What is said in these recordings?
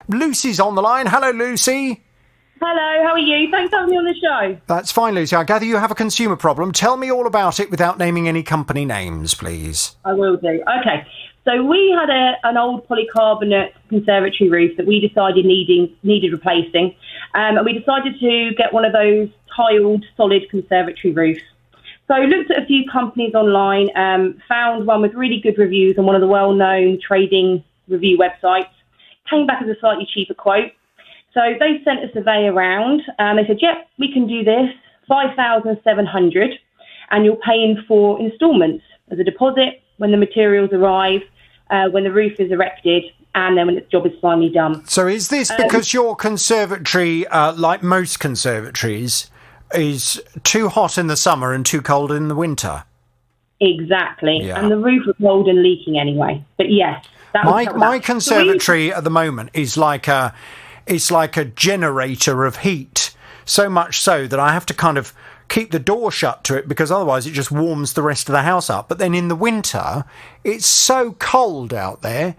Lucy's on the line. Hello, Lucy. Hello, how are you? Thanks for having me on the show. That's fine, Lucy. I gather you have a consumer problem. Tell me all about it without naming any company names, please. I will do. Okay. So we had an old polycarbonate conservatory roof that we decided needed replacing. And we decided to get one of those tiled solid conservatory roofs. So I looked at a few companies online, found one with really good reviews on one of the well-known trading review websites, came back as a slightly cheaper quote. So they sent a survey around and they said, yep, we can do this, 5,700, and you're paying for instalments as a deposit when the materials arrive, when the roof is erected, and then when the job is finally done. So is this because your conservatory, like most conservatories, is too hot in the summer and too cold in the winter? Exactly. Yeah. And the roof was old and leaking anyway. But yes, my conservatory at the moment is like a generator of heat, so much so that I have to kind of keep the door shut to it because otherwise it just warms the rest of the house up. But then in the winter, it's so cold out there.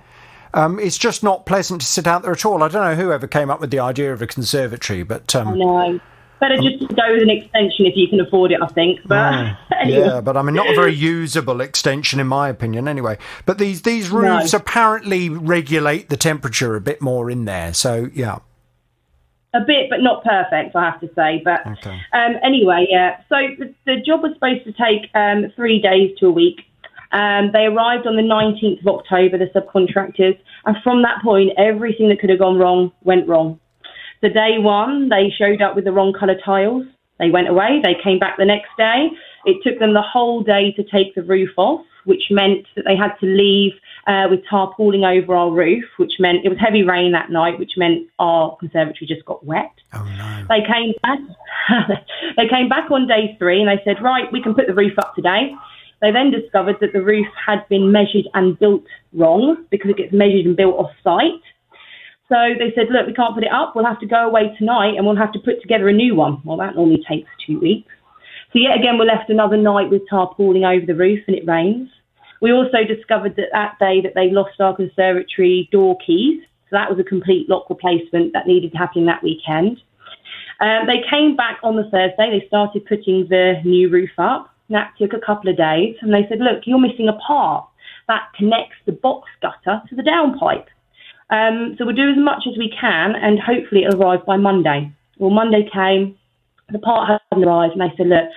It's just not pleasant to sit out there at all. I don't know whoever came up with the idea of a conservatory, but... I know. Better just to go with an extension if you can afford it, I think. But anyway. Yeah, but I mean, not a very usable extension in my opinion anyway. But these roofs apparently regulate the temperature a bit more in there, so yeah. A bit, but not perfect, I have to say. But okay. Anyway, yeah. So the job was supposed to take 3 days to a week. They arrived on the 19th of October, the subcontractors, and from that point, everything that could have gone wrong went wrong. So day one, they showed up with the wrong colour tiles. They went away. They came back the next day. It took them the whole day to take the roof off, which meant that they had to leave with tarpaulin over our roof, which meant it was heavy rain that night, which meant our conservatory just got wet. Oh, no. They came back. They came back on day 3 and they said, right, we can put the roof up today. They then discovered that the roof had been measured and built wrong because it gets measured and built off site. So they said, look, we can't put it up. We'll have to go away tonight and we'll have to put together a new one. Well, that normally takes 2 weeks. So yet again, we're left another night with tarpaulin over the roof and it rains. We also discovered that day that they lost our conservatory door keys. So that was a complete lock replacement that needed happening that weekend. They came back on the Thursday. They started putting the new roof up. That took a couple of days. And they said, look, you're missing a part that connects the box gutter to the downpipe. So we'll do as much as we can and hopefully it'll arrive by Monday. Well, Monday came, the part hadn't arrived, and they said, look,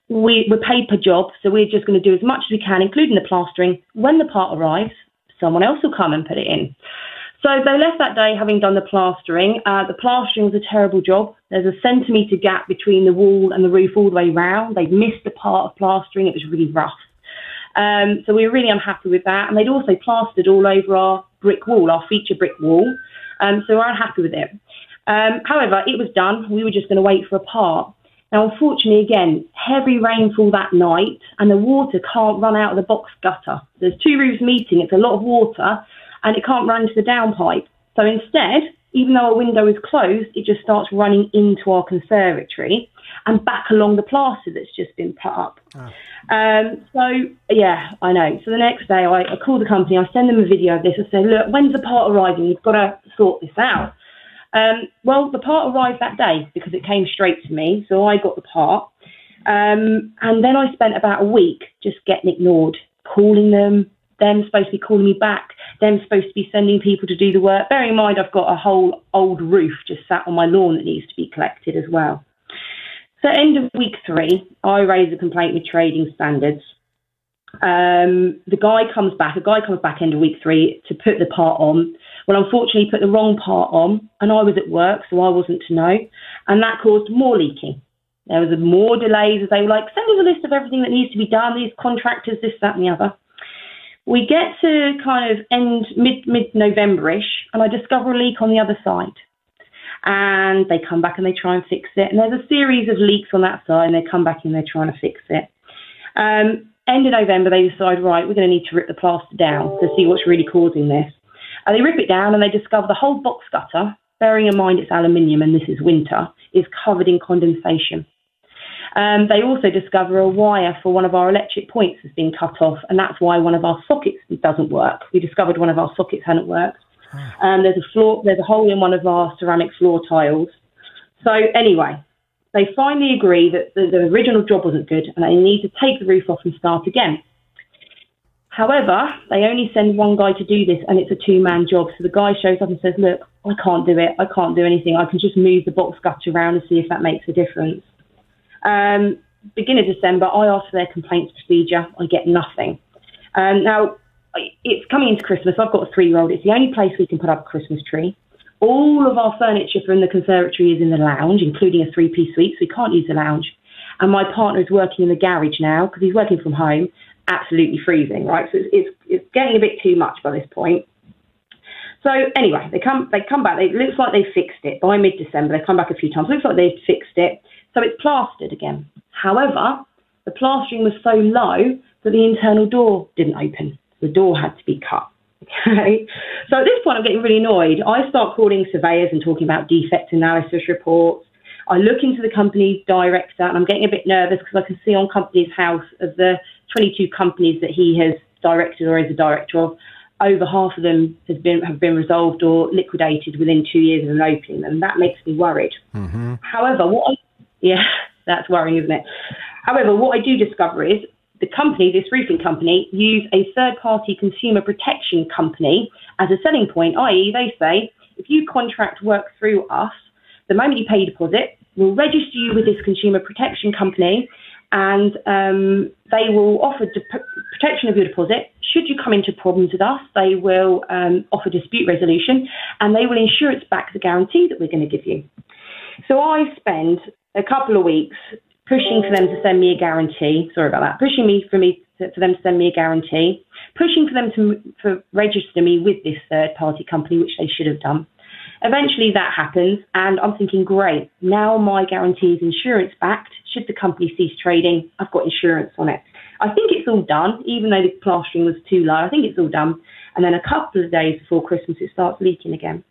we're paid per job, so we're just going to do as much as we can, including the plastering. When the part arrives, someone else will come and put it in. So they left that day having done the plastering. The plastering was a terrible job. There's a centimetre gap between the wall and the roof all the way round. They'd missed a part of plastering. It was really rough. So we were really unhappy with that. And they'd also plastered all over our brick wall, our feature brick wall. So we're unhappy with it. However, it was done. We were just going to wait for a part. Now, unfortunately, again, heavy rainfall that night and the water can't run out of the box gutter. There's 2 roofs meeting. It's a lot of water and it can't run into the downpipe. So instead, even though our window is closed, it just starts running into our conservatory and back along the plaster that's just been put up. Oh. So, yeah, I know. So the next day I call the company, I send them a video of this. I say, look, when's the part arriving? You've got to sort this out. Well, the part arrived that day because it came straight to me. So I got the part. And then I spent about a week just getting ignored, calling them supposed to be calling me back, them supposed to be sending people to do the work. Bearing in mind, I've got a whole old roof just sat on my lawn that needs to be collected as well. So end of week 3, I raise a complaint with trading standards. A guy comes back end of week 3 to put the part on. Well, unfortunately, he put the wrong part on, and I was at work, so I wasn't to know. And that caused more leaking. There was more delays as they were like, send us a list of everything that needs to be done, these contractors, this, that, and the other. We get to kind of end mid-November-ish, and I discover a leak on the other side. And they come back and they try and fix it. And there's a series of leaks on that side, and they come back and they're trying to fix it. End of November, they decide, right, we're going to need to rip the plaster down to see what's really causing this. They rip it down and they discover the whole box gutter, bearing in mind it's aluminium and this is winter, is covered in condensation. They also discover a wire for one of our electric points has been cut off, and that's why one of our sockets doesn't work. We discovered one of our sockets hadn't worked. There's a hole in one of our ceramic floor tiles. So anyway, they finally agree that the original job wasn't good and they need to take the roof off and start again. However, they only send one guy to do this and it's a two-man job. So the guy shows up and says, look, I can't do it. I can't do anything. I can just move the box gutter around and see if that makes a difference. Beginning of December, I ask for their complaints procedure. I get nothing. Now, it's coming into Christmas. I've got a 3-year-old. It's the only place we can put up a Christmas tree. All of our furniture from the conservatory is in the lounge, including a 3-piece suite, so we can't use the lounge. And my partner is working in the garage now because he's working from home. Absolutely freezing, right? So it's getting a bit too much by this point. So anyway, they come back. It looks like they fixed it by mid-December. They come back a few times. It looks like they've fixed it. So it's plastered again. However, the plastering was so low that the internal door didn't open. The door had to be cut. Okay. So at this point, I'm getting really annoyed. I start calling surveyors and talking about defect analysis reports. I look into the company director and I'm getting a bit nervous because I can see on company's house of the 22 companies that he has directed or is a director of, over half of them have been resolved or liquidated within 2 years of them opening, and that makes me worried. Mm-hmm. However, that's worrying, isn't it? However, what I do discover is the company, this roofing company, use a third-party consumer protection company as a selling point, i.e. they say, if you contract work through us, the moment you pay your deposit, we'll register you with this consumer protection company and they will offer protection of your deposit. Should you come into problems with us, they will offer dispute resolution and they will insurance back the guarantee that we're going to give you. So I spend a couple of weeks pushing for them to send me a guarantee. Sorry about that. Pushing for them to send me a guarantee. Pushing for them to register me with this third-party company, which they should have done. Eventually that happens, and I'm thinking, great, now my guarantee is insurance-backed. Should the company cease trading, I've got insurance on it. I think it's all done, even though the plastering was too low. I think it's all done. And then a couple of days before Christmas, it starts leaking again.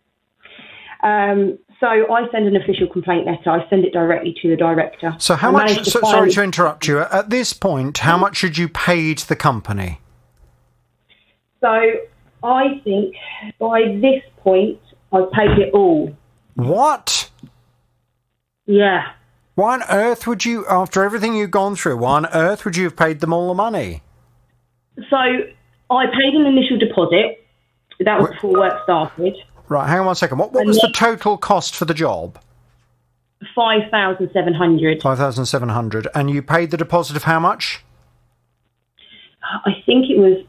So I send an official complaint letter. I send it directly to the director. So how much, sorry to interrupt you, at this point, how much should you pay to the company? So I think by this point, I've paid it all. What? Yeah. Why on earth would you, after everything you've gone through, why on earth would you have paid them all the money? So I paid an initial deposit. That was before work started. Right, hang on 1 second. What was the total cost for the job? 5,700. 5,700. And you paid the deposit of how much? I think it was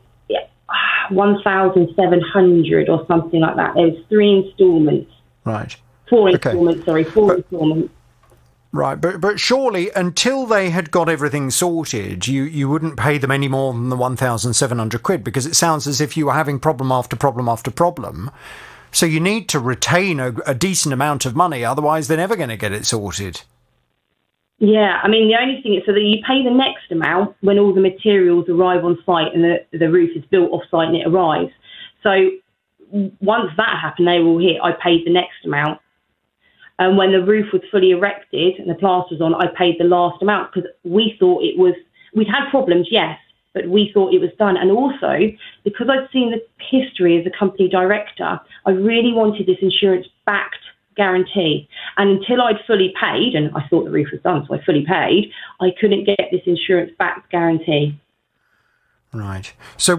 1,700 or something like that. There was 3 instalments. Right. 4 instalments, sorry, 4 instalments. Right, but surely until they had got everything sorted, you wouldn't pay them any more than the 1,700 quid, because it sounds as if you were having problem after problem after problem. So you need to retain a decent amount of money, otherwise they're never going to get it sorted. Yeah, I mean, the only thing is so that you pay the next amount when all the materials arrive on site and the roof is built off site and it arrives. So once that happened, they were all hit. I paid the next amount. And when the roof was fully erected and the plaster was on, I paid the last amount because we thought it was, we'd had problems, yes, but we thought it was done. And also, because I'd seen the history as a company director, I really wanted this insurance-backed guarantee. And until I'd fully paid, and I thought the roof was done, so I fully paid, I couldn't get this insurance-backed guarantee. Right. So,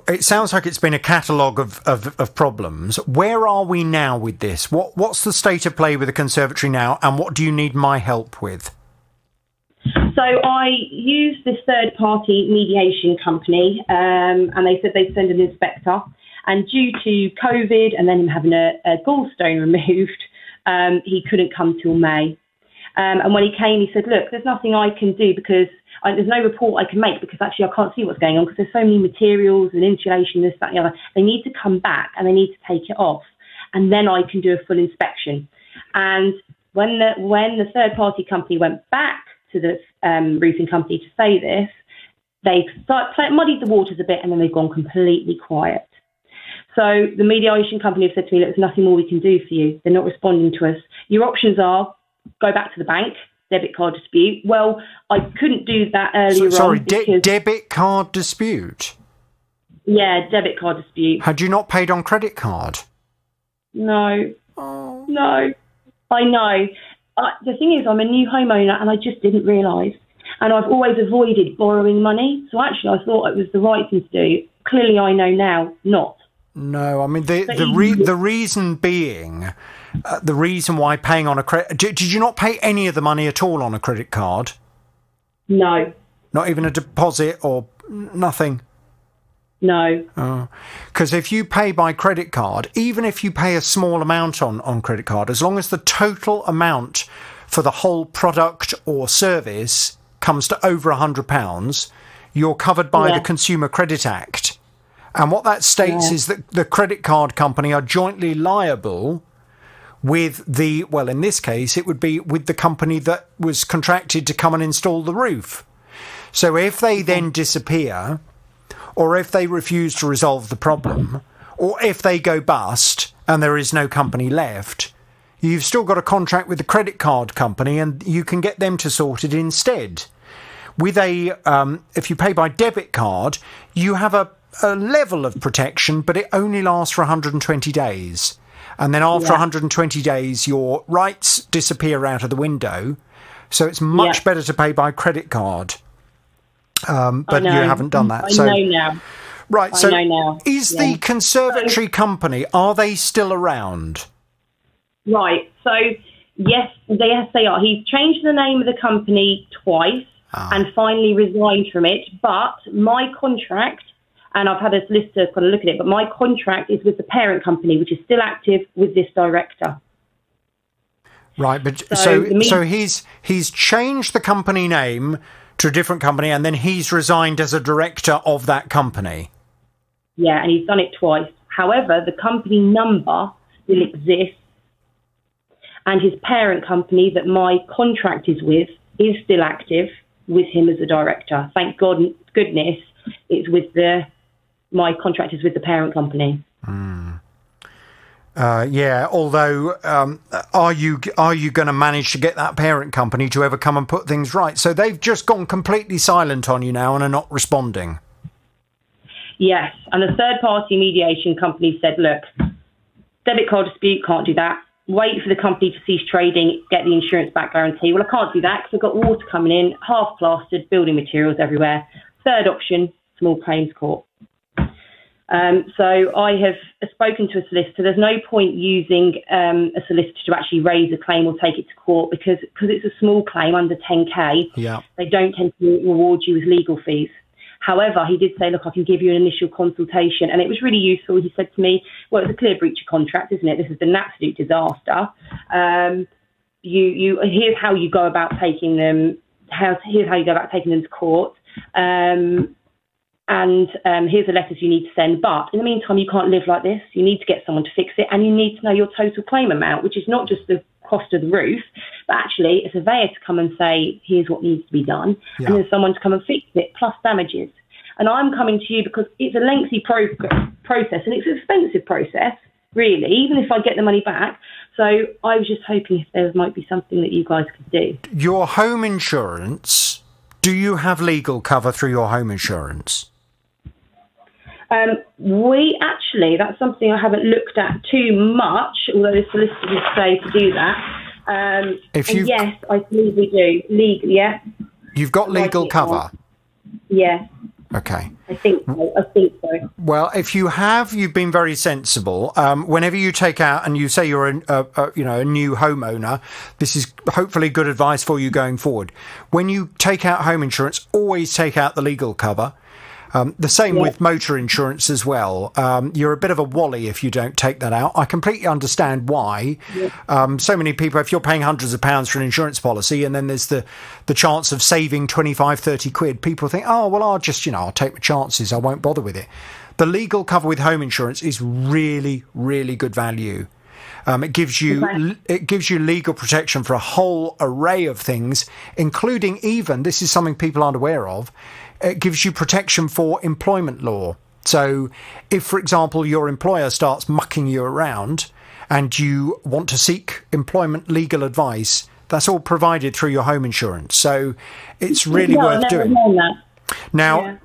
it sounds like it's been a catalogue of problems. Where are we now with this? What's the state of play with the conservatory now, and what do you need my help with? So I used this third-party mediation company, and they said they'd send an inspector. And due to COVID and then him having a gallstone removed, he couldn't come till May. And when he came, he said, look, there's nothing I can do because there's no report I can make because actually I can't see what's going on because there's so many materials and insulation, this, that, and the other. They need to come back and they need to take it off. And then I can do a full inspection. And when the third-party company went back to the roofing company to say this, they muddied the waters a bit and then they've gone completely quiet. So the mediation company have said to me, look, there's nothing more we can do for you. They're not responding to us. Your options are go back to the bank, debit card dispute. Well, I couldn't do that earlier on. Sorry, debit card dispute? Yeah, debit card dispute. Had you not paid on credit card? No. Oh. No. I know. The thing is, I'm a new homeowner and I just didn't realise. And I've always avoided borrowing money. So actually, I thought it was the right thing to do. Clearly, I know now not. No, I mean, the reason being, the reason why paying on a credit... Did you not pay any of the money at all on a credit card? No. Not even a deposit or nothing? No. Because if you pay by credit card, even if you pay a small amount on credit card, as long as the total amount for the whole product or service comes to over £100, you're covered by the Consumer Credit Act. And what that states is that the credit card company are jointly liable with the, well, in this case, it would be with the company that was contracted to come and install the roof. So if they then disappear, or if they refuse to resolve the problem, or if they go bust and there is no company left, you've still got a contract with the credit card company and you can get them to sort it instead. With if you pay by debit card, you have a level of protection, but it only lasts for 120 days. And then after 120 days, your rights disappear out of the window. So it's much better to pay by credit card. But you haven't done that. I know now. Right. So I know now. Is the conservatory company, are they still around? Right. So, yes, they are. He's changed the name of the company twice and finally resigned from it. But my contract, and I've had a solicitor kind of look at it, but my contract is with the parent company, which is still active with this director. Right. But so he's changed the company name to a different company, and then he's resigned as a director of that company. Yeah, and he's done it twice. However, the company number still exists, and his parent company that my contract is with is still active with him as a director. Thank goodness it's with my contract is with the parent company. Although, are you going to manage to get that parent company to ever come and put things right? So they've just gone completely silent on you now and are not responding. Yes, and the third-party mediation company said, look, debit card dispute, can't do that. Wait for the company to cease trading, get the insurance back guarantee. Well, I can't do that because I've got water coming in, half plastered, building materials everywhere. Third option, small claims court. So I have spoken to a solicitor. There's no point using a solicitor to actually raise a claim or take it to court because it's a small claim under 10K. Yeah. They don't tend to reward you with legal fees. However, he did say, look, I can give you an initial consultation. And it was really useful. He said to me, well, it's a clear breach of contract, isn't it? This has been an absolute disaster. Here's how you go about taking them. Here's how you go about taking them to court. And here's the letters you need to send. But in the meantime, you can't live like this. You need to get someone to fix it. And you need to know your total claim amount, which is not just the cost of the roof, but actually a surveyor to come and say, here's what needs to be done. Yeah. And there's someone to come and fix it, plus damages. And I'm coming to you because it's a lengthy process and it's an expensive process, really, even if I get the money back. So I was just hoping if there might be something that you guys could do. Your home insurance, do you have legal cover through your home insurance? That's something I haven't looked at too much, although the solicitor did say to do that. Yes, I believe we do. Yeah. You've got legal cover? Yeah. Okay. I think so. Well, if you have, you've been very sensible. Whenever you take out, and you say you're a new homeowner, this is hopefully good advice for you going forward. When you take out home insurance, always take out the legal cover. The same with motor insurance as well. You're a bit of a wally if you don't take that out. I completely understand why. So many people, if you're paying hundreds of pounds for an insurance policy and then there's the chance of saving 25, 30 quid, people think, oh, well, I'll just, I'll take my chances. I won't bother with it. The legal cover with home insurance is really, really good value. It gives you legal protection for a whole array of things, including even, this is something people aren't aware of, it gives you protection for employment law. So if, for example, your employer starts mucking you around and you want to seek employment legal advice, that's all provided through your home insurance. So it's really worth doing. Now,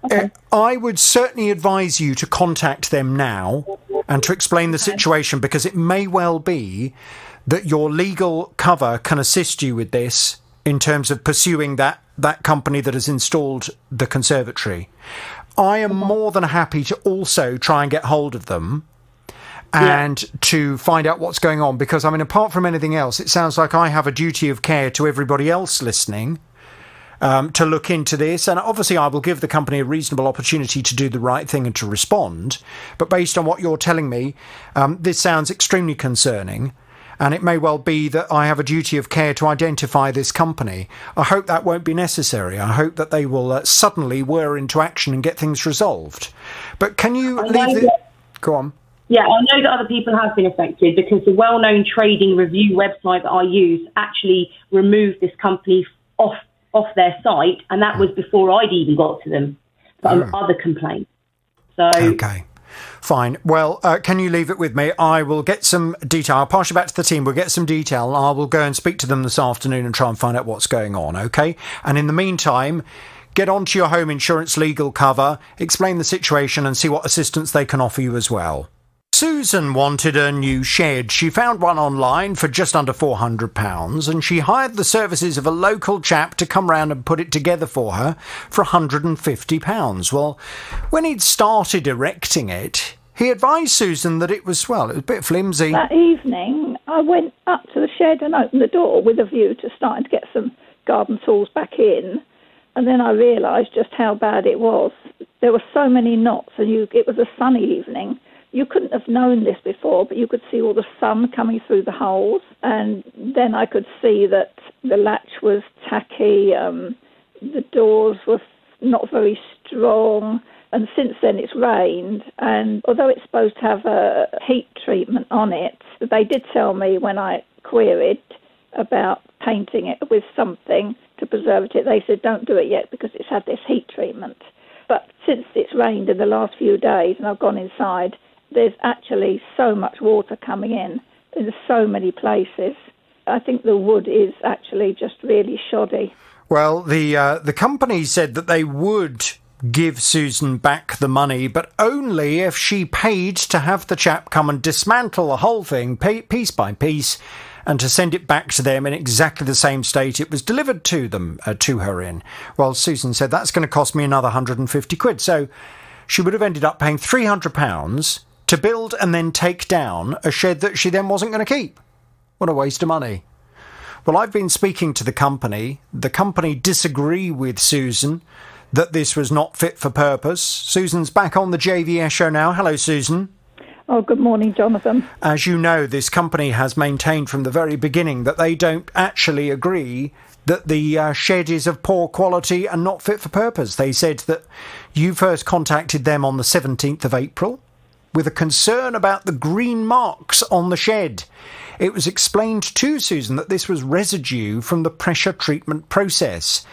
I would certainly advise you to contact them now and to explain the situation, because it may well be that your legal cover can assist you with this in terms of pursuing that company that has installed the conservatory. I am more than happy to also try and get hold of them and to find out what's going on, because, I mean, apart from anything else, it sounds like I have a duty of care to everybody else listening to look into this. And obviously I will give the company a reasonable opportunity to do the right thing and to respond. But based on what you're telling me, this sounds extremely concerning. And it may well be that I have a duty of care to identify this company. I hope that won't be necessary. I hope that they will suddenly whir into action and get things resolved. But can you leave the... Go on. Yeah, I know that other people have been affected, because the well-known trading review website that I use actually removed this company off their site, and that was before I'd even got to them for other complaints. So okay. Fine. Well, can you leave it with me? I will get some detail. I'll pass you back to the team. We'll get some detail. I will go and speak to them this afternoon and try and find out what's going on, okay? And in the meantime, get onto your home insurance legal cover, explain the situation and see what assistance they can offer you as well. Susan wanted a new shed. She found one online for just under £400, and she hired the services of a local chap to come round and put it together for her for £150. Well, when he'd started erecting it, he advised Susan that it was a bit flimsy. That evening, I went up to the shed and opened the door with a view to starting to get some garden tools back in, and then I realised just how bad it was. There were so many knots, and it was a sunny evening. You couldn't have known this before, but you could see all the sun coming through the holes. And then I could see that the latch was tacky, the doors were not very strong. And since then it's rained. And although it's supposed to have a heat treatment on it, they did tell me when I queried about painting it with something to preserve it. They said, don't do it yet because it's had this heat treatment. But since it's rained in the last few days and I've gone inside, there's actually so much water coming in so many places. I think the wood is actually just really shoddy. Well, the company said that they would give Susan back the money, but only if she paid to have the chap come and dismantle the whole thing piece by piece and to send it back to them in exactly the same state it was delivered to them, to her in. Well, Susan said that's going to cost me another £150. So she would have ended up paying £300 to build and then take down a shed that she then wasn't going to keep. What a waste of money. Well, I've been speaking to the company. The company disagree with Susan that this was not fit for purpose. Susan's back on the JVS show now. Hello, Susan. Oh, good morning, Jonathan. As you know, this company has maintained from the very beginning that they don't actually agree that the shed is of poor quality and not fit for purpose. They said that you first contacted them on the 17th of April with a concern about the green marks on the shed. It was explained to Susan that this was residue from the pressure treatment process.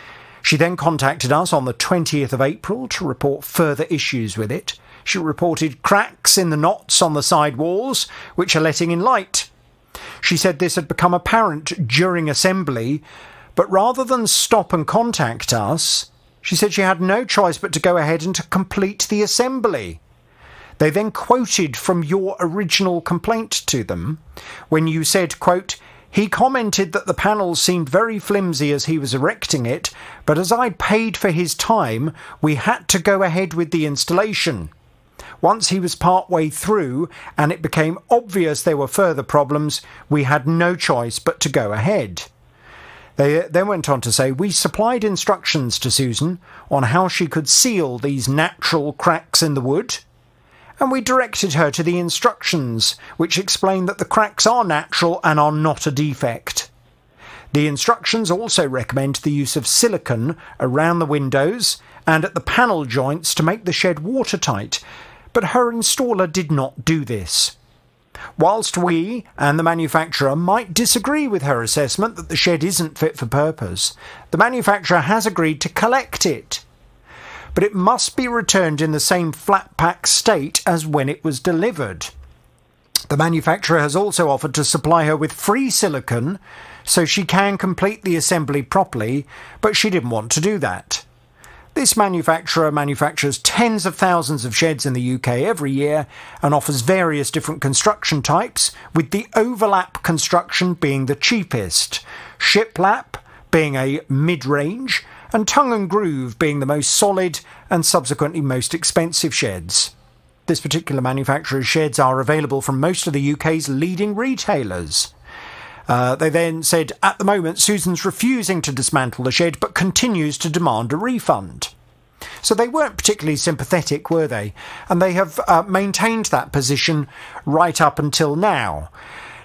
She then contacted us on the 20th of April to report further issues with it. She reported cracks in the knots on the side walls, which are letting in light. She said this had become apparent during assembly, but rather than stop and contact us, she said she had no choice but to go ahead and to complete the assembly. They then quoted from your original complaint to them when you said, quote, he commented that the panels seemed very flimsy as he was erecting it, but as I paid for his time, we had to go ahead with the installation. Once he was part way through and it became obvious there were further problems, we had no choice but to go ahead. They then went on to say, we supplied instructions to Susan on how she could seal these natural cracks in the wood, and we directed her to the instructions, which explain that the cracks are natural and are not a defect. The instructions also recommend the use of silicone around the windows and at the panel joints to make the shed watertight, but her installer did not do this. Whilst we and the manufacturer might disagree with her assessment that the shed isn't fit for purpose, the manufacturer has agreed to collect it. But it must be returned in the same flat pack state as when it was delivered. The manufacturer has also offered to supply her with free silicone so she can complete the assembly properly, but she didn't want to do that. This manufacturer manufactures tens of thousands of sheds in the UK every year and offers various different construction types, with the overlap construction being the cheapest, shiplap being a mid-range, and tongue and groove being the most solid and subsequently most expensive sheds. This particular manufacturer's sheds are available from most of the UK's leading retailers. They then said, at the moment, Susan's refusing to dismantle the shed but continues to demand a refund. So they weren't particularly sympathetic, were they? And they have maintained that position right up until now.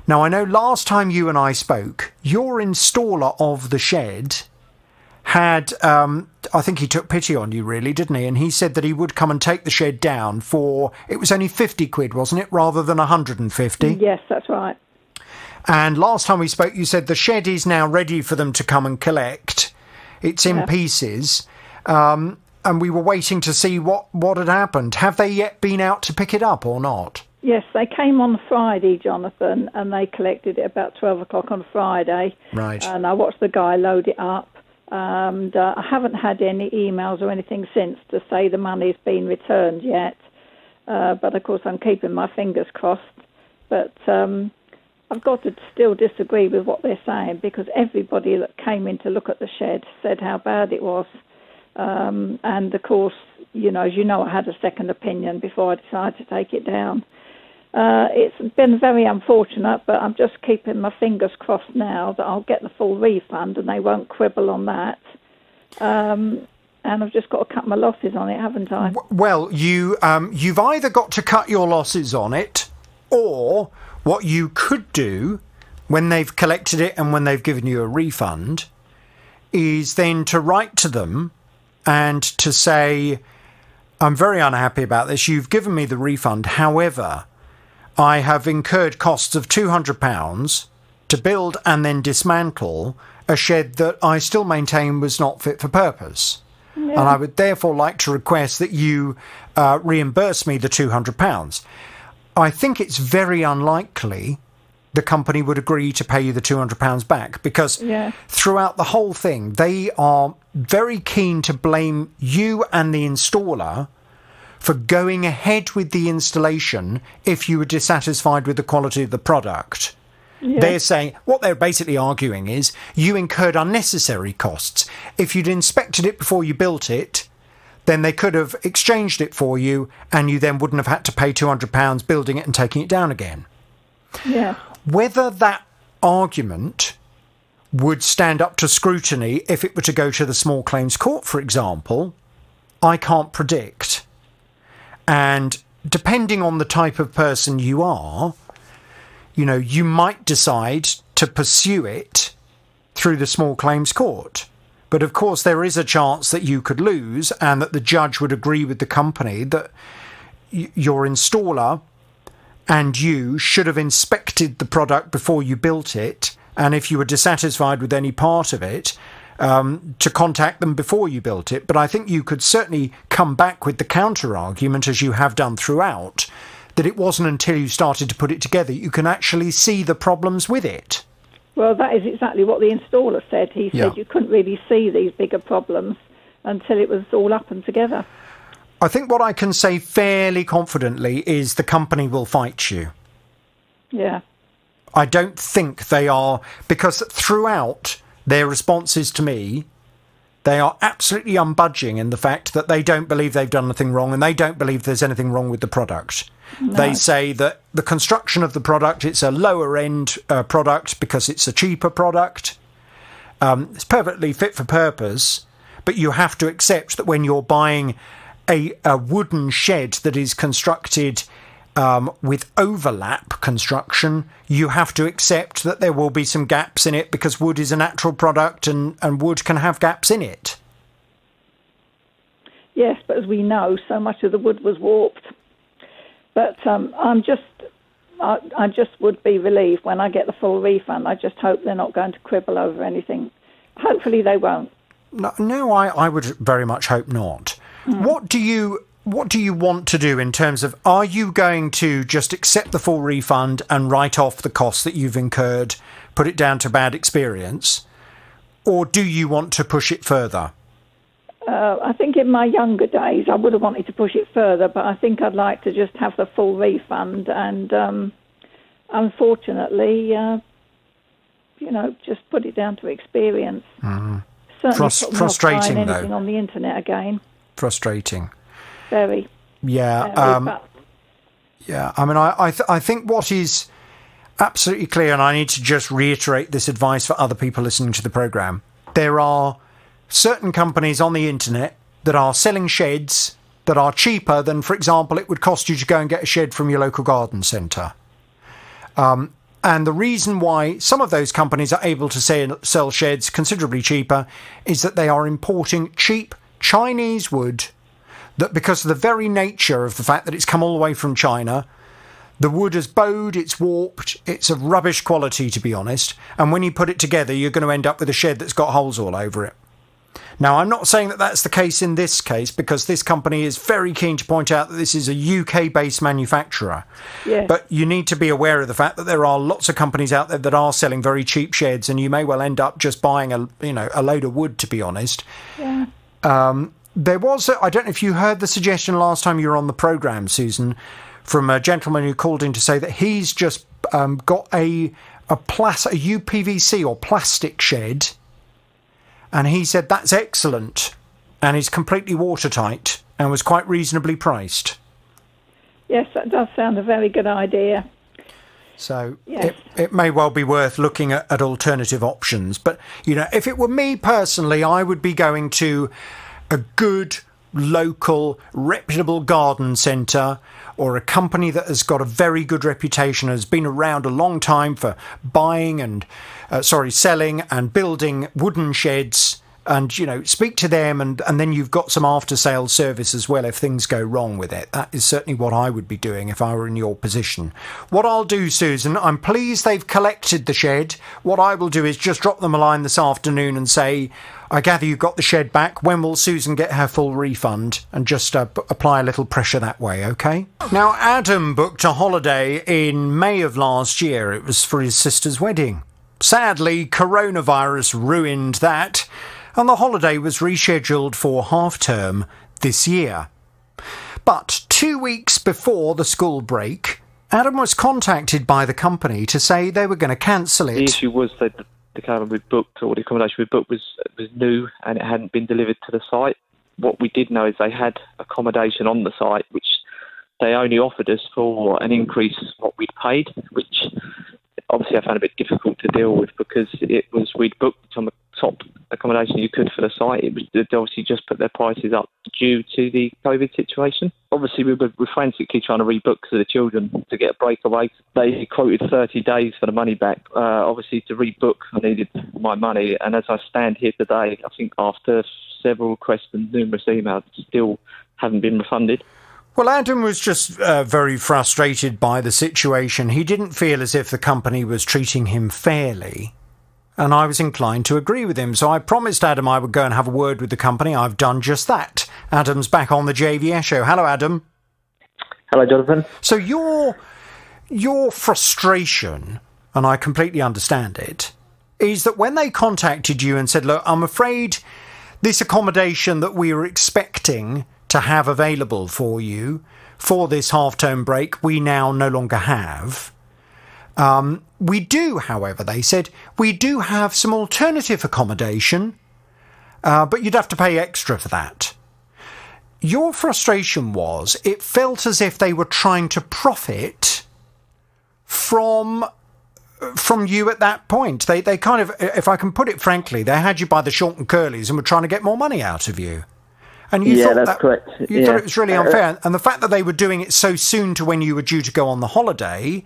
Now, I know last time you and I spoke, your installer of the shed had, I think he took pity on you, really, didn't he? And he said that he would come and take the shed down for, it was only 50 quid, wasn't it, rather than 150? Yes, that's right. And last time we spoke, you said the shed is now ready for them to come and collect. It's in pieces. And we were waiting to see what had happened. Have they yet been out to pick it up or not? Yes, they came on Friday, Jonathan, and they collected it about 12 o'clock on Friday. Right. And I watched the guy load it up. And I haven't had any emails or anything since to say the money's been returned yet. But, of course, I'm keeping my fingers crossed. But I've got to still disagree with what they're saying, because everybody that came in to look at the shed said how bad it was. And, of course, as you know, I had a second opinion before I decided to take it down. It's been very unfortunate, but I'm just keeping my fingers crossed now that I'll get the full refund and they won't quibble on that. And I've just got to cut my losses on it, haven't I? Well, you've either got to cut your losses on it, or what you could do when they've collected it and when they've given you a refund is then to write to them and to say, I'm very unhappy about this. You've given me the refund. However, I have incurred costs of £200 to build and then dismantle a shed that I still maintain was not fit for purpose. Yeah. And I would therefore like to request that you reimburse me the £200. I think it's very unlikely the company would agree to pay you the £200 back, because throughout the whole thing, they are very keen to blame you and the installer for going ahead with the installation if you were dissatisfied with the quality of the product. Yeah. They're saying, what they're basically arguing is, you incurred unnecessary costs. If you'd inspected it before you built it, then they could have exchanged it for you, and you then wouldn't have had to pay £200 building it and taking it down again. Yeah. Whether that argument would stand up to scrutiny if it were to go to the small claims court, for example, I can't predict. And depending on the type of person you are, you might decide to pursue it through the small claims court. But of course, there is a chance that you could lose, and that the judge would agree with the company that your installer and you should have inspected the product before you built it. And if you were dissatisfied with any part of it, to contact them before you built it. But I think you could certainly come back with the counter-argument, as you have done throughout, that it wasn't until you started to put it together you can actually see the problems with it. Well, that is exactly what the installer said. He said you couldn't really see these bigger problems until it was all up and together. I think what I can say fairly confidently is the company will fight you. Yeah. I don't think they are, because throughout their responses to me, they are absolutely unbudging in the fact that they don't believe they've done anything wrong, and they don't believe there's anything wrong with the product. No. They say that the construction of the product, it's a lower end product because it's a cheaper product. It's perfectly fit for purpose, but you have to accept that when you're buying a wooden shed that is constructed with overlap construction, you have to accept that there will be some gaps in it, because wood is a natural product and wood can have gaps in it. Yes, but as we know, so much of the wood was warped. But I just would be relieved when I get the full refund. I just hope they're not going to quibble over anything. Hopefully they won't. No, I would very much hope not. What do you want to do in terms of, are you going to just accept the full refund and write off the costs that you've incurred, put it down to bad experience, or do you want to push it further? I think in my younger days I would have wanted to push it further, but I think I'd like to just have the full refund. And unfortunately, just put it down to experience. Frustrating, though. Anything on the internet again. Frustrating. Very. Yeah. Yeah. I mean, I think what is absolutely clear, and I need to just reiterate this advice for other people listening to the programme. There are certain companies on the internet that are selling sheds that are cheaper than, for example, it would cost you to go and get a shed from your local garden centre. And the reason why some of those companies are able to sell sheds considerably cheaper is that they are importing cheap Chinese wood that, because of the very nature of the fact that it's come all the way from China, the wood has bowed, it's warped, it's of rubbish quality, to be honest. And when you put it together, you're going to end up with a shed that's got holes all over it. Now, I'm not saying that that's the case in this case, because this company is very keen to point out that this is a UK-based manufacturer. Yes. But you need to be aware of the fact that there are lots of companies out there that are selling very cheap sheds, and you may well end up just buying a load of wood, to be honest. Yeah. There was, I don't know if you heard the suggestion last time you were on the programme, Susan, from a gentleman who called in to say that he's just got a UPVC or plastic shed. And he said that's excellent and is completely watertight and was quite reasonably priced. Yes, that does sound a very good idea. So yes. it may well be worth looking at alternative options. But, if it were me personally, I would be going to a good, local, reputable garden centre or a company that has got a very good reputation, has been around a long time for selling and building wooden sheds, and, speak to them, and then you've got some after-sales service as well if things go wrong with it. That is certainly what I would be doing if I were in your position. What I'll do, Susan, I'm pleased they've collected the shed. What I will do is just drop them a line this afternoon and say, I gather you've got the shed back. When will Susan get her full refund? And just apply a little pressure that way, OK? Now, Adam booked a holiday in May of last year. It was for his sister's wedding. Sadly, coronavirus ruined that, and the holiday was rescheduled for half-term this year. But 2 weeks before the school break, Adam was contacted by the company to say they were going to cancel it. The issue was that the cabin we booked, or the accommodation we booked, was new and it hadn't been delivered to the site. What we did know is they had accommodation on the site, which they only offered us for an increase in what we'd paid, which obviously I found a bit difficult to deal with because we'd booked some top accommodation you could for the site. They'd obviously just put their prices up due to the COVID situation. Obviously we were frantically trying to rebook for the children to get a breakaway. They quoted 30 days for the money back. Obviously to rebook I needed my money, and as I stand here today, I think after several requests and numerous emails, still haven't been refunded. Well, Adam was just very frustrated by the situation. He didn't feel as if the company was treating him fairly, and I was inclined to agree with him. So I promised Adam I would go and have a word with the company. I've done just that. Adam's back on the JVS show. Hello, Adam. Hello, Jonathan. So your frustration, and I completely understand it, is that when they contacted you and said, look, I'm afraid this accommodation that we were expecting to have available for you for this half-term break, we now no longer have. We do, however, they said, we do have some alternative accommodation, but you'd have to pay extra for that. Your frustration was, it felt as if they were trying to profit from you at that point. They kind of, if I can put it frankly, they had you by the short and curlies and were trying to get more money out of you. And you thought that's correct. You thought it was really unfair. And the fact that they were doing it so soon to when you were due to go on the holiday,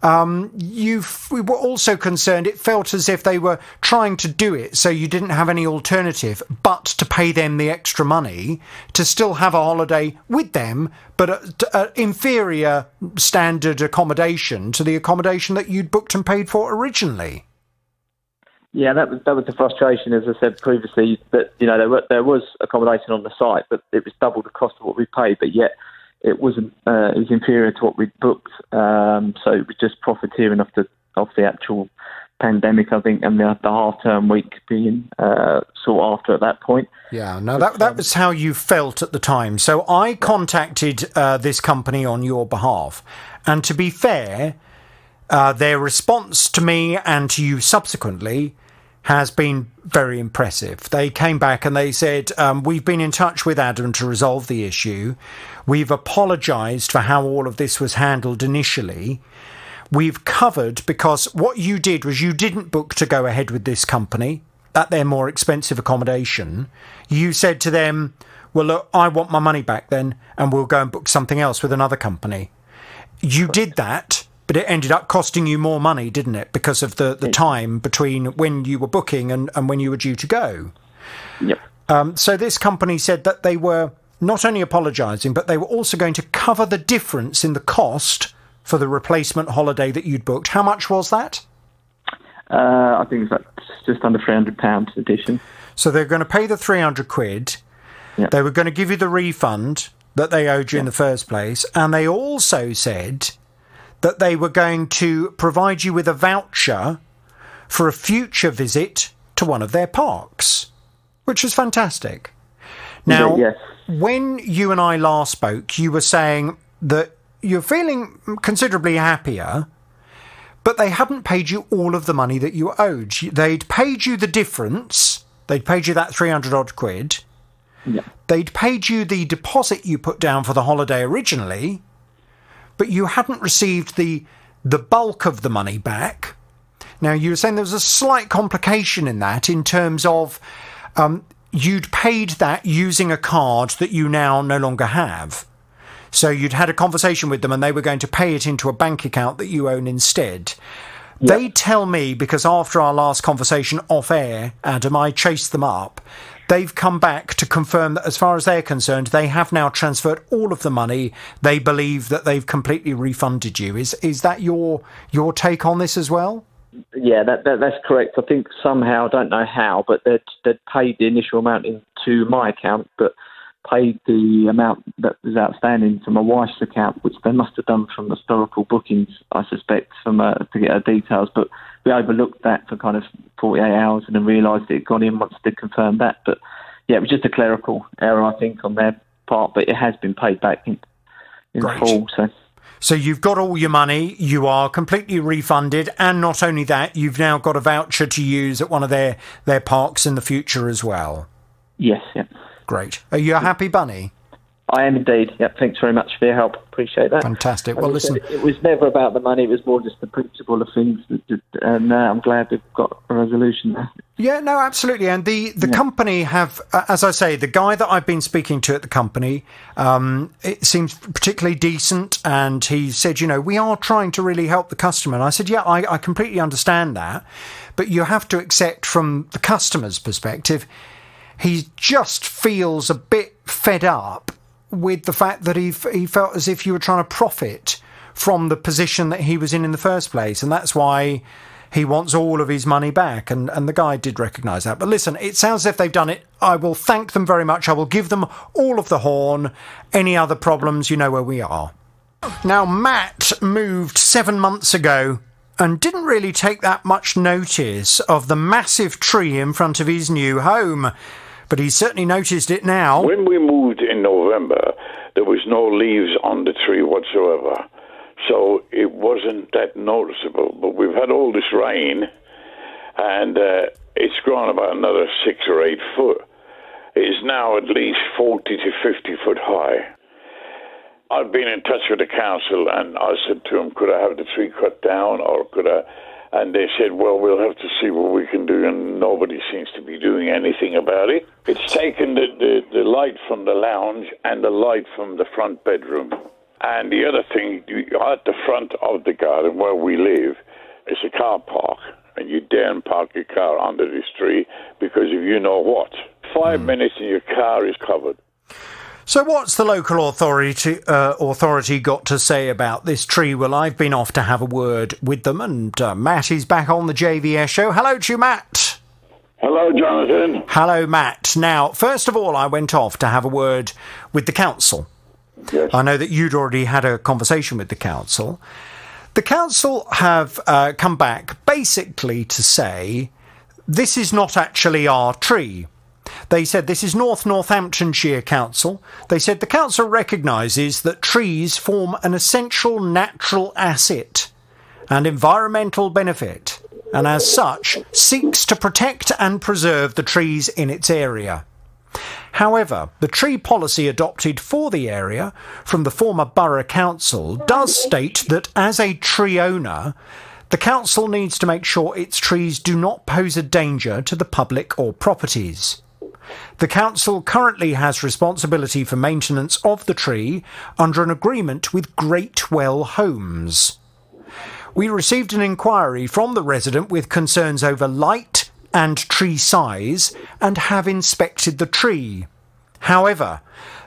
we were also concerned. It felt as if they were trying to do it so you didn't have any alternative but to pay them the extra money to still have a holiday with them, but at inferior standard accommodation to the accommodation that you'd booked and paid for originally. Yeah, that was the frustration, as I said previously, that there was accommodation on the site, but it was double the cost of what we paid, but yet it wasn't. It was inferior to what we'd booked, so we just profiteering off the actual pandemic, I think, and the half-term week being sought after at that point. Yeah, no, that was how you felt at the time. So I contacted this company on your behalf, and to be fair, their response to me and to you subsequently has been very impressive. They came back and they said, we've been in touch with Adam to resolve the issue. We've apologised for how all of this was handled initially. We've covered, because what you did was you didn't book to go ahead with this company at their more expensive accommodation. You said to them, well, look, I want my money back then, and we'll go and book something else with another company. You did that, but it ended up costing you more money, didn't it? Because of the time between when you were booking and when you were due to go. Yep. So this company said that they were not only apologising, but they were also going to cover the difference in the cost for the replacement holiday that you'd booked. How much was that? I think it's like just under £300 addition. So they're going to pay the £300. Yep. They were going to give you the refund that they owed you in the first place. And they also said that they were going to provide you with a voucher for a future visit to one of their parks, which was fantastic. Now, yes. When you and I last spoke, you were saying that you're feeling considerably happier, but they hadn't paid you all of the money that you owed. They'd paid you the difference. They'd paid you that 300 odd quid. Yeah. They'd paid you the deposit you put down for the holiday originally, but you hadn't received the bulk of the money back. Now, you were saying there was a slight complication in that, in terms of you'd paid that using a card that you now no longer have. So you'd had a conversation with them and they were going to pay it into a bank account that you own instead. Yep. They tell me, because after our last conversation off air, Adam, I chased them up. They've come back to confirm that as far as they're concerned, they have now transferred all of the money. They believe that they've completely refunded you. Is that your take on this as well? Yeah, that's correct. I think somehow, I don't know how, but they'd paid the initial amount into my account, but paid the amount that was outstanding to my wife's account, which they must have done from historical bookings, I suspect, to get her details. But we overlooked that for kind of 48 hours and then realised it had gone in once they confirmed that. But yeah, it was just a clerical error, I think, on their part, but it has been paid back in full. So you've got all your money, you are completely refunded, and not only that, you've now got a voucher to use at one of their parks in the future as well. Yes, yeah. Great. Are you a happy bunny? I am indeed. Yeah, thanks very much for your help. Appreciate that. Fantastic. Well, listen, it was never about the money. It was more just the principle of things. And I'm glad we've got a resolution there. Yeah, no, absolutely. And the company have, as I say, the guy that I've been speaking to at the company, it seems particularly decent. And he said, we are trying to really help the customer. And I said, yeah, I completely understand that. But you have to accept from the customer's perspective, he just feels a bit fed up with the fact that he felt as if you were trying to profit from the position that he was in the first place. And that's why he wants all of his money back. And the guy did recognise that. But listen, it sounds as if they've done it. I will thank them very much. I will give them all of the horn. Any other problems, you know where we are. Now, Matt moved 7 months ago and didn't really take that much notice of the massive tree in front of his new home. But he's certainly noticed it now. When we moved in November, there was no leaves on the tree whatsoever. So it wasn't that noticeable. But we've had all this rain, and it's grown about another 6 or 8 foot. It is now at least 40 to 50 foot high. I've been in touch with the council, and I said to them, could I have the tree cut down, or could I... And they said, well, we'll have to see what we can do, and nobody seems to be doing anything about it. It's taken the light from the lounge and the light from the front bedroom. And the other thing, at the front of the garden where we live, is a car park, and you daren't park your car under this tree, because if you know what, 5 minutes and your car is covered. So what's the local authority got to say about this tree? Well, I've been off to have a word with them, and Matt is back on the JVS show. Hello to you, Matt. Hello, Jonathan. Hello, Matt. Now, first of all, I went off to have a word with the council. Yes. I know that you'd already had a conversation with the council. The council have come back basically to say this is not actually our tree. They said this is Northamptonshire Council. They said the council recognises that trees form an essential natural asset and environmental benefit, and as such seeks to protect and preserve the trees in its area. However, the tree policy adopted for the area from the former borough council does state that as a tree owner, the council needs to make sure its trees do not pose a danger to the public or properties. The council currently has responsibility for maintenance of the tree under an agreement with Greatwell Homes. We received an inquiry from the resident with concerns over light and tree size and have inspected the tree. However,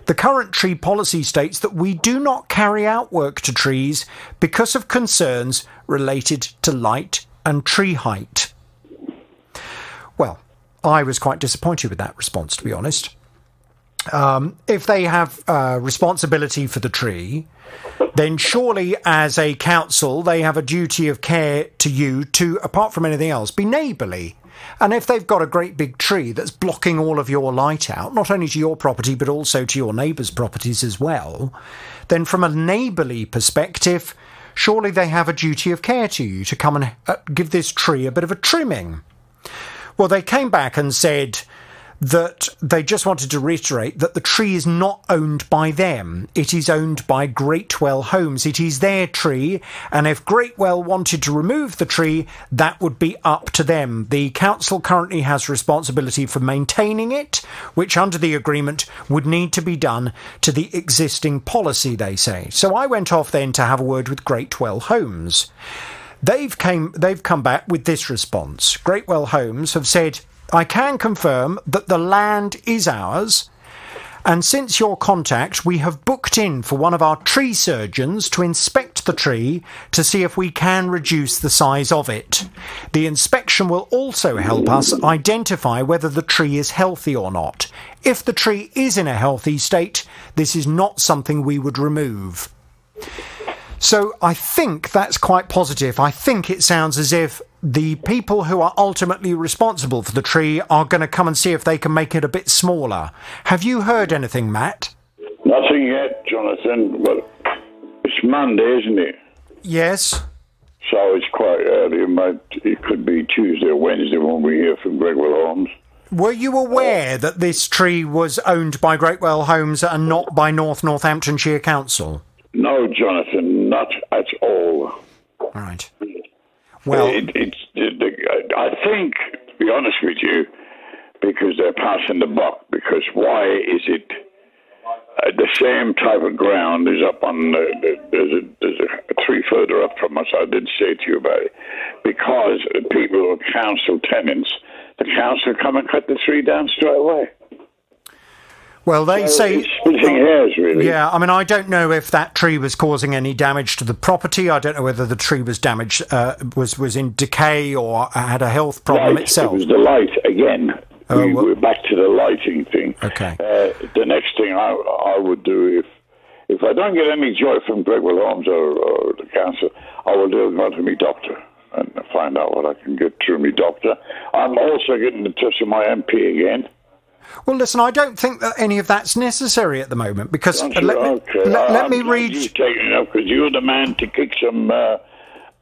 the current tree policy states that we do not carry out work to trees because of concerns related to light and tree height. Well, I was quite disappointed with that response, to be honest. If they have responsibility for the tree, then surely as a council they have a duty of care to you to, apart from anything else, be neighbourly. And if they've got a great big tree that's blocking all of your light out, not only to your property but also to your neighbours' properties as well, then from a neighbourly perspective, surely they have a duty of care to you to come and give this tree a bit of a trimming. Well, they came back and said that they just wanted to reiterate that the tree is not owned by them. It is owned by Greatwell Homes. It is their tree, and if Greatwell wanted to remove the tree, that would be up to them. The council currently has responsibility for maintaining it, which under the agreement would need to be done to the existing policy, they say. So I went off then to have a word with Greatwell Homes. They've come back with this response. Greatwell Homes have said, I can confirm that the land is ours, and since your contact, we have booked in for one of our tree surgeons to inspect the tree to see if we can reduce the size of it. The inspection will also help us identify whether the tree is healthy or not. If the tree is in a healthy state, this is not something we would remove. So I think that's quite positive. I think it sounds as if the people who are ultimately responsible for the tree are going to come and see if they can make it a bit smaller. Have you heard anything, Matt? Nothing yet, Jonathan. Well, it's Monday, isn't it? Yes. So it's quite early. It could be Tuesday or Wednesday when we hear from Greatwell Homes. Were you aware that this tree was owned by Greatwell Homes and not by Northamptonshire Council? No, Jonathan, not at all. All right. Well, I think, to be honest with you, because they're passing the buck, because why is it the same type of ground is up on, there's a tree further up from us, I did say to you about it, because people who are council tenants, the council come and cut the tree down straight away. Well, they say... Splitting hairs, really. Yeah, I mean, I don't know if that tree was causing any damage to the property. I don't know whether the tree was damaged, was in decay or had a health problem itself. It was the light, again. We're back to the lighting thing. Okay. The next thing I would do, if I don't get any joy from Greatwell Homes or the council, I will go to my doctor and find out what I can get through my doctor. I'm also getting in touch with my MP again. Well, listen, I don't think that any of that's necessary at the moment because let me read. You taking it up because you're the man to kick some ass,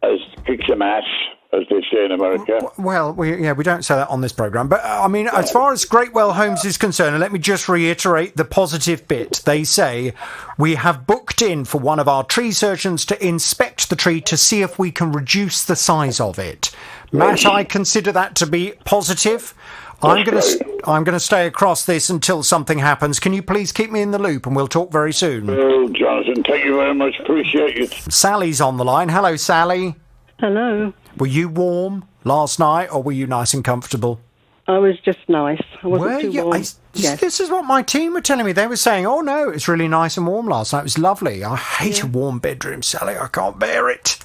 as they say in America. Well, we don't say that on this programme. But, I mean, as far as Greatwell Homes is concerned, and let me just reiterate the positive bit. They say, we have booked in for one of our tree surgeons to inspect the tree to see if we can reduce the size of it. Matt, I consider that to be positive. I'm going to stay across this until something happens. Can you please keep me in the loop and we'll talk very soon? Well, Jonathan, thank you very much. Appreciate it. Sally's on the line. Hello, Sally. Hello. Were you warm last night or were you nice and comfortable? I was just nice. I wasn't too warm. Yes. This is what my team were telling me. They were saying, oh, no, it's really nice and warm last night. It was lovely. I hate a warm bedroom, Sally. I can't bear it.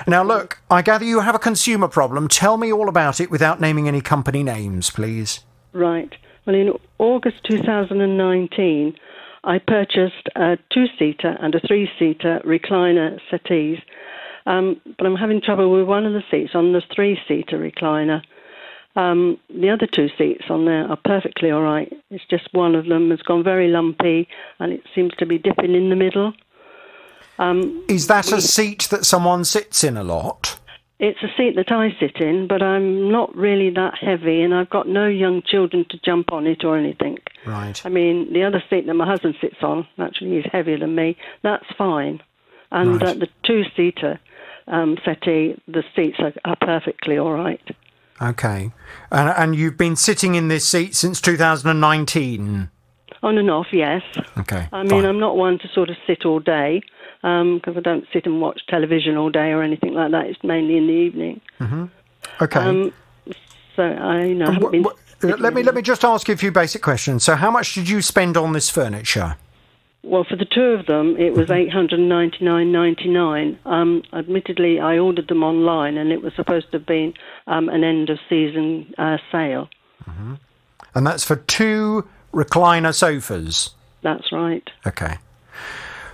Now, look, I gather you have a consumer problem. Tell me all about it without naming any company names, please. Right. Well, in August 2019, I purchased a two-seater and a three-seater recliner settees But I'm having trouble with one of the seats on the 3-seater recliner. The other 2 seats on there are perfectly all right. It's just one of them has gone very lumpy and it seems to be dipping in the middle. Is that a seat that someone sits in a lot? It's a seat that I sit in, but I'm not really that heavy and I've got no young children to jump on it or anything. Right. I mean, the other seat that my husband sits on, actually he's heavier than me, that's fine. And Right. the 2-seater settee, the seats are perfectly all right. Okay. And you've been sitting in this seat since 2019? On and off, yes. Okay. I mean, fine. I'm not one to sort of sit all day because I don't sit and watch television all day or anything like that. It's mainly in the evening. Okay. So I haven't been. Let me just ask you a few basic questions. So how much did you spend on this furniture? Well, for the 2 of them, it was $899.99. Admittedly, I ordered them online, and it was supposed to have been an end-of-season sale. And that's for 2 recliner sofas? That's right. Okay.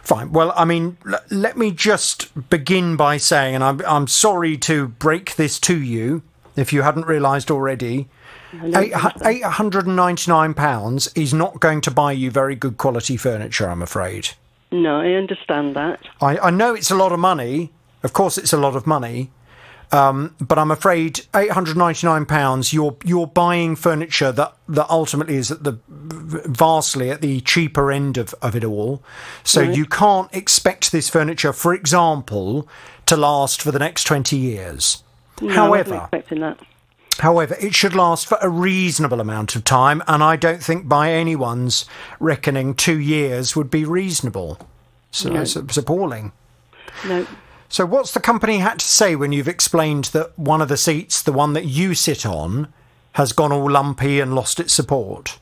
Fine. Well, I mean, let me just begin by saying, and I'm sorry to break this to you, if you hadn't realised already, £899 is not going to buy you very good quality furniture, I'm afraid. No, I understand that. I know it's a lot of money. Of course it's a lot of money. But I'm afraid £899, you're buying furniture that ultimately is at vastly at the cheaper end of it all. So Right. you can't expect this furniture, for example, to last for the next 20 years. No, I wasn't expecting that. However, it should last for a reasonable amount of time, and I don't think by anyone's reckoning 2 years would be reasonable. So No. it's appalling. No. So what's the company had to say when you've explained that one of the seats, the one that you sit on, has gone all lumpy and lost its support?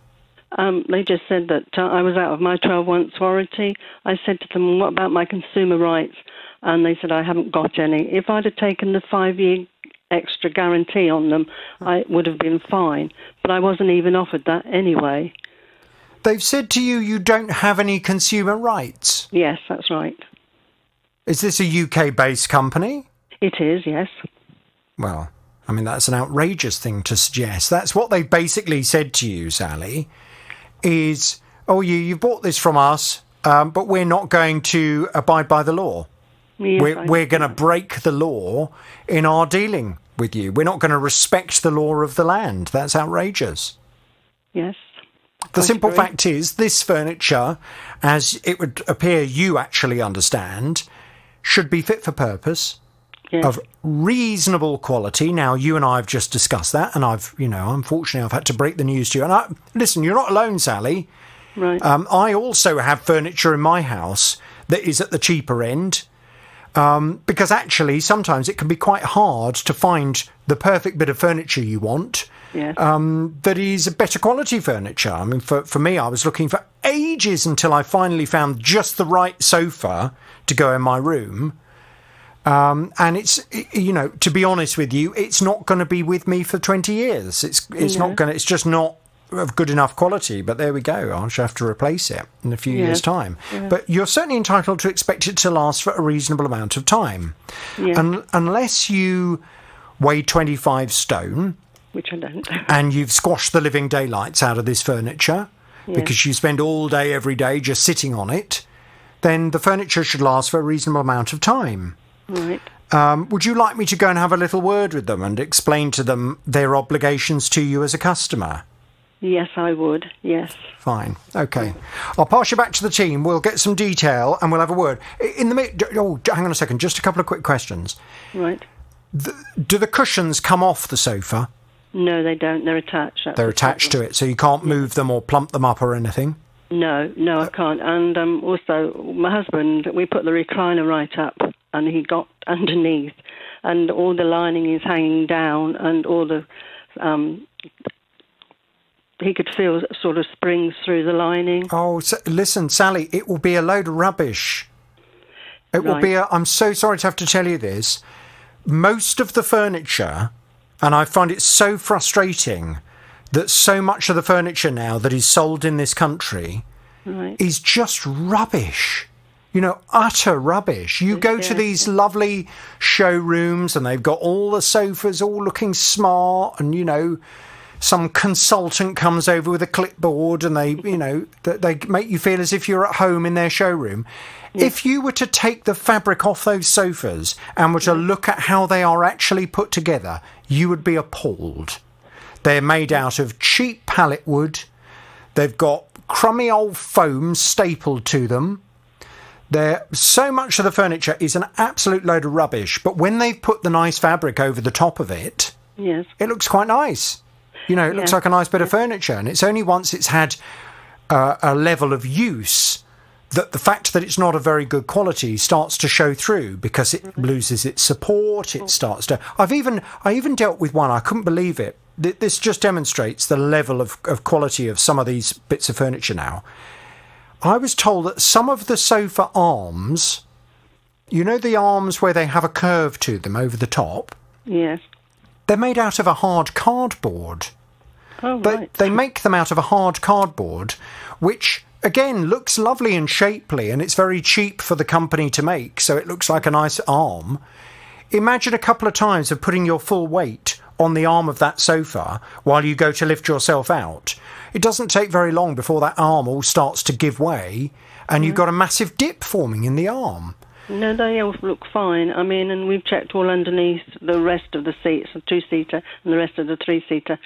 They just said that I was out of my 12-month warranty. I said to them, what about my consumer rights? And they said, I haven't got any. If I'd have taken the 5-year extra guarantee on them, I would have been fine. But I wasn't even offered that anyway. They've said to you you don't have any consumer rights. Yes, that's right. Is this a UK-based company? It is, yes. Well, I mean, that's an outrageous thing to suggest. That's what they basically said to you, Sally, is, oh, you bought this from us, but we're not going to abide by the law. Yes, We're going to break the law in our dealing with you. We're not going to respect the law of the land. That's outrageous. Yes. The simple fact is, this furniture, as it would appear you actually understand, should be fit for purpose, Yes. of reasonable quality. Now, you and I have just discussed that, and unfortunately, I've had to break the news to you. And listen, you're not alone, Sally. Right. I also have furniture in my house that is at the cheaper end, because actually, sometimes it can be quite hard to find the perfect bit of furniture you want. Yes. That is better quality furniture. I mean, for me, I was looking for ages until I finally found just the right sofa to go in my room. And it's, to be honest with you, it's not going to be with me for 20 years. It's just not of good enough quality. But there we go. I'll just have to replace it in a few years' time. Yeah. But you're certainly entitled to expect it to last for a reasonable amount of time. Yeah. And unless you weigh 25 stone, Which I don't. and you've squashed the living daylights out of this furniture because you spend all day, every day just sitting on it, then the furniture should last for a reasonable amount of time. Right. Would you like me to go and have a little word with them and explain to them their obligations to you as a customer? Yes, I would. Yes. Fine. Okay. I'll pass you back to the team. We'll get some detail and we'll have a word. Hang on a second. Just a couple of quick questions. Right. Do the cushions come off the sofa? No, they don't. They're attached. They're attached to it, so you can't move them or plump them up or anything? No, I can't. And also, my husband, we put the recliner right up, and he got underneath, and all the lining is hanging down, and all the he could feel sort of springs through the lining. Oh, listen, Sally, it will be a load of rubbish. It will be. I'm so sorry to have to tell you this. Most of the furniture, and I find it so frustrating that so much of the furniture now that is sold in this country is just rubbish. Utter rubbish. You go to these lovely showrooms and they've got all the sofas all looking smart, and, some consultant comes over with a clipboard and they make you feel as if you're at home in their showroom. Yeah. If you were to take the fabric off those sofas and were to look at how they are actually put together, you would be appalled. They're made out of cheap pallet wood. They've got crummy old foam stapled to them. So much of the furniture is an absolute load of rubbish, but when they've put the nice fabric over the top of it, yes, it looks quite nice. It looks like a nice bit of furniture, and it's only once it's had a level of use that the fact that it's not a very good quality starts to show through, because it loses its support. It starts to. I even dealt with one. I couldn't believe it. This just demonstrates the level of quality of some of these bits of furniture now. I was told that some of the sofa arms, the arms where they have a curve to them over the top? Yes. They're made out of a hard cardboard. Oh, right. They make them out of a hard cardboard, which, again, looks lovely and shapely, and it's very cheap for the company to make, so it looks like a nice arm. Imagine a couple of times of putting your full weight on the arm of that sofa while you go to lift yourself out. It doesn't take very long before that arm all starts to give way, and you've got a massive dip forming in the arm. No, they all look fine. I mean, and we've checked all underneath the rest of the seats, the two-seater and the rest of the three-seater,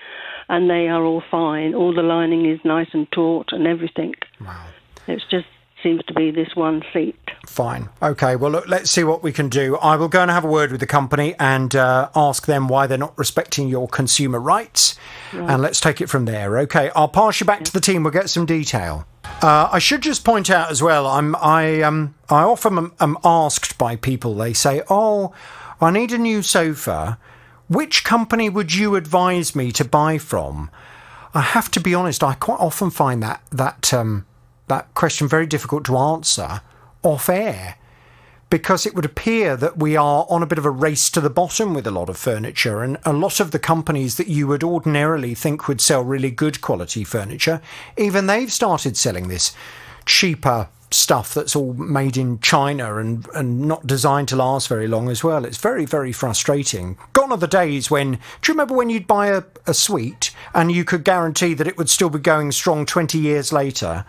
and they are all fine. All the lining is nice and taut and everything. Wow. It just seems to be this one seat. Fine. OK, well, look, let's see what we can do. I will go and have a word with the company and ask them why they're not respecting your consumer rights. Right. And let's take it from there. OK, I'll pass you back to the team. We'll get some detail. I should just point out as well, I often am asked by people, they say, oh, I need a new sofa. Which company would you advise me to buy from? I have to be honest, I quite often find that question very difficult to answer off air, because it would appear that we are on a bit of a race to the bottom with a lot of furniture, and a lot of the companies that you would ordinarily think would sell really good quality furniture, even they've started selling this cheaper stuff that's all made in China and not designed to last very long as well. It's very, very frustrating. Gone are the days when, do you remember when you'd buy a suite and you could guarantee that it would still be going strong 20 years later?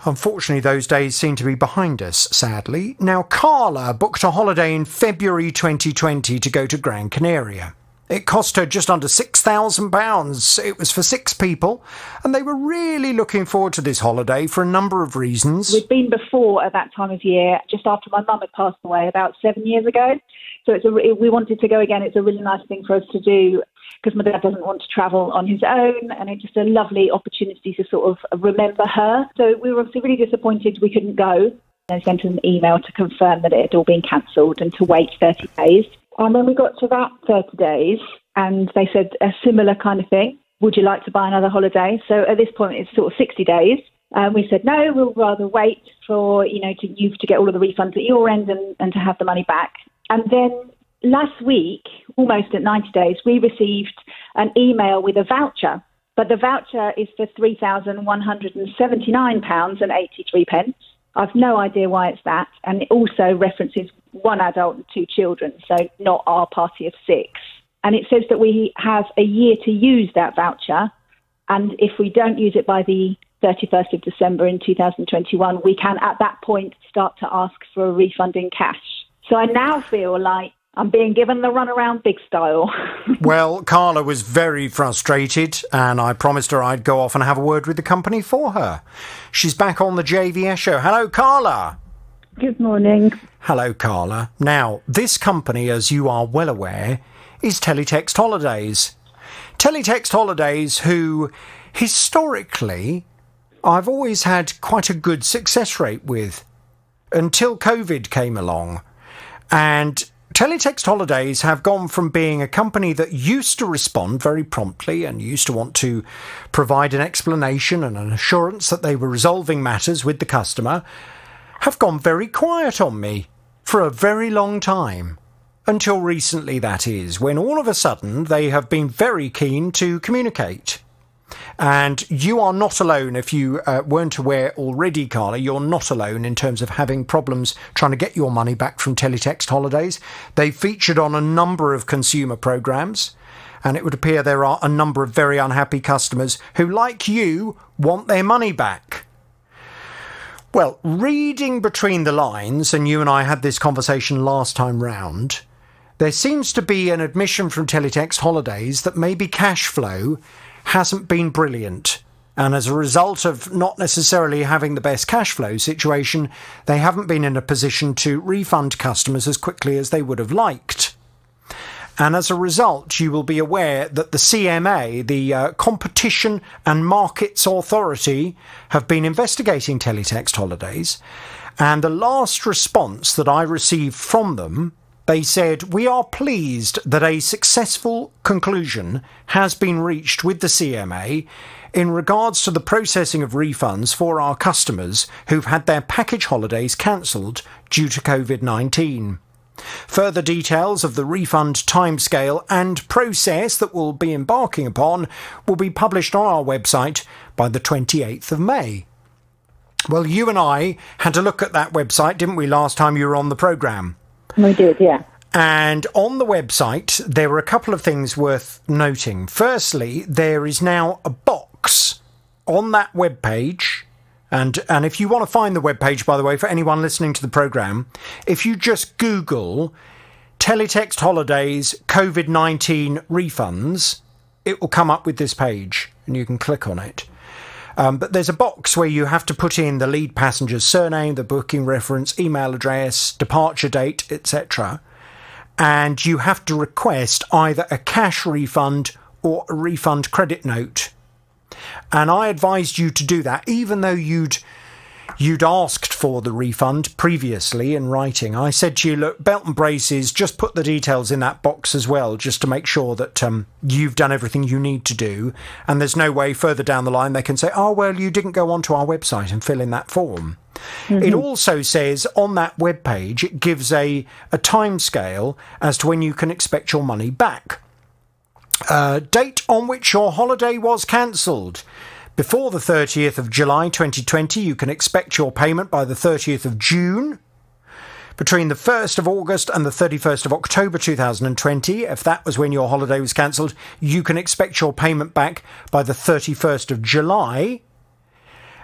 Unfortunately, those days seem to be behind us, sadly. Now, Carla booked a holiday in February 2020 to go to Gran Canaria. It cost her just under £6,000. It was for 6 people, and they were really looking forward to this holiday for a number of reasons. We'd been before at that time of year, just after my mum had passed away about 7 years ago. So we wanted to go again. It's a really nice thing for us to do, because my dad doesn't want to travel on his own, and it's just a lovely opportunity to sort of remember her. So we were obviously really disappointed we couldn't go. I sent an email to confirm that it had all been cancelled and to wait 30 days. And then we got to that 30 days, and they said a similar kind of thing. Would you like to buy another holiday? So at this point, it's sort of 60 days. We said, no, we'll rather wait for, to get all of the refunds at your end and to have the money back. And then last week, almost at 90 days, we received an email with a voucher. But the voucher is for £3,179.83. I've no idea why it's that. And it also references 1 adult and 2 children, so not our party of 6. And it says that we have a year to use that voucher. And if we don't use it by the 31st of December in 2021, we can at that point start to ask for a refund in cash. So I now feel like I'm being given the runaround big style. Well, Carla was very frustrated, and I promised her I'd go off and have a word with the company for her. She's back on the JVS show. Hello, Carla. Good morning. Hello, Carla. Now, this company, as you are well aware, is Teletext Holidays. Teletext Holidays, who historically I've always had quite a good success rate with, until COVID came along. And Teletext Holidays have gone from being a company that used to respond very promptly and used to want to provide an explanation and an assurance that they were resolving matters with the customer, have gone very quiet on me for a very long time. Until recently, that is, when all of a sudden they have been very keen to communicate. And you are not alone. If you weren't aware already, Carla, you're not alone in terms of having problems trying to get your money back from Teletext Holidays. They featured on a number of consumer programmes, and it would appear there are a number of very unhappy customers who, like you, want their money back. Well, reading between the lines, and you and I had this conversation last time round, there seems to be an admission from Teletext Holidays that maybe cash flow hasn't been brilliant. And as a result of not necessarily having the best cash flow situation, they haven't been in a position to refund customers as quickly as they would have liked. And as a result, you will be aware that the CMA, the Competition and Markets Authority, have been investigating Teletext Holidays. And the last response that I received from them, they said, "We are pleased that a successful conclusion has been reached with the CMA in regards to the processing of refunds for our customers who've had their package holidays cancelled due to COVID-19. Further details of the refund timescale and process that we'll be embarking upon will be published on our website by the 28th of May. Well, you and I had a look at that website, didn't we, last time you were on the programme? We did, yeah. And on the website, there were a couple of things worth noting. Firstly, there is now a box on that webpage. And if you want to find the webpage, by the way, for anyone listening to the programme, if you just Google Teletext Holidays COVID-19 refunds, it will come up with this page and you can click on it. But there's a box where you have to put in the lead passenger's surname, the booking reference, email address, departure date, etc. And you have to request either a cash refund or a refund credit note. And I advised you to do that, even though you'd asked for the refund previously in writing. I said to you, look, belt and braces, just put the details in that box as well, just to make sure that you've done everything you need to do. And there's no way further down the line they can say, oh, well, you didn't go onto our website and fill in that form. Mm-hmm. It also says on that webpage, it gives a timescale as to when you can expect your money back. Date on which your holiday was cancelled. Before the 30th of July 2020, you can expect your payment by the 30th of June. Between the 1st of August and the 31st of October 2020, if that was when your holiday was cancelled, you can expect your payment back by the 31st of July.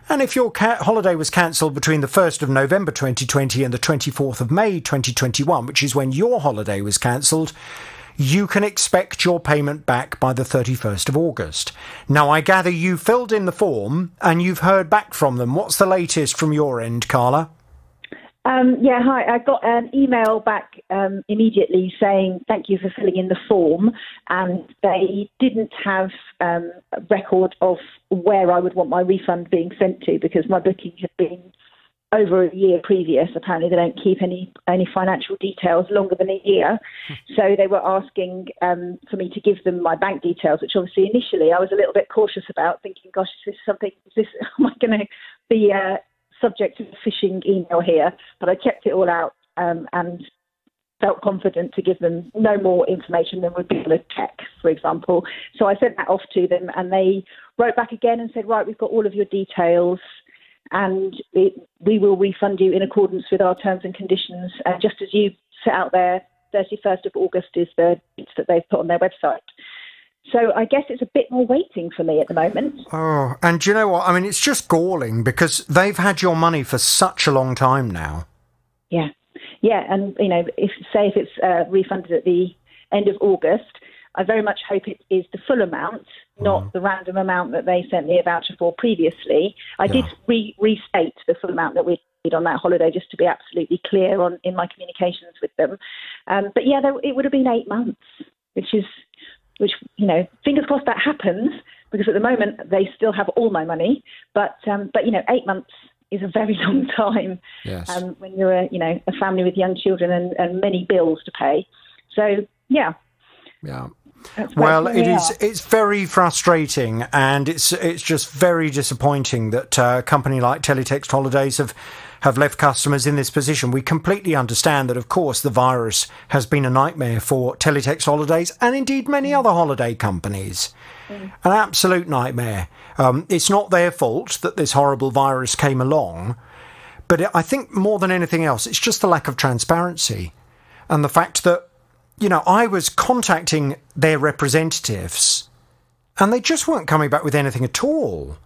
And if your holiday was cancelled between the 1st of November 2020 and the 24th of May 2021, which is when your holiday was cancelled, you can expect your payment back by the 31st of August. Now, I gather you filled in the form and you've heard back from them. What's the latest from your end, Carla? Yeah, hi. I got an email back immediately saying thank you for filling in the form, and they didn't have a record of where I would want my refund being sent to because my booking had been over a year previous. Apparently they don't keep any financial details longer than a year. So they were asking for me to give them my bank details, which obviously initially I was a little bit cautious about, thinking, gosh, am I going to be subject to a phishing email here? But I checked it all out and felt confident to give them no more information than would be on a check, for example. So I sent that off to them and they wrote back again and said, right, we've got all of your details, and we will refund you in accordance with our terms and conditions. And just as you set out there, 31st of August is the dates that they've put on their website. So I guess it's a bit more waiting for me at the moment. Oh, and do you know what? I mean, it's just galling because they've had your money for such a long time now. Yeah. Yeah, and, if it's refunded at the end of August, I very much hope it is the full amount, not the random amount that they sent me a voucher for previously. I did restate the full amount that we did on that holiday, just to be absolutely clear in my communications with them. But yeah, it would have been 8 months, which fingers crossed that happens, because at the moment they still have all my money. But 8 months is a very long time. Yes. When you're a family with young children and many bills to pay. So yeah. Yeah. Well, it's very frustrating, and it's just very disappointing that a company like Teletext Holidays have left customers in this position. We completely understand that, of course, the virus has been a nightmare for Teletext Holidays and indeed many other holiday companies. An absolute nightmare. It's not their fault that this horrible virus came along, but I think more than anything else, it's just the lack of transparency and the fact that, I was contacting their representatives and they just weren't coming back with anything at all.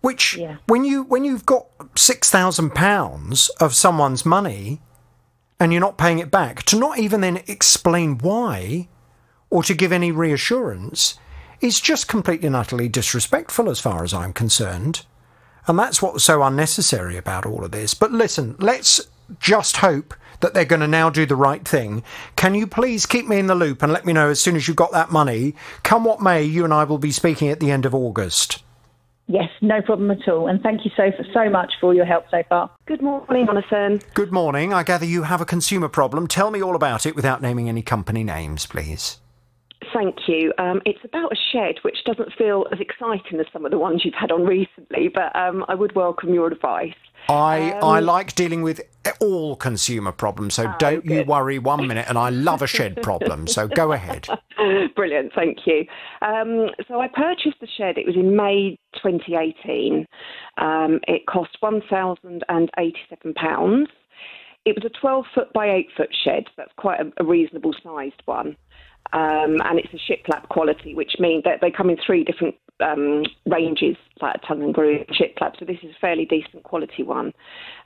Which, when you've got £6,000 of someone's money and you're not paying it back, to not even then explain why or to give any reassurance is just completely and utterly disrespectful as far as I'm concerned. And that's what's so unnecessary about all of this. But listen, let's just hope that they're going to now do the right thing. Can you please keep me in the loop and let me know as soon as you've got that money? Come what may, you and I will be speaking at the end of August. Yes, no problem at all. And thank you so much for all your help so far. Good morning, Jonathan. Good morning. I gather you have a consumer problem. Tell me all about it without naming any company names, please. Thank you. It's about a shed which doesn't feel as exciting as some of the ones you've had on recently, but I would welcome your advice. I like dealing with all consumer problems, so don't you worry 1 minute, and I love a shed problem, so go ahead. Brilliant, thank you. So I purchased the shed, it was in May 2018. It cost £1,087. It was a 12-foot by 8-foot shed, so that's quite a reasonable sized one. And it's a shiplap quality, which means that they come in 3 different ranges, like a tongue and groove shiplap. So this is a fairly decent quality one.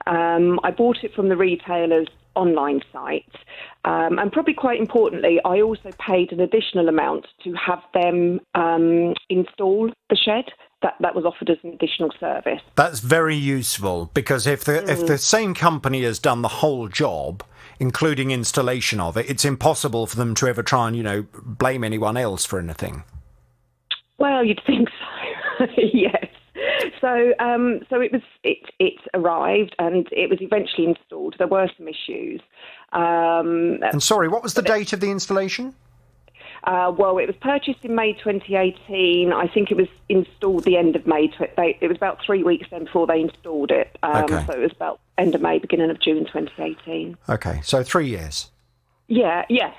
I bought it from the retailer's online site. And probably quite importantly, I also paid an additional amount to have them install the shed. That was offered as an additional service. That's very useful, because if the same company has done the whole job, including installation of it, it's impossible for them to ever try and, blame anyone else for anything. Well, you'd think so. Yes. So it arrived and it was eventually installed. There were some issues. And sorry, what was the date of the installation? Well, it was purchased in May 2018. I think it was installed the end of May. It was about 3 weeks then before they installed it. Okay. So it was about end of May, beginning of June 2018. Okay, so 3 years. Yeah, yes.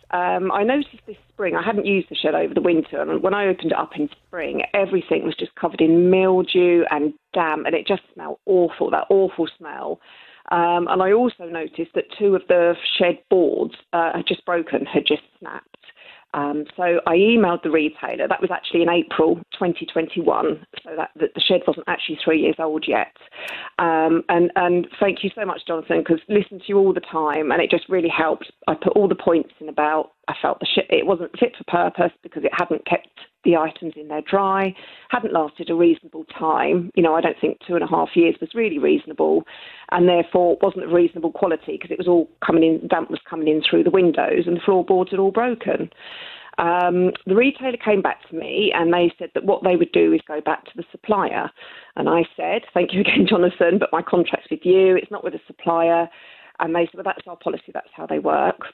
I noticed this spring, I hadn't used the shed over the winter, and when I opened it up in spring, everything was just covered in mildew and damp, and it just smelled awful, that awful smell. And I also noticed that 2 of the shed boards had just broken, had just snapped. So I emailed the retailer. That was actually in April 2021, so that the shed wasn't actually 3 years old yet. And thank you so much, Jonathan, because I listen to you all the time, and it just really helped. I put all the points in about I felt the shed, it wasn't fit for purpose because it hadn't kept the items in there dry, hadn't lasted a reasonable time. I don't think 2.5 years was really reasonable, and therefore wasn't of reasonable quality because it was all coming in, damp was coming in through the windows, and the floorboards had all broken. The retailer came back to me and they said that what they would do is go back to the supplier. And I said, thank you again, Jonathan, but my contract's with you, it's not with the supplier. And they said, well, that's our policy, that's how they work.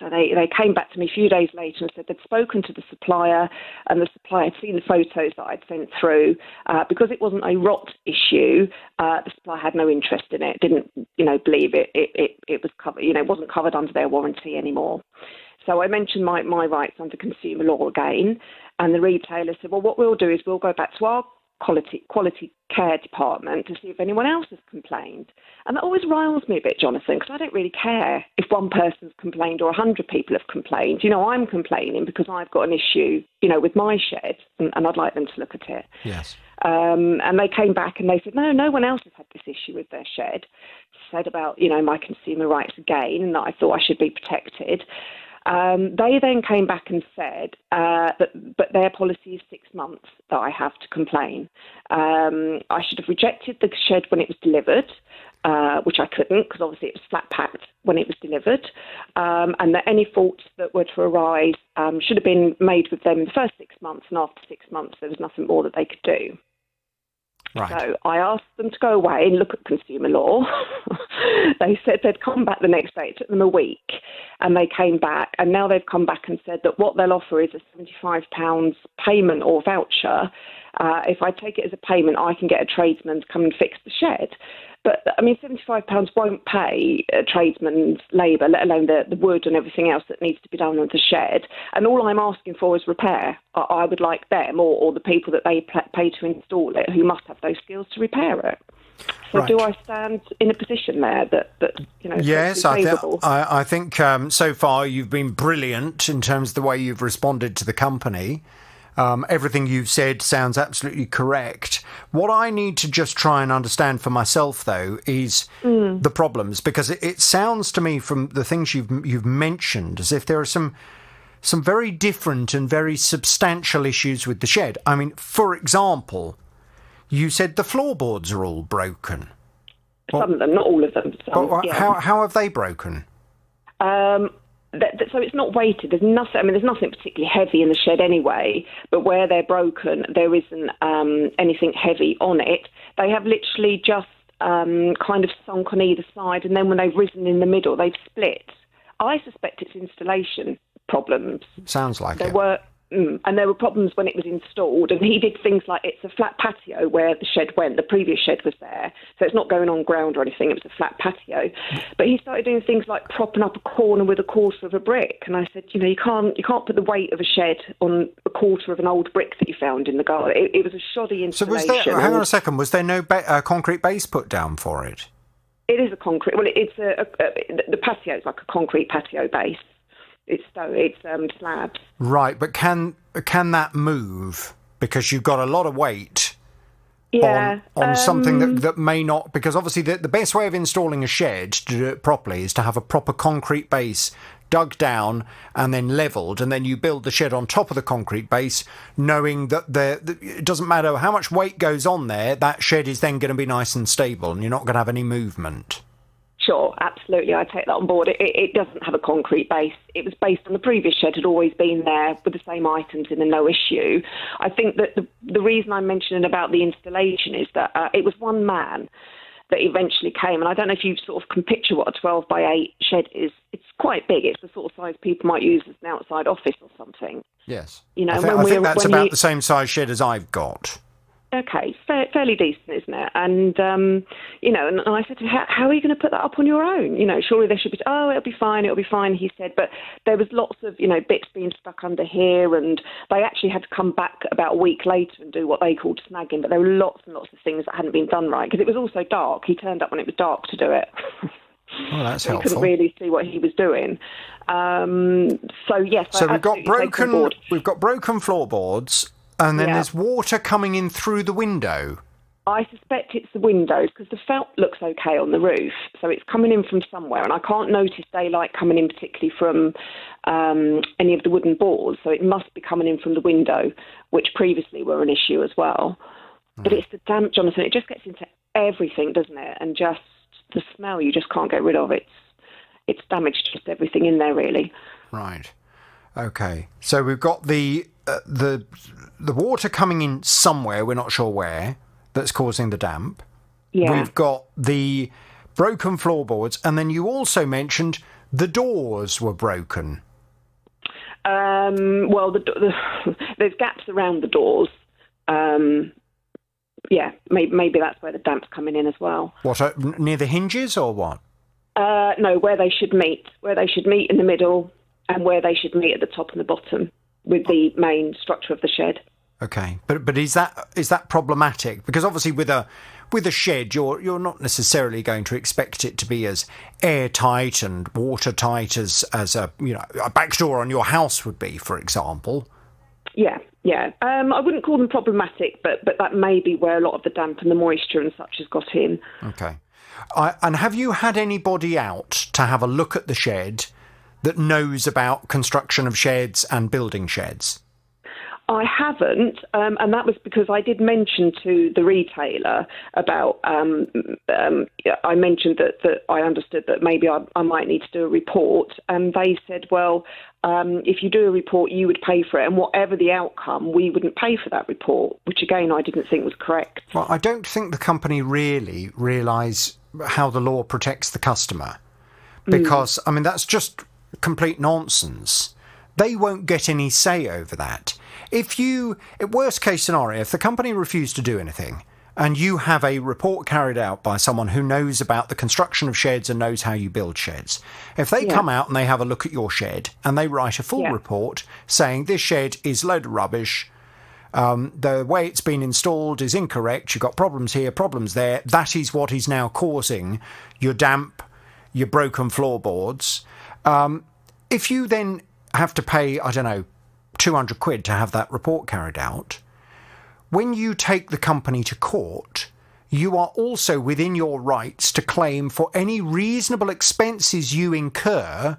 So they came back to me a few days later and said they'd spoken to the supplier, and the supplier had seen the photos that I'd sent through. Because it wasn't a rot issue, the supplier had no interest in it, didn't believe it was covered, wasn't covered under their warranty anymore. So I mentioned my rights under consumer law again, and the retailer said, well, what we'll do is we'll go back to our quality care department to see if anyone else has complained. And that always riles me a bit, Jonathan, because I don't really care if one person's complained or 100 people have complained. I'm complaining because I've got an issue, with my shed, and I'd like them to look at it. Yes. And they came back and they said, no one else has had this issue with their shed. Said about, my consumer rights again, and that I thought I should be protected. They then came back and said but their policy is 6 months that I have to complain. I should have rejected the shed when it was delivered, which I couldn't because obviously it was flat packed when it was delivered, and that any faults that were to arise should have been made with them in the first 6 months, and after 6 months there was nothing more that they could do. Right. So I asked them to go away and look at consumer law. They said they'd come back the next day. It took them a week, and they came back, and now they've come back and said that what they'll offer is a £75 payment or voucher. If I take it as a payment, I can get a tradesman to come and fix the shed. But, I mean, £75 won't pay a tradesman's labour, let alone the wood and everything else that needs to be done on the shed. And all I'm asking for is repair. I would like them or the people that they pay to install it, who must have those skills to repair it. So Right. do I stand in a position there that Yes, is favourable? I think so far you've been brilliant in terms of the way you've responded to the company. Everything you've said sounds absolutely correct. What I need to just try and understand for myself, though, is the problems, because it sounds to me from the things you've mentioned as if there are some very different and very substantial issues with the shed. I mean, for example, you said the floorboards are all broken. Some of them, not all of them. How have they broken? So it's not weighted. There's nothing. I mean, there's nothing particularly heavy in the shed anyway. But where they're broken, there isn't anything heavy on it. They have literally just kind of sunk on either side, and then when they've risen in the middle, they've split. I suspect it's installation problems. Sounds like it. And there were problems when it was installed, and he did things like, it's a flat patio where the shed went, the previous shed was there, so it's not going on ground or anything, it was a flat patio. But he started doing things like propping up a corner with a quarter of a brick, and I said, you can't put the weight of a shed on a quarter of an old brick that you found in the garden. It was a shoddy installation. So was there, hang on a second, was there no concrete base put down for it? It is a concrete, well, it's the patio is like a concrete patio base. It's slabs. Right, but can that move? Because you've got a lot of weight on something that may not... Because obviously the best way of installing a shed to do it properly is to have a proper concrete base dug down and then levelled, and then you build the shed on top of the concrete base, knowing that it doesn't matter how much weight goes on there, that shed is then going to be nice and stable and you're not going to have any movement. Sure, absolutely. I take that on board. It doesn't have a concrete base. It was based on the previous shed, had always been there with the same items in and no issue. I think that the reason I'm mentioning about the installation is that it was one man that eventually came, and I don't know if you sort of can picture what a 12 by 8 shed is. It's quite big. It's the sort of size people might use as an outside office or something. Yes. I think that's about the same size shed as I've got. Okay, fairly decent, isn't it? And, and I said to him, how are you going to put that up on your own? Surely there should be, it'll be fine, he said. But there was lots of, bits being stuck under here, and they actually had to come back about a week later and do what they called snagging. But there were lots and lots of things that hadn't been done right, because it was also dark. He turned up when it was dark to do it. Oh, that's helpful. We couldn't really see what he was doing. So we've got broken floorboards. And then there's water coming in through the window. I suspect it's the windows, because the felt looks okay on the roof. So it's coming in from somewhere, and I can't notice daylight coming in particularly from any of the wooden boards. So it must be coming in from the window, which previously were an issue as well. But it's the damp, Jonathan. It just gets into everything, doesn't it? And just the smell, you just can't get rid of. It's damaged just everything in there, really. Right. Okay. So we've got the water coming in somewhere, we're not sure where, that's causing the damp. Yeah. We've got the broken floorboards, and then you also mentioned the doors were broken. Well, there's gaps around the doors. Maybe that's where the damp's coming in as well. What, near the hinges or what? No, where they should meet in the middle, and where they should meet at the top and the bottom with the main structure of the shed. Okay, but is that problematic? Because obviously with a shed, you're not necessarily going to expect it to be as airtight and watertight as a back door on your house would be, for example. Yeah. I wouldn't call them problematic, but that may be where a lot of the damp and the moisture and such has got in. Okay. And have you had anybody out to have a look at the shed that knows about construction of sheds and building sheds? I haven't, and that was because I did mention to the retailer about, I mentioned that I understood that maybe I might need to do a report, and they said, well, if you do a report, you would pay for it, and whatever the outcome, we wouldn't pay for that report, which again I didn't think was correct. Well, I don't think the company really realise how the law protects the customer, because I mean that's just complete nonsense. They won't get any say over that. Worst case scenario, if the company refused to do anything, and you have a report carried out by someone who knows about the construction of sheds and knows how you build sheds, if they come out and they have a look at your shed and they write a full report saying this shed is a load of rubbish, the way it's been installed is incorrect, you've got problems here, problems there, that is what is now causing your damp, your broken floorboards. If you then have to pay, I don't know, 200 quid to have that report carried out, when you take the company to court, you are also within your rights to claim for any reasonable expenses you incur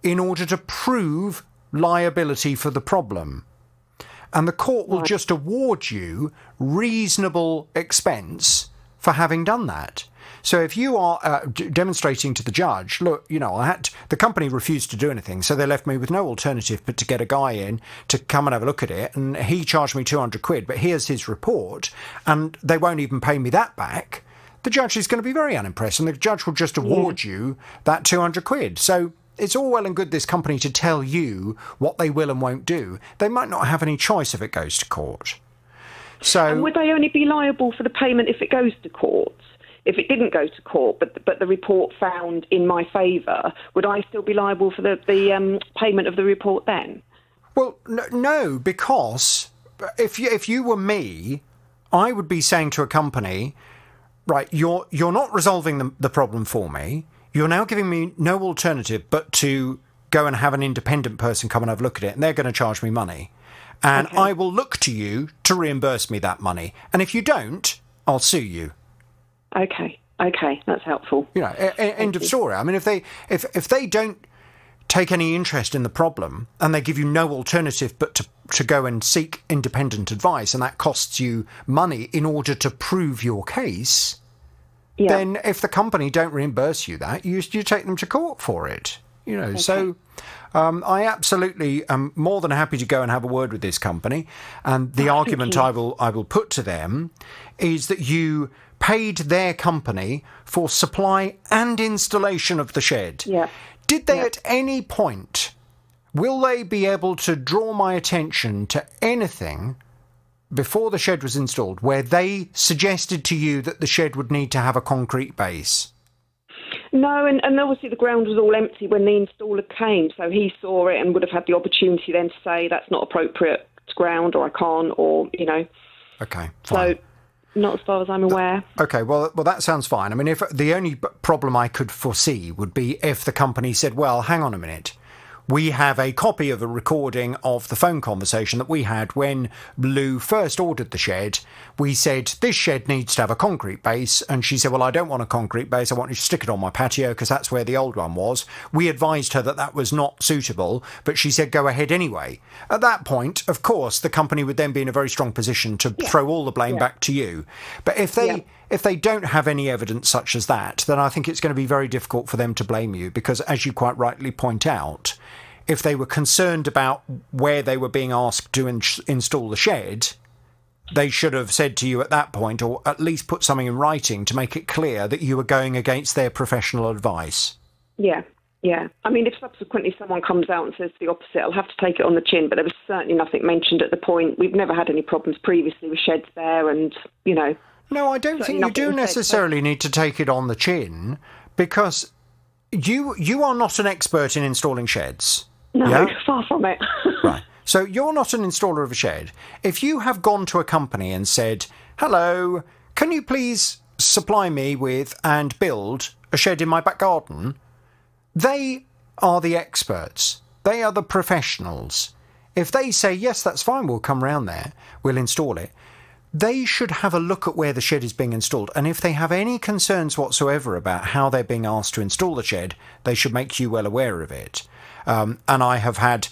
in order to prove liability for the problem. And the court will just award you reasonable expense for having done that. So if you are demonstrating to the judge, look, the company refused to do anything, so they left me with no alternative but to get a guy in to come and have a look at it, and he charged me 200 quid, but here's his report, and they won't even pay me that back, the judge is going to be very unimpressed, and the judge will just award you that 200 quid. So it's all well and good this company to tell you what they will and won't do. They might not have any choice if it goes to court. So, and would they only be liable for the payment if it goes to court? If it didn't go to court, but the report found in my favour, would I still be liable for the payment of the report then? Well, no, because if you were me, I would be saying to a company, right, you're not resolving the problem for me. You're now giving me no alternative but to go and have an independent person come and have a look at it, and they're going to charge me money. And I will look to you to reimburse me that money. And if you don't, I'll sue you. Okay, that's helpful. End of story. I mean, if they don't take any interest in the problem and they give you no alternative but to go and seek independent advice, and that costs you money in order to prove your case, then if the company don't reimburse you that, you take them to court for it. So I absolutely am more than happy to go and have a word with this company, and the argument I will put to them is that you paid their company for supply and installation of the shed. Did they at any point, will they be able to draw my attention to anything before the shed was installed where they suggested to you that the shed would need to have a concrete base? No, and obviously the ground was all empty when the installer came, so he saw it and would have had the opportunity then to say that's not appropriate ground, or I can't, or, Okay, fine. So, not as far as I'm aware. Okay, well, that sounds fine. I mean, if the only problem I could foresee would be if the company said, well, hang on a minute, we have a copy of a recording of the phone conversation that we had when Lou first ordered the shed. We said, this shed needs to have a concrete base. And she said, well, I don't want a concrete base. I want you to stick it on my patio because that's where the old one was. We advised her that that was not suitable, but she said, go ahead anyway. At that point, of course, the company would then be in a very strong position to throw all the blame back to you. But if they don't have any evidence such as that, then I think it's going to be very difficult for them to blame you because, as you quite rightly point out, if they were concerned about where they were being asked to install the shed, they should have said to you at that point, or at least put something in writing to make it clear that you were going against their professional advice. Yeah. I mean, if subsequently someone comes out and says the opposite, I'll have to take it on the chin, but there was certainly nothing mentioned at the point. We've never had any problems previously with sheds there, and, No, I don't think you do necessarily need to take it on the chin, because you are not an expert in installing sheds. No, far from it. Right. So you're not an installer of a shed. If you have gone to a company and said, hello, can you please supply me with and build a shed in my back garden? They are the experts. They are the professionals. If they say, yes, that's fine, we'll come round there, we'll install it, they should have a look at where the shed is being installed. And if they have any concerns whatsoever about how they're being asked to install the shed, they should make you well aware of it. And I have had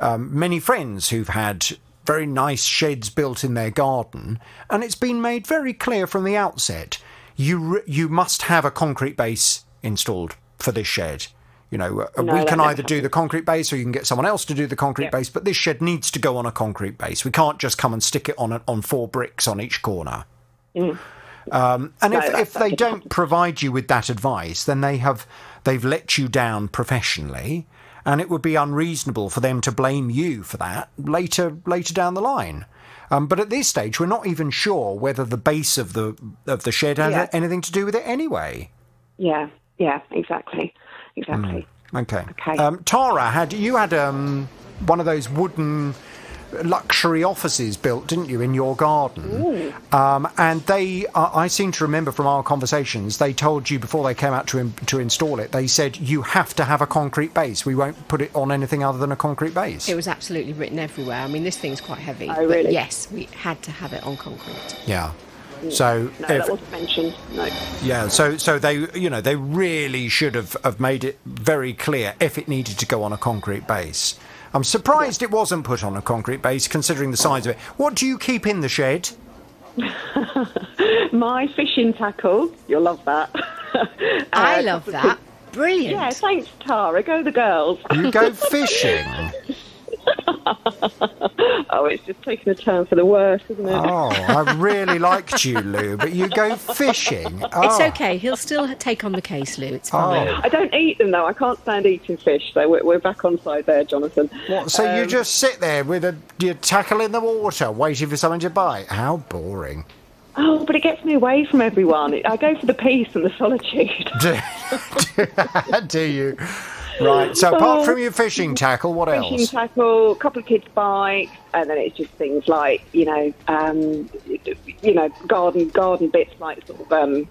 many friends who've had very nice sheds built in their garden, and it's been made very clear from the outset, you must have a concrete base installed for this shed. You know, No, we that can never either do the concrete base or you can get someone else to do the concrete base, but this shed needs to go on a concrete base. We can't just come and stick it on 4 bricks on each corner. And if they don't provide you with that advice, then they've let you down professionally, and it would be unreasonable for them to blame you for that later down the line. But at this stage, we're not even sure whether the base of the shed has anything to do with it anyway. Yeah, exactly. Okay. Tara, had one of those wooden luxury offices built, didn't you, in your garden? And they, I seem to remember from our conversations, they told you before they came out to install it, they said you have to have a concrete base. We won't put it on anything other than a concrete base. It was absolutely written everywhere. I mean, this thing's quite heavy. Oh, really? But yes, we had to have it on concrete. Yeah. So no, that wasn't mentioned. No. Yeah. So they really should have made it very clear if it needed to go on a concrete base. I'm surprised it wasn't put on a concrete base, considering the size of it. What do you keep in the shed? My fishing tackle. You'll love that. I love that. Brilliant. Yeah, thanks, Tara. Go the girls. You go fishing. Oh, it's just taken a turn for the worse, isn't it? Oh, I really liked you, Lou, but you go fishing. Oh. It's okay. He'll still take on the case, Lou. It's fine. I don't eat them, though. I can't stand eating fish, so we're back on side there, Jonathan. What, so you just sit there with your tackle in the water, waiting for someone to bite? How boring. Oh, but it gets me away from everyone. I go for the peace and the solitude. Do you? Right, so apart from your fishing tackle, what else? Fishing tackle, a couple of kids' bikes, and then it's just things like, garden bits like sort of, all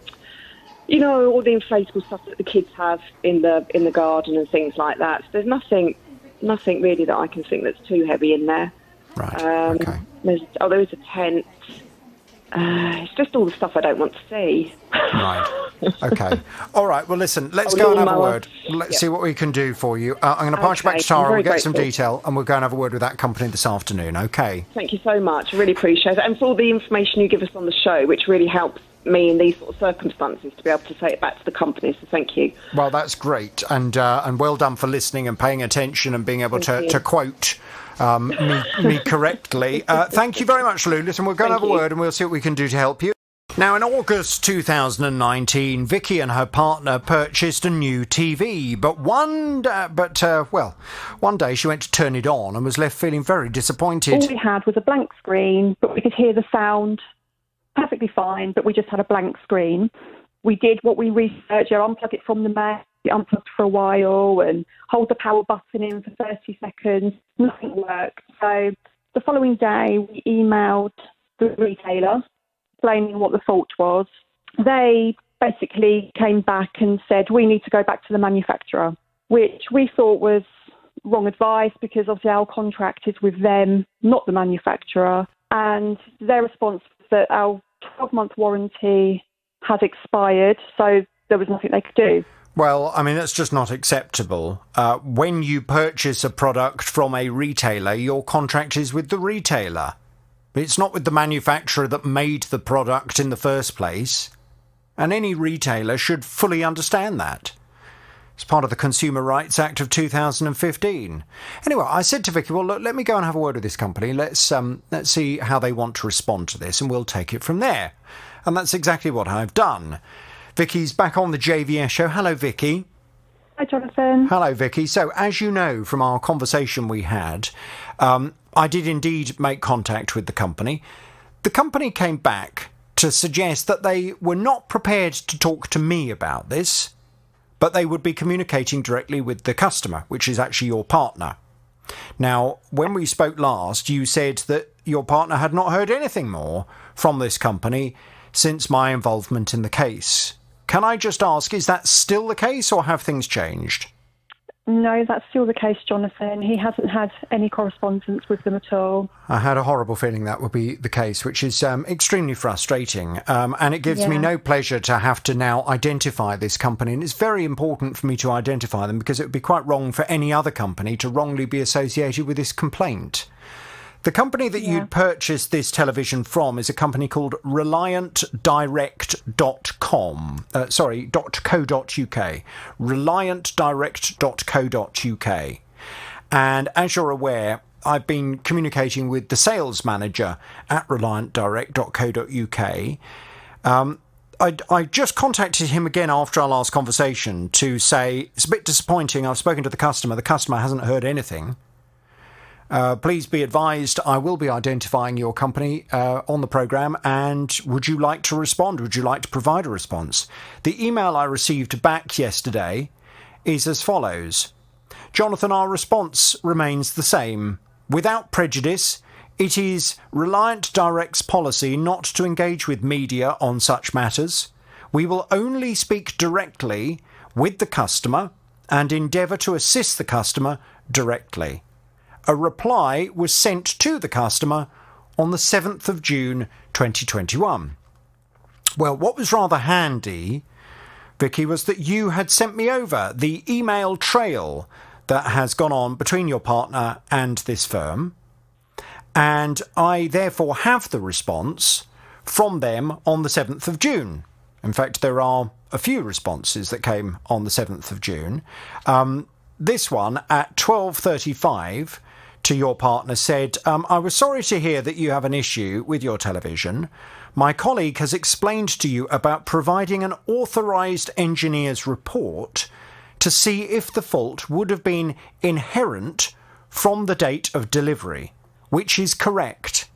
the inflatable stuff that the kids have in the garden and things like that. So there's nothing really that I can think that's too heavy in there. Right, okay. There is a tent. It's just all the stuff I don't want to see. Right. Okay. All right. Well, listen, let's go and have a word. Let's see what we can do for you. I'm going to pass you back to Tara. We'll get some detail and we'll go and have a word with that company this afternoon. Okay. Thank you so much. I really appreciate it. And for all the information you give us on the show, which really helps me in these sort of circumstances to be able to say it back to the company. So thank you. Well, that's great. And well done for listening and paying attention and being able to quote me correctly. Thank you very much, Lou. Listen, we'll go and have a word and we'll see what we can do to help you. Now, in August 2019, Vicky and her partner purchased a new TV, but one day she went to turn it on and was left feeling very disappointed. All we had was a blank screen, but we could hear the sound perfectly fine, but we just had a blank screen. We did what we researched, unplug it from the main, unplugged for a while and hold the power button in for 30 seconds. Nothing worked. So the following day, we emailed the retailer explaining what the fault was. They basically came back and said, we need to go back to the manufacturer, which we thought was wrong advice because obviously our contract is with them, not the manufacturer. And their response was that our 12-month warranty has expired, so there was nothing they could do. Well, I mean, that's just not acceptable. When you purchase a product from a retailer, your contract is with the retailer. It's not with the manufacturer that made the product in the first place. And any retailer should fully understand that. It's part of the Consumer Rights Act of 2015. Anyway, I said to Vicky, well, look, let me go and have a word with this company. Let's see how they want to respond to this, and we'll take it from there. And that's exactly what I've done. Vicky's back on the JVS show. Hello, Vicky. Hi, Jonathan. Hello, Vicky. So, as you know from our conversation we had, I did indeed make contact with the company. The company came back to suggest that they were not prepared to talk to me about this, but they would be communicating directly with the customer, which is actually your partner. Now, when we spoke last, you said that your partner had not heard anything more from this company since my involvement in the case. Can I just ask, is that still the case or have things changed? No, that's still the case, Jonathan. He hasn't had any correspondence with them at all. I had a horrible feeling that would be the case, which is extremely frustrating. And it gives me no pleasure to have to now identify this company. And it's very important for me to identify them because it would be quite wrong for any other company to wrongly be associated with this complaint. The company that you'd purchased this television from is a company called ReliantDirect.com. .co.uk. ReliantDirect.co.uk. And as you're aware, I've been communicating with the sales manager at ReliantDirect.co.uk. I just contacted him again after our last conversation to say, it's a bit disappointing. I've spoken to the customer. The customer hasn't heard anything. Please be advised, I will be identifying your company on the programme, and would you like to respond? Would you like to provide a response? The email I received back yesterday is as follows. Jonathan, our response remains the same. Without prejudice, it is Reliant Direct's policy not to engage with media on such matters. We will only speak directly with the customer and endeavour to assist the customer directly. A reply was sent to the customer on the 7th of June 2021. Well, what was rather handy, Vicky, was that you had sent me over the email trail that has gone on between your partner and this firm, and I therefore have the response from them on the 7th of June. In fact, there are a few responses that came on the 7th of June. This one at 12:35 to your partner said, I was sorry to hear that you have an issue with your television. My colleague has explained to you about providing an authorised engineer's report to see if the fault would have been inherent from the date of delivery, which is correct.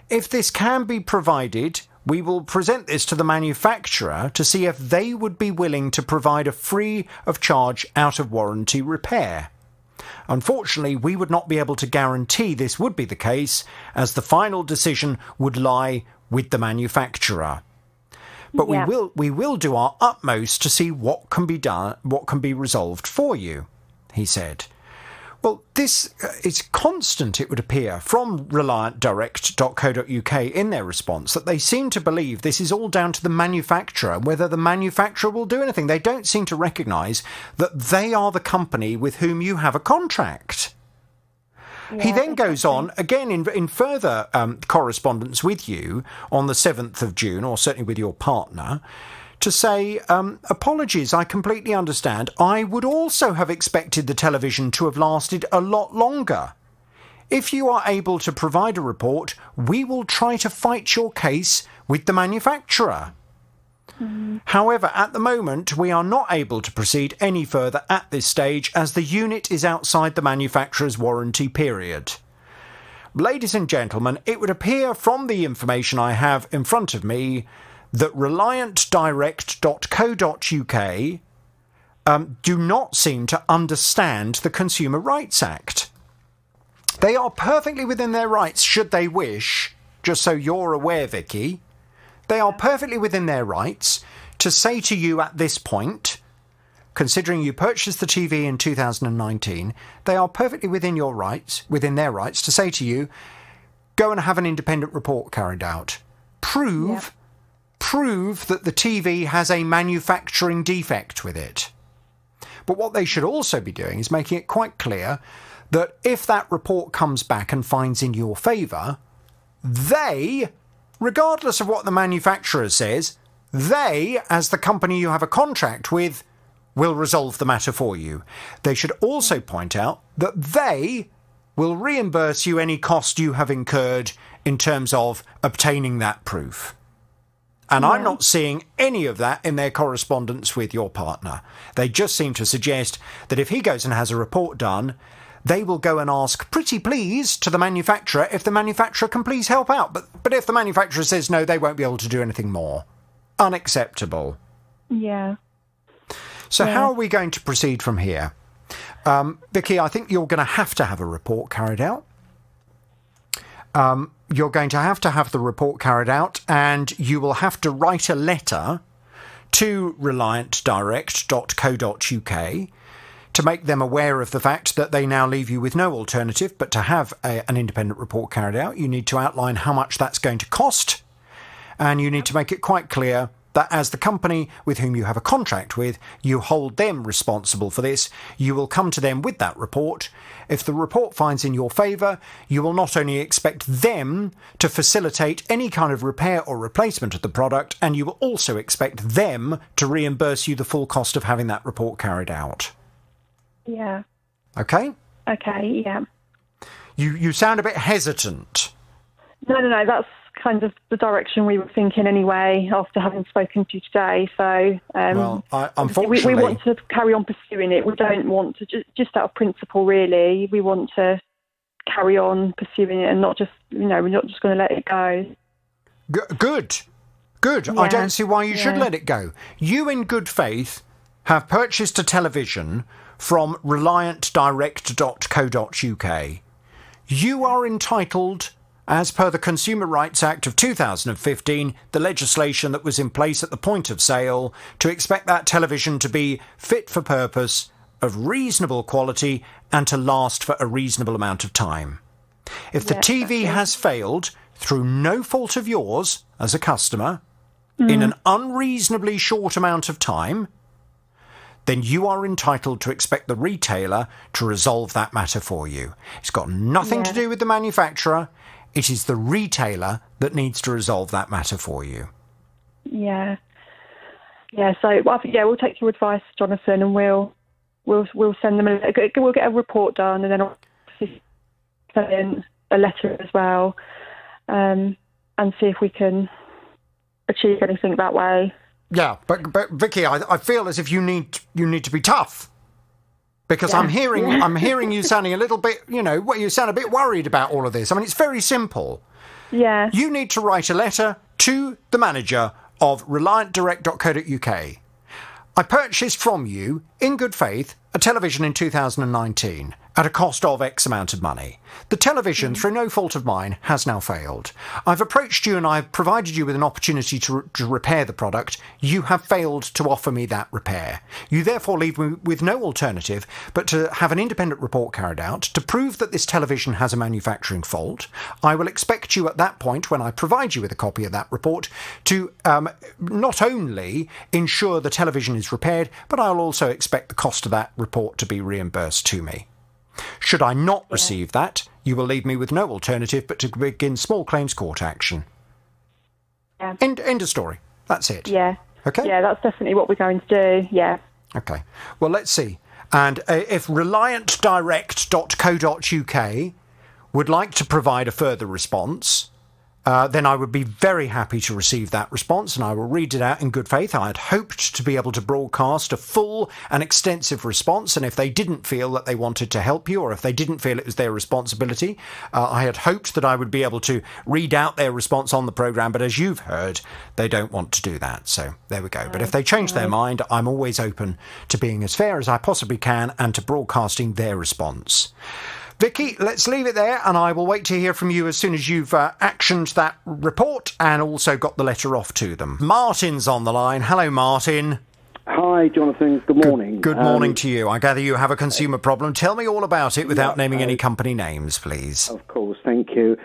If this can be provided, we will present this to the manufacturer to see if they would be willing to provide a free of charge out of warranty repair. Unfortunately, we would not be able to guarantee this would be the case, as the final decision would lie with the manufacturer. But we will do our utmost to see what can be done, what can be resolved for you, he said. Well, this is constant, it would appear, from ReliantDirect.co.uk in their response, that they seem to believe this is all down to the manufacturer and whether the manufacturer will do anything. They don't seem to recognise that they are the company with whom you have a contract. Yeah, he then goes on, again in further correspondence with you on the 7th of June, or certainly with your partner, to say, apologies, I completely understand. I would also have expected the television to have lasted a lot longer. If you are able to provide a report, we will try to fight your case with the manufacturer. However, at the moment, we are not able to proceed any further at this stage as the unit is outside the manufacturer's warranty period. Ladies and gentlemen, it would appear from the information I have in front of me that ReliantDirect.co.uk do not seem to understand the Consumer Rights Act. They are perfectly within their rights, should they wish, just so you're aware, Vicky, they are perfectly within their rights to say to you at this point, considering you purchased the TV in 2019, they are perfectly within their rights to say to you, go and have an independent report carried out. Prove that the TV has a manufacturing defect with it. But what they should also be doing is making it quite clear that if that report comes back and finds in your favour, they, regardless of what the manufacturer says, they, as the company you have a contract with, will resolve the matter for you. They should also point out that they will reimburse you any cost you have incurred in terms of obtaining that proof. And I'm not seeing any of that in their correspondence with your partner. They just seem to suggest that if he goes and has a report done, they will go and ask, pretty please, to the manufacturer if the manufacturer can please help out. But if the manufacturer says no, they won't be able to do anything more. Unacceptable. Yeah. So how are we going to proceed from here? Vicky, I think you're going to have a report carried out. You're going to have the report carried out, and you will have to write a letter to ReliantDirect.co.uk to make them aware of the fact that they now leave you with no alternative but to have an independent report carried out. You need to outline how much that's going to cost, and you need to make it quite clear that as the company with whom you have a contract with, you hold them responsible for this. You will come to them with that report. If the report finds in your favour, you will not only expect them to facilitate any kind of repair or replacement of the product, and you will also expect them to reimburse you the full cost of having that report carried out. Yeah. Okay? Okay, yeah. You sound a bit hesitant. No, that's kind of the direction we were thinking anyway, after having spoken to you today. So, well, unfortunately... We want to carry on pursuing it. We don't want to, just out of principle, really, we want to carry on pursuing it and not just, we're not just going to let it go. Good. Yeah. I don't see why you should let it go. You, in good faith, have purchased a television from reliantdirect.co.uk. You are entitled, as per the Consumer Rights Act of 2015, the legislation that was in place at the point of sale, to expect that television to be fit for purpose, of reasonable quality, and to last for a reasonable amount of time. If the TV has failed, through no fault of yours as a customer, in an unreasonably short amount of time, then you are entitled to expect the retailer to resolve that matter for you. It's got nothing to do with the manufacturer. It is the retailer that needs to resolve that matter for you. Yeah. So I think we'll take your advice, Jonathan, and we'll send them we'll get a report done, and then I'll send in a letter as well, and see if we can achieve anything that way. Yeah, but Vicky, I feel as if you need to be tough, because I'm hearing you sounding a little bit, you sound a bit worried about all of this. I mean, it's very simple. Yeah. You need to write a letter to the manager of reliantdirect.co.uk. I purchased from you, in good faith, a television in 2019 at a cost of X amount of money. The television, through no fault of mine, has now failed. I've approached you and I've provided you with an opportunity to repair the product. You have failed to offer me that repair. You therefore leave me with no alternative but to have an independent report carried out to prove that this television has a manufacturing fault. I will expect you at that point, when I provide you with a copy of that report, to not only ensure the television is repaired, but I'll also expect the cost of that report to be reimbursed to me. Should I not receive that, you will leave me with no alternative but to begin small claims court action. Yeah. End of story. That's it. Yeah. Okay? Yeah, that's definitely what we're going to do. Yeah. Okay. Well, let's see. And if reliantdirect.co.uk would like to provide a further response, then I would be very happy to receive that response, and I will read it out in good faith. I had hoped to be able to broadcast a full and extensive response, and if they didn't feel that they wanted to help you, or if they didn't feel it was their responsibility, I had hoped that I would be able to read out their response on the programme, but as you've heard, they don't want to do that, so there we go. But if they change their mind, I'm always open to being as fair as I possibly can and to broadcasting their response. Vicky, let's leave it there, and I will wait to hear from you as soon as you've actioned that report and also got the letter off to them. Martin's on the line. Hello, Martin. Hi, Jonathan. Good morning. Good morning to you. I gather you have a consumer problem. Tell me all about it without naming any company names, please. Of course, thank you.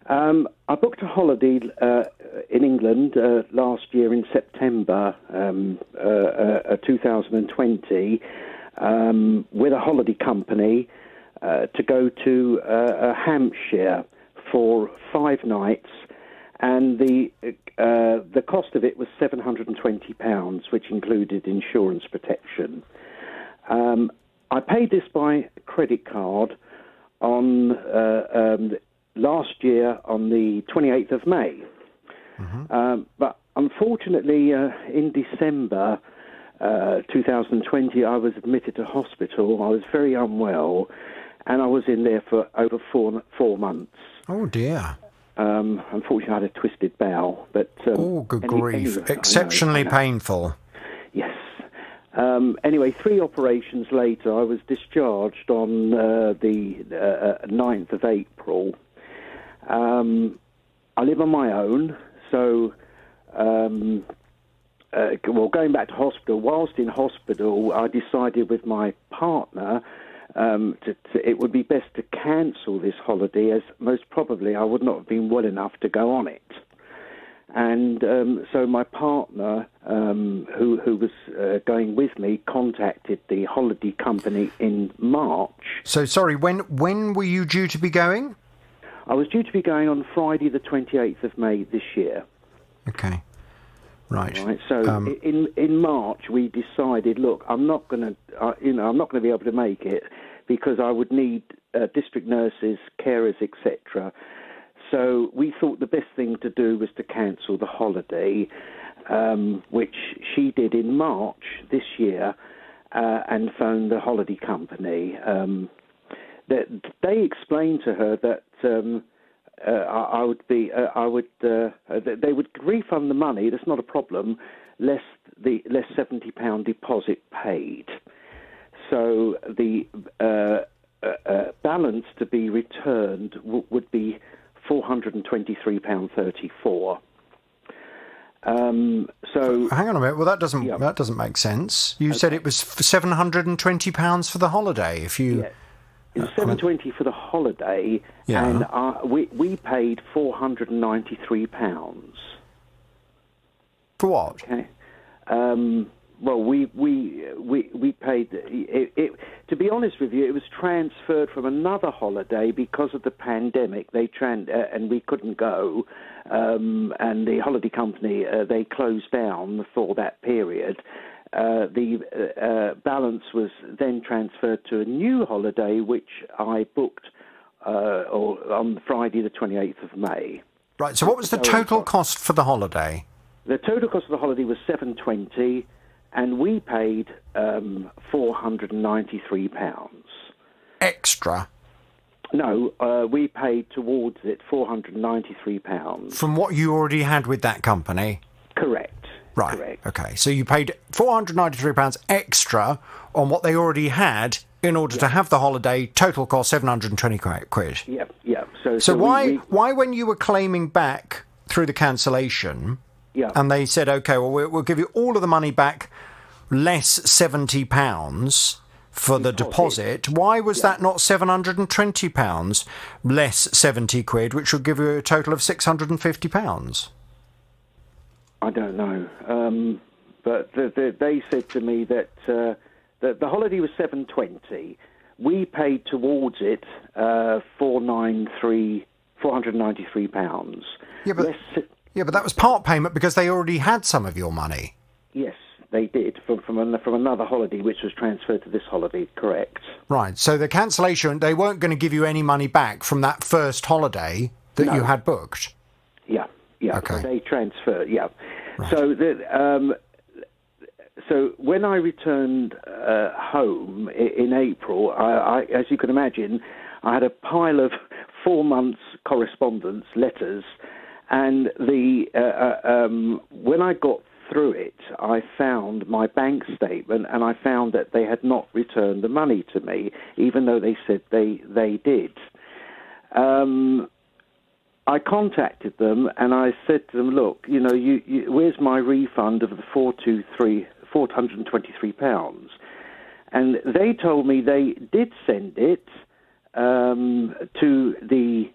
I booked a holiday in England last year in September 2020 with a holiday company to go to Hampshire for 5 nights, and the cost of it was £720, which included insurance protection. I paid this by credit card on last year on the 28th of May. But unfortunately, in December 2020, I was admitted to hospital. I was very unwell, and I was in there for over 4 months. Oh, dear. Unfortunately, I had a twisted bowel. But good grief. Exceptionally painful. Yes. Anyway, 3 operations later, I was discharged on the 9th of April. I live on my own, so... going back to hospital, whilst in hospital, I decided with my partner it would be best to cancel this holiday, as most probably I would not have been well enough to go on it. And so my partner, who was going with me, contacted the holiday company in March. So, sorry, when were you due to be going? I was due to be going on Friday the 28th of May this year. Okay. Right. So in March we decided, look, I'm not going to, I'm not going to be able to make it because I would need district nurses, carers, etc. So we thought the best thing to do was to cancel the holiday, which she did in March this year, and phoned the holiday company. That they explained to her that they would refund the money. That's not a problem, less £70 deposit paid. So the balance to be returned would be £423.34. So hang on a minute. Well, that doesn't make sense. You said it was £720 for the holiday. If you. Yeah. It was $720 for the holiday, and we paid £493. For what? Okay. Well, we paid it. To be honest with you, it was transferred from another holiday because of the pandemic. And we couldn't go, and the holiday company they closed down for that period. The balance was then transferred to a new holiday, which I booked on Friday the 28th of May. Right, so what was the total cost for the holiday? The total cost of the holiday was $720, and we paid £493. Extra? No, we paid towards it £493. From what you already had with that company? Correct. Right. Correct. Okay. So you paid £493 extra on what they already had in order to have the holiday. Total cost £720. Yeah. So why when you were claiming back through the cancellation, and they said, okay, well we'll give you all of the money back, less £70 for the deposit. Why was that not £720 less £70, which would give you a total of £650? I don't know, but they said to me that the holiday was $720. We paid towards it £493. Yeah, but that was part payment because they already had some of your money. Yes, they did from another holiday, which was transferred to this holiday. Correct. Right. So the cancellation, they weren't going to give you any money back from that first holiday that you had booked. Yeah. Okay. So they transferred. Yeah. Right. So when I returned home in April, I, as you can imagine, I had a pile of 4 months correspondence, letters, and when I got through it, I found my bank statement, and I found that they had not returned the money to me, even though they said they did. I contacted them and I said to them, look, where's my refund of the £423? And they told me they did send it to the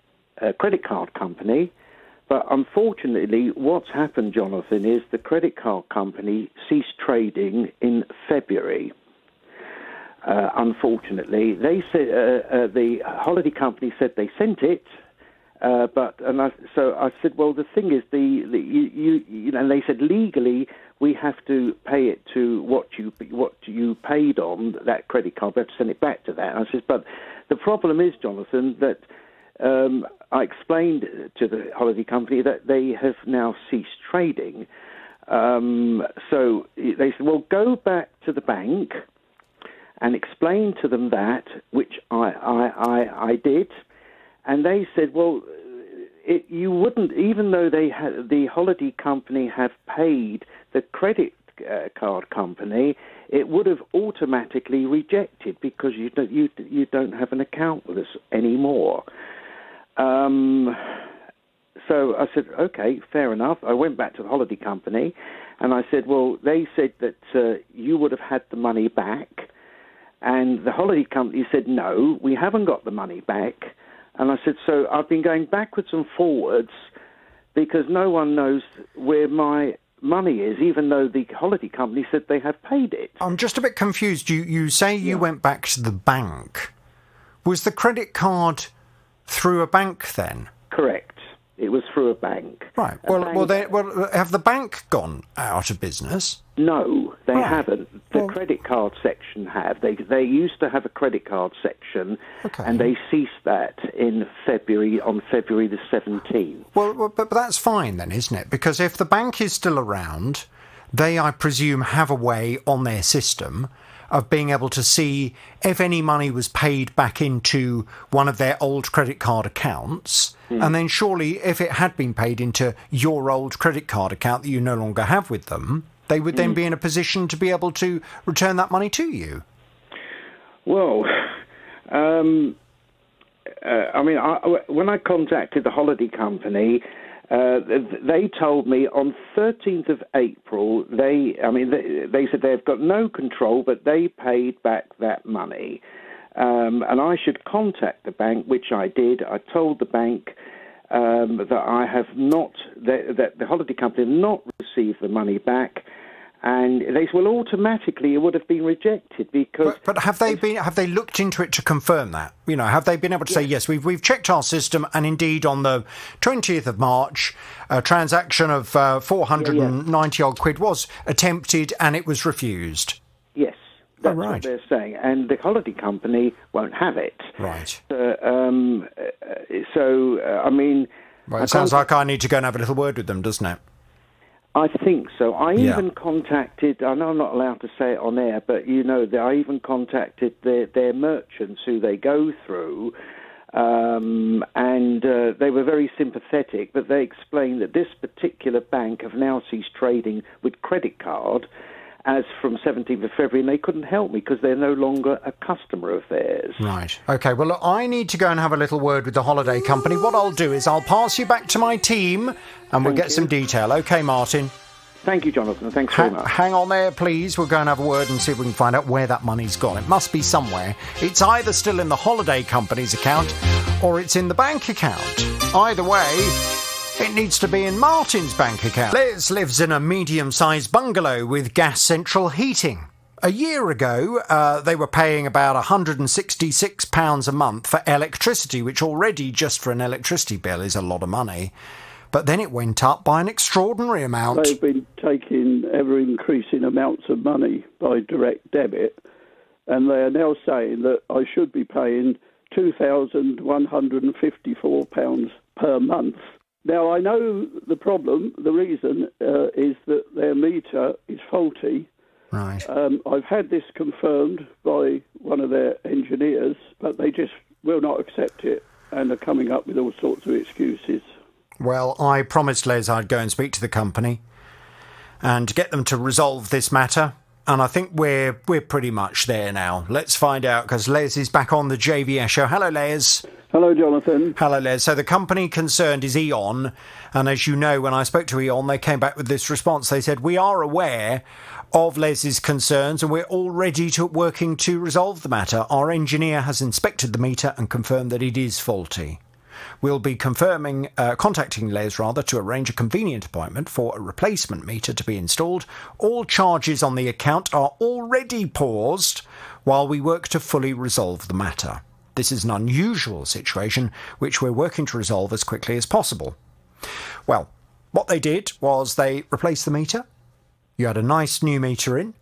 credit card company, but unfortunately what's happened, Jonathan, is the credit card company ceased trading in February. Unfortunately, they said the holiday company said they sent it. So I said, well, the thing is, and they said legally we have to pay it to what you paid on that credit card. We have to send it back to that. And I said, but the problem is, Jonathan, that I explained to the holiday company that they have now ceased trading. So they said, well, go back to the bank and explain to them that, which I did. And they said, well, you wouldn't, even though the holiday company have paid the credit card company, it would have automatically rejected because you don't have an account with us anymore. So I said, okay, fair enough. I went back to the holiday company and I said, well, they said that you would have had the money back. And the holiday company said, no, we haven't got the money back. And I said, so I've been going backwards and forwards because no one knows where my money is, even though the holiday company said they have paid it. I'm just a bit confused. You say you went back to the bank. Was the credit card through a bank then? Correct. It was through a bank. Right. Well, have the bank gone out of business? No, they haven't. The credit card section have. They used to have a credit card section, and they ceased that on February the 17th. Well, but that's fine then, isn't it? Because if the bank is still around, they, I presume, have a way on their system of being able to see if any money was paid back into one of their old credit card accounts. And then surely if it had been paid into your old credit card account that you no longer have with them, they would then be in a position to be able to return that money to you. Well, I mean, when I contacted the holiday company, they told me on 13th of April, they said they've got no control, but they paid back that money. And I should contact the bank, which I did. I told the bank that I have not, that the holiday company have not received the money back. And they said, well, automatically it would have been rejected because. But have they looked into it to confirm that? You know, have they been able to say yes? We've checked our system, and indeed on the 20th of March, a transaction of 490 odd quid was attempted, and it was refused. Yes, that's what they're saying, and the holiday company won't have it. Right. I mean, well, it sounds like I need to go and have a little word with them, doesn't it? I think so. I even contacted, I know I'm not allowed to say it on air, but you know, I even contacted their merchants who they go through, and they were very sympathetic, but they explained that this particular bank have now ceased trading with credit card as from 17th of February, and they couldn't help me because they're no longer a customer of theirs. Right. OK, well, look, I need to go and have a little word with the holiday company. What I'll do is I'll pass you back to my team and we'll get some detail. OK, Martin? Thank you, Jonathan. Thanks very much. Hang on there, please. We'll go and have a word and see if we can find out where that money's gone. It must be somewhere. It's either still in the holiday company's account or it's in the bank account. Either way, it needs to be in Martin's bank account. Les lives in a medium-sized bungalow with gas central heating. A year ago, they were paying about £166 a month for electricity, which already, just for an electricity bill, is a lot of money. But then it went up by an extraordinary amount. They've been taking ever-increasing amounts of money by direct debit, and they are now saying that I should be paying £2,154 per month. Now, I know the problem, the reason is that their meter is faulty. Right. I've had this confirmed by one of their engineers, but they just will not accept it and are coming up with all sorts of excuses. Well, I promised Les I'd go and speak to the company and get them to resolve this matter. And I think we're pretty much there now. Let's find out, because Les is back on the JVS show. Hello, Les. Hello, Jonathan. Hello, Les. So the company concerned is E.ON. And as you know, when I spoke to E.ON, they came back with this response. They said, we are aware of Les's concerns and we're already working to resolve the matter. Our engineer has inspected the meter and confirmed that it is faulty. We'll be contacting Les to arrange a convenient appointment for a replacement meter to be installed. All charges on the account are already paused while we work to fully resolve the matter. This is an unusual situation which we're working to resolve as quickly as possible. Well, what they did was they replaced the meter. You had a nice new meter in.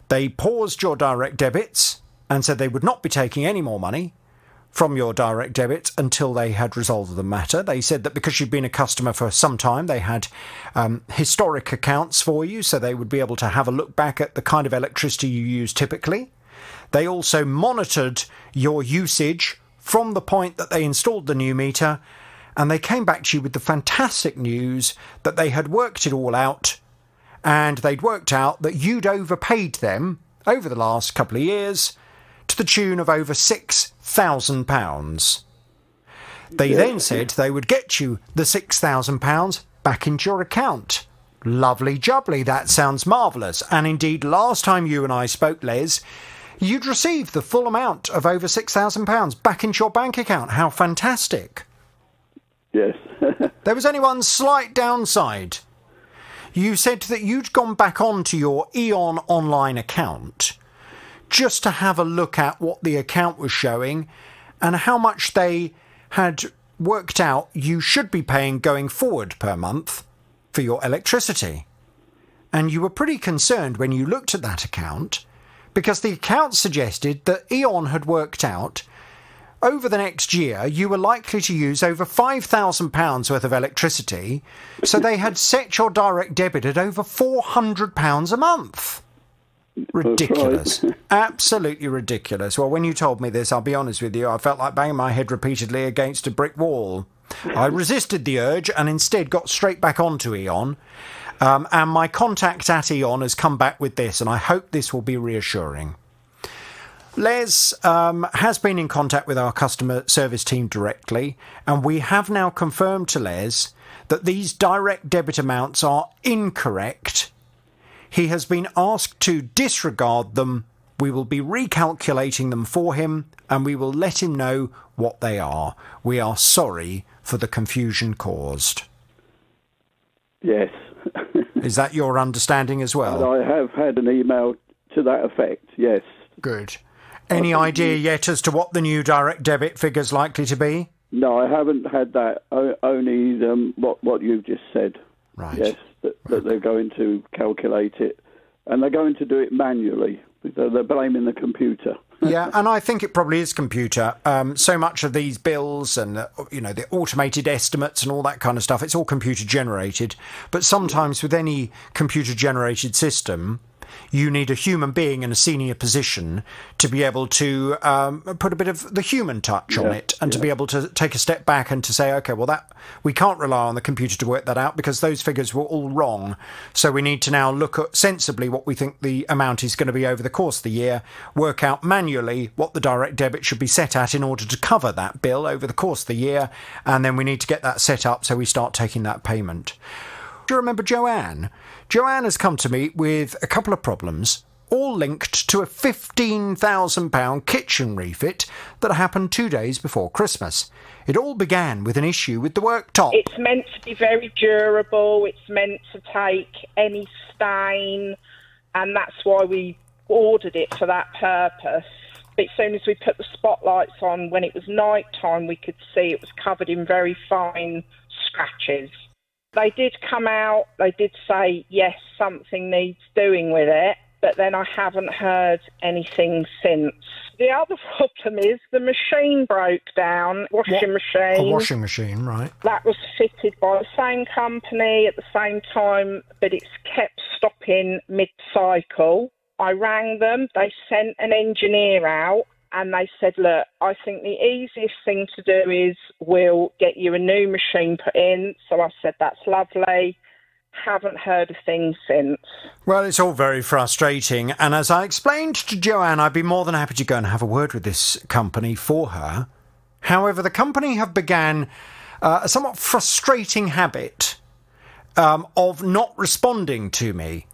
They paused your direct debits and said they would not be taking any more money from your direct debit until they had resolved the matter. They said that because you'd been a customer for some time, they had historic accounts for you, so they would be able to have a look back at the kind of electricity you use typically. They also monitored your usage from the point that they installed the new meter, and they came back to you with the fantastic news that they had worked it all out, and they'd worked out that you'd overpaid them over the last couple of years to the tune of over £6,000. They then said they would get you the £6,000 back into your account. Lovely jubbly, that sounds marvellous. And indeed, last time you and I spoke, Les, you'd received the full amount of over £6,000 back into your bank account. How fantastic. Yes. There was only one slight downside. You said that you'd gone back onto your E.ON online account just to have a look at what the account was showing and how much they had worked out you should be paying going forward per month for your electricity. And you were pretty concerned when you looked at that account because the account suggested that E.ON had worked out over the next year you were likely to use over £5,000 worth of electricity, so they had set your direct debit at over £400 a month. Ridiculous. Right. Absolutely ridiculous. Well, when you told me this, I'll be honest with you, I felt like banging my head repeatedly against a brick wall. I resisted the urge and instead got straight back onto E.ON. And my contact at E.ON has come back with this, and I hope this will be reassuring. Les has been in contact with our customer service team directly, and we have now confirmed to Les that these direct debit amounts are incorrect. He has been asked to disregard them. We will be recalculating them for him, and we will let him know what they are. We are sorry for the confusion caused. Yes. Is that your understanding as well? I have had an email to that effect, yes. Good. Any idea yet as to what the new direct debit figure's likely to be? No, I haven't had that. Only what you've just said. Right. Yes, that they're going to calculate it. And they're going to do it manually. They're blaming the computer. Yeah, and I think it probably is computer. So much of these bills and, the automated estimates and all that kind of stuff, it's all computer generated. But sometimes with any computer generated system, you need a human being in a senior position to be able to put a bit of the human touch on it and to be able to take a step back and to say, OK, well, we can't rely on the computer to work that out because those figures were all wrong. So we need to now look at sensibly what we think the amount is going to be over the course of the year, work out manually what the direct debit should be set at in order to cover that bill over the course of the year. And then we need to get that set up so we start taking that payment. Do you remember Joanne? Joanne has come to me with a couple of problems, all linked to a £15,000 kitchen refit that happened 2 days before Christmas. It all began with an issue with the worktop. It's meant to be very durable, it's meant to take any stain, and that's why we ordered it for that purpose. But as soon as we put the spotlights on, when it was night time, we could see it was covered in very fine scratches. They did come out, they did say, yes, something needs doing with it, but then I haven't heard anything since. The other problem is the machine broke down, washing machine. A washing machine, right. That was fitted by the same company at the same time, but it's kept stopping mid-cycle. I rang them, they sent an engineer out, and they said, look, I think the easiest thing to do is we'll get you a new machine put in. So I said, that's lovely. Haven't heard a thing since. Well, it's all very frustrating. And as I explained to Joanne, I'd be more than happy to go and have a word with this company for her. However, the company have began a somewhat frustrating habit of not responding to me.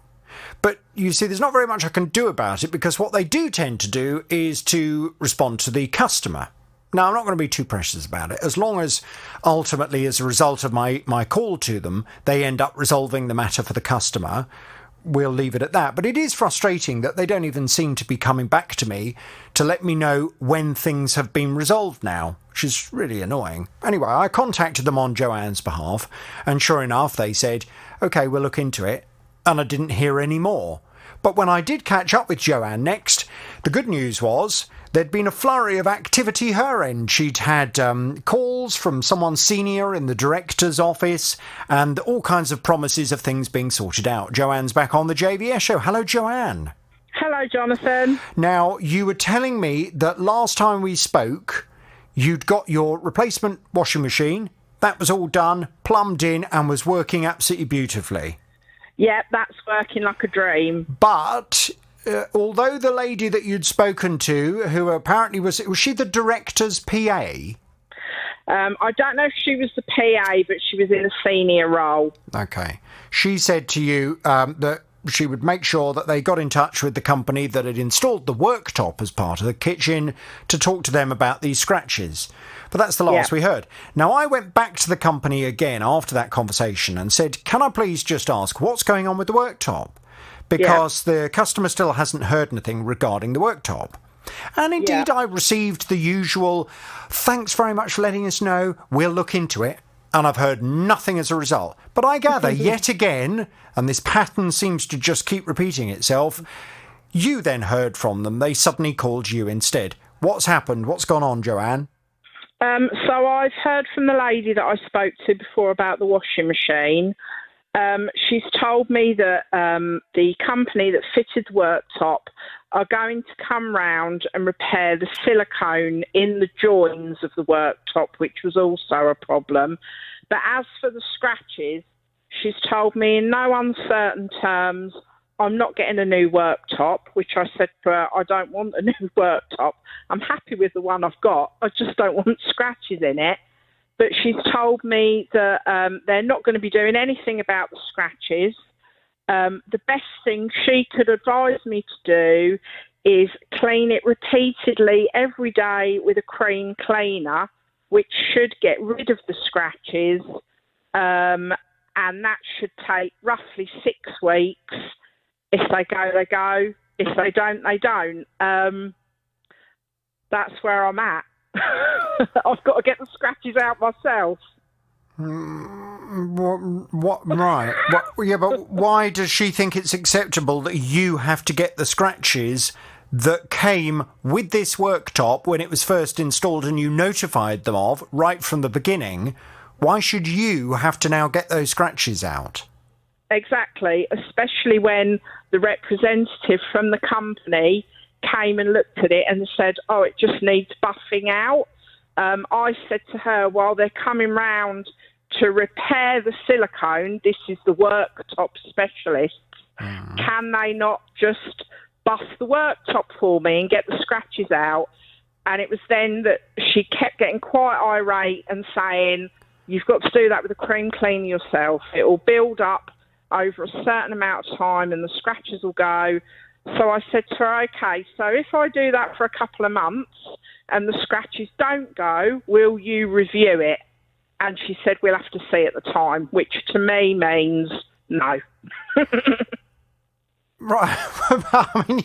But you see, there's not very much I can do about it because what they do tend to do is to respond to the customer. Now, I'm not going to be too precious about it. As long as ultimately, as a result of my call to them, they end up resolving the matter for the customer, we'll leave it at that. But it is frustrating that they don't even seem to be coming back to me to let me know when things have been resolved now, which is really annoying. Anyway, I contacted them on Joanne's behalf, and sure enough, they said, OK, we'll look into it. And I didn't hear any more. But when I did catch up with Joanne next, the good news was there'd been a flurry of activity her end. She'd had calls from someone senior in the director's office and all kinds of promises of things being sorted out. Joanne's back on the JVS show. Hello, Joanne. Hello, Jonathan. Now, you were telling me that last time we spoke, you'd got your replacement washing machine. That was all done, plumbed in, and was working absolutely beautifully. Yeah, that's working like a dream. But although the lady that you'd spoken to, who apparently was she the director's PA? I don't know if she was the PA, but she was in a senior role. OK. She said to you that she would make sure that they got in touch with the company that had installed the worktop as part of the kitchen to talk to them about these scratches. But that's the last we heard. Now, I went back to the company again after that conversation and said, can I please just ask what's going on with the worktop? Because the customer still hasn't heard anything regarding the worktop. And indeed, I received the usual, thanks very much for letting us know, we'll look into it. And I've heard nothing as a result. But I gather, yet again, and this pattern seems to just keep repeating itself, you then heard from them. They suddenly called you instead. What's happened? What's gone on, Joanne? So I've heard from the lady that I spoke to before about the washing machine. She's told me that the company that fitted the worktop are going to come round and repair the silicone in the joins of the worktop, which was also a problem. But as for the scratches, she's told me in no uncertain terms, I'm not getting a new worktop, which I said to her, I don't want a new worktop. I'm happy with the one I've got. I just don't want scratches in it. But she's told me that they're not going to be doing anything about the scratches. The best thing she could advise me to do is clean it repeatedly every day with a cream cleaner, which should get rid of the scratches. And that should take roughly 6 weeks. If they go, they go. If they don't, they don't. That's where I'm at. I've got to get the scratches out myself. What? Right. Yeah, but why does she think it's acceptable that you have to get the scratches that came with this worktop when it was first installed and you notified them of right from the beginning? Why should you have to now get those scratches out? Exactly, especially when the representative from the company came and looked at it and said, oh, it just needs buffing out. I said to her, while they're coming round to repair the silicone, this is the worktop specialist, can they not just buff the worktop for me and get the scratches out? And it was then that she kept getting quite irate and saying, you've got to do that with a cream cleaner yourself. It will build up over a certain amount of time and the scratches will go. So I said to her, OK, so if I do that for a couple of months and the scratches don't go, will you review it? And she said, we'll have to see at the time, which to me means no. Right. I mean,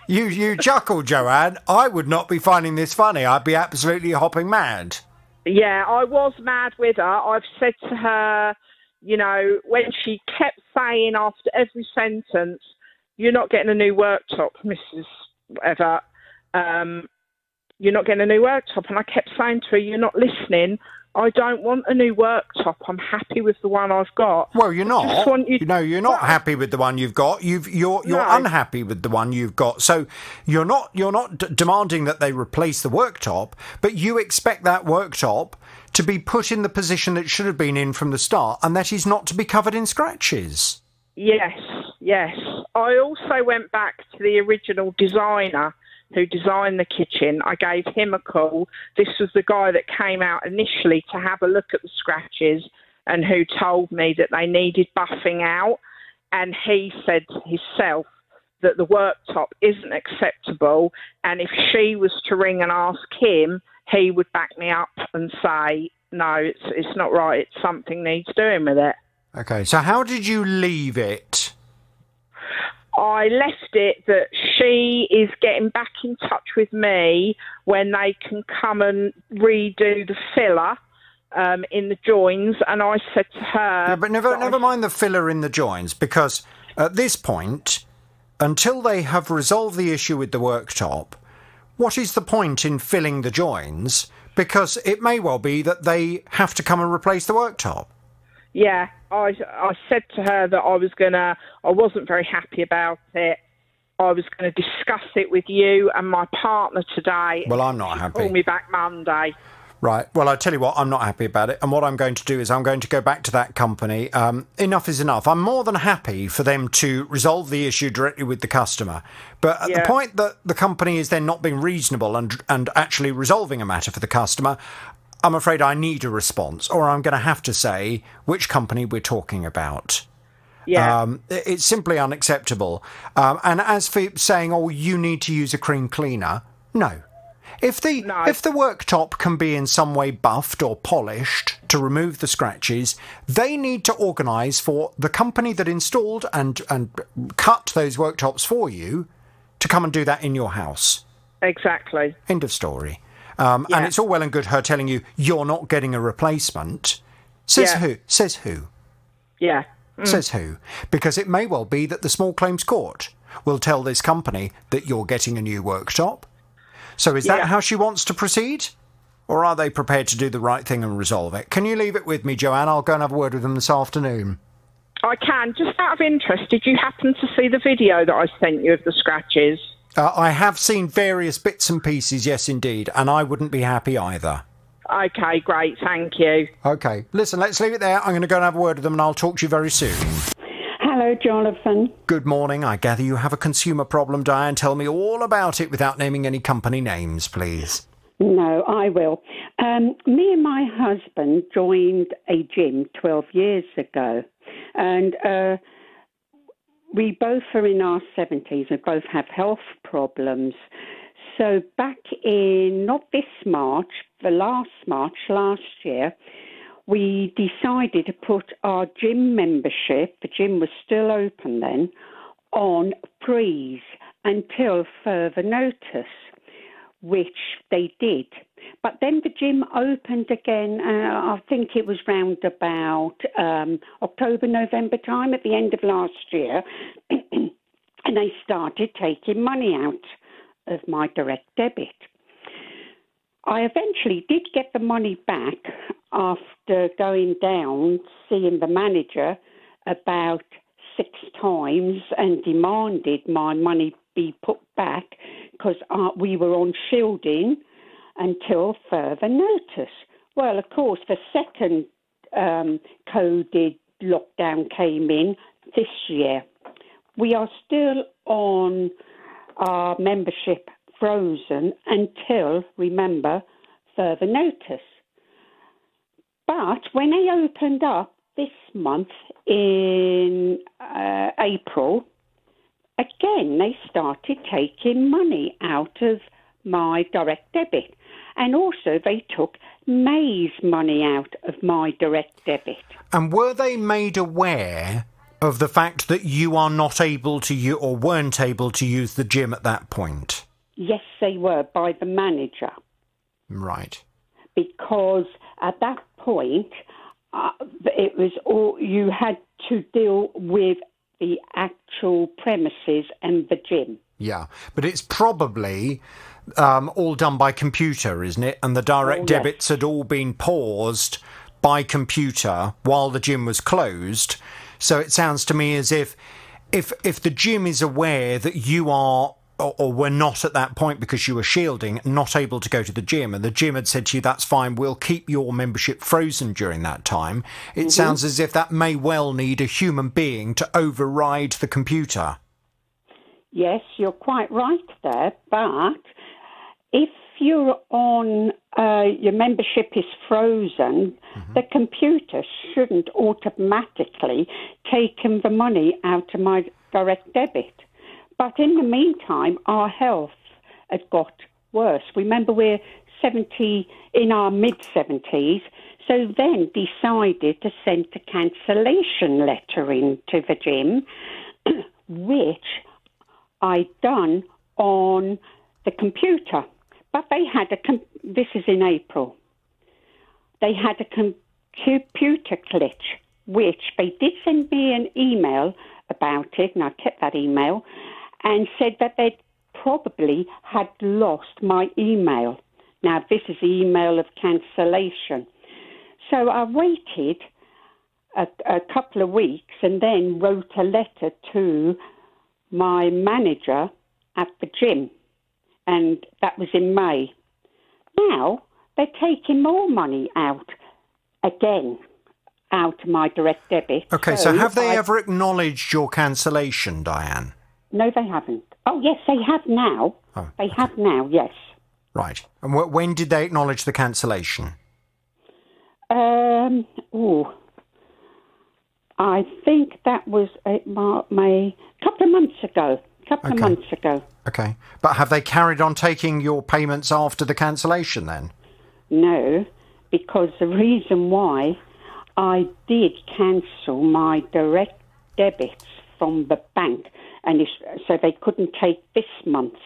you chuckle, Joanne. I would not be finding this funny. I'd be absolutely hopping mad. Yeah, I was mad with her. I've said to her, you know, when she kept saying after every sentence, you're not getting a new worktop, Mrs. Whatever. You're not getting a new worktop. And I kept saying to her, you're not listening. I don't want a new worktop. I'm happy with the one I've got. Well, you're not. You're not happy with the one you've got. You're unhappy with the one you've got. So you're not demanding that they replace the worktop, but you expect that worktop to be put in the position that it should have been in from the start, and that is not to be covered in scratches. Yes. I also went back to the original designer who designed the kitchen. I gave him a call. This was the guy that came out initially to have a look at the scratches and who told me that they needed buffing out. And he said himself that the worktop isn't acceptable. And if she was to ring and ask him, he would back me up and say, no, it's not right. Something needs doing with it. OK, so how did you leave it? I left it that she is getting back in touch with me when they can come and redo the filler in the joins. And I said to her... Yeah, but never mind the filler in the joins, because at this point, until they have resolved the issue with the worktop, what is the point in filling the joins? Because it may well be that they have to come and replace the worktop. Yeah, I said to her that I wasn't very happy about it. I was going to discuss it with you and my partner today. Well, I'm not happy. Call me back Monday. Right. Well, I tell you what, I'm not happy about it. And what I'm going to do is I'm going to go back to that company. Enough is enough. I'm more than happy for them to resolve the issue directly with the customer. But at the point that the company is then not being reasonable and actually resolving a matter for the customer, I'm afraid I need a response, or I'm going to have to say which company we're talking about. Yeah. It's simply unacceptable. And as for saying, oh, you need to use a cream cleaner, no. If the worktop can be in some way buffed or polished to remove the scratches, they need to organise for the company that installed and cut those worktops for you to come and do that in your house. Exactly. End of story. And it's all well and good her telling you you're not getting a replacement. Says who? Says who? Yeah. Says who? Because it may well be that the small claims court will tell this company that you're getting a new worktop. So is that how she wants to proceed? Or are they prepared to do the right thing and resolve it? Can you leave it with me, Joanne? I'll go and have a word with them this afternoon. I can. Just out of interest, did you happen to see the video that I sent you of the scratches? I have seen various bits and pieces, yes, indeed, and I wouldn't be happy either. OK, great, thank you. OK, listen, let's leave it there. I'm going to go and have a word with them and I'll talk to you very soon. Hello, Jonathan. Good morning. I gather you have a consumer problem, Diane. Tell me all about it without naming any company names, please. No, I will. Me and my husband joined a gym 12 years ago, and we both are in our 70s. We both have health problems. So back in, not this March, the last March, last year, we decided to put our gym membership, the gym was still open then, on freeze until further notice, which they did. But then the gym opened again, I think it was round about October, November time at the end of last year, and they started taking money out of my direct debit. I eventually did get the money back after going down, seeing the manager about 6 times and demanded my money be put back because we were on shielding until further notice. Well, of course, the second coded lockdown came in this year. We are still on our membership frozen until, remember, further notice. But when they opened up this month in April, again, they started taking money out of my direct debit. And also they took May's money out of my direct debit. And were they made aware of the fact that you are not able to or weren't able to use the gym at that point? Yes, they were, by the manager. Right. Because at that point, it was all you had to deal with the actual premises and the gym. Yeah, but it's probably all done by computer, isn't it? And the direct debits had all been paused by computer while the gym was closed. So it sounds to me as if the gym is aware that you are or were not at that point because you were shielding, not able to go to the gym, and the gym had said to you, that's fine, we'll keep your membership frozen during that time. It sounds as if that may well need a human being to override the computer. Yes, you're quite right there, but if you're on, your membership is frozen, the computer shouldn't automatically take the money out of my direct debit. But in the meantime, our health had got worse. Remember, we're 70, in our mid-70s, so then decided to send a cancellation letter into the gym, which I'd done on the computer. But they had this is in April, they had a computer glitch, which they did send me an email about it, and I kept that email, and said that they'd probably had lost my email. Now, this is the email of cancellation. So I waited a couple of weeks and then wrote a letter to my manager at the gym, and that was in May. Now, they're taking more money out again, out of my direct debit. OK, so have they ever acknowledged your cancellation, Diane? No, they haven't. Oh, yes, they have now. Oh, they have now, yes. Right. And when did they acknowledge the cancellation? I I think that was a couple of months ago. Okay. But have they carried on taking your payments after the cancellation then? No, because the reason why I did cancel my direct debits from the bank, and so they couldn't take this month's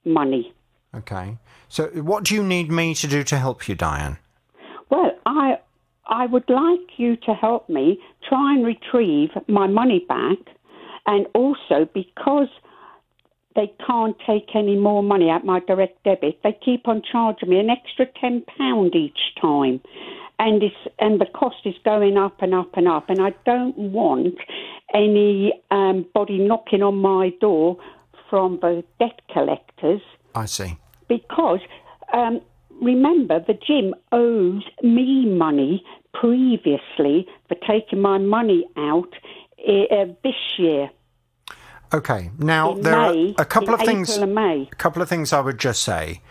money. Okay. So what do you need me to do to help you, Diane? Well, I would like you to help me try and retrieve my money back, and also because they can't take any more money out my direct debit, they keep on charging me an extra £10 each time. And the cost is going up and up and up, and I don't want anybody knocking on my door from the debt collectors. I see. Because remember, the gym owes me money previously for taking my money out this year. Okay. Now there are a couple of things. A couple of things I would just say.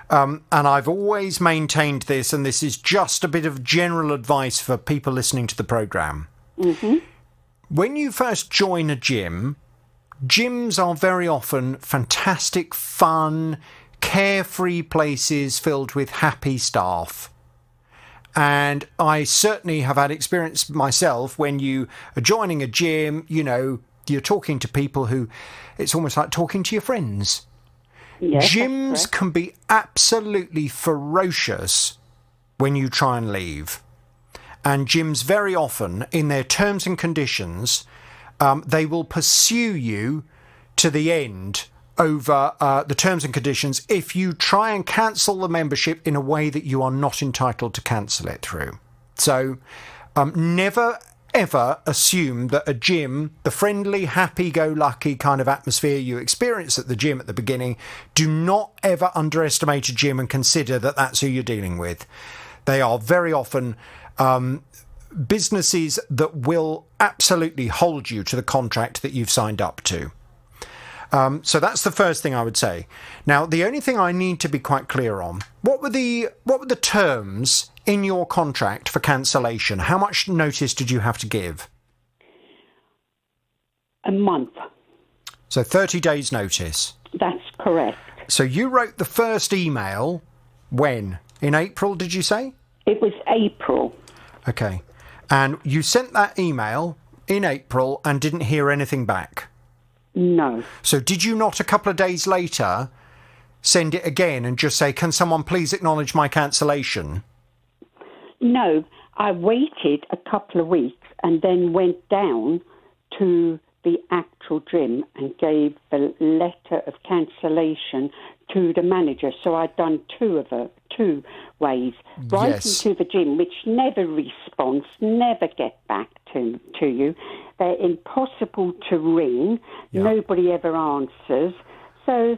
And I've always maintained this, and this is just a bit of general advice for people listening to the programme. Mm-hmm. When you first join a gym, gyms are very often fantastic, fun, carefree places filled with happy staff. And I certainly have had experience myself when you are joining a gym, you know, you're talking to people who it's almost like talking to your friends. Yes, gyms can be absolutely ferocious when you try and leave. And gyms very often, in their terms and conditions, they will pursue you to the end over the terms and conditions if you try and cancel the membership in a way that you are not entitled to cancel it through. So never ever assume that a gym, the friendly, happy-go-lucky kind of atmosphere you experience at the gym at the beginning, do not ever underestimate a gym and consider that that's who you're dealing with. They are very often businesses that will absolutely hold you to the contract that you've signed up to. So that's the first thing I would say. Now, the only thing I need to be quite clear on, what were the terms in your contract for cancellation? How much notice did you have to give? A month. So 30 days notice. That's correct. So you wrote the first email when? In April, did you say? It was April. Okay. And you sent that email in April and didn't hear anything back? No. So did you not a couple of days later send it again and just say, can someone please acknowledge my cancellation? No, I waited a couple of weeks and then went down to the actual gym and gave the letter of cancellation to the manager. So I'd done two ways. Writing to the gym, which never responds, never get back to you. They're impossible to ring. Yeah. Nobody ever answers. So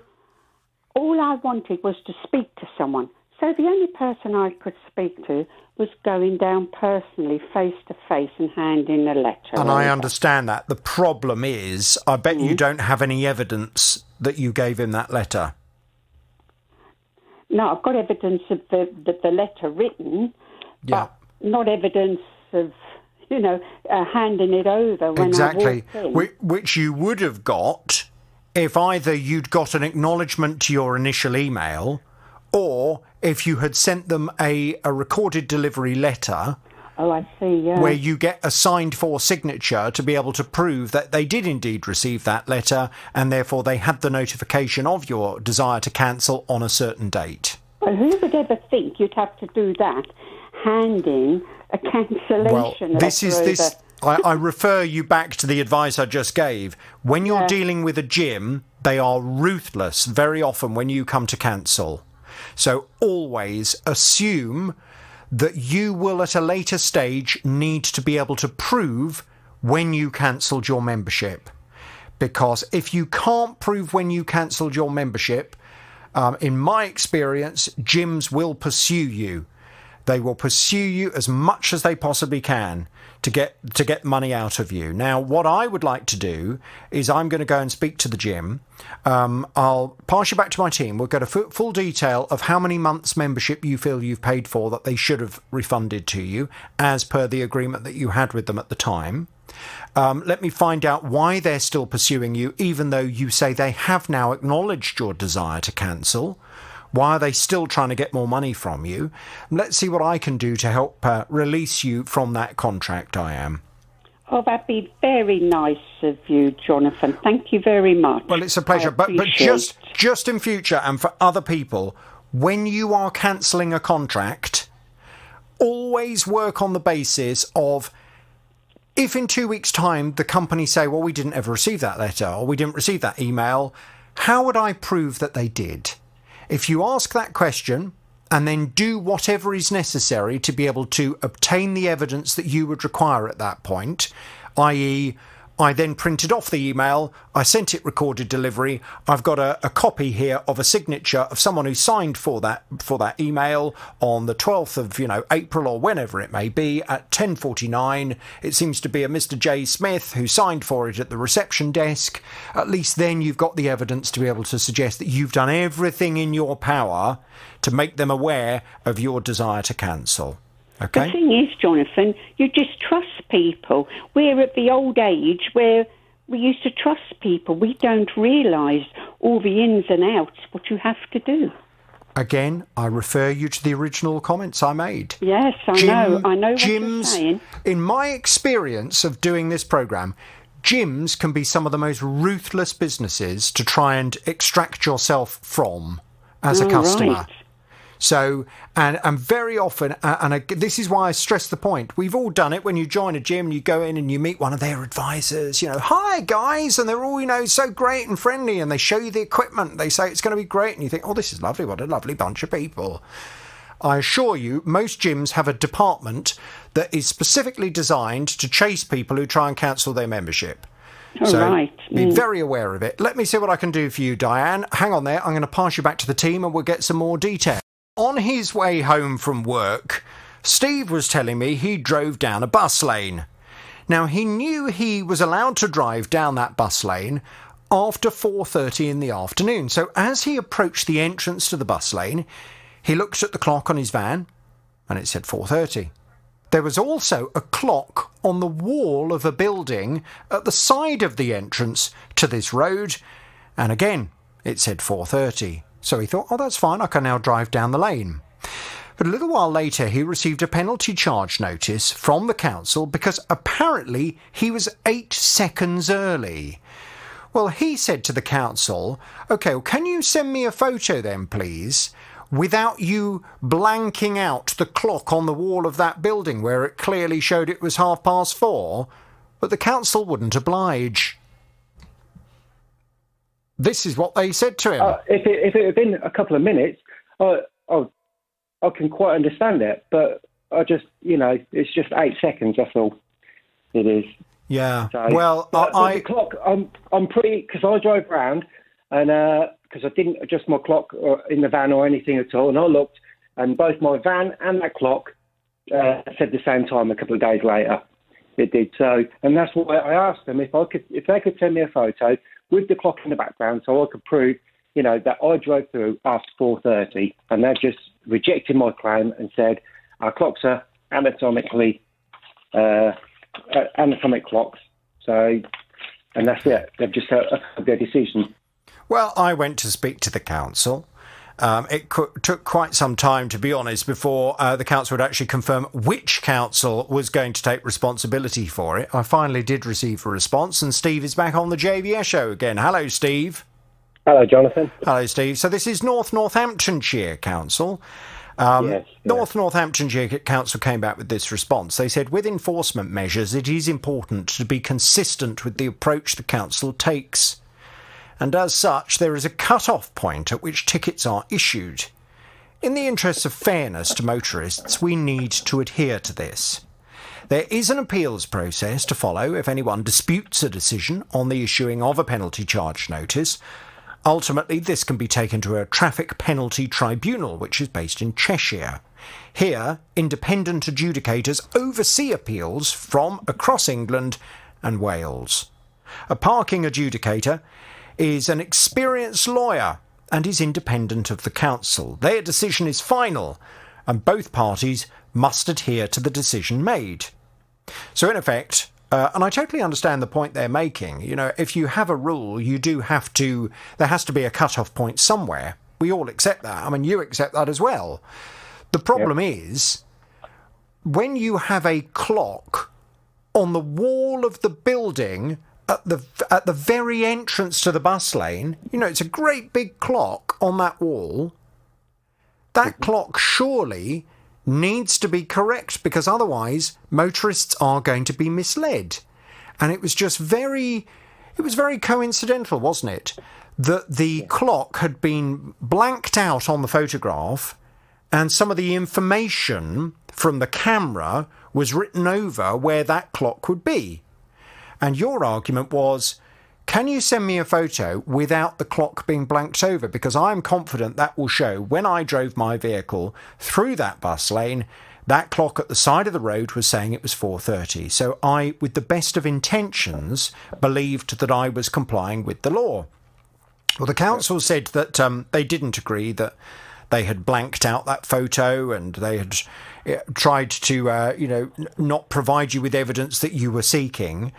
all I wanted was to speak to someone. So the only person I could speak to was going down personally, face to face, and handing a letter. And I understand that. The problem is, I bet you don't have any evidence that you gave him that letter. No, I've got evidence of the letter written, but not evidence of, handing it over when I walked in. Which you would have got if either you'd got an acknowledgement to your initial email, or if you had sent them a recorded delivery letter. Oh, I see, yeah. Where you get a signed for signature to be able to prove that they did indeed receive that letter and therefore they had the notification of your desire to cancel on a certain date. Well, who would ever think you'd have to do that, handing a cancellation letter over? I refer you back to the advice I just gave. When you're dealing with a gym, they are ruthless very often when you come to cancel. So always assume that you will at a later stage need to be able to prove when you cancelled your membership. Because if you can't prove when you cancelled your membership, in my experience, gyms will pursue you. They will pursue you as much as they possibly can to get money out of you. Now, what I would like to do is I'm going to go and speak to the gym. I'll pass you back to my team. We'll get a full detail of how many months membership you feel you've paid for that they should have refunded to you as per the agreement that you had with them at the time. Let me find out why they're still pursuing you, even though you say they have now acknowledged your desire to cancel. Why are they still trying to get more money from you? Let's see what I can do to help release you from that contract, I am. Oh, that'd be very nice of you, Jonathan. Thank you very much. Well, it's a pleasure. But just in future and for other people, when you are cancelling a contract, always work on the basis of, if in 2 weeks' time the company say, well, we didn't ever receive that letter or we didn't receive that email, how would I prove that they did? If you ask that question and then do whatever is necessary to be able to obtain the evidence that you would require at that point, i.e., I then printed off the email, I sent it recorded delivery, I've got a copy here of a signature of someone who signed for that email on the 12th of April or whenever it may be at 10:49. It seems to be a Mr. J. Smith who signed for it at the reception desk. At least then you've got the evidence to be able to suggest that you've done everything in your power to make them aware of your desire to cancel. Okay. The thing is, Jonathan, you just trust people. We're at the old age where we used to trust people. We don't realise all the ins and outs, what you have to do. Again, I refer you to the original comments I made. Yes, I know what you're saying. In my experience of doing this programme, gyms can be some of the most ruthless businesses to try and extract yourself from as a customer. Right. So, and very often, this is why I stress the point, we've all done it when you join a gym, you go in and you meet one of their advisors, hi guys, and they're all, so great and friendly, and they show you the equipment, they say it's going to be great, and you think, oh, this is lovely, what a lovely bunch of people. I assure you, most gyms have a department that is specifically designed to chase people who try and cancel their membership. So be very aware of it. Let me see what I can do for you, Diane. Hang on there, I'm going to pass you back to the team and we'll get some more detail. On his way home from work, Steve was telling me he drove down a bus lane. Now, he knew he was allowed to drive down that bus lane after 4:30 in the afternoon. So as he approached the entrance to the bus lane, he looked at the clock on his van and it said 4:30. There was also a clock on the wall of a building at the side of the entrance to this road, and again, it said 4:30. So he thought, oh, that's fine, I can now drive down the lane. But a little while later, he received a penalty charge notice from the council because apparently he was 8 seconds early. Well, he said to the council, OK, well, can you send me a photo then, please, without you blanking out the clock on the wall of that building where it clearly showed it was 4:30? But the council wouldn't oblige. This is what they said to him. If it had been a couple of minutes, I can quite understand it. But I just, it's just 8 seconds. That's all it is. Yeah. So, well, the clock. I'm pretty, because I drove round and because I didn't adjust my clock in the van or anything at all, and I looked, and both my van and that clock said the same time. A couple of days later, it did. So, and that's why I asked them if they could send me a photo with the clock in the background, so I could prove, that I drove through after 4:30, and they've just rejected my claim and said our clocks are ananomic clocks. So, and that's it. They've just had their decision. Well, I went to speak to the council. It took quite some time, to be honest, before the council would actually confirm which council was going to take responsibility for it. I finally did receive a response, and Steve is back on the JVS show again. Hello, Steve. Hello, Jonathan. Hello, Steve. So this is Northamptonshire Council. Yes. Northamptonshire Council came back with this response. They said, with enforcement measures, it is important to be consistent with the approach the council takes. And as such, there is a cut-off point at which tickets are issued. In the interests of fairness to motorists, we need to adhere to this. There is an appeals process to follow if anyone disputes a decision on the issuing of a penalty charge notice. Ultimately, this can be taken to a traffic penalty tribunal, which is based in Cheshire. Here, independent adjudicators oversee appeals from across England and Wales. A parking adjudicator is an experienced lawyer and is independent of the council. Their decision is final, and both parties must adhere to the decision made. So in effect, and I totally understand the point they're making, you know, if you have a rule, you do have to, there has to be a cut-off point somewhere. We all accept that. I mean, you accept that as well. The problem is, when you have a clock on the wall of the building at the very entrance to the bus lane, you know, it's a great big clock on that wall, that clock surely needs to be correct, because otherwise motorists are going to be misled. And it was just very coincidental, wasn't it, that the clock had been blanked out on the photograph and some of the information from the camera was written over where that clock would be. And your argument was, can you send me a photo without the clock being blanked over? Because I'm confident that will show when I drove my vehicle through that bus lane, that clock at the side of the road was saying it was 4:30. So I, with the best of intentions, believed that I was complying with the law. Well, the council said that they didn't agree, that they had blanked out that photo and they had tried to, not provide you with evidence that you were seeking.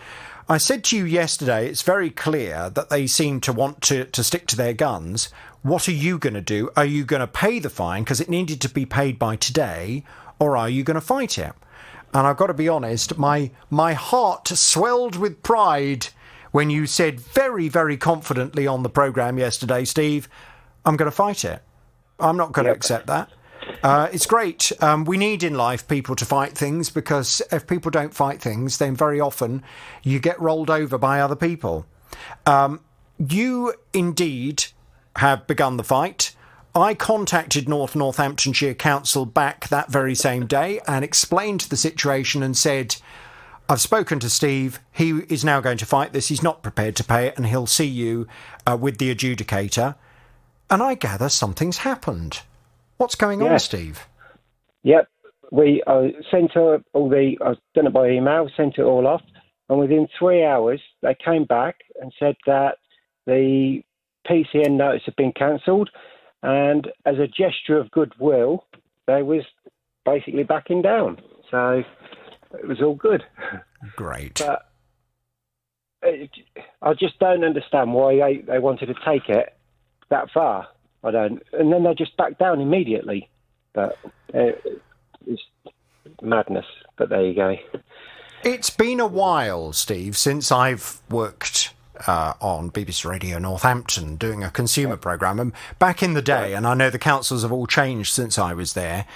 I said to you yesterday, it's very clear that they seem to want to stick to their guns. What are you going to do? Are you going to pay the fine because it needed to be paid by today, or are you going to fight it? And I've got to be honest, my heart swelled with pride when you said very, very confidently on the programme yesterday, Steve, I'm going to fight it. I'm not going to accept that. It's great. We need in life people to fight things, because if people don't fight things, then very often you get rolled over by other people. You indeed have begun the fight. I contacted Northamptonshire Council back that very same day and explained the situation and said, I've spoken to Steve. He is now going to fight this. He's not prepared to pay it, and he'll see you with the adjudicator. And I gather something's happened. What's going on, Steve? Yep. We sent her I've done it by email, sent it all off, and within 3 hours they came back and said that the PCN notice had been cancelled, and as a gesture of goodwill, they was basically backing down. So it was all good. Great. But I just don't understand why they wanted to take it that far. I don't. And then they just backed down immediately. But it's madness. But there you go. It's been a while, Steve, since I've worked on BBC Radio Northampton doing a consumer programme. And back in the day, and I know the councils have all changed since I was there,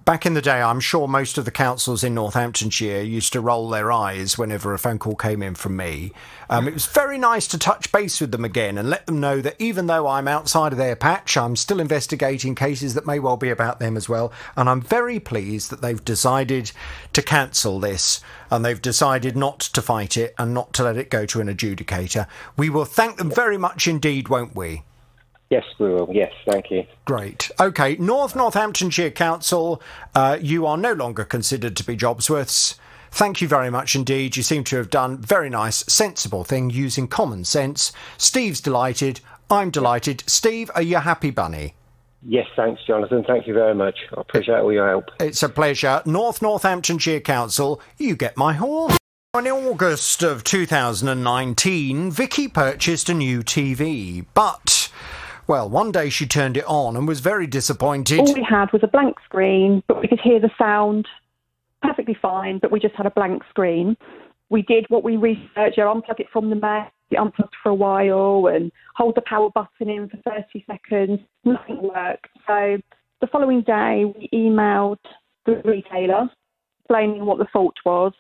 back in the day, I'm sure most of the councils in Northamptonshire used to roll their eyes whenever a phone call came in from me. It was very nice to touch base with them again and let them know that even though I'm outside of their patch, I'm still investigating cases that may well be about them as well. And I'm very pleased that they've decided to cancel this, and they've decided not to fight it and not to let it go to an adjudicator. We will thank them very much indeed, won't we? Yes, we will. Yes, thank you. Great. OK, Northamptonshire Council, you are no longer considered to be Jobsworths. Thank you very much indeed. You seem to have done a very nice, sensible thing using common sense. Steve's delighted. I'm delighted. Steve, are you happy, bunny? Yes, thanks, Jonathan. Thank you very much. I appreciate all your help. It's a pleasure. Northamptonshire Council, you get my horn. In August of 2019, Vicky purchased a new TV, but... well, one day she turned it on and was very disappointed. All we had was a blank screen, but we could hear the sound perfectly fine, but we just had a blank screen. We did what we researched, unplug it from the Mac, it unplugged for a while and hold the power button in for 30 seconds. Nothing worked. So the following day, we emailed the retailer explaining what the fault was.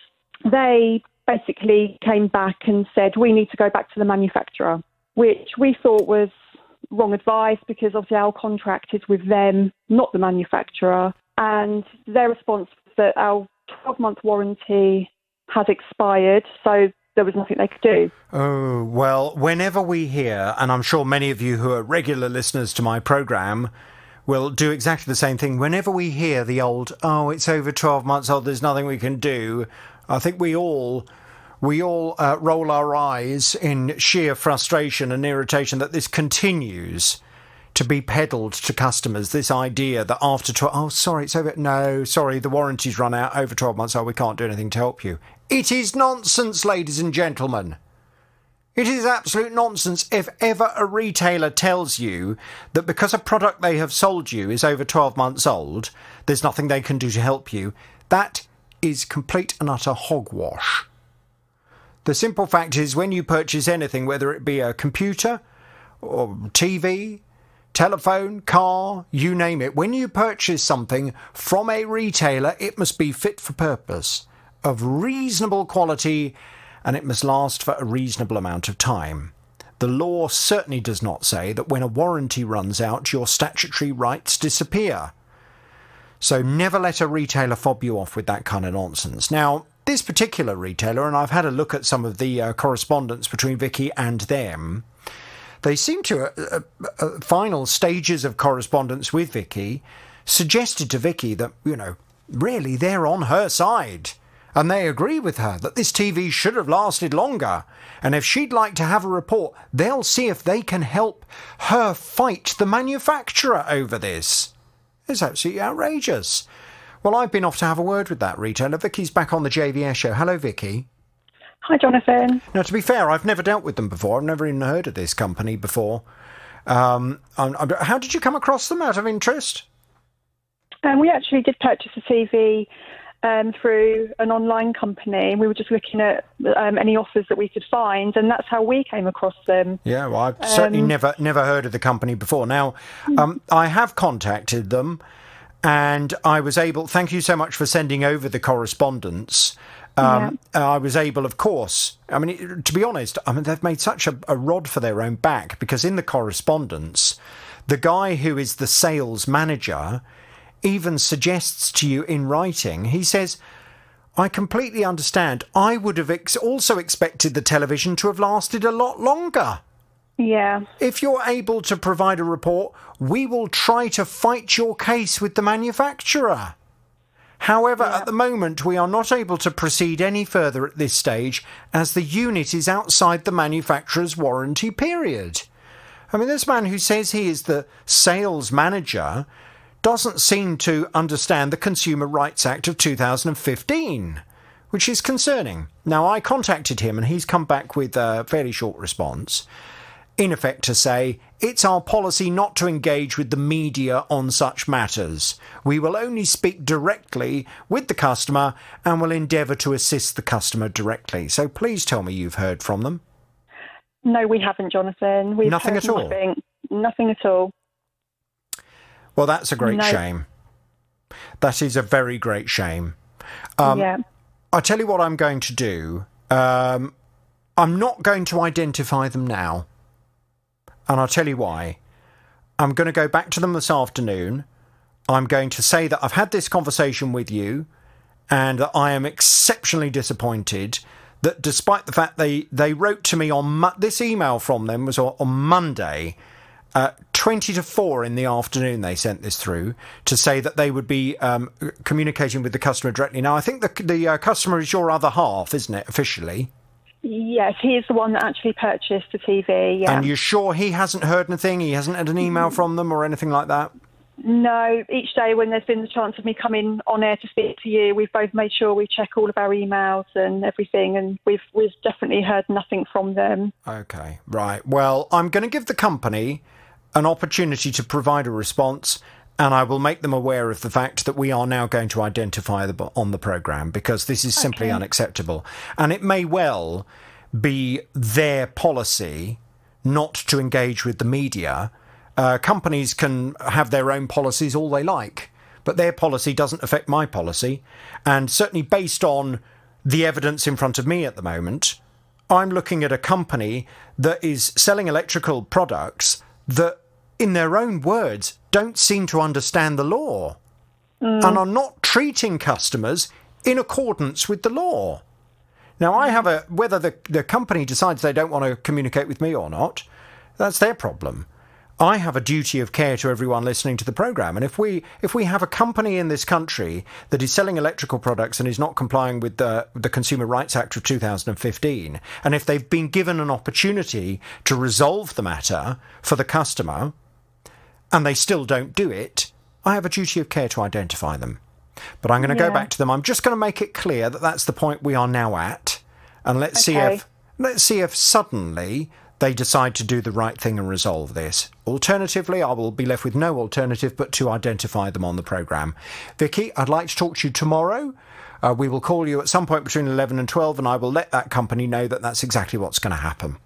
They basically came back and said, we need to go back to the manufacturer, which we thought was wrong advice, because obviously our contract is with them, not the manufacturer, and their response was that our 12-month warranty has expired, so there was nothing they could do. Oh, well, whenever we hear, and I'm sure many of you who are regular listeners to my programme will do exactly the same thing. Whenever we hear the old, oh, it's over 12 months old, there's nothing we can do, I think we all roll our eyes in sheer frustration and irritation that this continues to be peddled to customers, this idea that after 12... Oh, sorry, it's over... No, sorry, the warranty's run out. Over 12 months, oh, we can't do anything to help you. It is nonsense, ladies and gentlemen. It is absolute nonsense if ever a retailer tells you that because a product they have sold you is over 12 months old, there's nothing they can do to help you. That is complete and utter hogwash. The simple fact is, when you purchase anything, whether it be a computer or TV, telephone, car, you name it, when you purchase something from a retailer, it must be fit for purpose, of reasonable quality, and it must last for a reasonable amount of time. The law certainly does not say that when a warranty runs out, your statutory rights disappear. So never let a retailer fob you off with that kind of nonsense. Now, this particular retailer, and I've had a look at some of the correspondence between Vicky and them, they seem to, final stages of correspondence with Vicky, suggested to Vicky that, really they're on her side. And they agree with her that this TV should have lasted longer. And if she'd like to have a report, they'll see if they can help her fight the manufacturer over this. It's absolutely outrageous. Well, I've been off to have a word with that retailer. Vicky's back on the JVS show. Hello, Vicky. Hi, Jonathan. Now, to be fair, I've never dealt with them before. I've never even heard of this company before. How did you come across them, out of interest? We actually did purchase a TV through an online company. We were just looking at any offers that we could find, and that's how we came across them. Yeah, well, I've certainly never heard of the company before. Now, I have contacted them, and I was able... Thank you so much for sending over the correspondence. I was able, of course... to be honest, they've made such a rod for their own back, because in the correspondence, the guy who is the sales manager even suggests to you in writing, he says, I completely understand. I would have also expected the television to have lasted a lot longer. Yeah. If you're able to provide a report, we will try to fight your case with the manufacturer. However, at the moment, we are not able to proceed any further at this stage, as the unit is outside the manufacturer's warranty period. This man who says he is the sales manager doesn't seem to understand the Consumer Rights Act of 2015, which is concerning. Now, I contacted him and he's come back with a fairly short response, in effect to say, it's our policy not to engage with the media on such matters. We will only speak directly with the customer and will endeavour to assist the customer directly. So please tell me you've heard from them. No, we haven't, Jonathan. We've nothing heard at all? Nothing at all. Well, that's a great shame. That is a very great shame. Yeah. I'll tell you what I'm going to do. I'm not going to identify them now. And I'll tell you why. I'm going to go back to them this afternoon. I'm going to say that I've had this conversation with you and that I am exceptionally disappointed that despite the fact they wrote to me on... this email from them was on Monday... 20 to 4 in the afternoon they sent this through to say that they would be communicating with the customer directly. Now, I think the customer is your other half, isn't it, officially? Yes, he is the one that actually purchased the TV, yeah. And you're sure he hasn't heard anything? He hasn't had an email from them or anything like that? No, each day when there's been the chance of me coming on air to speak to you, we've both made sure we check all of our emails and everything, and we've definitely heard nothing from them. Okay, right. Well, I'm going to give the company an opportunity to provide a response, and I will make them aware of the fact that we are now going to identify them on the programme, because this is simply unacceptable. And it may well be their policy not to engage with the media. Companies can have their own policies all they like, but their policy doesn't affect my policy. And certainly based on the evidence in front of me at the moment, I'm looking at a company that is selling electrical products that, in their own words, don't seem to understand the law and are not treating customers in accordance with the law. Now, I have whether the company decides they don't want to communicate with me or not, that's their problem. I have a duty of care to everyone listening to the programme. And if we have a company in this country that is selling electrical products and is not complying with the Consumer Rights Act of 2015, and if they've been given an opportunity to resolve the matter for the customer and they still don't do it, I have a duty of care to identify them. But I'm going to go back to them. I'm just going to make it clear that that's the point we are now at. And let's see if suddenly they decide to do the right thing and resolve this. Alternatively, I will be left with no alternative but to identify them on the programme. Vicky, I'd like to talk to you tomorrow. We will call you at some point between 11 and 12, and I will let that company know that that's exactly what's going to happen.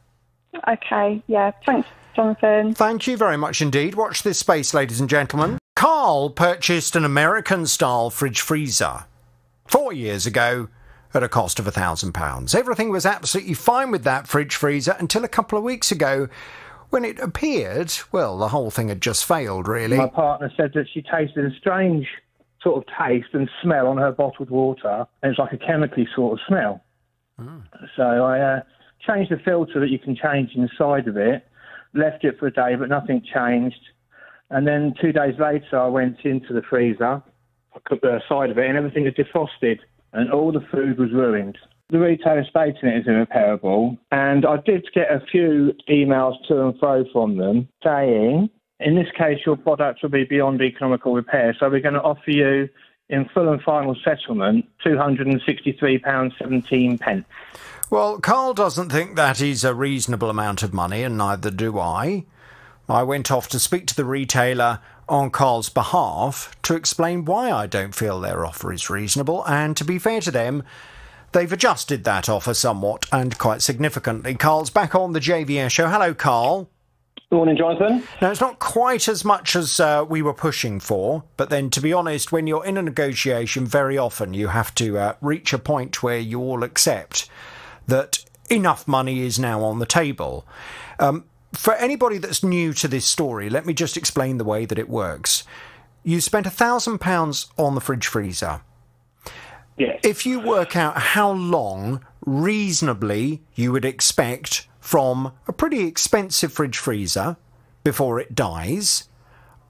Okay, yeah. Thanks, Jonathan. Thank you very much indeed. Watch this space, ladies and gentlemen. Carl purchased an American-style fridge freezer 4 years ago at a cost of £1,000. Everything was absolutely fine with that fridge freezer until a couple of weeks ago when it appeared, well, the whole thing had just failed, really. My partner said that she tasted a strange sort of taste and smell on her bottled water, and it's like a chemically sort of smell. So I changed the filter that you can change inside of it, left it for a day, but nothing changed. And then 2 days later, I went into the freezer, I cooked the side of it, and everything had defrosted, and all the food was ruined. The retailer stating it is irreparable, and I did get a few emails to and fro from them saying, in this case, your product will be beyond economical repair, so we're going to offer you, in full and final settlement, £263.17. Well, Carl doesn't think that is a reasonable amount of money, and neither do I. I went off to speak to the retailer on Carl's behalf to explain why I don't feel their offer is reasonable, and to be fair to them, they've adjusted that offer somewhat and quite significantly. Carl's back on the JVS show. Hello, Carl. Morning, Jonathan. Now, it's not quite as much as we were pushing for, but then, to be honest, when you're in a negotiation, very often you have to reach a point where you all accept that enough money is now on the table. For anybody that's new to this story, let me just explain the way that it works. You spent £1,000 on the fridge freezer. Yes. If you work out how long reasonably you would expect from a pretty expensive fridge freezer before it dies,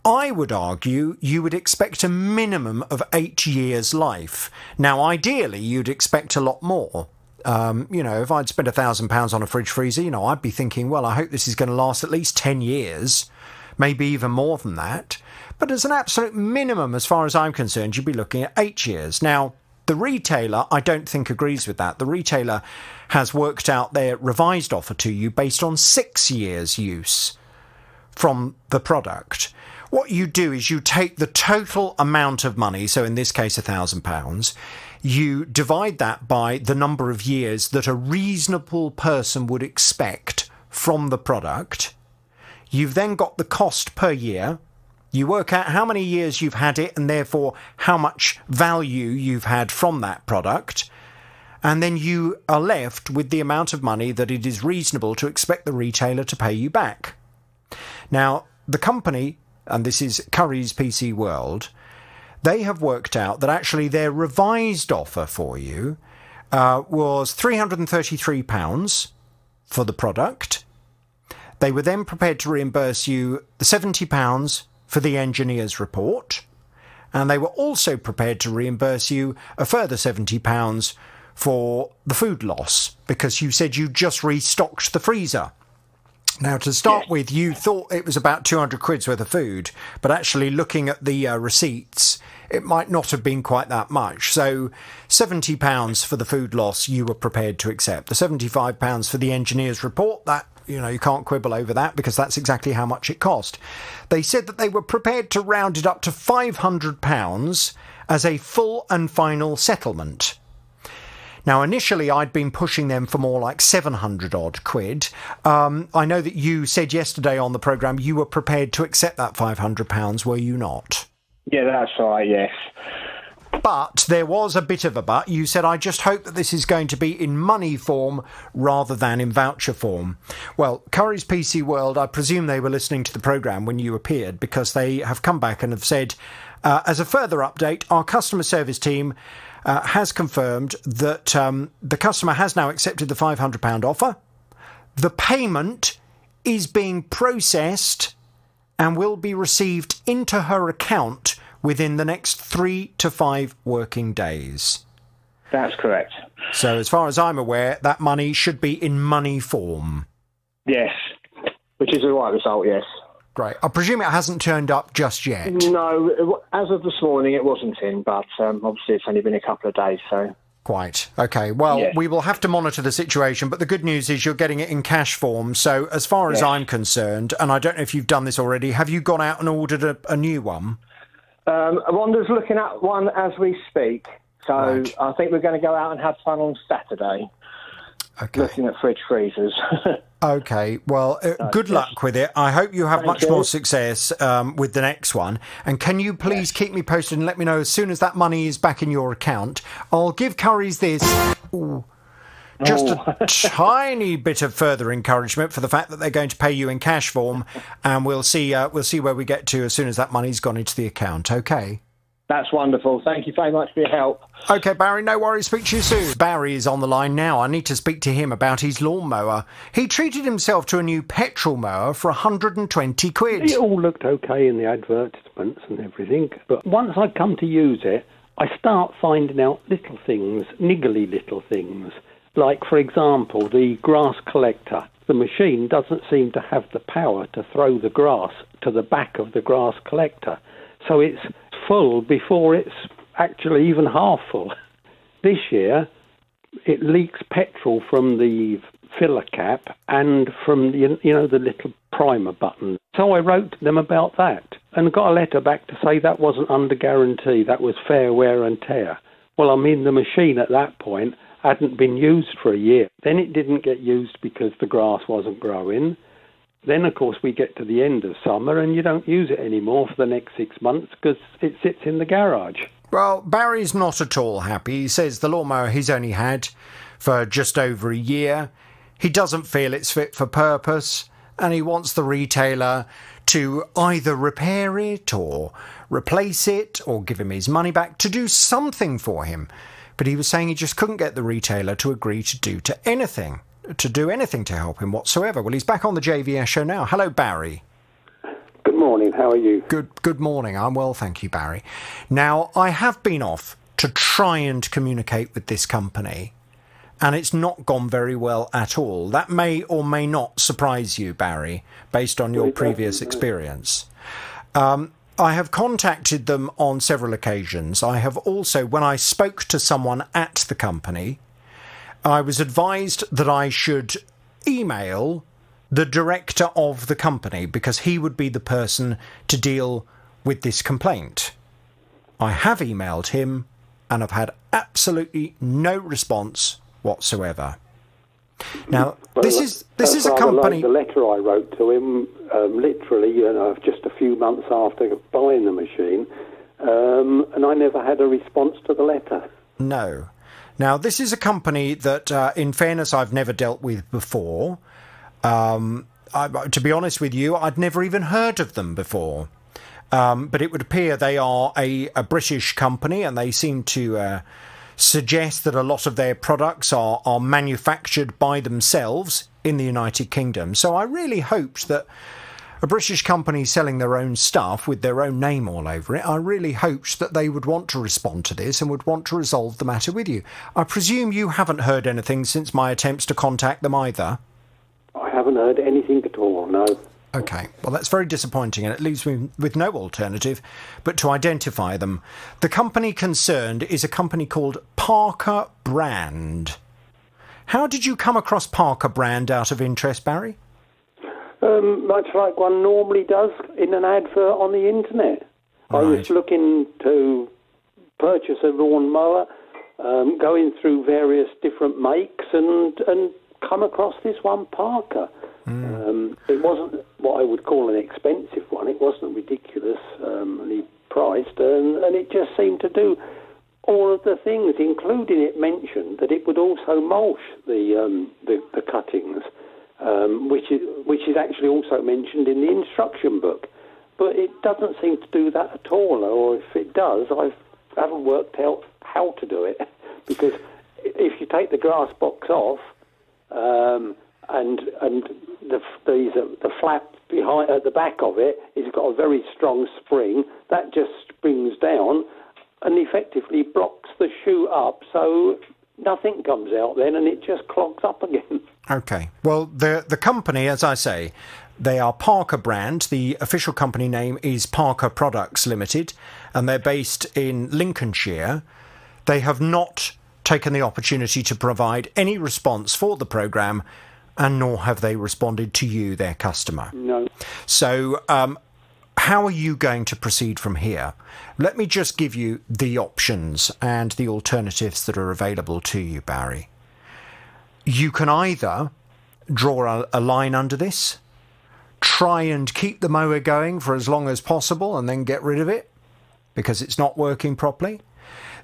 I would argue you would expect a minimum of 8 years' life. Now, ideally, you'd expect a lot more. If I'd spent £1,000 on a fridge freezer, I'd be thinking, well, I hope this is going to last at least 10 years, maybe even more than that. But as an absolute minimum, as far as I'm concerned, you'd be looking at 8 years. Now, the retailer, I don't think, agrees with that. The retailer has worked out their revised offer to you based on 6 years' use from the product. What you do is you take the total amount of money, so in this case £1,000, you divide that by the number of years that a reasonable person would expect from the product. You've then got the cost per year. You work out how many years you've had it and therefore how much value you've had from that product. And then you are left with the amount of money that it is reasonable to expect the retailer to pay you back. Now, the company, and this is Currys PC World, they have worked out that actually their revised offer for you was £333 for the product. They were then prepared to reimburse you the £70 for the engineer's report, and they were also prepared to reimburse you a further £70 for the food loss, because you said you just restocked the freezer. Now, to start with, you thought it was about 200 quid's worth of food, but actually looking at the receipts, it might not have been quite that much. So £70 for the food loss you were prepared to accept. The £75 for the engineer's report, that, you can't quibble over that because that's exactly how much it cost. They said that they were prepared to round it up to £500 as a full and final settlement. Now, initially, I'd been pushing them for more like 700 odd quid. I know that you said yesterday on the programme you were prepared to accept that £500, were you not? Yeah, that's right, yes. But there was a bit of a but. You said, I just hope that this is going to be in money form rather than in voucher form. Well, Currys PC World, I presume they were listening to the programme when you appeared, because they have come back and have said, as a further update, our customer service team has confirmed that the customer has now accepted the £500 offer. The payment is being processed and will be received into her account within the next 3 to 5 working days. That's correct. So as far as I'm aware, that money should be in money form. Yes, which is the right result, yes. Great. I presume it hasn't turned up just yet. No, as of this morning it wasn't in, but obviously it's only been a couple of days, so... Quite. OK, well, we will have to monitor the situation, but the good news is you're getting it in cash form. So as far as I'm concerned, and I don't know if you've done this already, have you gone out and ordered a new one? Wanda's looking at one as we speak. So I think we're going to go out and have fun on Saturday. Okay. Looking at fridge freezers. OK, well, good luck with it. I hope you have much more success with the next one. And can you please keep me posted and let me know as soon as that money is back in your account? I'll give Currys this... Just a tiny bit of further encouragement for the fact that they're going to pay you in cash form, and we'll see where we get to as soon as that money's gone into the account. OK? That's wonderful. Thank you very much for your help. OK, Barry, no worries. Speak to you soon. Barry is on the line now. I need to speak to him about his lawnmower. He treated himself to a new petrol mower for 120 quid. It all looked OK in the advertisements and everything, but once I come to use it, I start finding out little things, niggly little things. Like, for example, the grass collector. The machine doesn't seem to have the power to throw the grass to the back of the grass collector. So it's full before it's actually even half full. This year, it leaks petrol from the filler cap and from the little primer button. So I wrote them about that and got a letter back to say that wasn't under guarantee, that was fair wear and tear. Well, I mean, the machine at that point hadn't been used for a year. Then it didn't get used because the grass wasn't growing. Then, of course, we get to the end of summer and you don't use it anymore for the next 6 months because it sits in the garage. Well, Barry's not at all happy. He says the lawnmower he's only had for just over a year. He doesn't feel it's fit for purpose, and he wants the retailer to either repair it or replace it or give him his money back, to do something for him. But he was saying he just couldn't get the retailer to agree to do anything to help him whatsoever. Well, he's back on the JVS show now. Hello, Barry. Good morning. How are you? Good morning. I'm well, thank you, Barry. Now, I have been off to try and communicate with this company, and it's not gone very well at all. That may or may not surprise you, Barry, based on your previous experience. I have contacted them on several occasions. I have also, when I spoke to someone at the company, I was advised that I should email the director of the company because he would be the person to deal with this complaint. I have emailed him and I've had absolutely no response whatsoever. Now, this is a company... Like the letter I wrote to him, literally, just a few months after buying the machine, and I never had a response to the letter. No. Now, this is a company that, in fairness, I've never dealt with before. To be honest with you, I'd never even heard of them before. But it would appear they are a British company, and they seem to... suggest that a lot of their products are manufactured by themselves in the United Kingdom. So I really hoped that a British company selling their own stuff with their own name all over it, I really hoped that they would want to respond to this and would want to resolve the matter with you. I presume you haven't heard anything since my attempts to contact them either? I haven't heard anything at all, no. OK, well, that's very disappointing, and it leaves me with no alternative but to identify them. The company concerned is a company called Parker Brand. How did you come across Parker Brand out of interest, Barry? Much like one normally does in an advert on the internet. Right. I was looking to purchase a lawnmower, going through various different makes and come across this one, Parker. It wasn't what I would call an expensive one. It wasn't ridiculously priced, and it just seemed to do all of the things, including it mentioned that it would also mulch the cuttings, which is actually also mentioned in the instruction book. But it doesn't seem to do that at all, or if it does, I haven't worked out how to do it, because if you take the grass box off, and the flap behind at the back of it is got a very strong spring, that just springs down and effectively blocks the chute up, so nothing comes out then, and it just clogs up again. Okay. Well, the company, as I say, they are Parker brand. The official company name is Parker Products Limited, and they're based in Lincolnshire. They have not taken the opportunity to provide any response for the programme, and nor have they responded to you, their customer. No. So, how are you going to proceed from here? Let me just give you the options and the alternatives that are available to you, Barry. You can either draw a line under this, try and keep the mower going for as long as possible and then get rid of it because it's not working properly.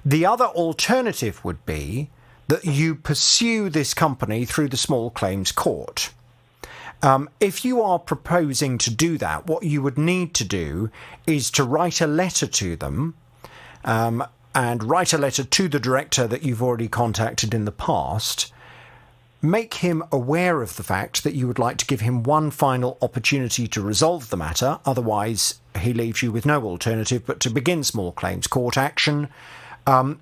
The other alternative would be that you pursue this company through the small claims court. If you are proposing to do that, what you would need to do is to write a letter to them and write a letter to the director that you've already contacted in the past. Make him aware of the fact that you would like to give him one final opportunity to resolve the matter, otherwise he leaves you with no alternative but to begin small claims court action.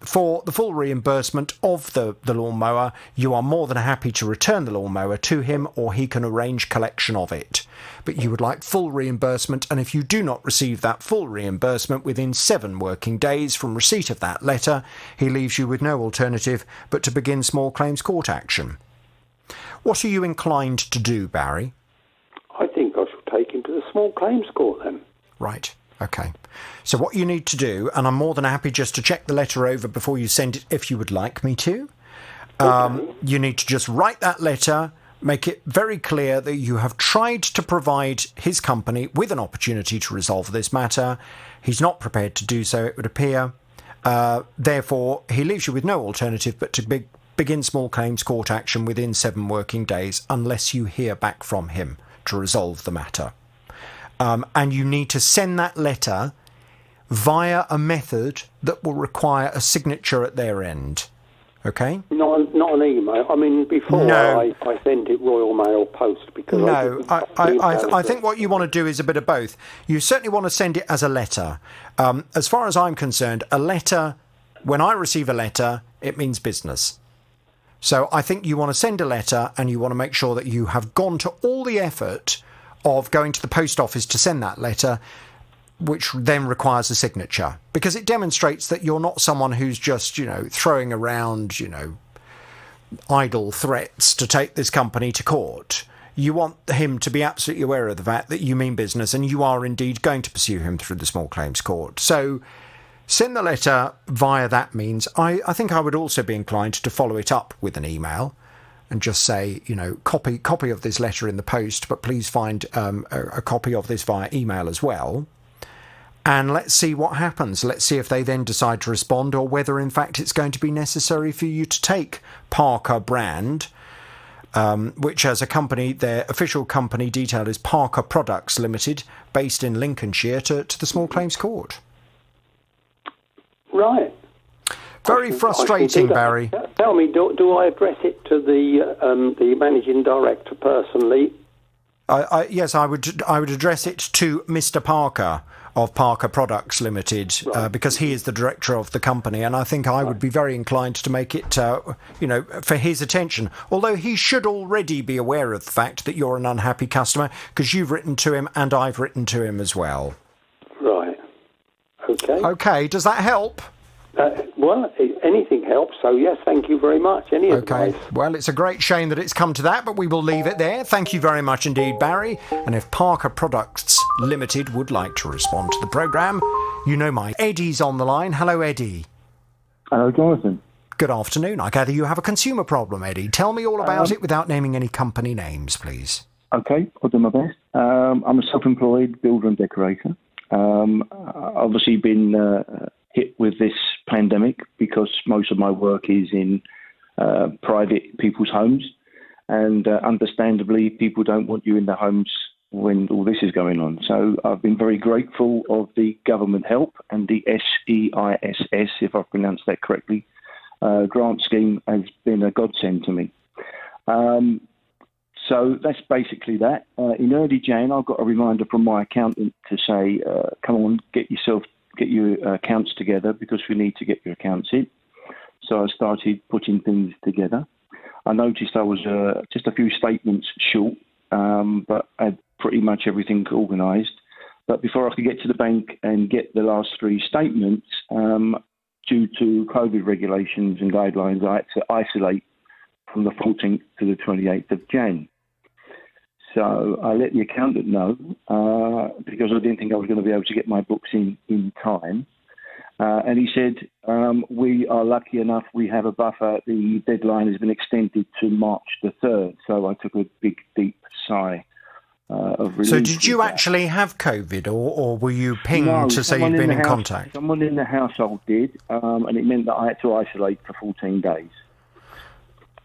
For the full reimbursement of the lawnmower, you are more than happy to return the lawnmower to him, or he can arrange collection of it. But you would like full reimbursement, and if you do not receive that full reimbursement within 7 working days from receipt of that letter, he leaves you with no alternative but to begin small claims court action. What are you inclined to do, Barry? I think I shall take him to the small claims court then. Right. Okay. So what you need to do, and I'm more than happy just to check the letter over before you send it if you would like me to. You need to just write that letter, make it very clear that you have tried to provide his company with an opportunity to resolve this matter. He's not prepared to do so, it would appear. Therefore, he leaves you with no alternative but to begin small claims court action within 7 working days unless you hear back from him to resolve the matter. And you need to send that letter via a method that will require a signature at their end. Okay? Not an email. I mean, before No. I sent it Royal Mail Post because No, I think what you want to do is a bit of both. You certainly want to send it as a letter. As far as I'm concerned, a letter, when I receive a letter, it means business. So I think you want to send a letter and you want to make sure that you have gone to all the effort of going to the post office to send that letter, which then requires a signature, because it demonstrates that you're not someone who's just, throwing around, idle threats to take this company to court. You want him to be absolutely aware of the fact that you mean business and you are indeed going to pursue him through the small claims court. So send the letter via that means. I think I would also be inclined to follow it up with an email and just say, copy of this letter in the post, but please find a copy of this via email as well. And let's see what happens. Let's see if they then decide to respond or whether, in fact, it's going to be necessary for you to take Parker brand, which as a company, their official company detail is Parker Products Limited, based in Lincolnshire, to the small claims court. Right. Very frustrating, Barry. Tell me, do I address it to the managing director personally? Yes, I would address it to Mr. Parker of Parker Products Limited, because he is the director of the company, and I think I would be very inclined to make it, for his attention. Although he should already be aware of the fact that you're an unhappy customer, because you've written to him and I've written to him as well. Right. Okay. Okay, does that help? Well, anything helps, so yes, thank you very much. Any advice? Well, it's a great shame that it's come to that, but we will leave it there. Thank you very much indeed, Barry. And if Parker Products Limited would like to respond to the programme, Eddie's on the line. Hello, Eddie. Hello, Jonathan. Good afternoon. I gather you have a consumer problem, Eddie. Tell me all about it without naming any company names, please. Okay, I'll do my best. I'm a self-employed builder and decorator. Obviously been hit with this pandemic because most of my work is in private people's homes, and understandably people don't want you in their homes when all this is going on. So I've been very grateful of the government help and the SEISS, if I've pronounced that correctly, grant scheme has been a godsend to me. So that's basically that. In early Jan, I got a reminder from my accountant to say, come on, get your accounts together because we need to get your accounts in. So I started putting things together. I noticed I was just a few statements short, but I had pretty much everything organised. But before I could get to the bank and get the last 3 statements, due to COVID regulations and guidelines, I had to isolate from the 14th to the 28th of Jan. So I let the accountant know because I didn't think I was going to be able to get my books in time. And he said, we are lucky enough, we have a buffer. The deadline has been extended to March the 3rd. So I took a big, deep sigh of relief. So did you actually have COVID or were you pinged to say you'd been in contact? Someone in the household did, and it meant that I had to isolate for 14 days.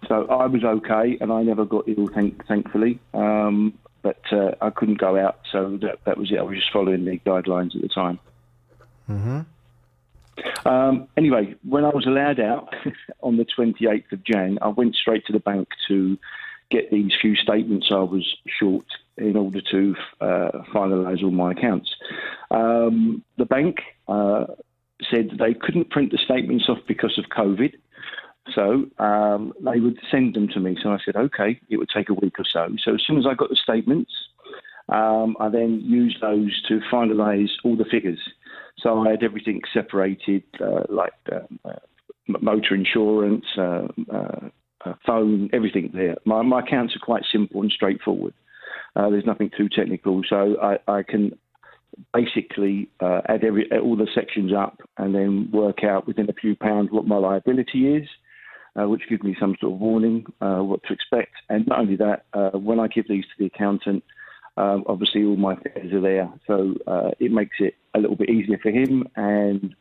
So I was okay, and I never got ill, thankfully. But I couldn't go out, so that was it. I was just following the guidelines at the time. Mm-hmm. Anyway, when I was allowed out on the 28th of Jan, I went straight to the bank to get these few statements I was short in order to finalise all my accounts. The bank said they couldn't print the statements off because of COVID, so they would send them to me. So I said, OK, it would take a week or so. So as soon as I got the statements, I then used those to finalise all the figures. So I had everything separated, like motor insurance, phone, everything there. My accounts are quite simple and straightforward. There's nothing too technical. So I can basically add all the sections up and then work out within a few pounds what my liability is, which gives me some sort of warning what to expect. And not only that, when I give these to the accountant, obviously all my figures are there, so it makes it a little bit easier for him and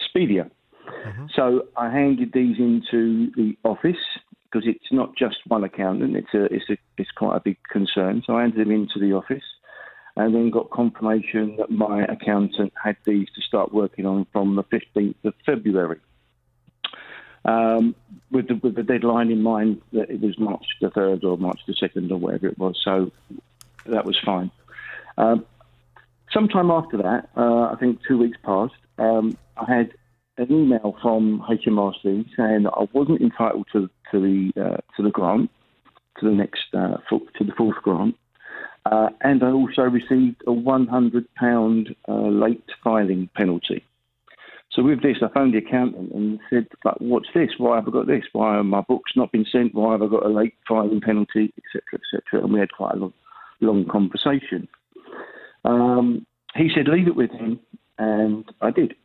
speedier. Mm-hmm. So I handed these into the office because it's not just one accountant; it's quite a big concern. So I handed them into the office, and then got confirmation that my accountant had these to start working on from the 15th of February. With the deadline in mind that it was March the 3rd or March the 2nd or whatever it was. So that was fine. Sometime after that, I think 2 weeks passed, I had an email from HMRC saying that I wasn't entitled to the grant, to the fourth grant, and I also received a £100 late filing penalty. So with this, I phoned the accountant and said, like, what's this? Why have I got this? Why have my books not been sent? Why have I got a late filing penalty, etc., etc.? And we had quite a long conversation. He said, leave it with him, and I did.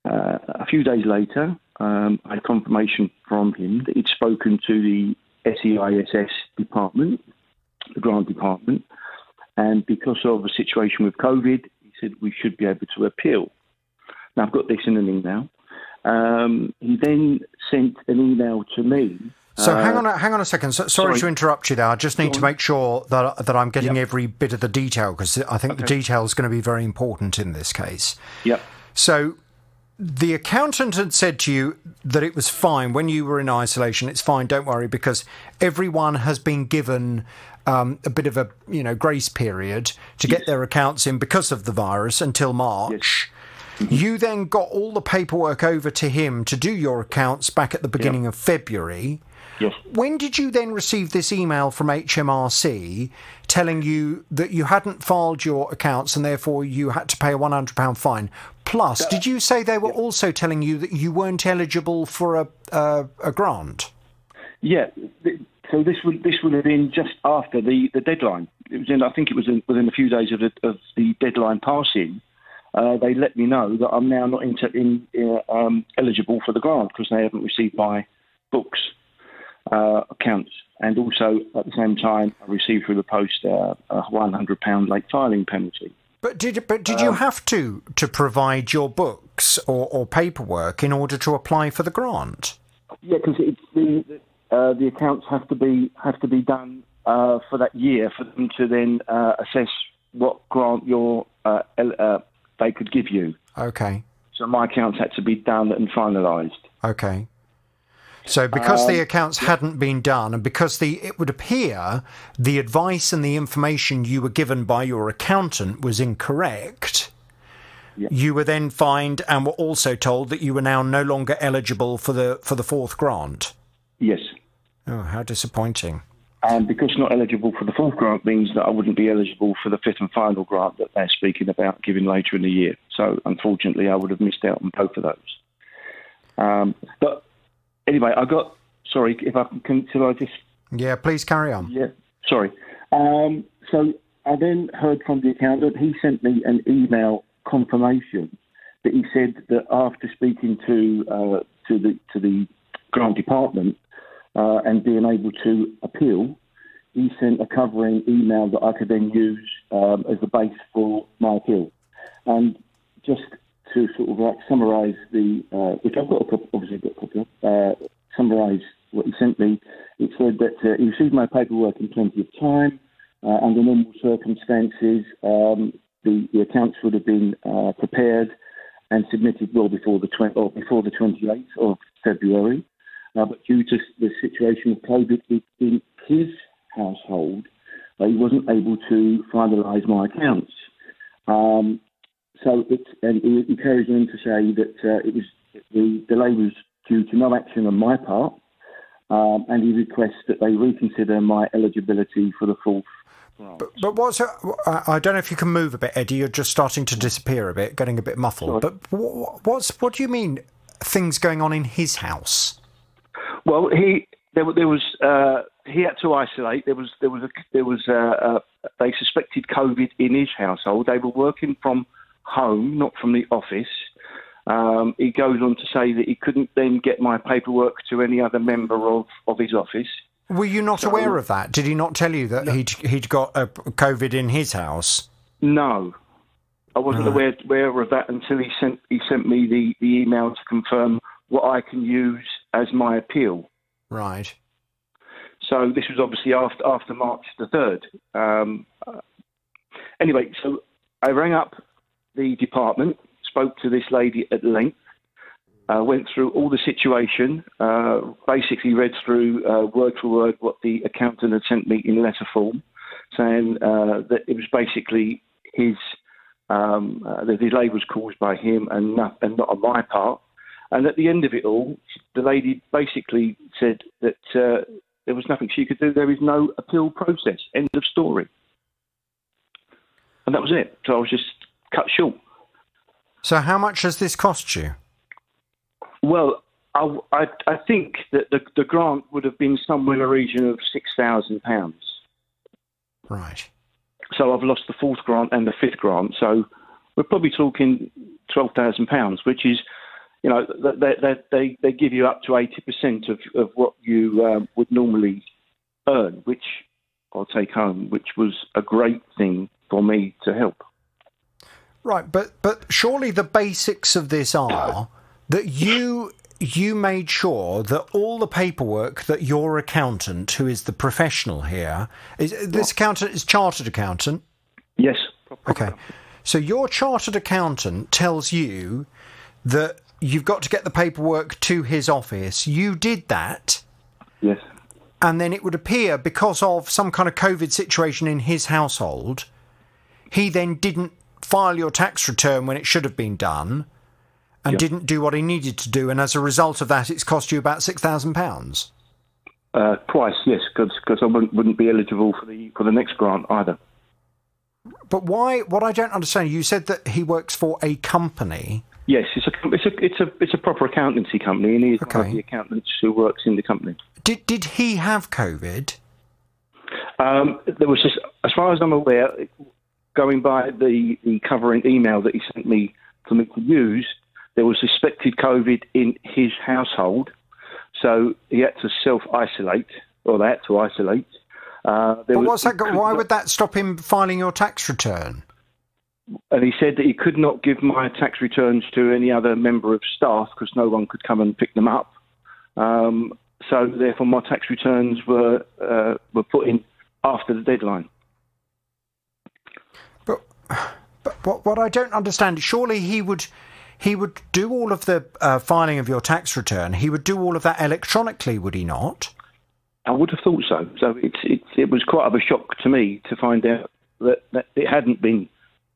A few days later, I had confirmation from him that he'd spoken to the SEISS department, the grant department, and because of the situation with COVID, he said we should be able to appeal. Now, I've got this in an email. He then sent an email to me. So hang on a second. Sorry to interrupt you there. I just need to make sure that I'm getting every bit of the detail, because I think the detail is going to be very important in this case. Yep. So the accountant had said to you that it was fine when you were in isolation. It's fine, don't worry, because everyone has been given a bit of a grace period to get their accounts in because of the virus until March. Yes. You then got all the paperwork over to him to do your accounts back at the beginning of February. Yes. When did you then receive this email from HMRC telling you that you hadn't filed your accounts and therefore you had to pay a £100 fine? Plus, did you say they were also telling you that you weren't eligible for a grant? Yeah. So this would have been just after the deadline. It was I think it was within a few days of the deadline passing. They let me know that I'm now not eligible for the grant because they haven't received my books accounts, and also at the same time I received through the post a £100 late filing penalty. But did you have to provide your books or paperwork in order to apply for the grant? Yeah, because the accounts have to be done for that year for them to then assess what grant they could give you. Okay. So my accounts had to be done and finalised. Okay. So because the accounts hadn't been done, and because it would appear the advice and the information you were given by your accountant was incorrect, you were then fined and were also told that you were now no longer eligible for the fourth grant. Yes. Oh, how disappointing. And because not eligible for the fourth grant means that I wouldn't be eligible for the fifth and final grant that they're speaking about giving later in the year. So unfortunately, I would have missed out on both of those. But anyway, sorry, if I can, shall I just... Yeah, please carry on. Yeah, sorry. So I then heard from the accountant. He sent me an email confirmation that he said that after speaking to the grant department and being able to appeal, he sent a covering email that I could then use as the base for my appeal. And just to sort of like summarise which I've got obviously got a copy of, summarise what he sent me. It said that he received my paperwork in plenty of time. Under normal circumstances, the accounts would have been prepared and submitted well before the 28th of February. But due to the situation of COVID in his household, he wasn't able to finalise my accounts. So he carries on to say that the delay was due to no action on my part, and he requests that they reconsider my eligibility for the fourth. But I don't know if you can move a bit, Eddie. You're just starting to disappear a bit, getting a bit muffled. Sorry. But what do you mean? Things going on in his house? Well, he had to isolate. They suspected COVID in his household. They were working from home, not from the office. He goes on to say that he couldn't then get my paperwork to any other member of his office. Were you not aware of that? Did he not tell you that he'd got COVID in his house? No, I wasn't aware of that until he sent me the email to confirm what I can use as my appeal. Right. So this was obviously after March the 3rd. Anyway, so I rang up the department, spoke to this lady at length, went through all the situation, basically read through word for word what the accountant had sent me in letter form, saying that it was basically the delay was caused by him and not on my part. And at the end of it all, the lady basically said that there was nothing she could do. There is no appeal process. End of story. And that was it. So I was just cut short. So how much has this cost you? Well, I think that the grant would have been somewhere in the region of £6,000. Right. So I've lost the fourth grant and the fifth grant. So we're probably talking £12,000, which is, they give you up to 80% of what you would normally earn, which I'll take home, which was a great thing for me to help. Right, but surely the basics of this are that you made sure that all the paperwork that your accountant, who is the professional here, this accountant is chartered accountant? Yes. Okay. So your chartered accountant tells you that you've got to get the paperwork to his office. You did that. Yes. And then it would appear, because of some kind of COVID situation in his household, he then didn't file your tax return when it should have been done and didn't do what he needed to do. And as a result of that, it's cost you about £6,000. Twice, yes, because I wouldn't be eligible for the next grant either. But why? What I don't understand, you said that he works for a company. Yes, it's a proper accountancy company, and he's one of the accountants who works in the company. Did he have COVID? There was just, as far as I'm aware, going by the covering email that he sent me for me to use, there was suspected COVID in his household, so he had to self-isolate, or they had to isolate. Why would that stop him filing your tax return? And he said that he could not give my tax returns to any other member of staff because no one could come and pick them up. So therefore, my tax returns were put in after the deadline. But what I don't understand, surely he would he would do all of the filing of your tax return. He would do all of that electronically, would he not? I would have thought so. So it was quite of a shock to me to find out that it hadn't been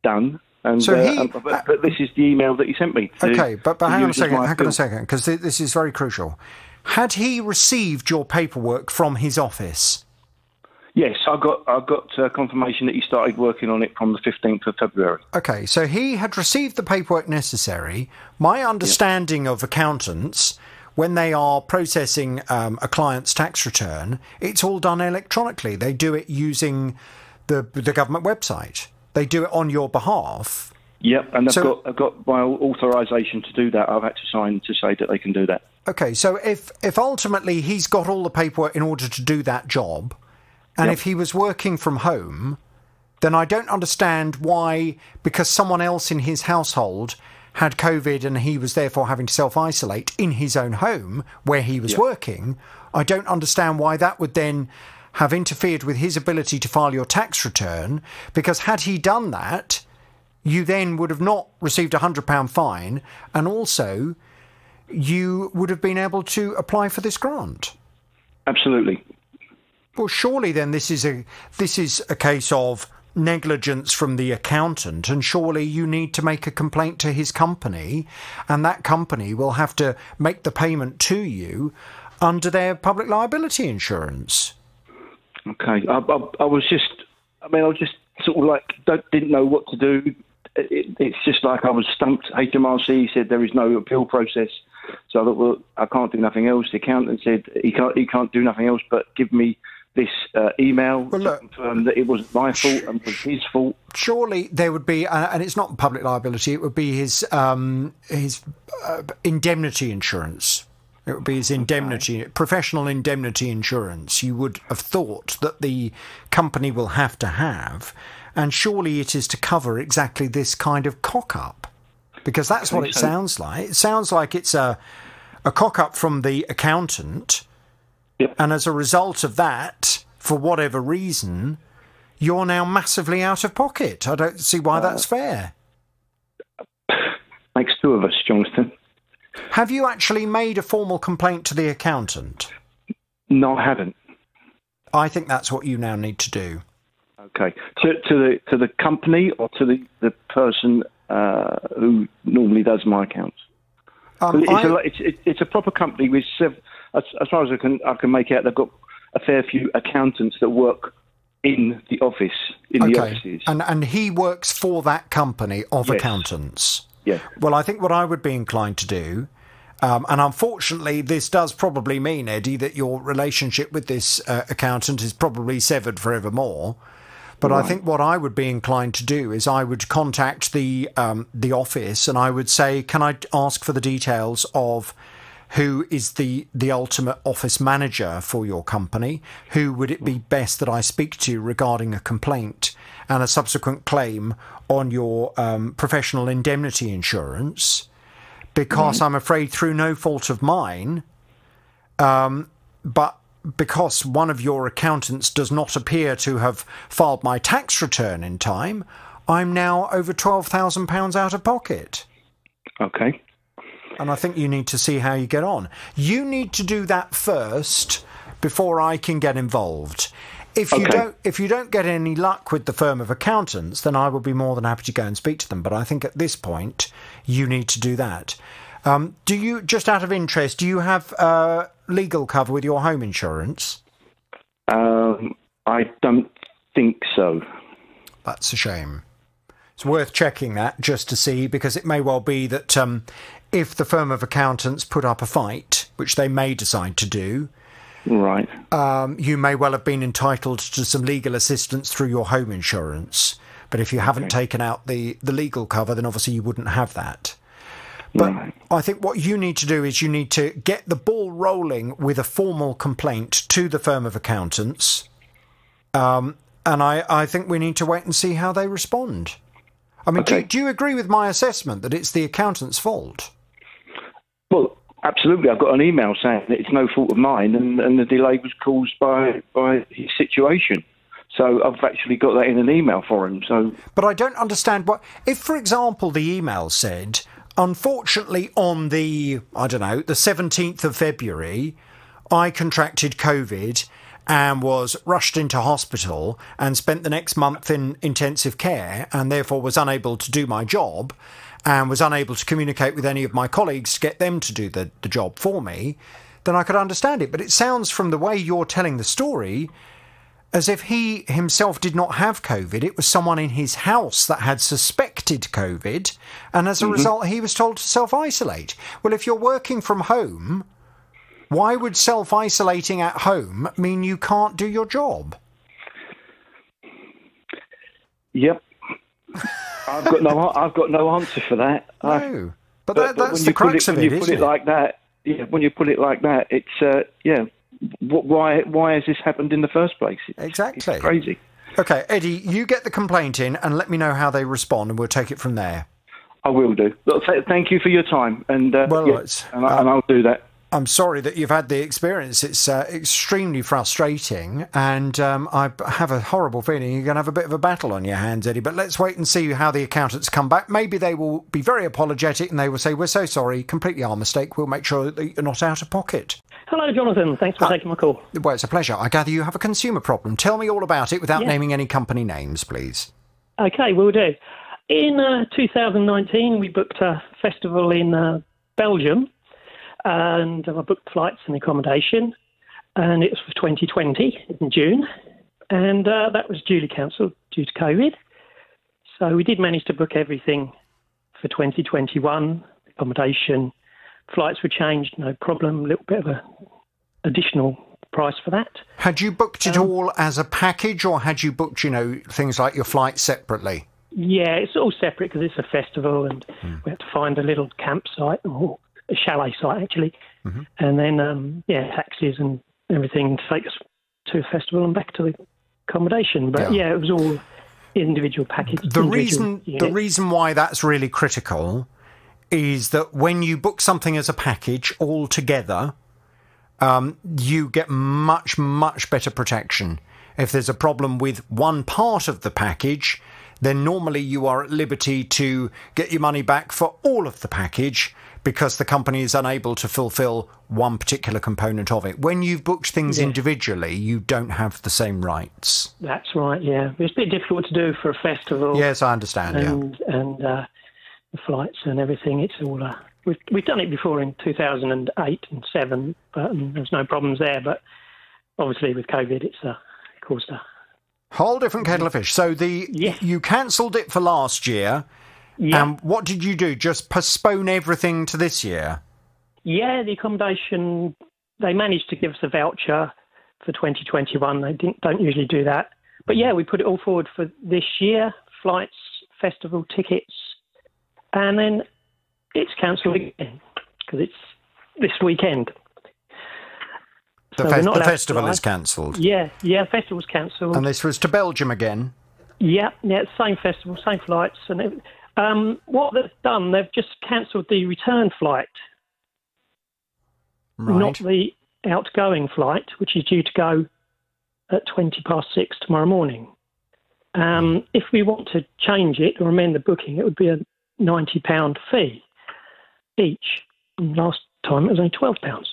done. And, So he- but this is the email that he sent me. Okay, but hang on a use as my second, fill. because this is very crucial. Had he received your paperwork from his office? Yes, I got confirmation that he started working on it from the 15th of February. Okay, so he had received the paperwork necessary. My understanding of accountants, when they are processing a client's tax return, it's all done electronically. They do it using the government website. They do it on your behalf. Yep, and So- I've got my authorisation to do that. I've had to sign to say that they can do that. Okay, so if ultimately he's got all the paperwork in order to do that job, and if he was working from home, then I don't understand why, because someone else in his household had COVID and he was therefore having to self-isolate in his own home where he was working, I don't understand why that would then have interfered with his ability to file your tax return, because had he done that, you then would have not received a £100 fine, and also you would have been able to apply for this grant. Absolutely. Well, surely then this is a case of negligence from the accountant, and surely you need to make a complaint to his company, and that company will have to make the payment to you under their public liability insurance. Okay, I was just sort of like didn't know what to do. It's just like I was stumped. HMRC said there is no appeal process, so I thought, well, I can't do nothing else. The accountant said he can't do nothing else but give me this email to confirm that it wasn't my fault and was his fault. Surely there would be, and it's not public liability, it would be his indemnity insurance. It would be his indemnity, professional indemnity insurance. You would have thought that the company will have to have, and surely it is to cover exactly this kind of cock-up, because that's what it sounds like. It sounds like it's a cock-up from the accountant, and as a result of that, for whatever reason, you're now massively out of pocket. I don't see why that's fair. Makes two of us, Jonathan. Have you actually made a formal complaint to the accountant? No, I haven't. I think that's what you now need to do. Okay, to the company or to the person who normally does my accounts. It's a proper company with as far as I can make out, they've got a fair few accountants that work in the office, the offices. And he works for that company of accountants. Yeah. Well, I think what I would be inclined to do, and unfortunately this does probably mean, Eddie, that your relationship with this accountant is probably severed forevermore. But I think what I would be inclined to do is I would contact the office and I would say, can I ask for the details of who is the ultimate office manager for your company? Who would it be best that I speak to regarding a complaint and a subsequent claim on your professional indemnity insurance? Because I'm afraid through no fault of mine, but because one of your accountants does not appear to have filed my tax return in time, I'm now over £12,000 out of pocket. Okay. And I think you need to see how you get on. You need to do that first before I can get involved. If you don't get any luck with the firm of accountants, then I will be more than happy to go and speak to them. But I think at this point, you need to do that. Do you, just out of interest, do you have legal cover with your home insurance? I don't think so. That's a shame. It's worth checking that just to see, because it may well be that if the firm of accountants put up a fight, which they may decide to do, right, you may well have been entitled to some legal assistance through your home insurance. But if you haven't taken out the legal cover, then obviously you wouldn't have that. But I think what you need to do is you need to get the ball rolling with a formal complaint to the firm of accountants. And I think we need to wait and see how they respond. I mean, do you agree with my assessment that it's the accountant's fault? Well, absolutely. I've got an email saying that it's no fault of mine and the delay was caused by his situation. So I've actually got that in an email for him. But I don't understand if, for example, the email said, unfortunately, on the 17th of February, I contracted COVID and was rushed into hospital and spent the next month in intensive care, and therefore was unable to do my job and was unable to communicate with any of my colleagues to get them to do the job for me, then I could understand it. But it sounds, from the way you're telling the story, as if he himself did not have COVID. It was someone in his house that had suspected COVID, and as a result, he was told to self-isolate. Well, if you're working from home, why would self-isolating at home mean you can't do your job? Yep. I've got no answer for that. No. But that's the crux of it, isn't it? When you put it like that, when you put it like that, it's, why has this happened in the first place? Exactly. It's crazy. Okay, Eddie, you get the complaint in and let me know how they respond, and we'll take it from there. I will do. Look, thank you for your time, and I'll do that. I'm sorry that you've had the experience. It's extremely frustrating, and I have a horrible feeling you're going to have a bit of a battle on your hands, Eddie. But let's wait and see how the accountants come back. Maybe they will be very apologetic and they will say, "We're so sorry, completely our mistake. We'll make sure that you're not out of pocket." Hello, Jonathan. Thanks for taking my call. Well, it's a pleasure. I gather you have a consumer problem. Tell me all about it without naming any company names, please. Okay, will do. In 2019, we booked a festival in Belgium, and I booked flights and accommodation, and it was for 2020 in June, and that was duly cancelled due to COVID. So we did manage to book everything for 2021. Accommodation, flights were changed, no problem. A little bit of a additional price for that. Had you booked it all as a package, or had you booked, things like your flights separately? Yeah, it's all separate because it's a festival, and we had to find a little campsite, or a chalet site actually, and then taxis and everything to take us to a festival and back to the accommodation. But it was all individual packages. The reason why that's really critical is that when you book something as a package all together, you get much, much better protection. If there's a problem with one part of the package, then normally you are at liberty to get your money back for all of the package because the company is unable to fulfil one particular component of it. When you've booked things individually, you don't have the same rights. That's right, yeah. It's a bit difficult to do for a festival. Yes, I understand, and the flights and everything. It's all... We've done it before in 2008 and 7, but there's no problems there. But obviously with COVID, it's caused a whole different kettle of fish. So you cancelled it for last year. Yeah. And what did you do? Just postpone everything to this year? Yeah, the accommodation, they managed to give us a voucher for 2021. They don't usually do that. But yeah, we put it all forward for this year, flights, festival tickets, and then it's cancelled again because it's this weekend. The festival is cancelled? Yeah, festival's cancelled. And this was to Belgium again? Yeah, same festival, same flights. And what they've done, they've just cancelled the return flight, not the outgoing flight, which is due to go at 6:20 tomorrow morning. If we want to change it or amend the booking, it would be a £90 fee each. And last time it was only £12.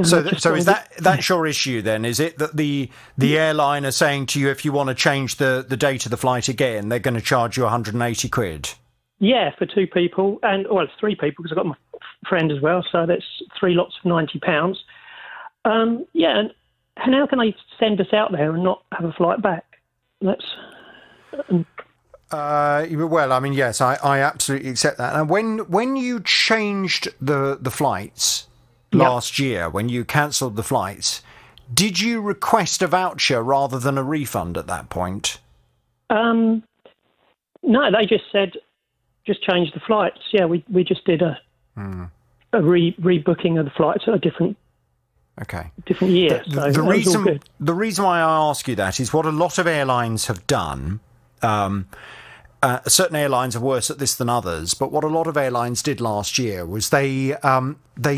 So is that's your issue then? Is it that the airline are saying to you, if you want to change the date of the flight again, they're going to charge you 180 quid? Yeah, for 2 people, it's 3 people because I've got my friend as well, so that's 3 lots of £90. And how can they send us out there and not have a flight back? That's... well, I mean, yes, I absolutely accept that. And when you changed the flights last year, when you cancelled the flights, did you request a voucher rather than a refund at that point? No, they just said, just change the flights. Yeah, we just did a rebooking of the flights at a different year. The reason why I ask you that is what a lot of airlines have done. Certain airlines are worse at this than others, but what a lot of airlines did last year was they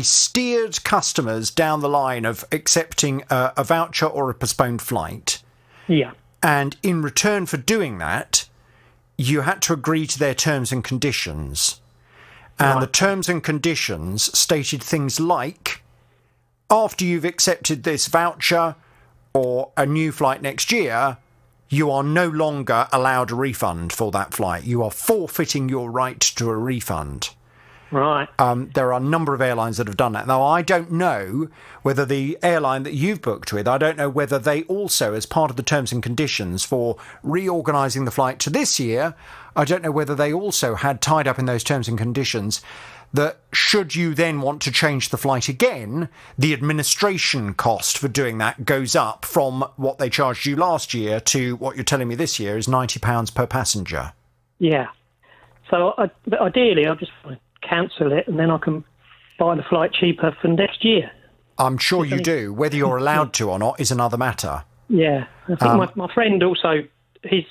steered customers down the line of accepting a voucher or a postponed flight. Yeah. And in return for doing that, you had to agree to their terms and conditions. And the terms and conditions stated things like, after you've accepted this voucher or a new flight next year, you are no longer allowed a refund for that flight. You are forfeiting your right to a refund. Right. There are a number of airlines that have done that. Now, I don't know whether the airline that you've booked with, I don't know whether they also, as part of the terms and conditions for reorganising the flight to this year, I don't know whether they also had tied up in those terms and conditions that should you then want to change the flight again, the administration cost for doing that goes up from what they charged you last year to what you're telling me this year is £90 per passenger. Yeah. So ideally, I just want to cancel it and then I can buy the flight cheaper for next year. I'm sure you do. Whether you're allowed to or not is another matter. Yeah. I think my friend also, he's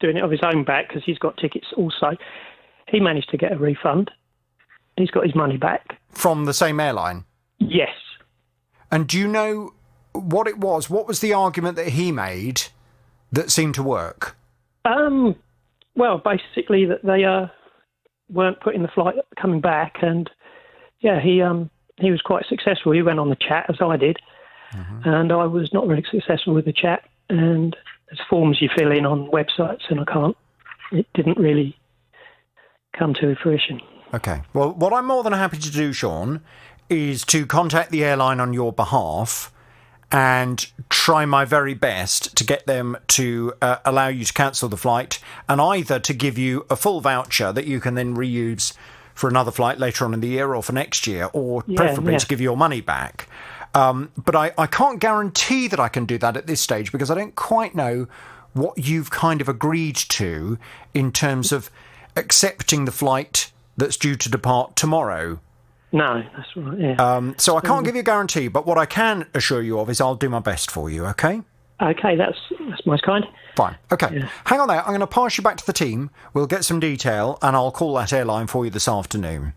doing it of his own back because he's got tickets also. He managed to get a refund. He's got his money back. From the same airline? Yes. And do you know what it was? What was the argument that he made that seemed to work? Well, basically that they weren't putting the flight coming back, and yeah, he was quite successful. He went on the chat as I did, and I was not really successful with the chat. And there's forms you fill in on websites, and it didn't really come to fruition. Okay. Well, what I'm more than happy to do, Sean, is to contact the airline on your behalf and try my very best to get them to allow you to cancel the flight, and either to give you a full voucher that you can then reuse for another flight later on in the year or for next year, or preferably to give you your money back. But I can't guarantee that I can do that at this stage because I don't quite know what you've kind of agreed to in terms of accepting the flight that's due to depart tomorrow. No, that's right, yeah. So I can't give you a guarantee, but what I can assure you of is I'll do my best for you, OK? OK, that's most kind. Fine. OK. Yeah. Hang on there. I'm going to pass you back to the team. We'll get some detail and I'll call that airline for you this afternoon.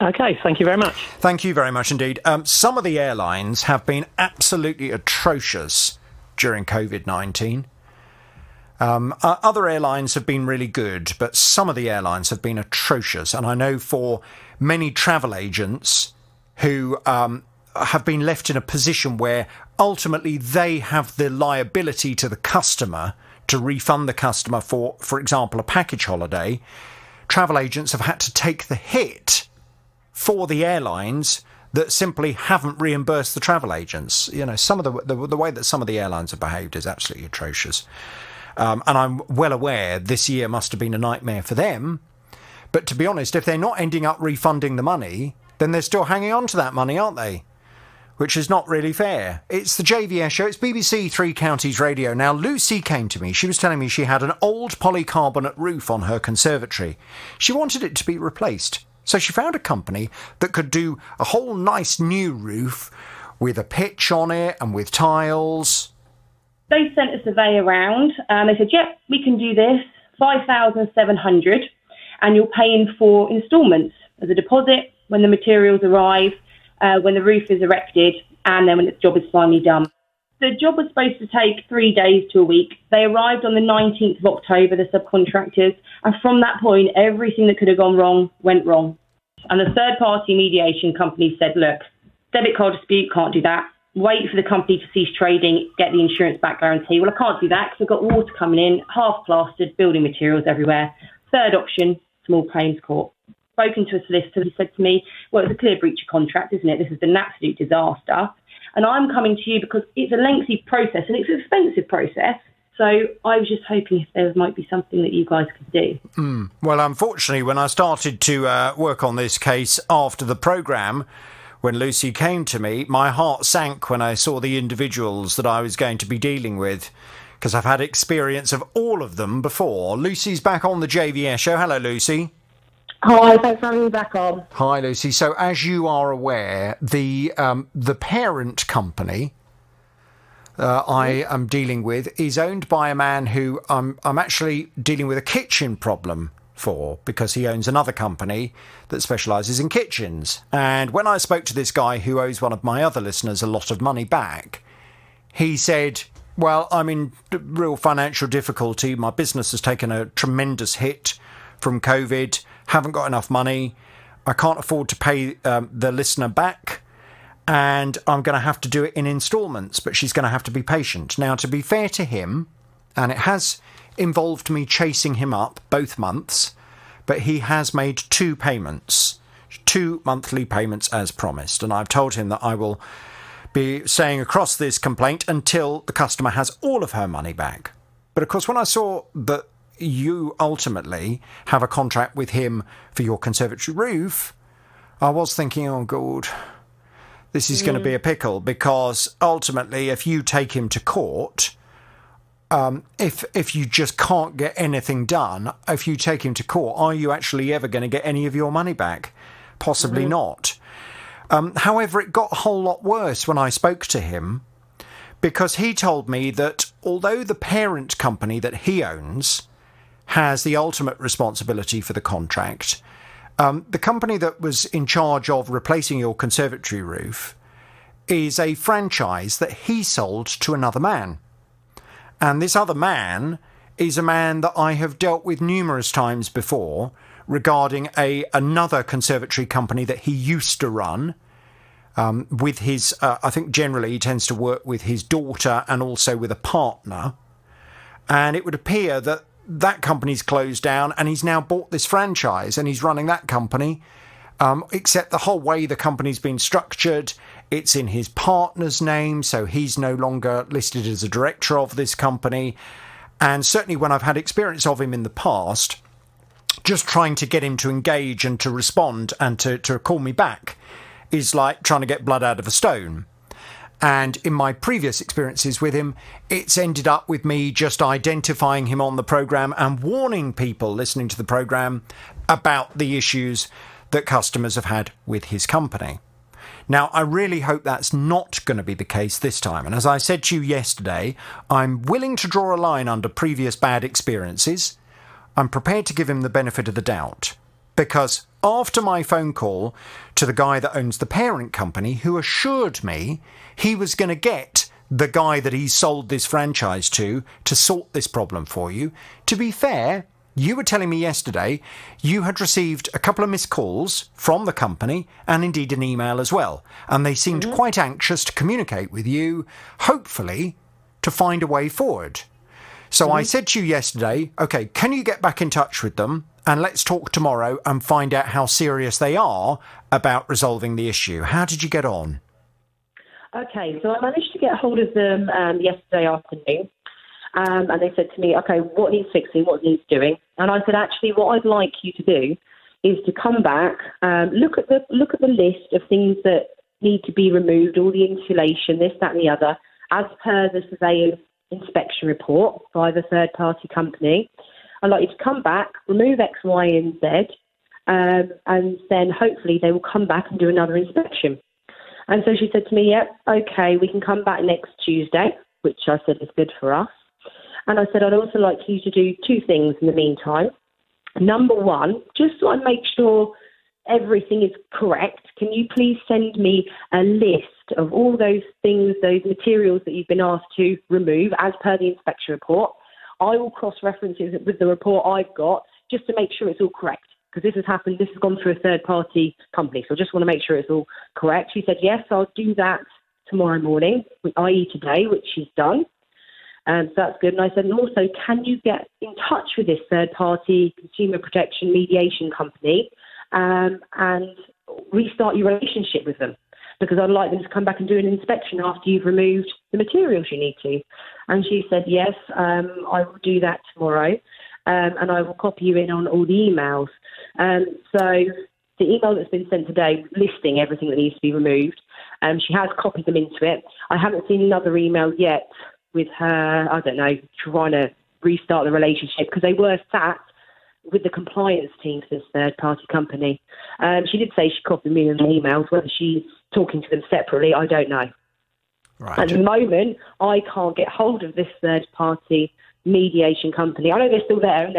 OK, thank you very much. Thank you very much indeed. Some of the airlines have been absolutely atrocious during COVID-19. Other airlines have been really good, but some of the airlines have been atrocious. And I know for many travel agents who have been left in a position where ultimately they have the liability to the customer to refund the customer for example, a package holiday. Travel agents have had to take the hit for the airlines that simply haven't reimbursed the travel agents. You know, some of the way that some of the airlines have behaved is absolutely atrocious. And I'm well aware this year must have been a nightmare for them. But to be honest, if they're not ending up refunding the money, then they're still hanging on to that money, aren't they? Which is not really fair. It's the JVS show. It's BBC Three Counties Radio. Now, Lucy came to me. She was telling me she had an old polycarbonate roof on her conservatory. She wanted it to be replaced. So she found a company that could do a whole nice new roof with a pitch on it and with tiles. They sent a survey around and they said, yep, we can do this, 5,700, and you're paying for instalments as a deposit when the materials arrive, when the roof is erected, and then when the job is finally done. The job was supposed to take 3 days to a week. They arrived on the 19th of October, the subcontractors, and from that point, everything that could have gone wrong went wrong. And the third-party mediation company said, look, debit card dispute, can't do that. Wait for the company to cease trading, get the insurance back guarantee. Well, I can't do that because I've got water coming in, half plastered, building materials everywhere. Third option, small claims court. Spoken to a solicitor who said to me, well, it's a clear breach of contract, isn't it? This has been an absolute disaster. And I'm coming to you because it's a lengthy process and it's an expensive process. So I was just hoping if there might be something that you guys could do. Well, unfortunately, when I started to work on this case after the programme, when Lucy came to me, my heart sank when I saw the individuals that I was going to be dealing with, because I've had experience of all of them before. Lucy's back on the JVS show. Hello, Lucy. Hi, thanks for having me back on. Hi, Lucy. So, as you are aware, the parent company I am dealing with is owned by a man who I'm actually dealing with a kitchen problem for, because he owns another company that specialises in kitchens. And when I spoke to this guy who owes one of my other listeners a lot of money back, he said, Well, I'm in real financial difficulty. My business has taken a tremendous hit from COVID. Haven't got enough money. I can't afford to pay the listener back. And I'm going to have to do it in instalments, but she's going to have to be patient. Now, to be fair to him, and it has involved me chasing him up both months, but he has made 2 payments, 2 monthly payments as promised. And I've told him that I will be staying across this complaint until the customer has all of her money back. But of course, when I saw that you ultimately have a contract with him for your conservatory roof, I was thinking, oh God, this is going to be a pickle, because ultimately, if you take him to court, if you just can't get anything done, if you take him to court, are you actually ever going to get any of your money back? Possibly not. However, it got a whole lot worse when I spoke to him, because he told me that although the parent company that he owns has the ultimate responsibility for the contract, the company that was in charge of replacing your conservatory roof is a franchise that he sold to another man. And this other man is a man that I have dealt with numerous times before regarding another conservatory company that he used to run with his, I think generally he tends to work with his daughter and also with a partner. And it would appear that that company's closed down and he's now bought this franchise and he's running that company, except the whole way the company's been structured, it's in his partner's name, so he's no longer listed as a director of this company. And certainly when I've had experience of him in the past, just trying to get him to engage and to respond and to call me back is like trying to get blood out of a stone. And in my previous experiences with him, it's ended up with me just identifying him on the programme and warning people listening to the programme about the issues that customers have had with his company. Now, I really hope that's not going to be the case this time. And as I said to you yesterday, I'm willing to draw a line under previous bad experiences. I'm prepared to give him the benefit of the doubt. Because after my phone call to the guy that owns the parent company, who assured me he was going to get the guy that he sold this franchise to sort this problem for you, to be fair, you were telling me yesterday you had received a couple of missed calls from the company and indeed an email as well. And they seemed quite anxious to communicate with you, hopefully to find a way forward. So I said to you yesterday, OK, can you get back in touch with them? And let's talk tomorrow and find out how serious they are about resolving the issue. How did you get on? Okay, so I managed to get hold of them yesterday afternoon. And they said to me, OK, what needs fixing, what needs doing? And I said, actually, what I'd like you to do is to come back, look at the list of things that need to be removed, all the insulation, this, that and the other, as per the surveyor's inspection report by the third-party company. I'd like you to come back, remove X, Y, and Z, and then hopefully they will come back and do another inspection. And so she said to me, yep, OK, we can come back next Tuesday, which I said is good for us. And I said, I'd also like you to do 2 things in the meantime. Number 1, just so I make sure everything is correct, can you please send me a list of all those things, those materials that you've been asked to remove as per the inspection report? I will cross-reference it with the report I've got just to make sure it's all correct, because this has happened, this has gone through a third-party company, so I just want to make sure it's all correct. She said, yes, I'll do that tomorrow morning, i.e. today, which she's done. So that's good. And I said, and also, can you get in touch with this third-party consumer protection mediation company and restart your relationship with them? Because I'd like them to come back and do an inspection after you've removed the materials you need to. And she said, yes, I will do that tomorrow, and I will copy you in on all the emails. So the email that's been sent today listing everything that needs to be removed, she has copied them into it. I haven't seen another email yet with her, I don't know, trying to restart the relationship, because they were sat with the compliance team for this third-party company. She did say she copied me in the emails. Whether she's talking to them separately, I don't know. Right. At the moment, I can't get hold of this third-party mediation company. I know they're still there and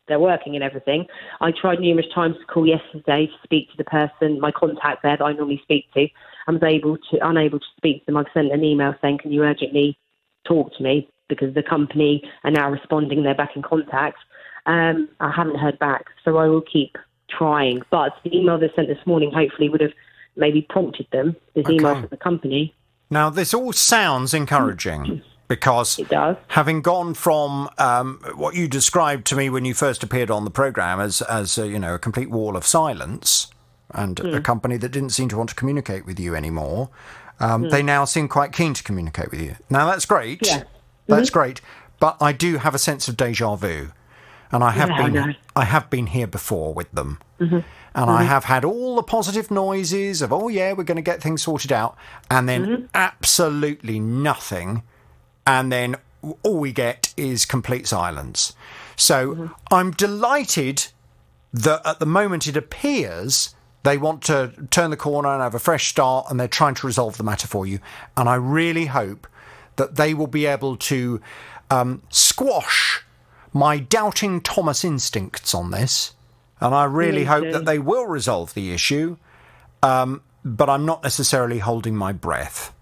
they're working and everything. I tried numerous times to call yesterday to speak to the person, my contact there that I normally speak to. I was unable to speak to them. I've sent an email saying, can you urgently talk to me because the company are now responding. They're back in contact. I haven't heard back, so I will keep trying. But the email they sent this morning hopefully would have maybe prompted them, this email from the company. Now, this all sounds encouraging because having gone from what you described to me when you first appeared on the programme as a complete wall of silence and a company that didn't seem to want to communicate with you anymore, they now seem quite keen to communicate with you. Now, that's great. Yeah. That's great. But I do have a sense of déjà vu. And I have been here before with them. And I have had all the positive noises of, we're going to get things sorted out. And then absolutely nothing. And then all we get is complete silence. So I'm delighted that at the moment it appears they want to turn the corner and have a fresh start, and they're trying to resolve the matter for you. And I really hope that they will be able to squash my doubting Thomas instincts on this. And I really hope that they will resolve the issue. But I'm not necessarily holding my breath.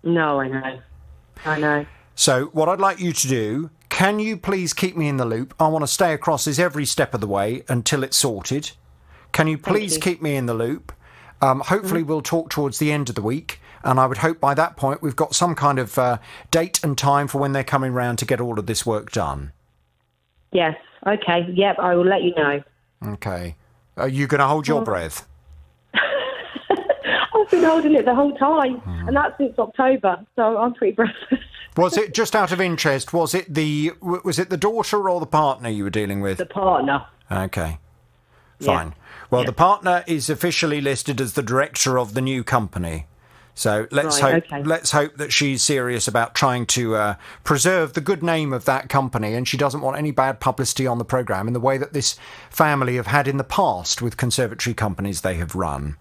No, I know. So what I'd like you to do, can you please keep me in the loop? I want to stay across this every step of the way until it's sorted. Can you please keep me in the loop? Hopefully we'll talk towards the end of the week, and I would hope by that point we've got some kind of date and time for when they're coming round to get all of this work done. Yes, okay, yep, I will let you know. Okay. Are you going to hold your breath? I've been holding it the whole time, and that's since October, so I'm pretty breathless. Was it, just out of interest, was it the daughter or the partner you were dealing with? The partner. Okay. Fine. Well, the partner is officially listed as the director of the new company. So let's hope that she's serious about trying to preserve the good name of that company, and she doesn't want any bad publicity on the programme in the way that this family have had in the past with conservatory companies they have run.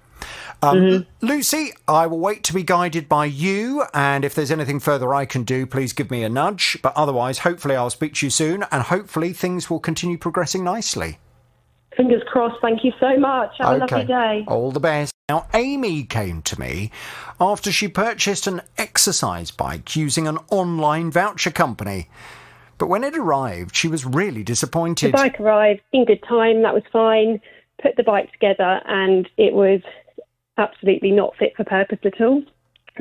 Lucy, I will wait to be guided by you, and if there's anything further I can do, please give me a nudge. But otherwise, hopefully I'll speak to you soon, and hopefully things will continue progressing nicely. Fingers crossed. Thank you so much. Have a lovely day. All the best. Now, Amy came to me after she purchased an exercise bike using an online voucher company. But when it arrived, she was really disappointed. The bike arrived in good time. That was fine. Put the bike together, and it was absolutely not fit for purpose at all.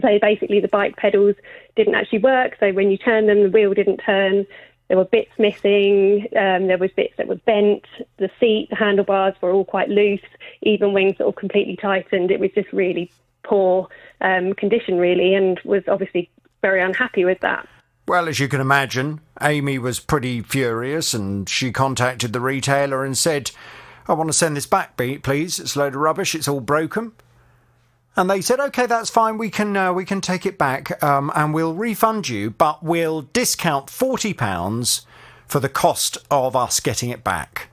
So basically the bike pedals didn't actually work. So when you turn them, the wheel didn't turn. There were bits missing. There was bits that were bent. The seat, the handlebars were all quite loose. Even when sort of completely tightened, it was just really poor condition, really, and was obviously very unhappy with that. Well, as you can imagine, Amy was pretty furious, and she contacted the retailer and said, "I want to send this back, please. It's a load of rubbish. It's all broken." And they said, "OK, that's fine. We can take it back and we'll refund you, but we'll discount £40 for the cost of us getting it back."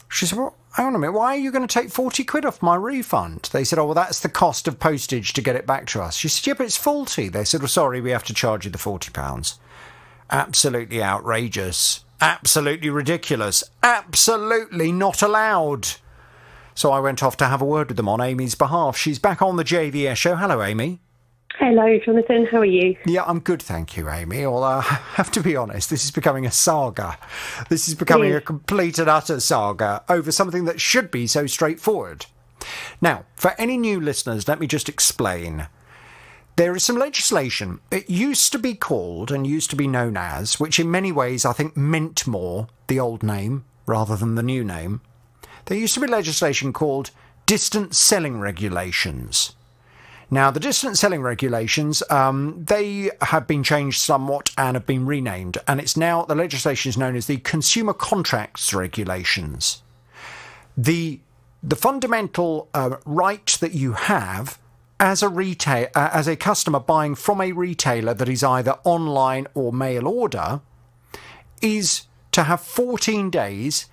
She said, "Well, hang on a minute. Why are you going to take 40 quid off my refund?" They said, "Oh, well, that's the cost of postage to get it back to us." She said, "Yeah, but it's faulty." They said, "Well, sorry, we have to charge you the £40. Absolutely outrageous. Absolutely ridiculous. Absolutely not allowed. So I went off to have a word with them on Amy's behalf. She's back on the JVS show. Hello, Amy. Hello, Jonathan. How are you? Yeah, I'm good, thank you, Amy. Although I have to be honest, this is becoming a saga. This is becoming a complete and utter saga over something that should be so straightforward. Now, for any new listeners, let me just explain. There is some legislation. It used to be called and used to be known as, which in many ways I think meant more the old name rather than the new name. There used to be legislation called Distance Selling Regulations. Now, the Distance Selling Regulations, they have been changed somewhat and have been renamed, and it's now, the legislation is known as the Consumer Contracts Regulations. The fundamental right that you have as a customer buying from a retailer that is either online or mail order is to have 14 days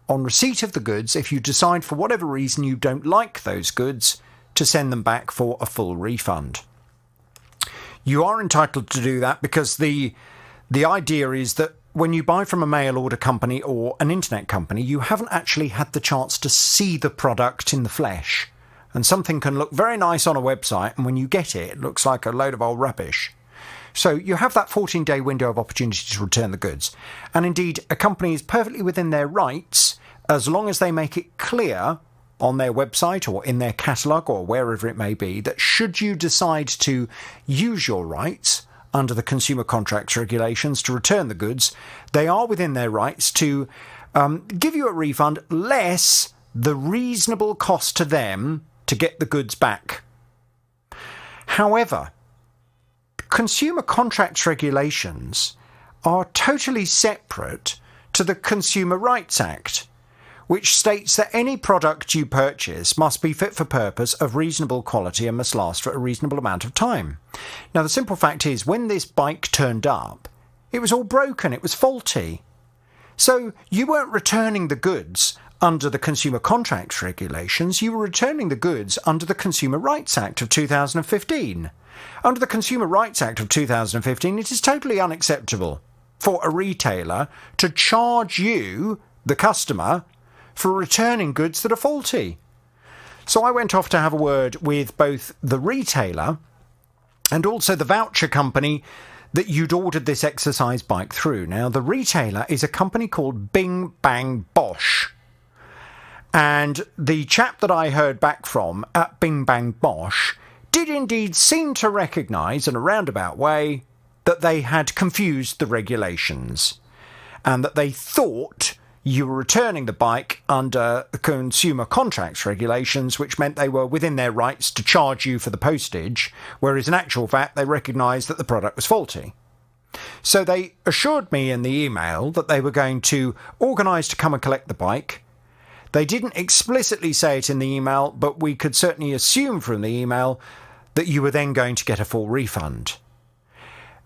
on receipt of the goods, if you decide for whatever reason you don't like those goods, to send them back for a full refund. You are entitled to do that because the idea is that when you buy from a mail order company or an internet company, you haven't actually had the chance to see the product in the flesh. And something can look very nice on a website, and when you get it, it looks like a load of old rubbish. So you have that 14-day window of opportunity to return the goods. And indeed, a company is perfectly within their rights as long as they make it clear on their website or in their catalogue or wherever it may be that should you decide to use your rights under the Consumer Contracts regulations to return the goods, they are within their rights to give you a refund less the reasonable cost to them to get the goods back. However, Consumer Contracts regulations are totally separate to the Consumer Rights Act, which states that any product you purchase must be fit for purpose, of reasonable quality, and must last for a reasonable amount of time. Now, the simple fact is, when this bike turned up, it was all broken, it was faulty. So you weren't returning the goods under the Consumer Contracts regulations, you were returning the goods under the Consumer Rights Act of 2015. Under the Consumer Rights Act of 2015, it is totally unacceptable for a retailer to charge you, the customer, for returning goods that are faulty. So I went off to have a word with both the retailer and also the voucher company that you'd ordered this exercise bike through. Now, the retailer is a company called Bing Bang Bosch. And the chap that I heard back from at Bing Bang Bosch did indeed seem to recognise in a roundabout way that they had confused the regulations and that they thought you were returning the bike under the Consumer Contracts regulations, which meant they were within their rights to charge you for the postage, whereas in actual fact they recognised that the product was faulty. So they assured me in the email that they were going to organise to come and collect the bike. They didn't explicitly say it in the email, but we could certainly assume from the email that you were then going to get a full refund.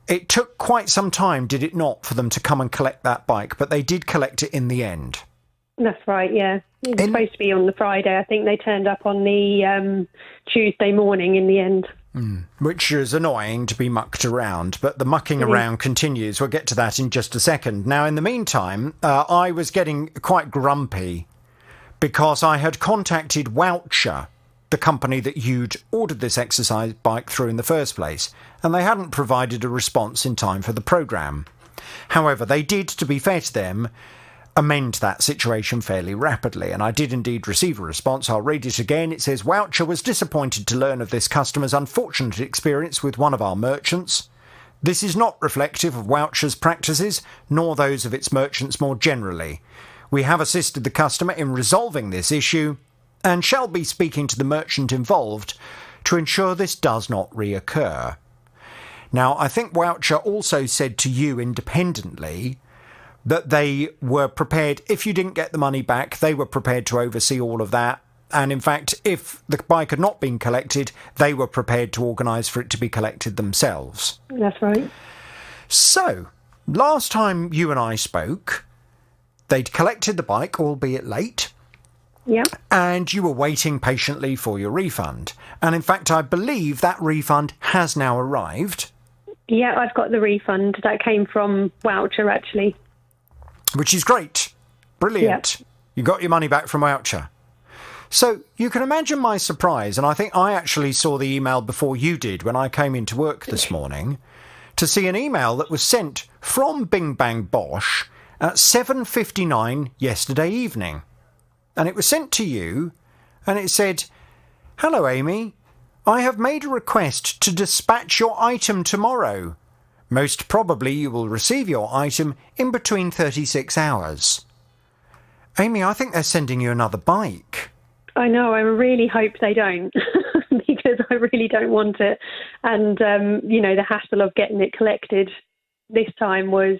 It took quite some time, did it not, for them to come and collect that bike, but they did collect it in the end. That's right, yeah. It was supposed to be on the Friday. I think they turned up on the Tuesday morning in the end. Which is annoying to be mucked around, but the mucking around continues. We'll get to that in just a second. Now, in the meantime, I was getting quite grumpy because I had contacted Woucher, the company that you'd ordered this exercise bike through in the first place, and they hadn't provided a response in time for the programme. However, they did, to be fair to them, amend that situation fairly rapidly, and I did indeed receive a response. I'll read it again. It says, Woucher was disappointed to learn of this customer's unfortunate experience with one of our merchants. This is not reflective of Woucher's practices, nor those of its merchants more generally. We have assisted the customer in resolving this issue, and shall be speaking to the merchant involved to ensure this does not reoccur. Now, I think Woucher also said to you independently that they were prepared, if you didn't get the money back, they were prepared to oversee all of that. And in fact, if the bike had not been collected, they were prepared to organise for it to be collected themselves. That's right. So, last time you and I spoke, they'd collected the bike, albeit late. Yeah. And you were waiting patiently for your refund. And in fact, I believe that refund has now arrived. Yeah, I've got the refund. That came from Woucher, actually. Which is great. Brilliant. Yep. You got your money back from Woucher. So you can imagine my surprise, and I think I actually saw the email before you did when I came into work this morning, to see an email that was sent from Bing Bang Bosch at 7:59 yesterday evening. And it was sent to you, and it said, Hello, Amy. I have made a request to dispatch your item tomorrow. Most probably you will receive your item in between 36 hours. Amy, I think they're sending you another bike. I know. I really hope they don't, because I really don't want it. And, the hassle of getting it collected this time was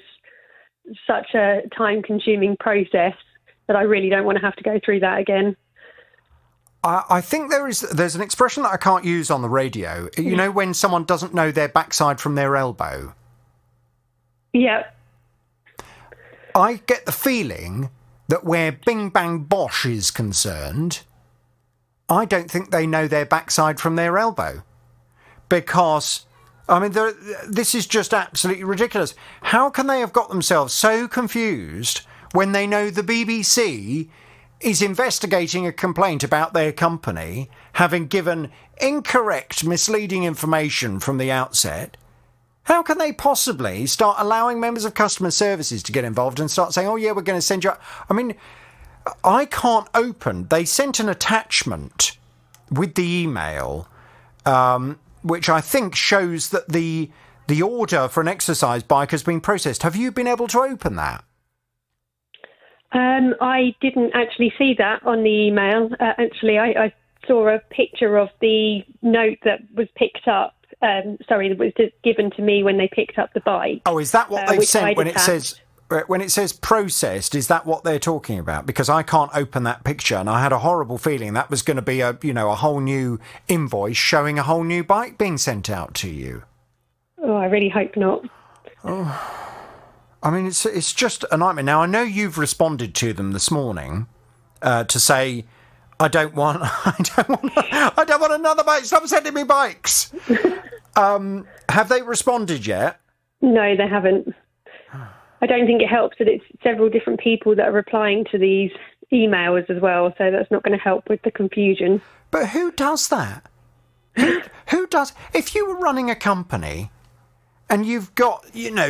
such a time-consuming process that I really don't want to have to go through that again. I think there's an expression that I can't use on the radio. You know, when someone doesn't know their backside from their elbow? Yeah. I get the feeling that where Bing Bang Bosch is concerned, I don't think they know their backside from their elbow. Because, I mean, this is just absolutely ridiculous. How can they have got themselves so confused when they know the BBC is investigating a complaint about their company having given incorrect, misleading information from the outset, How can they possibly start allowing members of customer services to get involved and start saying, oh, yeah, we're going to send you... I mean, I can't open... They sent an attachment with the email, which I think shows that the order for an exercise bike has been processed. Have you been able to open that? I didn't actually see that on the email. I saw a picture of the note that was picked up. That was given to me when they picked up the bike. Oh, is that what they've sent when it says processed? Is that what they're talking about? Because I can't open that picture, and I had a horrible feeling that was going to be a whole new invoice showing a whole new bike being sent out to you. Oh, I really hope not. Oh, I mean, it's just a nightmare. Now I know you've responded to them this morning to say, I don't want another bike. Stop sending me bikes. Have they responded yet? No, they haven't. I don't think it helps that it's several different people that are replying to these emails as well, so that's not going to help with the confusion. But who does that? Who does? If you were running a company and you've got,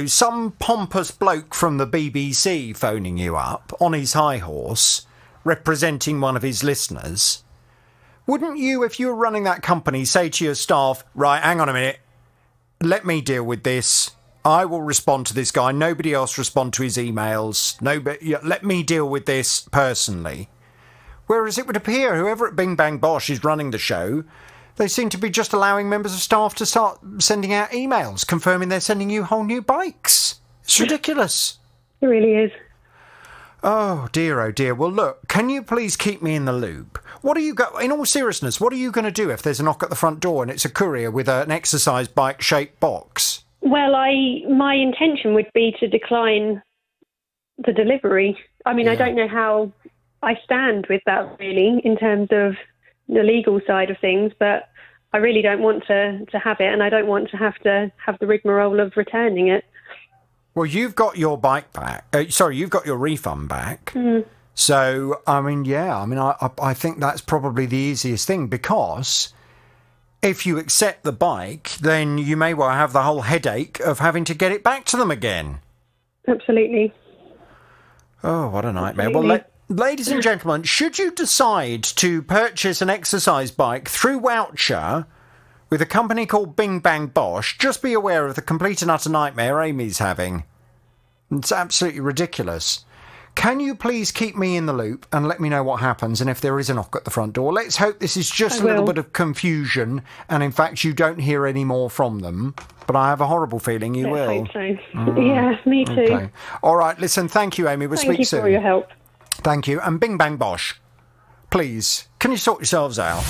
some pompous bloke from the BBC phoning you up on his high horse, representing one of his listeners, wouldn't you, if you were running that company, say to your staff, right, hang on a minute, let me deal with this. I will respond to this guy. Nobody else respond to his emails. Let me deal with this personally. Whereas it would appear whoever at Bing Bang Bosch is running the show, they seem to be just allowing members of staff to start sending out emails confirming they're sending you whole new bikes. It's ridiculous. It really is. Oh dear. Well, look, can you please keep me in the loop? In all seriousness, what are you going to do if there's a knock at the front door and it's a courier with an exercise bike-shaped box? Well, my intention would be to decline the delivery. I mean, I don't know how I stand with that, really, in terms of the legal side of things, but I really don't want to have it, and I don't want to have the rigmarole of returning it. Well, you've got your bike back. You've got your refund back. Mm. So, I think that's probably the easiest thing, because if you accept the bike, then you may well have the whole headache of having to get it back to them again. Absolutely. Oh, what a nightmare. Absolutely. Well, ladies and gentlemen, should you decide to purchase an exercise bike through voucher with a company called Bing Bang Bosch, just be aware of the complete and utter nightmare Amy's having. It's absolutely ridiculous. Can you please keep me in the loop and let me know what happens and if there is a knock at the front door? Let's hope this is just a little bit of confusion and, in fact, you don't hear any more from them. But I have a horrible feeling you will. I hope so. Yeah, me too. Okay. All right, listen, thank you, Amy. We'll speak soon. Thank you for your help. Thank you. And Bing Bang Bosch, please, can you sort yourselves out?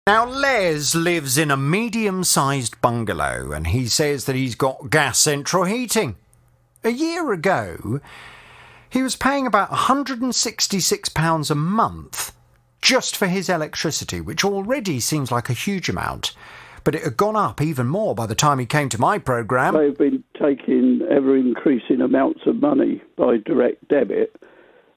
Now, Les lives in a medium-sized bungalow and he says that he's got gas central heating. A year ago, he was paying about £166 a month just for his electricity, which already seems like a huge amount. But it had gone up even more by the time he came to my programme. They've been taking ever-increasing amounts of money by direct debit,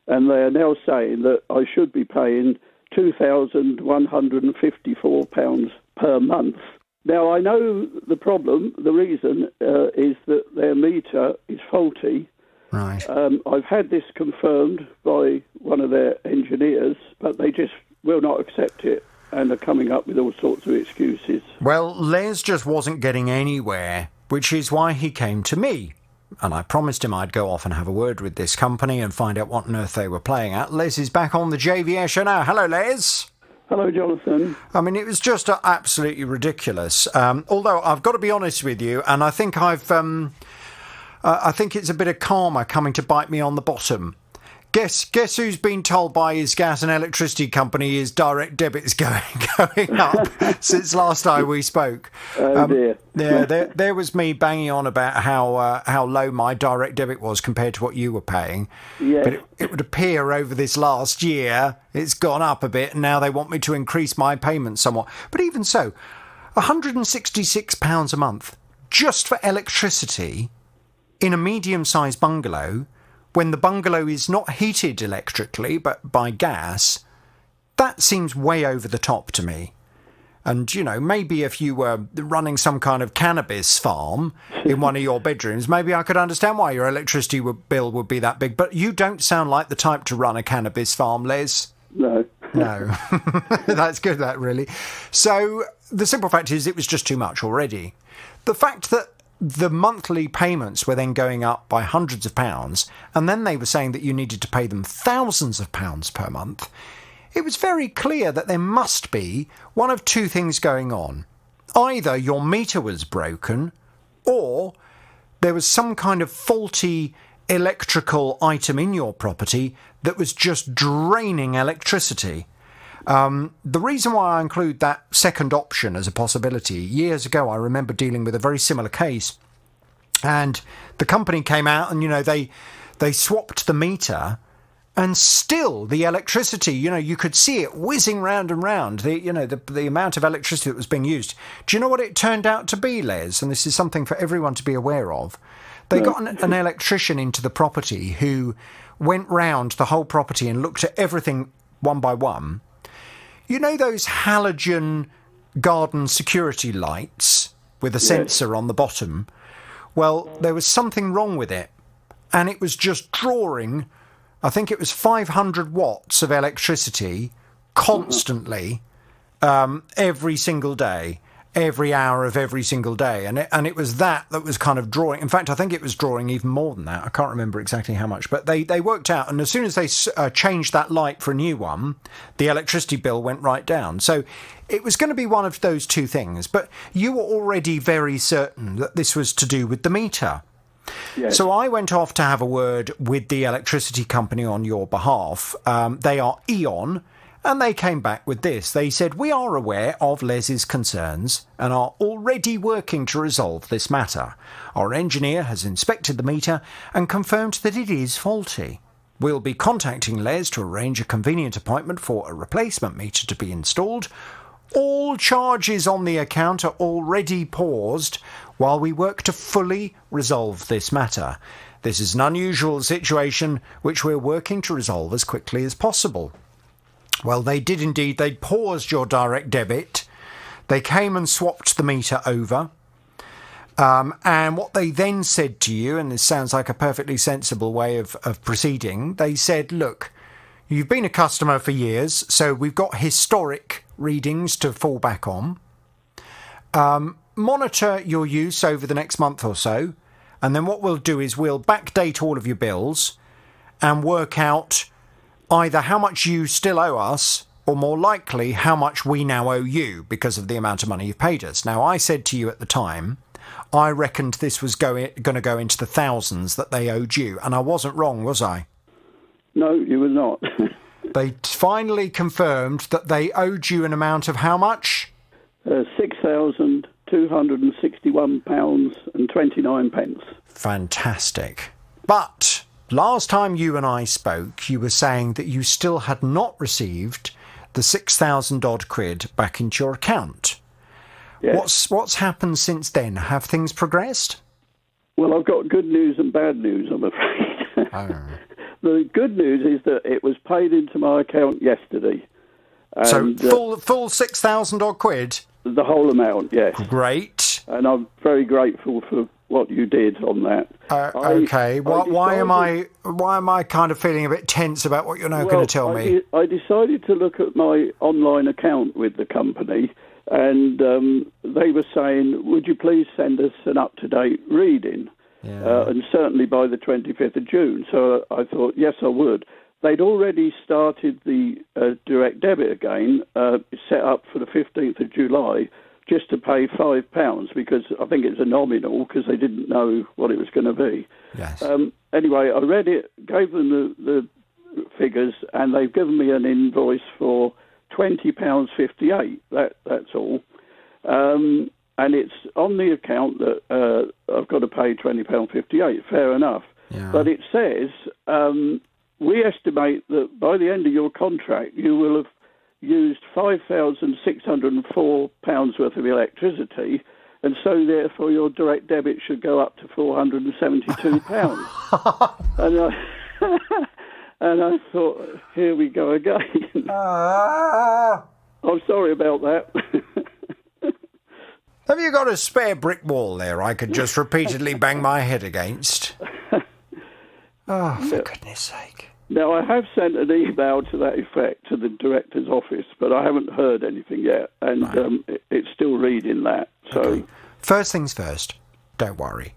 and they are now saying that I should be paying £2,154 per month. Now, I know the problem, the reason is that their meter is faulty. Right. I've had this confirmed by one of their engineers, but they just will not accept it and are coming up with all sorts of excuses. Well, Les just wasn't getting anywhere, which is why he came to me. And I promised him I'd go off and have a word with this company and find out what on earth they were playing at. Les is back on the JVS show now. Hello, Les. Hello, Jonathan. I mean, it was just absolutely ridiculous. Although I've got to be honest with you, and I think I think it's a bit of karma coming to bite me on the bottom. Guess who's been told by his gas and electricity company his direct debit's going up since last time we spoke. Oh dear. Yeah, there was me banging on about how low my direct debit was compared to what you were paying. Yeah. But it would appear over this last year it's gone up a bit, and now they want me to increase my payments somewhat. But even so, £166 a month just for electricity in a medium-sized bungalow, when the bungalow is not heated electrically but by gas, that seems way over the top to me. And, maybe if you were running some kind of cannabis farm in one of your bedrooms, maybe I could understand why your electricity bill would be that big. But you don't sound like the type to run a cannabis farm, Les. No. No. That's good, that, really. So the simple fact is it was just too much already. The fact that the monthly payments were then going up by hundreds of pounds, and then they were saying that you needed to pay them thousands of pounds per month, it was very clear that there must be one of two things going on. Either your meter was broken, or there was some kind of faulty electrical item in your property that was just draining electricity. The reason why I include that second option as a possibility, years ago I remember dealing with a very similar case, and the company came out and, they swapped the meter, and still the electricity, you could see it whizzing round and round, the amount of electricity that was being used. Do you know what it turned out to be, Les? And this is something for everyone to be aware of. They got an electrician into the property who went round the whole property and looked at everything one by one. You know those halogen garden security lights with a sensor on the bottom? Well, there was something wrong with it, and it was just drawing, I think it was 500 watts of electricity constantly every single day, every hour of every single day. And it was that was kind of drawing. In fact, I think it was drawing even more than that. I can't remember exactly how much. But they worked out, and as soon as they changed that light for a new one, the electricity bill went right down. So it was going to be one of those two things. But you were already very certain that this was to do with the meter. Yes. So I went off to have a word with the electricity company on your behalf. They are E.ON, and they came back with this. They said, we are aware of Les's concerns and are already working to resolve this matter. Our engineer has inspected the meter and confirmed that it is faulty. We'll be contacting Les to arrange a convenient appointment for a replacement meter to be installed. All charges on the account are already paused while we work to fully resolve this matter. This is an unusual situation which we're working to resolve as quickly as possible. Well, they did indeed. They paused your direct debit. They came and swapped the meter over. And what they then said to you, and this sounds like a perfectly sensible way of proceeding, they said, look, you've been a customer for years, so we've got historic readings to fall back on. Monitor your use over the next month or so, and then what we'll do is we'll backdate all of your bills and work out either how much you still owe us, or more likely how much we now owe you because of the amount of money you've paid us. Now, I said to you at the time, I reckoned this was going to go into the thousands that they owed you, and I wasn't wrong, was I? No, you were not. They finally confirmed that they owed you an amount of how much? £6,261.29. Fantastic. But last time you and I spoke, you were saying that you still had not received the 6,000 odd quid back into your account. Yes. What's happened since then? Have things progressed? Well, I've got good news and bad news, I'm afraid. Oh. The good news is that it was paid into my account yesterday. And, so full 6,000 odd quid? The whole amount, yes. Great. And I'm very grateful for what you did on that. Okay. Why am I kind of feeling a bit tense about what you're now going to tell me? I decided to look at my online account with the company, and they were saying, would you please send us an up-to-date reading? Yeah. And certainly by the 25th of June. So I thought, yes, I would. They'd already started the direct debit again, set up for the 15th of July, just to pay £5, because I think it's a nominal, because they didn't know what it was going to be. Yes. Anyway, I read it, gave them the figures, and they've given me an invoice for £20.58. That's all. And it's on the account that I've got to pay £20.58. Fair enough. Yeah. But it says, we estimate that by the end of your contract, you will have used £5,604 worth of electricity, and so therefore your direct debit should go up to £472. And I thought, here we go again. I'm sorry about that. Have you got a spare brick wall there I could just repeatedly bang my head against? Oh, for goodness sake. Now, I have sent an email to that effect to the director's office, but I haven't heard anything yet, and it's still reading that. So, okay. First things first, don't worry.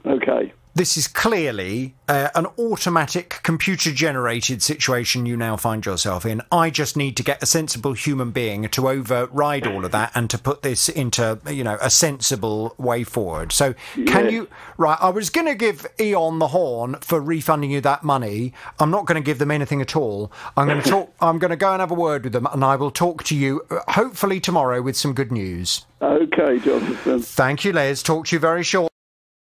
Okay. This is clearly an automatic computer-generated situation you now find yourself in. I just need to get a sensible human being to override all of that and to put this into, a sensible way forward. So can you... Right, I was going to give E.ON the horn for refunding you that money. I'm not going to give them anything at all. I'm going to go and have a word with them, and I will talk to you, hopefully tomorrow, with some good news. Okay, Jonathan. Thank you, Les. Talk to you very shortly.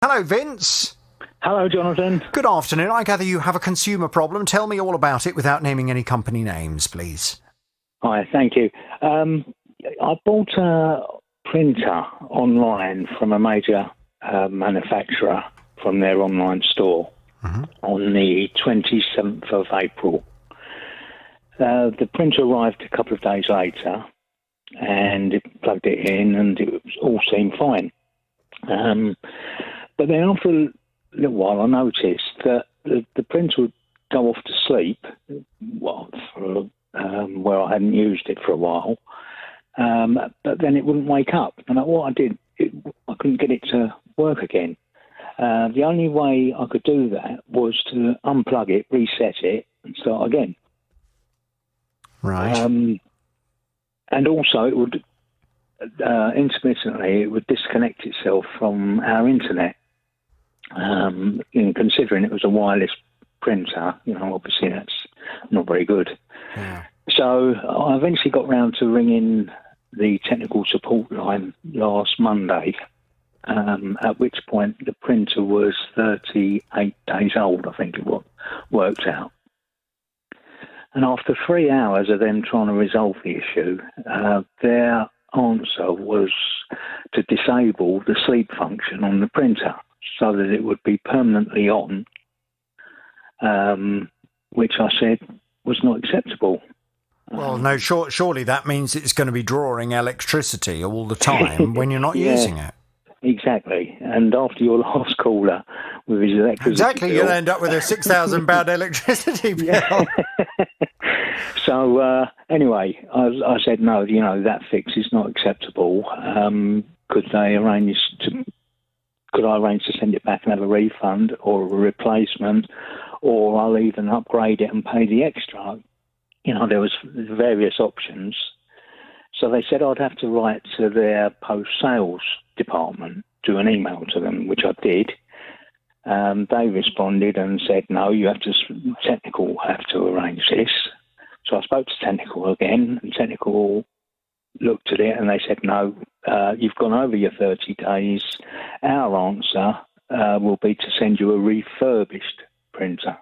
Hello, Vince. Hello, Jonathan. Good afternoon. I gather you have a consumer problem. Tell me all about it without naming any company names, please. Hi, thank you. I bought a printer online from a major manufacturer from their online store on the 27th of April. The printer arrived a couple of days later, and it plugged it in, and it all seemed fine. But then after a little while, I noticed that the printer would go off to sleep, where I hadn't used it for a while, but then it wouldn't wake up. And what I did, I couldn't get it to work again. The only way I could do that was to unplug it, reset it, and start again. Right. And also, it would intermittently disconnect itself from our internet. Considering it was a wireless printer, obviously that's not very good. Yeah. So I eventually got round to ringing the technical support line last Monday, at which point the printer was 38 days old, I think it worked out. And after 3 hours of them trying to resolve the issue, their answer was to disable the sleep function on the printer, so that it would be permanently on, which I said was not acceptable. Well, no, surely that means it's going to be drawing electricity all the time when you're not using it. Exactly. And after your last caller with his electricity Exactly, you'll end up with a £6,000 electricity bill. So, anyway, I said, no, that fix is not acceptable. Could I arrange to send it back and have a refund or a replacement, or I'll even upgrade it and pay the extra? There was various options. So they said I'd have to write to their post-sales department, do an email to them, which I did. They responded and said, no, technical have to arrange this. So I spoke to technical again, and technical looked at it and they said, no, you've gone over your 30 days. Our answer will be to send you a refurbished printer.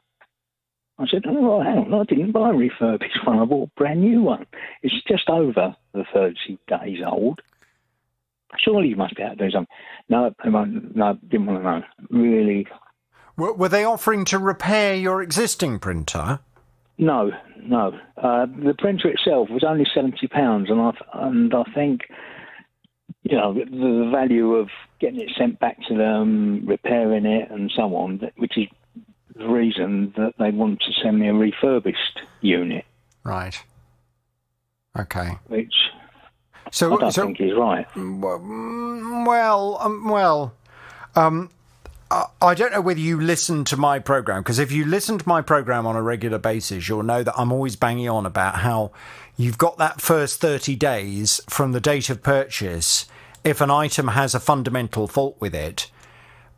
I said, oh, hang on, I didn't buy a refurbished one. I bought a brand new one. It's just over the 30 days old. Surely you must be able to do something. No, didn't want to know. Really. Were they offering to repair your existing printer? No. The printer itself was only £70, and I think, the value of getting it sent back to them, repairing it, and so on, which is the reason that they want to send me a refurbished unit. Right. Okay. Which I don't think is right. I don't know whether you listen to my programme, because if you listen to my programme on a regular basis, you'll know that I'm always banging on about how you've got that first 30 days from the date of purchase, if an item has a fundamental fault with it,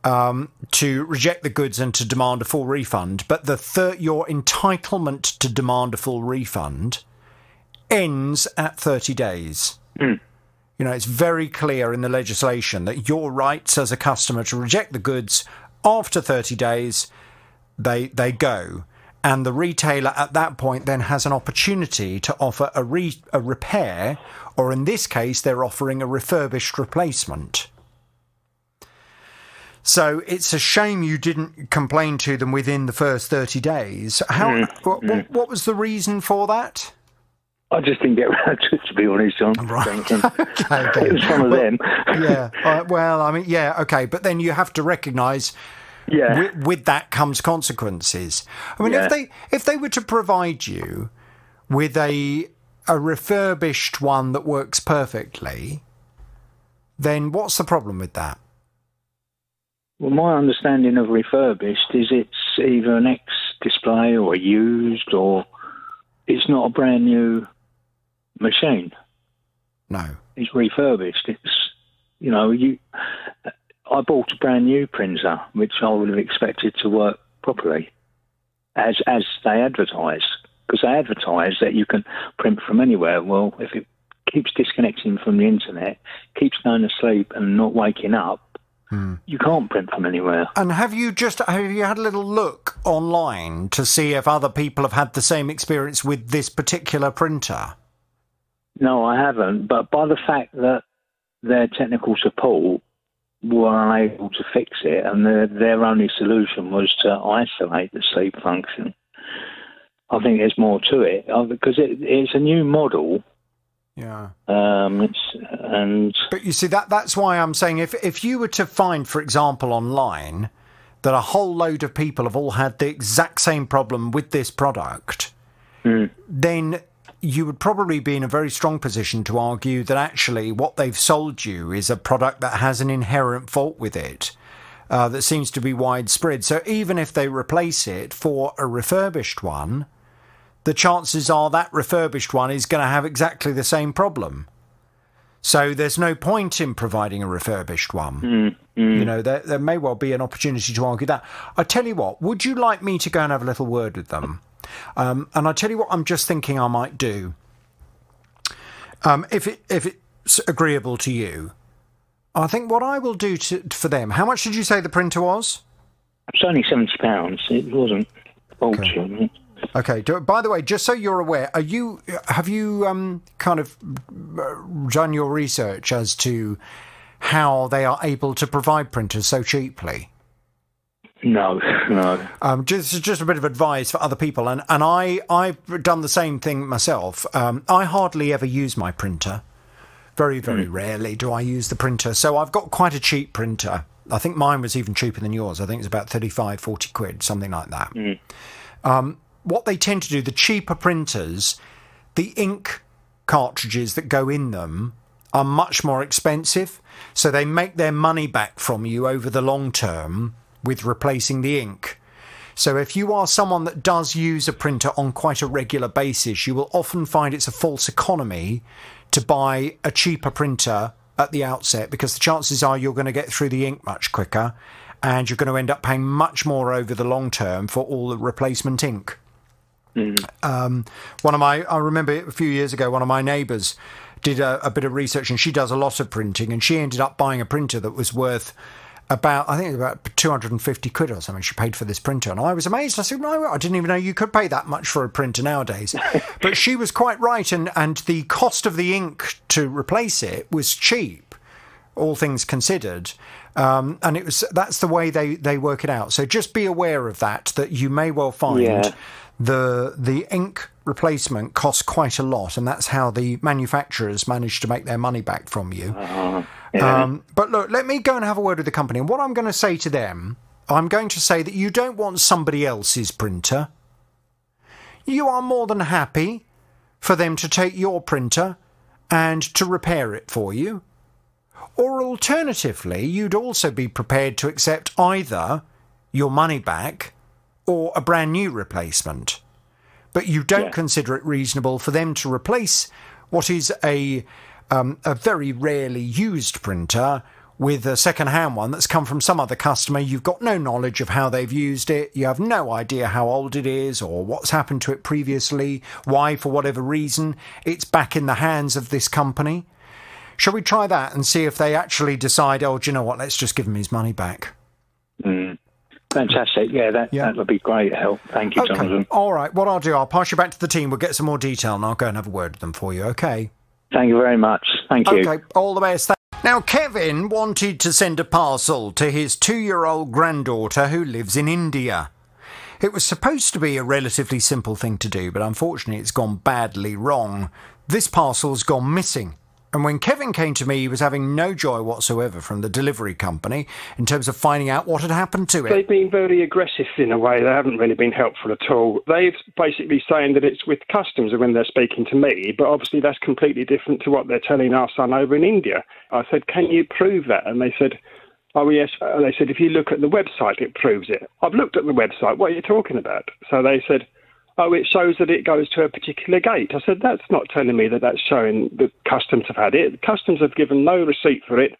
to reject the goods and to demand a full refund. But your entitlement to demand a full refund ends at 30 days. It's very clear in the legislation that your rights as a customer to reject the goods after 30 days, they go. And the retailer at that point then has an opportunity to offer a repair, or in this case, they're offering a refurbished replacement. So it's a shame you didn't complain to them within the first 30 days. What was the reason for that? I just didn't get around to be honest, John. Right. Okay. It was one of them. Yeah. Well, I mean, yeah, okay. But then you have to recognise with that comes consequences. I mean, if they were to provide you with a refurbished one that works perfectly, then what's the problem with that? Well, my understanding of refurbished is it's either an ex-display or a used, or it's not a brand new machine. No. It's refurbished. It's, you know, I bought a brand new printer, which I would have expected to work properly, as they advertise. Because they advertise that you can print from anywhere. Well, if it keeps disconnecting from the internet, keeps going to sleep and not waking up, you can't print from anywhere. And have you had a little look online to see if other people have had the same experience with this particular printer? No, I haven't. But by the fact that their technical support were unable to fix it, and their only solution was to isolate the sleep function, I think there's more to it, because it's a new model. Yeah. But you see, that's why I'm saying if you were to find, for example, online that a whole load of people have all had the exact same problem with this product, then you would probably be in a very strong position to argue that actually what they've sold you is a product that has an inherent fault with it that seems to be widespread. So even if they replace it for a refurbished one, the chances are that refurbished one is going to have exactly the same problem. So there's no point in providing a refurbished one. You know, there may well be an opportunity to argue that. I tell you what, would you like me to go and have a little word with them? And I tell you what I'm just thinking I might do. If it's agreeable to you, I think what I will do for them... How much did you say the printer was? It's only £70. It wasn't fortune. Okay. By the way, just so you're aware, have you kind of done your research as to how they are able to provide printers so cheaply? No. Just a bit of advice for other people, and I've done the same thing myself. I hardly ever use my printer. Very, very rarely do I use the printer. So I've got quite a cheap printer. I think mine was even cheaper than yours. I think it's about 35, 40 quid, something like that. What they tend to do, the cheaper printers, the ink cartridges that go in them are much more expensive. So they make their money back from you over the long term with replacing the ink. So if you are someone that does use a printer on quite a regular basis, you will often find it's a false economy to buy a cheaper printer at the outset, because the chances are you're going to get through the ink much quicker and you're going to end up paying much more over the long term for all the replacement ink. I remember a few years ago, one of my neighbours did a bit of research, and she does a lot of printing, and she ended up buying a printer that was worth about 250 quid or something. She paid for this printer, and I was amazed. I said, no, I didn't even know you could pay that much for a printer nowadays. But she was quite right, and the cost of the ink to replace it was cheap, all things considered. And that's the way they work it out. So just be aware of that you may well find the ink replacement costs quite a lot, and that's how the manufacturers manage to make their money back from you. But look, let me go and have a word with the company, and what I'm going to say to them, I'm going to say that you don't want somebody else's printer. You are more than happy for them to take your printer and to repair it for you. Or alternatively, you'd also be prepared to accept either your money back or a brand new replacement. But you don't consider it reasonable for them to replace what is a very rarely used printer with a second-hand one that's come from some other customer. You've got no knowledge of how they've used it. You have no idea how old it is or what's happened to it previously, why, for whatever reason, it's back in the hands of this company. Shall we try that and see if they actually decide, oh, do you know what, let's just give him his money back? Fantastic. That would be great help. Thank you, Jonathan. All right. What I'll do, I'll pass you back to the team. We'll get some more detail, and I'll go and have a word with them for you, okay? Thank you very much. Thank you. Okay, all the best. Now, Kevin wanted to send a parcel to his 2-year-old granddaughter who lives in India. It was supposed to be a relatively simple thing to do, but unfortunately it's gone badly wrong. This parcel's gone missing. And when Kevin came to me, he was having no joy whatsoever from the delivery company in terms of finding out what had happened to it. They've been very aggressive in a way. They haven't really been helpful at all. They've basically saying that it's with customs when they're speaking to me, but obviously that's completely different to what they're telling our son over in India. I said, can you prove that? And they said, oh, yes. And they said, if you look at the website, it proves it. I've looked at the website. What are you talking about? So they said, oh, it shows that it goes to a particular gate. I said, that's not telling me that that's showing that customs have had it. Customs have given no receipt for it.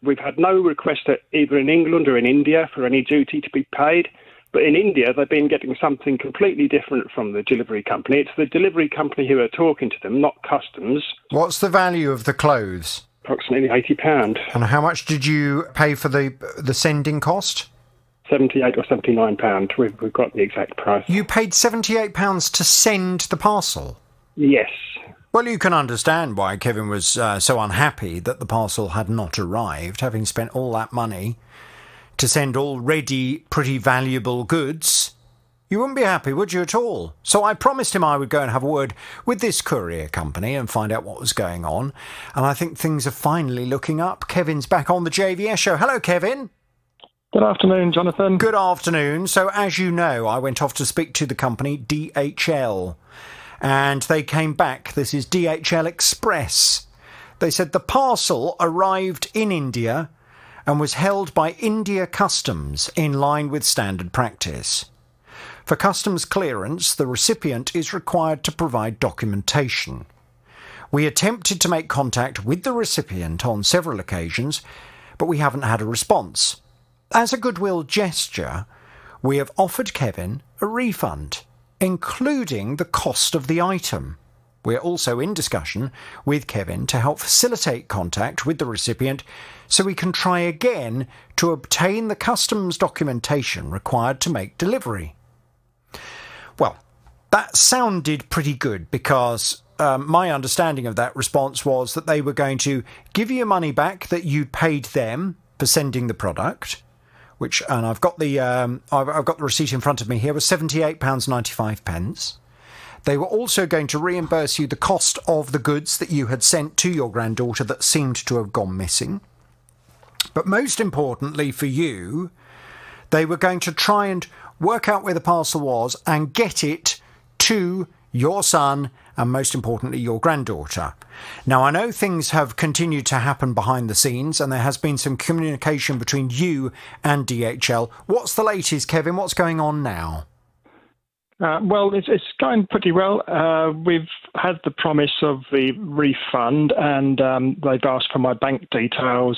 We've had no request either in England or in India for any duty to be paid. But in India, they've been getting something completely different from the delivery company. It's the delivery company who are talking to them, not customs. What's the value of the clothes? Approximately £80. And how much did you pay for the sending cost? £78 or £79. We've got the exact price. You paid £78 to send the parcel? Yes. Well, you can understand why Kevin was so unhappy that the parcel had not arrived, having spent all that money to send already pretty valuable goods. You wouldn't be happy, would you, at all? So I promised him I would go and have a word with this courier company and find out what was going on. And I think things are finally looking up. Kevin's back on the JVS show. Hello, Kevin. Good afternoon, Jonathan. Good afternoon. So, as you know, I went off to speak to the company DHL, and they came back. This is DHL Express. They said the parcel arrived in India and was held by India Customs in line with standard practice. For customs clearance, the recipient is required to provide documentation. We attempted to make contact with the recipient on several occasions, but we haven't had a response. As a goodwill gesture, we have offered Kevin a refund, including the cost of the item. We're also in discussion with Kevin to help facilitate contact with the recipient so we can try again to obtain the customs documentation required to make delivery. Well, that sounded pretty good because my understanding of that response was that they were going to give you money back that you paid them for sending the product, and I've got the receipt in front of me here, was £78.95. They were also going to reimburse you the cost of the goods that you had sent to your granddaughter that seemed to have gone missing. But most importantly for you, they were going to try and work out where the parcel was and get it to your son and, most importantly, your granddaughter. Now, I know things have continued to happen behind the scenes and there has been some communication between you and DHL. What's the latest, Kevin? What's going on now? Well, it's going pretty well. We've had the promise of the refund, and they've asked for my bank details,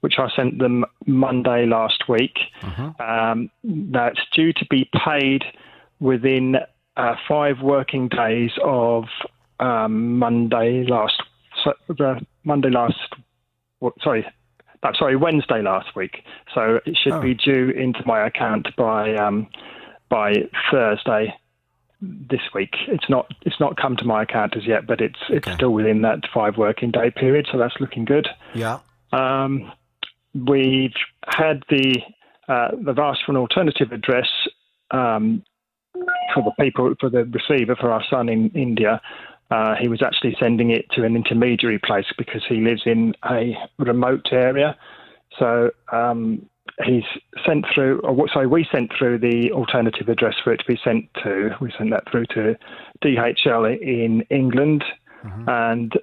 which I sent them Monday last week. That's due to be paid within 5 working days of Wednesday last week. So it should be due into my account by Thursday this week. It's not come to my account as yet, but it's still within that 5 working day period, so that's looking good. Yeah. We've had they've asked for an alternative address for the receiver, for our son in India. He was actually sending it to an intermediary place because he lives in a remote area. So we sent through the alternative address for it to be sent to. We sent that through to DHL in England, and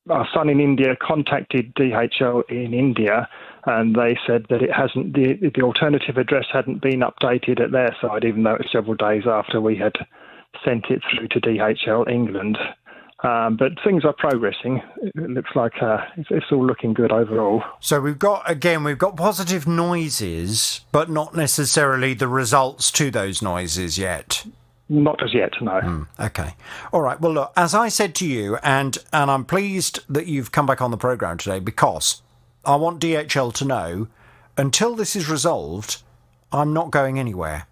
our son in India contacted DHL in India, and they said that it hasn't. The alternative address hadn't been updated at their side, even though it was several days after we had sent it through to DHL England. But things are progressing. It looks like it's all looking good overall. So we've got positive noises, but not necessarily the results to those noises yet. Not as yet, no. Okay. All right. Well, look, as I said to you, and I'm pleased that you've come back on the programme today, because I want DHL to know, until this is resolved, I'm not going anywhere.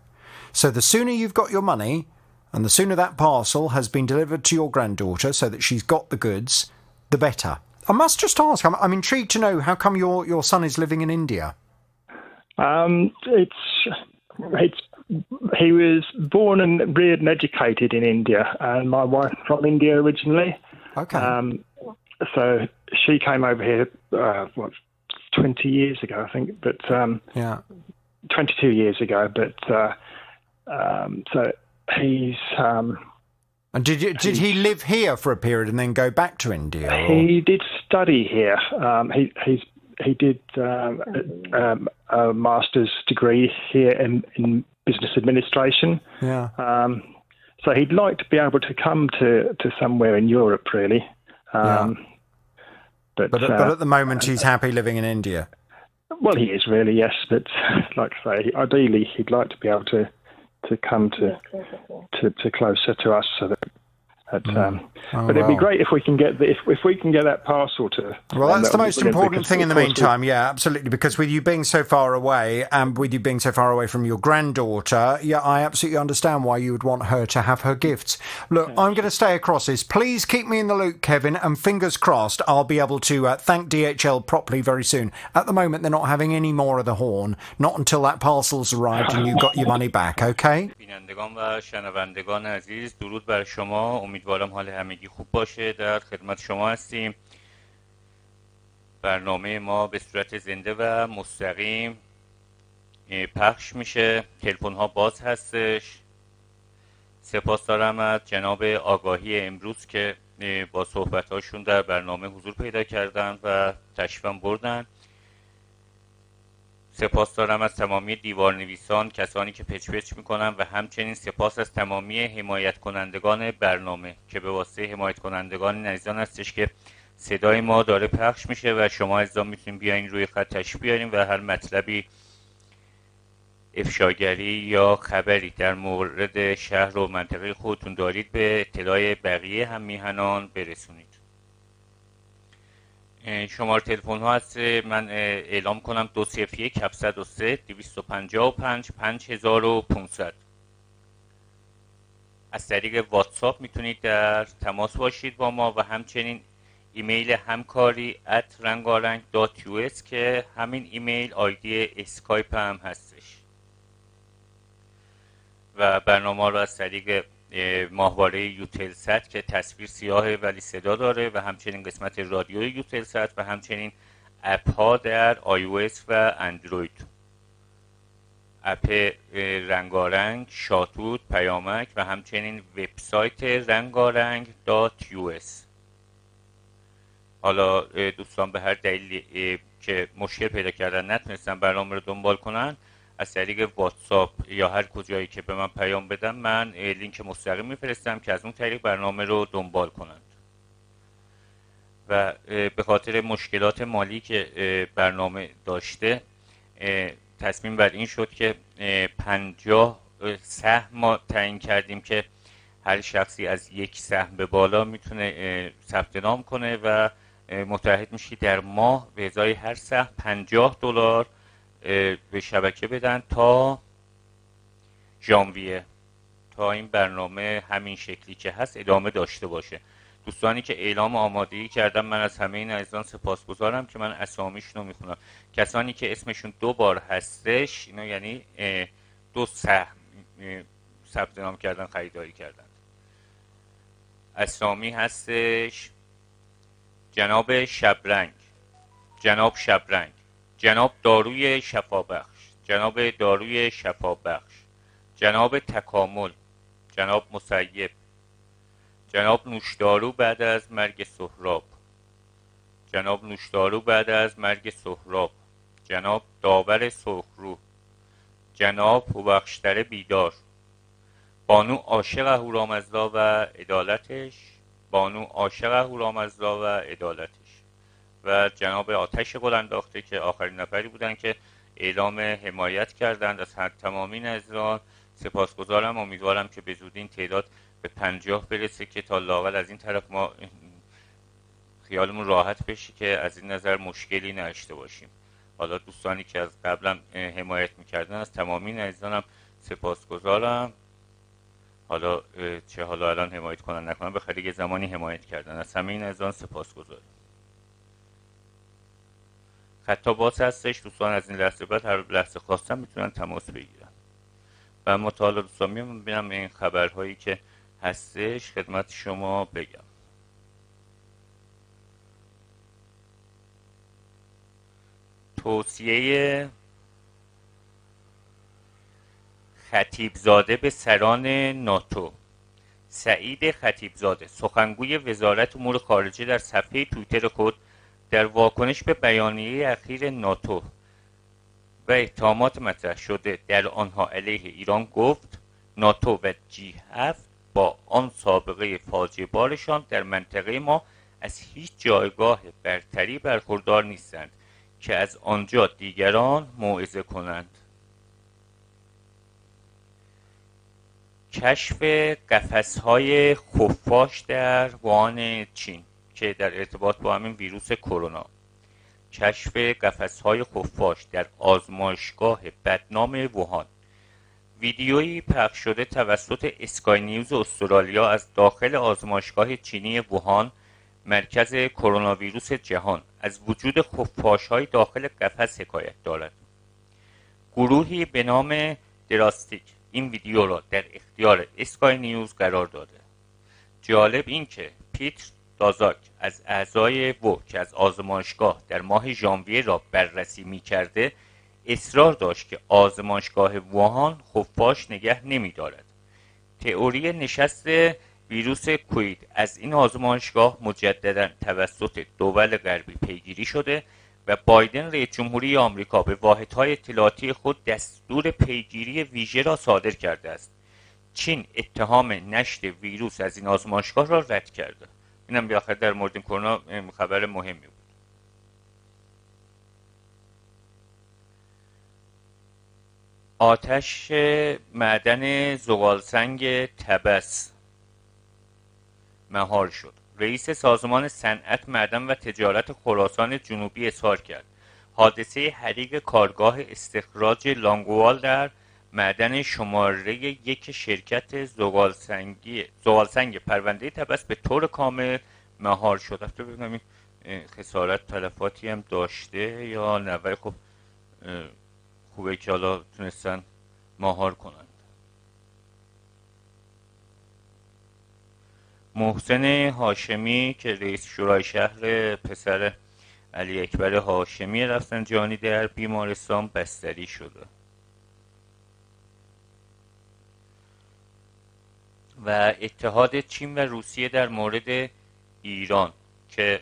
So the sooner you've got your money, and the sooner that parcel has been delivered to your granddaughter so that she's got the goods, the better. I must just ask, I'm intrigued to know, how come your son is living in India? It's He was born and reared and educated in India, and my wife from India originally. Okay. So she came over here, 20 years ago, I think, but 22 years ago. But so he's. And did he live here for a period and then go back to India? Or? He did study here. He did a master's degree here in business administration. Yeah. So he'd like to be able to come to somewhere in Europe, really. But at the moment, he's happy living in India. Well, he is really, yes. But like I say, ideally, he'd like to be able to come to closer to us, so that. But it'd be great if we can get if we can get that parcel to. Well, that's the most important thing in the meantime. Yeah, absolutely. Because with you being so far away, and with you being so far away from your granddaughter, I absolutely understand why you would want her to have her gifts. Look, I'm going to stay across this. Please keep me in the loop, Kevin, and fingers crossed, I'll be able to thank DHL properly very soon. At the moment, they're not having any more of the horn. Not until that parcel's arrived and you got your money back. Okay. بینندگان و شنوندگان عزیز، درود بر شما. امیدوارم حال همگی خوب باشه. در خدمت شما هستیم. برنامه ما به صورت زنده و مستقیم پخش میشه. تلفن ها باز هستش. سپاس دارم از جناب آگاهی امروز که با صحبت هاشون در برنامه حضور پیدا کردن و تشریفم بردن. سپاس دارم از تمامی دیوارنویسان، کسانی که پچ میکنن، و همچنین سپاس از تمامی حمایت کنندگان برنامه که به واسطه حمایت کنندگان عزیزان هستش که صدای ما داره پخش میشه و شما عزیزان میتونین بیاین روی خط تشریف بیارین و هر مطلبی، افشاگری یا خبری در مورد شهر و منطقه خودتون دارید به اطلاع بقیه هم میهنان برسونید. شماره تلفن ها هست، من اعلام کنم 201 703 255 5500. از طریق واتساپ میتونید در تماس باشید با ما و همچنین ایمیل همکاری @rangarang.us که همین ایمیل آیدی اسکایپ هم هستش و برنامه رو از طریق ماهواره یوتلست که تصویر سیاه ولی صدا داره و همچنین قسمت رادیو یوتلست و همچنین اپ ها در iOS و اندروید، اپ رنگارنگ، شاتوت، پیامک و همچنین وبسایت rangarang.us. حالا دوستان به هر دلیلی که مشکل پیدا کردن نتونستن برنامه رو دنبال کنن، از طریق واتساپ یا هر کجایی که به من پیام بدن، من لینک مستقیم میفرستم که از اون طریق برنامه رو دنبال کنند. و به خاطر مشکلات مالی که برنامه داشته، تصمیم بر این شد که 50 سهم ما تعیین کردیم که هر شخصی از یک سهم به بالا میتونه ثبت نام کنه و متعهد میشی در ماه به ازای هر سهم $50 به شبکه بدن تا ژانویه، تا این برنامه همین شکلی که هست ادامه داشته باشه. دوستانی که اعلام آمادگی کردن، من از همه این عزیزان سپاسگزارم که من اسامیشون رو میخونم. کسانی که اسمشون 2 بار هستش، اینا یعنی 2 سهم ثبت نام کردن، خریداری کردن. اسامی هستش: جناب شبرنگ، جناب شبرنگ، جناب داروی شفابخش، جناب داروی شفابخش، جناب تکامل، جناب مسیب، جناب نوشدارو بعد از مرگ سهراب، جناب نوشدارو بعد از مرگ سهراب، جناب داور سرخرو، جناب هوبخشتر بیدار، بانو عاشق اهورامزدا و عدالتش، بانو عاشق اهورامزدا و عدالتش، و جناب آتش قلانداخته که آخرین نفری بودن که اعلام حمایت کردند. از هر تمامی عزیزان سپاسگزارم. امیدوارم که به زودی این تعداد به 50 برسه که تا لااقل از این طرف ما خیالمون راحت بشه که از این نظر مشکلی نداشته باشیم. حالا دوستانی که از قبلم حمایت میکردن، از تمامی عزیزانم سپاسگزارم. حالا چه حالا الان حمایت کنن نکنن، بخاطر یه زمانی حمایت کردن، از همه این عزیزان سپاسگزارم. خطا باز هستش، دوستان از این لحظه بعد هر لحظه خواستن میتونن تماس بگیرن. و مطالعه دوستان میبینم این خبرهایی که هستش خدمت شما بگم. توصیه خطیبزاده به سران ناتو. سعید خطیبزاده سخنگوی وزارت امور خارجه در صفحه توییتر خود در واکنش به بیانیه اخیر ناتو و اتهامات مطرح شده در آنها علیه ایران گفت ناتو و G7 با آن سابقه فاجعه بارشان در منطقه ما از هیچ جایگاه برتری برخوردار نیستند که از آنجا دیگران موعظه کنند. کشف قفس‌های خفاش در ووهان چین که در ارتباط با همین ویروس کرونا. کشف قفس‌های خفاش در آزمایشگاه بدنام ووهان. ویدیویی پخش شده توسط اسکای نیوز استرالیا از داخل آزمایشگاه چینی ووهان، مرکز کرونا ویروس جهان، از وجود خفاش‌های داخل قفس حکایت دارد. گروهی به نام دراستیک این ویدیو را در اختیار اسکای نیوز قرار داده. جالب این که پیتر دازاک از اعضای وو که از آزمایشگاه در ماه ژانویه را بررسی می‌کرده اصرار داشت که آزمایشگاه ووهان خفاش نگه نمی‌دارد. تئوری نشست ویروس کوید از این آزمایشگاه مجددا توسط دول غربی پیگیری شده و بایدن رئیس جمهوری آمریکا به واحدهای اطلاعاتی خود دستور پیگیری ویژه را صادر کرده است. چین اتهام نشر ویروس از این آزمایشگاه را رد کرده. اینم به آخر در مورد کرونا خبر مهمی بود. آتش معدن زغالسنگ طبس مهار شد. رئیس سازمان صنعت معدن و تجارت خراسان جنوبی اظهار کرد حادثه حریق کارگاه استخراج لانگوال در معدن شماره 1 شرکت زغالسنگ پرونده طبس به طور کامل مهار شد. البته ببینم این خسارت تلفاتی هم داشته یا نه، ولی خب خوبه که حالا تونستن مهار کنند. محسن هاشمی که رئیس شورای شهر پسر علی اکبر هاشمی رفسنجانی در بیمارستان بستری شده و اتحاد چین و روسیه در مورد ایران که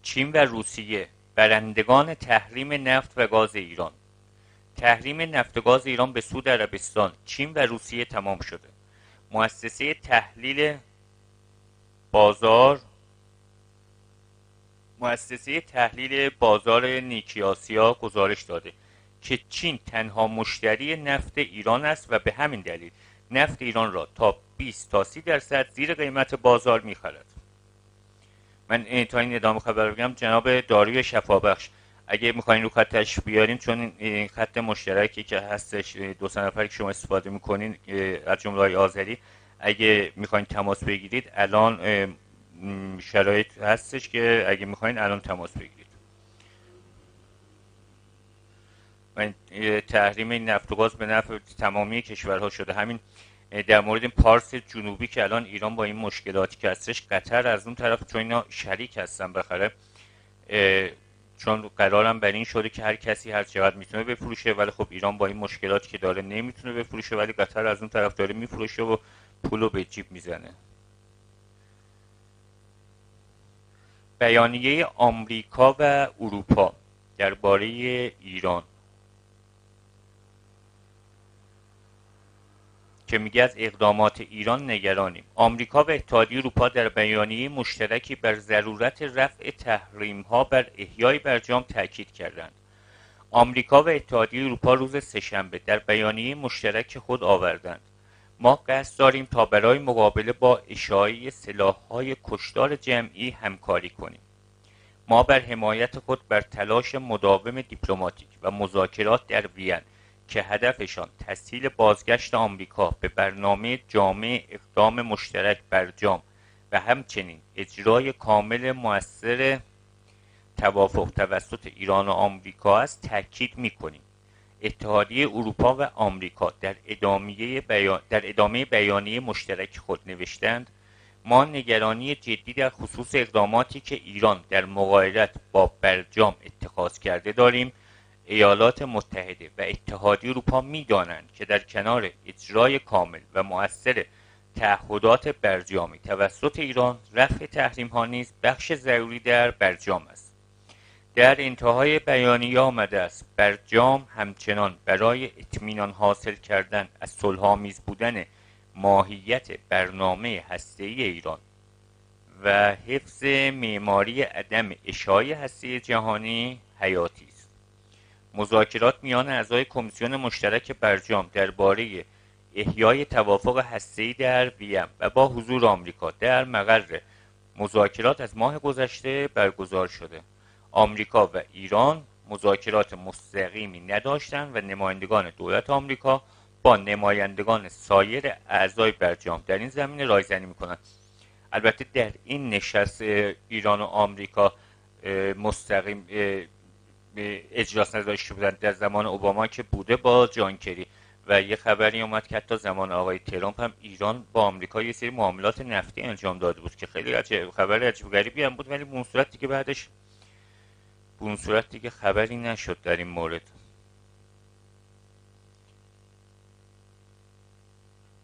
چین و روسیه برندگان تحریم نفت و گاز ایران. تحریم نفت و گاز ایران به سود عربستان، چین و روسیه تمام شده. مؤسسه تحلیل بازار نیکی آسیا گزارش داده که چین تنها مشتری نفت ایران است و به همین دلیل نفت ایران را تا 20 تا 30% زیر قیمت بازار می‌خرد. من تا این ادامه خبر بگم جناب داروی شفابخش اگه میخواین رو خطش بیارین، چون این خط مشترکی که هستش 2 نفری که شما استفاده میکنین از جمله آذری، اگه میخواین تماس بگیرید الان شرایط هستش که اگه میخواین الان تماس بگیرید. من تحریم نفت و گاز به نفع تمامی کشورها شده. همین در مورد پارس جنوبی که الان ایران با این مشکلاتی که هستش، قطر از اون طرف چون اینا شریک هستن بخره، چون قرارم بر این شده که هر کسی هر چقدر میتونه بفروشه، ولی خب ایران با این مشکلاتی که داره نمیتونه بفروشه، ولی قطر از اون طرف داره میفروشه و پولو به جیب میزنه. بیانیه آمریکا و اروپا درباره ایران که میگه از اقدامات ایران نگرانیم. آمریکا و اتحادیه اروپا در بیانیه مشترکی بر ضرورت رفع تحریم‌ها بر احیای برجام تاکید کردند. آمریکا و اتحادیه اروپا روز سه‌شنبه در بیانیه مشترک خود آوردند: ما قصد داریم تا برای مقابله با اشاعه سلاح‌های کشتار جمعی همکاری کنیم. ما بر حمایت خود بر تلاش مداوم دیپلماتیک و مذاکرات در وین که هدفشان تسهیل بازگشت آمریکا به برنامه جامع اقدام مشترک برجام و همچنین اجرای کامل مؤثر توافق توسط ایران و آمریکا است تاکید می‌کنیم. اتحادیه اروپا و آمریکا در ادامه بیانیه مشترک خود نوشتند ما نگرانی جدی در خصوص اقداماتی که ایران در مقایرت با برجام اتخاذ کرده داریم. ایالات متحده و اتحادیه اروپا می‌دانند که در کنار اجرای کامل و مؤثر تعهدات برجامی توسط ایران، رفع تحریم‌ها نیز بخش ضروری در برجام است. در انتهای بیانیه آمده است برجام همچنان برای اطمینان حاصل کردن از صلح‌آمیز بودن ماهیت برنامه هسته‌ای ایران و حفظ معماری عدم اشاعه هسته جهانی حیاتی است. مذاکرات میان اعضای کمیسیون مشترک برجام درباره احیای توافق هسته‌ای در وین و با حضور آمریکا در مقر مذاکرات از ماه گذشته برگزار شده. آمریکا و ایران مذاکرات مستقیمی نداشتند و نمایندگان دولت آمریکا با نمایندگان سایر اعضای برجام در این زمینه رایزنی می‌کنند. البته در این نشست ایران و آمریکا مستقیم اجلاس نداشته بودند. در زمان اوباما که بوده با جان کری و یه خبری اومد که حتی زمان آقای ترامپ هم ایران با آمریکا یه سری معاملات نفتی انجام داده بود که خیلی خبر عجیب غریبی هم بود، ولی به اون صورت دیگه بعدش به اون صورت دیگه خبری نشد در این مورد.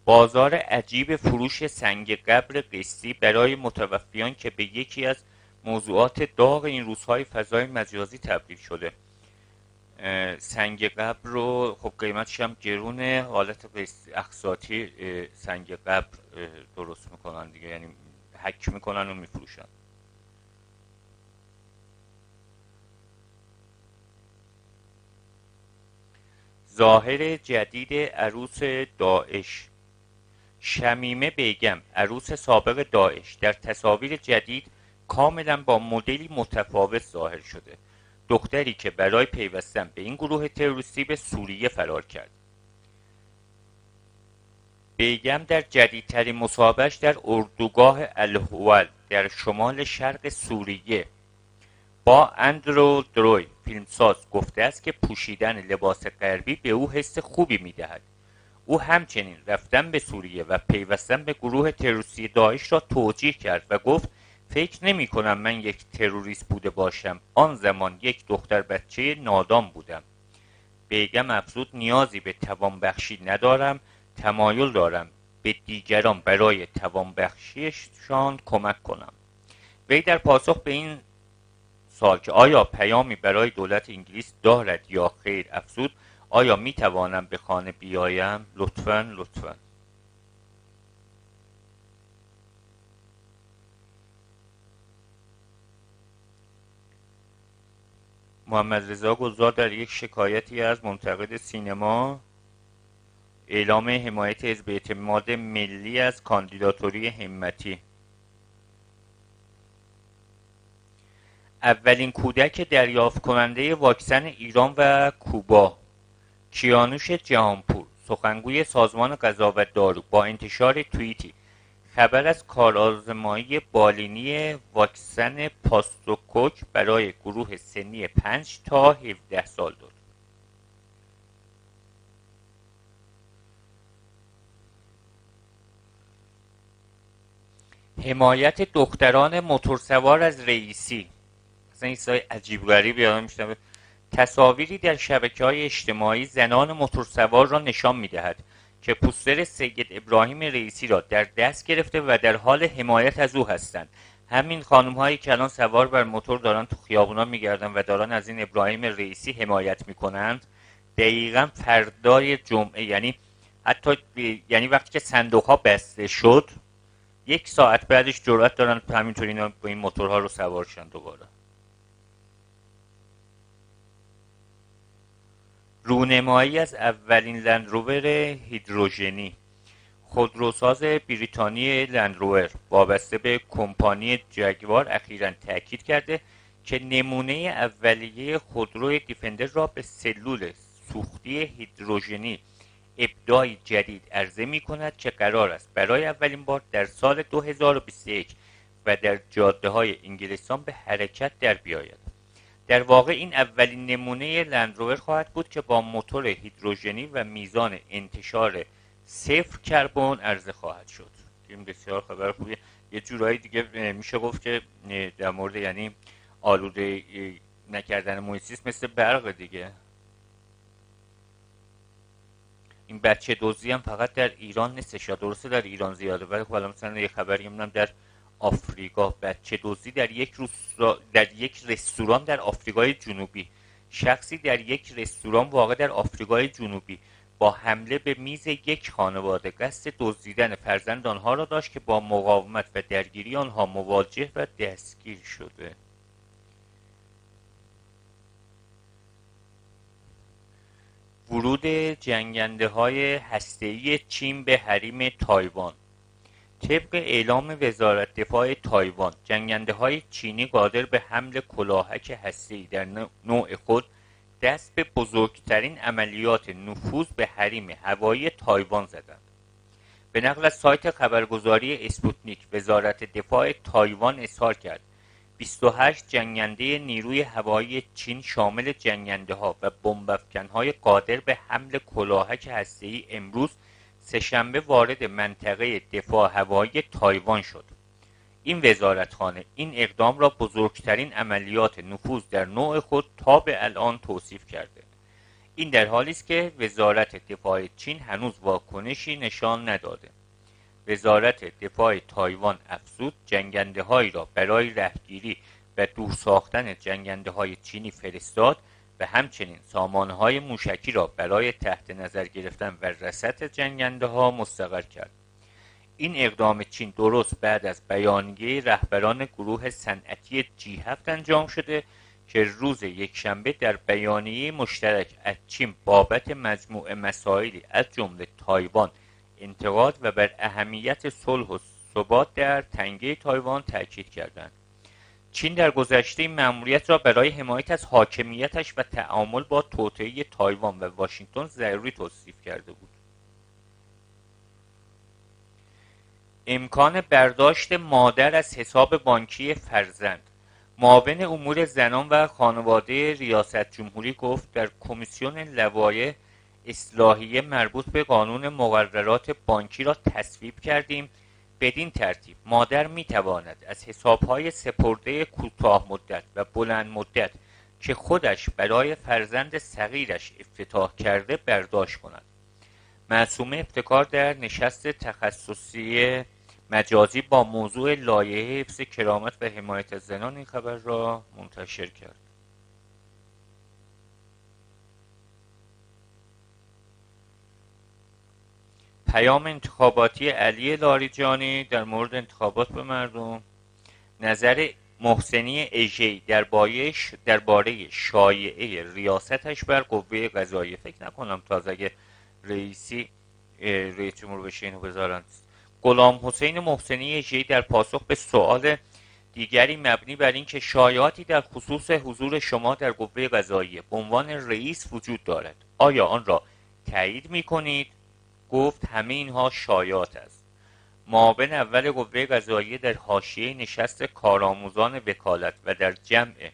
بازار عجیب فروش سنگ قبر قسطی برای متوفیان که به یکی از موضوعات داغ این روزهای فضای مجازی تبدیل شده. سنگ قبر رو خب قیمتش هم گرونه، حالت اقساطی سنگ قبر درست میکنن دیگه، یعنی حک میکنن و میفروشن. ظاهر جدید عروس داعش. شمیمه بیگم عروس سابق داعش در تصاویر جدید کاملا با مدلی متفاوت ظاهر شده. دختری که برای پیوستن به این گروه تروریستی به سوریه فرار کرد. بیگم در جدیدترین مصاحبه‌اش در اردوگاه الهول در شمال شرق سوریه با اندرو دروی فیلمساز گفته است که پوشیدن لباس غربی به او حس خوبی می‌دهد. او همچنین رفتن به سوریه و پیوستن به گروه تروریستی داعش را توجیه کرد و گفت فکر نمی کنم من یک تروریست بوده باشم. آن زمان یک دختر بچه نادان بودم. بیگم افزود نیازی به توانبخشی ندارم، تمایل دارم به دیگران برای توانبخشیشان کمک کنم. وی در پاسخ به این سوال که آیا پیامی برای دولت انگلیس دارد یا خیر افزود آیا می توانم به خانه بیایم؟ لطفاً. محمد رضا گلزار در یک شکایتی از منتقد سینما اعلام حمایت حزب اعتماد ملی از کاندیداتوری همتی. اولین کودک دریافت کننده واکسن ایران و کوبا کیانوش جهانپور سخنگوی سازمان غذا و دارو با انتشار توییتی خبر از کارآزمایی بالینی واکسن پاستوکوک برای گروه سنی 5 تا 17 سال داد. حمایت دختران موتورسوار از رئیسی. اصلا این چیزای عجیب غریبی آدم میشنوه. تصاویری در شبکه‌های اجتماعی زنان موتورسوار را نشان می‌دهد که پوستر سید ابراهیم رئیسی را در دست گرفته و در حال حمایت از او هستند. همین خانم‌هایی که الان سوار بر موتور دارن تو خیابونا می‌گردن و دارن از این ابراهیم رئیسی حمایت می‌کنند، دقیقاً فردای جمعه، یعنی وقتی که صندوق‌ها بسته شد، 1 ساعت بعدش جرأت دارن همینطوری اینا با این موتورها رو سوار شن دوباره. رونمایی از اولین لندروور هیدروژنی. خودروساز بریتانی لندروور وابسته به کمپانی جگوار اخیراً تاکید کرده که نمونه اولیه خودروی دیفندر را به سلول سوختی هیدروژنی ابداعی جدید عرضه می کند که قرار است برای اولین بار در سال 2021 و در جاده های انگلستان به حرکت در بیاید. در واقع این اولین نمونه لندروور خواهد بود که با موتور هیدروژنی و میزان انتشار 0 کربن عرضه خواهد شد. این بسیار خبر خوبیه. یه جورایی دیگه میشه گفت که در مورد یعنی آلوده نکردن محیط زیست مثل برق دیگه. این بچه دزدی هم فقط در ایران نیستش، یا درسته در ایران زیاده، ولی خب مثلا یه خبری میدونم در آفریقا بچه دزدی در یک رستوران در آفریقای جنوبی. شخصی در یک رستوران واقع در آفریقای جنوبی با حمله به میز یک خانواده قصد دزدیدن فرزند آنها را داشت که با مقاومت و درگیری آنها مواجه و دستگیر شده. ورود جنگنده‌های هسته‌ای چین به حریم تایوان. طبق اعلام وزارت دفاع تایوان، جنگنده‌های چینی قادر به حمل کلاهک هسته‌ای در نوع خود دست به بزرگترین عملیات نفوذ به حریم هوایی تایوان زدند. به نقل از سایت خبرگزاری اسپوتنیک، وزارت دفاع تایوان اظهار کرد 28 جنگنده نیروی هوایی چین شامل جنگنده‌ها و بمب‌افکن‌های قادر به حمل کلاهک هسته‌ای امروز سه‌شنبه وارد منطقه دفاع هوایی تایوان شد. این وزارتخانه این اقدام را بزرگترین عملیات نفوذ در نوع خود تا به الان توصیف کرده. این در حالی است که وزارت دفاع چین هنوز واکنشی نشان نداده. وزارت دفاع تایوان افزود جنگنده‌هایی را برای رهگیری و دور ساختن جنگنده‌های چینی فرستاد و همچنین سامانه‌های موشکی را برای تحت نظر گرفتن و رصد جنگنده‌ها مستقر کرد. این اقدام چین درست بعد از بیانیه رهبران گروه صنعتی G7 انجام شده که روز یکشنبه در بیانیه مشترک از چین بابت مجموعه مسائلی از جمله تایوان انتقاد و بر اهمیت صلح و ثبات در تنگه تایوان تاکید کردند. چین در گذشته این مأموریت را برای حمایت از حاکمیتش و تعامل با توطئه تایوان و واشنگتن ضروری توصیف کرده بود. امکان برداشت مادر از حساب بانکی فرزند. معاون امور زنان و خانواده ریاست جمهوری گفت در کمیسیون لوایح اصلاحیه مربوط به قانون مقررات بانکی را تصویب کردیم. بدین ترتیب مادر میتواند از حسابهای سپرده کوتاه مدت و بلند مدت که خودش برای فرزند صغیرش افتتاح کرده برداشت کند. معصومه ابتکار در نشست تخصصی مجازی با موضوع لایحه حفظ کرامت و حمایت از زنان این خبر را منتشر کرد. پیام انتخاباتی علی لاریجانی در مورد انتخابات به مردم. نظر محسنی اژه‌ای درباره شایعه ریاستش بر قوه قضاییه. فکر نکنم تازه اگه رئیس جمهور بشه اینو بذارن. غلام حسین محسنی اژه‌ای در پاسخ به سؤال دیگری مبنی بر اینکه شایعاتی در خصوص حضور شما در قوه قضاییه به عنوان رئیس وجود دارد، آیا آن را تایید می‌کنید؟ گفت همه اینها شایعات است. معاون اول قوه قضاییه در حاشیه نشست کارآموزان وکالت و در جمع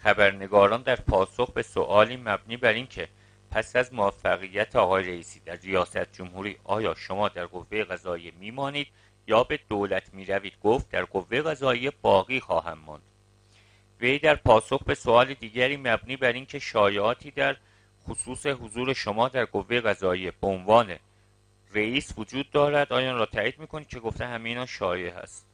خبرنگاران در پاسخ به سؤالی مبنی بر اینکه پس از موفقیت آقای رئیسی در ریاست جمهوری آیا شما در قوه قضاییه میمانید یا به دولت میروید گفت در قوه قضاییه باقی خواهم ماند. وی در پاسخ به سؤال دیگری مبنی بر اینکه شایعاتی در خصوص حضور شما در قوه قضاییه به عنوان رئیس وجود دارد آیا آن را تایید میکنید که گفته همه اینا شایعه هست.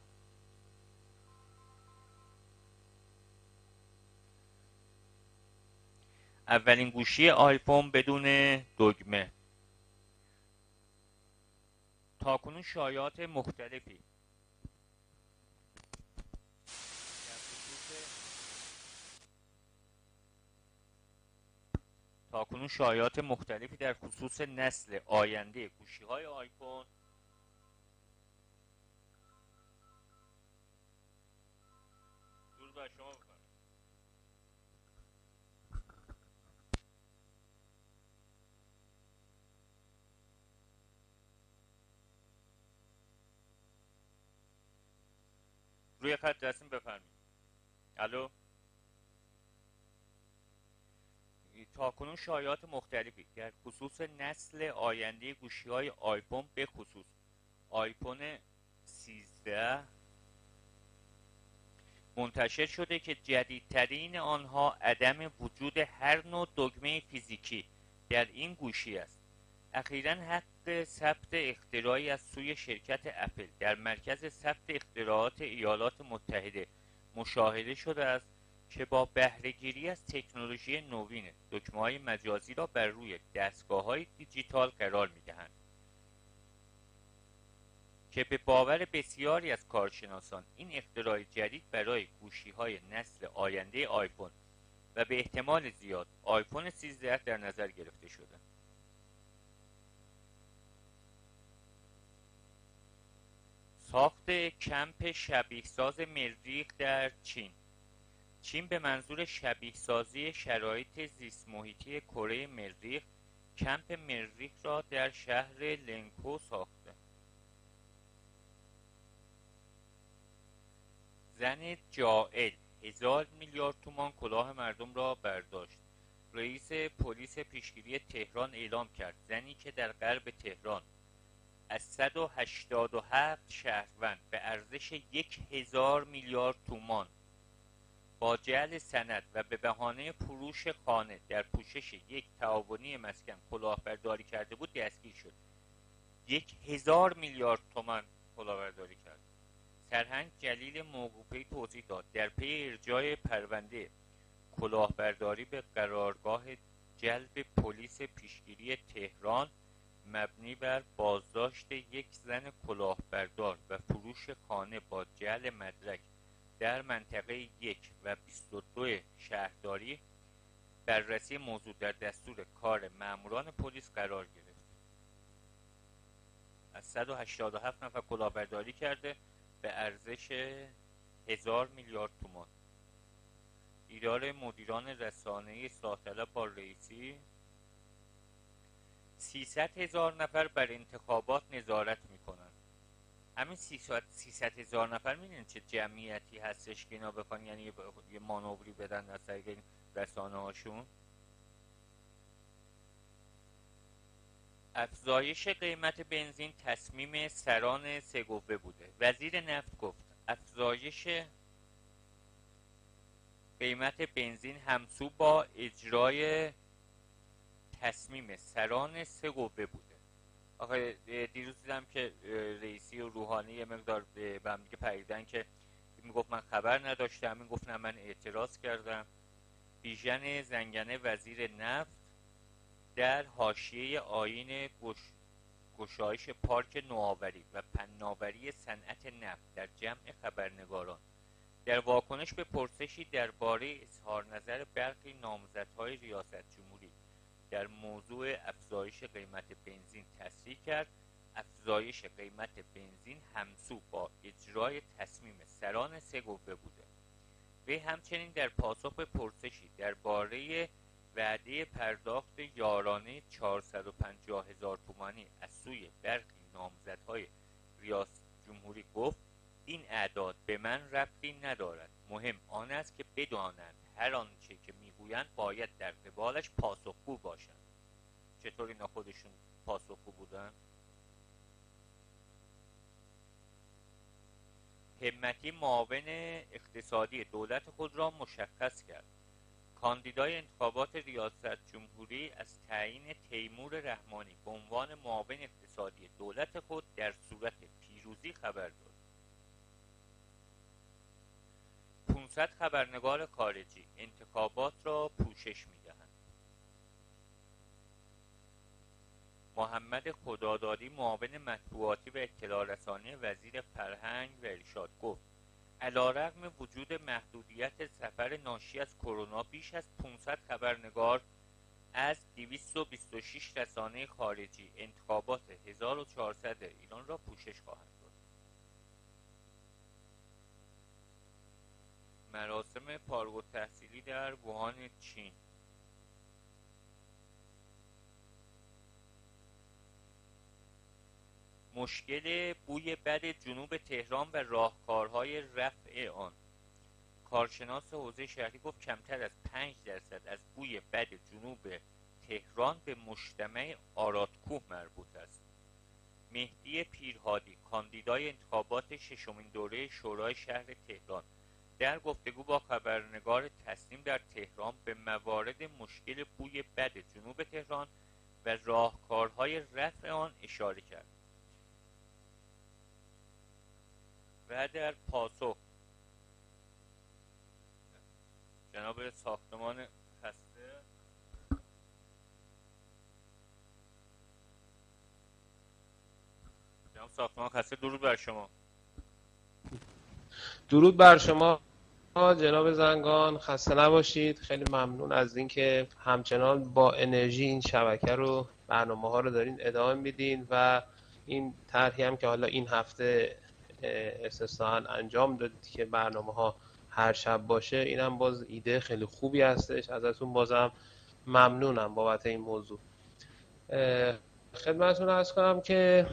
اولین گوشی آیفون بدون دگمه. تاکنون شایعات مختلفی در خصوص نسل آینده گوشی‌های آیفون درود بر شما بفرمایید. روی خط هستیم بفرمایید. الو تاکنون شایعات مختلفی در خصوص نسل آینده گوشی‌های آیفون به خصوص آیفون 13 منتشر شده که جدیدترین آنها عدم وجود هر نوع دکمه فیزیکی در این گوشی است. اخیراً حق ثبت اختراعی از سوی شرکت اپل در مرکز ثبت اختراعات ایالات متحده مشاهده شده است که با بهره‌گیری از تکنولوژی نوین دکمه‌های مجازی را بر روی دستگاه‌های دیجیتال قرار می‌دهند که به باور بسیاری از کارشناسان این اختراع جدید برای گوشی‌های نسل آینده آیفون و به احتمال زیاد آیفون 13 در نظر گرفته شده. ساخت کمپ شبیه‌ساز مریخ در چین. چین به منظور شبیه‌سازی شرایط زیست محیطی کره مریخ کمپ مریخ را در شهر لنکو ساخته. زن جائل 1000 میلیارد تومان کلاه مردم را برداشت. رئیس پلیس پیشگیری تهران اعلام کرد زنی که در غرب تهران از 187 شهروند به ارزش 1000 میلیارد تومان با جعل سند و به بهانه فروش خانه در پوشش یک تعاونی مسکن کلاهبرداری کرده بود دستگیر شد. 1000 میلیارد تومان کلاهبرداری کرد. سرهنگ جلیل موقوفی توضیح داد در پی ارجاع پرونده کلاهبرداری به قرارگاه جلب پلیس پیشگیری تهران مبنی بر بازداشت یک زن کلاهبردار و فروش خانه با جعل مدرک در منطقه 1 و 22 شهرداری بررسی موضوع در دستور کار ماموران پلیس قرار گرفت. از 187 نفر کلاهبرداری کرده به ارزش 1000 میلیارد تومان. دیدار مدیران رسانه‌ای اصلاح‌طلب با رئیسی. 300,000 نفر بر انتخابات نظارت میکنن. همین 300,000 نفر میدونید چه جمعیتی هستش که اینا بخوان یعنی یه مانوری بدن از طریق رسانه هاشون. افزایش قیمت بنزین تصمیم سران سگووه بوده. وزیر نفت گفت افزایش قیمت بنزین همسو با اجرای تصمیم سران سگووه بوده. آخه دیروز دیدم که رئیسی و روحانی یه مقدار به هم دیگه پریدن که میگفت من خبر نداشتم، این گفت نه من اعتراض کردم. بیژن زنگنه وزیر نفت در حاشیه آیین گشایش پارک نوآوری و فناوری صنعت نفت در جمع خبرنگاران در واکنش به پرسشی درباره اظهار نظر برخی نامزدهای ریاست جمهوری در موضوع افزایش قیمت بنزین تصریح کرد افزایش قیمت بنزین همسو با اجرای تصمیم سران سگووه بوده. وی همچنین در پاسخ به پرسشی درباره وعده پرداخت یارانه 450,000 تومانی از سوی برخی نامزدهای ریاست جمهوری گفت این اعداد به من ربطی ندارد، مهم آن است که بدانند هر آنچه که میگویند باید در قبالش پاسخگو باشند. چطور اینا خودشون پاسخگو بودن؟ همتی معاون اقتصادی دولت خود را مشخص کرد. کاندیدای انتخابات ریاست جمهوری از تعیین تیمور رحمانی به عنوان معاون اقتصادی دولت خود در صورت پیروزی خبر داد. 500 خبرنگار خارجی انتخابات را پوشش می‌دهند. محمد خدادادی معاون مطبوعاتی و اطلاع رسانی وزیر فرهنگ و ارشاد گفت علیرغم وجود محدودیت سفر ناشی از کرونا بیش از 500 خبرنگار از 226 رسانه خارجی انتخابات 1400 ایران را پوشش خواهند داد. مراسم فارغ التحصیلی در ووهان چین. مشکل بوی بد جنوب تهران و راهکارهای رفع آن. کارشناس حوزه شهری گفت کمتر از 5% از بوی بد جنوب تهران به مجتمع آرادکوه مربوط است. مهدی پیرهادی، کاندیدای انتخابات ششمین دوره شورای شهر تهران، در گفتگو با خبرنگار تسنیم در تهران به موارد مشکل بوی بد جنوب تهران و راهکارهای رفع آن اشاره کرد. و در پاسخ جناب ساختمان خسته، جناب ساختمان خسته، درود بر شما. درود بر شما جناب زنگان، خسته نباشید. خیلی ممنون از اینکه همچنان با انرژی این شبکه رو، برنامه ها رو دارین ادامه میدین و این طرحی هم که حالا این هفته استثناءً انجام دادید که برنامه ها هر شب باشه، اینم باز ایده خیلی خوبی هستش. ازتون بازم ممنونم بابت این موضوع. خدمتتون عرض کنم که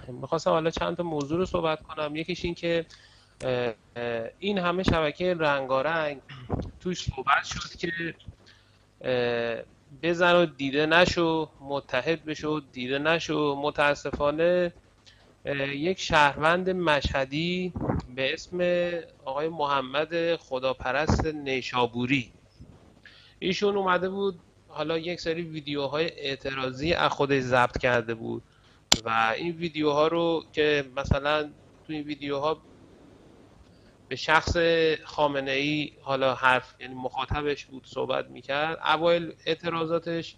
میخواستم حالا چند تا موضوع رو صحبت کنم. یکیش این که این همه شبکه رنگارنگ توش صحبت شد که بزن و دیده نشو، متحد بشو دیده نشو. متاسفانه یک شهروند مشهدی به اسم آقای محمد خداپرست نیشابوری، ایشون اومده بود حالا یک سری ویدیوهای اعتراضی از خودش ضبط کرده بود و این ویدیوها رو که مثلا تو این ویدیوها به شخص خامنه ای حالا حرف، یعنی مخاطبش بود، صحبت میکرد. اوایل اعتراضاتش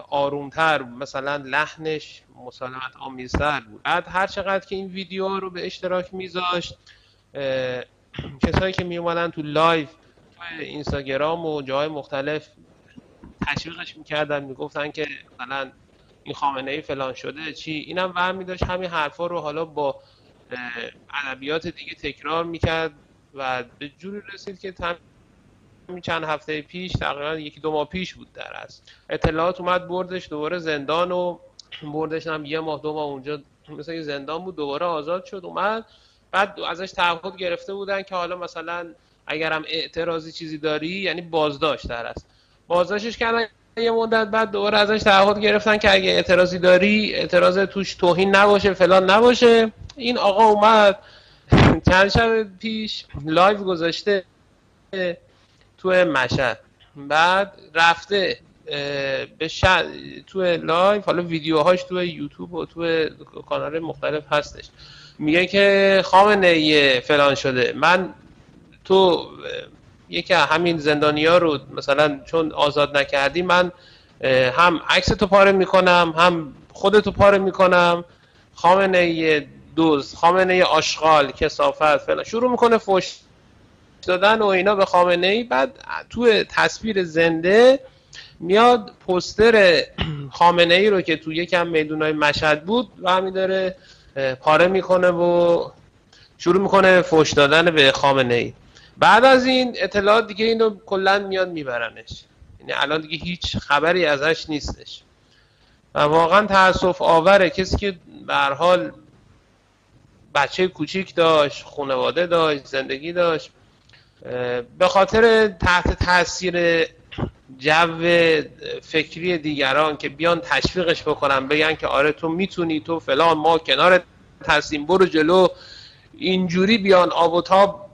آرومتر، مثلا لحنش مسالمت آمیزتر بود. بعد هر چقدر که این ویدیو رو به اشتراک میذاشت، کسایی که میومدن تو لایو تو اینستاگرام و جاهای مختلف تشویقش میکردن، میگفتن که مثلا این خامنه ای فلان شده چی، اینم برمی داشت همین حرفا رو حالا با ادبیات دیگه تکرار میکرد و به جوری رسید که چند هفته پیش، تقریبا 1-2 ماه پیش بود، در است اطلاعات اومد بردش دوباره زندان و بردش هم 1 ماه 2 ماه اونجا مثلا زندان بود، دوباره آزاد شد اومد. بعد ازش تعهد گرفته بودن که حالا مثلا اگرم اعتراضی چیزی داری، یعنی بازداشت در است، بازداشتش کردن یه مدت. بعد دوباره ازش تعهد گرفتن که اگه اعتراضی داری، اعتراض توش توهین نباشه، فلان نباشه. این آقا اومد چند شب پیش لایو گذاشته تو مشهد، بعد رفته تو لایو، حالا ویدیوهاش تو یوتیوب و تو کانال مختلف هستش، میگه که خامنه فلان شده، من تو یکی همین زندانیا رو مثلا چون آزاد نکردی، من هم عکس تو پاره میکنم، هم خودتو پاره میکنم، خامنه دوز، خامنه آشغال، کثافت فلان، شروع میکنه فحش دادن و اینا به خامنه ای. بعد تو تصویر زنده میاد پوستر خامنه ای رو که تو یکم میدونای مشهد بود و همین داره پاره میکنه و شروع میکنه فحش دادن به خامنه ای. بعد از این اطلاعات دیگه اینو کلا میاد میبرنش، یعنی الان دیگه هیچ خبری ازش نیستش و واقعا تاسف آوره. کسی که به هر حال بچه کوچیک داشت، خانواده داشت، زندگی داشت، به خاطر تحت تاثیر جو فکری دیگران که بیان تشویقش بکنن، بگن که آره تو میتونی، تو فلان، ما کنارت هستیم، برو جلو، اینجوری بیان آب و تاب،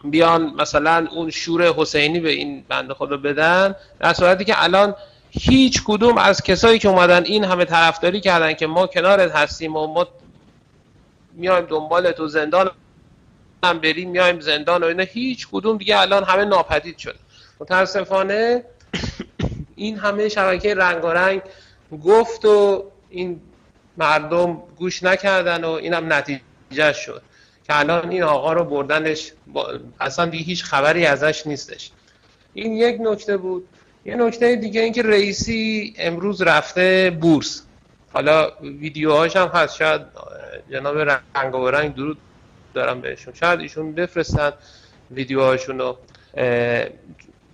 بیان مثلا اون شور حسینی به این بنده خدا بدن، در صورتی که الان هیچ کدوم از کسایی که اومدن این همه طرفداری کردن که ما کنارت هستیم و ما میایم دنبال تو، زندان هم بریم میایم زندان و اینا، هیچ کدوم دیگه الان همه ناپدید شده. متاسفانه این همه شبکه رنگارنگ گفت و این مردم گوش نکردن و اینم نتیجه شد که الان این آقا رو بردنش، اصلا دیگه هیچ خبری ازش نیستش. این یک نکته بود. یه نکته دیگه این که رئیسی امروز رفته بورس، حالا ویدیوهاش هم هست، شاید جناب رنگارنگ درود دارم بهشون، شاید ایشون بفرستن ویدیوهاشون رو.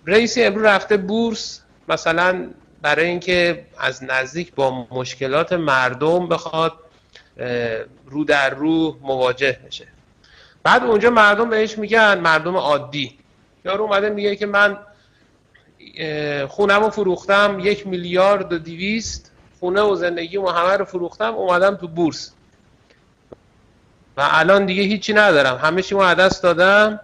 رئیسی امروز رفته بورس مثلا برای اینکه از نزدیک با مشکلات مردم بخواد رو در رو مواجه بشه. بعد اونجا مردم بهش میگن، مردم عادی یارو اومده میگه که من خونه‌مو فروختم 1,200,000,000 خونه و زندگیمو همه رو فروختم، اومدم تو بورس و الان دیگه هیچی ندارم، همه چیمو از دست دادم،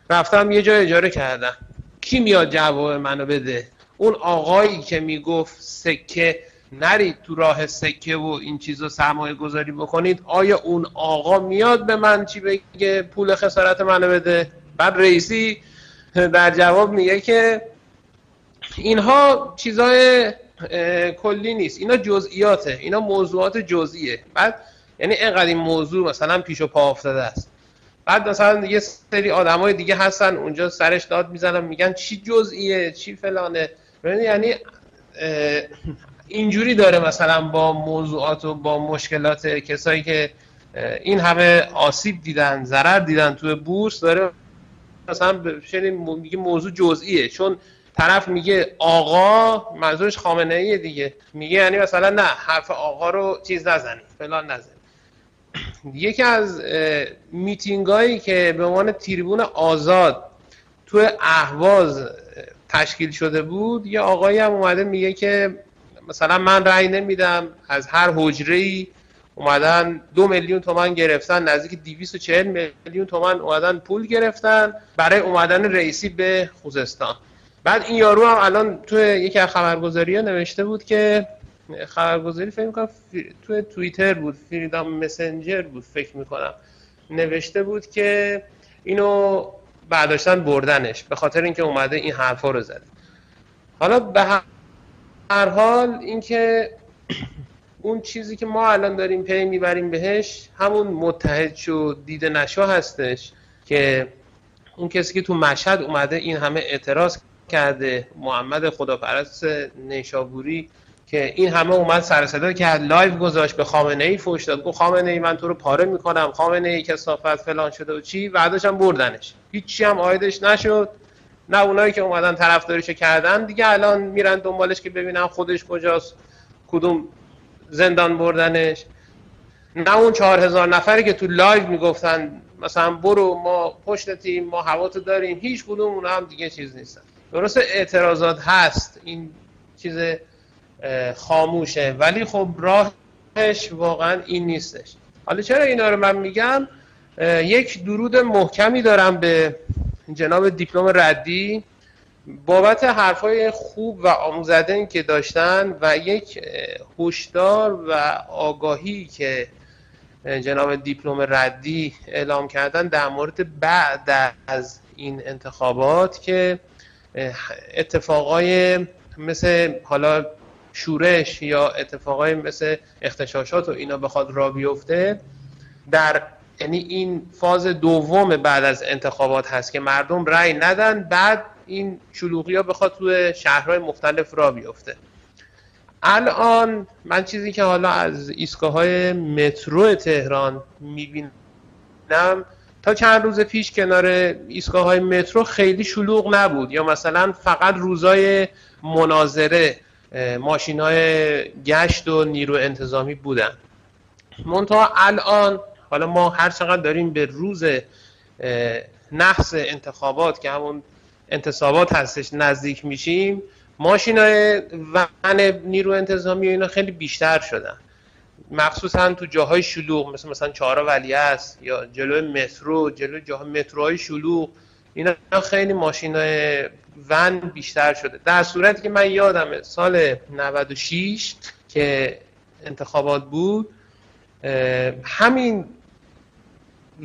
رفتم یه جای اجاره کردم. کی میاد جواب منو بده؟ اون آقایی که میگفت سکه نرید تو راه سکه و این چیزا سرمایه گذاری بکنید، آیا اون آقا میاد به من چی بگه پول خسارت منو بده؟ بعد رئیسی در جواب میگه که اینها چیزای کلی نیست، اینا جزئیاته، اینا موضوعات جزئیه. بعد یعنی اینقدر این موضوع مثلا پیش و پا افتاده است. بعد مثلا یه سری آدمای دیگه هستن اونجا سرش داد میزنن میگن چی جزئیه چی فلانه. یعنی اینجوری داره مثلا با موضوعات و با مشکلات کسایی که این همه آسیب دیدن ضرر دیدن توی بورس داره مثلا میگه موضوع جزئیه، چون طرف میگه آقا منظورش خامنه ایه دیگه، میگه یعنی مثلا نه حرف آقا رو چیز نزنید فلان نزنید. یکی از میتینگایی که به عنوان تریبون آزاد تو اهواز تشکیل شده بود، یه آقایی هم اومده میگه که مثلا من رأی نمیدم، از هر حجره‌ای اومدن 2,000,000 تومان گرفتن، نزدیک 240,000,000 تومان اومدن پول گرفتن برای اومدن رئیسی به خوزستان. بعد این یارو هم الان توی یکی از خبرگزاری‌ها نوشته بود که خبرگزاری فکر می‌کنم توی توییتر بود، فریدام مسنجر بود فکر می‌کنم، نوشته بود که اینو برداشتن بردنش به خاطر اینکه اومده این حرفا رو زده. حالا به هر حال اینکه اون چیزی که ما الان داریم پی میبریم بهش همون متحد شو دیده نشو هستش که اون کسی که تو مشهد اومده این همه اعتراض کرده، محمد خداپرست نیشابوری، که این همه اومد سر صدا کرد، لایو گذاشت، به خامنه ای فوش داد، گفت خامنه ای من تو رو پاره میکنم، خامنه ای کثافت فلان شده و چی، بعدش هم بردنش، هیچی هم عایدش نشد. نه اونایی که اومدن طرفداریشو کردن دیگه الان میرن دنبالش که ببینن خودش کجاست، کدوم زندان بردنش، نه اون 4,000 نفری که تو لایو میگفتن مثلا برو ما پشتتیم ما هواتو داریم، هیچ کدوم اونا هم دیگه چیز نیستن. درسته اعتراضات هست، این چیز خاموشه، ولی خب راهش واقعا این نیستش. حالا چرا اینا رو من میگم؟ یک درود محکمی دارم به جناب دیپلم ردی بابت حرفای خوب و آموزنده که داشتن و یک هشدار و آگاهی که جناب دیپلم ردی اعلام کردن در مورد بعد از این انتخابات که اتفاقای مثل حالا شورش یا اتفاقای مثل اغتشاشات و اینا بخواد راه بیفته، در یعنی این فاز دوم بعد از انتخابات هست که مردم رأی ندن، بعد این شلوغی‌ها بخواد توی شهرهای مختلف راه بیفته. الان من چیزی که حالا از ایستگاه‌های مترو تهران می‌بینم، تا چند روز پیش کنار ایستگاه‌های مترو خیلی شلوغ نبود، یا مثلا فقط روزای مناظره ماشین‌های گشت و نیرو انتظامی بودن. منتها الان حالا ما هر چقدر داریم به روز نحس انتخابات که همون انتصابات هستش نزدیک میشیم، ماشین‌های ون نیرو انتظامی و اینا خیلی بیشتر شدن، مخصوصا تو جاهای شلوغ مثلا چهارراه ولیعصر یا جلوی مترو، جلوی جاهای متروهای شلوغ، اینا خیلی ماشین‌های ون بیشتر شده. در صورتی که من یادمه سال 96 که انتخابات بود، همین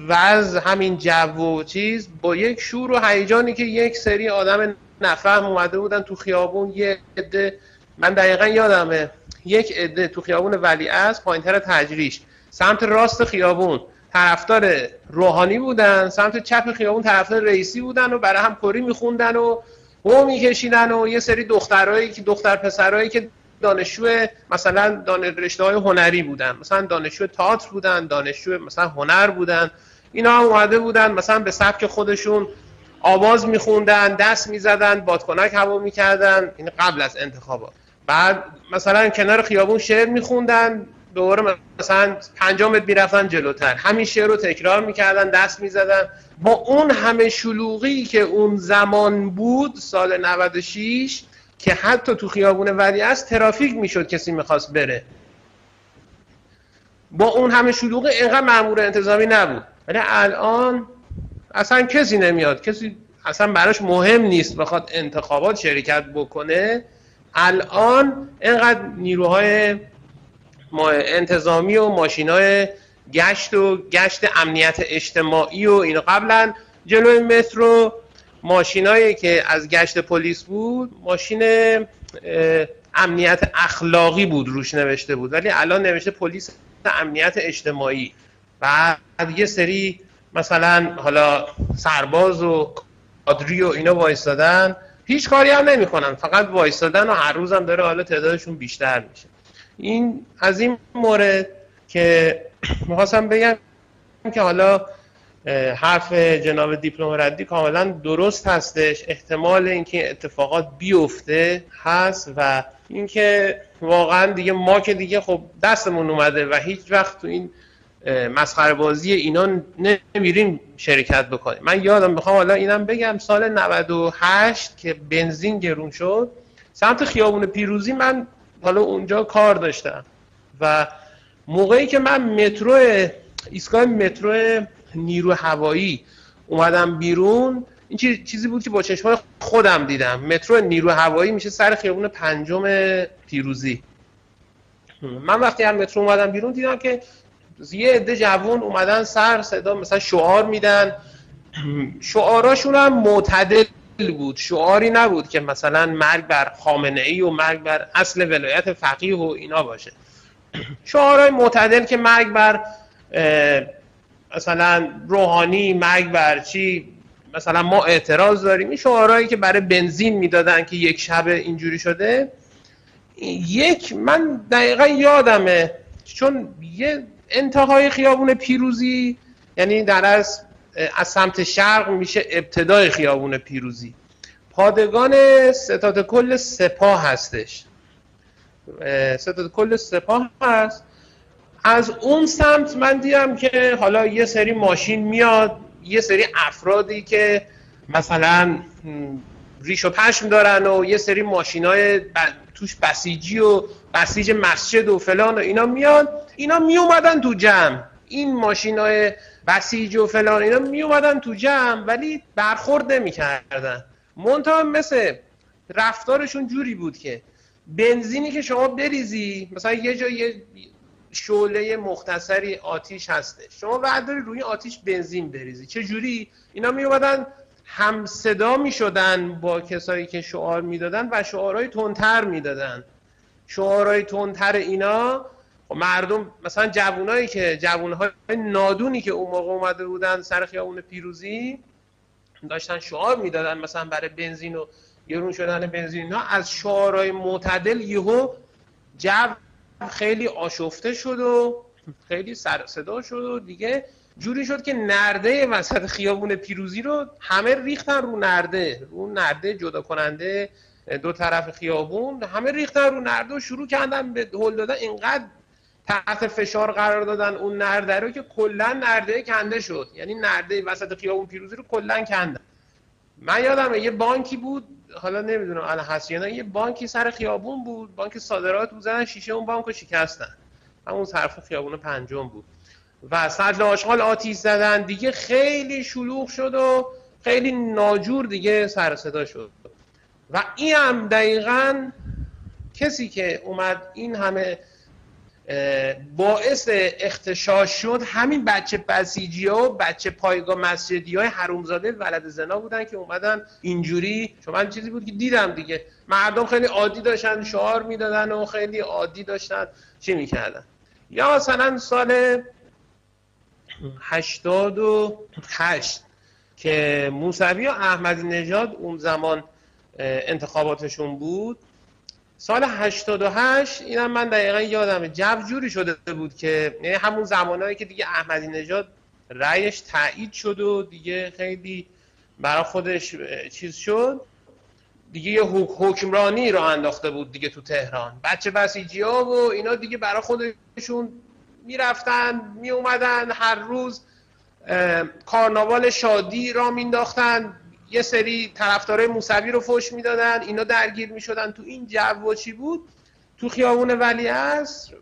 وضع همین جو و چیز با یک شور و هیجانی که یک سری آدم نفهم اومده بودن تو خیابون، یه عده، من دقیقا یادمه یک عده تو خیابون ولیعصر پایین‌تر تجریش سمت راست خیابون طرفدار روحانی بودن، سمت چپ خیابون طرفدار رئیسی بودن و برای هم کری میخوندن و هو میکشیدن، و یه سری دخترایی که دختر پسرایی که دانشجو مثلا رشته‌های هنری بودن، مثلا دانشجو تئاتر بودن، دانشجو مثلا هنر بودن، اینا هم اومده بودن مثلا به سبک خودشون آواز میخوندن، دست میزدن، بادکنک هوا میکردن، این قبل از انتخابات. بعد مثلا کنار خیابون شعر میخوندن، دوباره مثلا 5 متر میرفتن جلوتر، همین شعر رو تکرار میکردن، دست میزدن. با اون همه شلوغی که اون زمان بود سال 96 که حتی تو خیابون ولیعصر ترافیک میشد کسی میخواست بره، با اون همه شلوغی اینقدر مأمور انتظامی نبود. ولی الان اصلا کسی نمیاد، کسی اصلا براش مهم نیست بخواد انتخابات شرکت بکنه. الان اینقدر نیروهای انتظامی و ماشینای گشت امنیت اجتماعی و اینا، قبلا جلوی مترو ماشینایی که از گشت پلیس بود ماشین امنیت اخلاقی بود روش نوشته بود، ولی الان نوشته پلیس امنیت اجتماعی. بعد یه سری مثلا حالا سرباز و کادری و اینا وایستادن، هیچ کاری هم نمی‌کنن، فقط وایستادن و هر روزم داره حالا تعدادشون بیشتر میشه. این از این مورد که می‌خواستم بگم که حالا حرف جناب دیپلم ردی کاملا درست هستش، احتمال اینکه اتفاقات بیفته هست و اینکه واقعا دیگه ما که دیگه خب دستمون اومده و هیچ وقت تو این مسخره بازی اینا نمیریم شرکت بکنیم. من یادم میخوام حالا اینم بگم سال 98 که بنزین گرون شد سمت خیابون پیروزی من حالا اونجا کار داشتم و موقعی که من مترو ایستگاه مترو نیرو هوایی اومدم بیرون، این چیزی بود که با چشمای خودم دیدم. مترو نیرو هوایی میشه سر خیابون 5 پیروزی. من وقتی از مترو اومدم بیرون دیدم که یه عده جوون اومدن سر صدا مثلا شعار میدن، شعاراشون هم معتدل بود، شعاری نبود که مثلا مرگ بر خامنه‌ای و مرگ بر اصل ولایت فقیه و اینا باشه. شعارهای معتدل که مرگ بر مثلا روحانی، مرگ بر چی، مثلا ما اعتراض داریم، این شعارهایی که برای بنزین میدادن که یک شب اینجوری شده. من دقیقا یادمه چون یه انتهای خیابون پیروزی یعنی در از سمت شرق میشه ابتدای خیابون پیروزی، پادگان ستاد کل سپاه هستش، ستاد کل سپاه هست. از اون سمت من دیدم که حالا یه سری ماشین میاد، یه سری افرادی که مثلا ریش و پشم دارن و یه سری ماشینای توش بسیجی و بسیج مسجد و فلان و اینا میاد، اینا میومدن تو جمع، این ماشینای بسیج و فلان اینا میومدن تو جمع ولی برخورد نمی‌کردن. منتها مثل رفتارشون جوری بود که بنزینی که شما بریزی مثلا یه جای شعله مختصری آتیش هسته، شما برداری روی آتیش بنزین بریزی، چه جوری اینا میومدن هم صدا میشدن با کسایی که شعار میدادن و شعارهای تندتر میدادن. شعارهای تندتر اینا مردم مثلا جوانهای نادونی که اون موقع اومده بودن سر خیابون پیروزی داشتن شعار میدادن مثلا برای بنزین و گرون شدن بنزین، ها از شعارهای معتدل یهو جو خیلی آشفته شد و خیلی سر صدا شد و دیگه جوری شد که نرده وسط خیابون پیروزی رو همه ریختن رو نرده جدا کننده دو طرف خیابون، همه ریختن رو نرده و شروع کردن به هل دادن، اینقدر تحت فشار قرار دادن اون نرده رو که کلا نرده کنده شد، یعنی نرده وسط خیابون پیروزی رو کلا کندن. من یادمه یه بانکی بود، حالا نمیدونم الان هست یا نه، یه بانکی سر خیابون بود، بانک صادرات بود، زدن شیشه اون بانکو شکستن، همون طرف خیابون 5 بود و سطل آشغال آتیش زدن، دیگه خیلی شلوغ شد و خیلی ناجور دیگه سر صدا شد. و این هم دقیقاً کسی که اومد این همه باعث اختشاش شد همین بچه بسیجی ها و بچه پایگاه مسجدی های حرومزاده ولد زنا بودن که اومدن اینجوری. چون من چیزی بود که دیدم دیگه، مردم خیلی عادی داشتن شعار میدادن و خیلی عادی داشتن چی میکردن. یا مثلا سال 88 که موسوی و احمدی نژاد اون زمان انتخاباتشون بود، سال 88 اینم من دقیقا یادمه جو جوری شده بود که یعنی همون زمانایی که دیگه احمدی نژاد رأیش تایید شد و دیگه خیلی برای خودش چیز شد، دیگه یه حکمرانی رو انداخته بود دیگه تو تهران. بچه بسیجی‌ها و اینا دیگه برای خودشون میرفتن می اومدن، هر روز کارناوال شادی را مینداختن، یه سری طرفدارای موسوی رو فحش میدادن، اینا درگیر میشدن. تو این جو چی بود؟ تو خیابون ولیعصر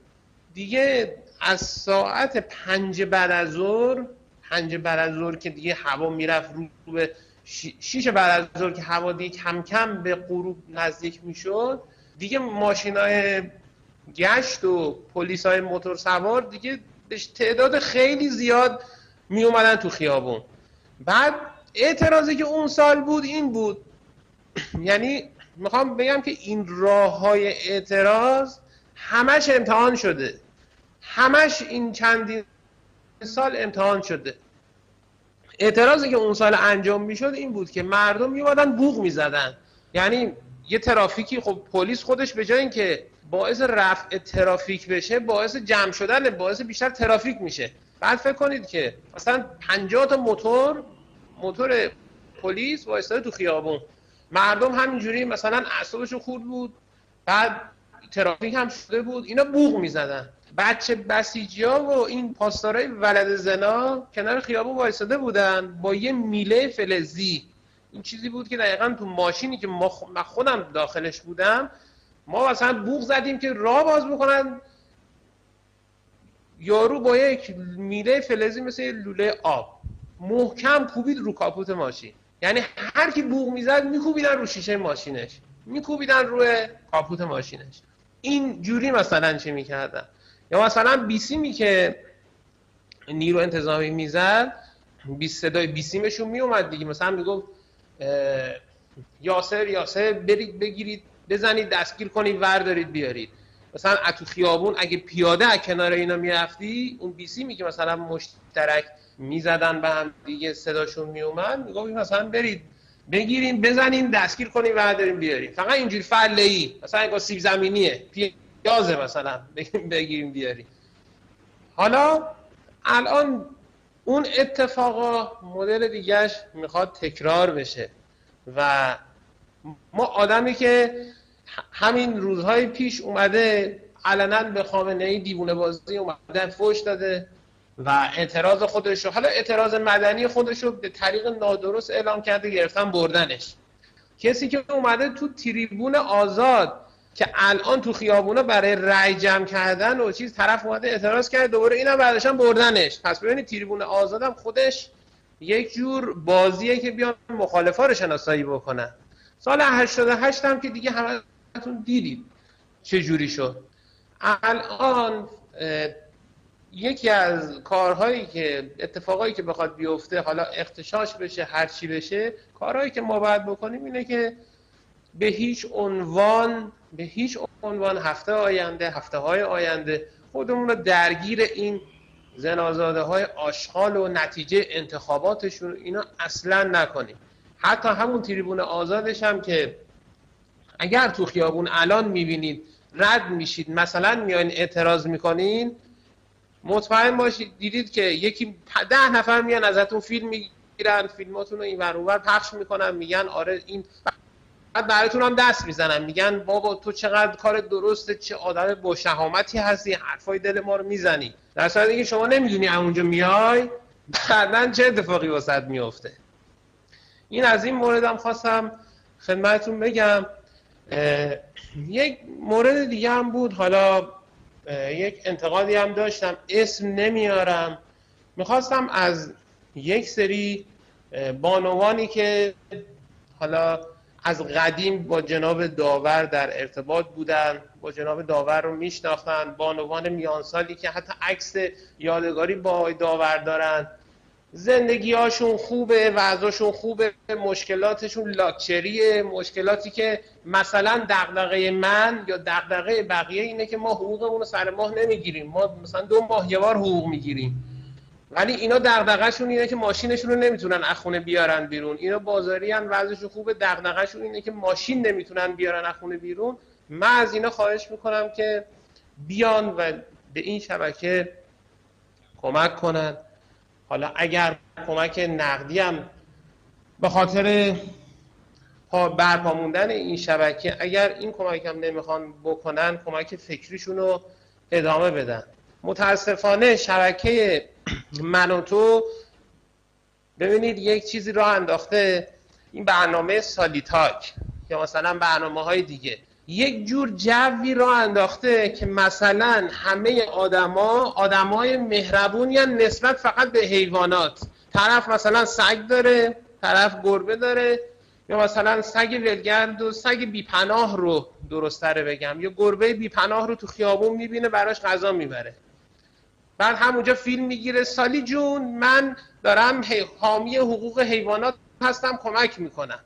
دیگه از ساعت 5 بعد از ظهر که دیگه هوا میرفت رو به 6 بعد از ظهر که هوا دیگه کم کم به غروب نزدیک میشد، دیگه ماشینای گشت و پلیسای موتور سوار دیگه به تعداد خیلی زیاد می اومدن تو خیابون. بعد اعتراضی که اون سال بود این بود، یعنی میخوام بگم که این راه‌های اعتراض همش امتحان شده، همش این چندین سال امتحان شده. اعتراضی که اون سال انجام میشد این بود که مردم میومدن بوق میزدن. یعنی یه ترافیکی، خب پلیس خودش به جای اینکه باعث رفع ترافیک بشه باعث جمع شدن، باعث بیشتر ترافیک میشه. بعد فکر کنید که مثلا 50 تا موتور پلیس وایساده تو خیابون، مردم همینجوری مثلا اعصابشون خورد بود، بعد ترافیک هم شده بود، اینا بوق میزدن. بچه بسیجی‌ها و این پاسدارای ولد زنا کنار خیابون وایساده بودن با یه میله فلزی. این چیزی بود که دقیقاً تو ماشینی که من خودم داخلش بودم، ما مثلا بوق زدیم که راه باز بکنن، یارو با یک میله فلزی مثل لوله آب محکم کوبید رو کاپوت ماشین. یعنی هر کی بوق میزد میکوبیدن رو شیشه ماشینش، میکوبیدن روی کاپوت ماشینش. این جوری مثلا چی میکردن؟ یا مثلا بیسیمی که نیرو انتظامی میزد، صدای بیسیمشون میومد دیگه، مثلا میگفت یاسر برید بگیرید بزنید دستگیر کنید وردارید بیارید. مثلا تو خیابون اگه پیاده از کنار اینا میرفتی، اون بیسیمی که مثلا مشترک میزدن به هم دیگه صداشون میومد، میگفت مثلا برید بگیرین بزنین دستگیر کنین وردارین بیارین. فقط اینجوری فله‌ای، مثلا اگه سیب زمینیه پیازه مثلا بگیرین بیارین. حالا الان اون اتفاقا مدل دیگهش میخواد تکرار بشه و ما آدمی که همین روزهای پیش اومده علنا به خامنه‌ای دیوونه بازی اومده فحش داده و اعتراض خودشو، حالا اعتراض مدنی خودشو به طریق نادرست اعلام کرده، گرفتن بردنش. کسی که اومده تو تریبون آزاد که الان تو خیابونا برای رأی جمع کردن و چیز، طرف اومده اعتراض کرد دوباره اینم بعدش هم بردنش. پس ببینید تریبون آزادم خودش یک جور بازیه که بیان مخالفا رو شناسایی بکنن. سال 88 هم که دیگه همتون دیدید چه جوری شد. الان یکی از کارهایی که اتفاقایی که بخواد بیفته، حالا اغتشاش بشه هر چی بشه، کارهایی که ما باید بکنیم اینه که به هیچ عنوان هفته‌های آینده خودمون رو درگیر این زنازاده های آشغال و نتیجه انتخاباتشون اینا اصلا نکنیم. حتی همون تریبون آزادش هم که اگر تو خیابون الان میبینید رد میشید مثلا میایین اعتراض میکنین، مطمئن باشید دیدید که یکی 10 نفر میان ازتون فیلم میگیرن، فیلماتون رو این ور اون ور پخش میکنن، میگن آره این، بعد براتون هم دست میزنن، میگن بابا تو چقدر کار درسته، چه آدم با شهامتی هستی، حرفای دل ما رو میزنی، در صورتی که شما نمیدونی اونجا میای بعداً چه اتفاقی واسط میفته. این از این موردم خواستم خدمتتون بگم. یک مورد دیگه هم بود، حالا یک انتقادی هم داشتم، اسم نمیارم. میخواستم از یک سری بانوانی که حالا از قدیم با جناب داور در ارتباط بودن، با جناب داور رو میشناختن، بانوان میانسالی که حتی عکس یادگاری با آقای داور دارن، زندگی هاشون خوبه، وضعشون خوبه، مشکلاتشون لاکچریه، مشکلاتی که مثلا دغدغه من یا دغدغه بقیه اینه که ما حقوقمون رو سر ماه نمیگیریم، ما مثلا 2 ماه یه بار حقوق میگیریم، ولی اینا دغدغه‌شون اینه که ماشینشون رو نمیتونن از خونه بیارن بیرون. اینا بازاری ان، وضعشون خوبه، دغدغه‌شون اینه که ماشین نمیتونن بیارن از خونه بیرون. من از اینا خواهش میکنم که بیان و به این شبکه کمک کنن. حالا اگر کمک نقدی هم به خاطر برپا موندن این شبکه اگر این کمک هم نمیخوان بکنن، کمک فکریشون رو ادامه بدن. متاسفانه شبکه من و تو ببینید یک چیزی راه انداخته، این برنامه سالیتاک یا مثلا برنامه‌های دیگه، یک جور جوی راه انداخته که مثلا همه آدمای مهربونی هستن نسبت فقط به حیوانات. طرف مثلا سگ داره، طرف گربه داره، یا مثلا سگ ولگرد و سگ بیپناه رو درست‌تره بگم، یا گربه بیپناه رو تو خیابون میبینه براش غذا میبره، بعد همونجا فیلم میگیره سالی جون من دارم حامی حقوق حیوانات هستم کمک میکنم.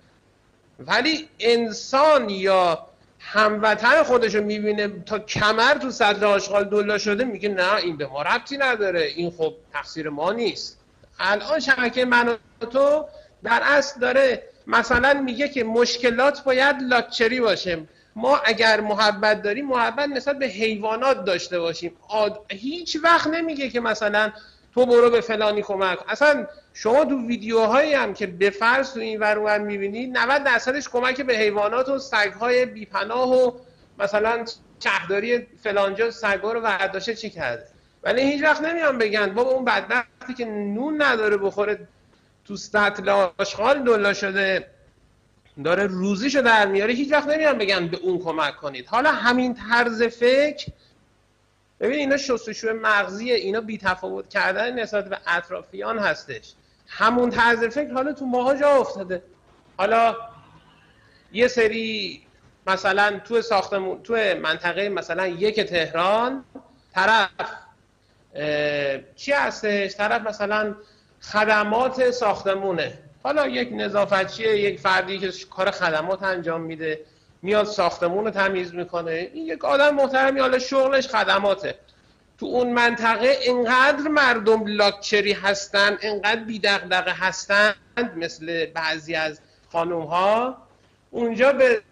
ولی انسان یا هموطن خودشو میبینه تا کمر تو صدر آشغال دولا شده، میگه نه این به ما ربطی نداره، این خب تقصیر ما نیست. الان شبکه من و تو در اصل داره مثلا میگه که مشکلات باید لاکچری باشه. ما اگر محبت داریم محبت نسبت به حیوانات داشته باشیم. هیچ وقت نمیگه که مثلا تو برو به فلانی کمک. اصلا شما تو ویدیوهایی هم که به فرض تو این ور اون میبینید 90% کمک به حیوانات و سگ‌های بیپناه و مثلا شهرداری فلانجا سگ‌ها رو برداشته چی کرده. ولی هیچ وقت نمیان بگن بابا اون بدبختی که نون نداره بخوره تو سطل آشغال دولا شده داره روزیشو در میاره، هیچ وقت نمیان بگن به اون کمک کنید. حالا همین طرز فکر ببین اینا شستشوی مغزیه، اینا بی‌تفاوت کردن نسبت به اطرافیان هستش. همون طرز فکر حالا تو ماها جا افتاده. حالا یه سری مثلا تو ساختمون تو منطقه مثلا یک تهران طرف چی هستش؟ طرف مثلا خدمات ساختمونه، حالا یک نظافتچیه، یک فردی که کار خدمات انجام میده، میاد ساختمون رو تمیز میکنه، این یک آدم محترمی حالا شغلش خدماته. تو اون منطقه اینقدر مردم لاکچری هستن، اینقدر بی‌دغدغه هستن مثل بعضی از خانوم ها، اونجا به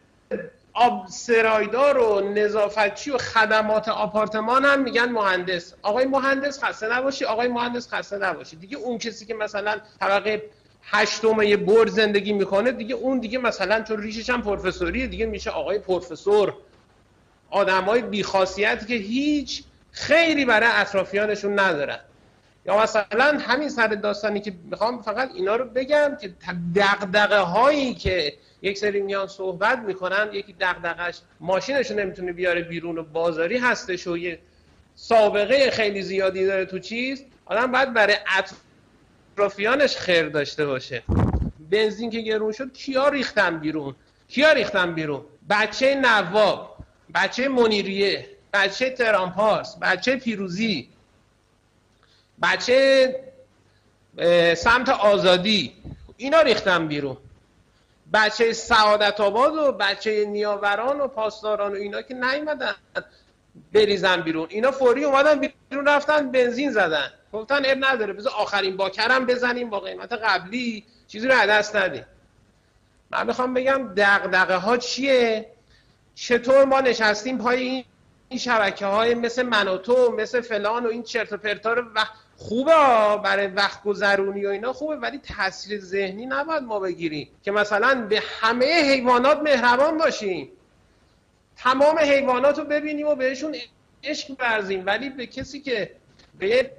آب سرایدار و نظافتچی و خدمات آپارتمان هم میگن مهندس. آقای مهندس خسته نباشی، آقای مهندس خسته نباشی. دیگه اون کسی که مثلا طبقه هشتم یه برج زندگی میکنه دیگه اون دیگه مثلا چون ریشش هم پروفسوریه دیگه میشه آقای پروفسور. آدمای بی‌خاصیتی که هیچ خیری برای اطرافیانشون ندارن. یا مثلا همین سر داستانی که میخوام فقط اینا رو بگم که دغدغه هایی که یک سری میان صحبت میکنن، یکی دغدغش ماشینشو نمیتونه بیاره بیرون و بازاری هستش و یه سابقه خیلی زیادی داره تو چیز، آدم باید برای اطرافیانش خیر داشته باشه. بنزین که گرون شد کیا ریختن بیرون؟ بچه نواب، بچه منیریه، بچه ترامپارس، بچه پیروزی، بچه سمت آزادی، اینا ریختن بیرون. بچه سعادت آباد و بچه نیاوران و پاسداران و اینا که نیومدن بریزن بیرون، اینا فوری اومدن بیرون رفتن بنزین زدن، گفتن اب نداره بذار آخرین باکرم بزنیم با قیمت قبلی چیزی رو از دست ندیم. من میخوام بگم دغدغه ها چیه؟ چطور ما نشستیم پای این شبکه های مثل من و تو مثل فلان و این چرت و پرتا رو خوبه برای وقت گذرونی و اینا خوبه، ولی تاثیر ذهنی نباید ما بگیریم که مثلا به همه حیوانات مهربان باشیم، تمام حیوانات رو ببینیم و بهشون عشق ورزیم، ولی به کسی که به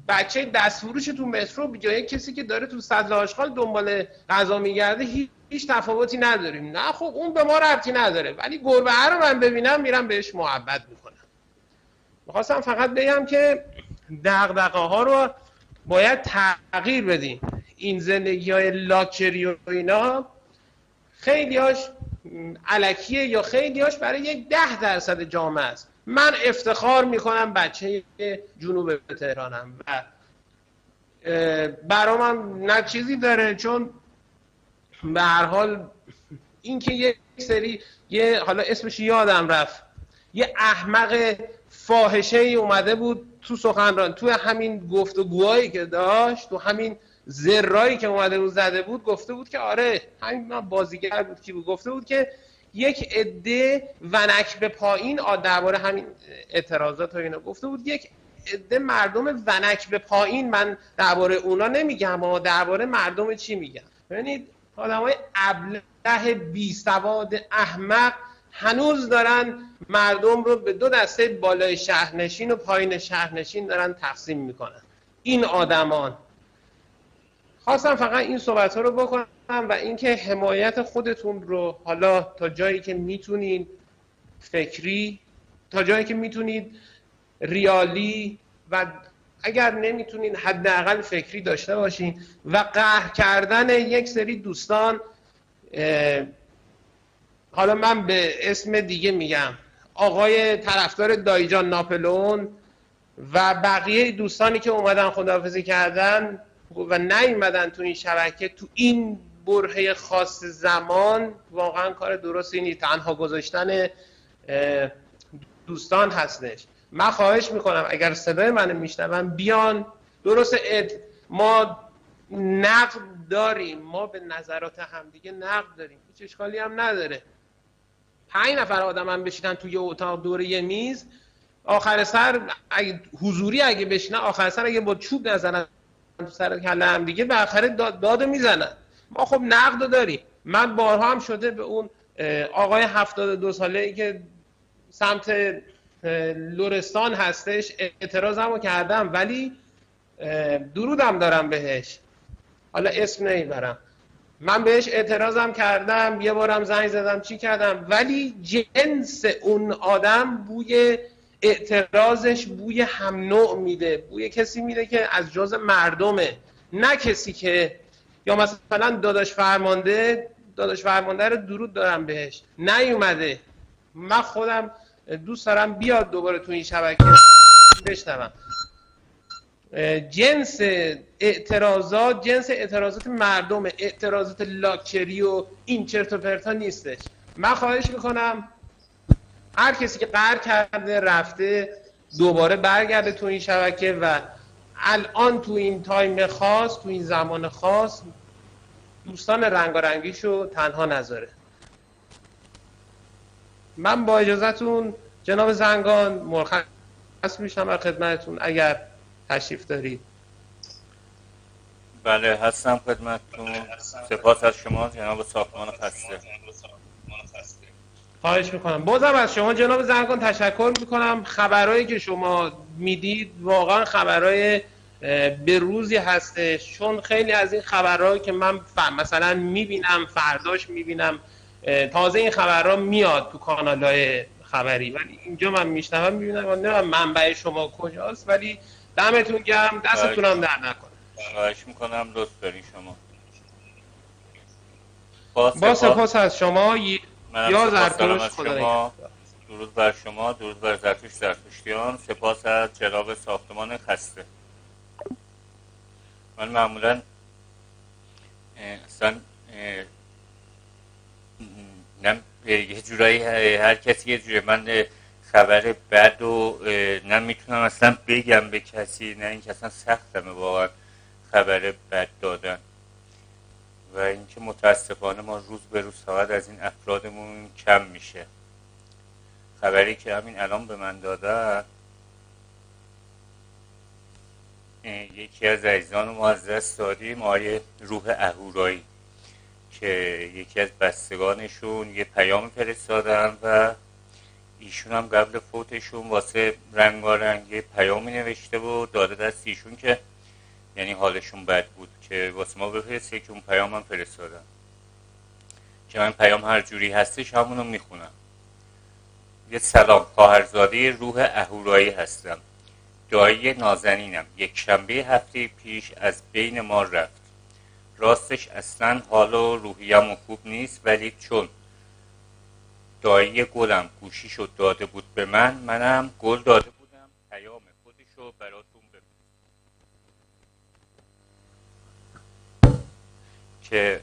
بچه دستفروش تو مترو به جای کسی که داره تو سطل آشغال دنبال غذا میگرده هیچ تفاوتی نداریم. نه خب اون به ما ربطی نداره، ولی گربه رو من ببینم میرم بهش محبت میکنم. میخواستم فقط بگم که دغدغه ها رو باید تغییر بدیم. این زندگی های لاکچری و اینا خیلیاش الکیه یا خیلیاش برای یک 10% جامعه است. من افتخار میکنم بچه جنوب تهرانم و برام هم نه چیزی داره، چون به هر حال این که یک سری حالا اسمش یادم رفت، یه احمق فاحشه ای اومده بود تو سخنران، تو همین گفتگوهایی که داشت، تو همین زرایی که اومده بود زده بود، گفته بود که آره همین بازیگر بود که گفته بود که یک عده ونک به پایین درباره همین اعتراضات و اینا گفته بود یک عده مردم ونک به پایین، من درباره اونا نمیگم اما درباره مردم چی میگم. ببینید آدمای ابله بی سواد احمق هنوز دارن مردم رو به دو دسته بالای شهرنشین و پایین شهرنشین دارن تقسیم میکنن. این آدمان خواستم فقط این صحبت ها رو بکنم و اینکه حمایت خودتون رو حالا تا جایی که میتونید فکری، تا جایی که میتونید ریالی و اگر نمیتونید حداقل فکری داشته باشین و قهر کردن یک سری دوستان، حالا من به اسم دیگه میگم، آقای طرفدار دایجان ناپلئون و بقیه دوستانی که اومدن خداحافظی کردن و نیومدن تو این شبکه تو این برهه خاص زمان، واقعا کار درستی نیست. تنها گذاشتن دوستان هستش. من خواهش میکنم اگر صدای منو میشنون بیان. درست ما نقد داریم، ما به نظرات همدیگه نقد داریم، هیچ اشکالی هم نداره. 5 نفر آدم هم بشینن توی اتاق دور یه میز، آخر سر حضوری اگه بشینن، آخر سر اگه با چوب نزنن تو سر کله هم دیگه، به آخر داد میزنن. ما خب نقد داریم. من بارها هم شده به اون آقای 72 ساله‌ای که سمت لرستان هستش اعتراضمو کردم، ولی درودم دارم بهش، حالا اسم نمیبرم، من بهش اعتراضم کردم، یه بارم زنگ زدم، چی کردم، ولی جنس اون آدم بوی اعتراضش بوی هم نوع میده، بوی کسی میده که از جز مردمه، نه کسی که یا مثلا داداش فرمانده رو درود دارم بهش نیومده. من خودم دوست دارم بیاد دوباره تو این شبکه بشنوم. جنس اعتراضات مردم، اعتراضات لاکچری و این چرت و پرتا نیستش. من خواهش میکنم هر کسی که قهر کرده رفته دوباره برگرده تو این شبکه و الان تو این تایم خاص، تو این زمان خاص، دوستان رنگارنگیشو تنها نذاره. من با اجازهتون جناب زنگان مرخص میشم در خدمتتون اگر تشریف دارید. بله هستم خدمتتون. سپاس از شما جناب ساختمان خسته. خواهش میکنم. بازم از شما جناب زنگان تشکر میکنم. خبرهایی که شما میدید واقعا خبرهای به روزی هستش، چون خیلی از این خبرهایی که من مثلا میبینم فرداش میبینم تازه این خبرها میاد تو کانال‌های خبری، ولی اینجا من میشنوم میبینم نمیدونم منبع شما کجاست، ولی دمتون گرم، دستتون هم در نکنه. خواهش میکنم، لطف دارین شما. با سپاس از شما یا زرتوش. خدا درود بر شما، درود بر زرتوش زرتشتیان. سپاس از جناب ساختمان خسته. من معمولا اصلا یه جورایی هر کسی یه جوری، من خبر بد و نمیتونم اصلا بگم به کسی، نه اینکه اصلا سختمه واقعا خبر بد دادن و اینکه متاسفانه ما روز به روز فقط از این افرادمون کم میشه. خبری که همین الان به من دادن، یکی از عزیزان ما از دست دادیم، آقای روح اهورایی، که یکی از بستگانشون یه پیام فرستادن و ایشون هم قبل فوتشون واسه رنگارنگ یه پیامی نوشته و داده دست ایشون که یعنی حالشون بد بود که واسه ما بفرسته، که اون پیام هم فرستادن، که من پیام هر جوری هستش همونو میخونم. یه سلام، خواهرزاده روح اهورایی هستم، دایی نازنینم. یک شنبه هفته پیش از بین ما رفت. راستش اصلا حال و روحیم خوب نیست، ولی چون دایی گلم گوشیشو داده بود به من، منم گل داده بودم پیام خودشو براتون ببینم که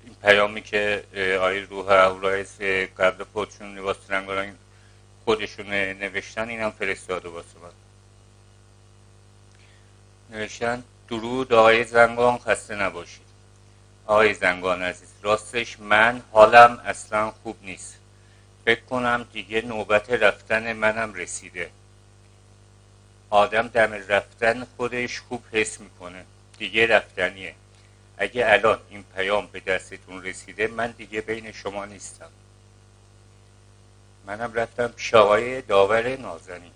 این پیامی که آقای روح اهورایی قبل خودشون لباس رنگارنگ خودشون نوشتن، اینم فرستاده واسه من. نوشتن درود آقای زنگان، خسته نباشید. آقای زنگان عزیز، راستش من حالم اصلا خوب نیست. فکر کنم دیگه نوبت رفتن منم رسیده. آدم دم رفتن خودش خوب حس میکنه. دیگه رفتنیه. اگه الان این پیام به دستتون رسیده من دیگه بین شما نیستم. منم رفتم پیش آقای داور نازنین.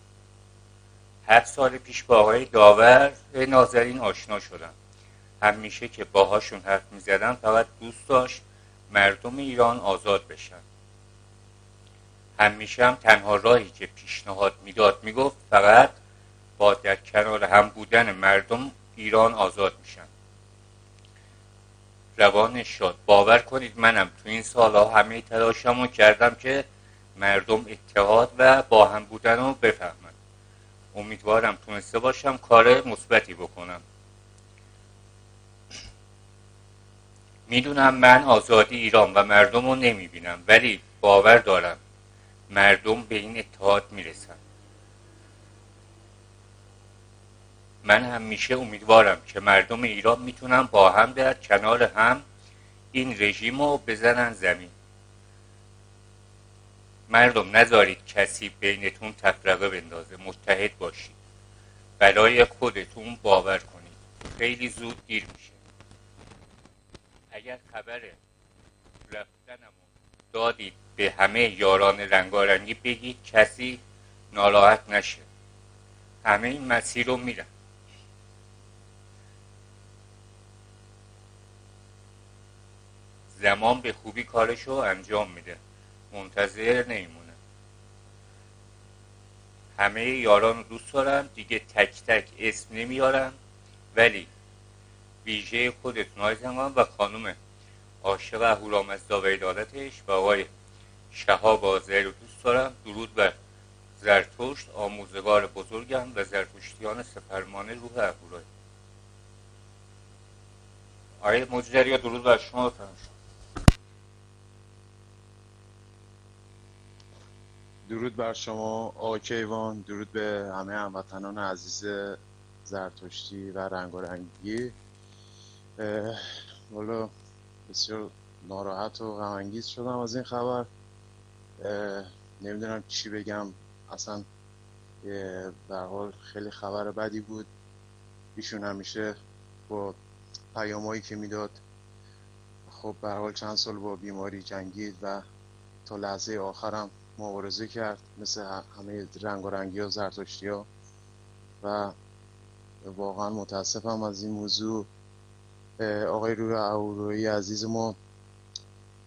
7 سال پیش با آقای داور نازنین آشنا شدم. همیشه که باهاشون حرف میزدم فقط دوست داشت مردم ایران آزاد بشن. همیشه هم تنها راهی که پیشنهاد میداد میگفت فقط با در کنار هم بودن مردم ایران آزاد میشن. روانش شد. باور کنید منم تو این سالها همه تلاشمو کردم که مردم اتحاد و با هم بودن رو بفهمن. امیدوارم تونسته باشم کار مثبتی بکنم. میدونم من آزادی ایران و مردم رو نمیبینم، ولی باور دارم مردم به این اتحاد میرسن. من همیشه امیدوارم که مردم ایران میتونن با هم در کنار هم این رژیم رو بزنن زمین. مردم نذارید کسی بینتون تفرقه بندازه. متحد باشید. برای خودتون باور کنید. خیلی زود دیر میشه. اگر خبر رفتنمو دادید به همه یاران رنگارنگی بگید کسی ناراحت نشه. همه این مسیر رو میرن. زمان به خوبی کارشو انجام میده. منتظر نمیمونه. همه یاران رو دوست دارم. دیگه تک تک اسم نمیارم، ولی ویژه خودتون های زمان و خانم عاشق اهورامزدا و عدالتش و آقای شهاب آذری رو دوست دارم. درود بر زرتشت آموزگار بزرگم و زرتشتیان سپرمان روح اهورایی. آقای مجدری درود بر شما بفرمایید. درود بر شما آقای کیوان، درود به همه هموطنان عزیز زرتشتی و رنگارنگی. والا بسیار ناراحت و غم انگیز شدم از این خبر. نمیدونم چی بگم. اصلا به هر حال خیلی خبر بدی بود. ایشون همیشه با پیامایی که میداد، خب به هر حال چند سال با بیماری جنگید و تا لحظه آخرم مبارزه کرد مثل همه رنگارنگی ها زرتشتی ها و واقعا متاسفم از این موضوع. آقای روح اهورایی عزیز ما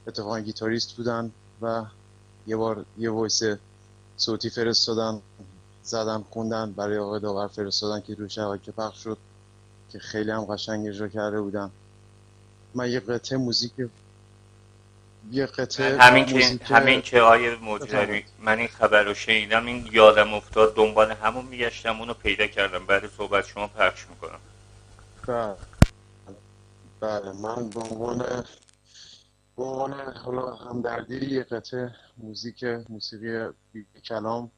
اتفاقا گیتاریست بودن و یه بار یه وایس صوتی فرستادن، زدن خوندن برای آقای داور فرستادن که روی شبکه پخش شد که خیلی هم قشنگ اجرا کرده بودن. من یه قطعه موزیک همین که آیه مجدری من این خبر رو شنیدم این یادم افتاد، دنبال همون میگشتم، اونو پیدا کردم. بعد صحبت شما پخش میکنم. بله من به عنوان حالا همدردی یه قطعه موسیقی بی کلام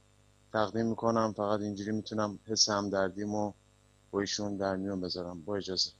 تقدیم میکنم. فقط اینجوری میتونم حس همدردیمو با ایشون در میون بذارم. با اجازه.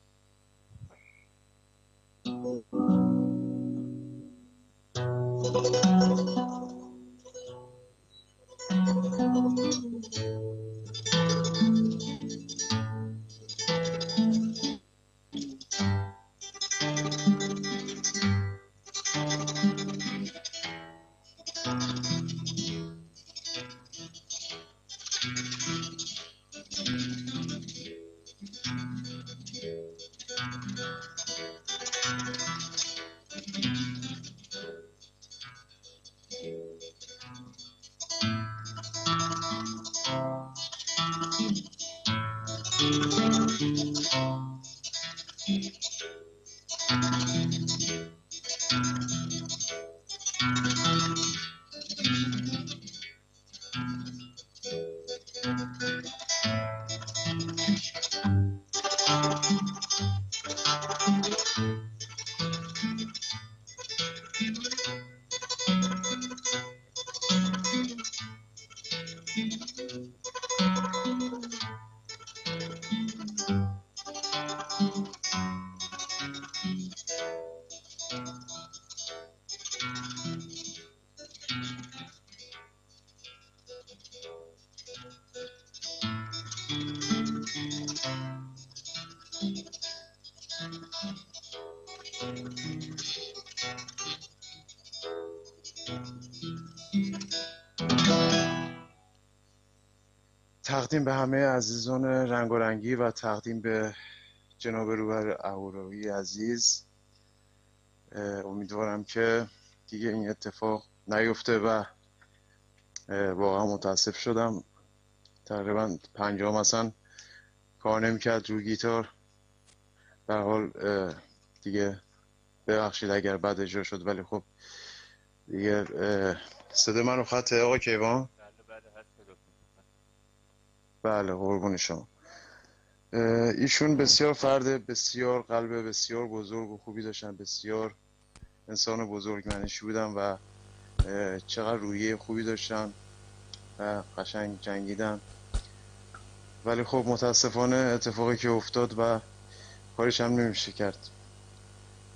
تقدیم به همه عزیزان رنگارنگی و تقدیم به جناب روحر اهوروی عزیز. امیدوارم که دیگه این اتفاق نیفته و واقعا متاسف شدم. تقریبا 50 مثلا کار نمیکرد روی گیتار. به حال دیگه ببخشید اگر بد اجرا شد، ولی خب دیگه صدا من رو خط آقا کیوان. بله قربون شما. ایشون بسیار فرد بسیار قلب بسیار بزرگ و خوبی داشتن، بسیار انسان بزرگ منشی بودن و چقدر روحیه خوبی داشتن و قشنگ جنگیدن، ولی خب متاسفانه اتفاقی که افتاد و کارش هم نمیشه کرد.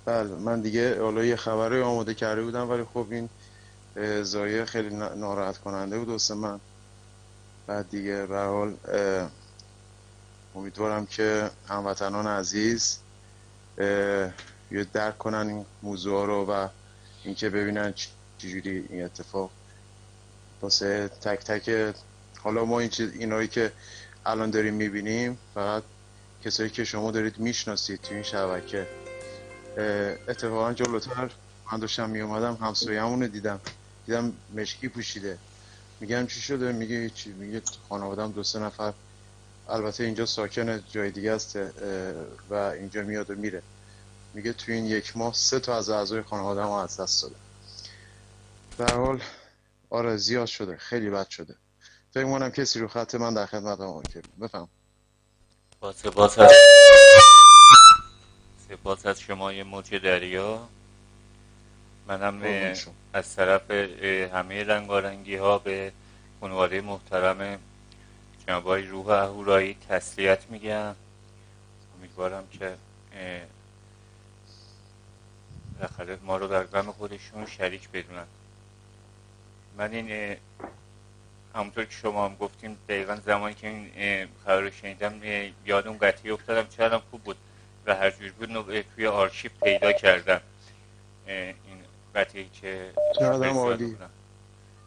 بله من دیگه حالا یه خبری آماده کرده بودم، ولی خب این زایه خیلی ناراحت کننده بود واسه من. بعد دیگه به هر حال امیدوارم که هموطنان عزیز یه درک کنن این موضوع رو و اینکه ببینن چجوری این اتفاق واسه تک تک حالا ما اینایی که الان داریم میبینیم فقط کسایی که شما دارید میشناسید تو این شبکه. اتفاقا جلوتر من داشتم میومدم همسایه‌مون دیدم مشکی پوشیده. میگم چی شده؟ میگه هیچی. میگه خانواده‌ام 2-3 نفر، البته اینجا ساکن جای دیگه است و اینجا میاد و میره. میگه تو این 1 ماه 3 تا از اعضای خانواده‌ام از دست داده. به هر حال آره زیاد شده، خیلی بد شده. فکر می‌کنم کسی رو خط من در خدمت آقا کریم. بفهم. با سپاس از شما یه موج دریا. منم از طرف همه رنگارنگی ها به خانواده محترم جناب آقای روح اهورایی تسلیت میگم. امیدوارم که بالاخره ما رو در غم خودشون شریک بدونن. من این همونطور که شما هم گفتیم دقیقا زمانی که این خبر رو شنیدم یاد اون قطعه افتادم. چقدر خوب بود و هر جور بود توی آرشیو پیدا کردم این قطعه که عالی.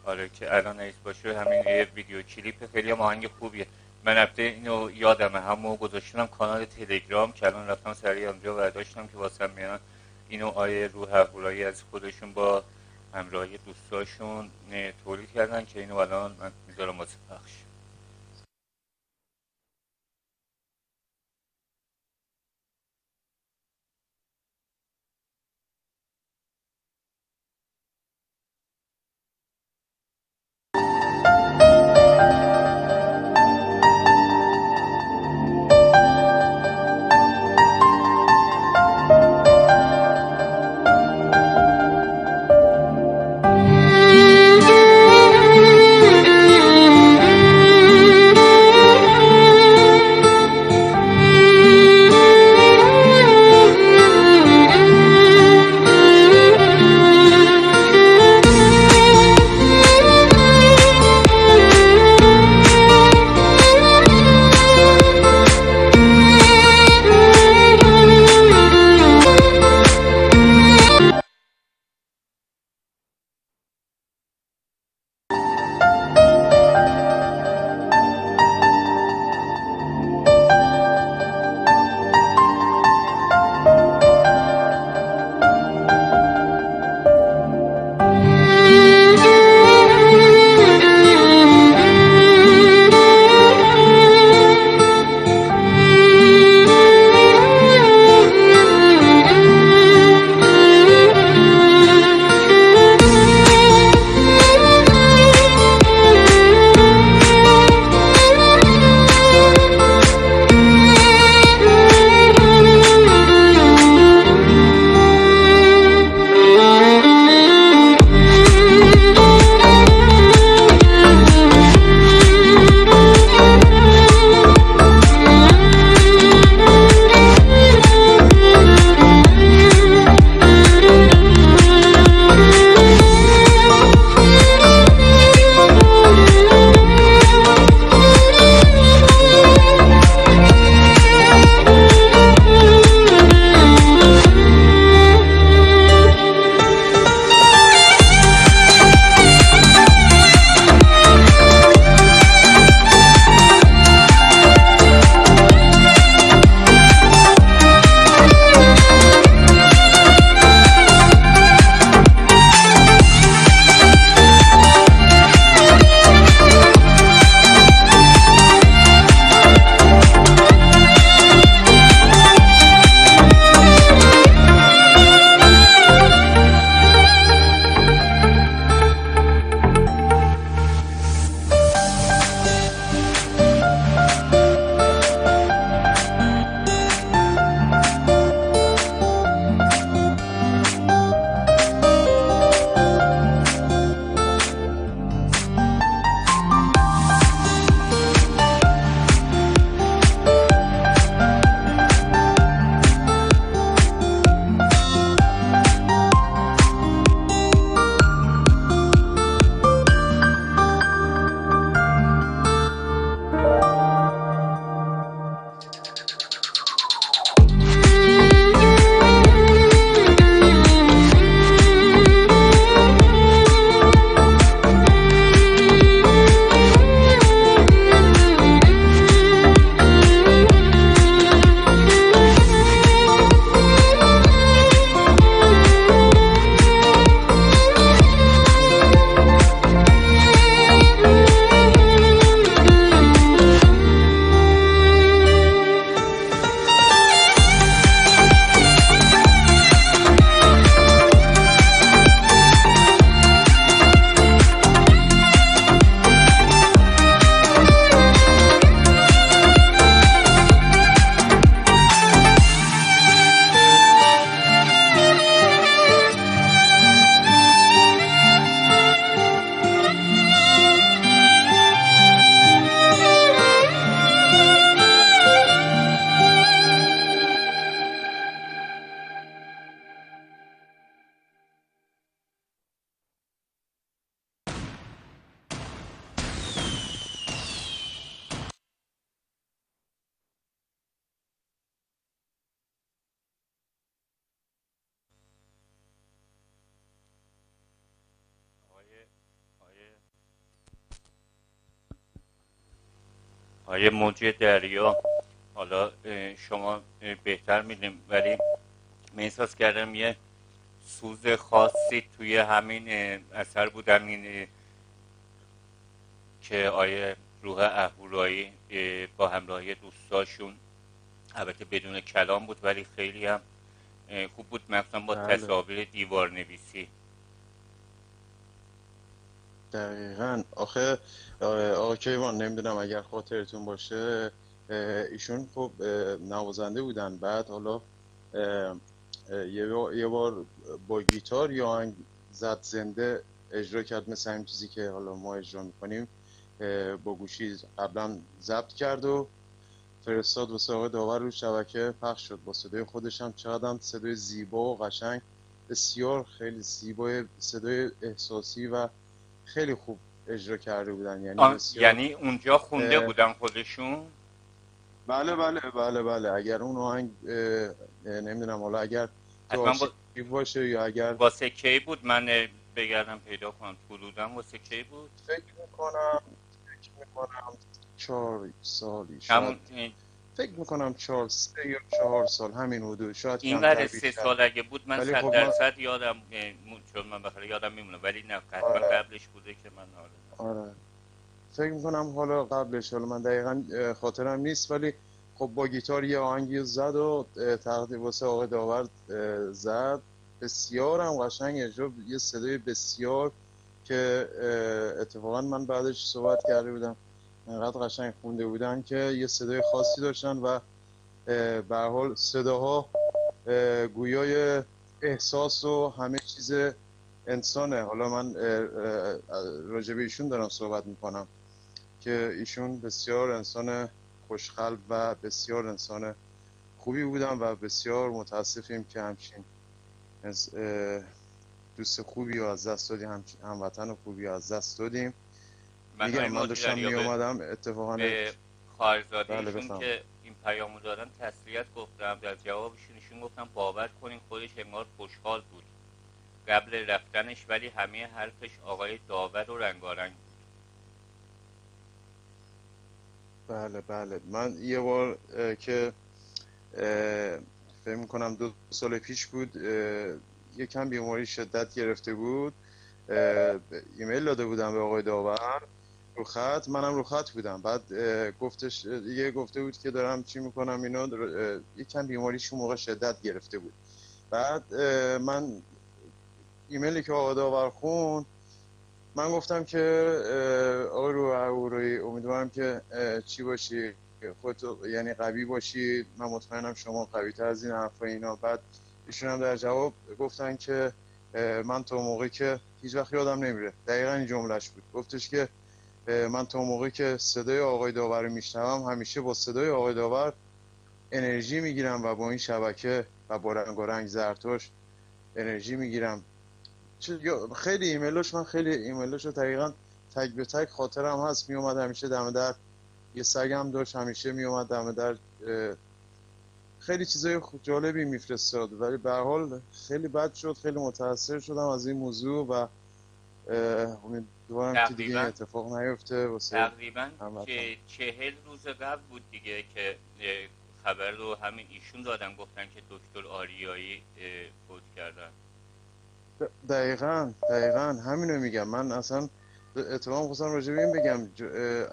آره که الان نیست باشه. همین ویدیو کلیپ خیلی آهنگ خوبیه. من البته اینو یادمه همو گذاشتم کانال تلگرام که الان رفتم سریع اونجا برداشتم که واسم میان اینو آیه روح اهورایی از خودشون با همراهی دوستاشون تولید کردن که اینو الان من میذارم واسه پخش. آیه موج دریا، حالا شما بهتر میدونیم، ولی من احساس کردم یه سوز خاصی توی همین اثر بود، همین که آیه روح اهورایی با همراهی دوستاشون، البته بدون کلام بود ولی خیلی هم خوب بود، مثلا با تصاویر دیوار نویسی. دقیقاً. آخه آقا کیوان، نمیدونم اگر خاطرتون باشه ایشون خب نوازنده بودن، بعد حالا یه بار با گیتار یا آهنگ زد، زنده اجرا کرد، مثل همین چیزی که حالا ما اجرا میکنیم، با گوشی قبلا ضبط کرد و فرستاد واسه آقای داور، رو شبکه پخش شد با صدای خودش هم. چقدر صدای زیبا و قشنگ، بسیار خیلی زیبا، صدای احساسی و خیلی خوب اجرا کرده بودن. یعنی یعنی اونجا خونده بودن خودشون؟ بله. اگر اون آهنگ نمیدونم حالا اگر تو باشه یا اگر واسه کی بود، من بگردم پیدا کنم، حدوداً واسه کی بود؟ فکر میکنم 4 سالی شاید، فکر میکنم 4 یا 4 سال، همین حدود، شاید این قدر 3 سال اگه بود من 100% یادم، چون من بخاطر یادم میمونه، ولی نه حتما قبلش بوده که من آره فکر میکنم حالا قبلش، حالا من دقیقاً خاطرم نیست، ولی خب با گیتار یه آهنگی زد و تقدیم واسه آقای داور زد، بسیار هم قشنگ اجرا، یه صدای بسیار که اتفاقا من بعدش صحبت کرده بودم، انقدر قشنگ خونده بودن که یه صدای خاصی داشتن و به هر حال صداها گویای احساس و همه چیز انسانه. حالا من راجع به ایشون دارم صحبت میکنم که ایشون بسیار انسان خوشقلب و بسیار انسان خوبی بودن و بسیار متاسفیم که همچین دوست خوبی رو از دست دادیم، هموطن خوبی رو از دست دادیم. من داشتم می اومدم اتفاقا به خواهرزاده‌شون که این پیامو دادن تسلیت گفتم، در جوابشون ایشون گفتم باور کنین خودش انگار خوشحال بود قبل رفتنش، ولی همه حرفش آقای داور و رنگارنگ بود. بله من یه بار که فکر می‌کنم 2 سال پیش بود، یکم بیماری شدت گرفته بود، ایمیل داده بودم به آقای داور رو خط، منم رو خط بودم، بعد گفتش دیگه، گفته بود که دارم چی میکنم اینا، یکم بیماریش اون موقع شدت گرفته بود. بعد من ایمیلی که آقای داور خوند، من گفتم که آقای روحی امیدوارم که چی باشی، خودت یعنی قوی باشی، من مطمئنم شما قوی تر از این حرفا اینا. بعد ایشون هم در جواب گفتن که من تا موقعی که هیچ وقت یادم نمیره، دقیقا این جملهش بود، گفتش که من تا موقعی که صدای آقای داور رو میشنوم، همیشه با صدای آقای داور انرژی میگیرم و با این شبکه و با رنگارنگ زرتوش انرژی میگیرم. خیلی ایمیلش، من خیلی ایمیلش رو دقیقا تک به تک خاطرم هست، می اومد همیشه دم در، یه سگم داشت همیشه می اومد دم در، خیلی چیزای جالبی میفرستاد، ولی به هر حال خیلی بد شد، خیلی متاثر شدم از این موضوع و امیدوارم که دیگه اتفاق نیفته. تقریبا 40 روز قبل بود دیگه که خبر رو همین ایشون دادن، گفتن که دکتر آریایی فوت کردن. دقیقاً همینو میگم. من اصلا اتفاقا خواستم راجع به این بگم،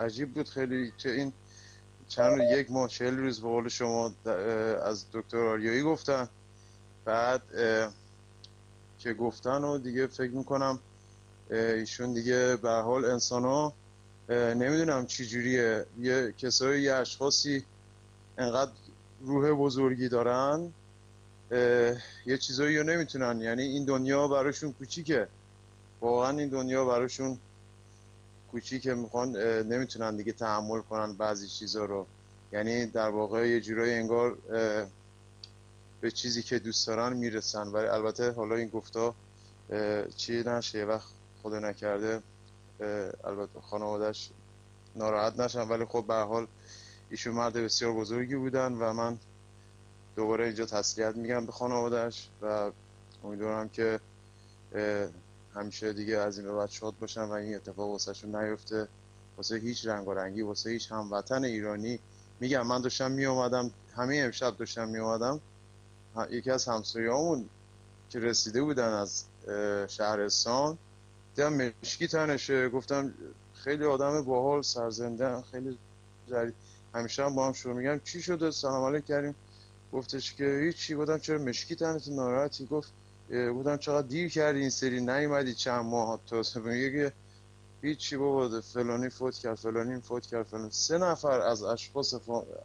عجیب بود خیلی که این چند 1 ماه 40 روز به قول شما از دکتر آریایی گفتن، بعد که گفتن و دیگه فکر میکنم ایشون دیگه به هر حال انسان‌ها نمیدونم چی جوریه، یه کسایی، یه اشخاصی انقدر روح بزرگی دارن، یه چیزایی رو نمیتونن، یعنی این دنیا براشون کوچیکه، واقعا این دنیا براشون کوچیکه، میخوان نمیتونن دیگه تحمل کنن بعضی چیزا رو، یعنی در واقع یه جورایی انگار به چیزی که دوست دارن میرسن. ولی البته حالا این گفتا چی نشه، یه وقت خدا نکرده البته خانواده‌اش ناراحت نشن، ولی خب به هر حال ایشون مرد بسیار بزرگی بودن و من دوباره اینجا تسلیت میگم به خانواده‌اش و امیدوارم که همیشه دیگه از این به بعد شاد باشن و این اتفاق واسهشون نیفته واسه هیچ رنگ و رنگی، واسه هیچ هموطن ایرانی. میگم من داشتم می اومدم، همین امشب داشتم می اومدم، یکی از همسایه‌هامون که رسیده بودن از شهرستان دیدم مشکی تنشه. گفتم خیلی آدم باحال، سرزنده، خیلی ظریف. همیشه هم با هم شروع میگم چی شده، سلام علیک کردیم. گفتش که هیچی. گفتم چرا مشکی تنت ناراحتی؟ گفتم چقدر دیر کردی این سری نیومدی چند ماه. تو میگه هیچی بابا، فلانی فوت کرد، فلانی فوت کرد، فلانی. 3 نفر از اشخاص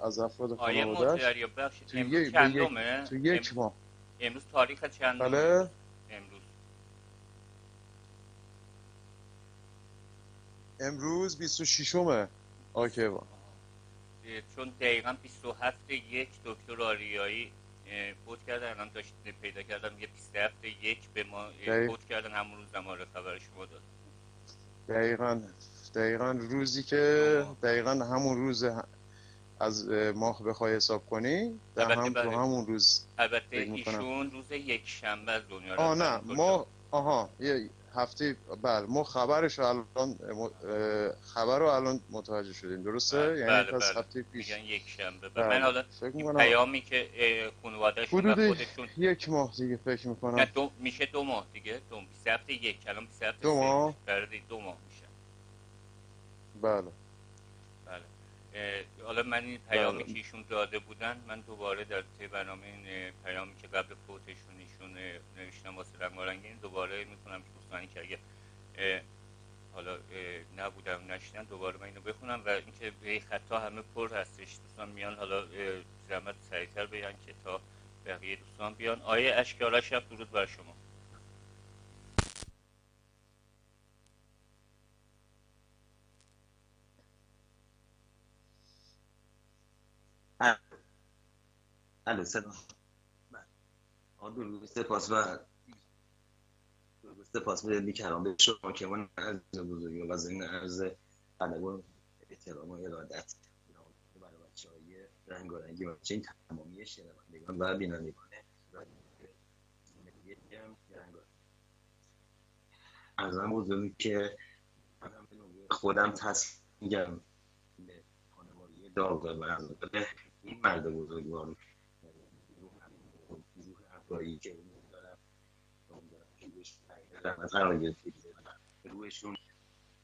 از افراد خانواده‌اش تو یک ماه. امروز تاریخ چندمه؟ بله امروز 26مه. اوکی با. چون دقیقاً 27/1 دکتر آریایی فوت کردن. الان داشت پیدا کردم یه 27/1 به ما فوت کردن، همون روز ما رو خبر شما داد. دقیقاً روزی که دقیقاً همون روز از ماه بخوای حساب کنی، در تو همون روز. البته ایشون روز یک شنبه از دنیا رفتن. نه ما یه هفته ما خبرش الان متوجه شدیم، درسته؟ یعنی پس هفته پیش میگن یک شنبه. من حالا پیامی که خانواده‌شون خودشون یک ماه دیگه فکر می‌کنم. نه میشه 2 ماه دیگه. 27/1 الان 27/3 2 ماه. برای 2 ماه میشه. بله. حالا من این پیامی که ایشون داده بودن، من دوباره در طی برنامه این پیامی که قبل فوتشون ایشون نوشتم واسه رنگارنگی، دوباره میکنم که دوستانی که اگه حالا نبودم نشیدن دوباره من اینو بخونم. و اینکه به خطا همه پر هستش، دوستان میان حالا زحمت سریعتر بیان که تا بقیه دوستان بیان. آیه اشکارا شب درود بر شما. الو سلام. درود، سپاس به کرام به شما که من از بزرگی و از این عرض ادب و احترام و ارادت برای بچه‌های رنگارنگی و چه تمامی شنوندگان و بینندگان ارزم بزرگی که خودم تصمیم میگم به خانواده داغ‌دار و عزادار این مرد بزرگوار افرایی که دارم قرار گرفته رویشون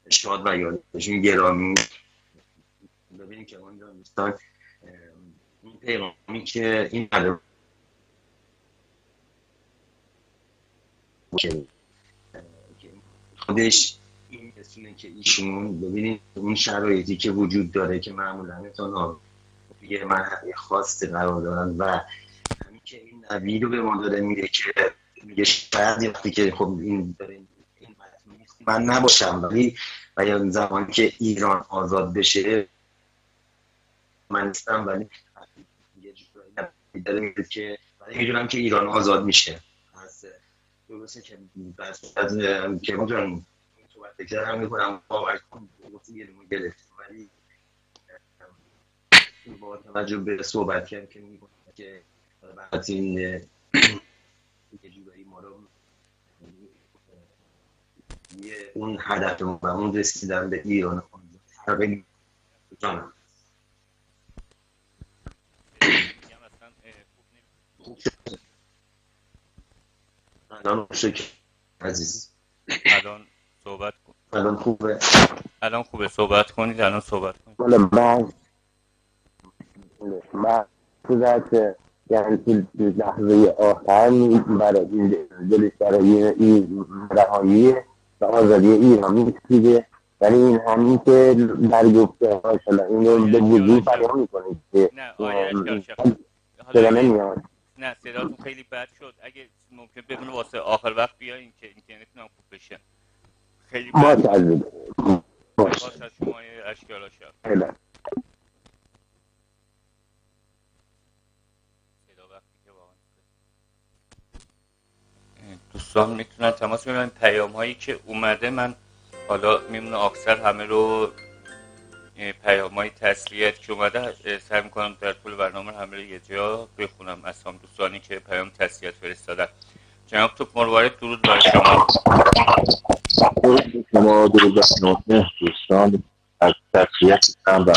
شاد و یادشون گرامی. ببینیم که من جان دوستان این پیغامی که این مرد خودش این رسونه که ایشون ببینید اون شرایطی که وجود داره که معمولا تا یه مرحله خاصی قرار دارن و همین که این نبی رو به ما داره میگه که میگه شاید وقتی که خب این داره این من نباشم ولی و یا زمانی که ایران آزاد بشه من نیستم، ولی یه جورایی داره میگه که میدونم که ایران آزاد میشه. پس درسته که از که ما دارم صحبت بکرم میکنم باور کن درسته یه رو گرفت، ولی با توجه به صحبت کردم که میگم که بعد این یه جورایی ما رو اون هدف و اون رسیدن به ایران تقریبا جانم الان شکر عزیز الان صحبت کن. الان خوبه صحبت کنید. الان صحبت کنید. من خودت یعنی تو لحظه آخر برای دلش برای این رهایی و آزادی ایران می‌سوزه، ولی این همین که در گفته هاشلا این رو به وضوح بیان می‌کنید که صدا نمیاد. نه صداتون خیلی بد شد. اگه ممکن ببینه واسه آخر وقت بیاین که اینترنتتون خوب بشه. خیلی بد باشه از شما اشکالا شد. دوستان میتونن تماس بگیرن. پیام هایی که اومده من حالا میمونه اکثر همه رو پیام های تسلیت که اومده سعی میکنم در طول برنامه همه رو یه جا بخونم از هم دوستانی که پیام تسلیت فرستادن. جناب توپ مروارید درود بر شما. درود بر شما دوستان از تسلیت هم و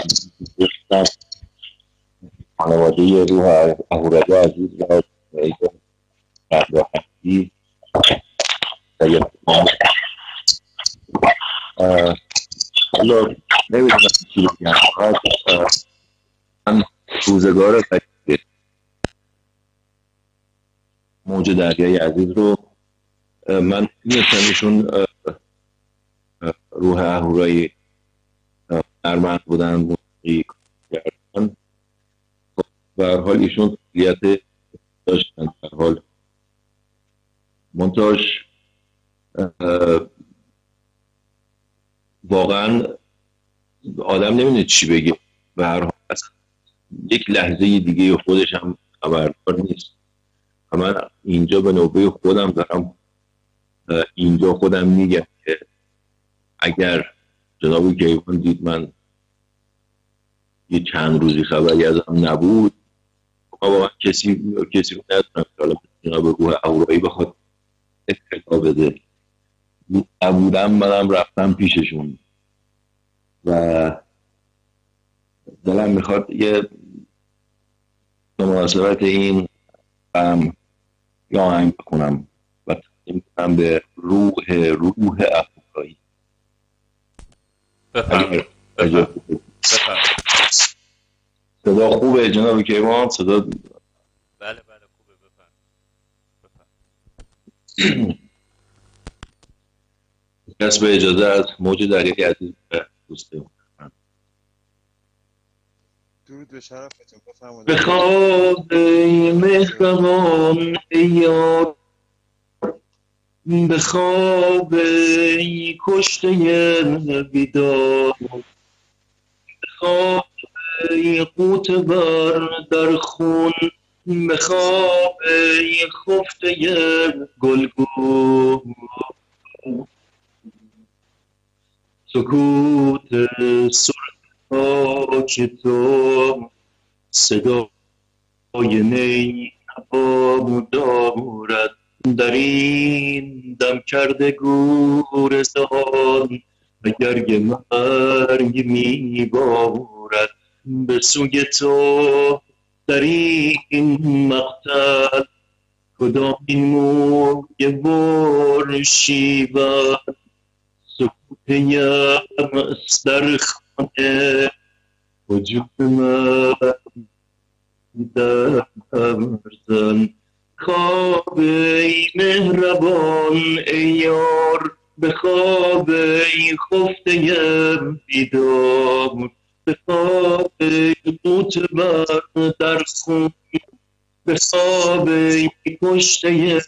خانواده روح اهورایی عزیز و راحتی حالا نمیدونم چی بگم. من روزگار موج دریای عزیز رو من می‌دونستم ایشون روح اهورایی هنرمند بودن، موسیقی کردن، به هر حال ایشون فعالیت داشتن. به هر حال منتاش واقعا آدم نمیدونه چی بگه. به هر حال یک لحظه دیگه خودش هم خبردار نیست. من اینجا به نوبه خودم دارم اینجا خودم میگم که اگر جناب کیوان دید من یه چند روزی خبری ازم نبود، واقعا کسی ندارم که حالا جناب روح اهورایی بخواد اطلاع بده. نبودم منم رفتم پیششون و دلم میخواد یه مناسبت این یه آهنگ بکنم و تقدیم کنم به روح اهورایی. بفرمایید. صدا خوبه جناب کیوان؟ صدا بله خوبه. بفرمایید. کسب اجازه از موج دریای عزیز به دوستم. درود به شرفتون. بفرمایید. به خواب مهربان ای یار، به خواب کشته بیدار، به خواب قوت بر در خون، به خواب خفته گلگون، سکوت سرخاک تو، صدای نی هوا دارد در این دم کرده گورستان، اگر مرگ میبارد به سوی تو در این مقتل، کدام این موی بر شیون، سکوت یمس در خانه، وجود من در زن. خواب ای مهربان ای یار، به خواب ای خفته بیدار، به خواب ای معتبر در خون، به خواب ای کشته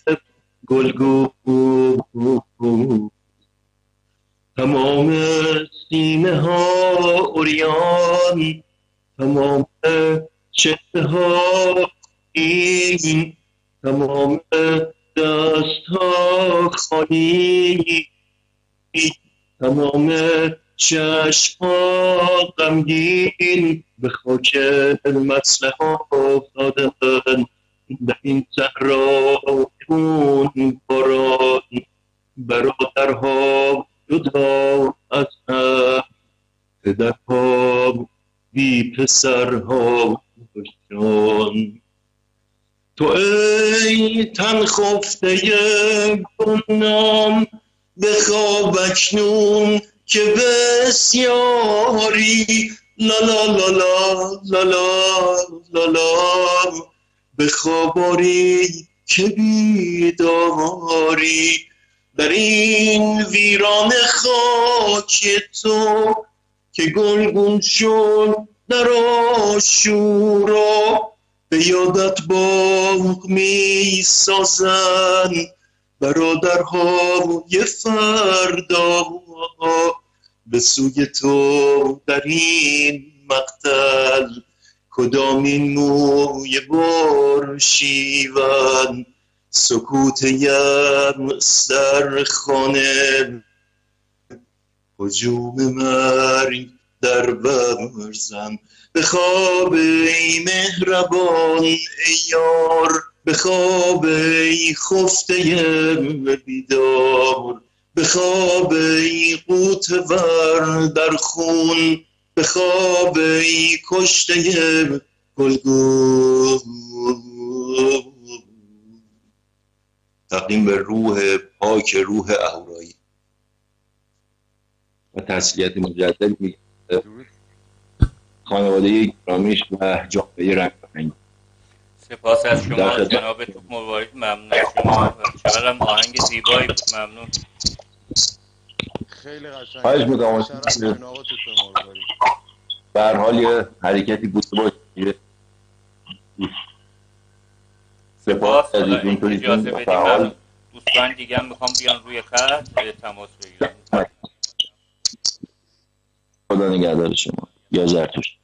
گلگون. تمام سینه ها عریان، تمام چهره ها این، تمام دست ها خالی، تمام چشم ها غمگین، به خاک مسلح ها افتادن در این صحرا خون باران. برادرها جدا از هم، پدرها بی پسرها جان. تو ای تن خفته گمنام، بخواب اکنون که بسیاری، لا لا لا لا لا لا لا لا، بخواب آری که بیداری، در این ویران خاک تو که گلگون شد در آشورا، به یادت باغ می سازن برادرهای فردا، به سوی تو در این مقتل، کدام این موی بر شیون، سکوت یمس در خانه، هجوم مرگ در برزن. به خواب ای مهربان ای یار، به خواب ای خفته بیدار، بخواب ای قوت ور در خون، بخواب ای کشته گلگون. تقدیم به روح پاک روح اهورایی و تسلیت مجدد می خانواده گرامیش و جامعه رنگارنگ. سپاس از شما جناب توپ مروارید، ممنون از شما. چقدر هم آهنگ زیبایی بود، ممنون. خیلی قشنگ. خواهش می‌کنم به هر حال یه حرکتی بود باشه. سپاس از اینکه اجازه بدیم. دوستان دیگه هم میخوام بیان روی خط تماس بگیرن. خدا نگهدار شما. یا زرتوش.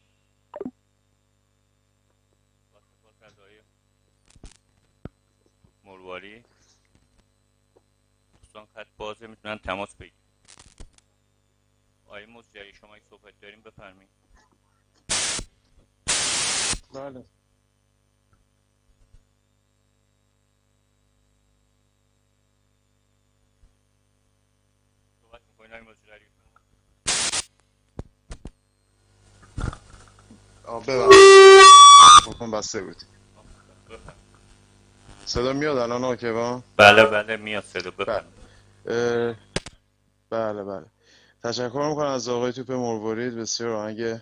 مرواری دوستان خط بازه، میتونن تماس بگیرن. آقای مزجری شما یک صحبت داریم بفرمایید. بله. صحبت میکنین آقای مزجری؟ ببخشید بسته بود. صدا میاد الان آقا؟ بله میاد صدا، بفرمایید. بله تشکر میکنم از آقای توپ مروارید، بسیار آهنگ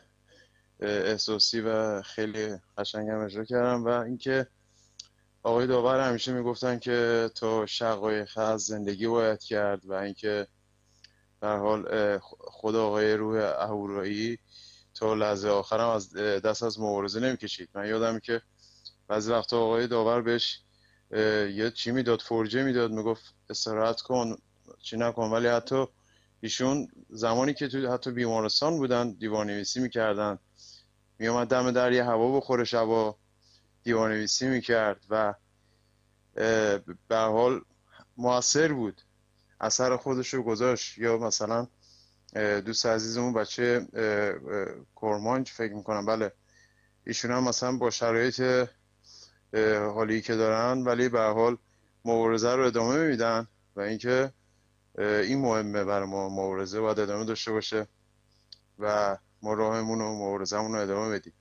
احساسی و خیلی قشنگ هم اجرا کردم. و اینکه آقای داور همیشه میگفتن که تا شقایق از زندگی باید کرد و اینکه در حال خود آقای روح اهورایی تا لحظه آخرم از دست از مبارزه نمیکشید. من یادم که بعضی وقتا آقای داور بهش یه چی میداد، فرجه میداد، میگفت استراحت کن چی نکن، ولی حتی ایشون زمانی که تو حتی بیمارستان بودن دیوارنویسی میکردن، میومد دم در یه هوا بخوره شبا دیوارنویسی میکرد و به هر حال مؤثر بود، اثر خودش رو گذاشت. یا مثلا دوست عزیزمون بچه کرمانج فکر میکنم، بله ایشون هم مثلا با شرایط حالی که دارن ولی به هر حال مبارزه رو ادامه میدن و اینکه این مهمه برای ما، مبارزه باید ادامه داشته باشه و ما راهمون و مبارزه‌مون رو ادامه بدیم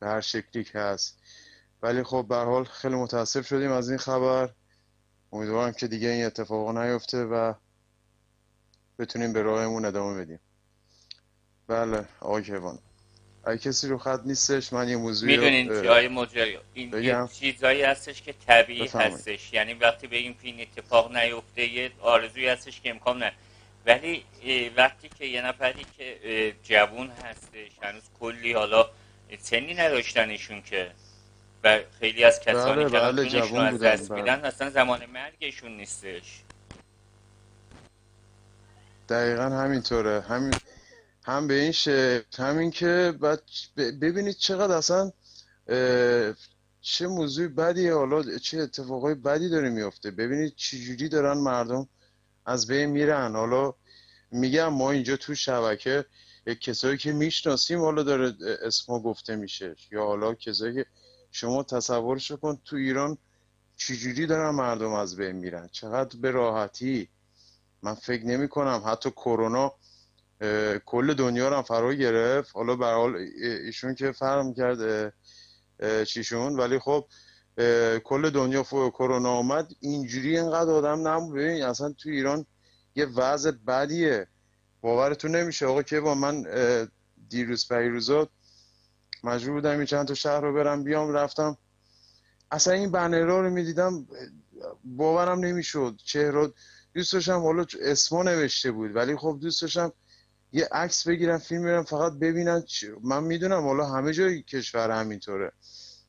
به هر شکلی که هست. ولی خب به هر حال خیلی متاسف شدیم از این خبر. امیدوارم که دیگه این اتفاقا نیفته و بتونیم به راهمون ادامه بدیم. بله آقای کیوان، اگه کسی رو خط نیستش من یه موضوعی میدونین که آقای مجری این یه چیزایی هستش که طبیعی هستش، یعنی وقتی بگیم که این اتفاق نیفته یه آرزویی هستش که امکان نه، ولی وقتی که یه نفری که جوون هستش هنوز کلی حالا سنی نداشتن ایشون که و خیلی از کسانی که جونشون از دست میدن اصلا زمان مرگشون نیستش. دقیقا همینطوره، هم به این شکل، همین که بعد ببینید چقدر اصلا چه موضوع بدیه، حالا چه اتفاقای بدی داره میفته. ببینید چجوری دارن مردم از بین میرن. حالا میگم ما اینجا تو شبکه کسایی که میشناسیم حالا داره اسما گفته میشه، یا حالا کسایی که شما تصورش کن تو ایران چجوری دارن مردم از بین میرن، چقدر به راحتی. من فکر نمی کنم حتی کرونا کل دنیا رو هم فرا گرفت. حالا به هر حال ایشون که فرم کرد چیشون، ولی خب کل دنیا کرونا اومد اینجوری اینقدر آدم نبود. ببین اصلا تو ایران یه وضع بدیه، باورتون نمیشه. آقا که با من دیروز پیروزا مجبور بودم این چند تا شهر رو برم بیام، رفتم اصلا این بنرها رو میدیدم باورم نمیشد. چهره دوست داشتم، حالا اسما نوشته بود ولی خب دوست داشتم یه عکس بگیرم فیلم بگیرم فقط ببینن. من میدونم حالا همه جای کشور همینطوره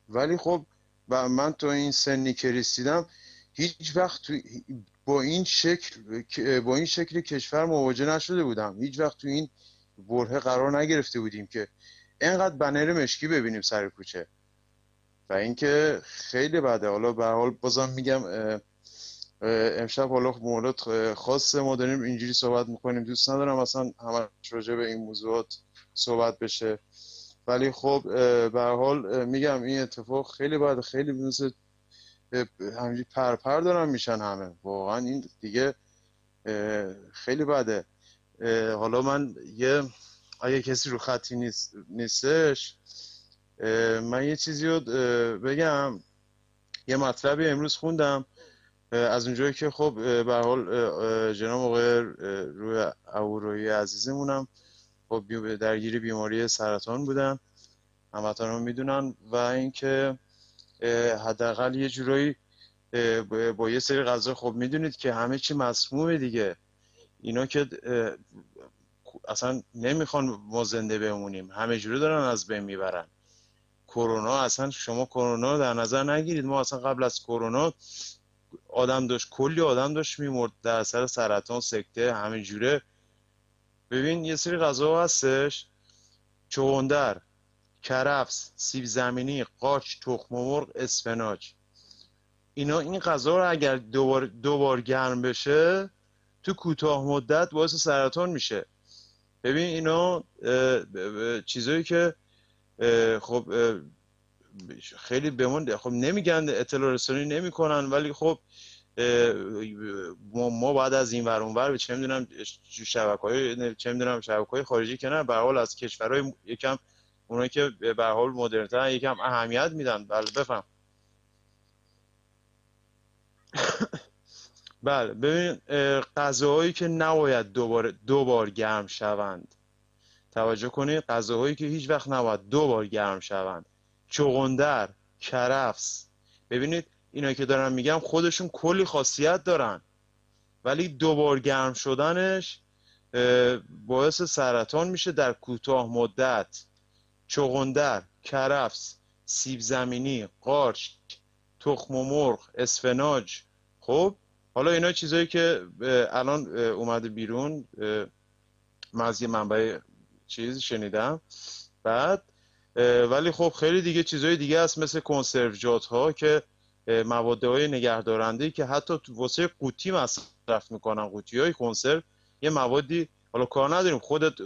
ولی خب من تو این سنی که رسیدم هیچ وقت با این شکل کشور مواجه نشده بودم. هیچ وقت تو این برهه قرار نگرفته بودیم که اینقدر بنر مشکی ببینیم سر کوچه و اینکه خیلی بده. حالا به هر حال بازم میگم امشب حالا مورد خاص ما داریم اینجوری صحبت میکنیم، دوست ندارم اصلا همه راجع به این موضوعات صحبت بشه، ولی خب به هر حال میگم این اتفاق خیلی بده، خیلی مثل همینجوری پرپر دارن میشن همه. واقعا این دیگه خیلی بده. حالا من اگه کسی رو خطی نیستش من یه چیزی رو بگم. یه مطلبی امروز خوندم از اونجایی که خب به هر حال جناب آقای روح اهورایی عزیزمونم خب درگیر بیماری سرطان بودن، هموطنان میدونن، و اینکه حداقل یه جورایی با یه سری غذا خب میدونید که همه چی مسمومه دیگه. اینا که اصلا نمیخوان ما زنده بمونیم، همه جوری دارن از بین میبرن. کرونا اصلا شما کرونا در نظر نگیرید، ما اصلا قبل از کرونا کلی آدم داشت میمرد در اثر سرطان، سکته، همه جوره. ببین یه سری غذا هستش، چغندر، کرفس، سیب زمینی، قارچ، تخم مرغ، اسفناج، این غذا رو اگر دوبار گرم بشه تو کوتاه مدت باعث سرطان میشه. ببین اینا چیزایی که خب خیلی بهمون خب نمیگن، اطلاع رسانی نمیکنن، ولی خب ما بعد از این ور اون ور چه میدونم شبکه‌های خارجی که نه، به هر حال از کشورهای یکم اونایی که به هر حال مدرن‌تر یکم اهمیت میدن. بله بفهم. بله ببین غذاهایی که نباید دوبار گرم شوند، توجه کنید، غذاهایی که هیچ وقت نباید دوبار گرم شوند، چغندر، کرفس، ببینید اینا که دارم میگم خودشون کلی خاصیت دارن، ولی دوبار گرم شدنش باعث سرطان میشه در کوتاه مدت. چغندر، کرفس، سیب زمینی، قارچ، تخم مرغ، اسفناج. خب حالا اینا چیزایی که الان اومده بیرون، من از یه منبع چیز شنیدم. بعد ولی خب خیلی دیگه چیزای دیگه هست مثل کنسروجات ها که موادهای نگهدارنده که حتی واسه قوطی مصرف میکنن. قوطی های کنسرو یه موادی، حالا کار نداریم خودت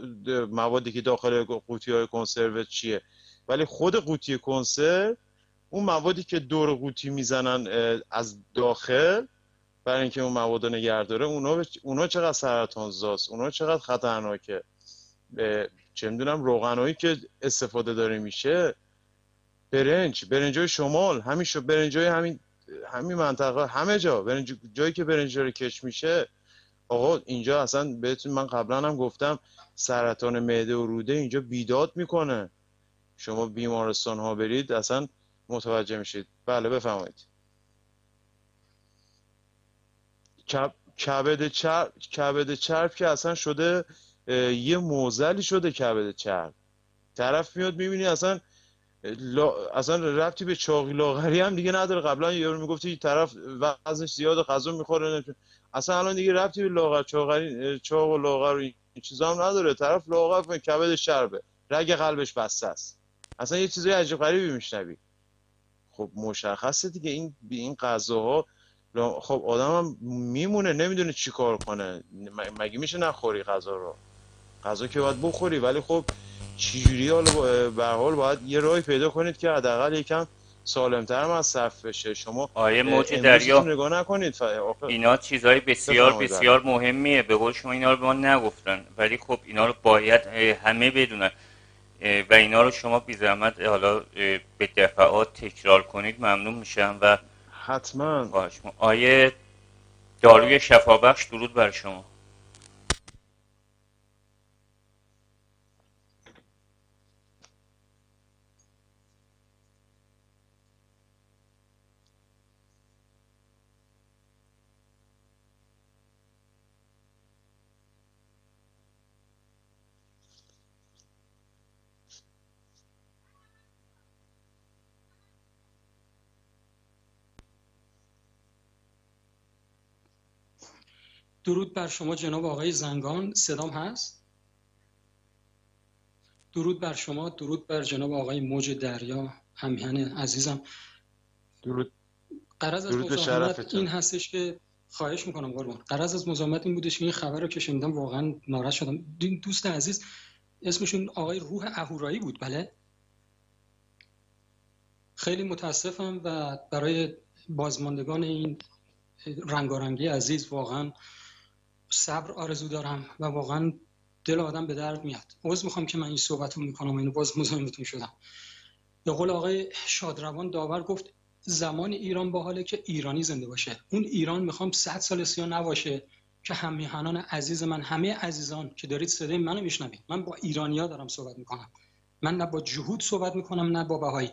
موادی که داخل قوطی های کنسرو چیه، ولی خود قوطی کنسرو اون موادی که دور قوطی میزنن از داخل برای اینکه اون مواد رو نگه داره، اونا چقدر سرطان زاست، اونا چقدر خطرناکه. چه میدونم روغنایی که استفاده داره میشه، برنجای شمال، برنجای همین منطقه، همه جا جایی که برنج رو کش میشه، آقا اینجا اصلا بهتون من قبلا هم گفتم سرطان معده و روده اینجا بیداد میکنه. شما بیمارستان ها برید اصلا متوجه میشید. بله بفرمایید. کبد چرب که اصلا شده یه معضلی شده. کبد چرب طرف میاد میبینی اصلا ربطی به چاقی لاغری هم دیگه نداره. قبلا یارو میگفتی طرف وزنش زیاده غذا میخوره، اصلا الان دیگه ربطی به لاغر چاق و لاغر و این چیزا هم نداره. طرف لاغر کبد چربه، رگ قلبش بسته است، اصلا یه چیزای عجیب غریبی میشنوی. خب مشخصه دیگه این غذاها. خب آدم هم میمونه نمیدونه چی کار کنه. مگه میشه نخوری غذا رو؟ غذا که باید بخوری، ولی خب چجوری حالا به هر حال باید یه راهی پیدا کنید که حداقل یکم سالم‌تر مصرف بشه. شما آیه موج دریا نگاه نکنید. اینا چیزای بسیار بسیار مهمیه. به قول شما اینا رو به ما نگفتن، ولی خب اینا رو باید همه بدونن و اینا رو شما بی زحمت حالا به دفعات تکرار کنید ممنون میشم. و حتما آیه داروی شفابخش درود بر شما. درود بر شما جناب آقای زنگان، صدام هست؟ درود بر شما، درود بر جناب آقای موج دریا، همیهن عزیزم. درود. غرض از مزاحمت این هستش که خواهش میکنم قربان. غرض از مزاحمت این بودش که این خبر رو که شنیدم واقعا ناراحت شدم. دوست عزیز اسمشون آقای روح اهورایی بود، بله؟ خیلی متاسفم و برای بازماندگان این رنگارنگی عزیز واقعا صبر آرزو دارم و واقعا دل آدم به درد میاد. عذر میخوام که من این صحبتو میکنم، اینو باز مزاحمتون شدم. به قول آقای شادروان داور گفت زمان ایران باحاله که ایرانی زنده باشه. اون ایران میخوام 100 سال سیا نباشه که هم میهنان عزیز من، همه عزیزان که دارید صدای منو میشنوید، من با ایرانیا دارم صحبت میکنم، من نه با جهود صحبت میکنم نه با بهایی،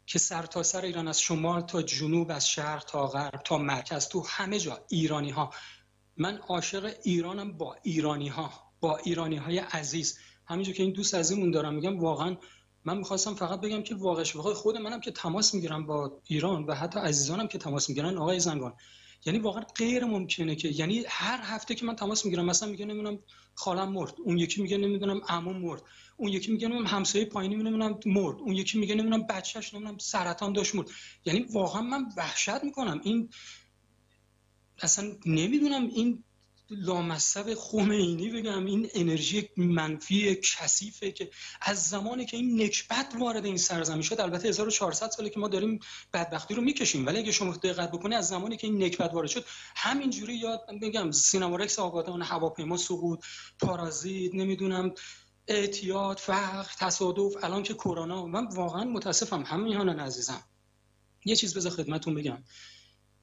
که سر تا سر ایران از شمال تا جنوب، از شرق تا غرب تا مرکز، تو همه جا ایرانی ها. من عاشق ایرانم، با ایرانی ها، با ایرانی های عزیز. همینجور که این دوست عزیزمون دارم میگم، واقعا من میخواستم فقط بگم که واقعش بخوای خود منم که تماس میگیرم با ایران و حتی عزیزانم که تماس میگیرن آقای زنگان، یعنی واقعا غیر ممکنه که یعنی هر هفته که من تماس میگیرم مثلا میگه نمیدونم خالم مرد، اون یکی میگه نمیدونم عموم مرد، اون یکی میگه نمیدونم همسایه پایینی نمیدونم مرد، اون یکی میگه نمیدونم بچه‌ش نمیدونم سرطان داشت مرد. یعنی واقعا من وحشت میکنم. این اصلا نمیدونم این لامصب خمینی بگم، این انرژی منفی کثیفه که از زمانی که این نکبت وارد این سرزمین شد، البته 1400 ساله که ما داریم بدبختی رو میکشیم، ولی اگه شما دقت بکنی از زمانی که این نکبت وارد شد همینجوری یاد میگم سینما رکس آبادان، هواپیما سقوط، پارازیت، نمیدونم اعتیاد، فقر، تصادف، الان که کرونا. من واقعا متاسفم همیهانان عزیزم. یه چیز بذار خدمتتون بگم،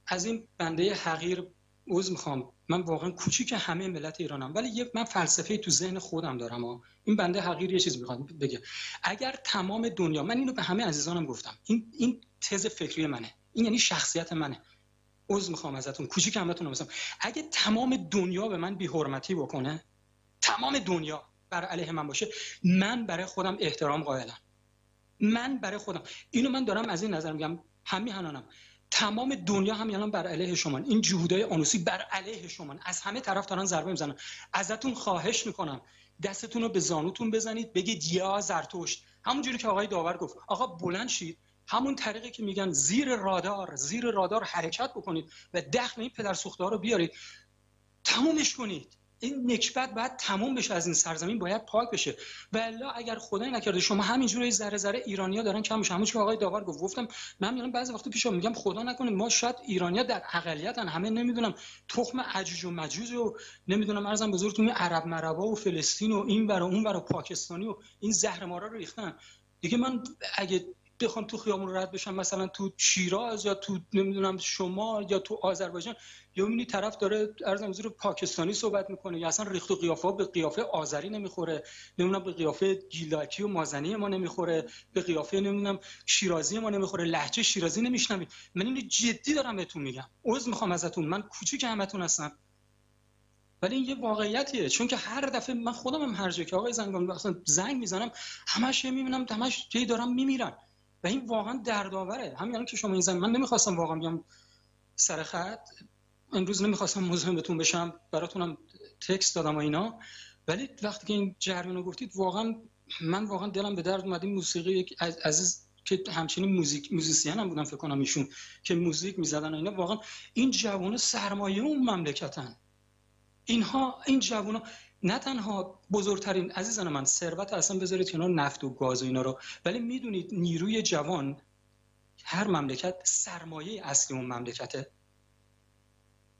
از این بنده حقیر عذر میخوام، من واقعا کوچیک همه ملت ایرانم، ولی من فلسفه تو ذهن خودم دارم. این بنده حقیر یه چیز میخوام بگه، اگر تمام دنیا، من اینو به همه عزیزانم گفتم، این تز فکری منه، این یعنی شخصیت منه، عذر میخوام ازتون کوچیک همتون رو، اگه تمام دنیا به من بی‌حرمتی بکنه، تمام دنیا بر علیه من باشه، من برای خودم احترام قائلم. من برای خودم اینو من دارم از این نظر میگم، همیهنانم تمام دنیا هم الان بر علیه شما، این جهودای آنوسی بر علیه شما، از همه طرف دارن ضربه میزنن. ازتون خواهش میکنم دستتون رو به زانوتون بزنید، بگید یا زرتشت، همونجوری که آقای داور گفت. آقا بلند شید، همون طریقی که میگن زیر رادار حرکت بکنید و دخل این پدر سوخته ها رو بیارید، تمومش کنید. این نکبت باید تموم بشه، از این سرزمین باید پاک بشه. والا اگر خدای نکرده شما همینجوری ذره ذره ایرانی‌ها دارن کم میشن، همون که آقای داور گفتم، من میگم بعضی وقتا پیشم میگم خدا نکنه ما شاید ایرانی‌ها در اقلیتن، همه نمیدونم تخم عجوج و مجوج و نمیدونم ارزم بزرگتون عرب مربا و فلسطین و این برا اون برا پاکستانی و این زهر مارا رو ریختن دیگه. من اگه بخوام تو خیابون رد بشم، مثلا تو شیراز یا تو نمیدونم شمال یا تو آذربایجان، یا میبینی طرف داره ارزم حضور پاکستانی صحبت میکنه، یا اصلا ریخت و قیافه به قیافه آذری نمیخوره، نمیدونم به قیافه گیلاکی و مازنی ما نمیخوره، به قیافه نمیدونم شیرازی ما نمیخوره، لهجه شیرازی نمیشنوید. من اینو جدی دارم بهتون میگم، عذر میخوام ازتون، من کوچیک همتون هستم، ولی این یه واقعیتیه. چون که هر دفعه من خودم هم هر جا که آقای زنگان مثلا زنگ میزنم، همش میبینم همش جای دارم میمیرن و این واقعا دردآوره. همین که شما این زنگ، من نمیخواستم واقعا بیام سر خط امروز، نمیخواستم مزاحمتون بشم، براتونم تکست دادم و اینا، ولی وقتی که این جریان رو گفتید واقعا من واقعا دلم به درد اومد. این موسیقی عزیز که همچنین موزیسین هم بودن فکر کنم ایشون، که موزیک میزدن و اینا، واقعا این جوونا سرمایه اون مملکتن. این جوونا نه تنها بزرگترین، عزیزان من، ثروت اصلا بذارید کنار نفت و گاز و اینا رو، ولی میدونید نیروی جوان هر مملکت سرمایه اصلی اون مملکته.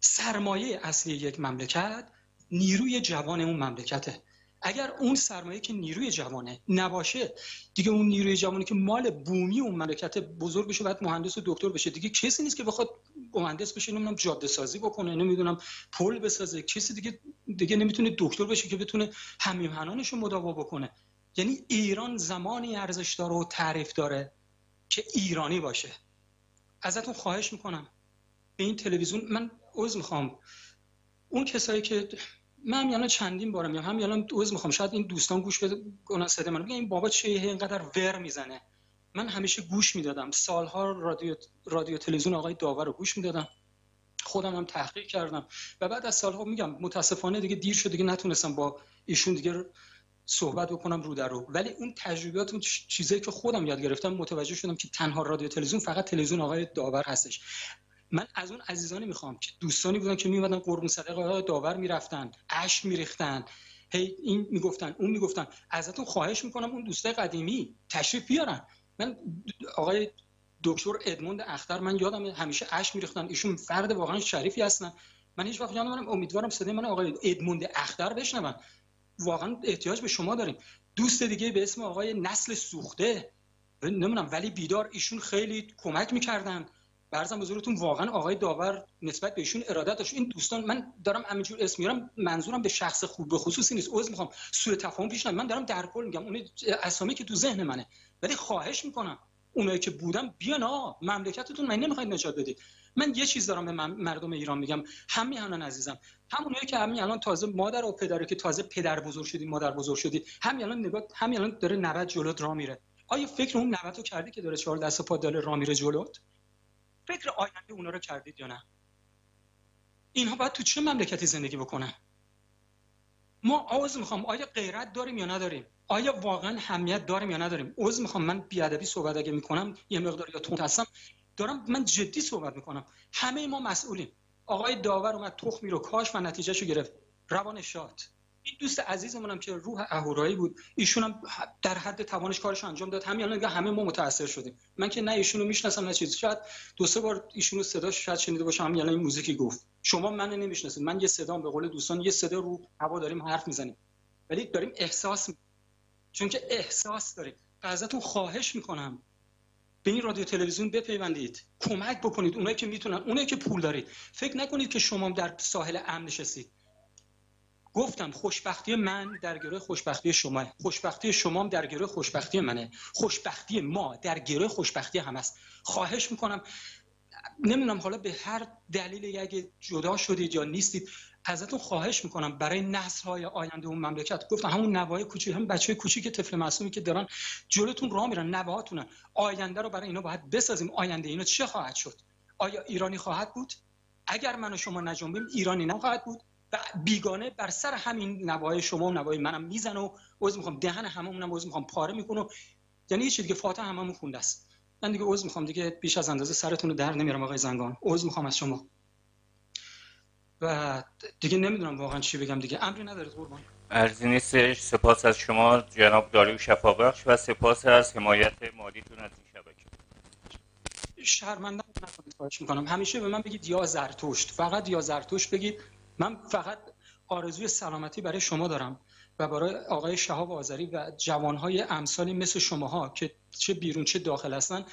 سرمایه اصلی یک مملکت نیروی جوان اون مملکته. اگر اون سرمایه که نیروی جوانه نباشه دیگه، اون نیروی جوانی که مال بومی اون مملکت بزرگ بشه، بعد مهندس و دکتر بشه، دیگه کسی نیست که بخواد مهندس بشه، نمیدونم جاده سازی بکنه، نمیدونم پل بسازه، کسی دیگه نمیتونه دکتر بشه که بتونه همیهنانش رو مداوا بکنه. یعنی ایران زمانی ارزش داره و تعریف داره که ایرانی باشه. ازتون خواهش میکنم به این تلویزیون، من عذر میخوام اون کسایی که من یعنی چندین بارم میگم، همین الان عذر میخوام، شاید این دوستان گوش بدن صدا منو، میگن این بابا چه اینقدر ور میزنه. من همیشه گوش میدادم، سالها رادیو تلویزیون آقای داور رو گوش میدادم، خودم هم تحقیق کردم و بعد از سالها میگم متاسفانه دیگه دیر شد، دیگه نتونستم با ایشون دیگه صحبت بکنم رو در رو، ولی اون تجربیات، اون چیزایی که خودم یاد گرفتم، متوجه شدم که تنها رادیو تلویزیون فقط تلویزیون آقای داور هستش. من از اون عزیزانی میخوام که دوستانی بودن که میومدن قربون صدقه آقای داور میرفتن، اشک میریختن، هی این میگفتن اون میگفتن، ازتون خواهش میکنم اون دوستای قدیمی تشریف بیارن. من آقای دکتر ادموند اختر، من یادم همیشه اشک میریختن، ایشون فرد واقعا شریفی هستن، من هیچ وقت یادم نمیاد. امیدوارم صدای من آقای ادموند اختر بشنون. واقعا احتیاج به شما داریم. دوست دیگه به اسم آقای نسل سوخته، نمیدونم ولی بیدار، ایشون خیلی کمک میکردن. برزم حضورتون واقعا آقای داور نسبت به ایشون ارادت داشت. این دوستان من دارم همینجور اسم میارم، منظورم به شخص خوب به خصوصی نیست، عذر میخوام سوء تفاهم پیش نیاد. من دارم در کل میگم اون اسامی که تو ذهن منه، ولی خواهش میکنم اونایی که بودن بیان. مملکتتون من نمیخواید نجات بدید. من یه چیز دارم به مردم ایران میگم، همین عزیزم، همونایی که همین الان تازه مادر و پدره که تازه پدر بزرگ شدید، مادر بزرگ شدید، همین الان نگاه، همین الان داره 90 جلوت راه میره. آیا فکر اون 90 رو کردی که داره 4 دست پا داره راه میره جلوت؟ فکر آینده اونا رو کردید یا نه؟ اینها باید تو چه مملکتی زندگی بکنن؟ ما عذر میخوام، آیا غیرت داریم یا نداریم؟ آیا واقعا اهمیت داریم یا نداریم؟ عذر میخوام من بیادبی صحبت اگه میکنم یه مقدار یا تند هستم، دارم من جدی صحبت میکنم. همه ما مسئولیم. آقای داور اومد تخمی رو کاش و نتیجهشو گرفت. روان شاد. این دوست عزیزمونم که روح اهورایی بود، ایشون هم در حد توانش کارش انجام داد. همین الان همه ما متاثر شدیم. من که نه ایشونو میشناسم نه چیزی، شاید 2-3 بار ایشونو صداش شاید شنیده باشم. همین الان این موزیکی گفت. شما منو نمیشناسید، من یه صدام به قول دوستان یه صدا رو هوا داریم حرف میزنیم، ولی داریم احساس چون که احساس دارید. ازتون خواهش میکنم به این رادیو تلویزیون بپیوندید، کمک بکنید. اونایی که میتونن، اونایی که پول دارید. فکر نکنید که شما در ساحل امن نشستید. گفتم خوشبختی من در گروه خوشبختی شما، خوشبختی شما هم در گروه خوشبختی منه، خوشبختی ما در گروه خوشبختی هم است. خواهش میکنم، نمیدونم حالا به هر دلیلی اگه جدا شدید یا نیستید، ازتون خواهش میکنم برای نسل‌های آینده اون مملکت، گفتم همون نوای کوچیک، هم بچه‌های کوچیک طفل معصومی که دارن جلوتون راه میرن، نوهاتونن، آینده رو برای اینا باید بسازیم. آینده اینا چه خواهد شد؟ آیا ایرانی خواهد بود؟ اگر من و شما نجنبیم ایرانی نخواهد بود و بیگانه بر سر همین نوای شما و نوای منم میزنه و عذر میخوام دهن هممونم عذر میخوام پاره میکنه. یعنی یه چیزی که فاتح هممون خونده است. من دیگه عذر میخوام، دیگه بیش از اندازه سرتون رو در نمیارم آقای زنگان، عذر میخوام از شما و دیگه نمیدونم واقعا چی بگم. دیگه امری ندارید قربان. عرضی نیستش. سپاس از شما جناب داریوش شفابخش و سپاس از حمایت مالیتون از این شبکه. شرمنده نکنید، خواهش میکنم. همیشه به من بگید یا زرتشت، فقط یا زرتشت بگید. من فقط آرزوی سلامتی برای شما دارم و برای آقای شهاب آذری و جوانهای امثالی مثل شماها که چه بیرون چه داخل هستن.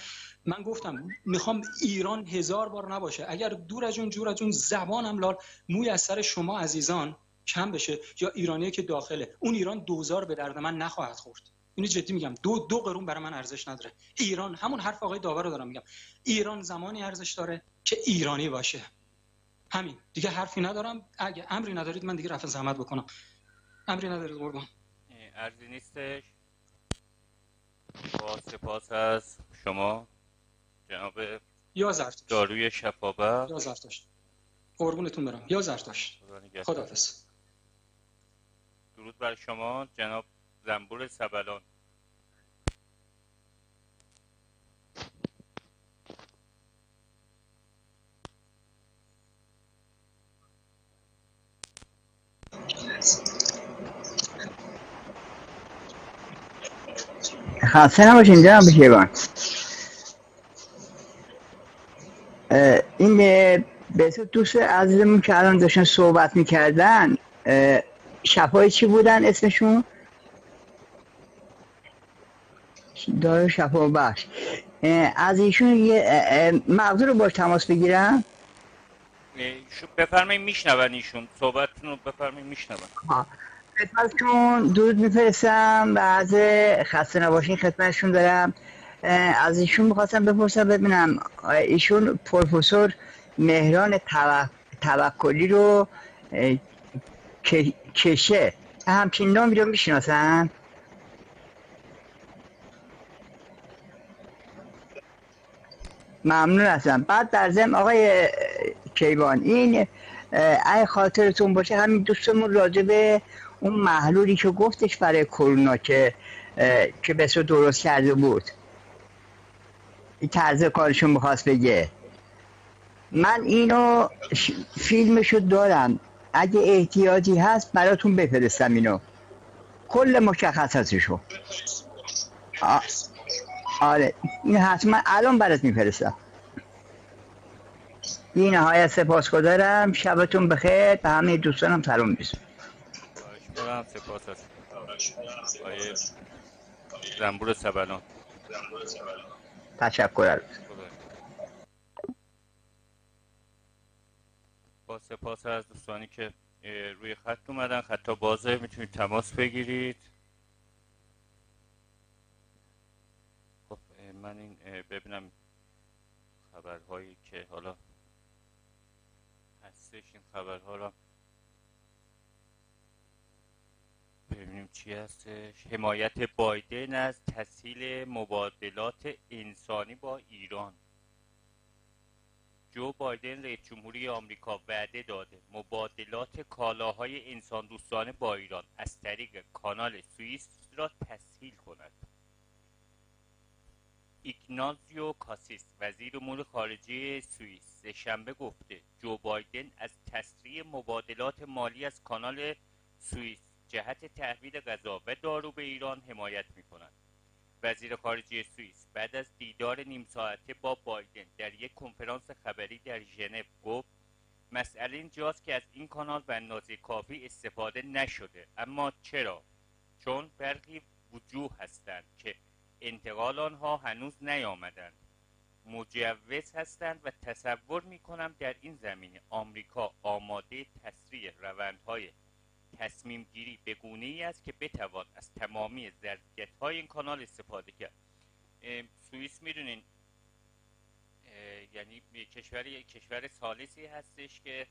من گفتم میخوام ایران 1000 بار نباشه. اگر دور از اون جور از اون زبانم لال موی از سر شما عزیزان کم بشه، یا ایرانی که داخله، اون ایران 2000 به درد من نخواهد خورد. اینو جدی میگم. دو قرون برای من ارزش نداره. ایران، همون حرف آقای داور رو دارم میگم، ایران زمانی ارزش داره که ایرانی باشه. همین، دیگه حرفی ندارم. اگه امری ندارید من دیگه رفع زحمت بکنم. امری ندارید قربان. ارزی نیستش. با سپاس از شما جناب یا زرتشت داروی شفابخش. یا زرتشت قربونتون برم. یا زرتشت. خداحافظ. درود بر شما جناب زنبور سبلان. خسته نباشین جناب شیبان. این به تو دوست عزیزمون که الان داشتن صحبت میکردن، شفای چی بودن اسمشون؟ دارو شفابخش. از ایشون یه مقدور رو باش تماس بگیرم؟ بفرمایید میشنون ایشون صحبتتون رو بفرمایید میشنون. خدمتتون درود میفرستم و از خسته نباشین خدمتشون دارم. از ایشون میخواستم بپرسم ببینم ایشون پروفسور مهران توکلی رو کشه همچین نامی رو میشناسن؟ ممنون هستم. بعد در ضمن آقای کیوان، این اگه خاطرتون باشه همین دوستمون راجع به اون محلولی که گفتش برای کرونا که بسیار درست کرده بود، این طرز کارشون میخواست بگه، من اینو فیلمشو دارم، اگه احتیاجی هست براتون بفرستم اینو، کل مشخصاتشو. آره این حتما الان برات میفرستم. بی نهایت سپاسگزارم. شبتون بخیر. به همه دوستانم سلام می‌رسونم. خواهش سپاس هست آیه زنبور سبلان. تشکر. با سپاس از دوستانی که روی خط اومدن. خطا بازه، میتونید تماس بگیرید. خب من این ببینم خبرهایی که حالا هستش، این خبرها را ببینیم چی هستش. حمایت بایدن از تسهیل مبادلات انسانی با ایران. جو بایدن رئیس جمهوری آمریکا وعده داده مبادلات کالاهای انسان دوستانه با ایران از طریق کانال سوئیس را تسهیل کند. ایگنازیو کاسیس وزیر امور خارجه سوئیس شنبه گفته جو بایدن از تسریع مبادلات مالی از کانال سوئیس جهت تحویل غذا و دارو به ایران حمایت می‌کند. وزیر خارجه سوئیس بعد از دیدار نیم ساعته با بایدن در یک کنفرانس خبری در ژنو گفت مسئله اینجاست که از این کانال به اندازه کافی استفاده نشده. اما چرا؟ چون برخی وجوه هستند که انتقال آنها هنوز نیامدند. مجوز هستند و تصور می‌کنم در این زمینه آمریکا آماده تسریع روندهای تصمیم گیری به گونه‌ای است که بتوان از تمامی ظرفیت‌های این کانال استفاده کرد. سوئیس میدونین یعنی کشور ثالثی هستش که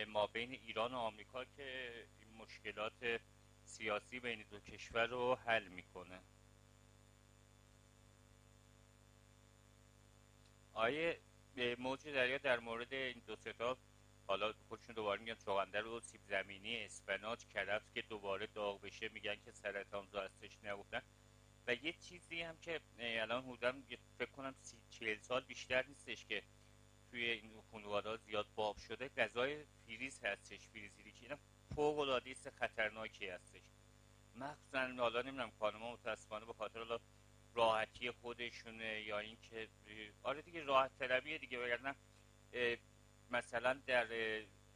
ما بین ایران و آمریکا که این مشکلات سیاسی بین دو کشور رو حل میکنه. آیه موج دریا در مورد این دو ستا حالا خودشون دوباره میگن چغندر و سیب زمینی، اسفناج، کرفس که دوباره داغ بشه میگن که سرطان‌زا هستش نگفتن. و یه چیزی هم که الان حدوداً فکر کنم 40 سال بیشتر نیستش که توی این خانواده‌ها زیاد باب شده، غذای فریز هستش، فریزری که اینا فوق‌العاده خطرناکی هستش. مخصوصاً حالا نمیدونم خانم‌ها متأسفانه به خاطر حالا راحتی خودشونه یا اینکه آره دیگه راحت طلبیه دیگه، وگرنه مثلا در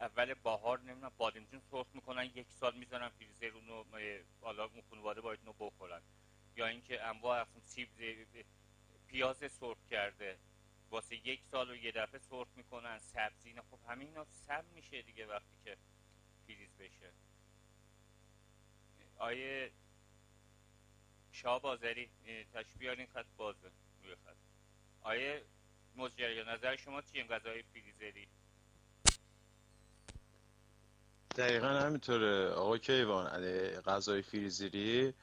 اول بهار نمیدونم بادمجون سرخ میکنن 1 سال میذارن فریزر اونو حالا اون خانواده باید اونو بخورن، یا اینکه انواع اقسام سیب پیاز سرخ کرده واسه 1 سال و یه دفعه سرخ میکنن، سبزی نه. خب همه اینا سم میشه دیگه وقتی که فریز بشه. آیه شاه بازاری تشبیه این خط بازه روی خط. آیه مزجری نظر شما چیه این غذای فریزری؟ دقیقا همینطوره آقا کیوان. غذای فریزری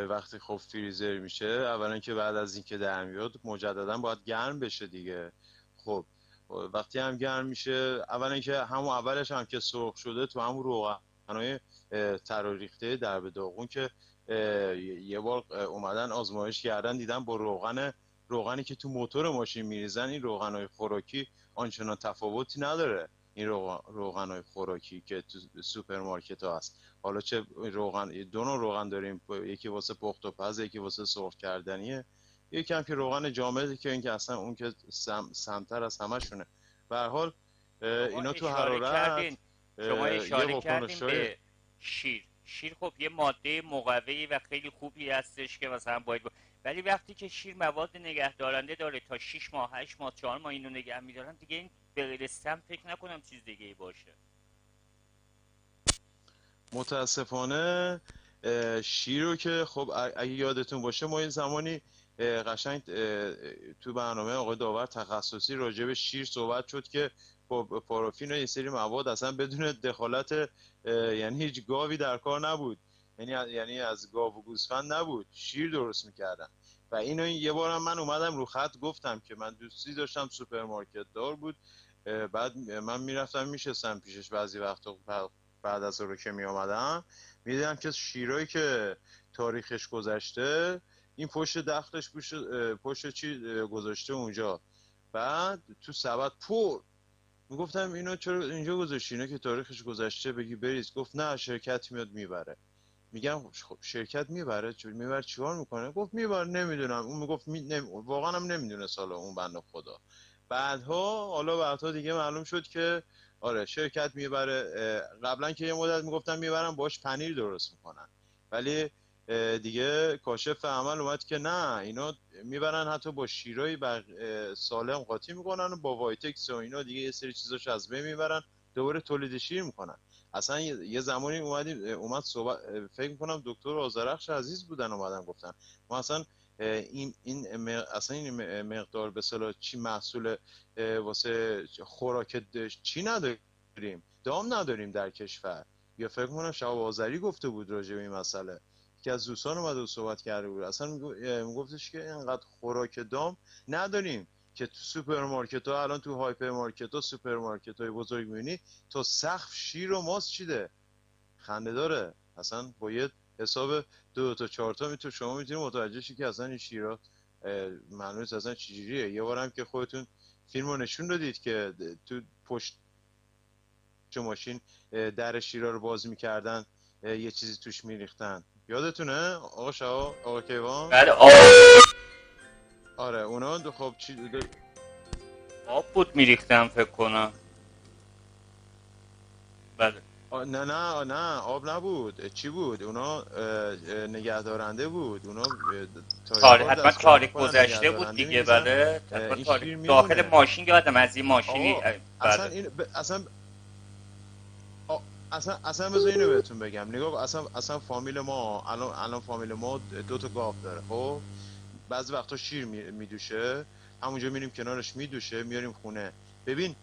وقتی خب فریزر میشه، اولا که بعد از اینکه در میاد مجددا باید گرم بشه دیگه. خب وقتی هم گرم میشه، اولا که همون اولش هم که سرخ شده تو همون روغنای تراریخته در به داغون که یه بار اومدن آزمایش کردن دیدن با روغنی که تو موتور ماشین میریزن این روغنای خوراکی آنچنان تفاوتی نداره. این روغنای خوراکی که تو سوپرمارکت ها هست، حالا چه روغن، دو نوع روغن داریم، یکی واسه پخت و پز، یکی واسه سرخ کردنیه، یکی هم که روغن جامده که این که اصلا اون که سمتر از همشونه. به هر حال اینا تو حرارت شما اشاره کردین به شیر خب یه ماده مقوی و خیلی خوبی هستش که مثلا باید ولی وقتی که شیر مواد نگهدارنده داره تا 6 ماه 8 ماه 4 ماه اینو نگه میدارن دیگه، این به غیر سم فکر نکنم چیز دیگه ای باشه. متاسفانه شیر رو که خب اگه یادتون باشه ما این زمانی قشنگ تو برنامه آقای داور تخصصی راجع به شیر صحبت شد که خب پارافین و یه سری مواد اصلا بدون دخالت یعنی هیچ گاوی در کار نبود، یعنی از گاو و گوسفند نبود، شیر درست میکردن. و اینو یه بارم من اومدم رو خط گفتم که من دوستی داشتم سوپرمارکت دار بود، بعد من میرفتم میشستم پیشش بعضی وقتا بعد از رو که میامدم میدیدم که شیرایی که تاریخش گذشته این پشت دختش پشت چی گذاشته اونجا، بعد تو سبد پر. میگفتم اینو چرا اینجا گذاشتی؟ اینا که تاریخش گذشته بگی بریز. گفت نه شرکت میاد میبره. میگم شرکت میبره؟ میبره چیکار میکنه؟ گفت میبره نمیدونم. اون میگفت واقعا هم نمیدونه سالا اون بنده خدا. بعدها دیگه معلوم شد که آره شرکت میبره. قبلا که یه مدت میگفتن میبرن باش پنیر درست میکنن، ولی دیگه کاشف عمل اومد که نه، اینا میبرن حتی با شیرای سالم قاطی میکنن و با وایتکس و اینا دیگه یه سری چیزاش از بین میبرن، دوباره تولید شیر میکنن. اصلا یه زمانی اومد صحبت، فکر میکنم دکتر آذرخش عزیز بودن اومدن گفتن ما اصلا این مقدار به اصطلاح چی محصول واسه خوراک چی نداریم، دام نداریم در کشور. یا فکر کنم شهاب آذری گفته بود راجع به این مسئله که از دوستان اومده و صحبت کرده بود، اصلا میگفتش که اینقدر خوراک دام نداریم که تو سوپرمارکت ها الان تو هایپر مارکت ها سوپرمارکت های بزرگ میبینی تا سقف شیر و ماست چیده. خنده داره اصلا. با یه حساب 2 تا 4 تا شما میتونید متوجه شی که اصلا این شیرات معلومه اصلا چجوریه. یه بارم که خودتون فیلمو نشون دادید که تو پشت ماشین در شیرا رو باز میکردن یه چیزی توش میریختن، یادتونه آقا شاه آقا کیوان؟ بله آره اونا خب چی آب بود میریختن فکر کنم. بله نه آب نبود. چی بود اونا؟ نگهدارنده بود اونا. حتما تاریک گذشته بود دیگه. بله داخل ماشین یادم از این ماشینی. اصلا بذار اینو بهتون بگم. نگاه اصلا فامیل ما الان فامیل ما 2 تا گاو داره. خب بعضی وقتا شیر میدوشه، همونجا میریم کنارش میدوشه میاریم خونه. ببین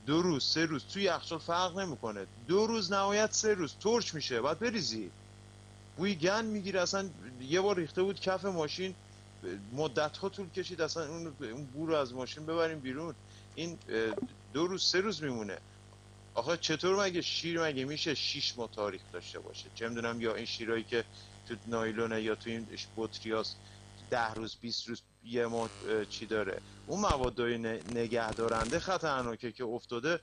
2 روز 3 روز توی یخچال فرق نمیکنه، 2 روز نهایت 3 روز ترش میشه، باید بریزی. بوی گند میگیره. اصلا یه بار ریخته بود کف ماشین، مدت ها طول کشید اصلا اون بو رو از ماشین ببریم بیرون. این 2 روز 3 روز میمونه. آخه چطور مگه شیر مگه میشه 6 ماه تاریخ داشته باشه؟ چه میدونم، یا این شیرایی که تو نایلونه یا تو این بطریاست 10 روز 20 روز یه ماه چی داره. اون موادای نگهدارنده خطرناکه که افتاده.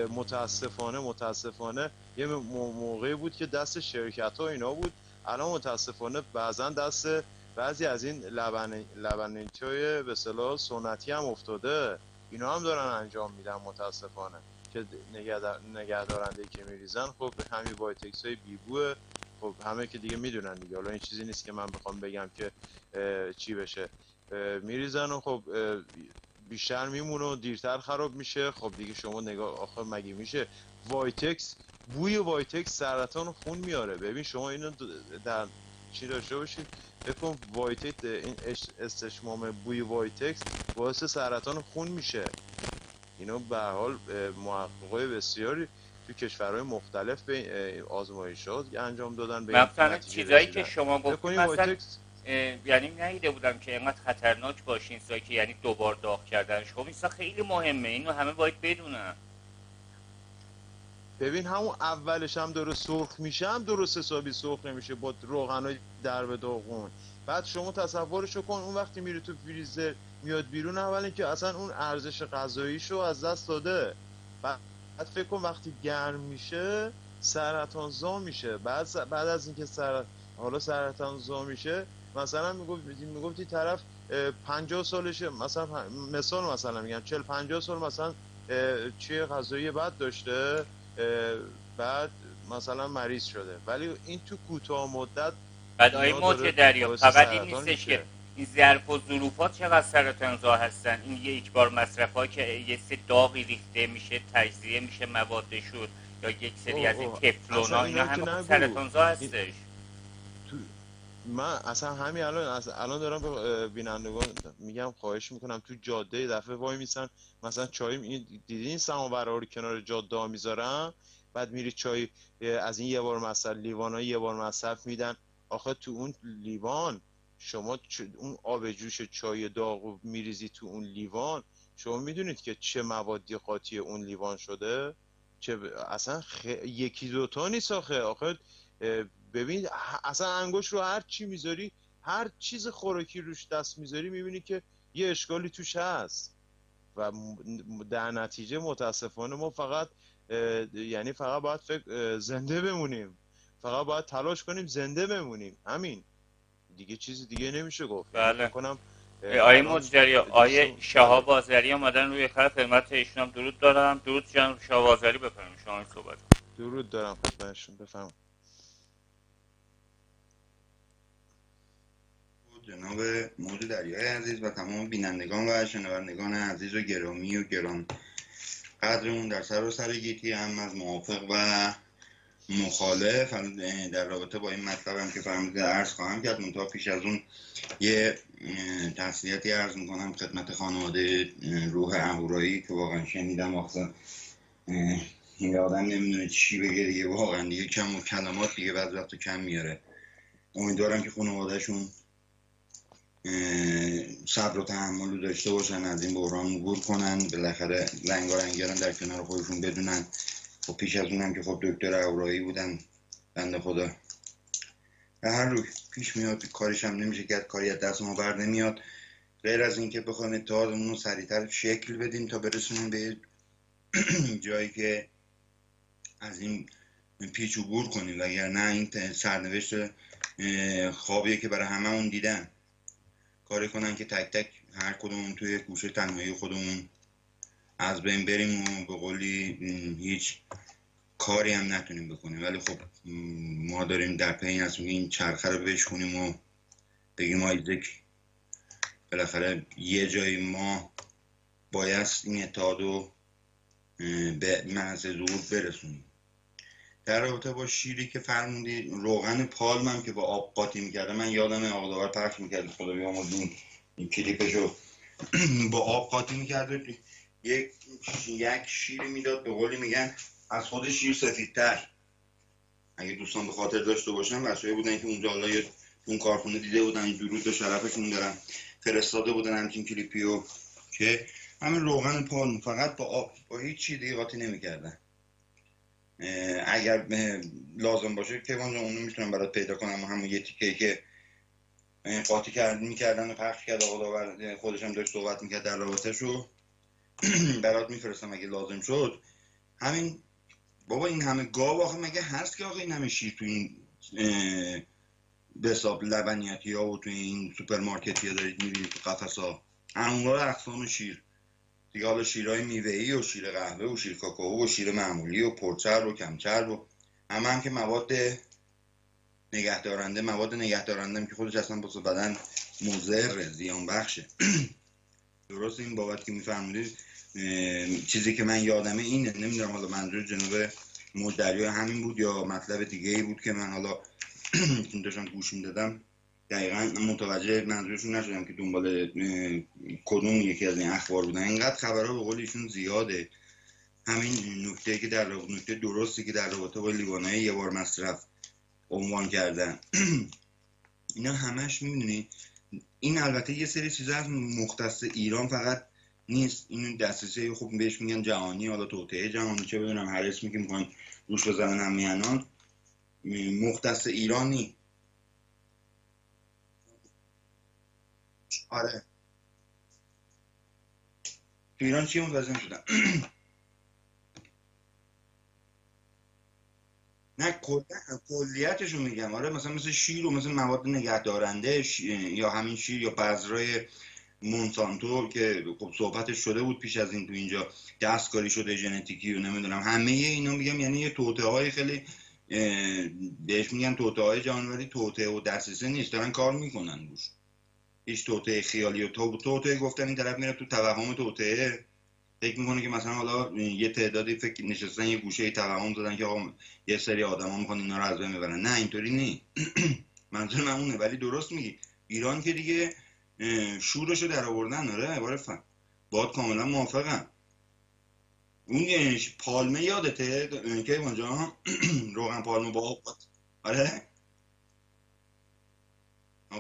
متاسفانه یه موقعی بود که دست شرکت ها اینا بود، الان متاسفانه بعضا دست بعضی از این لبنیات‌های به اصطلاح سنتی هم افتاده. اینا هم دارن انجام میدن متاسفانه که نگهدارنده که میریزن خب همین وایتکس های بیبوه. خب همه که دیگه میدونن دیگه، حالا این چیزی نیست که من بخوام بگم که چی بشه. میریزن و خب بیشتر میمونه و دیرتر خراب میشه. خب دیگه شما نگاه آخر مگه میشه وایتکس، بوی وایتکس سرطان خون میاره. ببین شما اینو در چی داشته باشید بکن وایتکس، این استشمام بوی وایتکس باعث سرطان خون میشه. اینو به هر حال محققای بسیاری تو کشورهای مختلف به آزمایشات انجام دادن. به مثلا چیزایی که شما گفتید مثلا یعنی ندیده بودم که اینقدر خطرناک باشه این چیزایی که یعنی دوبار داغ کردنش. خب این خیلی مهمه، اینو همه باید بدونن. ببین همون اولش هم داره سرخ میشه، هم درست حسابی سرخ نمیشه با روغنای درب داغون. بعد شما تصورشو کن اون وقتی میره تو فریزر میاد بیرون، اولا که اصلا اون ارزش غذاییشو از دست داده. بعد فکر کن وقتی گرم میشه سرطان زا میشه. بعد از اینکه سرطان زا میشه، مثلا میگفتی طرف 50 سالشه، مثلا میگم 40-50 سال مثلا چیه غذایی بد داشته، بعد مثلا مریض شده، ولی این تو کوتاه مدت بعد موت دریا فقط این نیستش که این ظرف و ظروفات چقدر سرطان‌زا هستن. این یک بار مصرف‌ها که یه سری داغی ریخته میشه، تجزیه میشه موادشون، یا یک سری از این تفلونا، اینا همه سرطان‌زا هستش. من اصلا همین الان دارم به بینندگان میگم خواهش میکنم تو جاده دفعه وای میسن مثلا چای دیدین سماورا رو کنار جاده میذارن، بعد میری چای از این یه بار مصرف لیوانای یه بار مصرف میدن. آخه تو اون لیوان شما اون آب جوش چای داغ میریزی تو اون لیوان، شما میدونید که چه موادی قاطی اون لیوان شده؟ چه اصلا یکی دوتا نیست. آخه ببین اصلا انگوش رو هر چی میذاری، هر چیز خوراکی روش دست میذاری میبینی که یه اشکالی توش هست. و در نتیجه متاسفانه ما فقط باید زنده بمونیم، فقط باید تلاش کنیم زنده بمونیم، همین دیگه، چیزی دیگه نمیشه گفت. بله. کنم آیه مجدری، آیه شهاب آذری آمدن روی خط، خدمت ایشون هم درود دارم. درود جناب شهاب آذری، بفرمایید شما صحبت. درود دارم خدمتشون، بفرمایید. جناب موج دریای عزیز و تمام بینندگان و شنوندگان عزیز و گرامی و گران قدرمون در سر گیتی، هم از موافق و مخالف در رابطه با این مطلبم که فرمودید عرض خواهم کرد. منتها پیش از اون یه تسلیتی عرض میکنم خدمت خانواده روح اهورایی که واقعا شنیدم آخه این آدم نمیدونه چی بگه دیگه، واقعا دیگه کم و کلمات دیگه بعض وقت کم میاره. امیدوارم که خانوادهشون صبر و تحمل داشته باشن، از این بحران عبور کنن، بالاخره رنگارنگیان در کنار خودشون بدونن. و پیش از اونم که خب دکتر اهورایی بودن بنده خدا، به هر روی پیش میاد، کارش هم نمیشه کرد، کاری از دست ما بر نمیاد غیر از این که بخوایم اتحادمون رو سریعتر شکل بدیم تا برسونیم به جایی که از این پیچ عبور کنیم، وگرنه این سرنوشت خوابیه که برای هممون دیدن. کاری کنن که تک تک هر کدومون توی گوشه تنهایی خودمون از بین بریم و به قولی هیچ کاری هم نتونیم بکنیم. ولی خب ما داریم در پی هستیم که این چرخه رو بشکنیم و بگیم آیزک بالاخره یه جایی ما باید این اتحاد رو به محض ظهور برسونیم. در رابطه با شیری که فرمودی، روغن پالم هم که با آب قاطی میکرده، من یادم آقا داور پخش میکرد خدا بیامرزه این کلیپشو با آب قاطی میکرد، یک شیری میداد، به قولی میگن از خود شیر سفیدتر. اگه دوستان به خاطر داشته باشن، بچه‌ای بودن که اونجا حالا اون کارخونه دیده بودن، درود به شرفشون دارن، فرستاده بودن همچین کلیپیو که همین روغن پالم فقط با آب، با هیچ چیز دیگه قاطی نمیکردن. اگر لازم باشه که اونجا اونو میتونم برات پیدا کنم، همون یه تیکه که قاطی میکردن و پخش کرد آقا داور، خودش هم داشت صحبت میکرد در رابطه‌شو، برات میفرستم اگه لازم شد. همین بابا این همه گاو آخه مگه هست که آقا این همه شیر تو این به حساب لبنیاتی ها و تو این سوپرمارکتی ها دارید میبینید تو قفس ها انواع اقسام شیر دیگه، حالا شیرهای میوه‌ای و شیر قهوه و شیر کاکائو و شیر معمولی و پرچرب و کمچرب و هم که مواد نگهدارنده هم که خودش اصلا با بدن مضر زیان بخشه. درست این بابت که میفرمودید چیزی که من یادمه اینه، نمیدونم حالا منظور جناب مجدری همین بود یا مطلب دیگه ای بود که من حالا چون داشتم گوش میدادم دقیقا متوجه منظورشون نشدم که دنبال کدوم یکی از این اخبار بودن. اینقدر خبرها به قول ایشون زیاده. همین نکته که در نکته درستی که در رابطه با لیوانای یه بار مصرف عنوان کردن اینا همش میدونی، این البته یه سری چیزا از مختص ایران فقط نیست، این دسترسی خوب بهش میگن جهانی، حالا توطئه جهانی چه بدونم هر اسمی که میخوان روش بزنن هم میانان، مختص ایرانی. آره تو ایران چی متوجه شدن؟ نه کلیتشو میگم. آره مثلا مثل شیر و مثل مواد نگهدارنده یا همین شیر یا بذرای مونسانتو که خب صحبتش شده بود پیش از این تو اینجا دستکاری شده ژنتیکی و نمیدونم همه اینا میگم، یعنی یه توطئه‌های خیلی بهش میگن توطئه‌های جانوری، توطئه و دسترسی نیست، دارن کار میکنن روش. هیچ توطئه خیالی و توطئه گفتن این طرف میره تو توهم توطئه، فکر میکنه که مثلا حالا یه تعدادی فکر نشستن یه گوشه توهم زدن که آقا یه سری آدما میخوان اینا رو از بین ببرن. نه اینطوری نی. منظور من اونه. ولی درست میگی ایران که دیگه شورشو در آوردن. آره عبارت باید کاملا موافقم. اون پالمه یادته که اونجا روغن پالمه با آب. آره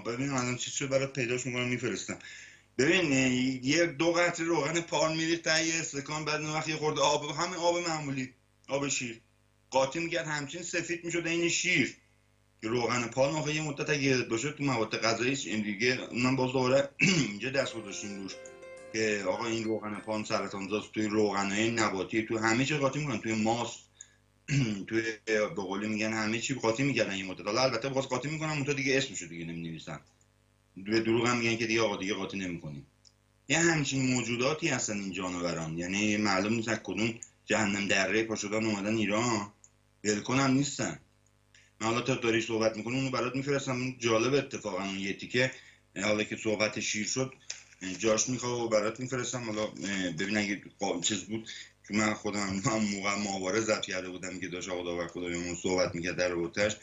ببین الان چی شد برات پیداش میکنم میفرستم. ببین یه 2 قطره روغن پالم میریخت تا یه استکان، بعد اون وقت یه خورده آب، همین آب معمولی، آب شیر قاطی میکرد همچین سفید میشد این شیر. روغن پالم آخه یه مدت اگه یادت باشه تو مواد غذایی این دیگه اونم باز دوباره اینجا دست گذاشتیم روش که آقا این روغن پالم سرطانزاست، توی روغنای نباتی تو همه چی قاطی میکنن، توی ماست توی به قولی میگن همه چی قاطی میکردن یه مدت. حالا البته باز قاطی میکنن اون تا دیگه اسمشو دیگه نمی‌نویسن به دروغ هم میگن که دیگه آقا دیگه قاطی نمی‌کنیم. یه همچین موجوداتی هستن این جانوران، یعنی معلوم نیست از کدوم جهنم دره پا شدن اومدن ایران، ولکن هم نیستن. من حالا تا داریش صحبت میکنم اونو برات میفرستم، جالب اتفاقا اون یه تیکه حالا که صحبت شیر شد جاش میخوام و برات میفرستم، حالا ببین اگه چیز بود که من خودم هم موقع ماهواره ضبط کرده بودم که داشت آقا داور خدایمون صحبت میکرد در رابطه‌اش،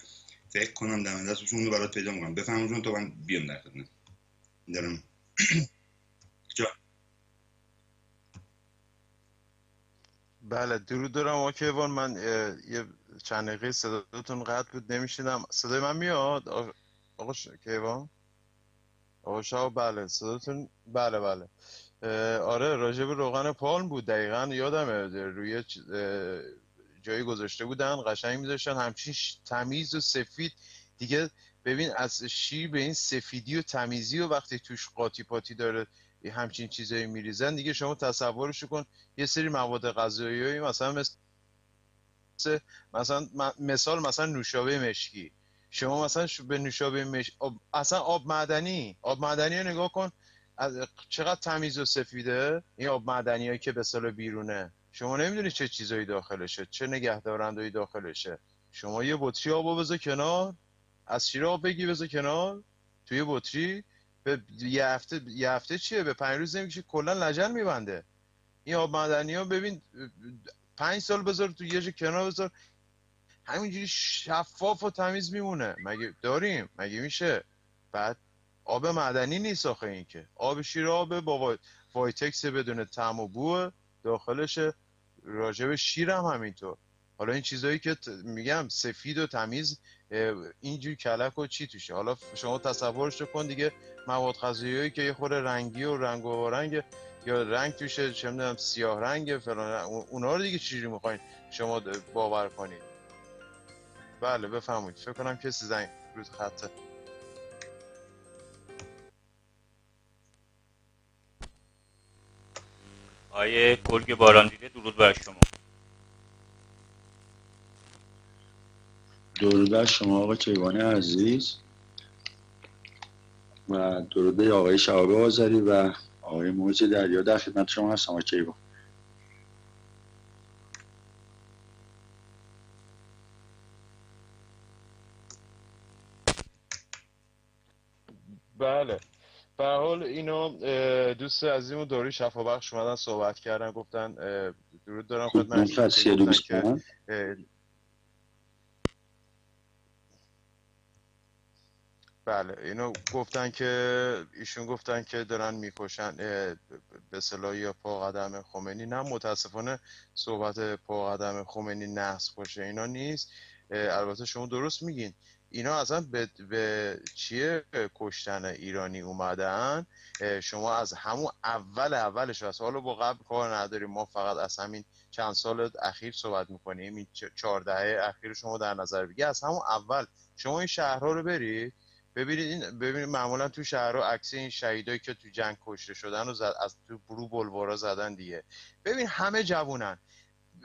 فکر کنم دم دستشون اونو برات پیدا میکنم بفهمون تا من بیام در خدمت دارم. بله درود دارم آقا کیوان. من یه چند دقیقه صداتون قطع بود نمیشیدم. صدای من میاد آقا کیوان؟ آقا شاب بله صداتون بله بله. آره راجب روغن پالم بود دقیقا یادمه، روی جایی گذاشته بودن قشنگ میذاشتن همچین تمیز و سفید دیگه. ببین از شیر به این سفیدی و تمیزی و وقتی توش قاطی پاتی داره همچین چیزایی میریزن دیگه شما تصورش کن. یه سری مواد غذایی مثلا مثال مثلا نوشابه مشکی، شما مثلا به نوشابه اصلا آب معدنی رو نگاه کن چقدر تمیز و سفیده. این آب معدنی هایی که به اصطلاح بیرونه شما نمیدونی چه چیزایی داخلشه، چه نگهدارندهایی داخلشه. شما یه بطری آبو بذار کنار، از شیر آب بگی بذار کنار توی بطری، به یه هفته چیه به 5 روز نمیشه کلا لجن میبنده. این آب معدنی ها ببین 5 سال بذار تو یه جا کنار بذار همینجوری شفاف و تمیز میمونه. مگه داریم؟ مگه میشه؟ بعد آب معدنی نیست آخه این که آب شیر آب با وایتکس بدون طعم و بو داخلشه. راجب شیر هم همینطور. حالا این چیزایی که میگم سفید و تمیز اینجوری کلک و چی توشه، حالا شما تصورش کن دیگه مواد غذایی که یه خورده رنگی و رنگ و رنگ یا رنگ توشه چه میدونم سیاه رنگ فلان، اونا رو دیگه چجوری میخواین شما باور کنید؟ بله بفرمایید. فکر کنم کسی زنگ روز خطه. آیه گرگ باران دیده درود بر شما. درود بر شما آقا کیوان عزیز و درود به آقای شهاب آذری و آقای موعظ دریا. در خدمت شما هستم آقای کیوان. بله به حال اینا دوست عزیزمون داروی شفابخش اومدن صحبت کردن گفتن درود دارم خدمتتون که بله اینو گفتن که ایشون گفتن که دارن میکشن به اصطلاح یا پا قدم خمینی. نه متاسفانه صحبت پا قدم خمینی نحس باشه اینا نیست. البته شما درست میگین اینا اصلا به چیه کشتن ایرانی اومدن. شما از همون اولش از حالا با قبل کار نداریم، ما فقط از همین چند سال اخیر صحبت میکنیم. این 4 دهه اخیر شما در نظر بگیرید. از همون اول شما این شهرها رو برید ببینید معمولا تو شهرها عکس این شهیدایی که تو جنگ کشته شدن و از تو برو بلوارا زدن دیگه. ببین همه جوونن،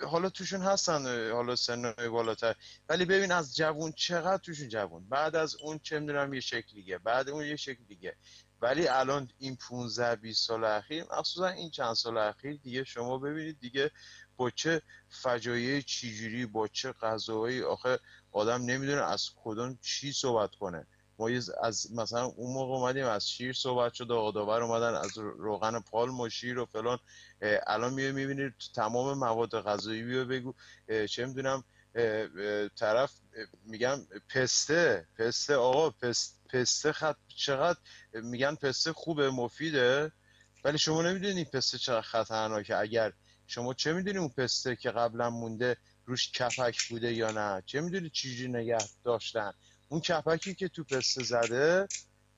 حالا توشون هستن حالا سنای بالاتر، ولی ببین از جوون چقدر توشون جوون، بعد از اون چه میدونم یه شکل دیگه، بعد اون یه شکل دیگه. ولی الان این 15-20 سال اخیر مخصوصا این چند سال اخیر دیگه شما ببینید دیگه با چه فجایع چجوری با چه غذاهایی آخه آدم نمیدونه از کدوم چی صحبت کنه. ما از مثلا اون موقع اومدیم از شیر صحبت شد، آقا داور اومدن از روغن پالم و شیر و فلان. الان میبینید تمام مواد غذایی بیو بگو چه میدونم طرف میگم پسته آقا پسته چقدر میگن پسته خوبه مفیده، ولی شما نمیدونید پسته چقدر خطرناکه. اگر شما چه میدونید اون پسته که قبلا مونده روش کپک بوده یا نه، چه میدونید چجوری نگه داشتن اون کپکی که تو پسته زده،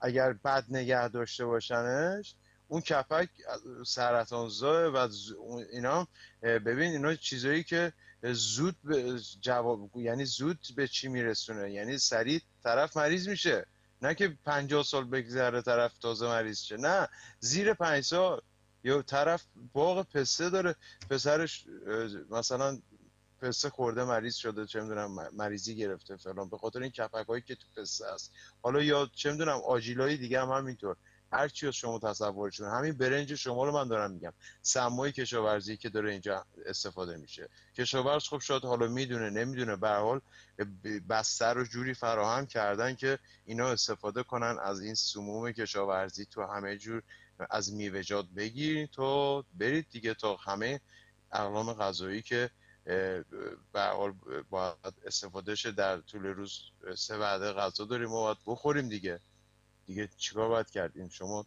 اگر بد نگه داشته باشنش اون کپک سرطانزا و اینا. ببین اینا چیزایی که زود یعنی زود به چی میرسونه، یعنی سریع طرف مریض میشه، نه که 50 سال بگذره طرف تازه مریض شه، نه زیر 5 سال. یا طرف باغ پسته داره پسرش مثلا پسته خورده مریض شده، چه میدونم مریضی گرفته فلان، به خاطر این کپکایی که تو پسته است. حالا یا چه میدونم آجیلای دیگه هم همینطور، هر چی از شما تصورشون. همین برنج شما رو من دارم میگم، سمای کشاورزی که داره اینجا استفاده میشه، کشاورز خب شاید حالا میدونه نمیدونه، به هر حال بستر رو جوری فراهم کردن که اینا استفاده کنن از این سموم کشاورزی تو همه جور از میوه‌جات بگیرید تو برید دیگه تا همه اقلام غذایی که به هر حال باید استفاده شه در طول روز 3 وعده غذا داریم و باید بخوریم دیگه چیکار باید کردیم؟ شما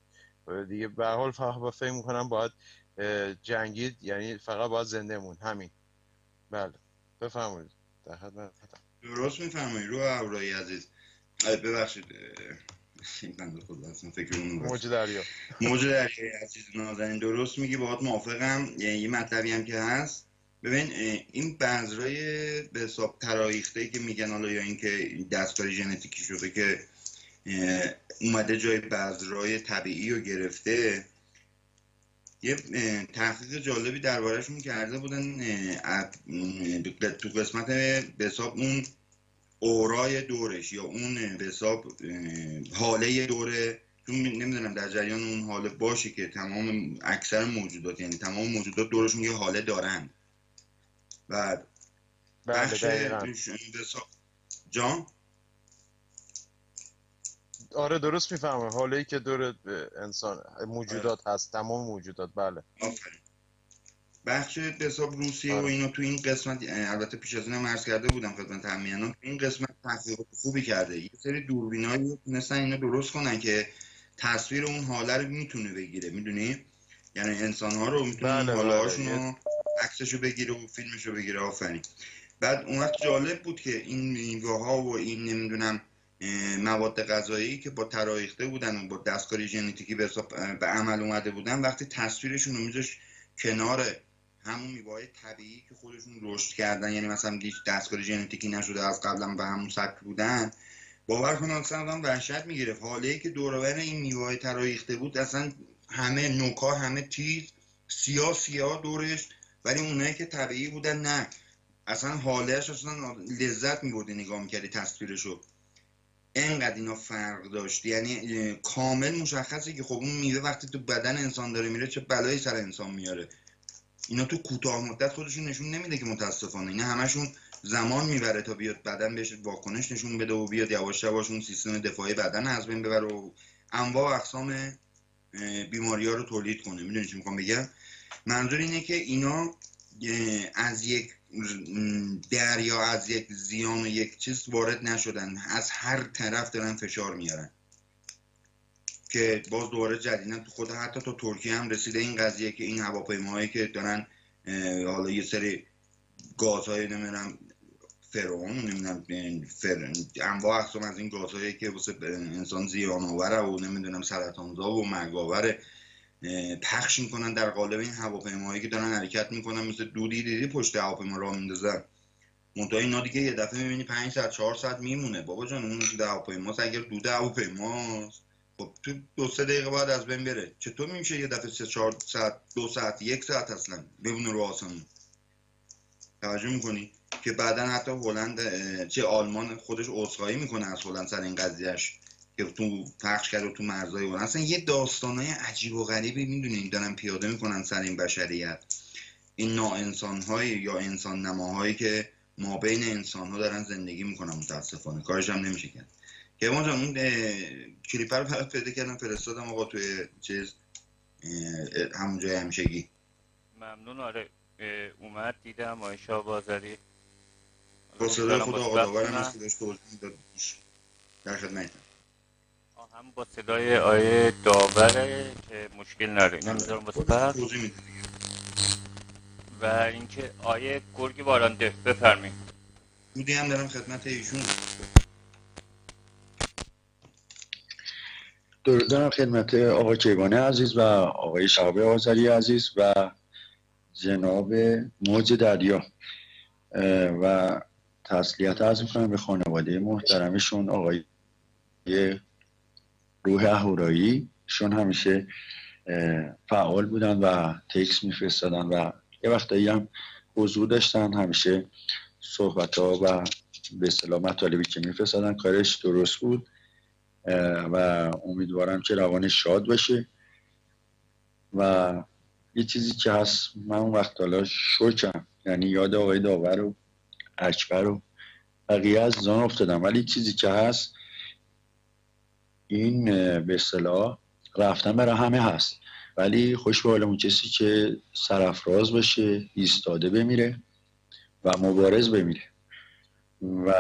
دیگه به هر حال فقط فکر می‌کنم باید جنگید، یعنی فقط باید زنده مون، همین. بله بفرمایید. در خدمت. درست میفرمایید رو اورایی عزیز. ببخشید این بنده خدا اصلا فکرمون موج دریا عزیز نازنین، درست میگی، باهات موافقم. یه مطلبی هم که هست، ببین این بذرای به حساب ترایخته که میگن حالا، یا اینکه دستکاری ژنتیکی شده که اومده جای بذرای طبیعی رو گرفته، یه تحقیق جالبی درباره‌شون کرده بودن تو قسمت به حساب اون اورای دورش یا اون به حساب حاله دوره، چون نمیدونم در جریان اون حاله باشه که تمام اکثر موجودات، یعنی تمام موجودات دورشون یه حاله دارن و بخش به حساب جان. آره درست میفهمم، حاله‌ای که دور انسان موجودات هست، تمام موجودات. بله آفرین. بخش به حساب روسیه و اینا تو این قسمت، البته پیش از اینم عرض کرده بودم خدمت هممیانان، تو این قسمت تحقیقات خوبی کرده، یه سری دوربینایی رو تونستن اینا درست کنن که تصویر اون حاله رو میتونه بگیره، میدونی؟ یعنی انسان‌ها رو میتونه حاله هاشون رو عکسشو بگیره و فیلمشو بگیره. آفرین. بعد اون وقت جالب بود که این میوه‌ها و این نمیدونم مواد غذایی که با ترایخته بودن و با دستکاری ژنتیکی به عمل اومده بودن، وقتی تصویرشون رو میذاش کنار همون میوه‌های طبیعی که خودشون رشد کردن، یعنی مثلا هیچ دستکاری ژنتیکی نشده از قبلا به همون سبک بودن، باور کن اصلا آدم وحشت میگرفت. حاله که دور و بر این میوه‌های ترایخته بود اصلا همه نوک‌ها همه تیز سیاه دورش، ولی اونایی که طبیعی بودن نه، اصلا حالهش اصلا لذت می‌بردی نگاه می‌کردی تصویرشو، انقدر اینا فرق داشت. یعنی کامل مشخصه که خب اون میوه وقتی تو بدن انسان داره میره چه بلایی سر انسان میاره. اینا تو کوتاه مدت خودشون نشون نمیده که متاسفانه اینا همشون زمان میبره تا بیاد بدن بهش واکنش نشون بده و بیاد یواش یواش اون سیستم دفاعی بدن از بین ببره و انواع و اقسام بیماری‌ها رو تولید کنه. میدونی چی میخوام بگم؟ منظور اینه که اینا از یک دریا، از یک زیان و یک چیز وارد نشدن، از هر طرف دارن فشار میارن که باز دوباره جدیدن تو خود حتی تو ترکیه هم رسیده این قضیه که این هواپیماهایی که دارن حالا یه سری گازهای نمیدونم فرعون نمیدونم انواع اقسام از این گازهایی که واسه انسان زیان آوره و نمیدونم سرطانزا و مرگاور پخش میکنن در قالب این هواپیماهایی که دارن حرکت میکنن، مثل دودی دیدی پشت هواپیما راه میندازن، منتها اینا دیگه یه دفعه میبینی 5 ساعت 4 ساعت میمونه. بابا جان اون دود هواپیماست، اگر دود هواپیماست خب تو 2-3 دقیقه بعد از بین بره، چطور میشه یه دفعه 3-4 ساعت 2 ساعت 1 ساعت اصلا بمونه رو آسمون؟ توجه میکنی که بعدن حتی هلند چه آلمان خودش عذرخواهی میکنه از هلند سر این قضیهش که تو پخش کرده تو مرزهای هلند. اصلا یه داستانای عجیب و غریبی میدونین دارن پیاده میکنن سر این بشریت، این ناانسان‌های یا انسان نماهایی که ما بین انسان‌ها دارن زندگی میکنن. متاسفانه کارش هم نمیشه کرد. که ما جان اون کلیپ رو برات پیدا کردم فرستادم آقا توی چیز همون جای همیشگی. ممنون. آره اومد دیدم آیشا بازاری با صدای خود آقا داورم از خودش توضیح داد در خدمتم. هم با صدای آیه داوره که مشکل نداره نمیذارم واسه پس و اینکه آیه گرگی بارانده بفرمایید. بودی هم دارم خدمت ایشون. درود دارم خدمت آقای کیوانی عزیز و آقای شهاب آذری عزیز و جناب موج دریا و تسلیت عرض می‌کنم به خانواده محترمشون آقای روح اهورایی. شون همیشه فعال بودن و تکس میفرستادن و یه وقتایی هم حضور داشتن، همیشه صحبت ها و به اصطلاح مطالبی که میفرستادن کارش درست بود و امیدوارم که روانش شاد باشه. و یه چیزی که هست، من اون وقت حالا شوکم، یعنی یاد آقای داور و اکبر و بقیه از زان افتادم، ولی چیزی که هست این به اصطلاح رفتن برای همه هست، ولی خوش به حال اون کسی که سرافراز باشه، ایستاده بمیره و مبارز بمیره و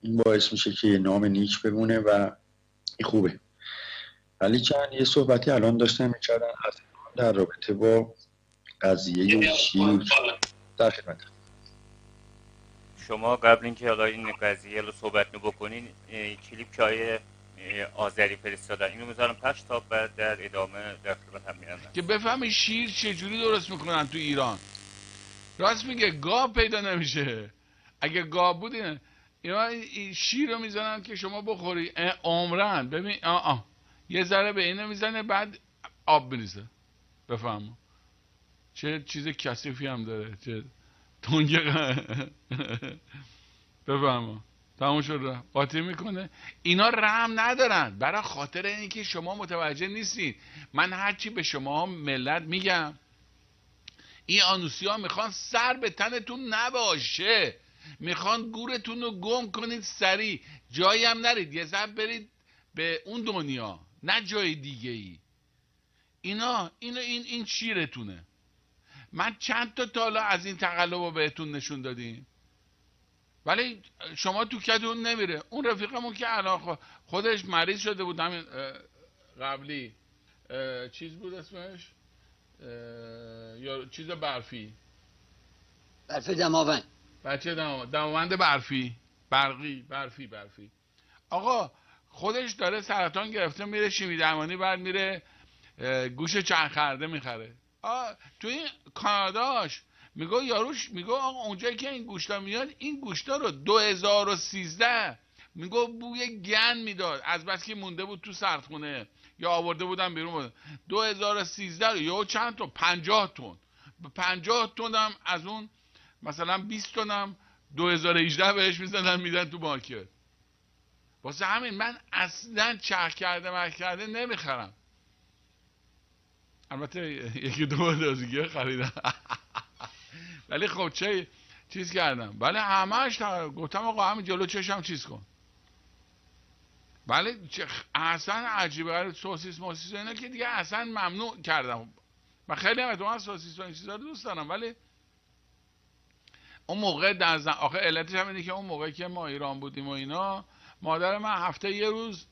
این باعث میشه که نام نیک بمونه و این خوبه. ولی چند یه صحبتی الان داشتم میکردن در رابطه با قضیه شیر. در خدمت شما قبل اینکه حالا این قضیه رو صحبت بکنین، کلیپ که آیه آذری فرستادن اینو میذارم پخش تا بعد در ادامه در خدمت هم میرم که بفهمی شیر چجوری درست میکنن تو ایران. راست میگه، گاو پیدا نمیشه. اگه گاو بود اینا شیر رو میزنن که شما بخوری عمرن. ببین یه ذره به اینو میزنه بعد آب میریزه. بفهم چه چیز کثیفی هم داره، چه تنگه. بفهم تموم شد، قاطی میکنه. اینا رحم ندارن برای خاطر اینکه شما متوجه نیستید. من هرچی به شما ملت میگم، این آنوسی ها میخوان سر به تنتون نباشه، میخوان گورتون رو گم کنید سریع، جایی هم نرید، یه ذره برید به اون دنیا، نه جای دیگه ای. این شیرتونه. من چند تا حالا از این تقلب رو بهتون نشون دادیم، ولی شما تو کتون نمیره. اون رفیقمون که الان خودش مریض شده بود، همین قبلی چیز بود اسمش، یا چیز برفی دماوند، بچه دماوند برفی. آقا خودش داره سرطان گرفته، میره شیمی درمانی، بعد میره گوش چند خرده میخره. تو این کاناداش میگو یاروش، میگو آقا اونجایی که این گوشتا میاد، این گوشتا رو 2013 میگو بوی گند میداد، از بس که مونده بود تو سردخونه یا آورده بودن بیرون بود. 2013 رو یا چند تا 50 تن، 50 تن هم از اون مثلا 20 تن هم 2018 بهش میزنن میدن تو مارکت. واسه همین من اصلا چرخ کرده نمیخرم. البته یکی دو دوزگی خریدم ولی خب چیز کردم، ولی همهش گفتم آقا همین جلو چشم چیز کن. ولی اصلا عجیبه، سوسیس موسیس اینا که دیگه اصلا ممنوع کردم. من خیلی هم اتفاقا سوسیس و این چیزا رو دوست دارم، ولی اون موقع آخه علتش هم اینه که اون موقعی که ما ایران بودیم و اینا، مادر من هفته یه روز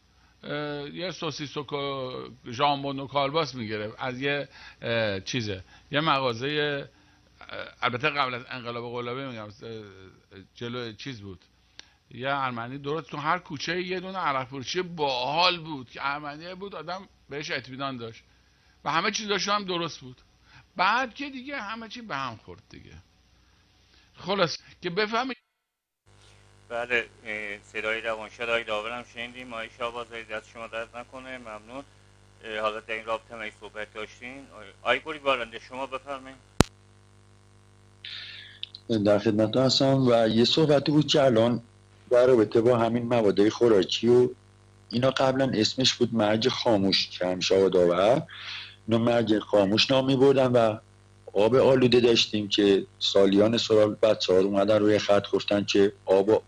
یه سوسیس و ژامبون و کالباس میگرفت از یه یه مغازه، البته قبل از انقلاب قلابی میگم، جلو چیز بود، یه ارمنی درست تو هر کوچه یه دونه عرق فروشی باحال بود که ارمنی بود، آدم بهش اطمینان داشت و همه چیزاش هم درست بود. بعد که دیگه همه چی به هم خورد دیگه. خلاص که بفهمید. بله، صدای روانشاد آقای داورم شنیدیم. آقای شاهبازی دست شما درد نکنه، ممنون. حالا در این رابطه ما صحبت داشتین. آقای گوریبارنده شما بفرمایید. در خدمت هستم و یه صحبتی بود که الان در رابطه با همین مواد خوراکی و اینا، قبلا اسمش بود مرج خاموش که همیشه آقا داور اینو مرج خاموش نام می‌بردن و آب آلوده داشتیم که سالیان سال بچه‌ها اومدن روی خط گفتن که آب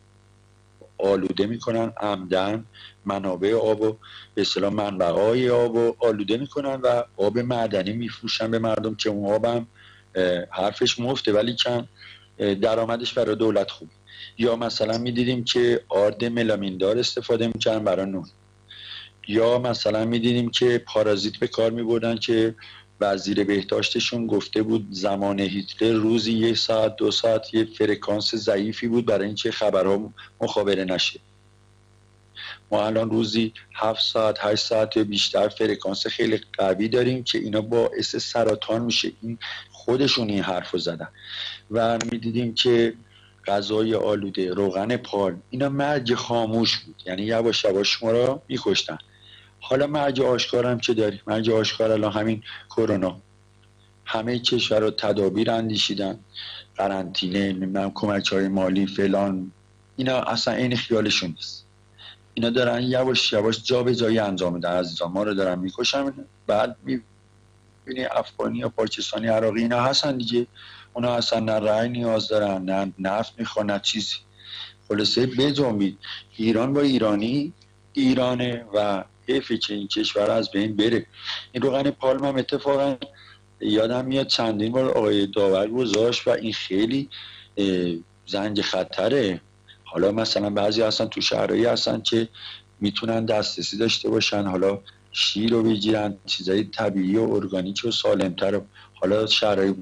آلوده میکنن، عمدن منابع آب و به اصطلاح منبع‌های آب و آلوده میکنن و آب معدنی میفروشن به مردم که اون آبم حرفش مفته ولی کم درآمدش برای دولت خوب. یا مثلا میدیدیم که آرد ملامین دار استفاده میکنن برای نون، یا مثلا میدیدیم که پارازیت به کار میبردن که وزیر بهداشتشون گفته بود زمان هیتلر روزی 1 ساعت 2 ساعت یه فرکانس ضعیفی بود برای اینکه خبرها مخابره نشه. ما الان روزی 7 ساعت 8 ساعت یا بیشتر فرکانس خیلی قوی داریم که اینا باعث سرطان میشه. این خودشون این حرفو زدن. و میدیدیم که غذای آلوده، روغن پال، اینا مرج خاموش بود، یعنی یواش یواش ما را میکشتن. حالا مرج آشکار هم چه داریم؟ مرج آشکار الان همین کرونا، همه کشورها تدابیر اندیشیدن قرنطینه، نمیدونم کمک‌های مالی فلان، اینا اصلا این خیالشون نیست. اینا دارن یواش یواش جا به جایی انجام میدن. عزیزان ما رو دارن میکشن. بعد میبینی افغانی یا پاکستانی عراقی اینا هستن دیگه، اونا اصلا نه رأی نیاز دارن، نه نفت میخوان، نه چیزی. خلاصه بجنبید. ایران با ایرانی ایرانه و حیفه که این کشور از بین بره. این روغن پالم هم اتفاقا یادم میاد چندین بار آقای داور گذاشت و این خیلی زنگ خطره. حالا مثلا بعضی هستن تو شهرهایی هستن که میتونن دسترسی داشته باشن، حالا شیر رو بگیرن، چیزای طبیعی و ارگانیک و سالمتر. حالا شهرهای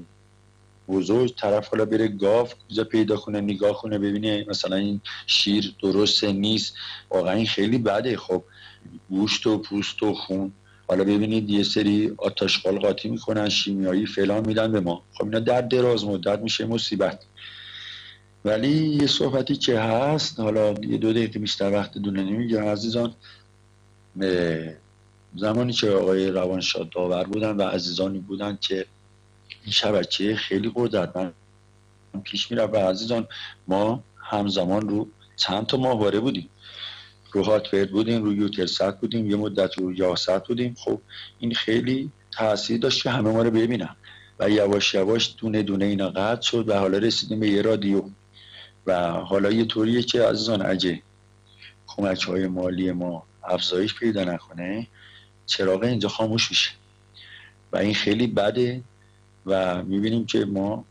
بزرگ طرف حالا بره گاو کجا پیدا کنه، نگاه کنه ببینه مثلا این شیر درسته نیست، واقعا این خیلی بده. خب گوشت و پوست و خون، حالا ببینید یه سری آتش‌خال قاطی میکنن، شیمیایی فلان میدن به ما. خب اینا در دراز مدت میشه مصیبت. ولی یه صحبتی که هست، حالا یه 2 دقیقه بیشتر وقت دونه نمیگیرم عزیزان، زمانی که آقای روانشاد داور بودن و عزیزانی بودن که این شبکه خیلی قدرتمند پیش میره و عزیزان ما همزمان رو چند تا ماهواره بودیم، رو هاتفرد بودیم، رو یوتلسات بودیم، یه مدت رو یاست بودیم. خب این خیلی تاثیر داشت که همه ما رو ببینن و یواش یواش دونه دونه اینا قطع شد و حالا رسیدیم به یه رادیو و حالا یه طوریه که عزیزان اگه کمک‌های مالی ما افزایش پیدا نکنه چراغ اینجا خاموش میشه و این خیلی بده و میبینیم که ما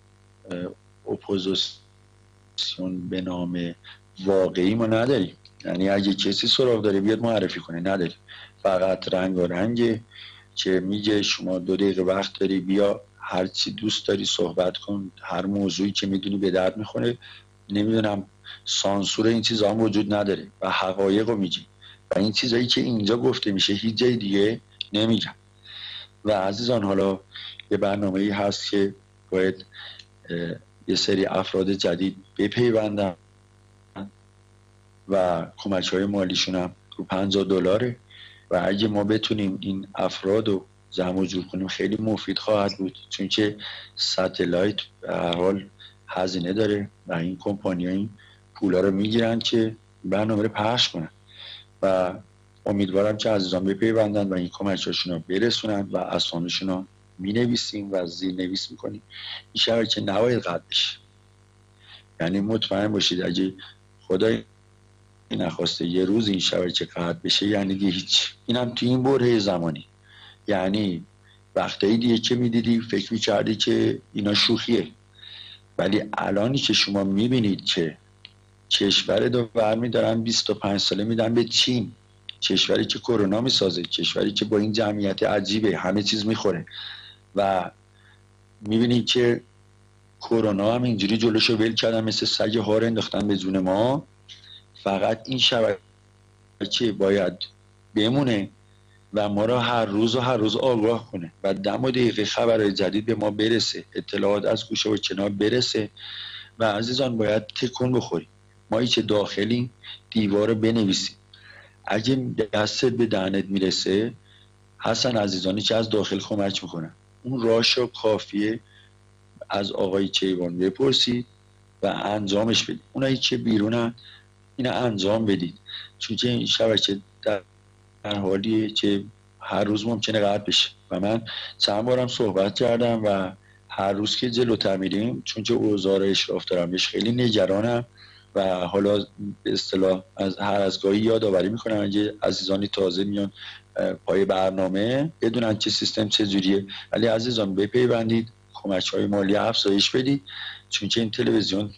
اپوزیسیون به نام واقعی ما نداریم. یعنی اگه کسی سراغ داره بیاد معرفی کنه، نداریم. فقط رنگ و رنگه که میگه شما 2 دقیقه وقت داری بیا هر چی دوست داری صحبت کن، هر موضوعی که میدونی به درد میخونه. نمیدونم سانسور این چیزا هم وجود نداره و حقایق رو میگی و این چیزایی که اینجا گفته میشه هیچ جای دیگه نمیگم. و عزیزان حالا یه برنامه‌ای هست که باید یه سری افراد جدید بپیوندن و کمک‌های مالیشون هم رو $50 و اگه ما بتونیم این افراد رو جمع جور کنیم خیلی مفید خواهد بود، چون که ستلایت به هر حال هزینه داره و این کمپانی‌ها این پولا رو میگیرن که برنامه رو پخش کنن و امیدوارم که عزیزان بپیوندن و این کمک‌هاشون رو برسونن و اسامیشون رو می‌نویسیم و زیرنویس می‌کنیم. این شبکه نباید قطع بشه. یعنی مطمئن باشید اگه خدای نخواسته یه روز این شبکه قطع بشه یعنی دیگه هیچ. اینم تو این بره زمانی، یعنی وقتایی دیگه که میدیدی فکر می‌کردی که اینا شوخیه، ولی الانی که شما می‌بینید که کشور دو برمی دارن 25 ساله میدن به چین، کشوری که کرونا میسازه، کشوری که با این جمعیت عجیبه همه چیز میخوره و میبینید که کرونا هم اینجوری جلوشو ول کردن مثل سگ ها رو انداختن به جون ما. فقط این شبکه باید بمونه و ما را هر روز آگاه کنه و دم و دقیقه خبرهای جدید به ما برسه، اطلاعات از گوشه و کنار برسه و عزیزان باید تکون بخوریم. ما که داخلیم دیوار بنویسیم. اگه دستت به دهنت میرسه حسن عزیزانی که از داخل کمک میکنن اون راشو کافیه از آقای کیوان بپرسید و انجامش بدید. اونایی که بیرونن اینو انجام بدید، چون که این شبکه در حالیه که هر روز ممکنه قطع بشه و من چند بارم صحبت کردم و هر روز که جلوتر میریم چون که اوضاع اشراف دارم بهش خیلی نگرانم و حالا به اصطلاح از گاهی یادآوری میکنم اگه عزیزانی تازه میان پای برنامه بدونن که سیستم چجوریه. ولی عزیزان بپیوندید، کمک‌های مالی افزایش بدید، چون که این تلویزیون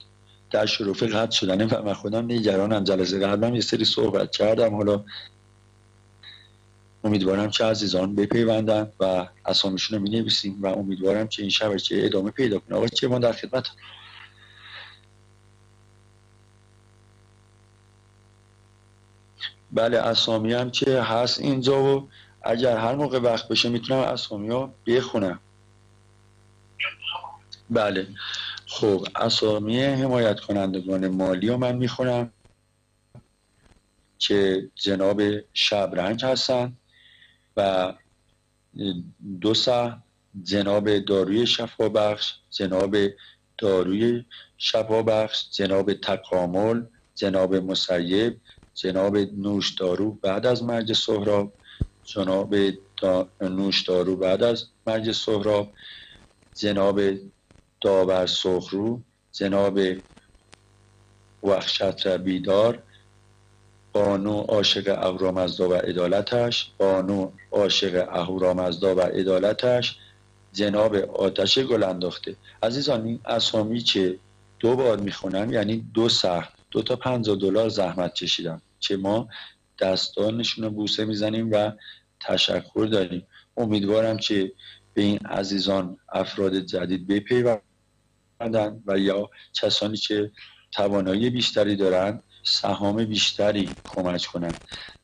در شرف قطع شدنه و من خودم نگرانم. جلسه قبلم یه سری صحبت کردم، حالا امیدوارم که عزیزان بپیوندن و اسامیشون رو می‌نویسیم و امیدوارم که این شبکه ادامه پیدا کنه. آقا چه من در خدمت. بله اسامی هم که هست اینجا و اگر هر موقع وقت بشه میتونم اسامی ها بخونم. بله خب اسامی حمایت کنندگان مالی رو من میخونم که جناب شبرنگ هستن و 2 جناب داروی شفابخش، جناب داروی شفابخش، جناب تکامل، جناب مسیب، جناب نوشدارو بعد از مرگ سهراب، جناب نوشدارو بعد از مرگ سهراب، جناب داور سخرو، جناب وحشت بیدار، بانو عاشق اهورامزدا و عدالتش، بانو عاشق اهورامزدا و عدالتش، جناب آتش گلانداخته. عزیزان این اسامی که 2 بار میخونم یعنی 2 سهم، 2 تا $50 زحمت کشیدم که ما دستانشون رو بوسه میزنیم و تشکر داریم. امیدوارم که به این عزیزان افراد جدید بپیوندن و یا کسانی که توانایی بیشتری دارن سهام بیشتری کمک کنن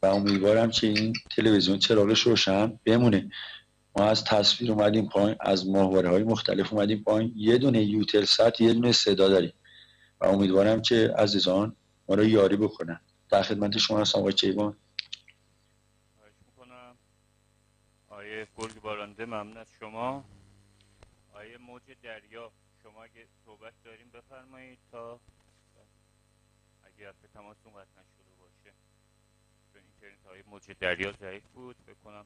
و امیدوارم که این تلویزیون چراغش روشن بمونه. ما از تصویر اومدیم پایین، از ماهواره‌های مختلف اومدیم پایین، یه دونه یوتلسات، یه دونه صدا داریم و امیدوارم که عزیزان ما رو یاری بکنن. در خدمت شما هستم آقای کیوان. آیه گل بارنده ممنون از شما. آیه موج دریا شما اگه صحبت داریم بفرمایید تا اگه به تماسون قطع نشده باشه. به اینترنت آیه موج دریا ضعیف بود بکنم.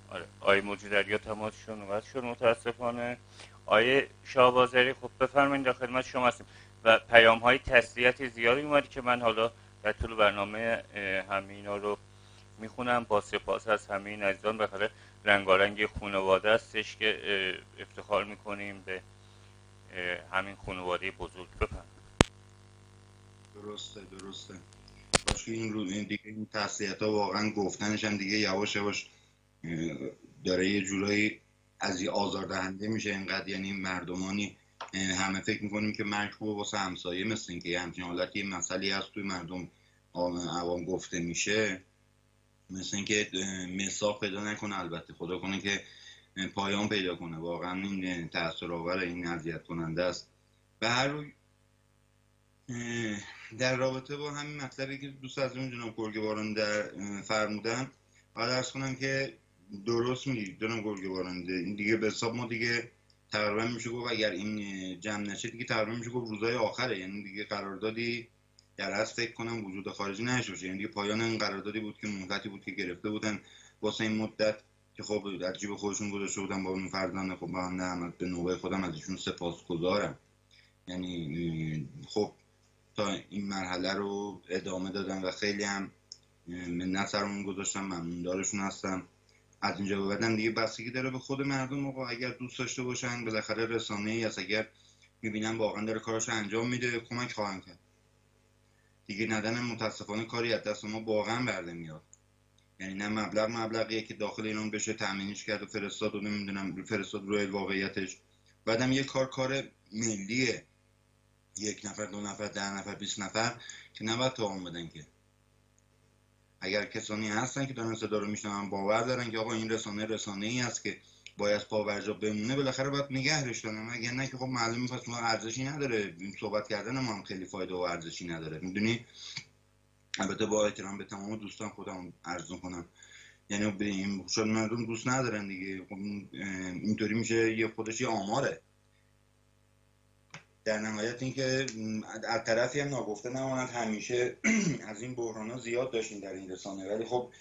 آره آیه موج دریا تماسشون قطع شد متاسفانه. آیه شاهبازری خب بفرمایید در خدمت شما هستیم و پیام های تسلیت زیادی اومدی که من حالا در طول برنامه همینا رو میخونم. با سپاس از همه این عزیزان. بخاطر رنگارنگ خانواده استش که افتخار میکنیم به همین خانواده بزرگ. بفرمایید. درسته باشه. این روز این دیگه این تسلیت‌ها واقعا گفتنش هم دیگه یواش یواش داره یه جورایی از این آزاردهنده میشه اینقدر. یعنی مردمانی همه فکر میکنیم که مرگ خوبه واسه همسایه، مثل این که یه همچین حالتی یه مسئله هست توی مردم عوام گفته میشه، مثل این که مساق پیدا نکنه. البته خدا کنه که پایان پیدا کنه. واقعا این تأثیرآور، این اذیت کننده است. به هر روی در رابطه با همین مطلبی که دوست از اون جناب گرگه‌باران در فرمودن باید عرض کنم که درست میگی جناب گرگه‌باران. این دیگه به حساب ما دیگه تقریبا میشه گفت اگر این جمع نشه دیگه تقریبا میشه گفت روزهای آخره. یعنی دیگه قراردادی در اصل فکر کنم وجود خارجی نشه. یعنی دیگه پایان این قراردادی بود که مدتی بود که گرفته بودن واسه این مدت که خب در جیب خودشون گذاشته بودن با اون فرزند. خب من به نوبه خودم از ایشون سپاسگزارم. یعنی خب تا این مرحله رو ادامه دادن و خیلی هم منت سرمون گذاشتم، ممنوندارشون هستم. از اینجا به بعدم دیگه بستگی داره به خود مردم. آقا اگر دوست داشته باشن بالاخره رسانه‌ای هست، اگر میبینن واقعا داره کارش انجام میده کمک خواهند کرد. دیگه ندن متاسفانه کاری از دست ما واقعا برده میاد. یعنی نه مبلغیه که داخل ایران بشه تامینش کرد و فرستاد و نمیدونم فرستاد روی واقعیتش. بعدم یه کار ملیه، 1 نفر 2 نفر 10 نفر 20 نفر که نباید توان بدن. که اگر کسانی هستن که دارن صدا رو میشنون باور دارن که آقا این رسانه‌ای است که باید پاورجا بمونه، بالاخره باید نگهش دارن. اگر نه که خب معلومه پس ما ارزشی نداره. این صحبت کردن ما هم خیلی فایده و ارزشی نداره. میدونی البته با احترام به تمام دوستان خودم عرض کنم، یعنی به این شاید مردم دوست ندارن دیگه. خب اینطوری میشه یه خودش یه آماره. در نهایت این که از طرفی هم ناگفته نماند همیشه از این بحران‌ها زیاد داشتیم در این رسانه، ولی خب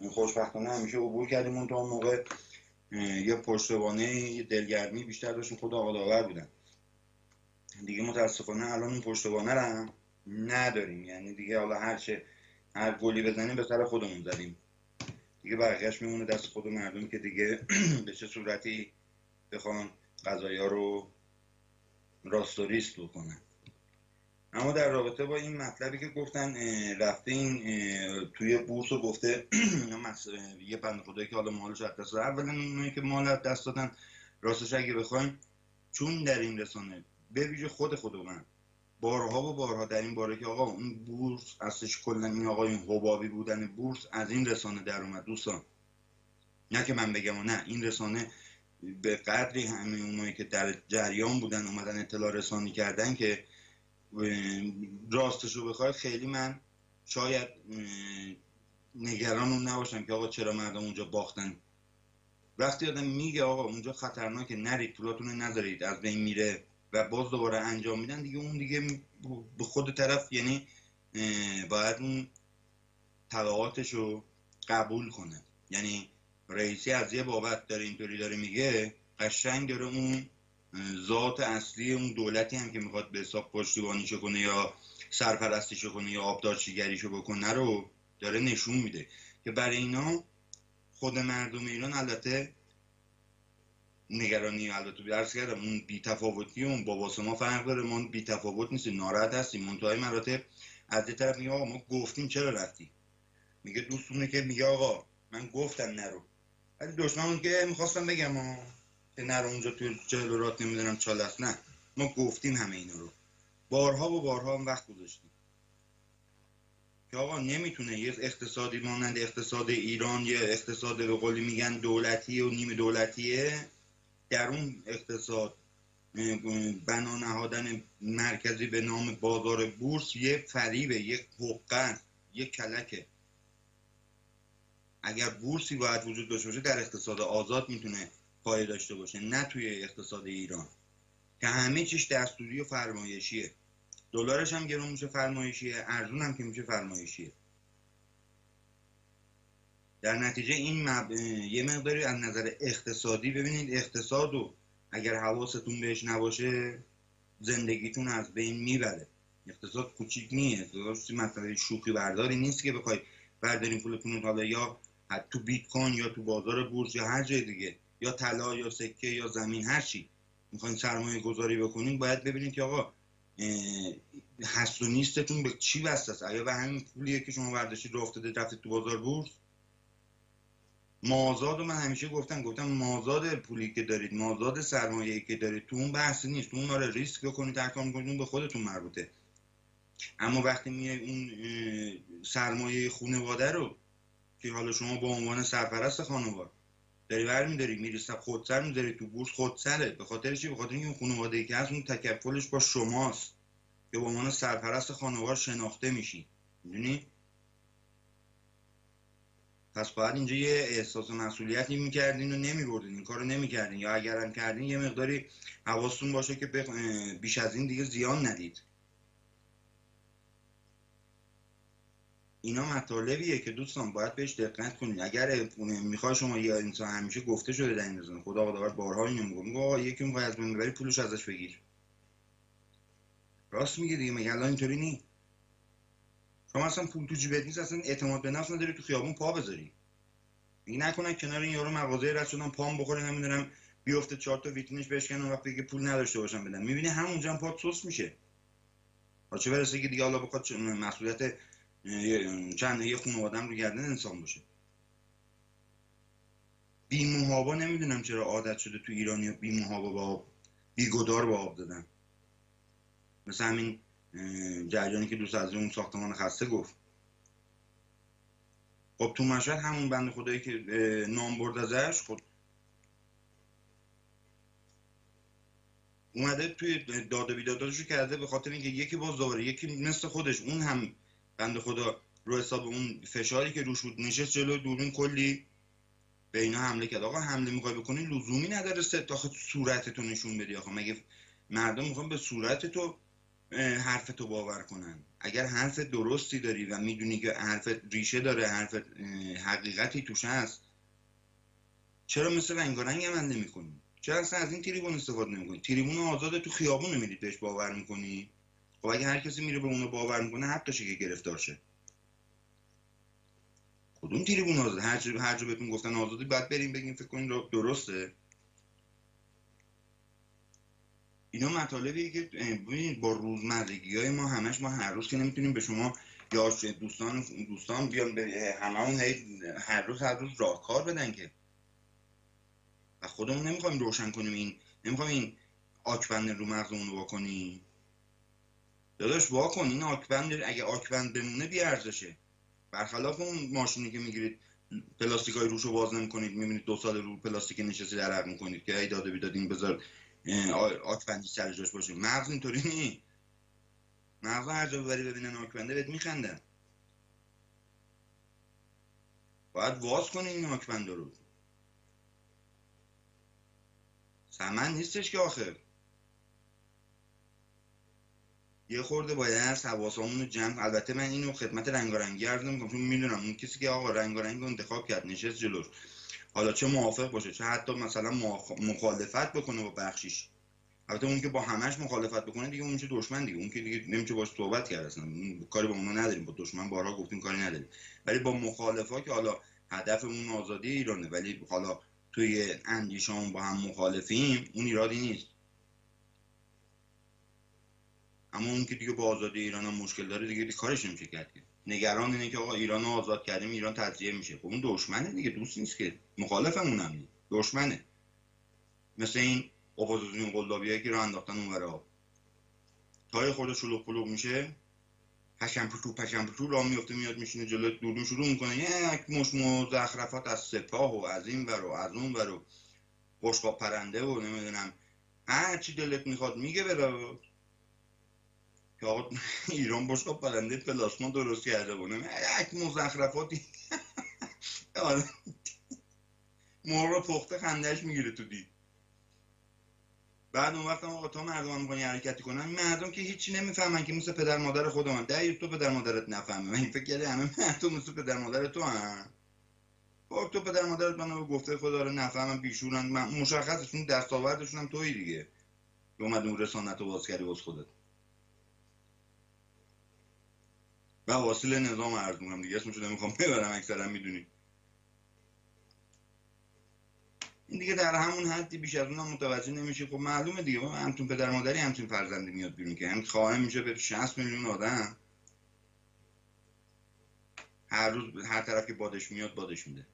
خوشبختانه همیشه عبور کردیم. اون تا اون موقع یه پشتوانه یه دلگرمی بیشتر داشتیم، خود آقا داور بودن. دیگه متاسفانه الان اون پشتوانه رو هم نداریم. یعنی دیگه حالا هر گلی بزنیم به سر خودمون زدیم دیگه، بقیه‌اش میمونه دست خود مردم که دیگه به چه صورتی بخوان قضایا رو راست و ریست بکنن. اما در رابطه با این مطلبی که گفتن رفته این توی بورس و گفته یه بنده خدایی که حالا مالش از دست دادن. اولا اونایی که مال از دست دادن راستش اگه بخوایم چون در این رسانه به ویژه خود من بارها در این باره که آقا اون بورس اصلش کلا این آقا این حبابی بودن بورس از این رسانه در اومد. دوستان نه که من بگم و نه، این رسانه به قدری همه اونایی که در جریان بودن اومدن اطلاع رسانی کردن که راستش رو بخوای خیلی من شاید نگران اون نباشم که آقا چرا مردم اونجا باختن وقتی آدم میگه آقا اونجا خطرناکه نرید پولاتون رو نذارید از بین میره و باز دوباره انجام میدن دیگه، اون دیگه به خود طرف یعنی باید اون تبعاتش رو قبول کنه. یعنی رئیسی از یه بابت داره اینطوری داره میگه، قشنگ داره اون ذات اصلی اون دولتی هم که میخواد به حساب پشتیبانیشو کنه یا سرپرستیشو کنه یا آبدارچیگریشو بکنه رو داره نشون میده که برای اینا خود مردم ایران البته نگرانی، البته درس کردم اون بی‌تفاوتی اون با ما فرق داره، ما بی‌تفاوت نیستیم، ناراحت هستیم، منتهای مراتب از یه طرف میگه آقا ما گفتیم چرا رفتی، میگه دوستونه که میگه آقا من گفتم نرو، ولی دشمنون که میخواستم بگم که نرو اونجا تو جلورات نمیدونم چالست، نه ما گفتیم همه اینا رو بارها و بارها هم وقت گذاشتیم که آقا نمیتونه یه اقتصادی مانند اقتصاد ایران، یه اقتصاد به قولی میگن دولتی و نیمه دولتیه، در اون اقتصاد بنا نهادن مرکزی به نام بازار بورس یه فریبه، یک حقه، یک کلکه. اگر بورسی باید وجود داشته باشه در اقتصاد آزاد میتونه پایه داشته باشه، نه توی اقتصاد ایران که همه چیش دستوری و فرمایشیه. دلارش هم گرون میشه فرمایشیه، ارزون هم که میشه فرمایشیه. در نتیجه این یه مقداری از نظر اقتصادی ببینید اقتصادو اگر حواستون بهش نباشه زندگیتون از بین میبره. اقتصاد کوچیک نیست، مثلا شوخی برداری نیست که بخوای بردارین پولتون حالا یا تو بیت کوین یا تو بازار بورس یا هر جای دیگه یا طلا یا سکه یا زمین، هر چی میخواین سرمایه گذاری بکنین باید ببینید که آقا هست و نیستتون به چی بسته است. آیا به همین پولیه که شما برداشتید رو افتاده رفتید تو بازار بورس؟ مازاد، و من همیشه گفتم مازاد پولی که دارید، مازاد سرمایه‌ای که دارید تو اون بحث نیست، تو اون آره ریسک بکنید تکام کنید، اون به خودتون مربوطه. اما وقتی میای اون سرمایه خانواده رو که حالا شما با عنوان سرپرست خانواده داری برمی‌داری میری خودسر می‌ذاری تو بورس، خودسره. به خاطر چی؟ به خاطر اینکه اون خانواده‌ای که هست اون تکفلش با شماست که به عنوان سرپرست خانواده شناخته میشی، میدونی؟ پس باید اینجا یه احساس مسئولیتی میکردین و نمیبردین، این کارو نمیکردین، یا اگرم کردین یه مقداری حواستون باشه که بیش از این دیگه زیان ندید. اینا مطالبیه که دوستان باید بهش دقت کنید. اگر میخوای شما یه انسان، همیشه گفته شده در این زمینه، خدا خداوند بارها اینو میگه آقا یکی میخواد از من ببری پولش ازش بگیر. راست میگه دیگه، مگه الان اینطوری نی؟ شما اصلا پول تو جیبت نیست، اصلا اعتماد به نفس نداری تو خیابون پا بذاری. میگه نکنه کنار این یارو مغازه رد شدن پام بخوره نمیدونم بیفته 4 تا ویترینش بشکنه وقتی که پول نداشته باشم بدن، میبینی همونجا هم پات سوس میشه. چه برسه که دیگه حالا بخواد مسئولیت چند یه خانواده‌ام رو گردن انسان باشه. بی محابا نمیدونم چرا عادت شده تو ایرانی بی محابا با آب، بیگدار با آب دادن. مثل همین جریانی که دوست از اون ساختمان خسته گفت. خب تو مشهد همون بنده خدایی که نام برد ازش، خب اومده توی داد و بیداداشو کرده به خاطر اینکه یکی باز دوباره یکی مثل خودش اون هم بنده خدا رو حساب اون فشاری که روش بود نشست جلو دوربین کلی به اینا حمله کرد. آقا حمله میخوای بکنی لزومی نداره آخه صورتتو نشون بدی. آخه مگه مردم میخوان به صورت تو حرف تو باور کنن؟ اگر حرف درستی داری و میدونی که حرف ریشه داره، حرف حقیقتی توش هست، چرا مثل رنگارنگ عمل نمی‌کنی؟ چرا اصلا از این تریبون استفاده نمی‌کنی؟ تریبون آزاد تو خیابون میرید بهش باور می‌کنی؟ خب اگه هر کسی میره به اونو باور می‌کنه حقشه که گرفتار شه. کدوم تریبون آزاد؟ هر جا بهتون گفتن آزادی بعد بریم بگیم فکر کنین درسته؟ اینا مطالبیه که ببینید با روزمرگی‌های ما همش ما هر روز که نمیتونیم به شما یا دوستان بیان به هممون هر روز راهکار بدن که و خودمون نمیخوایم روشن کنیم، این نمیخوایم این آکبند رو مغزمون رو بکنیم. داداش واکن این آکبند، اگه آکبند بمونه بی ارزشه. برخلاف اون ماشینی که میگیرید پلاستیکای روشو باز نمی‌کنید، میبینید 2 سال رو پلاستیک نشسته عرق می‌کنید که ای داده بیدادین بذار آکبندی سر جاش باشه. مغز اینطوری نیست. مغز هر جا ببری ببینن آکبنده بهت میخندن. باید واز کنین این آکبنده رو. ثمن نیستش که آخر. یه خورده باید حواسمون رو جمع. البته من اینو خدمت رنگارنگی عرض نمی‌کنم چون میدونم اون کسی که آقا رنگارنگ رو انتخاب کرد نشست جلوش، حالا چه موافق باشه چه حتی مثلا مخالفت بکنه با بخشیش، البته اون که با همش مخالفت بکنه دیگه اون میشه دشمن دیگه، اون که دیگه نمیشه باش صحبت کرد، اصلا کاری با اونا نداریم، با دشمن بارها گفتیم کاری نداریم. ولی با مخالفا که حالا هدفمون آزادی ایرانه ولی حالا توی اندیشه‌مون با هم مخالفیم، اون ایرادی نیست. اما اون که دیگه با آزادی ایران هم مشکل داره دیگه کارش نمیشه کرد. نگران اینه که آقا ایران رو آزاد کردیم ایران تجزیه میشه. خب اون دشمنه دیگه، دوست نیست که، مخالفمون هم نیست، دشمنه. مثل این اپوزیسیون قلابیایی که رو انداختن اونورا، تای خورده شلوغ پلوغ میشه، پشم پتو راه میفته، میاد میشینه جلوی دوربین شروع میکنه یک مش مزخرفات از سپاه و از این ور و از اون ور و بشقاب پرنده و نمیدونم هر چی دلت میخواد میگه بره که آقا ایران بشقاب پرنده پلاسما درست کرده بود، یک مزخرفاتی مرغ پخته خندهش میگیره تو دید. بعد اون وقت آقا تا مردم میکنی حرکتی کنن، مردم که هیچی نمیفهمن که مثل پدر مادر خودمون. تو پدر مادرت نفهمه، من فکر کردم همه مردم مثل پدر مادر تو هستن. خب تو پدر مادرت منو گفته خدا رو نفهمن، بیشورن، مشخصشون دستاوردشون هم تویی دیگه که اومد اون رسانت رو باز کردی واسه خودت. و واصل نظام عرض میکنم دیگه، اسمشو نمیخوام ببرم، اکثرا میدونی. این دیگه در همون حدی بیش از اونم متوجه نمیشه. خب معلومه دیگه، همتون پدر مادری همتون فرزندی میاد بیرون که هم خواهر میشه به 60 میلیون آدم، هر روز هر طرف که بادش میاد بادش میده.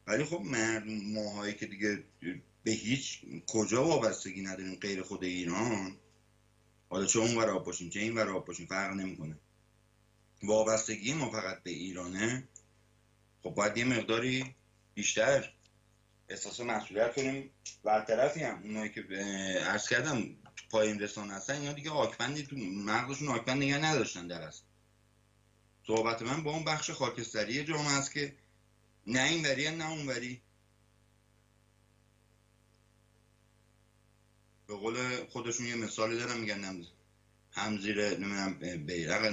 ولی خب ماهایی که دیگه به هیچ کجا وابستگی نداریم غیر خود ایران، حالا چه اون ور آب باشیم چه این ور آب باشیم فرق نمیکنه، وابستگی ما فقط به ایرانه، خب باید یه مقداری بیشتر احساس مسئولیت کنیم. برطرفی هم اونایی که عرض کردم پای این رسانه هستن، اینا دیگه آکبندی تو مغزشون آکبند نگه نداشتن. در اصل صحبت من با اون بخش خاکستری جامعه است که نه این وری نه اون وری. به قول خودشون یه مثالی دارن میگن هم زیر نمیدونم بیرق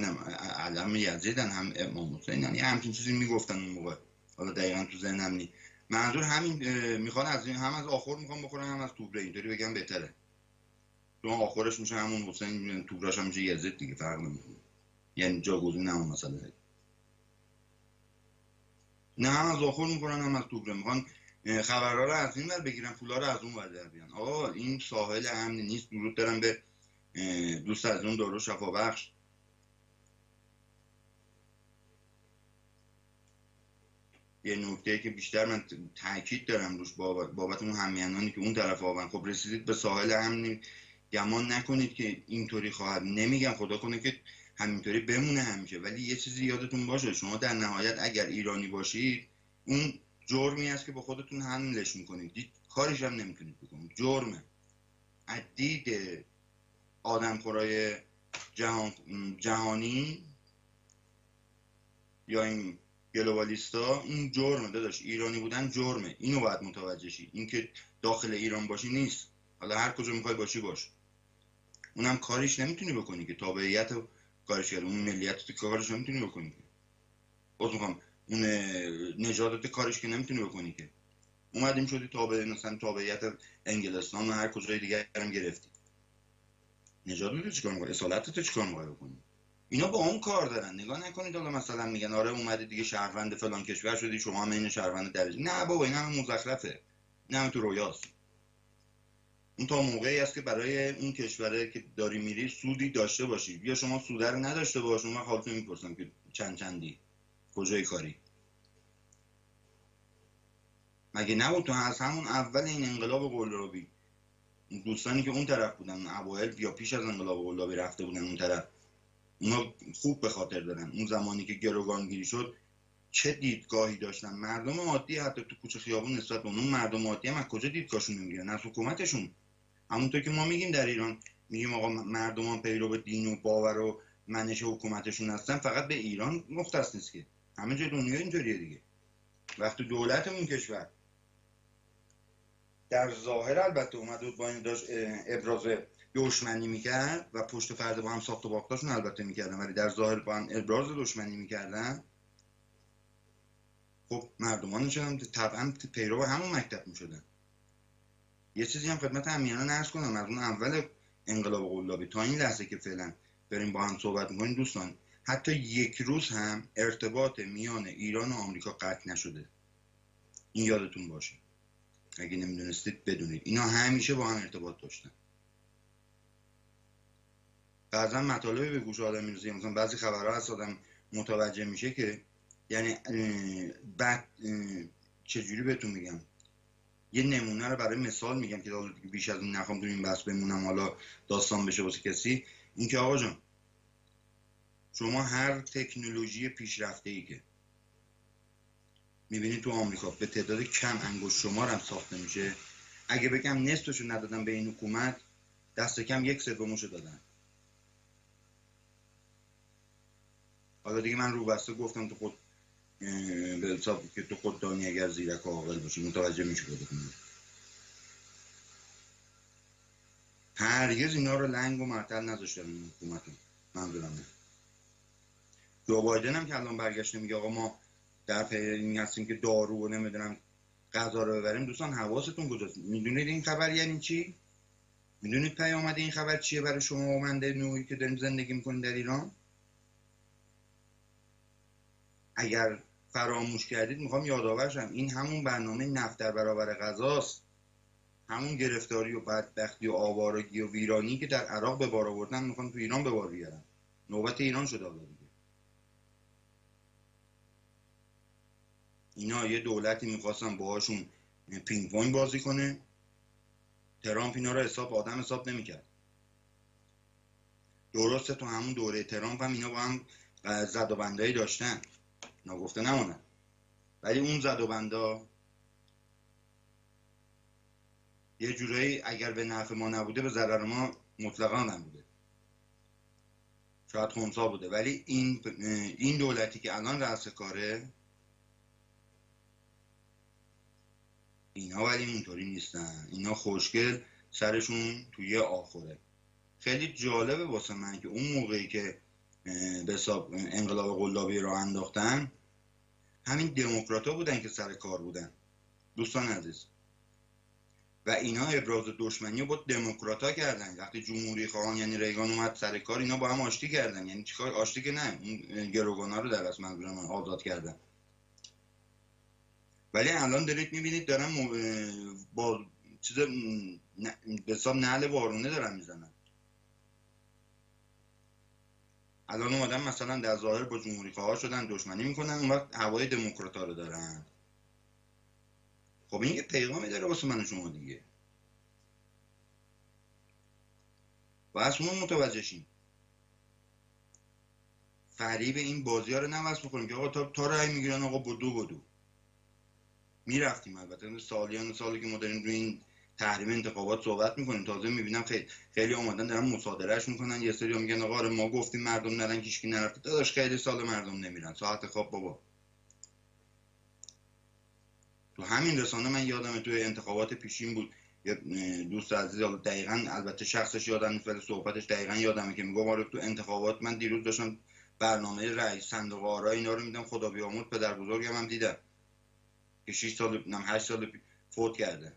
علم یزیدن هم امام حسین، یعنی همچین چیزی میگفتن اون موقع، حالا دقیقا تو ذهنم نی. منظور همین میخوان از این هم از آخر میخوان بخورن هم از توبره، اینطوری بگم بهتره، چون آخرش میشه همون حسین، توبرش هم میشه یزید دیگه، فرق نمیکنه، یعنی جاگزین همون مسئله. نه هم از آخر میخورن هم از توبره، میخوان خبرها رو از این ور بگیرن پولا رو از اون ور در بیان. آقا این ساحل امن نیست. درود دارم به دوست از اون دارو شفابخش. یه نکته که بیشتر من تاکید دارم روش بابت اون همیهنانی که اون طرف آبن، خب رسیدید به ساحل امن، گمان نکنید که اینطوری خواهد، نمیگم خدا کنه که همینطوری بمونه همیشه، ولی یه چیزی یادتون باشه، شما در نهایت اگر ایرانی باشید اون جرمی است که با خودتون حملش میکنید، کارش هم نمیتونید بکنید، جرمه. عدید آدمخورای جهانی یا این گلوبالیستا، این جرمه داداش، ایرانی بودن جرمه، اینو باید متوجه شی. این که داخل ایران باشی نیست، حالا هر کجا میخوای باشی باش، اونم کاریش نمیتونی بکنی که تابعیت رو کارش کرد، اون ملیت رو کارش نمیتونی بکنی که، باز میخوام اون نژادت کارش که نمیتونی بکنی که، اومدیم شدی تابع مثلا تابعیت انگلستان و هر کجای دیگه هم گرفتی، نژادت رو چیکار می‌کنی، اصالتت رو چیکار می‌خوای بکنی؟ اینا با اون کار دارن. نگاه نکنید حالا مثلا میگن آره اومدی دیگه شهروند فلان کشور شدی شما هم این شهروند درجه، نه بابا این هم مزخرفه، نه هم تو رویاست. اون تا موقعی است که برای اون کشوره که داری میری سودی داشته باشی، بیا شما سود رو نداشته باش، من حالتون میپرسم که چندی کجای کاری مگه نبود تو از همون اول این انقلاب قلابی دوستانی که اون طرف بودن اوایل یا پیش از انقلاب قلابی رفته بودن اون طرف، اونا خوب به خاطر دارن اون زمانی که گروگانگیری شد چه دیدگاهی داشتن مردم عادی، حتی تو کوچه خیابون نسبت به اون مردم عادی هم از کجا دیدگاهشون نمیگیرن؟ از حکومتشون. همونطور که ما میگیم در ایران میگیم آقا مردمان پیرو به دین و باور و منش حکومتشون هستن، فقط به ایران مختص نیست که، همه جای دنیا اینطوریه دیگه. وقتی دولتمون کشور در ظاهر البته اومد بود با این داشت ابراز دشمنی میکرد و پشت پرده با هم ساخت و باختاشون البته میکردن، ولی در ظاهر با هم ابراز دشمنی میکردن، خب مردمانش هم طبعا پیرو همون مکتب میشدن. یه چیزی هم خدمت عمیانه عرض کنم، از اون اول انقلاب قلابی تا این لحظه که فعلا بریم با هم صحبت میکنیم دوستان، حتی یک روز هم ارتباط میان ایران و آمریکا قطع نشده. این یادتون باشه، اگه نمیدونستید بدونید اینا همیشه با هم ارتباط داشتن. بعضا مطالبی به گوش آدم میرسه، مثلا بعضی خبرها هست آدم متوجه میشه که یعنی بعد چجوری بهتون میگم، یه نمونه رو برای مثال میگم که بیش از این نخوام تو این بحث بمونم حالا داستان بشه واسه کسی. این که آقا جان شما هر تکنولوژی پیشرفته ای که میبینید تو آمریکا به تعداد کم انگشت شمار هم ساخته میشه، اگه بگم نصفشو ندادن به این حکومت، دست کم 1/3 دادن. حالا دیگه من رو بسته گفتم تو خود به حساب که تو خود دانی اگر زیرک و عاقل باشی متوجه میشه خودتون. هرگز اینا رو لنگ و معطل نذاشتن این حکومتون. منظورم جو بایدن هم که الان برگشته میگه آقا ما در پی این هستیم که دارو و نمیدونم غذا رو ببریم. دوستان حواستون کجاست؟ میدونید این خبر یعنی چی؟ میدونید پیامد این خبر چیه برای شما و من در نوعی که داریم زندگی میکنیم در ایران؟ اگر فراموش کردید میخوام یادآور شم، این همون برنامه نفت در برابر غذاست، همون گرفتاری و بدبختی و آوارگی و ویرانی که در عراق به بار آوردن میخوان تو ایران به بار بیارن. نوبت ایران شده حالا دیگه. اینا یه دولتی میخواستن باهاشون پینگ پونگ بازی کنه، ترامپ اینا رو آدم حساب نمیکرد. درسته تو همون دوره ترامپ هم اینا با هم زد و بندایی داشتن، نگفته نمونه، ولی اون زد و بندا یه جورایی اگر به نفع ما نبوده به ضرر ما مطلقا نبوده، شاید خنثی بوده. ولی این دولتی که الان رأس کاره اینا ولی اینطوری نیستن. اینا خوشگل سرشون توی آخره. خیلی جالبه واسه من که اون موقعی که به حساب انقلاب قلابی را انداختن همین دموکرات‌ها بودن که سر کار بودن دوستان عزیز، و اینا ابراز دشمنی رو با دموکرات‌ها کردن. وقتی جمهوری خواهان یعنی ریگان اومد سر کار، اینا با هم آشتی کردن. یعنی چیکار آشتی که نه، اون گروگانا رو در اصل منظورم آزاد کردن. ولی الان دارید میبینید دارن با چیز به حساب نعل وارونه دارن میزنن. الان اومدن مثلا در ظاهر با جمهوری خواه شدن دشمنی میکنن، اون وقت هوای دموکرات‌ها رو دارن. خب این یه پیغامی داره واسه من و شما دیگه، و اصلا متوجه شیم. فریب این بازی ها رو نوست بکنیم که آقا تا رای میگیرن آقا بدو میرفتیم. البته سالیان سالی که ما داریم روی این تحریم انتخابات صحبت میکنیم، تازه میبینم خیلی اومدن دارن مصادرهش میکنن. یه سری میگن آقا ما گفتیم مردم نرن، کیشکی نرفته. داداش خیلی سال مردم نمیرن، ساعت خواب بابا. تو همین رسانه من یادمه توی انتخابات پیشین بود یه دوست عزیز، دقیقاً البته شخصش یادم نیست ولی صحبتش دقیقاً یادمه که میگه آره تو انتخابات من دیروز داشتم برنامه رئیس صندوق آرا اینا رو میدم، خدا بیامرز پدر بزرگم هم دیدم که 6 سال 8 سال فوت کرده.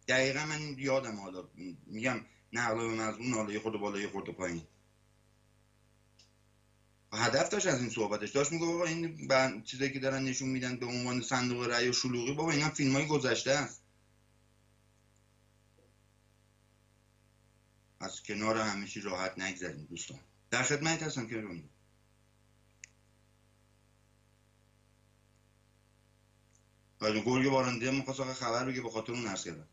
دقیقاً من یادم، حالا میگم نقل به مضمون، حالا یه خورده بالا یه خورده پایین. هدف داشت از این صحبتش، داشت میگه بابا این چیزایی که دارن نشون میدن به عنوان صندوق رأی و شلوغی، بابا اینا فیلمای گذشته است. از کنار همه چی راحت نگذریم دوستان. در خدمت هستم که بگم. باید گرگ بارنده میخواست آقا خبر بگه، به خاطر اون عرض کردم.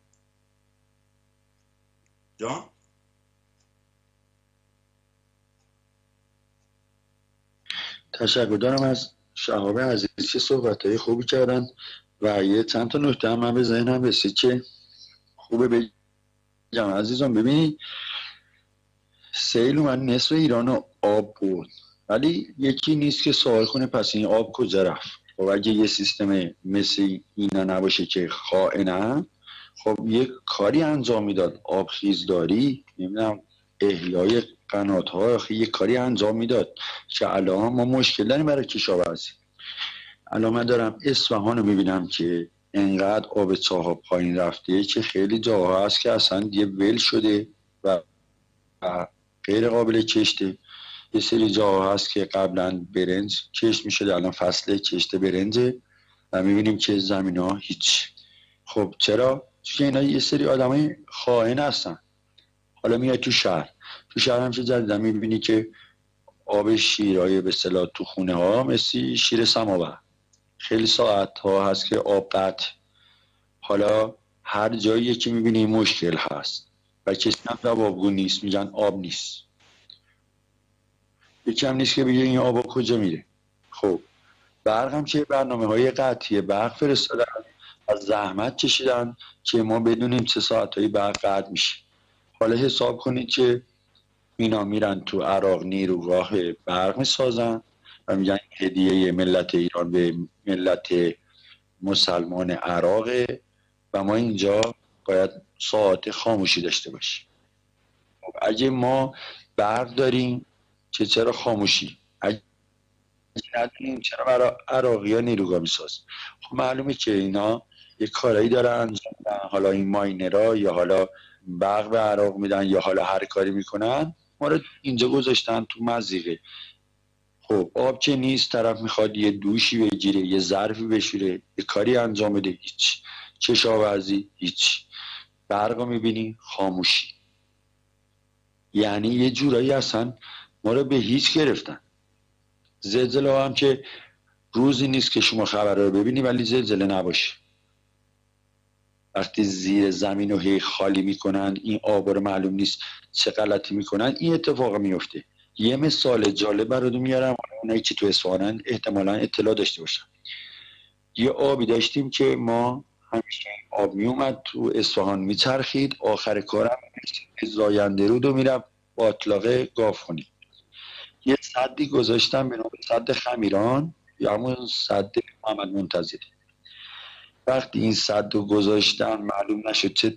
جان؟ تشکر دارم از شهاب عزیز که صحبت‌های خوبی کردن و یه چند تا نکته هم من به ذهنم رسید که خوبه بگم. عزیزان ببینید، سیل اومد نصف ایران آب بود، ولی یکی نیست که سوال کنه پس این آب کجا رفت. خب اگه یه سیستم مثل اینا نباشه که خائنن، خب یک کاری انجام میداد، آبخیزداری، نمیدونم احیای قنات‌ها، یه کاری انجام میداد که الان ما مشکل داریم برای کشاورزی. الان من دارم اصفهان رو میبینم که انقدر آب چاها پایین رفته که خیلی جاها هست که اصلا دیگه ول شده و غیر قابل کشته. یه سری جاها هست که قبلا برنج کشت میشده، الان فصل کشت برنجه و میبینیم که زمین ها هیچ. خب چرا؟ چون اینا یه سری آدمای خائن هستن. حالا میای تو شهر هم چه جدیدن میبینی که آب شیرهای به اصطلاح تو خونه ها مثل شیر سماور، خیلی ساعت ها هست که آب قطع. حالا هر جایی که میبینی مشکل هست و کسی هم جوابگو نیست، میگن آب نیست. یکی هم نیست که بگه این آب کجا میره. خب برق هم که برنامه های قطعی برق فرستادن، از زحمت کشیدن که ما بدونیم 3 ساعت هایی برق قطع میشه. حالا حساب کنید که اینا میرن تو عراق نیروگاه برق میسازن و میگن هدیه ملت ایران به ملت مسلمان عراق و ما اینجا باید ساعت خاموشی داشته باشیم. اگه ما برق داریم که چرا خاموشی؟ اگه نداریم چرا برای عراقی ها نیروگاه میساز؟ خب معلومه که اینا یه کارایی دارن انجام میدن، حالا این ماینرها یا حالا برق به عراق میدن یا حالا هر کاری میکنن، ما رو اینجا گذاشتن تو مضیقه. خب آب که نیست، طرف میخواد یه دوشی بگیره، یه ظرفی بشوره، یه کاری انجام بده، هیچ. کشاورزی هیچ. برق میبینی خاموشی. یعنی یه جورایی اصلا ما رو به هیچ گرفتن. زلزله هم که روزی نیست که شما خبر رو ببینی ولی زلزله نباشه. وقتی زیر زمین رو هی خالی میکنن، این آب رو معلوم نیست چه غلطی میکنن، این اتفاق میفته. یه مثال جالب براتون میارم، اونایی که تو اصفهانن احتمالاً اطلاع داشته باشن. یه آبی داشتیم که ما همیشه آب میومد تو اصفهان میچرخید، آخر کارم زاینده رود و میرم با اطلاق گاوخونی. یه سدی گذاشتم به نام سد خمیران یا همون سد محمد منتظری. وقتی این سد رو گذاشتن معلوم نشد چه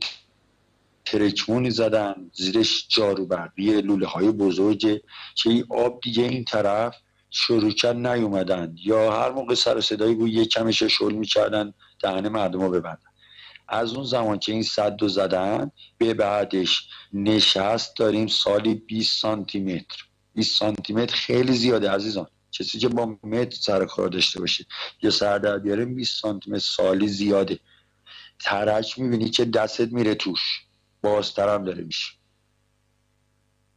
ترکمونی زدن زیرش جارو برقی لوله های بزرگه که این آب دیگه این طرف شروع کرد نیومدن، یا هر موقع سر صدایی بود یک کمش شل میکردن دهن مردم رو ببندن. از اون زمان که این سد رو زدن به بعدش نشست داریم سالی 20 سانتی متر. 20 سانتی متر خیلی زیاده عزیزان. کسی که با متر سر کار داشته باشه یا سر در بیاره 20 سانتی متر سالی زیاده. ترک میبینی که دستت میره توش، بازترم داره میشه.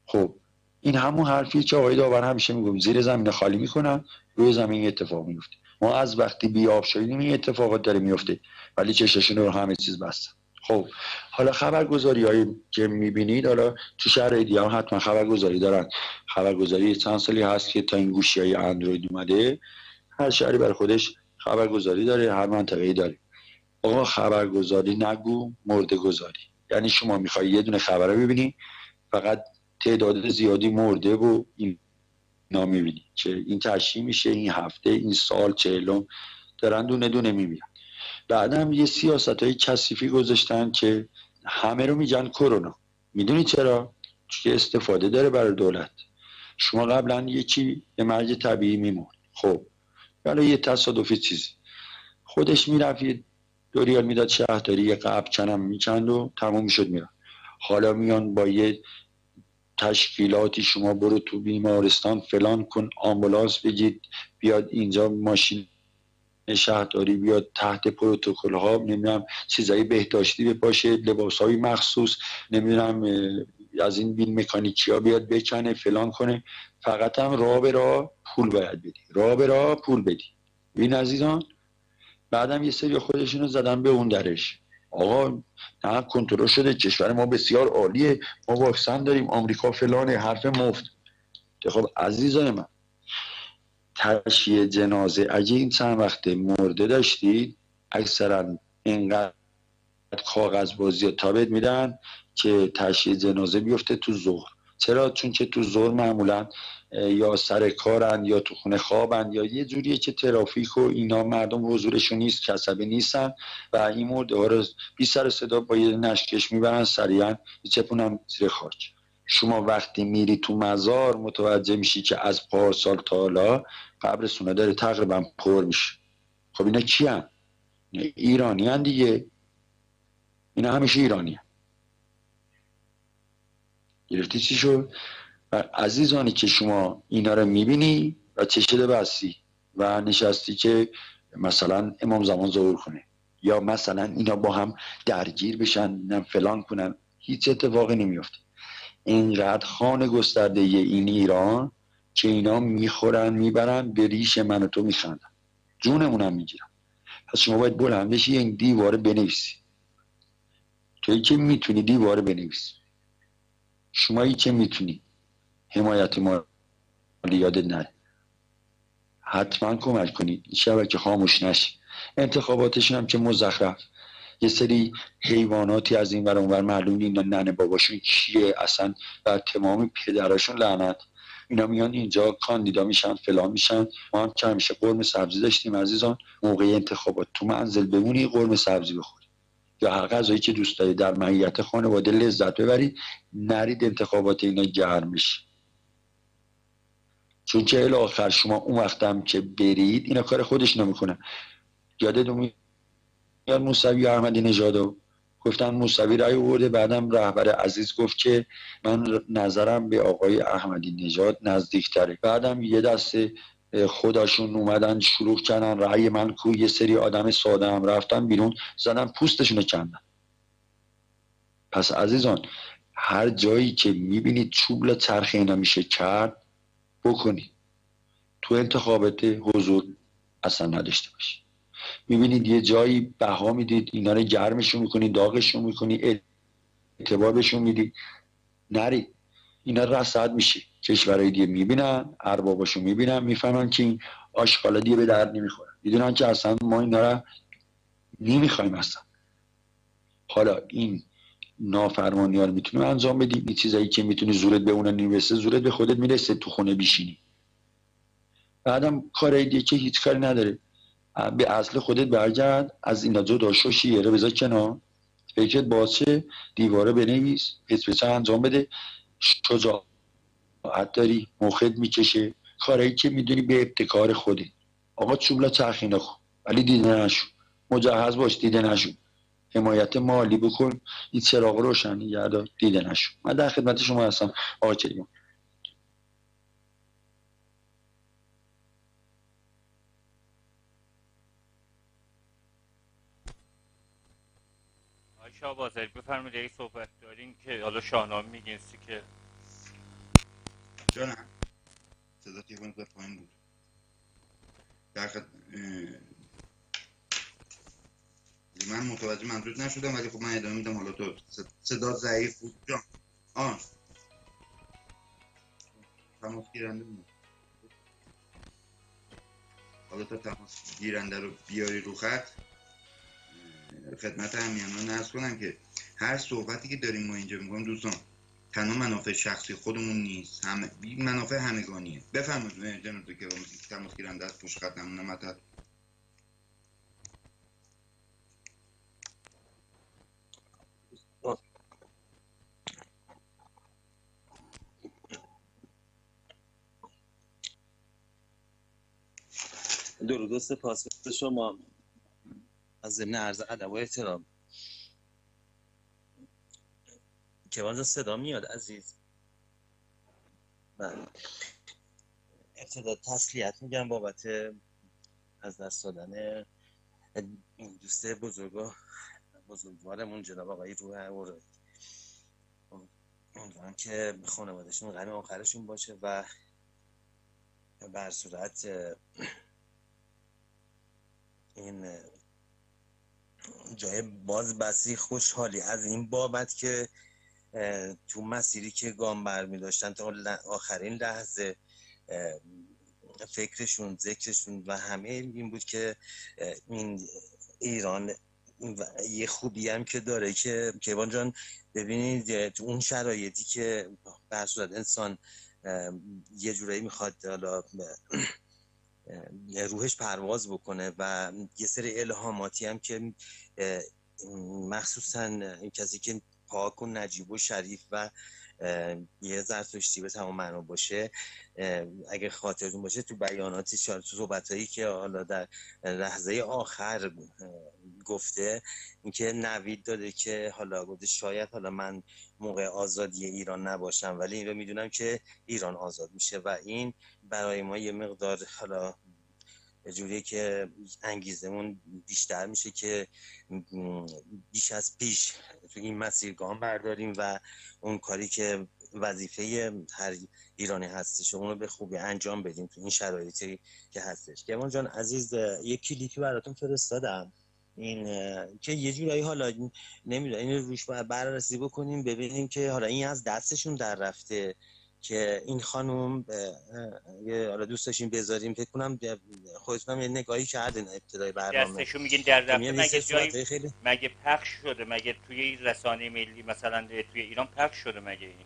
خب این همون حرفی که آقای داور همیشه میگم، زیر زمین خالی میکنن، روی زمین اتفاق میفته. ما از وقتی بیاب شدیم این اتفاقات داره میفته ولی چششون رو همه چیز بستن. خب حالا خبرگزاری هایی که میبینید، حالا تو شهر دیگه هم حتما خبرگزاری دارن. خبرگزاری چند سالی هست که تا این گوشی های اندروید اومده، هر شهری برای خودش خبرگزاری داره، هر منطقه‌ای داره. آقا خبرگزاری نگو، مرده گذاری. یعنی شما میخوای یه دونه خبر رو ببینی فقط تعداد زیادی مرده و اینا میبینی که این تشریح میشه این هفته این سال 40 دارن دونه دونه میبینن. بعد هم یه سیاست های کثیفی گذاشتن که همه رو میگن کرونا. میدونی چرا؟ چون استفاده داره برای دولت. شما قبلا یکی یه مرگ طبیعی میمون، خب برای یه تصادفی چیزی خودش میرفت 2 ریال میداد شهرداری، یه قبل چنم میکند و تموم میشد میرن. حالا میان با یه تشکیلاتی شما برو تو بیمارستان فلان کن، آمبولانس بگید بیاد اینجا، ماشین شهرداری بیاد تحت پروتکل ها، نمیدونم چیزایی بهداشتی بپاشه، لباسای مخصوص، نمیدونم از این بین مکانیکی ها بیاد بکنه فلان کنه. فقط هم راه به راه پول باید بدی، راه به راه پول بدی. این عزیزان بعدم یه سری خودشونو زدن به اون درش. آقا نه کنترل شده، کشور ما بسیار عالیه، ما واکسن داریم، آمریکا فلانه، حرف مفت. خب عزیزان من، تشییع جنازه اگه این چند وقته مرده داشتید اکثرا اینقدر کاغذ بازی تابت میدن که تشییع جنازه بیفته تو ظهر. چرا؟ چون که تو ظهر معمولا یا سر کارن یا تو خونه خوابن یا یه جوریه که ترافیک و اینا مردم حضورشون نیست، کسبه نیستن و این مرده رو بی سر صدا با یه نشکش میبرن سریعا میچپونن زیر خاک. شما وقتی میری تو مزار متوجه میشی که از پارسال تا حالا قبرستونه داره تقریبا پر میشه. خب اینا کی هن؟ ایرانی هن دیگه، اینا همیشه ایرانی هن. گرفتی چی شد؟ و عزیزانی که شما اینا رو میبینی و چشده بستی و نشستی که مثلا امام زمان ظهور کنه یا مثلا اینا با هم درگیر بشن فلان کنن، هیچ اتفاقی نمیفته. اینقدر خانه گسترده این ایران که اینا میخورن میبرن به ریش من و تو میخندن، جونمونم میگیرن. پس شما باید بلند بشی این دیواره بنویسی. تویی که میتونی دیواره بنویسی، شمایی که میتونی حمایت مالی یادت نره، حتما کمک کنید شبکه خاموش نشی. انتخاباتشون هم که مزخرف، یه سری حیواناتی از این ور اون ور معلوم اینا ننه باباشون کیه اصلا و تمام پدراشون لعنت، اینا میان اینجا کاندیدا میشن فلان میشن. ما هم که همیشه قرمه سبزی داشتیم عزیزان، موقع انتخابات تو منزل بمونی قرمه سبزی بخوری یا هر غذایی که دوست داری در مهیت خانواده لذت ببرید، نرید انتخابات اینا گرم بشه. چون که الاخر شما اون وقت هم که برید اینا کار خودش نمیکنن. یادتون میاد موسوی احمدی نژادو گفتن موسوی رای آورده، بعدم رهبر عزیز گفت که من نظرم به آقای احمدی نژاد نزدیکتره، بعدم یه دسته خودشون اومدن شروع کردن رای من کو، یه سری آدم ساده هم رفتن بیرون زدن پوستشون کندن. پس عزیزان هر جایی که میبینید چوب چرخ اینا میشه کرد بکنید، تو انتخابات حضور اصلا نداشته باشید. میبینید یه جایی بها میدید اینا رو گرمشون میکنید داغشون میکنید اعتبار بهشون میدید، نرید. اینا رصد میشه، کشورهای دیگه میبینن، ارباباشون میبینن میفهمن که این آشغالا دیگه به درد نمیخورن، میدونن که اصلا ما اینا رو نمیخوایم اصلا. حالا این نافرمانی ها رو میتونیم انجام بدیم، این چیزایی که میتونی زورت به اون نمیرسه زورت به خودت میرسه تو خونه بیشینی، بعدم کارهای دیگه که هیچ کاری نداره. به اصل خودت برگرد، از اینا جدا شو، شیعه رو بذار کنار، فکرت باشه، دیواره بنویس، پچ انجام بده، شجاعت داری، مخت میکشه، کارهایی که میدونی به ابتکار خودت. آقا چوبلا چرخی نخون ولی دیده نشو، مجهز باش دیده نشو، حمایت مالی بکن، این چراغ روشنی گردا دیده نشو. من در خدمت شما هستم آقا کریمان. شاه بازاری بفرمایید اگه صحبت دارین که حالا شاهنامه میگنسی که جانم صدا تیفون به پایین بود. در من متوجه منظورت نشدم ولی خب من ادامه میدم. حالا تو صدا ضعیف بود جان. تماس گیرنده بود. حالا تا تماس گیرنده رو بیاری رو خط، خدمت همیهنان عرض کنم که هر صحبتی که داریم ما اینجا میگم دوستان تنها منافع شخصی خودمون نیست، همه منافع همگانیه. بفرمایید جناب دکتر تماس گیرنده از پشت خط نمونه مطلب. درود و سپاس به شما از ضمن عرض ادب و احترام. کیوان جان صدا میاد عزیز؟ من ابتدا تسلیت میگم بابت از دست دادن این دوست بزرگوارمون جناب آقای روح اورایی. امیدوارم که خانوادهشون غم آخرشون باشه و بر صورت این جای باز بسی خوشحالی از این بابت که تو مسیری که گام برمی داشتن تا آخرین لحظه فکرشون ذکرشون و همه این بود که این ایران یه خوبی هم که داره که کیوان جان ببینید تو اون شرایطی که بر صورت انسان یه جورایی میخواد حالا روحش پرواز بکنه و یه سری الهاماتی هم که مخصوصا این کسی که پاک و نجیب و شریف و یه زرتشتی به تمام معنا باشه، اگه خاطرتون باشه تو بیاناتی تو صحبتایی که حالا در لحظه آخر گفته، اینکه نوید داده که حالا گفته شاید حالا من موقع آزادی ایران نباشم ولی این رو میدونم که ایران آزاد میشه و این برای ما یه مقدار حالا جوریه که انگیزمون بیشتر میشه که بیش از پیش تو این مسیر گام برداریم و اون کاری که وظیفه هر ایرانی هستش اون رو به خوبی انجام بدیم تو این شرایطی که هستش. گمان جان عزیز، یک کلیپی براتون فرستادم این که یه جورایی حالا نمیدونم این روش بررسی بکنیم ببینیم که حالا این از دستشون در رفته که این خانم حالا دوست داشتیم بذاریم، فکر کنم خودتونم یه نگاهی کردین ابتدای برنامه. دستشو میگین در رفته مگه جایی مگه پخش شده؟ مگه توی رسانه ملی مثلا توی ایران پخش شده مگه این؟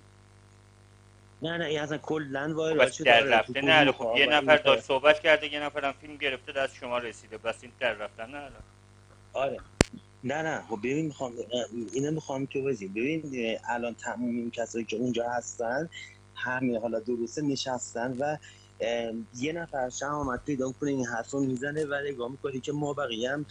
نه این اصلا کلا وایرال شده در رفته. نه خب یه نفر داشت صحبت کرده، یه نفرم فیلم گرفته دست شما رسیده، بس این در رفتن نه. آره نه خب ببین میخوام تو ببین الان تمام این کسایی که اونجا هستن همه حالا درسته نشستن و یه نفر شهامت پیدا کنه این حرف رو میزنه و نگاه میکنی که ما بقیه هم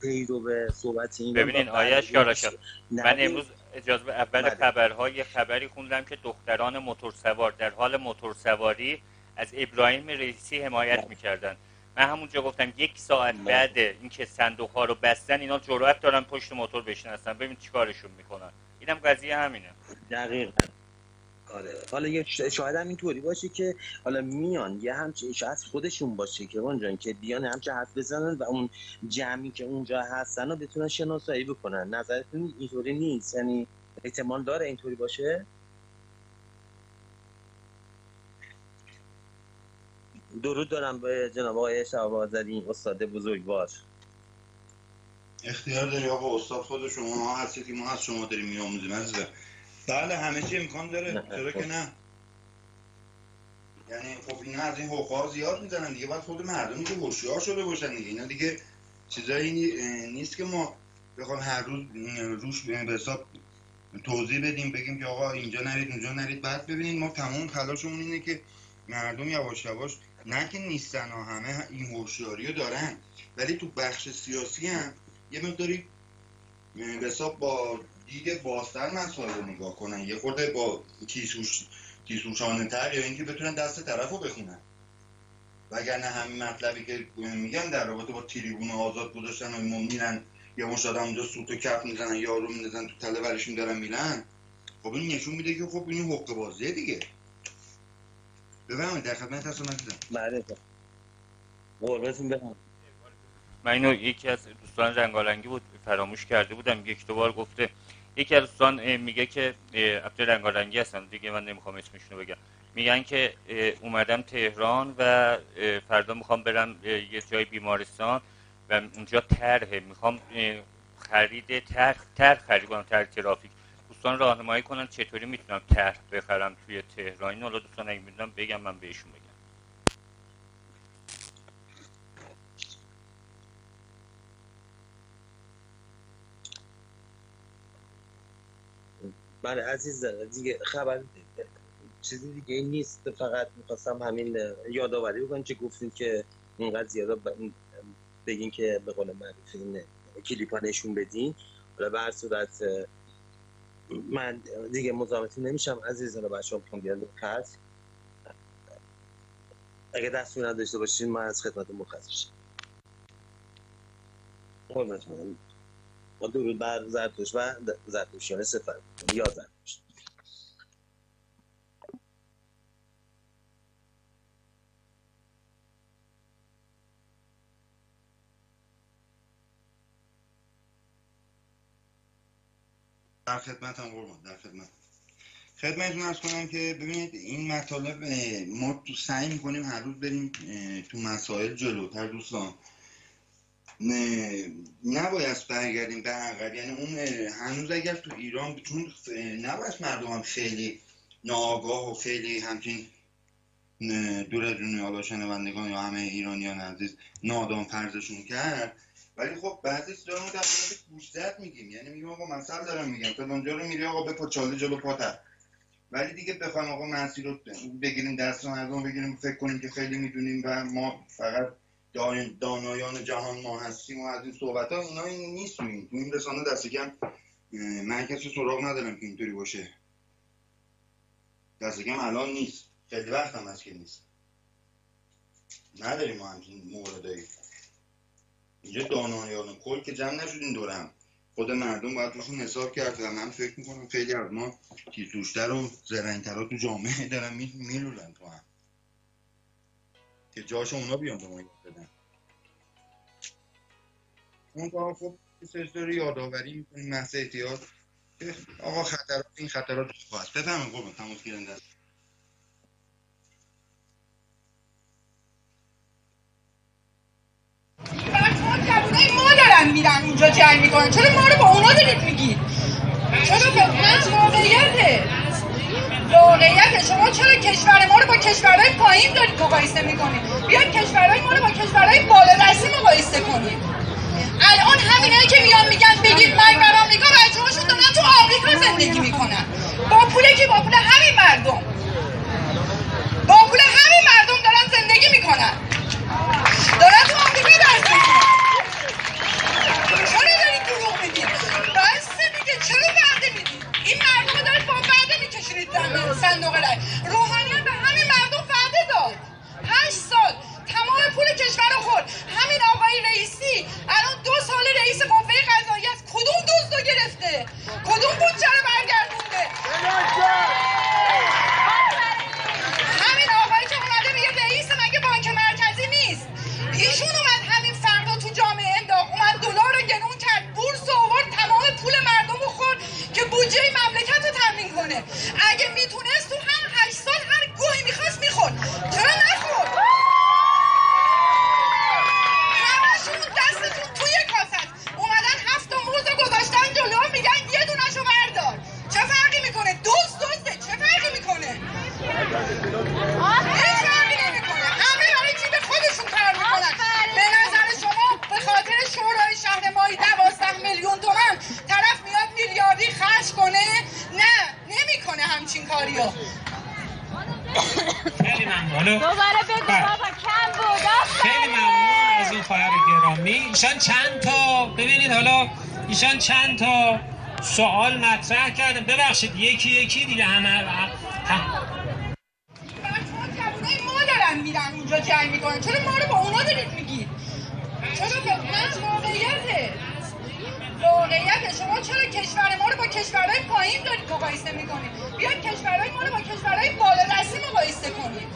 پیرو به صحبت این. ببینین آیش یاراشا، من امروز اجازه اول خبرهای خبری خوندم که دختران موتورسوار در حال موتورسواری از ابراهیم رئیسی حمایت میکردن. من همونجا گفتم یک ساعت بعد اینکه صندوق ها رو بستن اینا جرأت دارن پشت موتور بشینن، ببین چیکارشون میکنن. اینم قضیه همینه. دقیقاً. آره حالا یه شاید هم اینطوری باشه که حالا میان یه همچین شاید خودشون باشه که اونجا که بیان همچین حرف بزنن و اون جمعی که اونجا هستن رو بتونن شناسایی بکنن. نظرتون اینطوری نیست؟ یعنی احتمال داره اینطوری باشه؟ درود دارم به جناب آقای شهاب آذری استاد بزرگوار. اختیار داری آقا استاد، خود شما هستید که ما از شما داریم میآموزیم عزیزم. بله همه چی امکان داره، چرا که نه؟ یعنی خب اینا از این حقوق‌ها زیاد میزنن دیگه، باید خود مردمی که هوشیار شده باشن دیگه. اینا دیگه چیزایی نیست که ما بخوام هر روز به حساب توضیح بدیم بگیم که آقا اینجا نرید اونجا نرید. بعد ببینید ما تمام تلاشمون اینه که مردم یواش یواش نه که نیستن ها، همه این هوشیاری رو دارن ولی تو بخش سیاسی هم یه مقداری به حساب با دید بازتر مسائل رو نگاه کنن، یه خورده با کیسوشانه تر، یا اینکه بتونن دست طرف رو بخونن. وگرنه همین مطلبی که میگن در رابطه با تریبون آزاد گذاشتن و میرن یه مشت آدم اونجا سوت و کف میزنن یارو میندازن تو تله برشون دارن میرن، خب این نشون میده که خب این حقوق بازیه دیگه. بفرمایید در خدمت هستم عزیزم. بله قربتون برم. من اینو یکی از دوستان رنگارنگی بود فراموش کرده بودم، یک دو بار گفته. یکی از دوستان میگه که عبد رنگارنگی هستن دیگه، من نمیخوام اسمشون رو بگم، میگن که اومدم تهران و فردا میخوام برم یه جای بیمارستان و اونجا طرحه، میخوام خرید طرح خرید کنم، طرح ترافیک. دوستان راهنمایی کنن چطوری میتونم طرح بخرم توی تهران. حالا دوستان اگه میدونم بگم من بهشون بگم. بله عزیز دیگه خبر چیزی دیگه نیست، فقط میخواستم همین یادآوری بکنم که گفتیم که اینقدر زیادا بگین که به قول معروف این کلیپا نشون بدین. حالا به هر صورت من دیگه مزاحمتون نمیشم عزیزان و بچه‌ها، میخوام بیان خط اگه دستور نداشته باشین من از خدمت مرخص میشم. قربونتون با درود بر زرتوش و زرتوشیان صفر یا زرتوش. در خدمتم قربان، در خدمتتون عرض کنم که ببینید این مطالب ما تو سعی میکنیم هر روز بریم تو مسائل جلوتر دوستان. نباید برگردیم به عقب، یعنی اون هنوز اگر تو ایران چون نباید مردم هم خیلی ناآگاه و خیلی همچین دور از جون حالا شنوندگان یا همه ایرانیان عزیز نادان فرضشون کرد. ولی خب بعضی چیزا رو در مورد گوشزد میگیم، یعنی میگیم آقا مثلا دارم میگم فلان جا رو میری آقا بپا چاله جلو پاتر، ولی دیگه بخوایم آقا مسیر رو بگیریم دست مردم بگیریم فکر کنیم که خیلی میدونیم و ما فقط دانایان جهان ما هستیم و از این صحبت ها اینا نیست. تو این رسانه دست کم من کسی سراغ ندارم که اینطوری باشه، دست کم الان نیست، خیلی وقت هم هست که نیست، نداریم ما همچین موردایی. اینجا دانایان کل که جمع نشدیم دورم، خود مردم باید روشون حساب کرد و من فکر میکنم خیلی از ما تیزهوش‌تر و زرنگ‌ترها تو جامعه دارن میلولن تو هم که جاشو اونا بیان به ما یاد بدن. اون با خب سرسری یادآوری میکنیم محض احتیاط که آقا خطرات این خطرات رو هست. بفهمیم قربان تماس گیرنده است. ما دارن میرن اونجا جنگ میکنن، چرا ما رو با اونا دارید میگید؟ چرا من واقعیته شما چرا کشور ما رو با کشورهای پایین دارید مقایسه میکنید؟ بیاید کشورهای ما رو با کشورهای بالادستی مقایسه کنید. الان همینایی که میان میگن بگید مرگ بر آمریکا، بچه‌هاشون دارن تو آمریکا زندگی میکنن با پولی که با پول همین مردم دارن زندگی میکنن، دارن تو آمریکا درس میکنن. چرا دارید دروغ میگید؟ بسته دیگه، چرا وعده میدید؟ این مردم رو دارید با وعده میکشونید در صندوق رای. روحانیت به همین مردم وعده داد 8 سال تمام پول کشور رو خورد. همین آقای رئیسی الان 2 سال رئیس قوه قضاییه است، کدوم دزدو گرفته؟ کدوم بودجه رو برگردونده؟ همین آقایی که اومده میگه رئیس مگه بانک مرکزی نیست؟ ایشون اومد همین فردا تو جامعه انداخت، اومد دلار رو گرون کرد، بورس آورد، تمام پول مردم رو خورد که بودجه مملکت رو تامین کنه. اگه میتونست تو هم 8 سال هر گوهی میخواست میخورد، چرا نخورد؟ همشون دستتون توی کاسه اومدن 7 موز گذاشتن جلو، میگن یه دونه‌شو بردار. چه فرقی میکنه؟ دزده، چه فرقی میکنه؟ هیچ فرقی نمیکنه. همه برای چی به خودشون کار میکنن. به نظر شما به خاطر شورای شهر مایی 12 میلیون تومان طرف میاد میلیاردی خرج کنه؟ نه، نمیکنه همچین کاریو. خیلی ممنون. دوباره بگو بابا کم بود. خیلی ممنون از این خواهر گرامی. ایشان چند تا ببینید حالا ایشان چند تا سوال مطرح کردن. ببخشید یکی یکی دیگه همه ما دارن میرن اونجا جنگ میکنن، چرا ما رو با اونا دارید میگید؟ چرا واقعیته شما چرا کشور ما رو با کشورهای پایین دارید مقایسه میکنید؟ بیاید کشورهای ما رو با کشورهای بالادستی مقایسه کنید.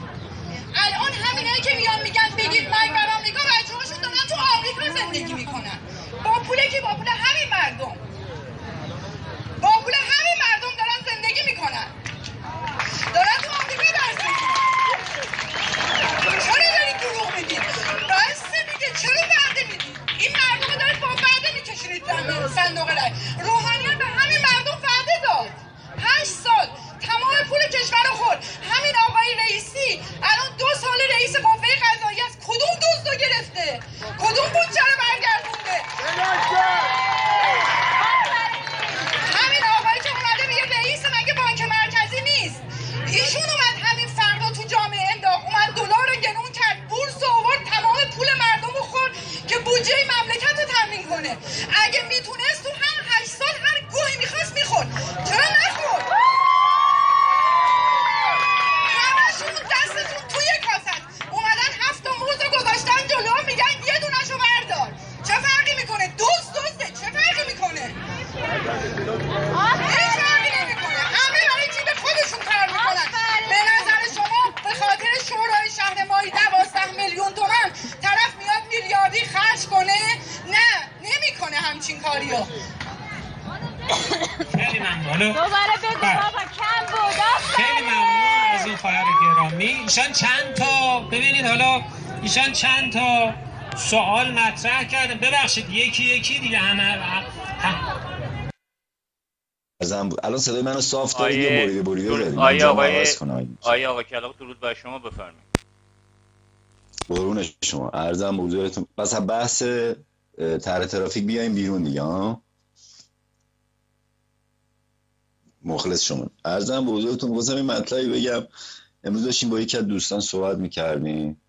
الان همینایی که میان میگن بگید مرگ بر آمریکا، بچه‌هاشون دارن تو آمریکا زندگی میکنن با پولی که با پول همین مردم دارن زندگی میکنن، دارن تو آمریکا درس میکنن. چرا دارید دروغ میگید؟ بسته دیگه، چرا وعده میدید؟ این مردم رو دارید با وعده میکشونید در صندوق رای. روحانیت به همین مردم وعده داد 8 سال تمام پول کشور رو خورد. همین آقای رئیسی الان 2 سال رئیس قوه قضاییه است، کدوم دزدو گرفته؟ کدوم بودجه رو برگردونده؟ همین آقایی که اومده میگه رئیس مگه بانک مرکزی نیست؟ ایشون اومد همین فردا تو جامعه انداخت، اومد دلار رو گرون کرد، بورس آورد، تمام پول مردم رو خورد که بودجه مملکت رو تامین کنه. اگه میتونست تو هم 8 سال هر گوهی میخواست میخورد، چرا نخورد؟ همشون دستتون توی کاسه اومدن 7 موز گذاشتن جلو، میگن یه دونه‌شو بردار. چه فرقی میکنه؟ دزده، چه فرقی میکنه؟ هیچ فرقی نمیکنه. همه برای چی به خودشون کار میکنن. به نظر شما به خاطر شورای شهر مایی 12 میلیون تومان طرف میاد میلیاردی خرج کنه؟ نه، نمیکنه همچین کاریو. خیلی ممنون. دوباره بگو بابا کم بود. خیلی ممنون از این خواهر گرامی. ایشان چند تا ببینید حالا ایشان چند تا سوال مطرح کردن. ببخشید یکی یکی دیگه همه الان صدای منو صاف دارید یا بریده دارید؟ آیا آقا کلاغ درود بر شما بفرمایید. قربون شما. عرضم به حضورتون بس بحث طرح ترافیک بیایم بیرون دیگه ها. مخلص شما. عرضم به حضورتون واسه این مطلبی بگم. امروز داشتیم با یکی از دوستان صحبت می‌کردیم.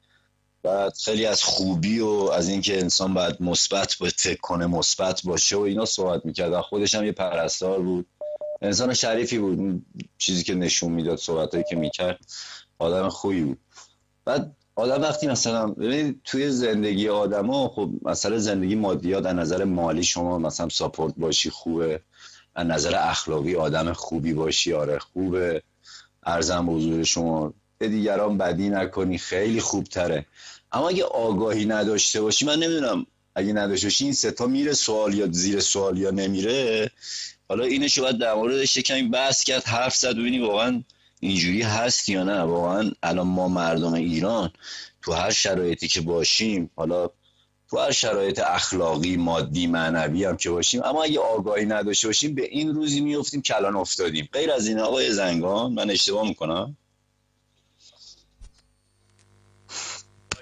بعد خیلی از خوبی و از اینکه انسان باید مثبت فکر کنه، مثبت باشه و اینا صحبت می‌کرد. خودش هم یه پرستار بود. انسان شریفی بود. چیزی که نشون میداد، صحبتایی که می‌کرد، آدم خوبی بود. بعد آدم وقتی مثلا ببینید توی زندگی آدما، خب مثلا زندگی مادیات از نظر مالی شما مثلا ساپورت باشی خوبه، از نظر اخلاقی آدم خوبی باشی آره خوبه، ارزم به حضور شما به دیگران بدی نکنی خیلی خوبتره. اما اگه آگاهی نداشته باشی، من نمیدونم اگه نداشته باشی این سه تا میره سوال یا زیر سوال یا نمیره. حالا اینش باید در موردش کمی بحث کرد، حرف زد، ببینی واقعا اینجوری هست یا نه. واقعا الان ما مردم ایران تو هر شرایطی که باشیم، حالا تو هر شرایط اخلاقی مادی معنوی هم که باشیم، اما اگه آگاهی نداشته باشیم به این روزی میافتیم که الان افتادیم. غیر از این آقای زنگان من اشتباه میکنم؟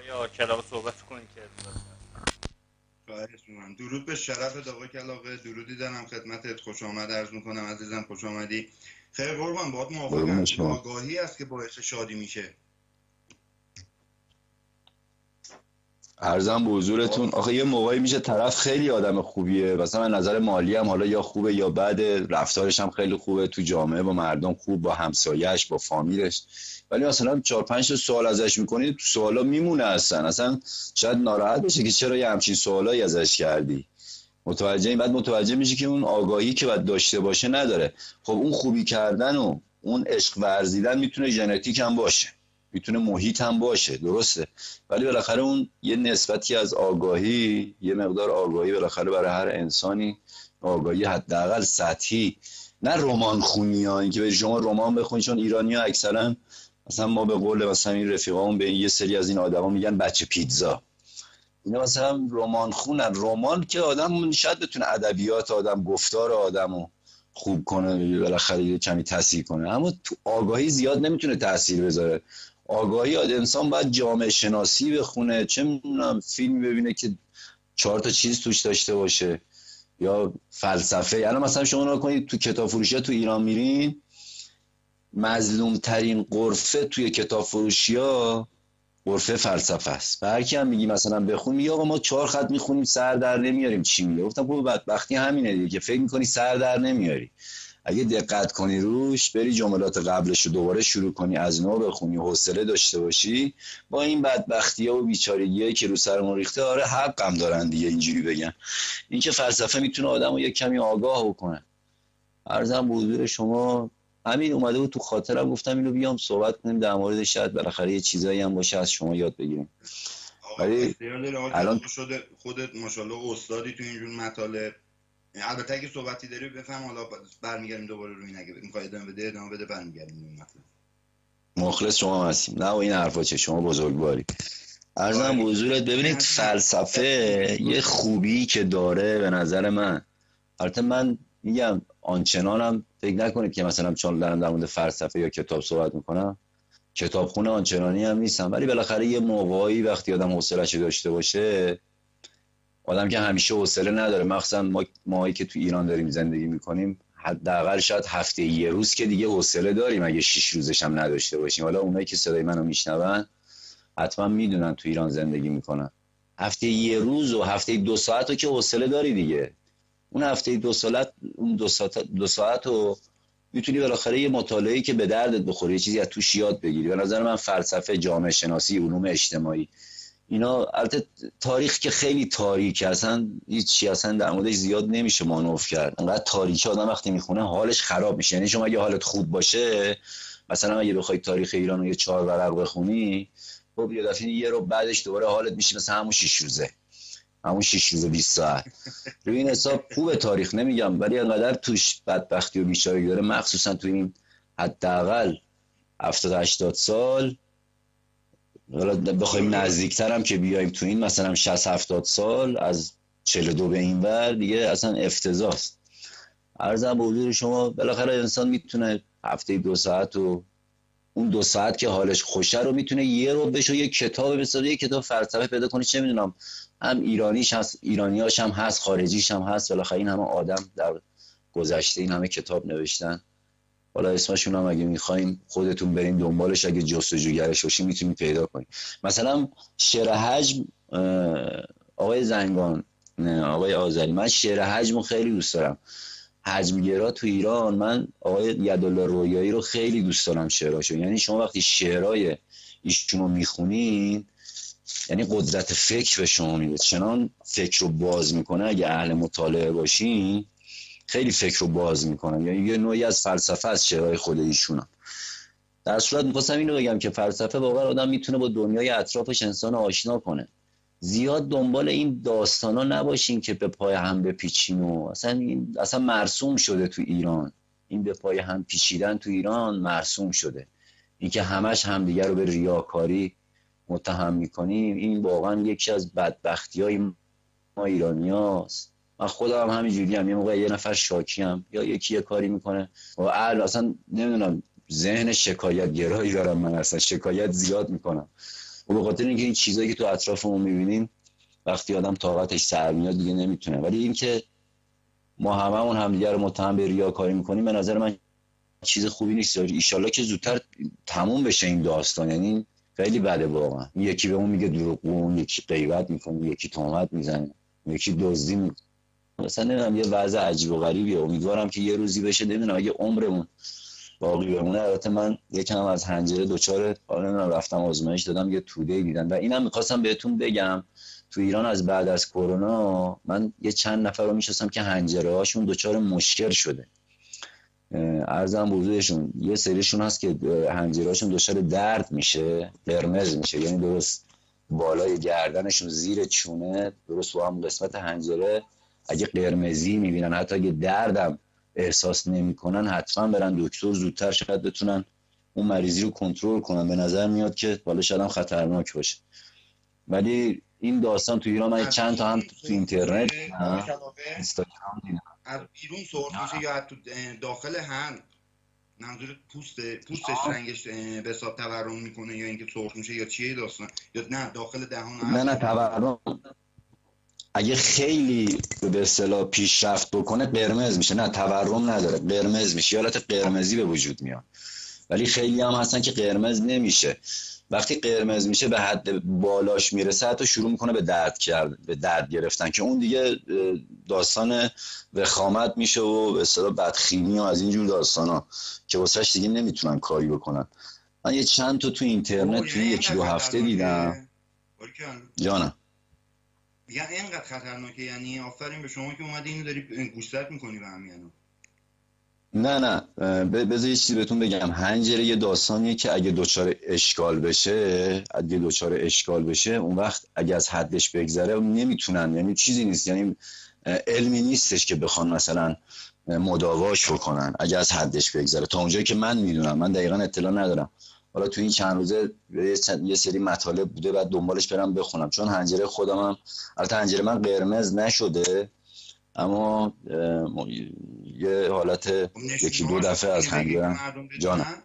آیا کلاغ صحبت کنید که درود به شرفت آقای کلاغ، درودی دارم خدمتت، خوش آمد عرض میکنم عزیزم، خوش آمدی. خیلی قربان باید موافقم، آگاهی است که باعث شادی میشه. عرضم به حضورتون آخه یه موقعی میشه طرف خیلی آدم خوبیه، مثلا نظر مالی هم حالا یا خوبه یا بده، رفتارش هم خیلی خوبه تو جامعه با مردم خوب، با همسایه‌اش با فامیلش، ولی مثلا 4-5 سوال ازش میکنید تو سوالا میمونه اصلا شاید ناراحت بشه که چرا یه همچین سوالایی ازش کردی. متوجه این بعد متوجه میشه که اون آگاهی که باید داشته باشه نداره. خب اون خوبی کردن و اون عشق ورزیدن میتونه ژنتیک هم باشه، میتونه محیط هم باشه، درسته، ولی بالاخره اون یه نسبتی از آگاهی، یه مقدار آگاهی بالاخره برای هر انسانی، آگاهی حداقل سطحی، نه رمان خونی ها، اینکه برید شما رمان بخونید، چون ایرانی ها اکثرا مثلا ما به قول مثلا این رفیقامون به یه سری از این آدما میگن بچه پیتزا، اینا مثلا رمان خونن. رمان که آدم شاید بتونه ادبیات آدم، گفتار آدمو خوب کنه، بالاخره یه کمی تاثیر کنه، اما تو آگاهی زیاد نمیتونه تاثیر بذاره. آگاهی انسان باید جامعه شناسی بخونه، چه میدونم فیلم ببینه که 4 تا چیز توش داشته باشه، یا فلسفه. یعنی مثلا شما نگاه کنید تو کتاب فروشی تو ایران میرین، مظلوم ترین غرفه توی کتاب فروشی ها غرفه فلسفه است. هر کی هم میگی مثلا بخون، میگه آقا ما 4 خط میخونیم سر در نمیاریم. چی میگه؟ گفتم خب بدبختی همینه دیگه که فکر میکنی سر در نمیاری. اگه دقت کنی روش، بری جملات قبلش رو دوباره شروع کنی از نو بخونی، حوصله داشته باشی، با این بدبختی‌ها و بیچارگی‌هایی که رو سرمون ریخته، آره حقم دارن دیگه اینجوری بگن. این که فلسفه میتونه آدمو یک کمی آگاه بکنه. عرضم به حضور شما همین اومده بود تو خاطرم، گفتم اینو بیام صحبت کنیم در موردش، شاید بالاخره یه چیزایی هم باشه از شما یاد بگیریم. ولی الان شده خودت ماشاءالله استادی تو اینجور مطالب. البته اگه صحبتی داری بفهم، حالا برمیگردیم دوباره روی این، اگه میخوای ادامه بده برمیگردیم روی مطلب. مخلص شما هستیم. نه و این حرفا چه، شما بزرگواری. عرضم به حضورت ببینید فلسفه یه خوبی که داره به نظر من، البته من میگم آنچنانم فکر نکنید که مثلا چون دارم در مورد فلسفه یا کتاب صحبت میکنم کتابخونه آنچنانی هم نیستم، ولی بالاخره یه موقعی وقتی آدم حوصله‌اش داشته باشه، آدم که همیشه حوصله نداره، مخصوصا ماهایی که تو ایران داریم زندگی میکنیم، حداقل شاید هفته یه روز که دیگه حوصله داریم، اگه 6 روزش هم نداشته باشیم. حالا اونایی که صدای منو میشنون حتما میدونن تو ایران زندگی میکنن، هفته یه روز و هفته 2 ساعت رو که حوصله داری دیگه. اون هفته 2 ساعت، اون 2 ساعت رو میتونی بالاخره یه مطالعه‌ای که به دردت بخوره، یه چیزی از توش یاد بگیری. به نظر من فلسفه، جامعه شناسی، علوم اجتماعی، اینا البته تاریخ که خیلی تاریک، اصلا هیچی اصلا در موردش زیاد نمیشه مانور کرد. انقدر تاریکی آدم وقتی میخونه حالش خراب میشه. یعنی شما اگه حالت خوب باشه، مثلا اگه بخوای تاریخ ایران رو یه 4 ورق بخونی، خب یه دفعه یه رو بعدش دوباره حالت میشه مثلا همون 6 روزه، همون 6 روز 20 ساعت. رو این حساب خوبه تاریخ، نمیگم، ولی انقدر توش بدبختی و بیچارگی داره، مخصوصا تو این حداقل 70-80 سال. حالا بخوایم نزدیکتر هم که بیایم تو این مثلا 60-70 سال، از 42 به این ور دیگه اصلا افتضاحست. عرضم به حضور شما بالاخره انسان میتونه هفته 2 ساعت و اون 2 ساعت که حالش خوشه رو میتونه یه رو بشه یه کتاب مثلا یه کتاب فلسفه پیدا کنی، چه میدونم هم ایرانیش هست، ایرانیاش هم هست، خارجیش هم هست. بالاخره این همه آدم در گذشته این همه کتاب نوشتن، حالا اسمشون هم اگه میخواین خودتون برین دنبالش، اگه جستجوگرش باشین میتونید پیدا کنید. مثلا شعر حجم، آقای زنگان، آقای آذری، من شعر حجم خیلی دوست دارم. حجمگرا تو ایران، من آقای یدالله رویایی رو خیلی دوست دارم شعراشو. یعنی شما وقتی شعرهای ایشون رو میخونین یعنی قدرت فکر به شما میده، چنان فکر رو باز میکنه. اگه اهل مطالعه باشین خیلی فکر رو باز میکنن، یعنی یه نوعی از فلسفه از شعرهای خود ایشون. در صورت میخواستم اینو بگم که فلسفه واقعا آدم میتونه با دنیای اطرافش انسان آشنا کنه. زیاد دنبال این داستانا نباشین که به پای هم بپیچین و اصلا مرسوم شده تو ایران. این به پای هم پیچیدن تو ایران مرسوم شده. این که همش همدیگه رو به ریاکاری متهم میکنیم، این واقعا یکی از بدبختی‌های ما ایرانیاست. من خودم همینجوری هم، یه موقع یه نفر شاکیم یا یکی یه کاری میکنه و اصلا نمیدونم ذهن شکایت گرایی دارم، من اصلا شکایت زیاد میکنم و به خاطر اینکه این چیزایی که تو اطرافمون میبینیم وقتی آدم طاقتش سر میاد دیگه نمیتونه. ولی این که ما هممون همدیگه رو متهم به ریاکاری میکنیم به نظر من چیز خوبی نیست. ایشالله که زودتر تموم بشه این داستان، یعنی خیلی بده واقعا. یکی به اون میگه دروغگو، یکی غیبت میکنه، یکی تهمت میزنه، یکی دزدی میکنه. مثلا نمیدونم یه وضع عجیب و غریبیه. امیدوارم که یه روزی بشه، نمیدونم اگه عمرمون باقی بمونه. البته من یکم از حنجره دوچار نمیدونم رفتم آزمایش دادم، یه توده دیدم و اینم می‌خواستم بهتون بگم تو ایران از بعد از کرونا من یه چند نفر رو میشناسم که حنجره‌هاشون دوچار مشکل شده. عرضم بزرگشون یه سریشون هست که حنجره‌هاشون دچار درد میشه، قرمز میشه، یعنی درست بالای گردنشون زیر چونه درست با هم قسمت حنجره اگه قرمزی میبینن، حتی اگه دردم احساس نمیکنن حتما برن دکتر، زودتر شاید بتونن اون مریضی رو کنترل کنن. به نظر میاد که بالا شاید هم خطرناک باشه. ولی این داستان تو ایران من چند تا هم تو اینترنت اینستاگرام دیدم. از بیرون سرخ میشه یا تو داخل هم منظور پوستش رنگش به حساب تورم میکنه یا اینکه سرخ میشه یا چیه داستان؟ یا نه داخل دهان؟ نه تورم اگه خیلی به اصطلاح پیشرفت بکنه قرمز میشه. نه تورم نداره، قرمز میشه، حالت قرمزی به وجود میاد. ولی خیلی هم هستن که قرمز نمیشه. وقتی قرمز میشه به حد بالاش میرسه حتی شروع میکنه به درد گرفتن که اون دیگه داستان وخامت میشه و به اصطلاح بدخیمی و از اینجور داستانا که واسش دیگه نمیتونن کاری بکنن. من یه چند تا تو اینترنت توی 1-2 هفته دیدم. جانم میگن اینقدر خطرناکه، یعنی آفرین به شما که اومدی اینو داری گوشزد میکنی به همینو. نه بذار یه چیزی بهتون بگم. حنجره یه داستانیه که اگه دوچار اشکال بشه اون وقت اگه از حدش بگذره نمیتونن، یعنی چیزی نیست، یعنی علمی نیستش که بخوان مثلا مداواش بکنن اگه از حدش بگذره. تا اونجایی که من میدونم، من دقیقا اطلاع ندارم، حالا تو این چند روزه یه سری مطالب بوده بعد دنبالش برم بخونم، چون حنجره خودم هم البته حنجره من قرمز نشده اما یه حالت 1-2 دفعه از حنجره جانم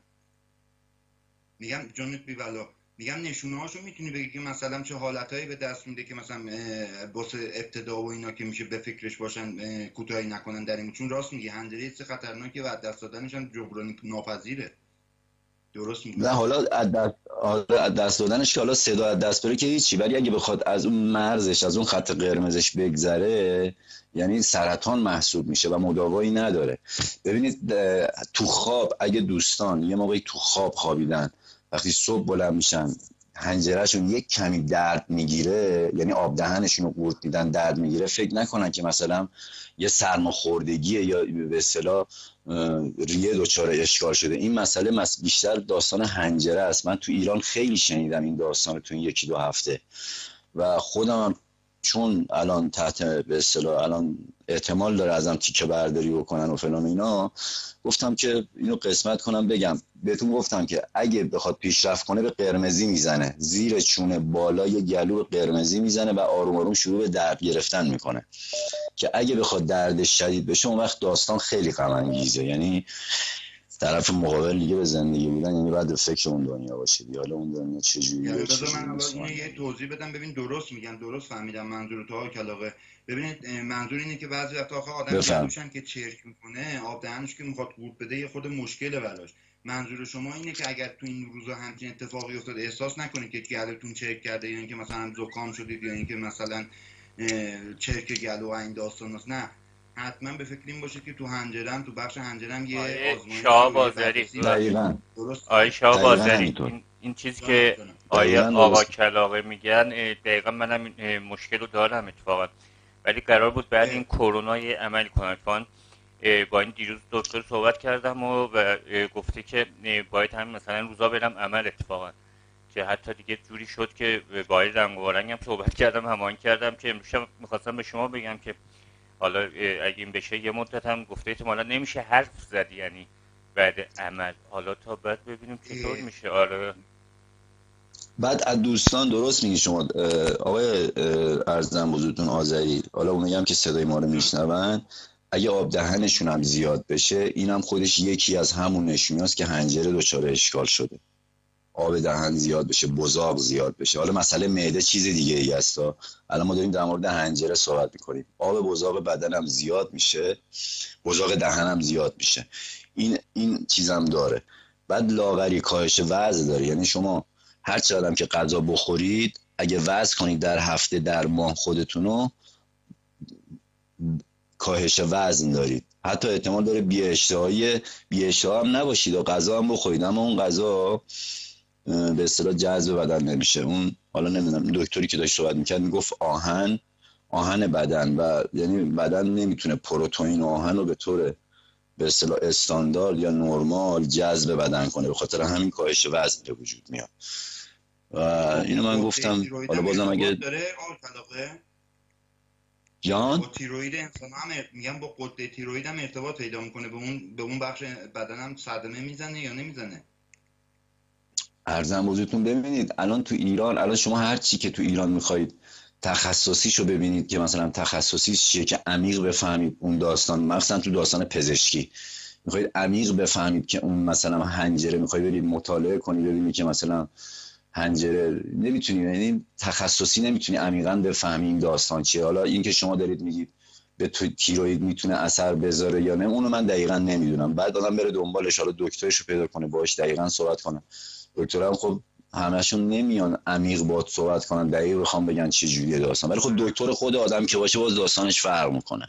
میگم جونت بی بلا، میگم نشونه هاشو میتونی بگی که مثلا چه حالتایی به دست میده که مثلا واسه ابتدا و اینا که میشه به فکرش باشن کوتاهی نکنن در این، چون راست میگی حنجره چه خطرناکه و از دست دادنش هم جبرانی ناپذیره. درست میگم؟ نه حالا از دست دادنش که حالا صدا از دست بره که هیچی، ولی اگه بخواد از اون مرزش، از اون خط قرمزش بگذره یعنی سرطان محسوب میشه و مداوایی نداره. ببینید تو خواب اگه دوستان یه موقعی تو خواب خوابیدن وقتی صبح بلند میشن حنجرهشون یک کمی درد میگیره، یعنی آب دهنشون رو قورت میدن درد میگیره، فکر نکنن که مثلا یه سرماخوردگیه یا به اصطلاح ریه دچار اشکال شده. این مسئله بیشتر داستان حنجره است. من تو ایران خیلی شنیدم این داستان تو این 1-2 هفته و خودم چون الان تحت به اصطلاح الان احتمال داره ازم تیکه برداری بکنن و فلان اینا، گفتم که اینو قسمت کنم بگم بهتون. گفتم که اگه بخواد پیشرفت کنه به قرمزی میزنه، زیر چونه بالای گلو قرمزی میزنه و آروم آروم شروع به درد گرفتن میکنه. که اگه بخواد دردش شدید بشه اون وقت داستان خیلی غم انگیزه. یعنی طرف مقابل دیگه به زندگی بودن یعنی باید به فکر اون دنیا باشه. حالا اون دنیا چجوریه؟ من اینو یه توضیح بدم ببین درست میگم، درست فهمیدم منظور تو کلاغه. ببینید منظور اینه که بعضی وقتا آخه آدم میشن که چرک میکنه آب دهنش که میخواد قورت بده یه خود مشکله براش. منظور شما اینه که اگر تو این روزا همچین اتفاقی افتاد احساس نکنید که گلوتون چرک کرده یا اینکه مثلا زکام شدید یا اینکه مثلا چرک گلو و این داستاناست، نه حتما به فکر این باشه که تو حنجرم، تو بخش حنجرم یه آزمایش شاه بازاری آیه شاه بازاری این چیزی که آیه آقا کلاغه میگن دقیقا منم مشکل رو دارم اتفاقا، ولی قرار بود بعد این کرونا یه عمل کنم. با این دیروز دکتر صحبت کردم و گفته که باید هم مثلا روزا برم عمل اتفاقا، که حتی دیگه جوری شد که با رنگ و رنگم صحبت کردم، هماهنگ کردم که امروز میخواستم به شما بگم که حالا اگه این بشه یه مدت هم گفته احتمالا نمیشه حرف زد یعنی بعد عمل، حالا تا بعد ببینیم چطور میشه. آره بعد از دوستان درست میگی شما آقای ارزم بزرگتون آذری، حالا اونایی هم که صدای ما رو میشنون اگه آب دهنشون هم زیاد بشه اینم خودش یکی از همون نشونیاست که حنجره دچار اشکال شده. آب دهن زیاد بشه، بزاق زیاد بشه. حالا مسئله معده چیز دیگه ای است. الان ما داریم در مورد حنجره صحبت میکنیم. آب بزاق بدن هم زیاد میشه، بزاق دهن هم زیاد میشه. این چیزم داره. بعد لاغری کاهش وزن داره. یعنی شما هر چقدر که غذا بخورید اگه وزن کنید در هفته در ماه خودتونو کاهش وزن دارید. حتی احتمال داره بی‌اشتها هم نباشید و غذا هم بخورید اما اون غذا به اصطلاح جذب بدن نمیشه. اون حالا نمیدونم دکتری که داشت صحبت میکرد میگفت آهن بدن و یعنی بدن نمیتونه پروتئین و آهن رو به طور به اصطلاح استاندارد یا نرمال جذب بدن کنه، به خاطر همین کاهش وزن به وجود میاد. و اینو من گفتم حالا بازم اگه جان با تیروید انسان هم میگم با قده تیروید هم ارتباط پیدا میکنه، به اون بخش بدنم صدمه میزنه یا نمیزنه؟ ارزم بزرگتون ببینید الان تو ایران، الان شما هر چی که تو ایران میخواید تخصصیشو ببینید که مثلا تخصصیش چیه که عمیق بفهمید اون داستان، مثلا تو داستان پزشکی میخواید عمیق بفهمید که اون مثلا حنجره میخواید برید مطالعه کنید ببینید که مثلا حنجره نمیتونی، یعنی تخصصی نمیتونی عمیقاً بفهمی این داستان چیه. حالا این که شما دارید میگید به تیروید میتونه اثر بذاره یا نه اونو من دقیقاً نمیدونم. بعد آدم بره دنبالش، حالا دکترشو پیدا کنه باهاش دقیقاً صحبت کنه. دکترام خب همشون نمیان عمیق باهات صحبت کنن دقیق بخوام بگن چه جوریه داستان، ولی خب دکتر خود آدم که باشه باز داستانش فرق میکنه.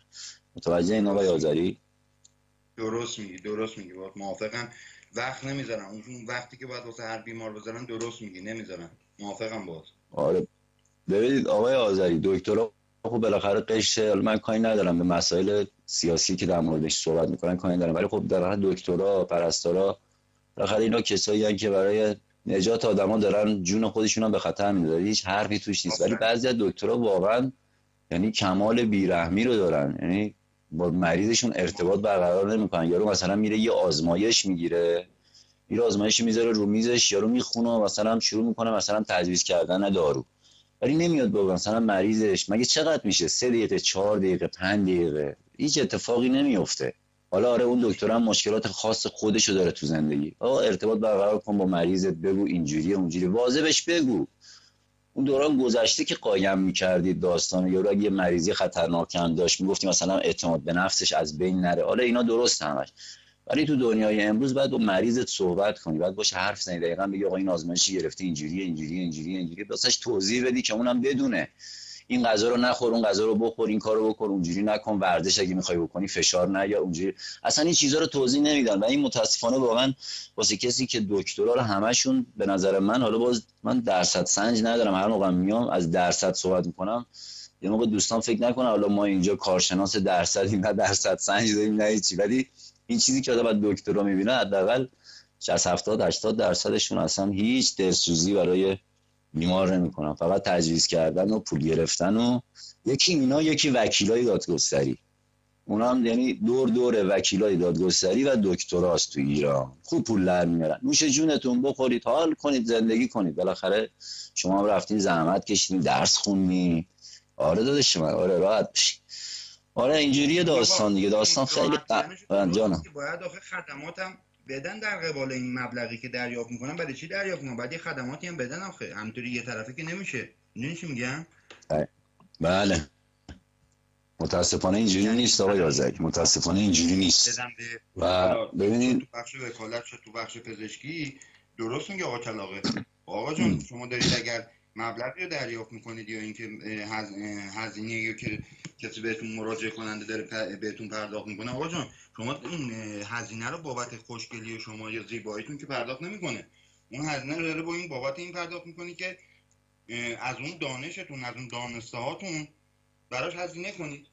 متوجه این آقای آذری؟ درست میگی باهات موافقم. وقت نمیذارن اون وقتی که باید واسه هر بیمار بذارن، درست میگی نمیذارن، موافقم باهات. آره ببینید آقای آذری دکترها خب بالاخره قشر، من کاری ندارم به مسائل سیاسی که در موردش صحبت میکنن کاری ندارم، ولی خب در حد دکترها پرستارا بالاخره اینا کسایی هستن که برای نجات آدما دارن جون خودشون هم به خطر میذارن، هیچ حرفی توش نیست. ولی بعضی از دکترها واقعا یعنی کمال بیرحمی رو دارن، یعنی با مریضشون ارتباط برقرار نمیکنن. یارو مثلا میره یه آزمایش میگیره، میره آزمایش میذاره رو میزش، یارو میخونه مثلا شروع میکنه مثلا تجویز کردن دارو، ولی نمیاد با مثلا مریضش مگه چقدر میشه 3 دقیقه 4 دقیقه 5 دقیقه هیچ اتفاقی نمیفته. حالا آره اون دکتر هم مشکلات خاص خودشو داره تو زندگی، ارتباط برقرار کن با مریضت، بگو اینجوریه اونجوری، واضح بهش بگو. اون دوران گذشته که قایم می‌کردید داستان یارو اگه یه مریضی خطرناک هم داشت میگفتی مثلا اعتماد به نفسش از بین نره، حالا اینا درست همش، ولی تو دنیای امروز باید با مریضت صحبت کنی، باید باش حرف بزنی، دقیقاً بگی آقا این آزمایشی گرفته اینجوریه واسش توضیح بدی که اونم بدونه این غذا رو نخور، اون غذا رو بخور، این کارو بکن، اونجوری نکن، ورزش اگه می‌خوای بکنی فشار نیا اونجوری. اصلا این چیزا رو توضیح نمیدن و این متاسفانه واقعا واسه کسی که دکترا رو همشون به نظر من، حالا باز من درصد سنج ندارم، هر موقع میام از درصد صحبت میکنم یه موقع دوستان فکر نکنه حالا ما اینجا کارشناس درصدیم نه درصد سنج داریم نه چی، ولی این چیزی که آدم دکترا میبینه حداقل 60 70 80 درصدشون اصلا هیچ دلسوزی برای بیمار نمی‌کنن، فقط تجویز کردن و پول گرفتن و یکی وکیلای دادگستری، اونا هم یعنی دور وکیلای دادگستری و دکتراست تو ایران، خوب پول در میارن. نوش جونتون بخورید، حال کنید، زندگی کنید، بالاخره شما هم رفتین زحمت کشیدین، درس خوندین. آره داداش من، آره راحت بشین. آره اینجوریه داستان دیگه، داستان خیلی جانم. باید آخه خدماتم بدن در قبال این مبلغی که دریافت میکنن. برای چی دریافت میکنن؟ باید یه خدماتی هم بدن آخه، همینطوری یه طرفه که نمیشه. میدونی چی میگم؟ بله متاسفانه اینجوری نیست آقای آذری، متاسفانه اینجوری نیست. و ببینید تو بخش وکالت شد، تو بخش پزشکی درست میگه آقا کلاغه. آقا جان شما دارید اگر مبلغی رو دریافت میکنید یا اینکه هزینه‌ای که کسی بهتون مراجعه کننده داره بهتون پرداخت میکنه، آقا جان شما این هزینه رو بابت خوشگلی شما یا زیباییتون که پرداخت نمیکنه، اون هزینه رو داره با این بابت این پرداخت میکنی که از اون دانشتون، از اون دانسته هاتون براش هزینه کنید.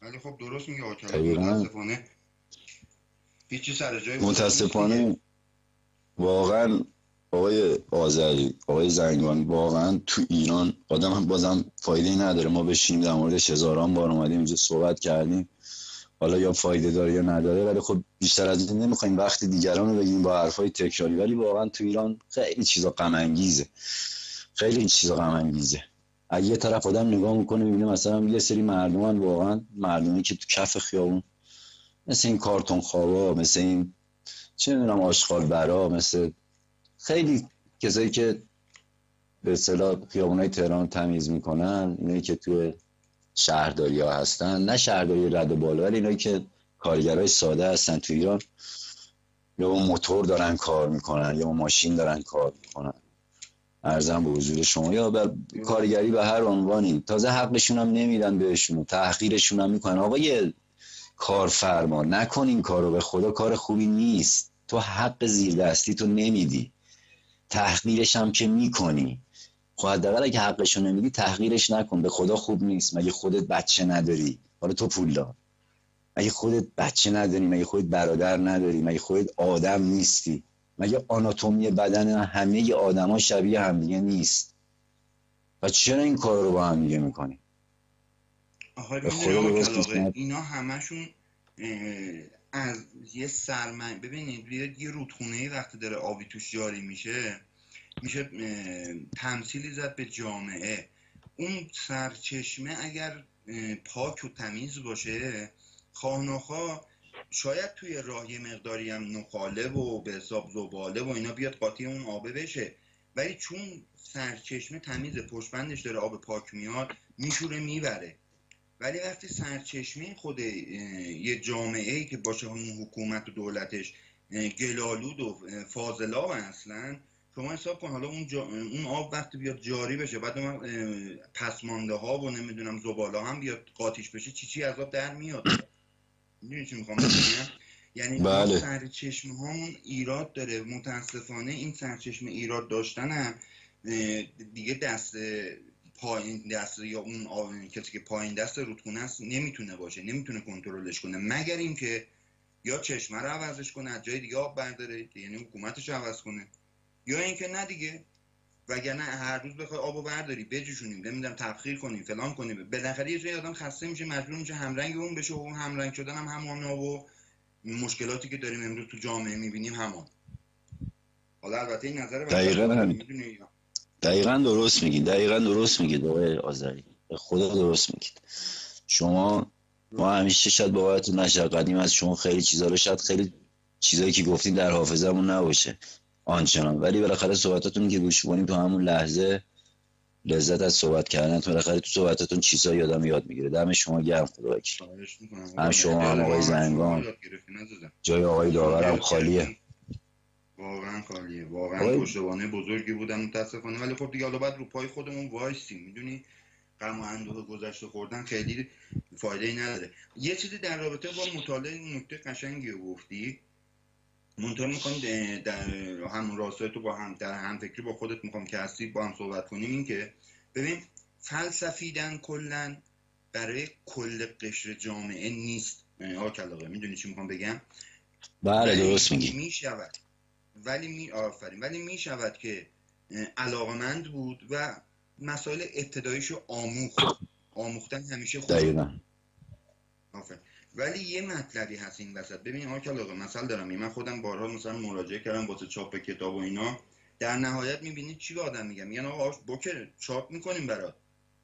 ولی خب درست میگه آقا، متاسفانه هیچی سر جای متاسفانه واقعا آقای آذری، آقای زنگبانی، واقعا تو ایران آدم هم بازم فایده نداره ما بشینیم در موردش هزاران بار اومدیم اینجا صحبت کردیم، حالا یا فایده داره یا نداره، ولی خب بیشتر از این نمیخوایم وقت دیگران رو بگیم با حرفای تکراری. ولی واقعا تو ایران خیلی چیزا غم انگیزه، خیلی این چیزا غم انگیزه. اگه یه طرف آدم نگاه میکنه میبینه مثلا یه سری مردمان، واقعا مردمی که تو کف خیابون مثل این کارتون خوابا، مثل این چه میدونم آشغال برا، مثل خیلی کسایی که به اصطلاح خیابونای تهران تمیز میکنن، اینایی که تو شهرداری ها هستن، نه شهرداری رد و بالا، ولی اینایی که کارگرای ساده هستن تو ایران، یا با موتور دارن کار میکنن یا با ماشین دارن کار میکنن، عرضم به حضور شما، یا به کارگری به هر عنوانی، تازه حقشون هم نمیدن بهشون، تحقیرشون هم میکنن. آقای کارفرما نکن این کارو، به خدا کار خوبی نیست، تو حق زیر دستی تو نمیدی، تحقیرش هم که میکنی. خب حداقل اگه حقشو نمیدی تحقیرش نکن، به خدا خوب نیست. مگه خودت بچه نداری؟ حالا تو پولدار، مگه خودت بچه نداری؟ مگه خودت برادر نداری؟ مگه خودت آدم نیستی؟ مگه آناتومی بدن همه آدما شبیه همدیگه نیست؟ و چرا این کار رو با هم دیگه میکنی؟ آخه اینا همشون از یه سرمایه. ببینید یه رودخونه‌ای وقتی داره آبی توش جاری میشه تمثیلی زد به جامعه. اون سرچشمه اگر پاک و تمیز باشه، خواه شاید توی راه یه مقداری هم نقاله و به حساب زباله و اینا بیاد قاطی اون آبه بشه، ولی چون سرچشمه تمیز، پشتبندش داره آب پاک میاد، میشوره میبره. ولی وقتی سرچشمه خود یه جامعه‌ای که باشه اون حکومت و دولتش گلالود و فاضلاب اصلا، شما حساب کن حالا اون آب وقتی بیاد جاری بشه، بعد اون پسمانده ها و نمیدونم زباله هم بیاد قاطیش بشه، چی از آب در میاد. میدونی چی میخوام بگم؟ یعنی بله. سرچشمه هامون ایراد داره. متاسفانه این سرچشمه ایراد داشتن هم دیگه پایین دست یا اون کسی که پایین دست رودخونه است نمیتونه باشه، نمیتونه کنترلش کنه، مگر اینکه یا چشمه رو عوضش کنه، از جای دیگه آب برداره، یعنی حکومتش عوض کنه، یا اینکه نه دیگه، وگرنه هر روز بخوای آبو برداری بجوشونیم، نمیدونم تبخیر کنیم، فلان کنیم، بالاخره یه جای آدم خسته میشه، مجبور میشه همرنگ اون بشه، و اون همرنگ شدن هم همونه و مشکلاتی که داریم امروز تو جامعه میبینیم همان. حالا البته این نظر دقیقاً درست میگید آقای آذری، خدا درست میگید. ما همیشه شاید باورتون نشه، قدیم از شما خیلی چیزا رو، شاید خیلی چیزایی که گفتین در حافظه‌مون نباشه آنچنان، ولی بالاخره صحبتاتون که گوش کنیم تو همون لحظه لذت از صحبت کردن، بالاخره تو صحبتاتون چیزایی یادم یاد میگیره. دم شما گرم، خدا وکیل. هم شما هم آقای زنگان، جای آقای داورم خالیه، واقعا خالیه، واقعا پشتوانه بزرگی بودن متاسفانه. ولی خب دیگه حالا بعد رو پای خودمون وایسیم، میدونی غم و اندوه گذشته خوردن خیلی فایده‌ای نداره. یه چیزی در رابطه با مطالعه نکته قشنگی گفتی، منطقه میخوام در همون راستای تو با هم در هم فکری با خودت میخوام که هستی با هم صحبت کنیم. این که ببین فلسفیدن کلن برای کل قشر جامعه نیست. آقا کلاغه میدونی چی میخوام بگم؟ بله درست میگی. میشود ولی میشود که علاقمند بود و مسائل ابتداییشو آموختن همیشه خوبه. دقیقاً. ولی یه مطلبی هست این وسط. ببین آقا کلاغه مثلا دارم، من خودم بارها مثلا مراجعه کردم واسه چاپ کتاب و اینا، در نهایت میبینید چی به آدم میگم، میگن آقا بوکر چاپ میکنیم برات،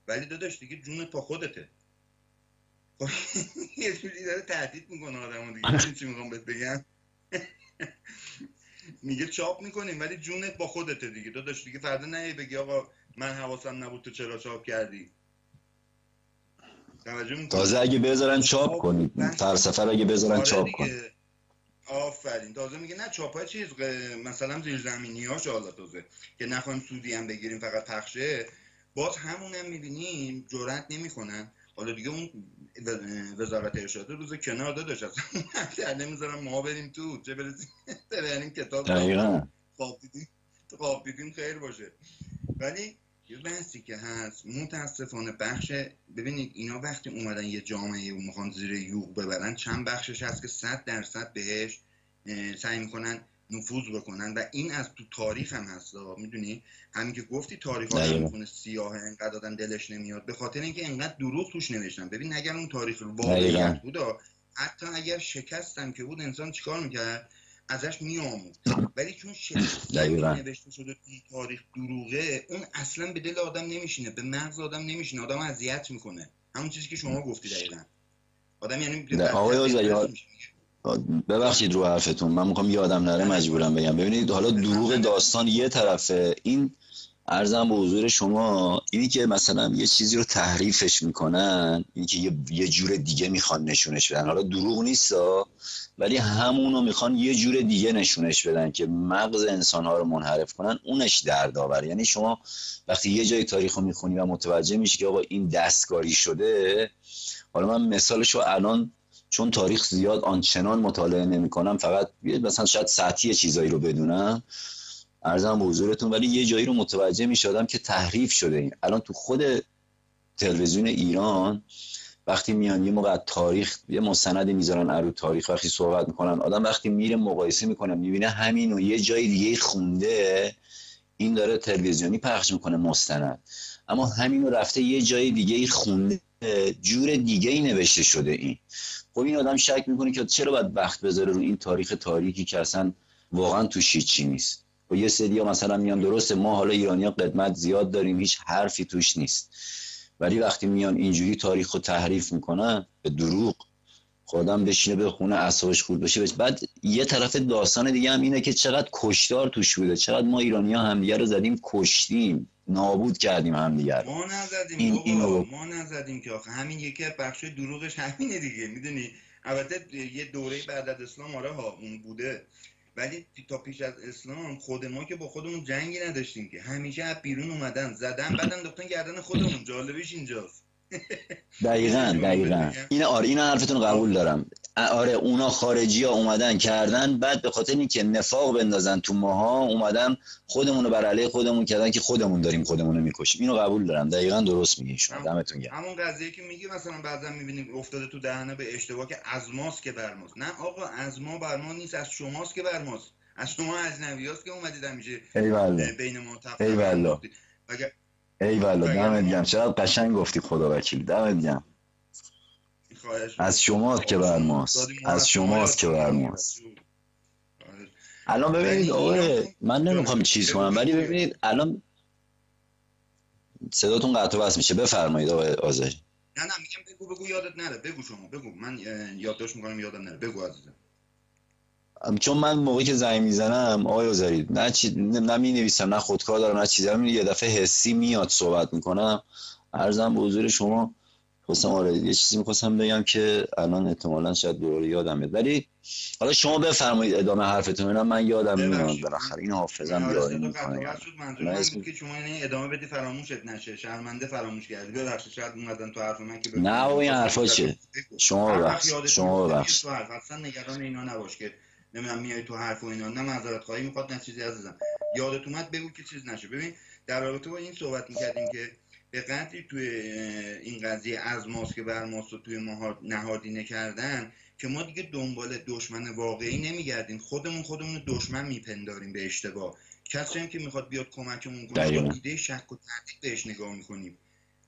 ولی داداش دیگه جونت پا خودته. یه جوری داره تهدید میکنه آدمو دیگه. چی میخوام بهت بگم؟ میگه چاپ میکنیم ولی جونت با خودته دیگه. داداش دیگه فردا نه بگی آقا من حواسم نبود تو چرا چاپ کردی. تازه اگه بذارن چاپ کنید، فلسفه اگه بذارن چاپ کنید. آفرین. تازه میگه نه چاپای چیز مثلا زیرزمینی‌هاش حالا تازه که نخوایم سودی هم بگیریم فقط پخشه، باز همونم میبینیم جرئت نمیکنن. حالا دیگه اون وزارت ارشاد روز کنار داداش اصلا نمیذارن ما بریم تو چه برسیم بریم کتاب خواب دیدیم خیر باشه. ولی یه بحثی که هست متاسفانه بخش، ببینید اینا وقتی اومدن یه جامعه و میخوان زیر یوغ ببرن، چند بخشش هست که 100% بهش سعی میکنن نفوذ بکنن و این از تو تاریخ هم هست. میدونی همین که گفتی تاریخ آدم میخونه سیاه انقدر آدم دلش نمیاد به خاطر اینکه انقدر دروغ توش نوشتن. ببین اگر اون تاریخ واقعیت بود، حتی اگر شکستم که بود انسان چیکار میکرد؟ ازش میآموخت. ولی چون نوشته شده این تاریخ دروغه، اون اصلا به دل آدم نمیشینه، به مغز آدم نمیشینه، آدم اذیت میکنه. همون چیزی که شما گفتی دقیقاً. آدم یعنی آقای آذری ببخشید رو حرفتون، من میخوام یادم نره مجبورم بگم. ببینید حالا دروغ داستان یه طرفه، این عرضم به حضور شما اینی که مثلا یه چیزی رو تحریفش میکنن، اینی که یه جور دیگه میخوان نشونش بدن. حالا دروغ نیستا ولی همونو میخوان یه جور دیگه نشونش بدن که مغز انسانها رو منحرف کنن. اونش دردآوره. یعنی شما وقتی یه جای تاریخو میخونی و متوجه میشی که آقا این دستکاری شده، حالا من مثالشو الان چون تاریخ زیاد آنچنان مطالعه نمی‌کنم، فقط مثلا شاید سطحی چیزایی رو بدونم عرضم به حضورتون، ولی یه جایی رو متوجه می‌شدم که تحریف شده. این الان تو خود تلویزیون ایران وقتی میان یه موقع تاریخ یه مستندی میذارن رو تاریخ، وقتی صحبت میکنن آدم وقتی میره مقایسه میکنه میبینه همینو یه جای دیگه خونده، این داره تلویزیونی پخش میکنه مستند، اما همینو رفته یه جای دیگه خونده، جور دیگه ای نوشته شده. این خب این آدم شک میکنه که چرا باید وقت بذاره رو این تاریخی که اصلا واقعا توش هیچی نیست. و یه سری مثلا میان درسته ما حالا ایرانی‌ها قدمت زیاد داریم، هیچ حرفی توش نیست، ولی وقتی میان اینجوری تاریخ رو تحریف میکنن به دروغ، خودم بشینه به خونه اعصابش خورد بشه. بعد یه طرف داستان دیگه هم اینه که چقدر کشتار توش بوده، چقدر ما ایرانی‌ها همدیگه رو زدیم، کشتیم، نابود کردیم همدیگه رو. ما نزدیم ما نزدیم که آخه همین یکی از بخش دروغش همینه دیگه. میدونی البته یه دوره بعد از اسلام آره ها اون بوده، ولی تا پیش از اسلام خود ما که با خودمون جنگی نداشتیم که، همیشه از بیرون اومدن زدن بعد انداختن گردن خودمون. جالبش اینجاست. دقیقاً این حرفتون قبول دارم. آره اونا خارجی ها اومدن کردن، بعد به خاطر اینکه نفاق بندازن تو ماها اومدن خودمون رو بر علیه خودمون کردن که خودمون داریم خودمون رو میکشیم. اینو قبول دارم. دقیقاً درست میگین شما. دمتون گرم. همون قضیه که میگی مثلا بعضا میبینیم افتاده تو دهنه به اشتباه که از ماست که بر ماست. نه آقا از ما بر ما نیست، از شماست که بر ماست. از شما اجنبیاست که اومدید همیشه بین ما تفاهم. ای والله دمت گرم، چقدر قشنگ گفتی، خدا وکیل، دمت گرم. از شماست که بر ماست، از شماست که بر ماست. الان ببینید آقا من نمیخوام چیز کنم، ولی ببینید الان صداتون قطع و وصل میشه. بفرمایید آقای آذری. نه میگم بگو یادت نره. بگو شما بگو، من یادداشت میکنم یادم نره. بگو عزیزم. چون من موقعی که زنگ میزنم آقای آذری نه می نویسم نه خودکار دارم نه چیزی، یه دفعه حسی میاد صحبت میکنم. عرضم به حضور شما خواستم یه چیزی میخواستم بگم که الان احتمالاً شاید دوباره یادم بیاد، ولی حالا شما بفرمایید ادامه حرفتون. من یادم نمیاد، بالاخره این حافظم یاری میکنه. منظورم این که شما یعنی ادامه بدی فراموشت نشه، شرمنده فراموش کردی. ببخشید شاید اومدن تو حرف من که نه این حرفا چیه. شما ببخشید اصلا نگران اینا نباش که نمیدونم میای تو حرف و اینا. نه معذرت خواهی میخواد نه چیزی عزیزم. یادت اومد بگو که چیز نشه. ببین در رابطه با این صحبت میکردیم که به قدری توی این قضیه از ماست که بر ماست و توی ما نهادینه کردن که ما دیگه دنبال دشمن واقعی نمیگردیم، خودمون دشمن میپنداریم به اشتباه. کسی هم که میخواد بیاد کمکمون کنه با ایده شک و تردید بهش نگاه میکنیم.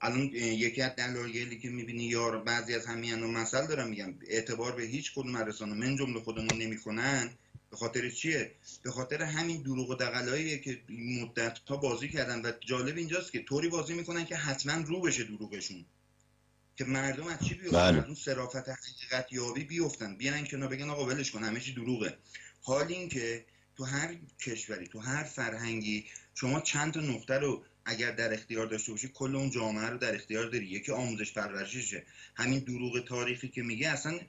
الان یکی از دلایلی که میبینی یار بعضی از همین مسائل دارم میگم اعتبار به هیچ کدوم رسانه من جمله خودمون نمیکنن، به خاطر چیه؟ به خاطر همین دروغ و دغلاییه که مدت‌ها بازی کردن و جالب اینجاست که طوری بازی میکنن که حتما رو بشه دروغشون. که مردم از چی بیفتن؟ از اون صرافت حقیقت یابی بیفتن، بیان کنار بگن آقا ولش کن همه چی دروغه. حال این که تو هر کشوری، تو هر فرهنگی شما چند تا نقطه رو اگر در اختیار داشته باشی کل اون جامعه رو در اختیار داری. یکی آموزش پرورششه، همین دروغ تاریخی که میگه اصلا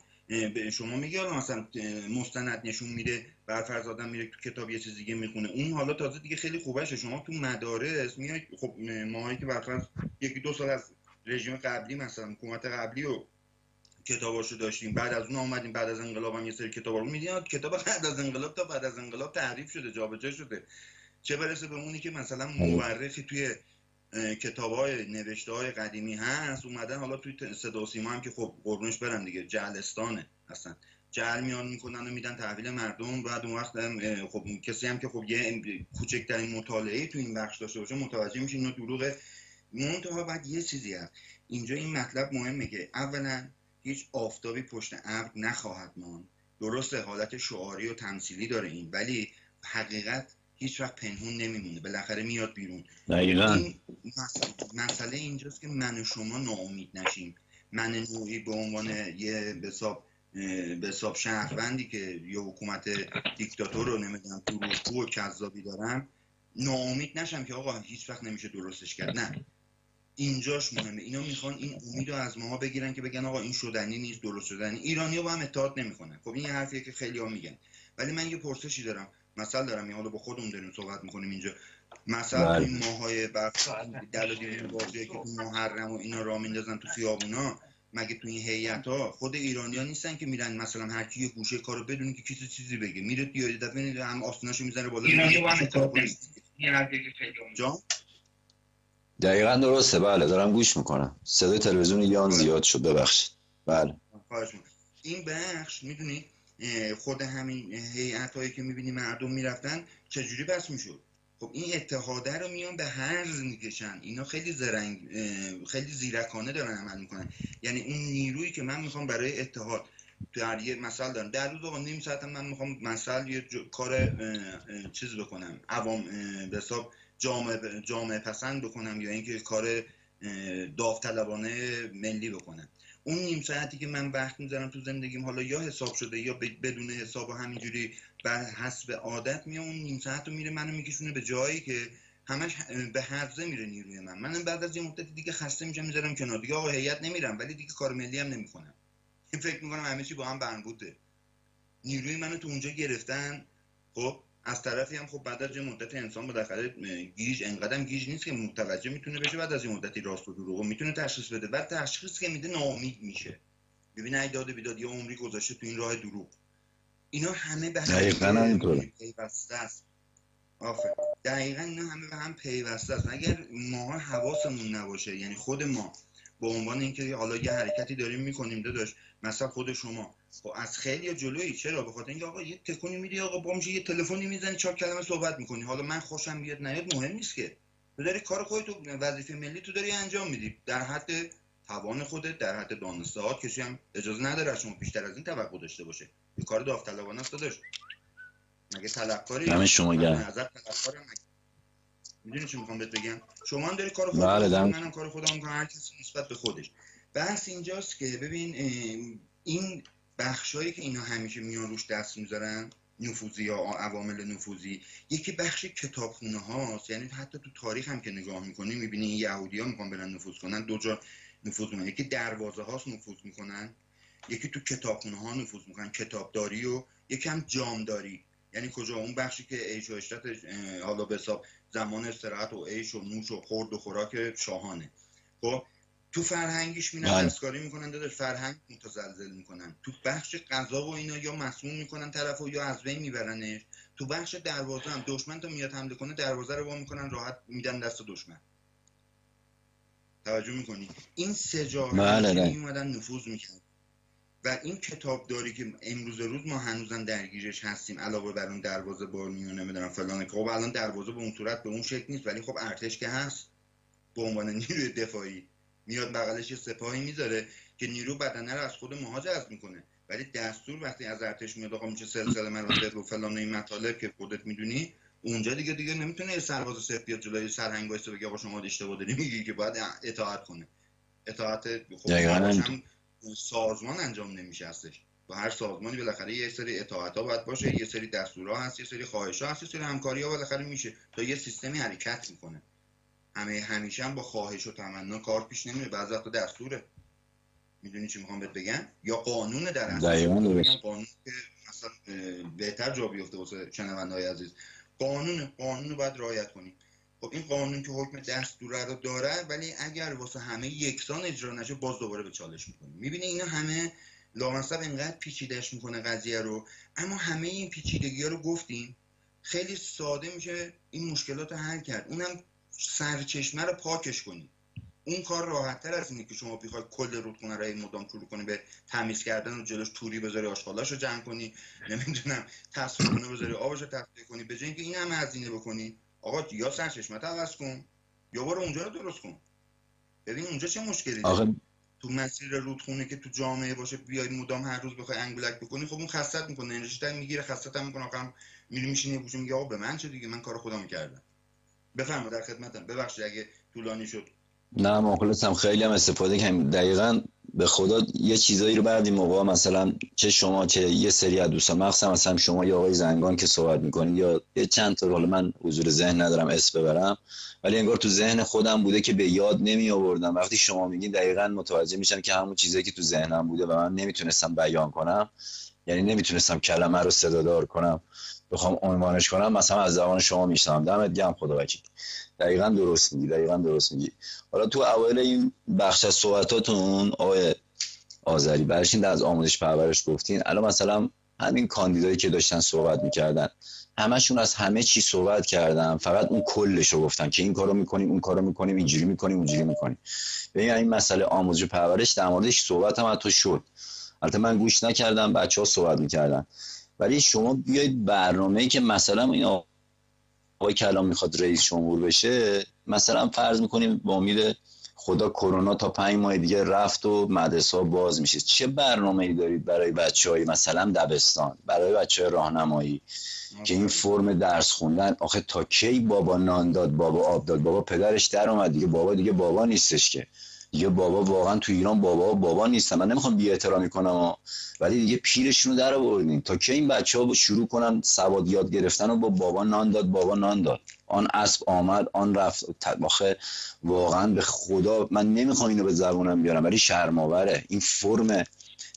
شما میگه مثلا مستند نشون میده، برفرض آدم میره تو کتاب یه چیز دیگه میخونه، اون حالا تازه دیگه خیلی خوبشه. شما تو مدارس میاد، خب ماهایی که برفرض یکی دو سال از رژیم قبلی مثلا حکومت قبلی و کتاباشو داشتیم، بعد از اون اومدیم بعد از انقلاب هم یه سری کتابا رو میدین، کتاب بعد از انقلاب تا بعد از انقلاب تحریف شده، جابجا شده. چه برسه به اونی که مثلا مورخی توی کتاب‌های نوشته‌های قدیمی هست اومدن حالا توی صدا و سیما هم که خب قربونش برن دیگه جعلستانه، اصلا جعل میان میکنن و میدن تحویل مردم. بعد اون وقت خب کسی هم که خب یه کوچکترین مطالعه تو این بخش داشته باشه متوجه میشه اینو دروغه. منتها بعد یه چیزی هست اینجا، این مطلب مهمه که اولا هیچ آفتابی پشت ابر نخواهد ماند. درسته حالت شعاری و تمثیلی داره این، ولی حقیقت هیچ وقت پنهون نمیمونه، بالاخره میاد بیرون. دقیقاً این مسئله اینجاست که من و شما ناامید نشیم. من نوعی به عنوان یه به حساب شهروندی که یه حکومت دیکتاتور رو نمیدونم دروغگو و کذابی دارم ناامید نشم که آقا هیچ وقت نمیشه درستش کرد. نه، اینجاش مهمه. اینا میخوان این امیدو از ما بگیرن که بگن آقا این شدنی نیست، درست شدنی. ایرانی‌ها با هم اتحاد نمیکنن. خب این یه حرفیه که خیلی‌ها میگن، ولی من یه پرسشی دارم، مثلا دارم، حالا با خودمون داریم صحبت میکنیم اینجا. مثلا این ماهای دلایل واژه‌ای که تو محرم و اینا راه میندازن تو خیابونا، مگه تو این هیئت‌ها خود ایرانی‌ها نیستن که میرن مثلا هر کی یه گوشه کارو بدون که کسی چیزی بگه میره یه دفعه هم آستیناشو میزنه بالا. دقیقاً درسته. بله دارم گوش میکنم. صدای تلویزیون یان زیاد شد، ببخشید. بله این بخش میدونی خود همین هیئت‌هایی که میبینی مردم میرفتن چجوری بس میشد. خب این اتحاده رو میان به هرز میکشن. اینا خیلی زرنگ، خیلی زیرکانه دارن عمل میکنن. یعنی اون نیرویی که من میخوام برای اتحاد در یه مثال دارم، در روز آقا نیم ساعت من میخوام مثلا یه کار چیز بکنم، عوام به حساب جامعه پسند بکنم یا اینکه کار داوطلبانه ملی بکنم، اون نیم ساعتی که من وقت میذارم تو زندگیم حالا یا حساب شده یا بدون حساب و همینجوری بر حسب عادت میام، اون نیم ساعت رو میره منو میکشونه به جایی که همش به حرزه میره نیروی من بعد از یه مدت دیگه خسته میشم میذارم کنار دیگه، آقا هیئت نمیرم ولی دیگه کار ملی هم نمیکنم. فکر میکنم همه چی با هم برنبوده. نیروی منو تو اونجا گرفتن. خب از طرفی هم خب بعد از یه مدت انسان بالاخره گیج، انقدرم گیج نیست که متوجه میتونه بشه بعد از یه مدتی راست و دروغو میتونه تشخیص بده. بعد تشخیص که میده ناامید میشه، ببین ای داد بیداد یه عمری گذاشته تو این راه دروغ. اینا همه به هم پیوسته است. آفرین، دقیقاً اینا همه به هم پیوسته است. اگر ما حواسمون نباشه، یعنی خود ما به عنوان اینکه حالا یه حرکتی داریم میکنیم داداش، مثلا خود شما خب از خیلی جلویی، چرا؟ به خاطر اینکه آقا یه تکونی میدی، آقا با یه تلفنی میزنی 4 کلمه صحبت میکنی، حالا من خوشم بیاد نیاد مهم نیست که تو داری کار خودت، تو وظیفه ملی تو داری انجام میدی در حد توان خودت، در حد دانسته‌هات. کسی هم اجازه نداره از شما بیشتر از این توقع داشته باشه. این کار داوطلبانه است داداش. مگه طلبکاری؟ همه شما گرم. نظر طلبکارم. میدونی چی میخوام بهت بگم؟ شما هم داری کار خودت، منم کار خودم میکنم، هر کسی نسبت به خودش. بحث اینجاست که ببین این بخشایی که اینا همیشه میان روش دست میذارن، نفوذی یا عوامل نفوذی، یکی بخش کتابخونه هاست. یعنی حتی تو تاریخ هم که نگاه میکنی میبینی این یهودی‌ها میخوان برن نفوذ کنن، دو جا نفوذ میکنن. یکی دروازه هاست نفوذ میکنن، یکی تو کتابخونه ها نفوذ میکنن، کتابداری، و یکی هم جامداری. یعنی کجا؟ اون بخشی که عیش و عشرت حالا به حساب زمان استراحت و عیش و نوش و خورد و خوراک شاهانه. خب تو فرهنگیش میرن دستکاری میکنن داداش، فرهنگ متزلزل میکنن. تو بخش قضا و اینا یا مسموم میکنن طرفو یا از بین میبرنش. تو بخش دروازه هم دشمن تا میاد حمله کنه دروازه رو وا میکنن، راحت میدن دست دشمن. توجه میکنی؟ این سه جا میومدن نفوذ میکنن. و این کتابداری که امروز روز ما هنوزن درگیرش هستیم، علاوه بر اون دروازه بار میونه نمیدونم فلانه، خب الان دروازه به اون صورت به اون شکل نیست، ولی خب ارتش که هست به عنوان نیروی دفاعی میاد بغلش سپاهی میذاره که نیرو بدنه رو از خود ماها جذب میکنه. ولی دستور وقتی از ارتش میاد آقا میشه سلسله مراتب و فلان این مطالب که خودت میدونی، اونجا دیگه نمیتونه یه سرباز صفر بیاد جلوی سرهنگ وایسه بگه آقا شما اشتباه داری میگی که باید اطاعت کنه. اطاعت دقیقاً سازمان انجام نمیشه هستش. با هر سازمانی بالاخره یه سری اطاعت‌ها باید باشه، یه سری دستورها هست، یه سری خواهش‌ها هست، یه سری همکاری‌ها بالاخره میشه تا یه سیستمی حرکت میکنه. همیشه هم با خواهش و تمنا کار پیش نمیره، بعضی وقتا دستوره. میدونی چی میخوام بهت بگم؟ یا قانون در اصل. قانون که مثلا بهتر جا بیفته واسه شنونده‌های عزیز. قانون باید رعایت کنیم. خب این قانون که حکم دستوره رو داره، ولی اگر واسه همه یکسان اجرا نشه باز دوباره به چالش میکنیم. میبینی اینا همه لامصب اینقدر پیچیده‌اش میکنه قضیه رو، اما همه این پیچیدگی‌ها رو گفتیم خیلی ساده میشه این مشکلات رو حل کرد. اونم سرچشمه رو پاکش کنی. اون کار راحت‌تر از اینه که شما بخوای کل رودخونه رو مدام شروع کنی به تمیز کردن و جلوش توری بذاری آشغالاشو جمع کنی، نمیدونم تصفیه بذاری آبشو تصفیه کنی، به جای اینکه این همه هزینه بکنی، آقا یا سرچشمه رو عوض کن یا برو اونجا رو درست کن. ببین اونجا چه مشکلی داره؟ تو مسیر رودخونه که تو جامعه باشه بیای مدام هر روز بخوای انگولک بکنی، خب اون خستت میکنه، انرژیت میگیره، خستت هم میکنه، آقا میری میشینی گوشه میگه آقا به من چه دیگه، من کار خودم کردم. بفرمایید در خدمتم. ببخشید اگه طولانی شد. نه مخلصم، خیلی هم استفاده کردیم. دقیقاً به خدا یه چیزایی رو بعد این موقع مثلا چه شما چه یه سری از دوستان، مخصوصا مثلا شما یا آقای زنگان که صحبت میکنید یا یه چند تا، حالا من حضور ذهن ندارم اسم ببرم، ولی انگار تو ذهن خودم بوده که به یاد نمی آوردم. وقتی شما میگین دقیقاً متوجه میشم که همون چیزایی که تو ذهنم بوده و من نمیتونستم بیان کنم، یعنی نمیتونستم کلمه رو صدادار کنم بخوام عنوانش کنم، مثلا از زبان شما میشنوم. دمت گرم، خدا وکیل. دقیقاً درست میگی. حالا تو اول این بخش از صحبتاتون آقای آذری برشین از آموزش پرورش گفتین. الان مثلا همین کاندیدایی که داشتن صحبت میکردن همشون از همه چی صحبت کردن، فقط اون کلش رو گفتن که این کارو میکنیم، اون کارو میکنیم، اینجوری میکنیم، اونجوری میکنیم. ببین این مسئله آموزش پرورش در موردش صحبت هم حتی شد. البته من گوش نکردم، بچه‌ها صحبت میکردن، ولی شما بیاید برنامه‌ای که مثلا این آقای کلام میخواد رئیس جمهور بشه، مثلا فرض میکنیم با امید خدا کرونا تا 5 ماه دیگه رفت و مدرسه ها باز میشه، چه برنامه‌ای دارید برای بچه‌های مثلا دبستان، برای بچه‌های راهنمایی که این فرم درس خوندن؟ آخه تا کی بابا نان داد، بابا آب داد، بابا پدرش در اومد دیگه، بابا بابا نیستش که دیگه. بابا واقعا تو ایران بابا نیستن. من نمیخوام بی احترامی کنم، ولی دیگه پیرشونو در آوردین. تا کی این بچه‌ها شروع کنن سواد یاد گرفتن و با بابا نان داد، بابا نان داد، آن اسب آمد آن رفت. آخه واقعا به خدا من نمیخوام اینو به زبونم بیارم، ولی شرم‌آوره این فرم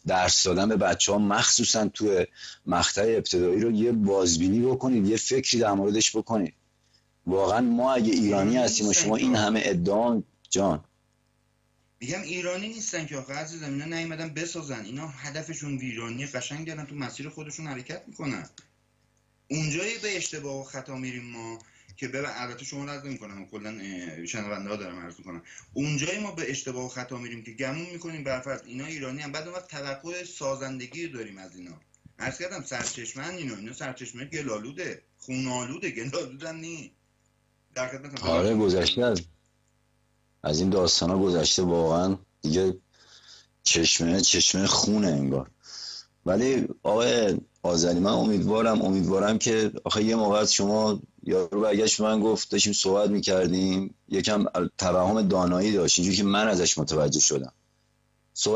درس دادن به بچه‌ها مخصوصا تو مقطع ابتدایی رو یه بازبینی بکنید، یه فکری در موردش بکنید. واقعا ما اگه ایرانی هستیم و شما این همه ادعا جان میگم ایرانی نیستن که آخه عزیزم، اینا نیومدن بسازن، اینا هدفشون ویرانی قشنگ دارن تو مسیر خودشون حرکت میکنن. اونجایی به اشتباه و خطا میریم ما که البته شما رد نمی‌کنم، کلا شنونده‌ها دارم عرض می‌کنم، اونجایی ما به اشتباه و خطا میریم که گمون میکنیم برفرض اینا ایرانی هم، بعد اون وقت توقع سازندگی داریم از اینا. عرض کردم سرچشمه اینا سرچشمه گلالوده، خونالوده، گلالودن نی. در خدمتم. آره گذشته از این داستانا گذشته، واقعا دیگه چشمه خونه انگار. ولی آقای آذری من امیدوارم که آخه یه موقع شما یارو برگشت من گفت، داشتیم صحبت میکردیم، یکم توهم دانایی داشت، اینجوری که من ازش متوجه شدم.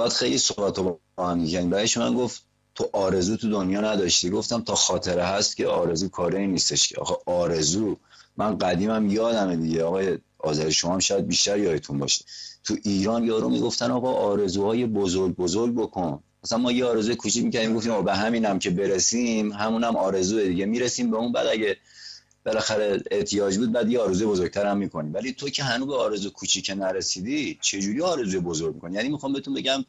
خیلی صحبت رو با هم میکنیم. برایش من گفت تو آرزو تو دنیا نداشتی؟ گفتم تا خاطره هست که آرزو کاری نیستش که. آخه آرزو من قدیمم یادمه دیگه آقای آذری، شما هم شاید بیشتر یادتون باشه، تو ایران یارو میگفتن آقا آرزوهای بزرگ بکن. مثلا ما یه آرزوی کوچیک می‌کردیم، گفتیم به همینم که برسیم، همونم آرزوئه دیگه، میرسیم به اون، بعد اگه بالاخره احتیاج بود بعد یه آرزوی بزرگتر هم می‌کنیم. ولی تو که هنوز به آرزو کوچیک نرسیدی، چه جوری آرزوی بزرگ می‌کنی؟ یعنی میخوام بهتون بگم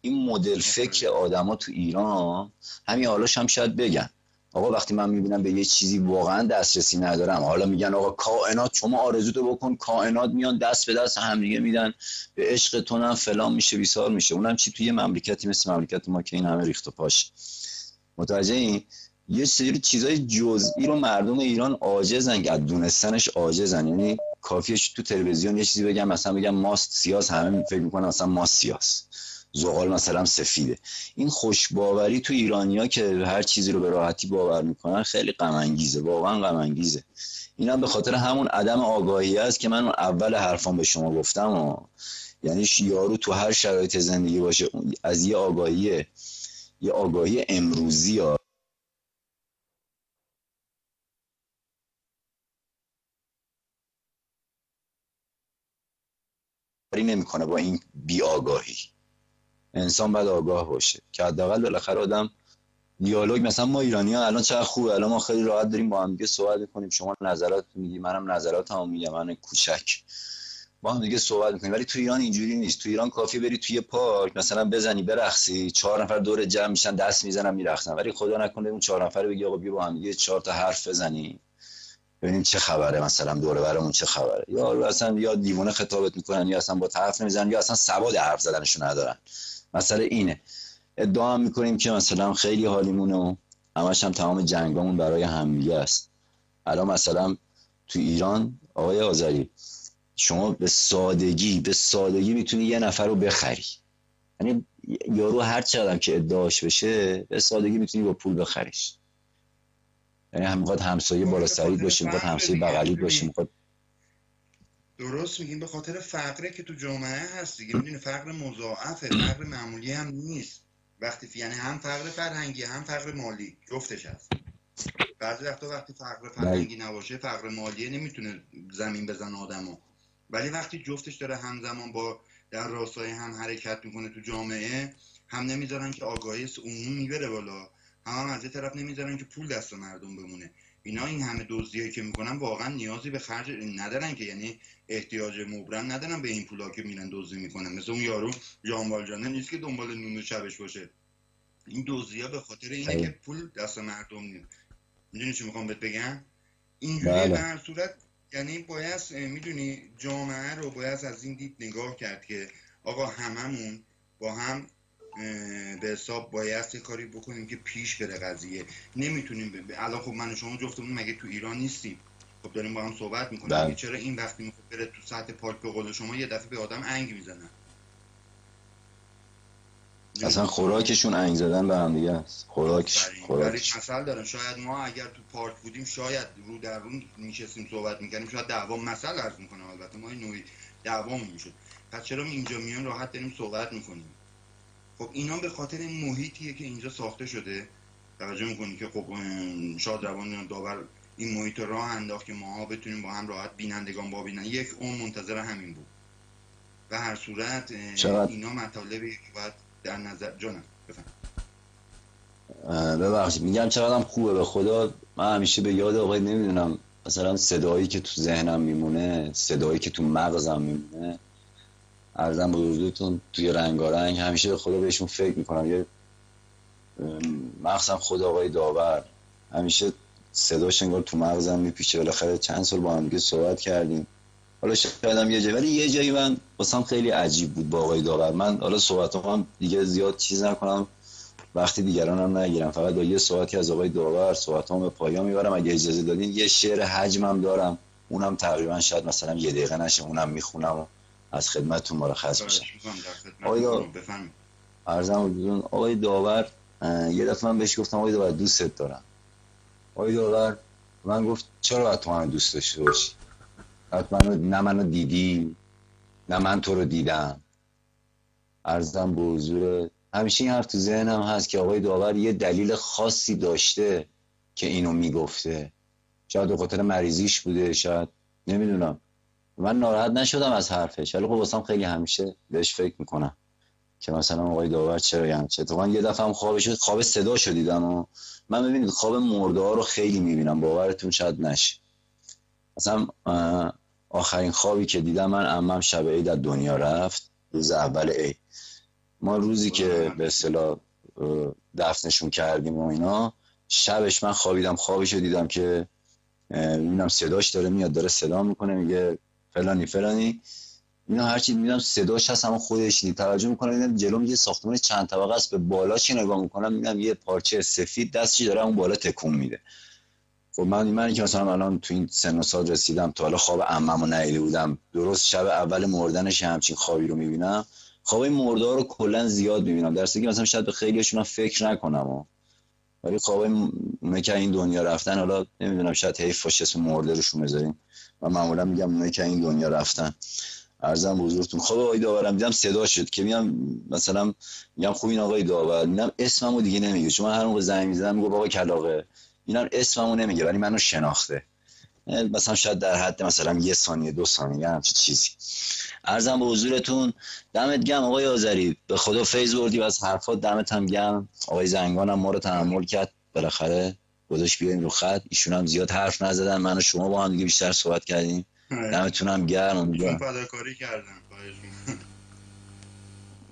این مدل فکر آدما تو ایران همین حالاش هم شاید بگن آقا وقتی من میبینم به یه چیزی واقعا دسترسی ندارم، حالا میگن آقا کائنات شما آرزوتو بکن، کائنات میان دست به دست هم دیگه میدن به عشق تو، هم فلان میشه بیسار میشه. اونم چی توی مملکتی مثل مملکت ما که این همه ریخت و پاش. متوجه این یه سری چیزای جزئی رو مردم ایران عاجزن، از دونستنش عاجزن. یعنی کافیه تو تلویزیون یه چیزی بگم، مثلا بگم ماست سیاس، همه فکر میکنن مثلا ماست سیاس، زغال مثلا سفیده. این خوشباوری تو ایرانیا که هر چیزی رو به راحتی باور میکنن خیلی غم انگیزه، واقعا غم انگیزه. اینم به خاطر همون عدم آگاهی است که من اول حرفام به شما گفتم یعنی یارو تو هر شرایط زندگی باشه از یه آگاهی امروزی ها نمیکنه با این بی آگاهی. انسان باید آگاه باشه که حداقل بالاخره آدم دیالوگ، مثلا ما ایرانی‌ها الان چقدر خوبه، الان ما خیلی راحت داریم با هم دیگه صحبت می‌کنیم، شما نظرات میگی، منم نظراتمو میگم، من کوچک با هم دیگه صحبت می‌کنیم. ولی تو ایران اینجوری نیست. تو ایران کافیه بری توی پارک مثلا بزنی برقصی، 4 نفر دور جمع میشن دست میزنن میرقصن، ولی خدا نکنه اون 4 نفر بگی آقا بیا با هم دیگه 4 تا حرف بزنیم ببینیم چه خبره، مثلا دور برمون چه خبره، یا اصلا یا دیوانه خطابت میکنن یا اصلا با حرف نمیزنن یا اصلا سواد حرف زدنشو ندارن. مسئله اینه. ادعا میکنیم که مثلا خیلی حالیمونه و همش هم تمام جنگامون برای همدیگه است. الان مثلا تو ایران آقای آذری شما به سادگی میتونی یه نفر رو بخری، یعنی یارو هر چقدر که ادعاش بشه به سادگی میتونی با پول بخریش. یعنی هم میخواد همسایه بالا سرید باشه، میخواد همسایه بغلی باشه، میخواد. درست میگین، به خاطر فقره که تو جامعه هست دیگه. میدونی فقر مضاعفه، فقر معمولی هم نیست. وقتی یعنی هم فقر فرهنگی هم فقر مالی جفتش هست. بعضی وقتی فقر فرهنگی نباشه فقر مالی نمیتونه زمین بزنه آدمو، ولی وقتی جفتش داره همزمان با در راستای هم حرکت میکنه تو جامعه، هم نمیذارن که آگاهی عمومی بره بالا، هم از یه طرف نمیذارن که پول دست مردم بمونه. اینا این همه دزدیایی که میکنن واقعا نیازی به خرج ندارن که، یعنی احتیاج مبرم ندارن به این پولا که میرن دزدی میکنن. مثل اون یارو جان والجانه نیست که دنبال نون شبش باشه. این دزدی‌ها به خاطر اینه که پول دست مردم نیست. میدونی چی میخوام بهت بگم؟ اینجوری به هر صورت یعنی باید میدونی جامعه رو باید از این دید نگاه کرد که آقا هممون با هم به حساب باید کاری بکنیم که پیش بره قضیه. نمیتونیم الان خب من و شما جفتمون مگه تو ایران نیستیم؟ خب داریم با هم صحبت میکنیم. چرا این وقتی میخواد بره تو سطح پارک به قول شما یه دفعه به آدم انگ میزنن؟ اصلا خوراکشون انگ زدن به هم دیگه است. خوراکش مثل دارن. شاید ما اگر تو پارک بودیم شاید رو در رو میشستیم صحبت میکنیم، شاید دعوا مثل عرض میکنم، البته ما نوعی دعوامون میشد. پس چرا اینجا میان راحت داریم صحبت میکنیم؟ خب اینا به خاطر این محیطیه که اینجا ساخته شده. توجه میکنی که خب شادروان داور این محیط رو راه انداخت که ماها بتونیم با هم راحت بینندگان ببینن. یک اون منتظر همین بود. و هر صورت اینا مطالبی که باید در نظر جانم بفهم. ببخشید میگم چقدرم خوبه به خدا. من همیشه به یاد آقای نمیدونم مثلا صدایی که تو ذهنم میمونه، صدایی که تو مغزم میمونه، عرضم به حضورتون توی رنگارنگ همیشه به خدا بهشون فکر میکنم. یه مغزم خود آقای داور همیشه صداش انگار تو مغزم میپیچه. بالاخره چند سال با هم دیگه صحبت کردیم، حالا شاید هم یه جایی، ولی یه جایی من واسم خیلی عجیب بود با آقای داور. من حالا صحبتام دیگه زیاد چیز نکنم، وقتی دیگران هم نگیرم، فقط با یه صحبتی از آقای داور صحبتام به پایان میبرم. اگه اجازه دادین یه شعر حجمم دارم، اونم تقریبا شاید مثلا 1 دقیقه نشه، اونم میخونم و از خدمتتون مرخص میشم. آقای عرضم بدون آقای داور یه دفعه من بهش گفتم آقای داور دوستت دارم. آقای داور من گفت چرا باید تو من دوست داشته باشی؟ نه منو دیدی نه من تو رو دیدم. عرضم به حضور همیشه این حرف تو ذهنم هست که آقای داور یه دلیل خاصی داشته که اینو میگفته. شاید به خاطر مریضیش بوده، شاید نمیدونم. من ناراحت نشدم از حرفش، ولی خب واسم خیلی همیشه بهش فکر میکنم که مثلا آقای داور چرا یعنی چه. اتفاقا یه دفعه هم خواب صداشو دیدم و من ببینید خواب مرده ها رو خیلی میبینم، باورتون شاید نشه. مثلا آخرین خوابی که دیدم من عمم شب عید از دنیا رفت، روز اول عید. ما روزی که به اصطلاح دفنشون کردیم و اینا، شبش من خوابیدم، خوابشو دیدم که میبینم صداش داره میاد، داره صدا میکنه میگه فلانی فلانی. اینا هر چی میبینم صداش هست اما خودش نیست. توجه میکنم میبینم جلوم یه ساختمان چند طبقه است، به بالاش نگاه میکنم میبینم یه پارچه سفید دستش داره اون بالا تکون میده. خب من که مثلا الان تو این سن و سال رسیدم تا حالا خواب عممو ندیده بودم، درست شب اول مردنش همچین خوابی رو میبینم. خوابای مردا رو کلا زیاد میبینم، در صورتی که مثلا شاید به خیلیشون فکر نکنم، ولی خوابای اونایی که این دنیا رفتن، حالا نمیدونم شاید حیف باشه اسم مرده روشون بذاریم، و معمولا میگم اونایی که این دنیا رفتن. عرضم به حضورتون. خب آقای داورم دیدم صدا شد که میام مثلا میگم خوب این آقای داور، میگم اسممو دیگه نمیگه، چون من هر موقع زنگ میزنم میگم آقا کلاغه، اینم اسممو نمیگه ولی منو شناخته، مثلا شاید در حد مثلا 1 ثانیه 2 ثانیه همچین چیزی. عرضم به حضورتون دمت گرم آقای آذری، به خدا فیض بردی و از حرفات دمت هم گرم. آقای زنگان هم ما رو تحمل کرد، بالاخره گذاشت بیایم رو خط، ایشون هم زیاد حرف نزدن، من و شما با هم دیگه بیشتر صحبت کردیم. دمتون هم گرم. امیدوارم فداکاری کردن.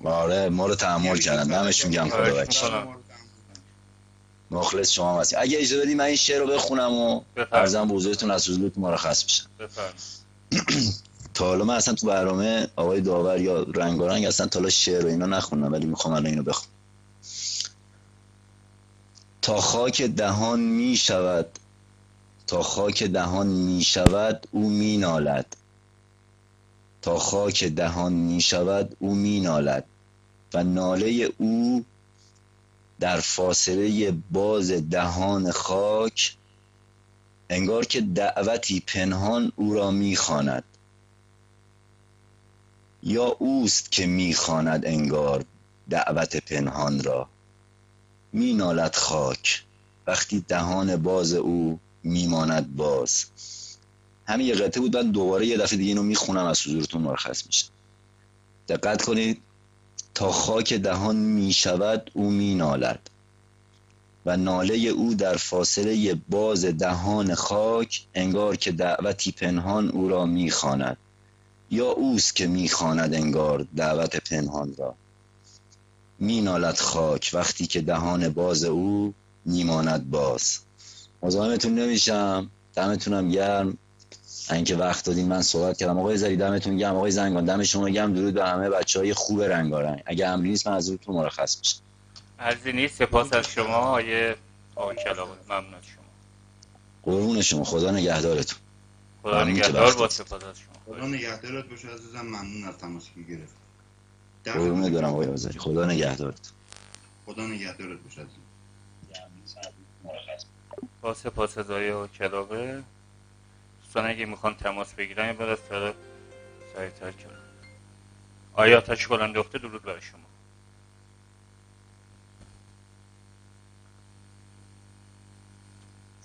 آره ما رو تحمل کردن، دمشون گرم. خدا بخیر. مخلص شما هستید. اگه اجازه بدید من این شعر رو بخونم و عرضم به حضورتون از حضورتون مرخص بشم. تا حالا من اصلا تو برنامه آقای داور یا رنگارنگ اصلا تا حالا شعر و اینا نخوندم، ولی میخوام الان اینو بخونم. تا خاک دهان می شود، تا خاک دهان می شود او می نالد، تا خاک دهان می شود او می نالد و ناله او در فاصله باز دهان خاک انگار که دعوتی پنهان او را می خواند، یا اوست که می خواند انگار دعوت پنهان را. می نالد خاک وقتی دهان باز او می ماند باز. همین یه قطعه بود، بعد دوباره یه دفعه دیگه اینو می خونم از حضورتون مرخص میشه. دقت کنید. تا خاک دهان می شود او می نالد و ناله او در فاصله باز دهان خاک انگار که دعوتی پنهان او را می خواند، یا اوست که می خواند انگار دعوت پنهان را. می نالد خاک وقتی که دهان باز او می ماند باز. مزاحمتون نمیشم، دمتونم گرم اینکه وقت دادین من صحبت کردم. آقای زری دمتون گرم، آقای زنگان دم شما گرم. درود به همه بچهای خوب رنگارنگ. اگه امری نیست من از حضورتون مرخص میشم. عرضی نیست. سپاس از شما آقای کلاغی، ممنون از شما. قربون شما، خدا نگهدارتون. خدا نگهدار. با سپاس از شما. خدا نگهدارت باشه عزیزم، ممنون از تماسی که گرفت. قربون دارم آقای آذری، خدا نگهدارت. خدا نگهدارت باشه عزیزم. با سپاس از آقای کلاغی. دوستان اگه میخوان تماس بگیرن یه بار از طرف سریع‌تر کنن. آیا آتش کننده اخته درود برای شما.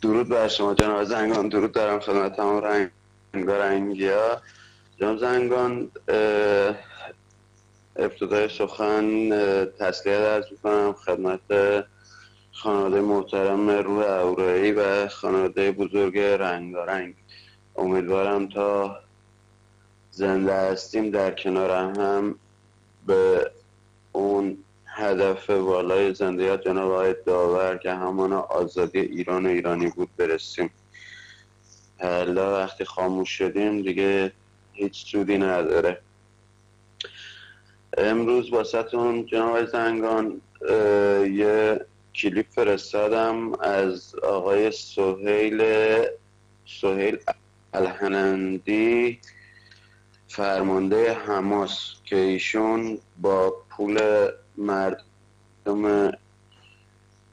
درود بر شما جناب زنگان. درود دارم خدمت تمام رنگارنگی‌ها. جناب زنگان، ابتدای سخن تسلیت عرض می‌کنم خدمت خانواده محترم روح اهورایی و خانواده بزرگ رنگارنگ. امیدوارم تا زنده هستیم در کنار هم به اون هدف والای زندگی جناب آقای داور که همان آزادی ایران و ایرانی بود برسیم. حالا وقتی خاموش شدیم دیگه هیچ سودی نداره. امروز واسهتون جناب آقای زنگان یه کلیپ فرستادم از آقای سهیل الهنندی، فرمانده حماس، که ایشون با پول مردم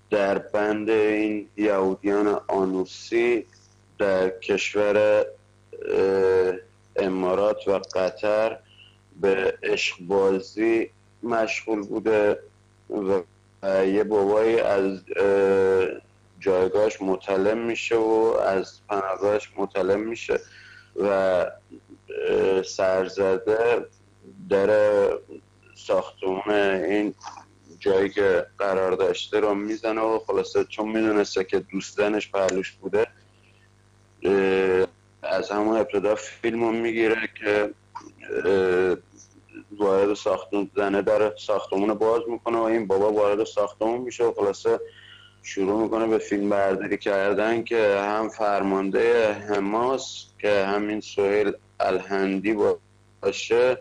در بند این یهودیان آنوسی در کشور امارات و قطر به عشقبازی مشغول بوده و یه بابایی از جایگاهش مطلع میشه و از پناهگاهش مطلع میشه و سرزده در ساختمان این جایی که قرار داشته رو میزنه و خلاصه چون میدونسته که دوستانش پهلوش بوده از همون ابتدا فیلم رو میگیره که وارد ساختمون، زنه در ساختمون باز میکنه و این بابا وارد ساختمون میشه و خلاصه شروع میکنه به فیلم برداری کردن که هم فرمانده حماس که همین سهیل الهندی باشه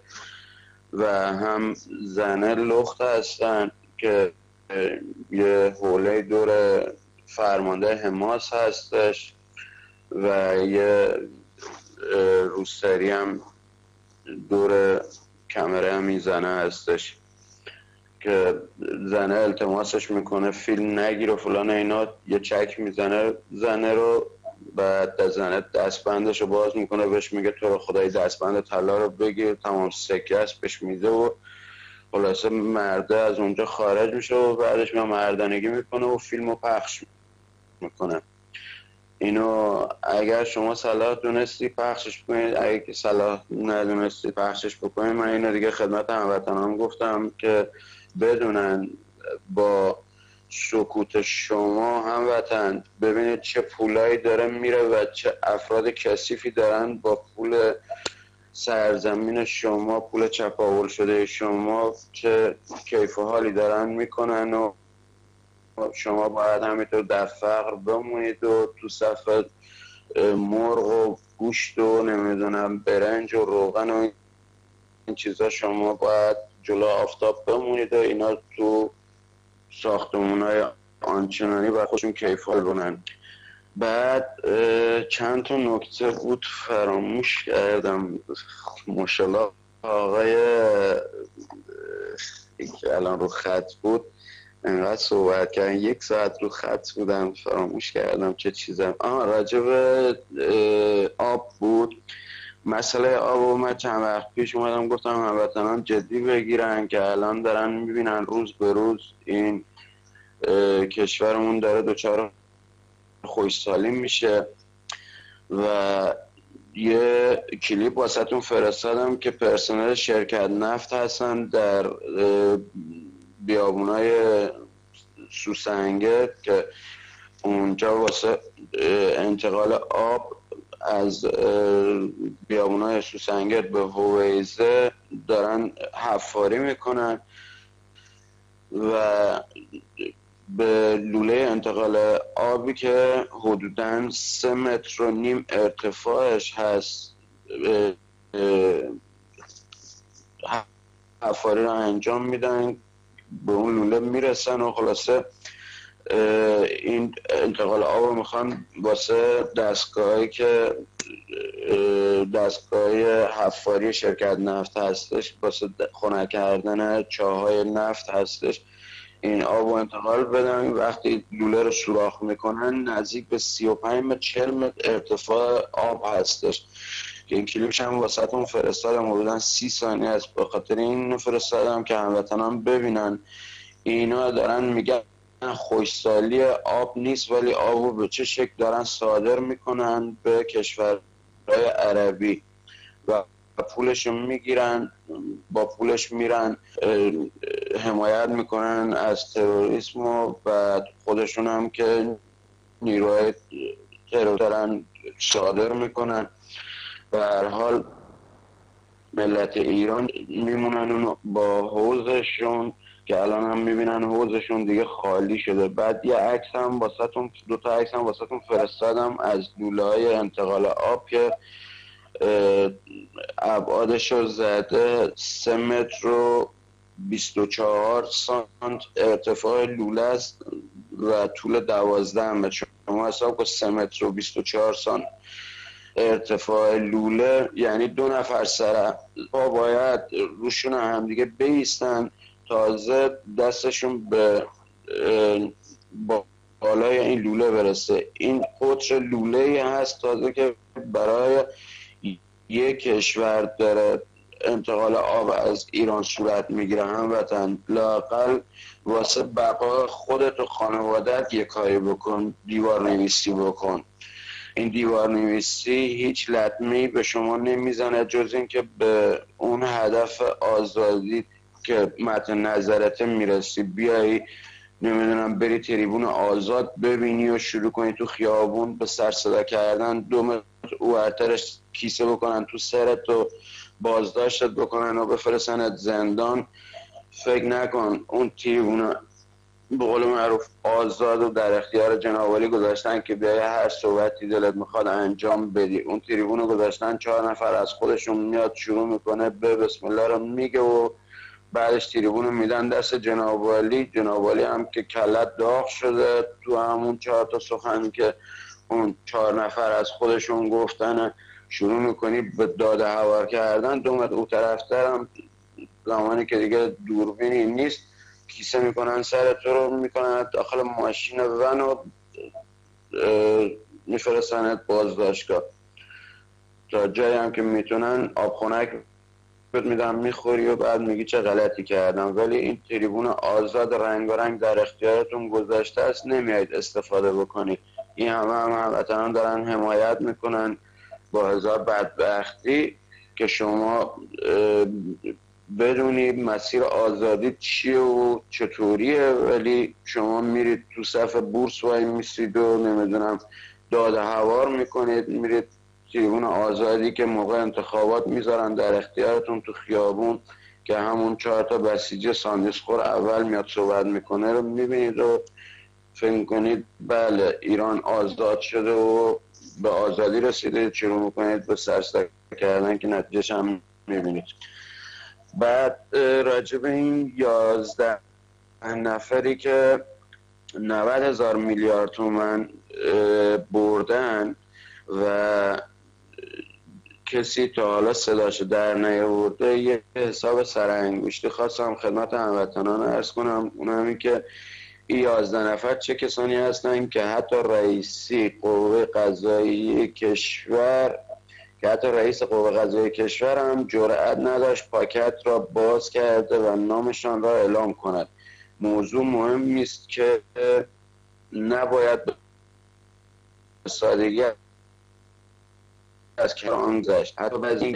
و هم زنه لخت هستن که یه حوله دور فرمانده حماس هستش و یه روسری هم دور کمره همین زنه هستش که زنه التماسش میکنه فیلم نگیر و فلان اینا، یه چک میزنه زنه رو بعد زنه دستبندش رو باز میکنه، بهش میگه تو رو خدای دستبند طلا رو بگیر، تمام سکه است بهش میده و خلاصه مرده از اونجا خارج میشه و بعدش میام مردانگی میکنه و فیلم رو پخش میکنه. اینو اگر شما صلاح دونستی پخشش بکنید، اگر که صلاح ندونستی پخشش بکنید. من اینو دیگه خدمت هموطنان گفتم که بدونن با سکوت شما هموطن ببینید چه پولایی داره میره و چه افراد کثیفی دارن با پول سرزمین شما، پول چپاول شده شما چه کیف و حالی دارن میکنن و شما باید همینطور در فقر بمونید و تو صف مرغ و گوشت و نمیدونم برنج و روغن و این چیزا شما باید جلو آفتاب بمونید و اینا تو ساختمونای آنچنانی باید خودشون کیف حال بونن. بعد چند تا نکته بود فراموش کردم. ماشاءالله آقای که الان رو خط بود انقدر صحبت کردن، 1 ساعت رو خط بودم فراموش کردم چه چیزم. راجب آب بود. مسئله آب من چند وقت پیش اومدم گفتم هموطنان جدی بگیرن که الان دارن میبینن روز به روز این کشورمون داره دچار خشکسالی میشه و یه کلیپ واسهتون فرستادم که پرسنل شرکت نفت هستن در بیابونای سوسنگه که اونجا واسه انتقال آب از بیابونای سوسنگت به هویزه دارن حفاری میکنن و به لوله انتقال آبی که حدوداً 3.5 متر ارتفاعش هست حفاری رو انجام میدن، به اون لوله میرسن و خلاصه این انتقال آب رو میخوان واسه دستگاهی که دستگاه حفاری شرکت نفت هستش، واسه خنک کردن چاهای نفت هستش، این آب رو انتقال بدن. وقتی لوله رو سوراخ میکنن نزدیک به 35 متر 40 متر ارتفاع آب هستش. این کلیپش هم واسهتون فرستادم، حدوداً 30 ثانیه است. به خاطر این فرستادم که هموطنان ببینن اینا دارن میگن خشکسالی آب نیست، ولی آب رو به چه شکل دارن صادر میکنن به کشورهای عربی و پولش رو میگیرن، با پولش میرن حمایت میکنن از تروریسم و بعد خودشون هم که نیروهای ترور دارن صادر میکنن. به هر حال ملت ایران میمونن اون با حوضشون که الان هم میبینن حوضشون دیگه خالی شده. بعد یه عکس هم واسهتون، 2 تا عکس هم واسهتون فرستادم از لوله‌های انتقال آب که ابعادش رو زده 3 متر و 24 سانت ارتفاع لوله است و طول 12 متر. شما حساب کن 3 متر و 24 سانت ارتفاع لوله، یعنی 2 نفر سر پا باید روشون هم دیگه بیستن، تازه دستشون به بالای این لوله برسه. این قطر لوله هست تازه که برای یک کشور داره انتقال آب از ایران صورت میگیره. هموطن لااقل واسه بقا خودت و خانوادت یه کاری بکن، دیوار نویسی بکن. این دیوار نویسی هیچ لطمه‌ای به شما نمیزنه جز این که به اون هدف آزادی که متن نظرت میرسی بیایی نمیدونم بری تریبون آزاد ببینی و شروع کنی تو خیابون به سر صدا کردن، 2 متر اورترش کیسه بکنن تو سرت و بازداشتت بکنن و بفرستنت زندان. فکر نکن اون تریبون به قول معروف آزاد و در اختیار جناب عالی گذاشتن که بیای هر صحبتی دلت میخواد انجام بدی. اون تریبون رو گذاشتن 4 نفر از خودشون میاد شروع میکنه به بسم الله رو میگه و بعدش تریبون رو میدن دست جناب عالی. جناب عالی هم که کلت داغ شده تو همون 4 تا سخنی که اون 4 نفر از خودشون گفتن شروع میکنی به داده هوا کردن. 2 متر اون طرفتر هم زمانی که دیگه دوربینی نیست کیسه میکنن سر تو رو میکنن داخل ماشین ون و میفرستنت بازداشتگاه، تا جایی هم که میتونن آبخونک بهت میدن میخوری و بعد میگی چه غلطی کردم. ولی این تریبون آزاد رنگارنگ در اختیارتون گذاشته است، نمیایید استفاده بکنید. این همه هموطنان دارن حمایت میکنن با هزار بدبختی که شما بدونید مسیر آزادی چیه و چطوریه، ولی شما میرید تو صف بورس وای میسید و نمیدونم داد هوار میکنید، میرید تریبون آزادی که موقع انتخابات میذارن در اختیارتون تو خیابون که همون 4 تا بسیج ساندویچ خور اول میاد صحبت میکنه رو میبینید و فکر کنید بله ایران آزاد شده و به آزادی رسیده، شروع میکنید به سرسک کردن که نتیجهش هم میبینید. بعد راجب این 11 نفری که 90,000 میلیارد تومان بردن و کسی تا حالا صداشو در نیاورده، یه حساب سرانگشتی خواستم خدمت هموطنان عرض کنم. اون همین که این 11 نفر چه کسانی هستن که حتی رئیس قوه قضاییه کشور هم جرأت نداشت پاکت را باز کرده و نامشان را اعلام کند. موضوع مهم نیست که نباید به سادگی از کران گذشت. حتی بعضی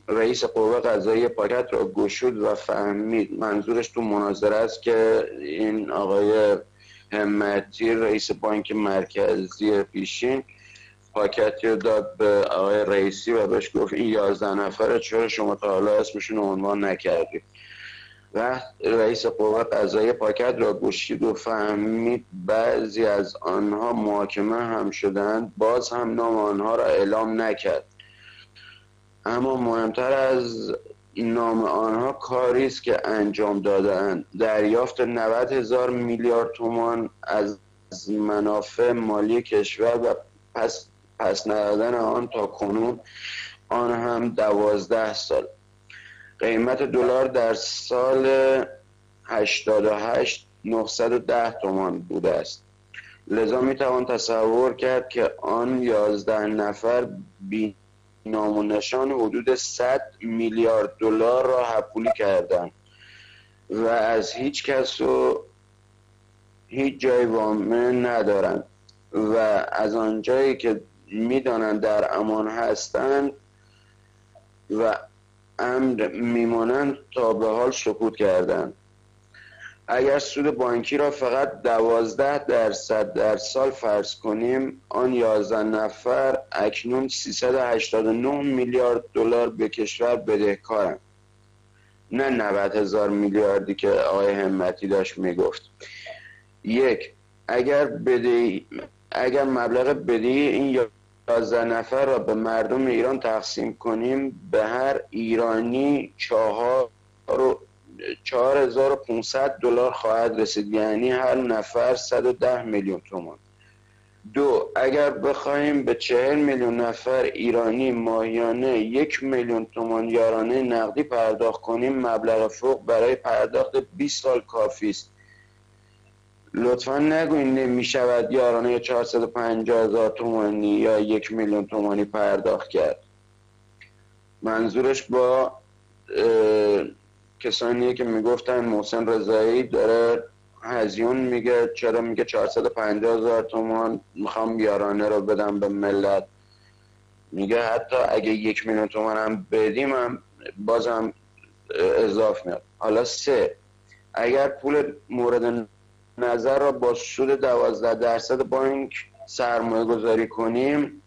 رئیس قوه قضاییه پاکت را گشود و فهمید. منظورش تو مناظره است که این آقای همتی رئیس بانک مرکزی پیشین پاکتی رو داد به آقای رئیسی و بهش گفت این 11 نفره چرا شما تا حالا اسمشون عنوان نکردید. و رئیس قوه قضاییه پاکت را گشید و فهمید بعضی از آنها محاکمه هم شدند، باز هم نام آنها را اعلام نکرد. اما مهمتر از نام آنها کاری است که انجام دادند: دریافت 90,000 میلیارد تومان از منافع مالی کشور و پس ندادن آن تا کنون، آن هم 12 سال. قیمت دلار در سال 88 910 تومان بوده است. لذا میتوان تصور کرد که آن 11 نفر بی نام و نشان حدود 100 میلیارد دلار را حپولی کردند و از هیچ کس و هیچ جای وامه ندارند و از آنجایی که میدانند در امان هستند و امن میمانند تا به حال سکوت کردند. اگر سود بانکی را فقط 12% در سال فرض کنیم، آن 11 نفر اکنون 389 میلیارد دلار به کشور بدهکارند، نه 90,000 میلیاردی که آقای همتی داشت میگفت. اگر مبلغ بدهی این 11 نفر را به مردم ایران تقسیم کنیم، به هر ایرانی 4,500 دلار خواهد رسید، یعنی هر نفر 110 میلیون تومان. اگر بخواهیم به 40 میلیون نفر ایرانی ماهیانه 1 میلیون تومان یارانه نقدی پرداخت کنیم، مبلغ فوق برای پرداخت 20 سال کافی است. لطفا نگوین نمیشود یارانه 450,000 تومانی یا 1 میلیون تومانی پرداخت کرد. منظورش با کسانیه که میگفتن محسن رضایی داره هزیون میگه چرا میگه 450,000 تومان میخوام یارانه رو بدم به ملت. میگه حتی اگه 1 میلیون تومان هم بدیم هم بازم اضافه میاد. حالا 3، اگر پول مورد نظر را با سود 12% بانک سرمایه گذاری کنیم،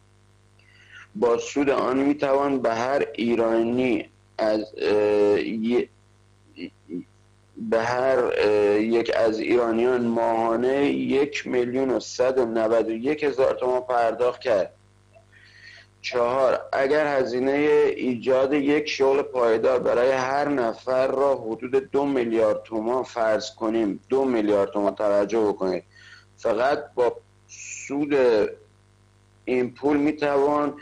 با سود آن میتوان به هر ایرانی به هر یک از ایرانیان ماهانه 1,191,000 تومان پرداخت کرد. 4، اگر هزینه ایجاد یک شغل پایدار برای هر نفر را حدود 2 میلیارد تومان فرض کنیم، 2 میلیارد تومان توجه بکنید، فقط با سود این پول میتوان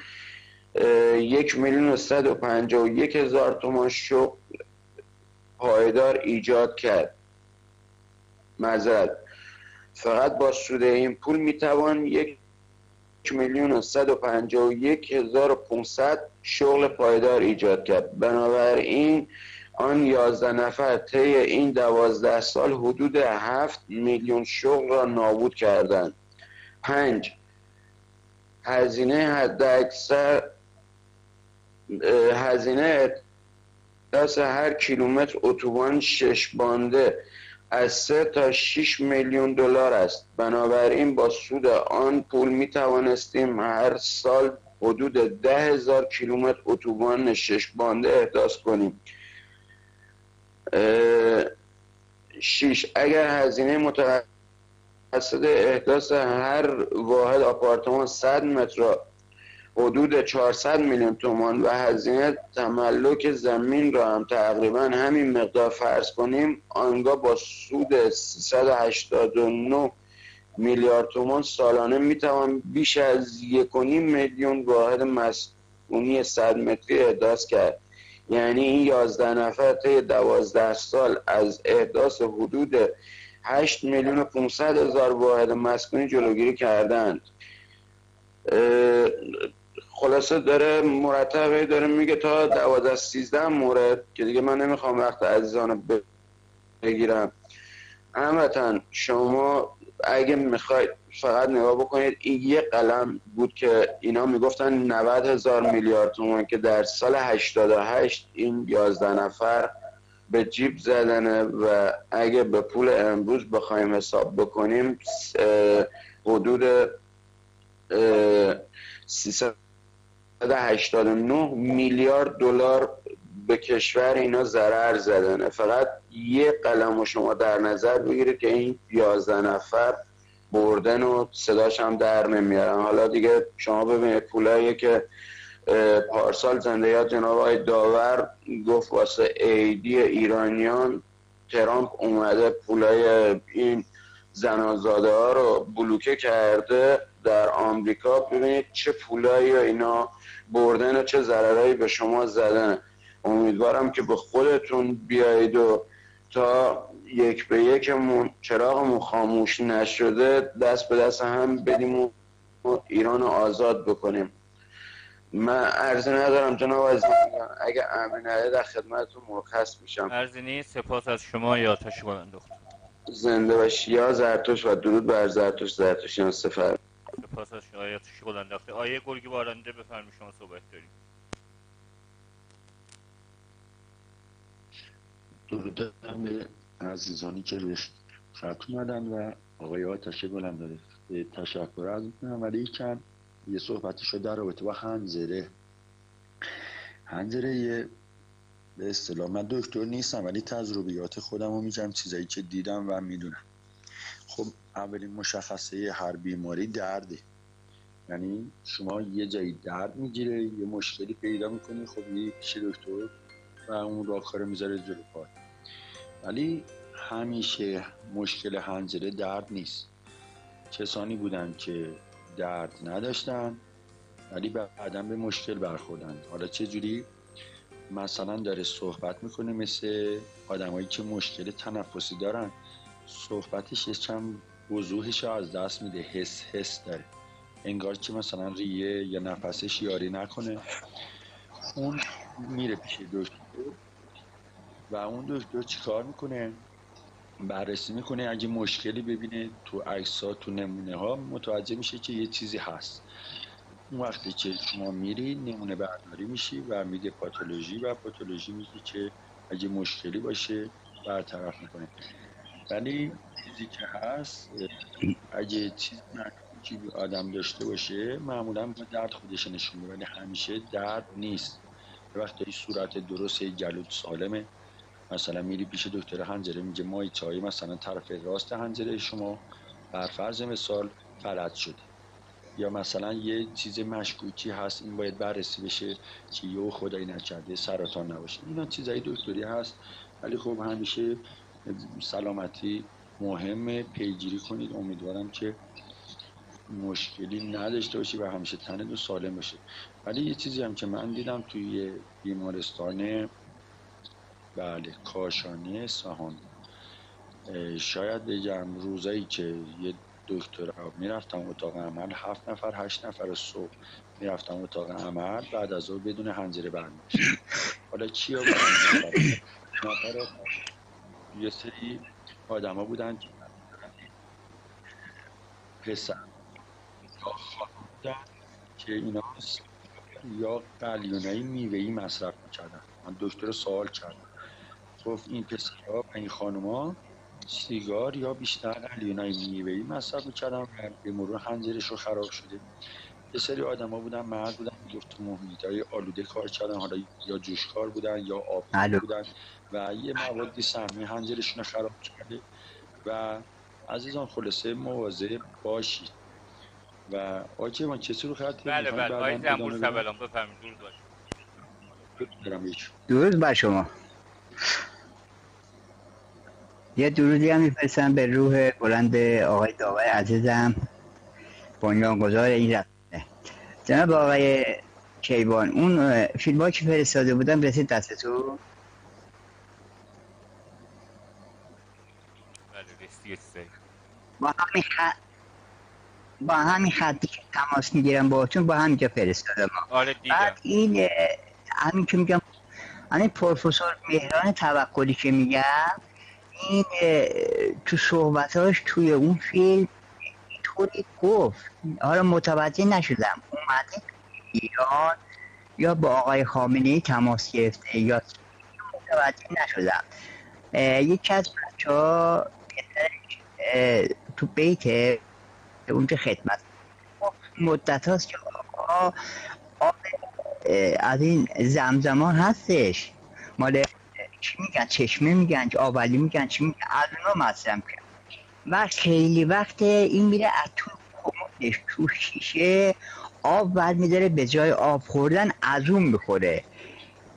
1,151,000 تومان شغل پایدار ایجاد کرد. معذرت، فقط با سود این پول میتوان 1,151,500 شغل پایدار ایجاد کرد. بنابراین آن 11 نفر طی این 12 سال حدود 7 میلیون شغل را نابود کردند. 5. هزینه حداکثر هزینه احداث هر کیلومتر اتوبان 6 بانده از 3 تا 6 میلیون دلار است. بنابراین با سود آن پول می توانستیم هر سال حدود 10,000 کیلومتر اتوبان 6 بانده احداث کنیم. 6. اگر هزینه متوسط احداث هر واحد آپارتمان 100 متر را حدود 400 میلیون تومان و هزینه تملک زمین را هم تقریبا همین مقدار فرض کنیم، آنگاه با سود 389 میلیارد تومان سالانه میتوان بیش از 1.5 میلیون واحد مسکونی 100 متری احداث کرد. یعنی این 11 نفر طی 12 سال از احداث حدود 8,500,000 واحد مسکونی جلوگیری کردند. خلاصه داره مرتبه داره میگه تا 12-13 مورد که دیگه من نمیخوام وقت عزیزان بگیرم. هموطن شما اگه میخواید فقط نگاه بکنید، این یه قلم بود که اینا میگفتن 90,000 میلیارد تومان که در سال 88 این 11 نفر به جیب زدنه و اگه به پول امروز بخوایم حساب بکنیم حدود 389 میلیارد دلار به کشور اینا ضرر زدنه. فقط یه قلم رو شما در نظر بگیرید که این 11 نفر بردن و صداش هم در نمیارن. حالا دیگه شما ببینید پولایی که پارسال زنده یاد جناب آقای داور گفت واسه عیدی ایرانیان ترامپ اومده پولای این زنازاده ها رو بلوکه کرده در آمریکا. ببینید چه پولایی اینا بردن و چه ضررایی به شما زدن. امیدوارم که به خودتون بیایید و تا یک به یکمون چراغمون خاموش نشده دست به دست هم بدیم و ایران رو آزاد بکنیم. من عرضی ندارم جناب عزیز، اگه امین علی در خدمتتون مرخص میشم. عرضی نیست. سپاس از شما. یا آتش بلند دختر زنده باشی. یا زرتوش و درود بر زرتوش زرتوشیان سفر. سپاس از شما. یا آتش بلند دختر. آیه گرگی بارنده بفرمایید، شما صحبت دارید. درود دارم به عزیزانی که به خط اومدن و آقای آتش بلند داره تشکر از میکنم. ولی چند یه صحبتی شد در رابطه با حنظره یه به اصطلاح، من دکتر نیستم ولی تجربیات خودم رو میگم، چیزایی که دیدم و میدونم. خب اولین مشخصه هر بیماری درده. یعنی شما یه جایی درد میگیره، یه مشکلی پیدا میکنی، خب یه پیش دکتر و اون راهکار میذاره جلو پای. ولی همیشه مشکل حنجره درد نیست. کسانی بودن که درد نداشتن ولی بعداً به مشکل برخوردن. حالا چه جوری؟ مثلا داره صحبت میکنه مثل آدمایی که مشکل تنفسی دارن، صحبتش چند وضوحش از دست میده، حس داره، انگار که مثلا ریه یا نفسش یاری نکنه. اون میره پیش دکتر و اون دکتر چیکار میکنه؟ بررسی میکنه. اگه مشکلی ببینه تو عکس‌ها، تو نمونه ها، متوجه میشه که یه چیزی هست. اون وقتی که شما میری نمونه برداری میشی و میده پاتولوژی و پاتولوژی میگه که اگه مشکلی باشه برطرف میکنه. ولی چیزی که هست اگه چیزی که آدم داشته باشه معمولا با درد خودش نشون میده، ولی همیشه درد نیست. وقتی صورت درست گلوت سالمه، مثلا میری پیش دکتر حنجره میگه مایچه‌ای مثلا طرف راست حنجره شما بر فرض مثال فلج شده، یا مثلا یه چیز مشکوکی هست، این باید بررسی بشه که یه خدایی نکرده سرطان نباشه. اینا چیزای دکتری هست. ولی خب همیشه سلامتی مهمه، پیگیری کنید. امیدوارم که مشکلی نداشته باشی و همیشه تنت سالم باشه. ولی یه چیزی هم که من دیدم توی بیمارستان کاشانی اصفهان، شاید بگم روزایی که یه دکترا میرفتم اتاق عمل 7 نفر 8 نفر صبح میرفتم اتاق عمل بعد از اون بدون حنجره برمی‌گشتم. حالا کیا بودن؟ یه سری آدما بودن که پسر یا خانم بودن که اینا یا قلیونای میوه‌ای مصرف می‌کردن. من دکتر سوال کردم گفت این پسرها و این خانوما سیگار یا بیشتر قلیونای میوه‌ای مصرف می‌کردن و به مرور حنجره‌شون خراب شده. یه سری آدما بودن مرد بودن که تو محیطای آلوده کار کردن، حالا یا جوشکار بودن یا آب بودن و یه موادی سمی حنجره‌شون خراب کرده. و عزیزان خلاصه مواظب باشید. و آقای من کسی رو خط بله آقای زنبور سبلان بفرمایید. درود باشه. درود بر شما. یه درودی هم میفرستم به روح بلند آقای داور عزیزم، بنیانگذار این رسانه. جناب آقای کیوان، اون فیلم‌ها که فرستاده بودم رسید دستتون؟ با همین خطی که تماس میگیرم باهاتون با همینجا فرستادم. آره دیدم. بعد این همین که میگم همین پروفسور مهران توکلی که میگم این تو صحبتاش توی اون فیلم اینطوری گفت، حالا متوجه نشدم اومده ایران یا با آقای خامنه‌ای تماس گرفته یا متوجه نشدم. یکی از بچه‌ها تو بیت اونجا خدمت مدت هاست که آقا از این زمزمان هستش، مال چی میگن چشمه میگن آبلی میگن چی میگن، از اونا مصرف کرد و خیلی وقت این میره از تو کمدش تو شیشه آب برمیداره به جای آب خوردن از اون میخوره.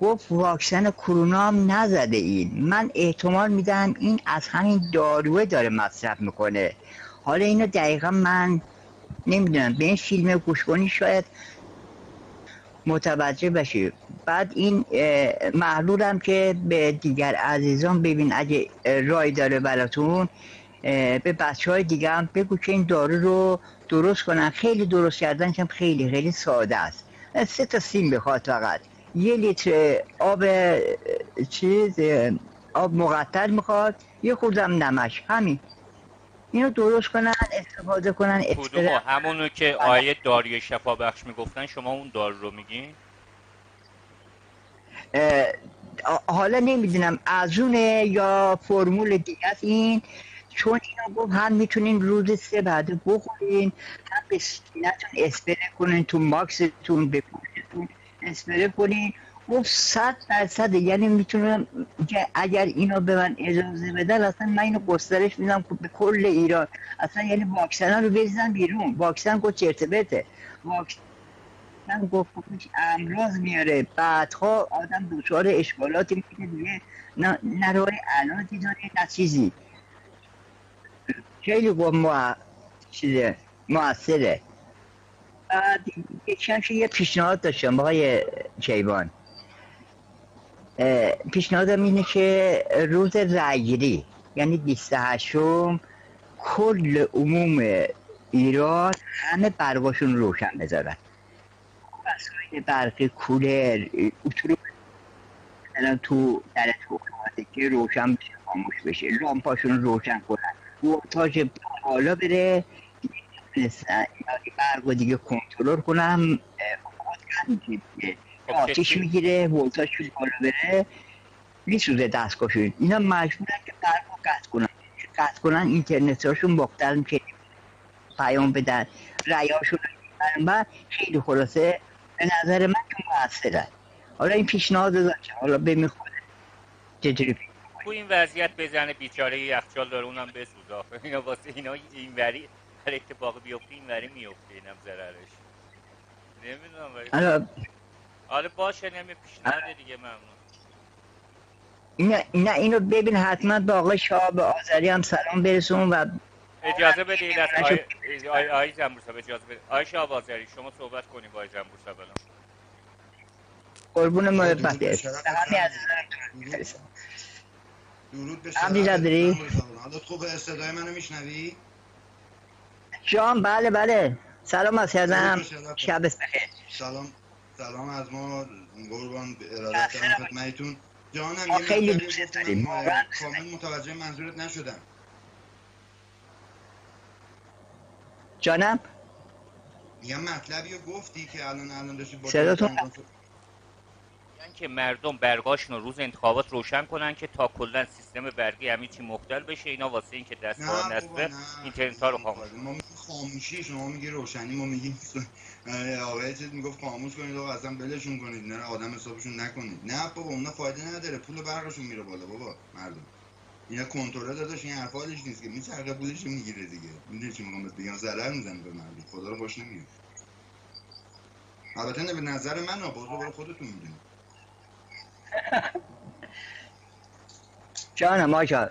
گفت واکسن کرونا هم نزده این. من احتمال میدم این از همین داروه داره مصرف میکنه. حالا اینو دقیقا من نمیدونم، به این فیلم گوش کنی شاید متوجه بشی. بعد این محلولم که به دیگر عزیزان ببین اگه رای داره براتون به بچه های دیگه هم بگو که این دارو رو درست کنن. خیلی درست کردن که خیلی خیلی ساده است. 3 تا سیم بخواد فقط، 1 لیتر آب آب مقطر میخواد، 1 خوردم نمک، همین. اینو درست کنن استفاده کنن. کدوم همونو که آیه داروی شفا بخش میگفتن شما اون دارو رو میگین؟ حالا نمیدونم از اونه یا فرمول دیگه است این، چون اینا گفت هم میتونین روز 3 بعد بخورین، هم به سینتون اسپره کنین، تو ماکستون به پوشتون اسپره کنین. گفت 100%، یعنی میتونم که اگر اینا به من اجازه بدن اصلا من اینو گسترش میدم به کل ایران. اصلا یعنی واکسن ها رو بریزن بیرون. واکسن گفت چرت برته، واکسن گفت امراض میاره، بعدها آدم دچار اشکالاتی میشه دیگه، نه راه علاجی داره نه چیزی. خیلی گفت موثره. بعد یه پیشنهاد داشتم آقای کیوان. پیشنهادم اینه که روز رأیگیری یعنی 28م کل عموم ایران همه برقاشون روشن بذارن، وسایل برقی، کولر، اتروب تو در اتوماتیکی روشن بشه، خاموش بشه، لامپاشون روشن کنن، ولتاژ بالا بره، برق و دیگه کنترل کنم. آتیش میگیره، ولتاژ بالا بره، میسوزه دستگاهشون. اینا مجبورن که برق رو قطع کنن، اینترنت هاشون مختل که پیام بدن، رأیاشون رو خیلی خلاصه به نظر من که موثره. حالا این پیشنهاد داشته، حالا ببین خودت چجوری تو این وضعیت بزنه بیچاره یخچال داره اونم بسوزه آخه. اینا واسه اینا اینوری هر اتفاق بیفته اینوری میفته، اینم ضررش نمیدونم. آره باشه، نمی پیشنهاد دیگه ممنون. اینو ببین حتما با آقای شهاب آذری هم سلام برسون و اجازه بدید از آقای زنبور سبلان اجازه بدید. آقای شهاب آذری شما صحبت کنیم با آقای زنبور سبلان. قربون محبت هست. درود به شما. حالا خوبه؟ صدای منو میشنوی؟ جان بله بله سلام از کردم شب بخیر. سلام از ما قربان ارادت دارم خدمتتون. جانم خیلی دوست داریم. کامل متوجه منظورت نشدم. جانم یه مطلبی رو گفتی که الان داشتی با صداتون که مردم برگاشون رو روز انتخابات روشن کنن که تا کلا سیستم برقی همه چی مختل بشه. اینا واسه این که دستگاه نصبه اینترنت ها رو خاموش کنن. ما خاموشی، شما میگی روشنی، ما میگیم آقا چیز میگفت خاموش کنید آقا اصلا بلشون کنید، نه آدم حسابشون نکنید. نه بابا اونا فایده نداره، پول برقشون میره بالا بابا مردم. اینا کنترل داداش این حرفا حالش نیست که میچرخه پولش میگیره دیگه. میدونی چی میگم بهت بگم؟ ضرر میزنه به مردم. خدا رو خوش نمیاد. البته نه به نظر من برو خودتون میدونید. جانم آقا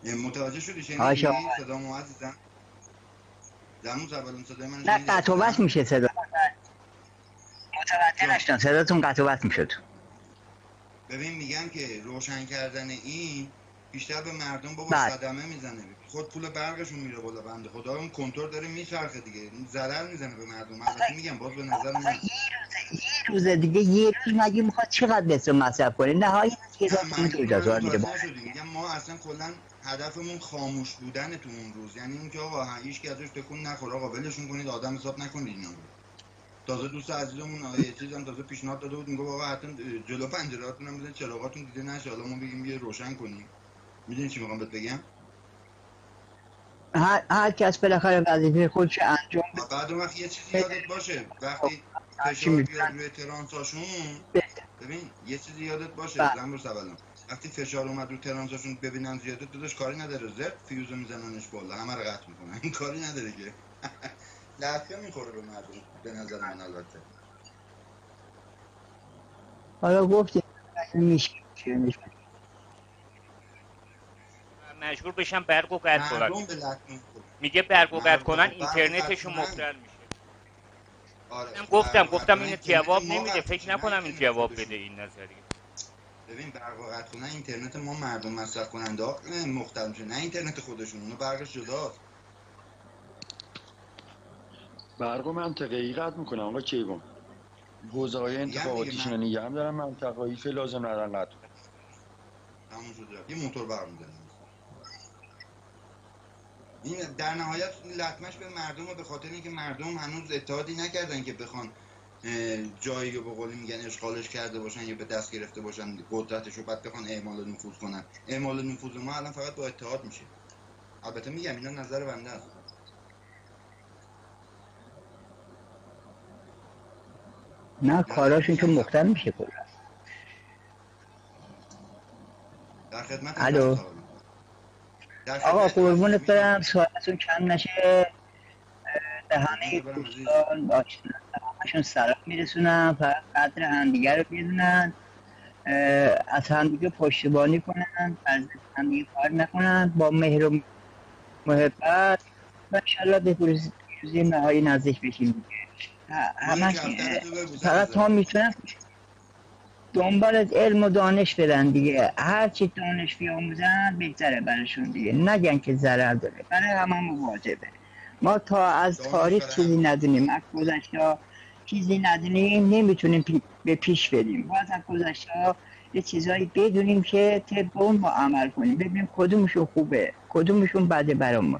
متوجه شدی شنیدی صدامو عزیزم؟ زمون اولون صدای من نه قطع و وصل میشه صدا. متوجه نشدم صداتون قطع و وصل میشد. ببین میگم که روشن کردن این بیشتر به مردم بابا صدمه میزنه. خود پول برقشون میره بالا، بنده خدا اون کنترل داره میچرخه دیگه، ضرر میزنه به مردم. البته میگم باز به نظر من یه روز دیگه یه روز مگه میخواد چقدر بسه مصرف کنه؟ نهایت یه اجازه میده. میگم ما اصلا کلا هدفمون خاموش بودن تو اون روز، یعنی اینکه آقا هیچ کی ازش تکون نخوره، آقا ولشون کنید، آدم حساب نکنید اینا رو. تازه دوست عزیزمون یه چیزام تازه پیشنهاد داده بود، میگه آقا حتی جلو پنجرهاتون هم بزنید چراغاتون دیده نشه، حالا ما بگیم یه روشن کنیم. میدونی چی میخوام بهت بگم؟ هر کس بالاخره وظیفه خودش انجام بده. بعد اون وقت یه چیزی یادت باشه، وقتی فشار بیاد روی ترانساشون، ببین یه چیزی یادت باشه زنبور سوالم، وقتی فشار اومد رو ترانساشون ببینن زیاده داداش کاری نداره، زرد فیوزو میزننش بالا، همه رو قطع میکنن. این کاری نداره که لطفه میخوره به مردم به نظر من. البته حالا گفتی میشه مجبور بشن برق و قطع کنن. میگه برق و قطع کنن اینترنتشون مختل میشه. گفتم این جواب نمیده، فکر نکنم این جواب بده این نظریه. ببین برق و قطع کنن اینترنت ما مردم مصرف کننده ها مختل میشه، نه اینترنت خودشون، اونو برقش جداست. برق و منطقه‌ای قطع میکنن آقا کیوان. حوزه‌های انتخاباتیشون رو نگه هم دارن، منطقه‌ای که لازم ندارن قطع کنن. همون شده. یه موتور برق میزنن. این در نهایت لطمش به مردم و به خاطر اینکه مردم هنوز اتحادی نکردن که بخوان جایی رو به قولی میگن اشغالش کرده باشن یا به دست گرفته باشن قدرتش رو، بعد بخوان اعمال نفوذ کنن. اعمال نفوذ ما الان فقط با اتحاد میشه. البته میگم اینا نظر بنده است. نه کاراشون که مختل میشه کلا. در خدمت الو آقا قربونت برم، سوالتون کم نشه. به همه دوستان همشون سلام میرسونم، فقط قدر همدیگه رو بدونن، از همدیگه پشتیبانی کنن، از همدیگه کار نکنن، با مهر و محبت و انشالله به روزی نهایی نزدیک بشیم. همه فقط ما میتونن دنبال علم و دانش برن دیگه، هرچی دانش بیاموزن بهتره براشون دیگه، نگن که ضرر داره، برای همه واجبه. ما تا از تاریخ چیزی ندونیم، از گذشته چیزی ندونیم، نمیتونیم به پیش بریم. باید از گذشته یه چیزایی بدونیم که طبق اون ما عمل کنیم، ببینیم کدومشون خوبه کدومشون بده برامون.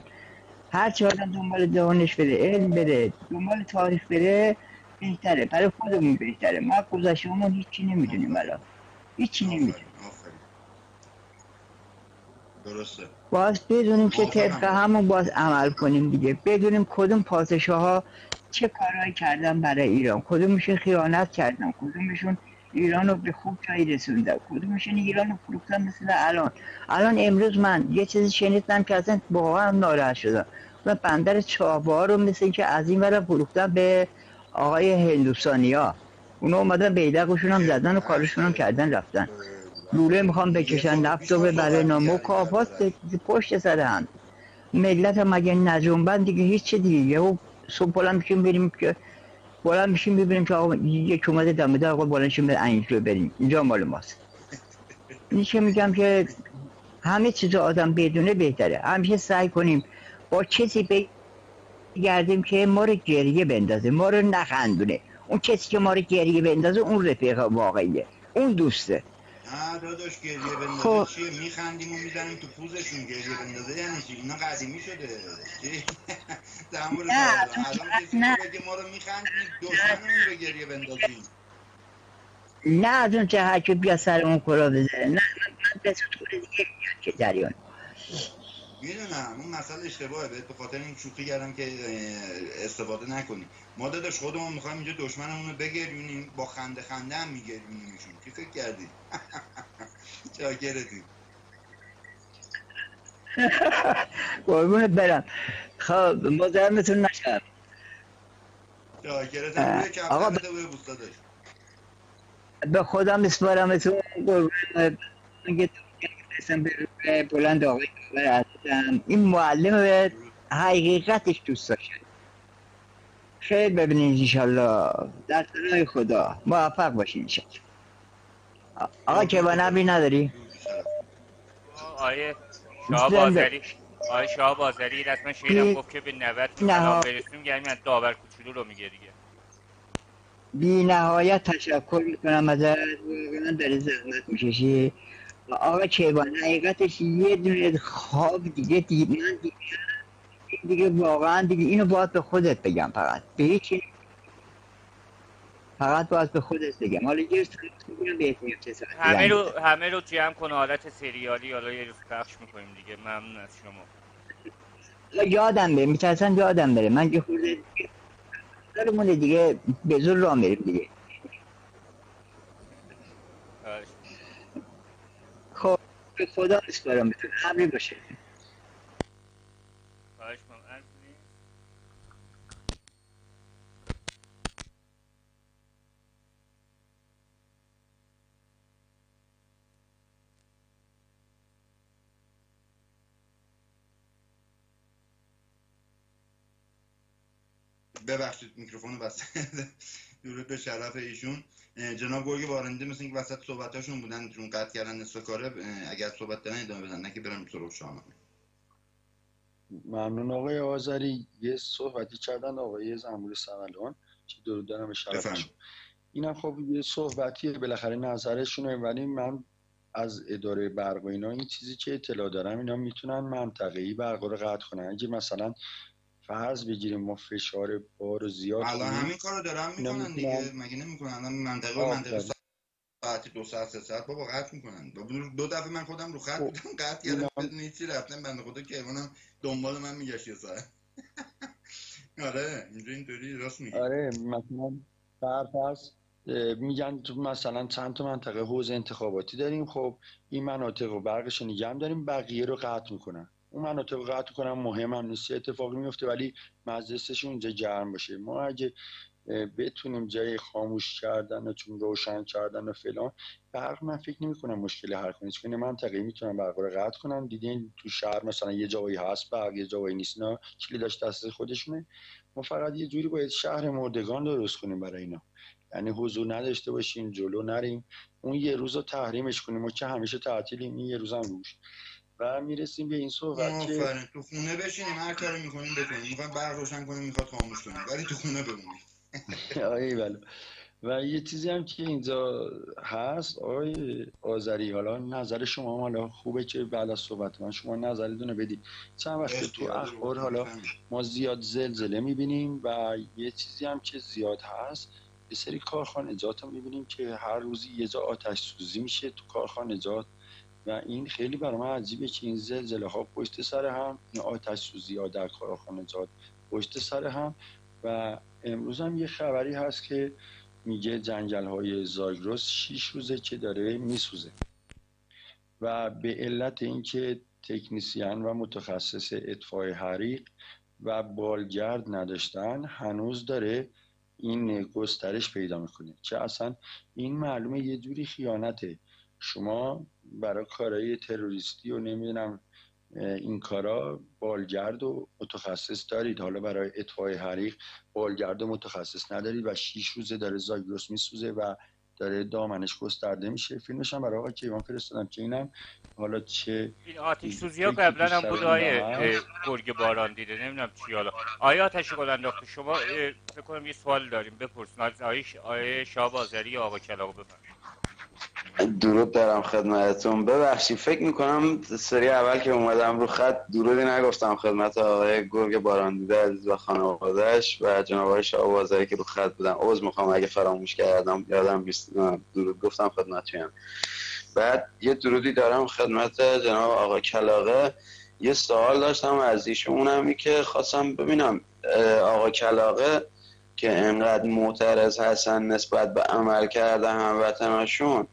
هرچی آدم دنبال دانش بره، علم بره، دنبال تاریخ بره، بهتره، برای خودمون بهتره. ما گذشته‌مون هیچی نمیدونیم، الان هیچی نمیدونیم. درسته. باز بدونیم که طبق همون باز عمل کنیم دیگه، بدونیم کدوم پادشاه ها چه کارهایی کردن برای ایران، کدومشون خیانت کردن، کدومشون ایران رو به خوب جایی رسوندن، کدومشون ایران رو فروختن. مثل الان امروز من یه چیزی شنیدم که اصلا واقعا ناراحت شدم، و بندر چابهار رو مثل اینکه از این ور فروختن به آقای هندوستانیا، اونا اومدن بیدقشون هم زدن و کارشون هم کردن رفتن، لوله میخوام بکشن، نفت رو ببرن، مکافات پشت سر هم. ملت مگه نجنبن دیگه، هیچ چی دیگه. و صبح بلند میشیم بریم که بلند میشیم ببینیم که آقا یک اومده دمه در آقا بلند شیم به اینجا بریم، اینجا مال ماست. این که میگم که همه چیز آدم بدونه بهتره. همیشه سعی کنیم با کسی بگردیم که ما رو گریه بندازه، ما رو نخندونه. اون کسی که ما رو گریه بندازه اون رفیق واقعیه، اون دوسته. نه داداش گریه بندازه چیه؟ میخندیم و میزنیم تو پوزشون. گریه بندازه یعنی چی؟ اینا قدیمی شده. دمور سرطان الان کسی که بگه ما رو میخندیم دشمنمون رو گریه بندازیم. نه از اون جهت که بیا سر اون کلا بزنه. نه من به طور دیگه میاد که جریان. میدونم اون مسئله اشتباهه، بهت به خاطر این شوخی کردم که استفاده نکنی. ما داداش خودمون میخوایم اینجا دشمنمون رو بگریونیم، با خنده خنده هم میگریونیمشون. چی فکر کردی؟ چاکرتیم. قربونت برم. خب مزاحمتون نشم. چاکرتم. روی کفرمت روی بوست داداش. به خدا میسپارمتون. قربونت برم. اسم به بلند آقای کابر عزیزم، این معلم حقیقتش دوست داشته. خیر ببینید انشالله در سرای خدا موفق باشین انشالله. آقا کیوان امری نداری؟ آیه شاه بازاری رسما شیرم گفت که به 90 کلام برسیم، یعنی من داور کوچولو رو میگه دیگه. بی نهایت تشکر میکنم ازت، واقعا داره زحمت میکشی. آقا کیوان حقیقتش یه دونه خواب دیگه دیگه واقعا دیگه اینو باید به خودت بگم، فقط به هیچی، فقط باید به خودت بگم. حالا یه ساعت میگم بهت میگم چه ساعتی همه رو جمع کن حالت سریالی، حالا یه روز پخش میکنیم دیگه. ممنون از شما. یادم بره، میترسن یادم بره. من یه خورده دارمونه دیگه به زور راه میریم دیگه. خب به خدا میسپارم بهتون، امری باشه. ببخشید میکروفون بسته. درود به شرف ایشون. جناب گرگ بارنده مثل اینکه وسط صحبتاشون بودن، چون قطع کردن نصف کاره. اگر صحبت دارن ادامه بدن، نه که برم سراغ شاهنامه. ممنون آقای آذری. یه صحبتی کردن آقای زنبور سملان که درود دارم به شرفشون. اینم خب یه صحبتیه، بالاخره نظرشونه، ولی من از اداره برق و اینا این چیزی که اطلاع دارم اینا میتونن منطقه‌ای برق رو قطع کنن. اگه مثلا فرض بگیریم ما فشار بار زیاد الان همین کارو دارن میکنن دیگه، مگه نمیکنن؟ الان منطقه ساعتی 2 ساعت 3 ساعت بابا قطع میکنن. 2 دفعه من خودم رو خط بودم قطع کردم بدون هیچی، رفتم بنده خدا کیوانم دنبال من میگشت یه ساعت. آره اینطوری راست میگی. آره مثلا فرض میگن تو مثلا چند تا منطقه حوزه انتخاباتی داریم، خب این مناطق رو برقش نگه داریم، بقیه رو قطع میکنن. اون مناطق رو قطع کنن مهم هم نیست، اتفاقی میفته، ولی مجلسش اونجا گرم باشه. ما اگه بتونیم جای خاموش کردن و چون روشن کردن و فلان برق، من فکر نمی کنم مشکلی حل کنه. چون منطقه‌ای میتونن برق رو قطع کنن. دیدین تو شهر مثلا یه جایی هست برق، یه جایی نیست، اینا کلیداش دست خودشونه. ما فقط یه جوری باید شهر مردگان درست کنیم برای اینا، یعنی حضور نداشته باشیم، جلو نریم، اون یه روز رو تحریمش کنیم. ما که همیشه تعطیلیم، این یه روز هم روش. و میرسیم به این صحبت که تو خونه بشینیم هر کاری میکنیم بکنیم، میخوایم برق روشن کنیم میخواد خاموش کنیم، ولی تو خونه بمونیم. آیه بله. و یه چیزی هم که اینجا هست آقای آذری، حالا نظر شما هم حالا خوبه که بعد از صحبت من شما نظرتون رو بدید. چند وقت تو اخبار حالا ما زیاد زلزله میبینیم و یه چیزی هم که زیاد هست، یه سری کارخانجات هم میبینیم که هر روزی یه جا آتش سوزی میشه تو کارخانجات و این خیلی برای من عجیبه که این زلزله ها پشت سر هم، این آتش سوزی ها در کارخانجات پشت سر هم. و امروز هم یه خبری هست که میگه جنگل های زاگرس 6 روزه که داره میسوزه و به علت اینکه تکنیسیان و متخصص اطفاء حریق و بالگرد نداشتن هنوز داره این گسترش پیدا میکنه، که اصلا این معلومه یه جوری خیانته. شما برای کارهای تروریستی و نمیدونم این کارا بالگرد و متخصص دارید، حالا برای اطفاء حریق بالگرد و متخصص ندارید و 6 روزه داره زاگرس میسوزه و داره دامنش گسترده میشه. فیلمش هم برای آقای کیوان فرستادم که اینم حالا چه این آتش سوزی ها قبلا هم بود آیه گرگ باران دیده، نمیدونم چی. حالا آیه آتش گل انداخته شما فکر کنم یه سوال داریم بپرسین از آیه شاه آذری یا آقا کلاغ. بفرمایید. درود دارم خدمتتون. ببخشید فکر میکنم سری اول که اومدم رو خط درودی نگفتم خدمت آقای گرگ باران دیده عزیز و خانواده‌اش و جناب آقای شاه آذری که رو خط بودن. عذر میخوام اگه فراموش کردم، یادم نیست درود گفتم خدمتتون. بعد یه درودی دارم خدمت جناب آقا کلاغه. یه سوال داشتم از ایشون، اونمی که خواستم ببینم آقا کلاغه که انقدر معترض هستن نسبت به عمل کرده هموطناشون،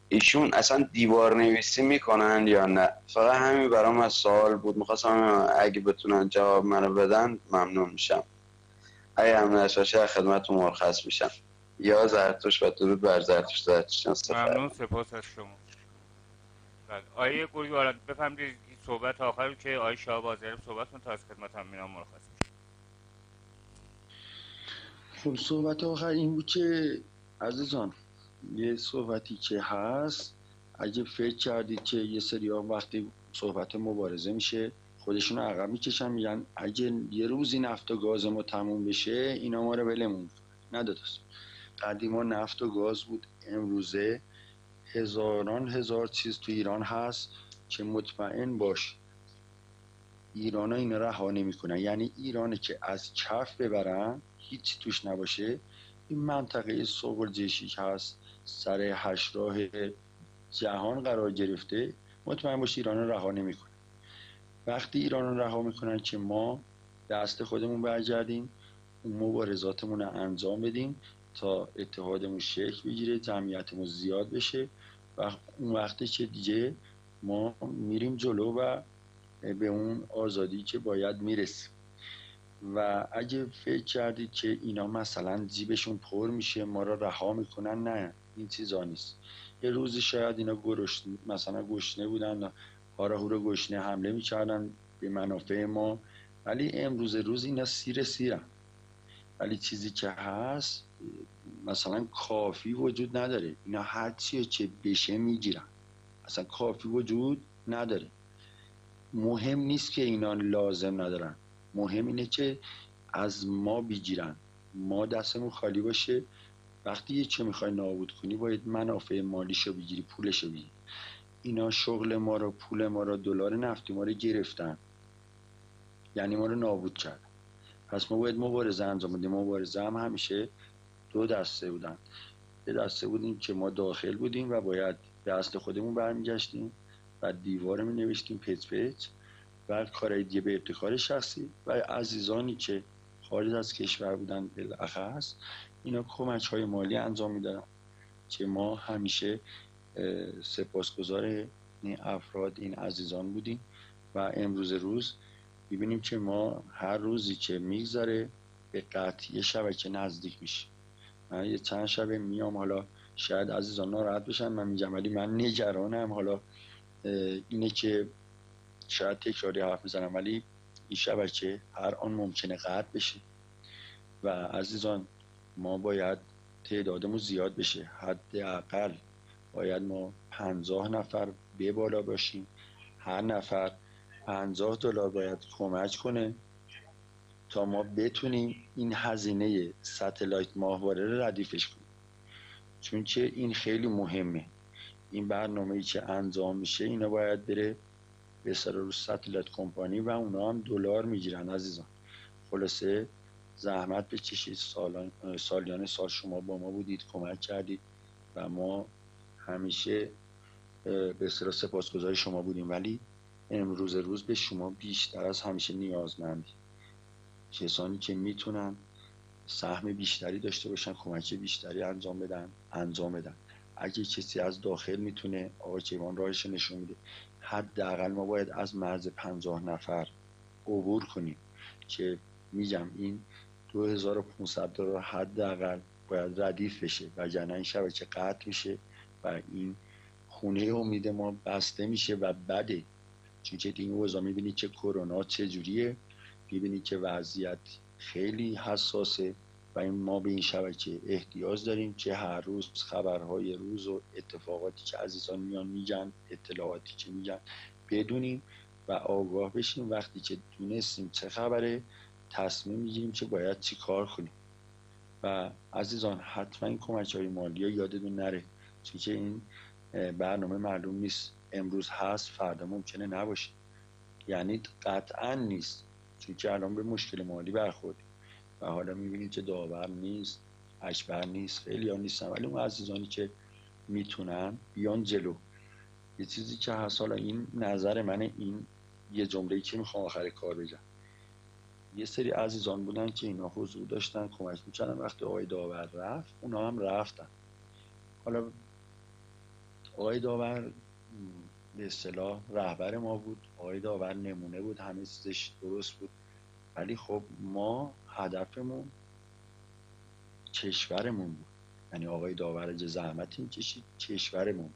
ایشون اصلا دیوار نویسی میکنن یا نه؟ فقط همین برام از سوال بود، میخواستم اگه بتونن جواب منو بدن ممنون میشم. اگه هم نشاشه خدمتتون مرخص میشم. یا زرتوش و درود بر زرتوش. ممنون، سپاس از شما. آیه گرگ باران بفهمید صحبت آخر که آیه شاه آذری صحبتتون تا از خدمتم میام مرخص میشم. خب صحبت آخر این بود که عزیزان یه صحبتی که هست، اگه فکر کردید که یه سری ها وقتی صحبت مبارزه میشه خودشون عقب میکشن میگن اگه یه روزی نفت و گاز ما تموم بشه اینا ما رو ولمون ندادست. قدیما نفت و گاز بود، امروزه هزاران هزار چیز تو ایران هست که مطمئن باش ایران ها اینا رها نمیکنن. یعنی ایرانه که از کف ببرن هیچ توش نباشه. این منطقه سوگرجشی که هست سر 8 راه جهان قرار گرفته، مطمئن باشه ایران رو رها نمیکنن. وقتی ایران رو رها میکنن که ما دست خودمون برگردیم اون مبارزاتمون رو انجام بدیم تا اتحادمون شکل بگیره، جمعیتمون زیاد بشه و اون وقتی که دیگه ما میریم جلو و به اون آزادی که باید میرسیم. و اگه فکر کردید که اینا مثلا جیبشون پر میشه ما رو رها میکنن، نه این چیزا نیست. یه روزی شاید اینا مثلا گشنه بودن، هاراهورا گشنه حمله میکردن به منافع ما، ولی امروز روز اینا سیرن. ولی چیزی که هست مثلا کافی وجود نداره، اینا هر چیه که بشه میگیرن، اصلا کافی وجود نداره. مهم نیست که اینا لازم ندارن، مهم اینه که از ما بگیرن، ما دستمون خالی باشه. وقتی یه چه میخوای نابود کنی باید منافع مالیشو بگیری، پولشو بگیری. اینا شغل ما رو، پول ما رو، دلار نفتی ما رو گرفتن، یعنی ما رو نابود کردن. پس ما باید مبارزه انجام بدیم. مبارزه هم همیشه دو دسته بودن. یه دسته بودیم که ما داخل بودیم و باید به اصل خودمون برمیگشتیم و دیوار می نوشتیم پچ پچ و کارهای دیگه به ابتکار شخصی و عزیزانی که خارج از کشور بودن بالاخص اینا کمک های مالی انجام میدادن که ما همیشه سپاسگزار این افراد، این عزیزان بودیم و امروز روز ببینیم که ما هر روزی که میگذره به قطعی شبکه نزدیک میشه. من یه چند شبه میام، حالا شاید عزیزان ناراحت بشن من میگم، ولی من نگرانم. حالا اینه که شاید تکراری حرف میزنم ولی این شبکه هر آن ممکنه قطع بشه و عزیزان ما باید تعدادمون زیاد بشه. حداقل باید ما 50 نفر به بالا باشیم، هر نفر $50 باید کمک کنه تا ما بتونیم این هزینه ستلایت ماهواره رو ردیفش کنیم. چون که این خیلی مهمه. این برنامه‌ای که انجام میشه اینا باید بره به سر رو ستلایت کمپانی و اونا هم دلار میگیرن عزیزان. خلاصه زحمت بکشید. سالیان سال شما با ما بودید، کمک کردید و ما همیشه به سر سپاسگزار شما بودیم، ولی امروز روز به شما بیشتر از همیشه نیازمندیم. کسانی که میتونن سهم بیشتری داشته باشن، کمک بیشتری انجام بدن. اگه کسی از داخل میتونه، آقای کیوان راهش نشون میده، حداقل ما باید از مرز 50 نفر عبور کنیم که میگم این $2500 حداقل باید ردیف بشه وگرنه این شبکه قطع میشه و این خونه امید ما بسته میشه و بده. چون که این اوضاع میبینید که کرونا چجوریه، میبینید که وضعیت خیلی حساسه و ما به این شبکه احتیاج داریم که هر روز خبرهای روز و اتفاقاتی که عزیزان میگن، اطلاعاتی که میگن بدونیم و آگاه بشیم. وقتی که دونستیم چه خبره تصمیم میگیریم که باید چی کار کنیم. و عزیزان حتما این کمک‌های مالی ها یادتون نره، چون که این برنامه معلوم نیست، امروز هست فردا ممکنه نباشه، یعنی قطعا نیست، چون که الان به مشکل مالی برخوردیم و حالا میبینید که داور نیست، اکبر نیست، خیلی ها نیستن، ولی اون عزیزانی که میتونن بیان جلو. یه چیزی که هست، حالا این نظر منه، این یه جمله‌ای که میخوام آخر کار بگم. یه سری عزیزان بودن که اینا حضور داشتن کمک میکردن، وقتی آقای داور رفت اونا هم رفتن. حالا آقای داور به اصطلاح رهبر ما بود، آقای داور نمونه بود، همه چیزش درست بود، ولی خب ما هدفمون کشورمون بود، یعنی آقای داور چه زحمتی میکشید کشورمون.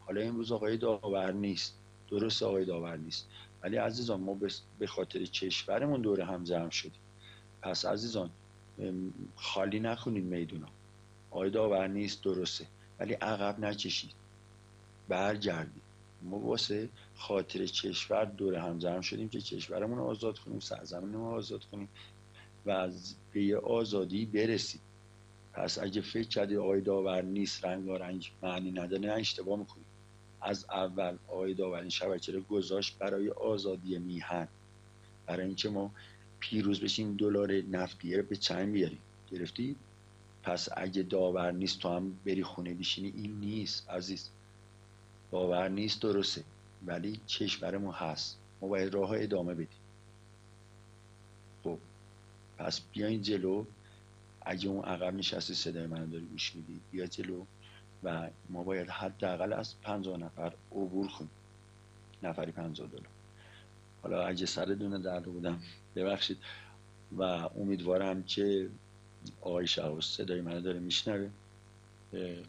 حالا امروز آقای داور نیست، درست آقای داور نیست، ولی عزیزان ما به خاطر کشورمون دور هم جمع شدیم. پس عزیزان خالی نکنید میدونا. آقای داور نیست درسته، ولی عقب نکشید، برگردید. ما واسه خاطر کشور دور هم جمع شدیم که کشورمون رو آزاد کنیم، سرزمینمون رو آزاد کنیم و به یه آزادی برسیم. پس اگه فکر کردید آقای داور نیست، رنگارنگ معنی نداره، نه، اشتباه میکنید. از اول آقای داور این شبکه رو گذاشت برای آزادی میهن، برای اینکه ما پیروز بشیم، دلار نفتی رو به چنگ بیاریم. گرفتی؟ پس اگه داور نیست تو هم بری خونه بشینی، این نیست عزیز. داور نیست درسته، ولی کشورمون هست، ما باید راه ادامه بدیم. خب پس بیاین جلو. اگه اون عقب نشستی صدای منو داری گوش میدی، بیا جلو و ما باید حداقل از 50 نفر عبور کنیم، نفری $50. حالا اگه سر دونه در بودم ببخشید و امیدوارم که آقای شهباز صدای منو داره میشنوه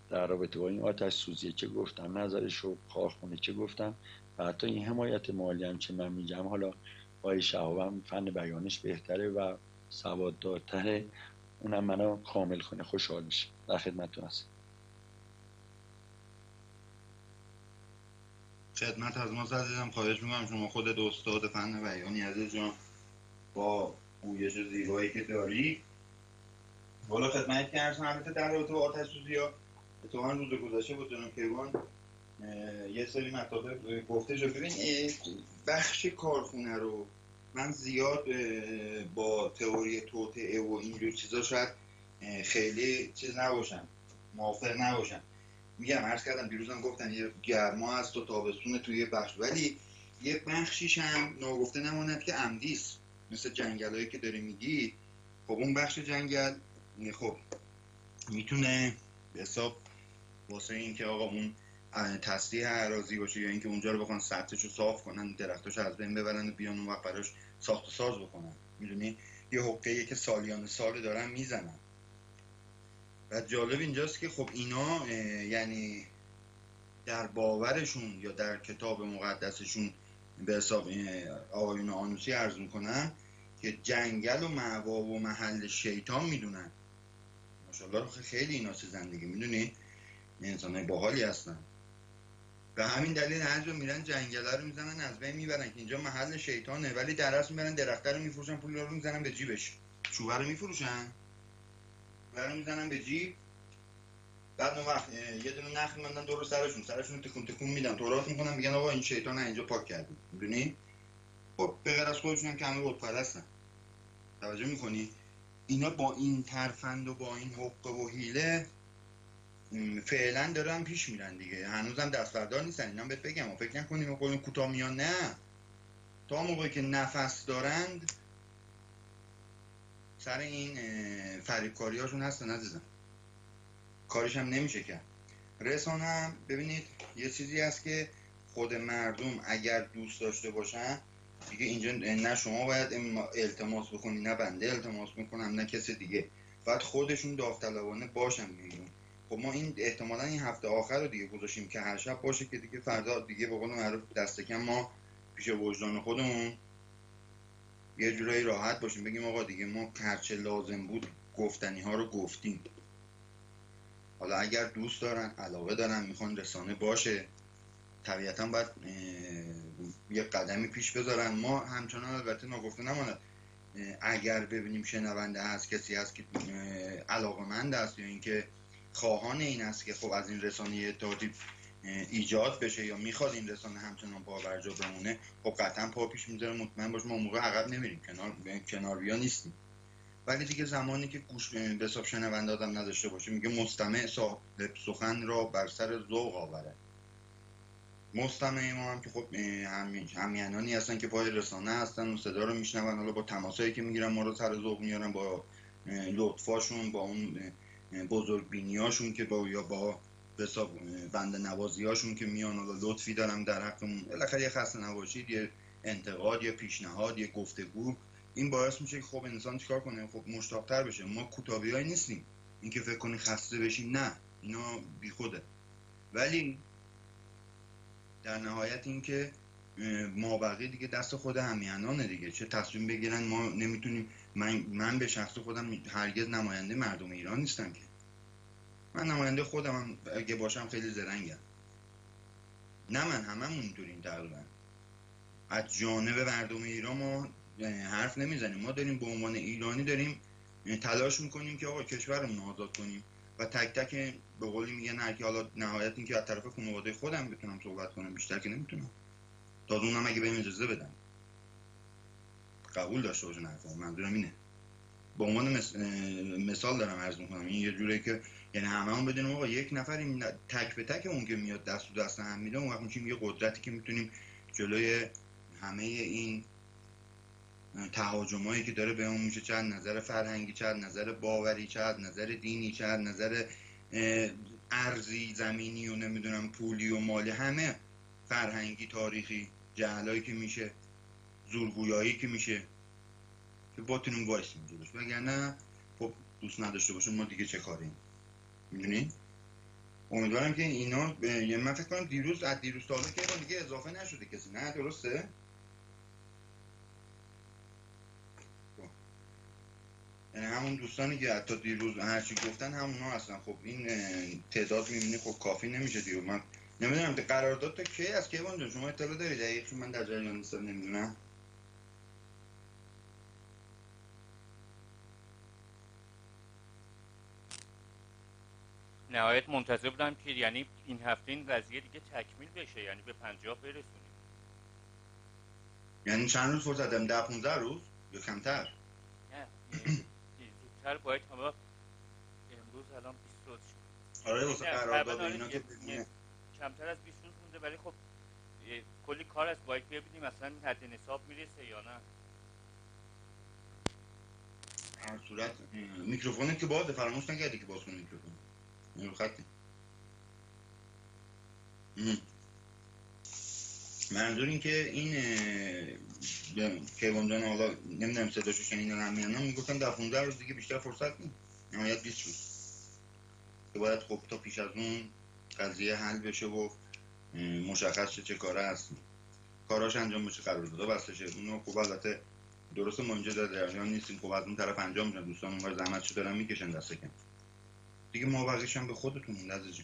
در رابطه با این آتش سوزی که گفتم، نظرش و کارخونه که گفتم و حتی این حمایت مالی هم که من میگم. حالا آقای شهاب هم فن بیانش بهتره و سواددارتره، اونم منو کامل کنه، خوشحال میشه. در خدمتتون هستم. خدمت از ما عزیزم خواهش میکنم، شما خودت استاد فن بیانی عزیز جان، با گویش زیبایی که داری، والا خدمت که ارزم البته در رابطه با آتش سوزی ها اتفاقا روز گذشته بود جناب کیوان یه سری مطالب گفته شد. ببین بخش کارخونه رو من زیاد با تئوری توطئه و اینجور چیزا شاید خیلی چیز نباشم، موافق نباشم. میگم عرض کردم دیروزم گفتن یه گرما هست و تابستون توی بخش، ولی یه بخشیش هم ناگفته نماند که عمدیست، مثل جنگلایی که داری میگی. خب اون بخش جنگل خب میتونه به حساب واسه این که آقا اون تصریح اراضی باشه یا اینکه اونجا رو بخوان سطحش رو صاف کنن، درختاشو از بین ببرن و بیان اون وقت براش ساخت و ساز بکنن، میدونی یه حقه‌ایه که سالیان سال دارن میزنن. و جالب اینجاست که خب اینا یعنی در باورشون یا در کتاب مقدسشون به حساب آقایون آنوسی عرض میکنن که جنگل و مأوا و محل شیطان میدونن. ماشاءالله خیلی اینا چه زندگی میدونی، انسانای باحالی هستن. و همین دلیل هر جا میرن جنگله رو میزنن از بین میبرن که اینجا محل شیطانه، ولی در اصل میبرن درخته رو میفروشن، پول رو میزنن به جیبش، چوبه رو میفروشن برای میزنن به جیب. بعد اون وقت یه دونه نخل میندازن دور سرشون تکون تکون میدن، تورات میکنن، میگن آقا این شیطان اینجا پاک کردیم. میدونی خب به غیر از خودشون هم که همه بت پرستن. توجه میکنی اینا با این ترفند و با این حقه و حیله فعلا دارن پیش میرن دیگه، هنوزم دست بردار نیستن. اینا بهت بگم فکر نکنیم قولون کوتاه میان، نه، تا موقعی که نفس دارند سر این فریبکاری هاشون هستن عزیزم، کارش هم نمیشه کرد. رسانه هم ببینید یه چیزی هست که خود مردم اگر دوست داشته باشن دیگه اینجا نه شما باید التماس بکنی، نه بنده التماس میکنم، نه کسی دیگه، باید خودشون داوطلبانه باشن میگن. خب ما این احتمالاً این هفته آخر رو دیگه گذاشتیم که هر شب باشه که دیگه فردا دیگه به قول معروف دست کم ما پیش وجدان خودمون یه جورایی راحت باشیم، بگیم آقا دیگه ما هرچه لازم بود گفتنی ها رو گفتیم. حالا اگر دوست دارن، علاقه دارن، میخوان رسانه باشه، طبیعتا باید یه قدمی پیش بذارن. ما همچنان البته ناگفته نماند اگر ببینیم شنونده هست، کسی هست که علاقه‌مند است یا اینکه خواهان این است که خب از این رسانه اطلاعاتی ایجاد بشه یا میخواد این رسانه همچنان پابرجا بمونه، خب قطعا پا پیش میذاره. مطمئن باش ما موقع عقب نمیریم، کناریا نیستیم. ولی دیگه زمانی که گوش به حساب شنونده آدم نداشته باشه، میگه مستمع صاحب سخن را بر سر ذوق آورد. مستمع ما هم که خب همیهنانی هستن که پای رسانه هستن و صدا رو میشنون، حالا با تماسایی که میگیرن ما رو سر ذوق میارن، با لطفاشون، با اون بزرگبینیاشون که یا با حساب بنده نوازیاشون که میان و لطفی دارم در حقمون، بالاخره یه خسته نباشید، یه انتقاد، یه پیشنهاد، یه گفتگو، این باعث میشه که خب انسان چیکار کنه؟ خب مشتاق‌تر بشه. ما کوتاه‌بینی نیستیم اینکه فکر کنی خسته بشی، نه، اینا بیخوده. ولی در نهایت این که مابقی دیگه دست خود همیهنانه دیگه، چه تصمیم بگیرن. ما نمیتونیم. من به شخص خودم هرگز نماینده مردم ایران نیستم که. من نماینده خودم هم اگه باشم خیلی زرنگم. نه من هممون اینطوریم تقریبا. از جانب مردم ایران ما حرف نمیزنیم. ما داریم به عنوان ایرانی داریم تلاش میکنیم که آقا کشورمون آزاد کنیم و تک تک به قولی میگن هر کی، حالا نهایت این که از طرف خانواده خودم بتونم صحبت کنم، بیشتر که نمیتونم. تا اونم اگه بهم اجازه بدن قبول داشته باشن حرفم. منظورم اینه. به عنوان مثال دارم عرض میکنم. این یه جوریه که یعنی هممون بدونیم آقا یک نفریم، تک به تک اون که میاد دست تو دست هم میده، اون وقت میشیم یه قدرتی که میتونیم جلوی همه این تهاجمایی که داره بهمون میشه، چه نظر فرهنگی، چه نظر باوری، چه نظر دینی، چه نظر ارضی، زمینی و نمیدونم پولی و مالی، همه فرهنگی، تاریخی، جهلایی که میشه، زورگویایی که میشه، که باتونیم وایسیم جلوش. وگرنه خب دوست نداشته باشه ما دیگه چه کاریم؟ میدونین؟ امیدوارم که اینا من فکر کنم دیروز تا حالا که دیگه اضافه نشده کسی، نه درسته؟ یعنی همون دوستانی که حتی دیروز هرچی گفتن همونا هستن. خب این تعداد میبینی خب کافی نمیشه دیگه. من نمیدونم قرارداد تا کی از کیوان جان شما اطلاع دارید؟ دقیق چون من در جریان نیستم، نمیدونم. نهایت منتظر بودم که یعنی این هفته این قضیه دیگه تکمیل بشه، یعنی به 50 برسونیم. یعنی چند روز فرصت داریم؟ 10-15 روز یا کمتر؟ نه زودتر باید. حالا امروز الان 20 روز شد. آره واسه قرارداد اینا که کمتر از 20 روز مونده، ولی خب کلی کار است. باید ببینیم اصلا این حد نصاب میرسه یا نه. هر صورت میکروفونت که بازه، فراموش نکردی که باز کنی میکروفون. اینو خطی. منظور این که این کیوان جان، حالا نمیدونم صداشو شنیدن همیانا میگفتن 10-15 روز دیگه بیشتر فرصت نیست، نهایت 20 روز که باید خب تا پیش از اون قضیه حل بشه و مشخص چه کاره هست، کاراش انجام بشه، قراردادا بسته شه. اونو خب البته درسته ما اینجا در جریان نیستیم، خب از اون طرف انجام میدن دوستان، اونور زحمتشو دارن میکشن دست کم دیگه. ما بقیش هم به خودتون لازم.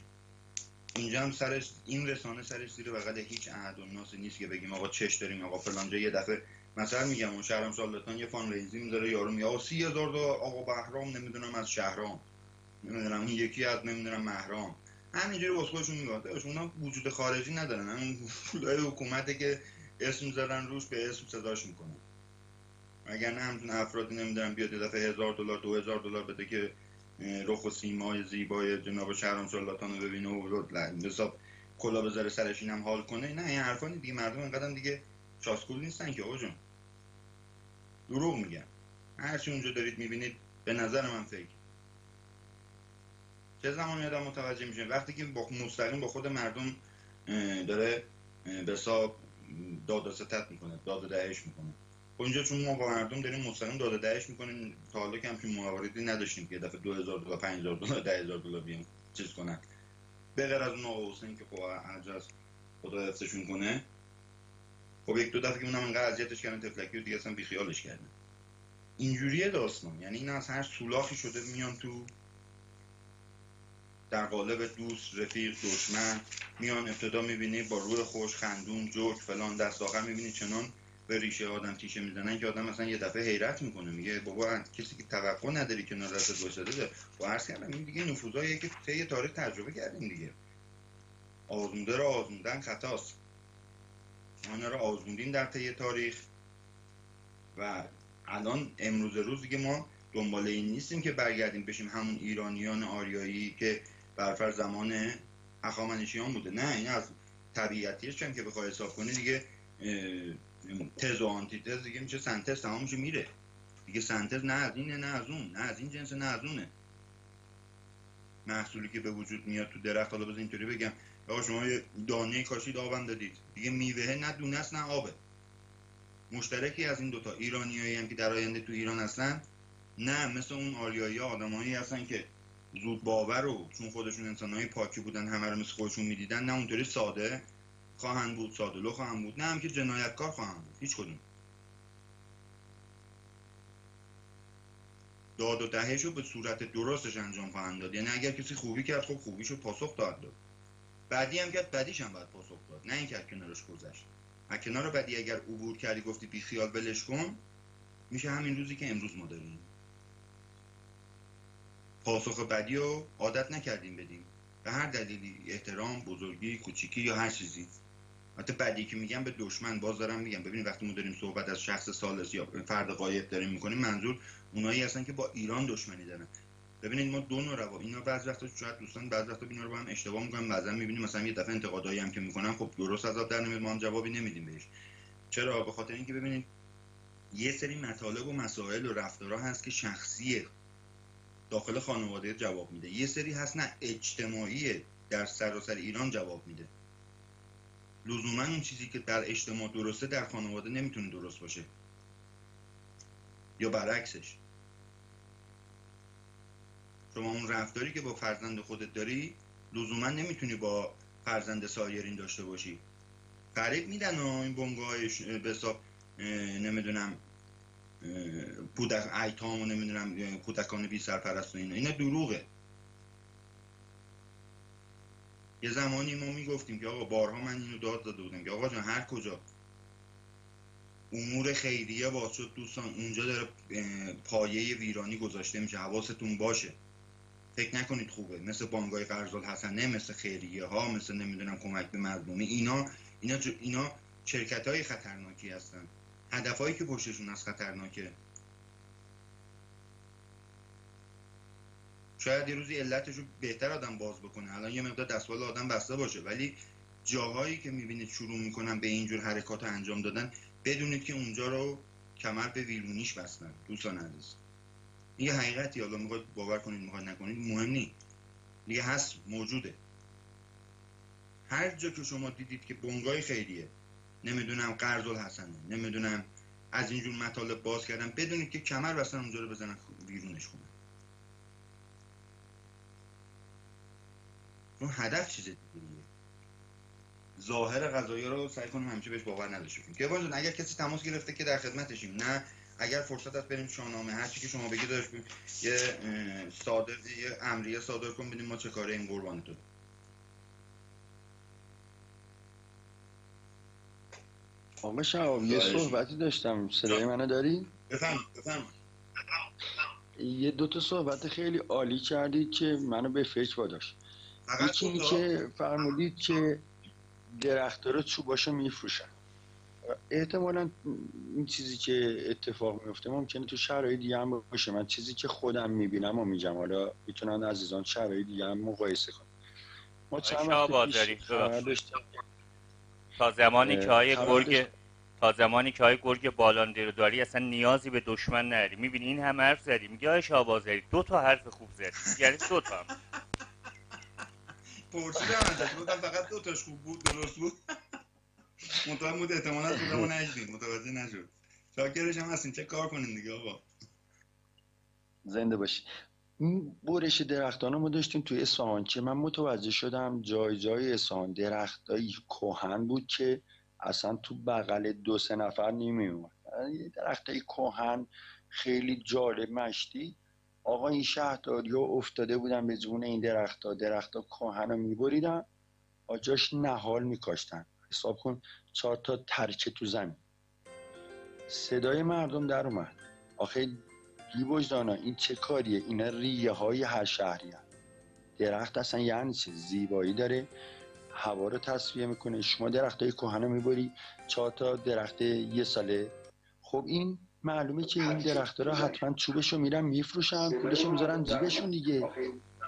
اینجا هم سرش این رسانه سرش زیر بغل هیچ عهد و ناسی نیست که بگیم آقا چش داریم، آقا فلان جا یه دفعه مثلا میگم اون شهرام سالتان یه فان ریزی میذاره، یارو میگه آقا 30,000 تا آقا بهرام نمیدونم از شهرام، نمیدونم این یکی از نمیدونم مهرام، همینجوری واسه خودشون میگه. اونا وجود خارجی ندارن، همون پولای حکومته که اسم زدن روش به اسم صداش میکنن. اگر نه همون افرادی نمیدونم بیاد یه دفعه $1,000 $2,000 بده که رخ و سیمای زیبای جناب شهرام شارلاتان رو ببینه و حساب کلا بذاره سرش اینم حال کنه. نه این حرفا دیگه. مردم اینقدر دیگه چاسکول نیستن که آقا جون دروغ میگن. هرچی اونجا دارید میبینید به نظر من فکر. چه زمانی آدم متوجه میشه؟ وقتی که مستقیم با خود مردم داره به حساب داد و ستد میکنه، داد و دهش میکنه. اونجا چون ما با مردم داریم مستقیم داد و دهش میکنیم، تا حالا که همچین مواردی نداشتیم که یه دفعه $2,000 $5,000 $10,000 بیان چیز کنن. به غیر از اون آقا حسین که خب عجز خدا حفظشون کنه، خب یک دو دفعه که اونم انقدر اذیتش کردن تفلکی و دیگه اصلا بیخیالش کردن. اینجوریه داستان. یعنی این از هر سولاخی شده میان تو، در قالب دوست، رفیق، دشمن میان. ابتدا میبینی با روح خوش، خندون، جوک فلان، دست آخر میبینی چنان به ریشه آدم تیشه میزنن که آدم مثلا یه دفعه حیرت میکنه، میگه بابا کسی که توقع نداری که نادرست وایساده. با عرض کردم این دیگه نفوذاییه که طی تاریخ تجربه کردیم دیگه. آزموده را آزمودن خطاست. ما را آزمودیم در طی تاریخ و الان امروز روز دیگه ما دنبال این نیستیم که برگردیم بشیم همون ایرانیان آریایی که برفر زمان هخامنشیان بوده. نه، این از طبیعتیش هم که بخوای حساب کنی دیگه تز و آنتیتز دیگه میشه سنتز، تمام میشه میره دیگه. سنتز نه از اینه نه از اون، نه از این جنس نه از اونه. محصولی که به وجود میاد تو درخت، حالا بذار اینطوری بگم، آقا شما یه دانه کاشید آبم دادید دیگه، میوه نه دونه است نه آبه. مشترکی از این دوتا ایرانیایی هم که در آینده تو ایران هستن، نه مثل اون آریایی ها آدمایی هستن که زود باور و چون خودشون انسانهای پاکی بودن همه رو مثل خودشون میدیدن، نه اونطوری ساده خواهند بود، ساده لو خواهند بود، نه هم که جنایتکار خواهند بود. هیچ کدوم. داد و دهشو به صورت درستش انجام خواهند داد. یعنی اگر کسی خوبی کرد خب خوبیشو پاسخ داد، بعدی هم کرد بعدیش هم باید پاسخ داد، نه این کرد کنارش گذشت. از کنار بعدی اگر عبور کردی گفتی بی خیال ولش کن، میشه همین روزی که امروز ما داریم. پاسخ بعدی رو عادت نکردیم بدیم به هر دلیلی، احترام، بزرگی، کوچیکی یا هر چیزی. حتی بعدی که میگم به دشمن، باز دارم میگم ببینید وقتی ما داریم صحبت از شخص ثالث یا فرد غایب داریم میکنیم، منظور اونایی هستن که با ایران دشمنی دارن. ببینید ما دو نوع روا، اینا بعضی وقتا شاید دوستان بعضی وقتا اینا رو با هم اشتباه میکنن، بعضا میبینیم مثلا یه دفعه انتقادایی هم که میکنن خب درست از آب در نمیاد، ما هم جوابی نمیدیم بهش. چرا؟ به خاطر اینکه ببینید یه سری مطالب و مسائل و رفتارها هست که شخصیه، داخل خانواده جواب میده. یه سری هست نه اجتماعیه، در سراسر ایران جواب میده. لزوما اون چیزی که در اجتماع درسته در خانواده نمیتونه درست باشه، یا برعکسش. شما اون رفتاری که با فرزند خودت داری لزوما نمیتونی با فرزند سایرین داشته باشی. فریب میدن این بنگاه‌های به حساب نمیدونم کودک ایتام و نمیدونم کودکان بی سرپرست و اینا دروغه. یه زمانی ما میگفتیم که آقا بارها من اینو داد داده بودم که آقا جان هر کجا امور خیریه باز شد دوستان، اونجا داره پایه ویرانی گذاشته میشه، حواستون باشه. فکر نکنید خوبه، مثل بانگای قرض‌الحسنه، مثل خیریه ها، مثل نمیدونم کمک به مظلومی، اینا شرکت های خطرناکی هستن. هدفهایی که پشتشون از خطرناکه. شاید یه روزی علتشو بهتر آدم باز بکنه، الان یه مقدار دستمال آدم بسته باشه، ولی جاهایی که میبینید شروع میکنن به اینجور حرکات انجام دادن، بدونید که اونجا رو کمر به ویرونیش بستن. دوستان عزیز این یه حقیقتی، حالا میخواید باور کنید میخواید نکنید مهم نیست، دیگه هست، موجوده. هر جا که شما دیدید که بنگاه خیریه، نمیدونم قرض‌الحسنه، نمیدونم از اینجور مطالب باز کردن، بدونید که کمر بستن اونجا رو بزنن ویرونش کنن. اون هدف چیز دیگه. ظاهر قضایی رو سعی کنیم همیشه بهش باور نداشته باشیم. که باشه اگر کسی تماس گرفته که در خدمتشیم، نه اگر فرصت هست بریم شاهنامه، هر چی که شما بگید داشت یه امریه صادر کن ببینیم ما چه کاره این قربان تو. آقا شهاب یه صحبتی داشتم، صدای منو داری؟ بفهم. یه دوتا صحبت خیلی عالی کردید که منو به فکر واداشت. یکی این که فرمودید که درخت‌ها رو چوباشو میفروشن. احتمالاً این چیزی که اتفاق میفته ممکنه تو شرایط دیگه هم باشه. من چیزی که خودم میبینم و میگم، حالا میتونن عزیزان شرایط دیگه هم مقایسه کنن. ما چند وقت پیش تا زمانی که های گرگ بالاندی رو داری اصلا نیازی به دشمن نداری. میبینی این هم حرف زدی، میگه های شاهبازری 2 تا حرف خوب زدی، یعنی 2 تا هم پرسیدم ازش، گفتم فقط 2 تاش خوب بود، درست بود. مطمئن بود احتمالاً بودم و نجدیم، متوجه نشد. شاکرش هم هستیم، چه کار کنیم دیگه آقا. زنده باشی. این برش درختان رو ما داشتیم توی اصفهان که من متوجه شدم جای جای اصفهان درختایی کهن بود که اصلا تو بغل 2-3 نفر نمی اومد. درختای کهن خیلی جالب مشتی. آقا این شهرداری‌ها افتاده بودن به جون این درخت‌ها کهن رو می‌بریدن، آجاش نهال می‌کاشتن. حساب کن 4 تا ترکه تو زمین. صدای مردم در اومد. آخه بی وجدانا این چه کاریه؟ اینا ریه های هر شهری هست. درخت اصلا یعنی چه؟ زیبایی داره، هوا رو تصفیه میکنه. شما درخت های کهن رو میبری، 4 تا درخت 1 ساله. خب این معلومه که این درخت رو حتما چوبشو میرن میفروشن، پولشو میذارن جیبشون دیگه.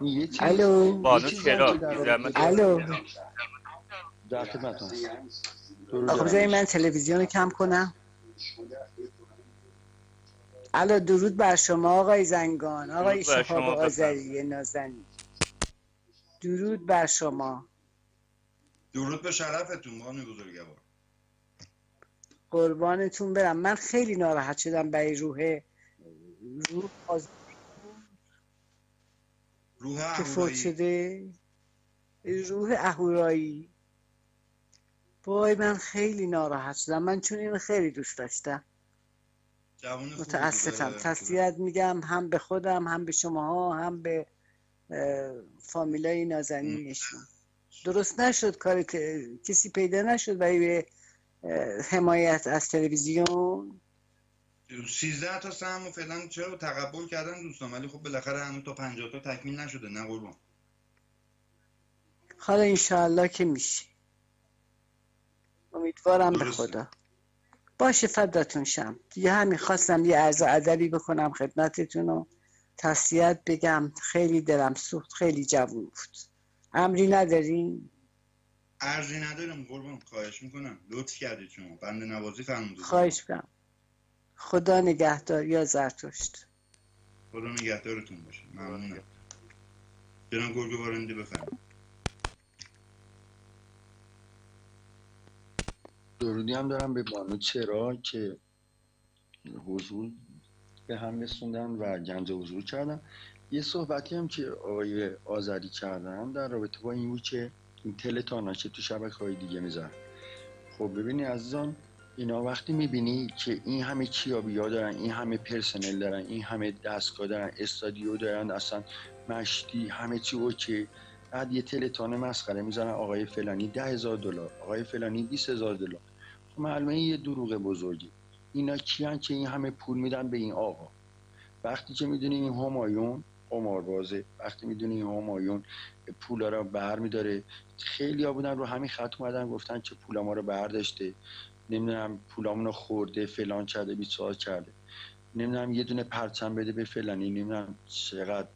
یه چیز الو الو در خدمتتون. آقا بذاری من تلویزیون رو کم کنم. الو درود بر شما آقای زنگان، آقای شهاب آذری نازنین، درود بر شما. درود به شرفتون بانوی بزرگوار. قربانتون برم. من خیلی ناراحت شدم برای روح که فوت شده، روح اهورایی. وای من خیلی ناراحت شدم، من چون اینو خیلی دوست داشتم. متاسفم. تسلیت میگم هم به خودم، هم به شماها، هم به فامیلای نازنینشون. درست نشد کار، کسی پیدا نشد برای حمایت از تلویزیون. 13 تا سهم فعلا چرا تقبل کردن دوستان، ولی خب بالاخره هنوز تا 50 تا تکمیل نشده. نه قربان. حالا انشاءالله که میشه، امیدوارم به خدا. باشه فداتون شم دیگه. همین خواستم یه عرض ادبی بکنم خدمتتون و تسلیت بگم. خیلی دلم سوخت، خیلی جوون بود. امری ندارین؟ عرضی ندارم قربان، خواهش میکنم. لطف کردید شما، بنده نوازی فرمودید. خواهش میکنم. خدا نگهدار یا زرتشت. خدا نگهدارتون باشه. ممنونم. جناب گرگو بارنده بفرمایید. درودی هم دارم به بانو چرا که حضور به هم رسوندن و گنج حضور کردن. یه صحبتی هم که آقای آذری کردن در رابطه با این بود که این تلتانا که تو شبکه‌های دیگه میذارن. خب ببینی عزیزان، اینا وقتی میبینی که این همه کیابی‌ها دارن، این همه پرسنل دارن، این همه دستگاه دارن، استادیو دارن، اصلا مشتی همه چی اوکی، بعد یه تلتان مسخره میذارن آقای فلانی $10,000، آقای فلانی $20,000. خب معلومه یه دروغ بزرگی. اینا کیان که این همه پول میدن به این آقا؟ وقتی که میدونی این همایون قماربازه، وقتی میدونی این همایون پولا رو بر میداره، خیلی ها بودن رو همین خط اومدن گفتن که پولا ما رو برداشته، نمیدونم پولامون رو خورده، فلان کرده، بیچار کرده، نمیدونم یه دونه پرچم بده به فلانی، نمیدونم چقدر.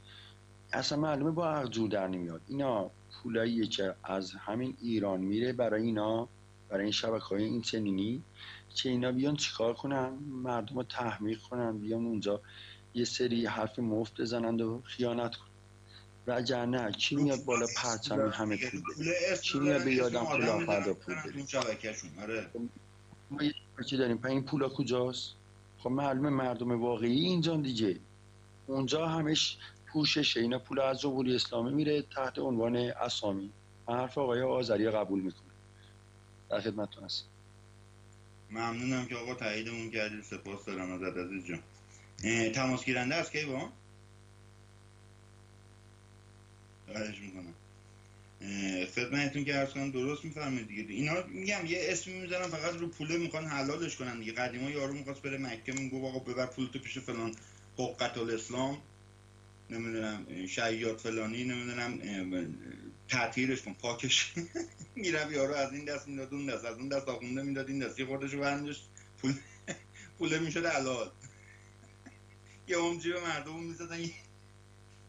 اصلا معلومه با عقل جور در نمیاد. اینا پولاییه که از همین ایران میره برای اینا، برای این شبکه‌های این چنینی، که اینا بیان چیکار کنن؟ مردم رو تحمیق کنن، بیان اونجا یه سری حرف مفت بزنند و خیانت کنن. وگرنه کی میاد بالا پرچم همه پول بده؟ کی میاد به یادم پولا فردا پول بده؟ ما یه چی داریم، پس این پولا کجاست؟ خب معلومه مردم واقعی اینجا دیگه، اونجا همش پوششه. اینا پولا از جمهوری اسلامی میره تحت عنوان اسامی. من حرف آقای آذری قبول میکنم. در خدمتتون هستم. ممنونم که آقا تاییدمون کردید. سپاس دارم ازت عزیز جان. تماس گیرنده است کی با؟ خواهش میکنم. خدمتتون که عرض کنم درست میفهمید دیگه. اینا میگم یه اسمی میذارن فقط رو پوله میخوان حلالش کنن دیگه. قدیما یارو میخواست بره مکه، میگه آقا ببر پولتو پیش فلان حقت الاسلام، نمیدونم شیاد فلانی، نمیدونم تعطیلش کن، پاکش. میرم یارو از این دست میداد اون دست، از اون دست آخونده میداد این دست، یه خوردشو برمیداشت پوله میشد حلال. یه جیب مردم میزدن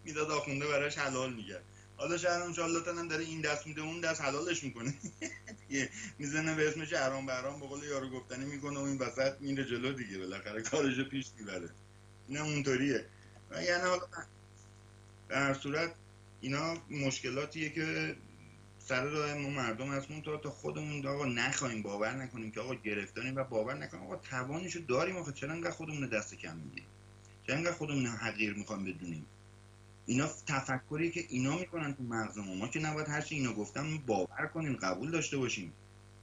میداد آخونده براش حلال میگرد. حالا شهرام شالاتن هم داره این دست میده اون دست حلالش میکنه. میزنه به اسمش حرام بهرام، به قول یارو گفتنی میکنه و این وسط میره جلو دیگه، بالاخره کارشو پیش میبره. اینم اونطوریه. یعنی حالا به هر صورت اینا مشکلاتیه که سر راه ما مردم هستمون تا خودمون آقا نخواهیم، باور نکنیم که آقا گرفتاریم و باور نکنیم آقا توانشو داریم. آخه چرا انقدر خودمون دست کم میدیم؟ چرا انقدر خودمون حقیر میخوام بدونیم؟ اینا تفکری که اینا میکنن تو مغز ما که نباید هرچی اینا گفتن باور کنیم، قبول داشته باشیم.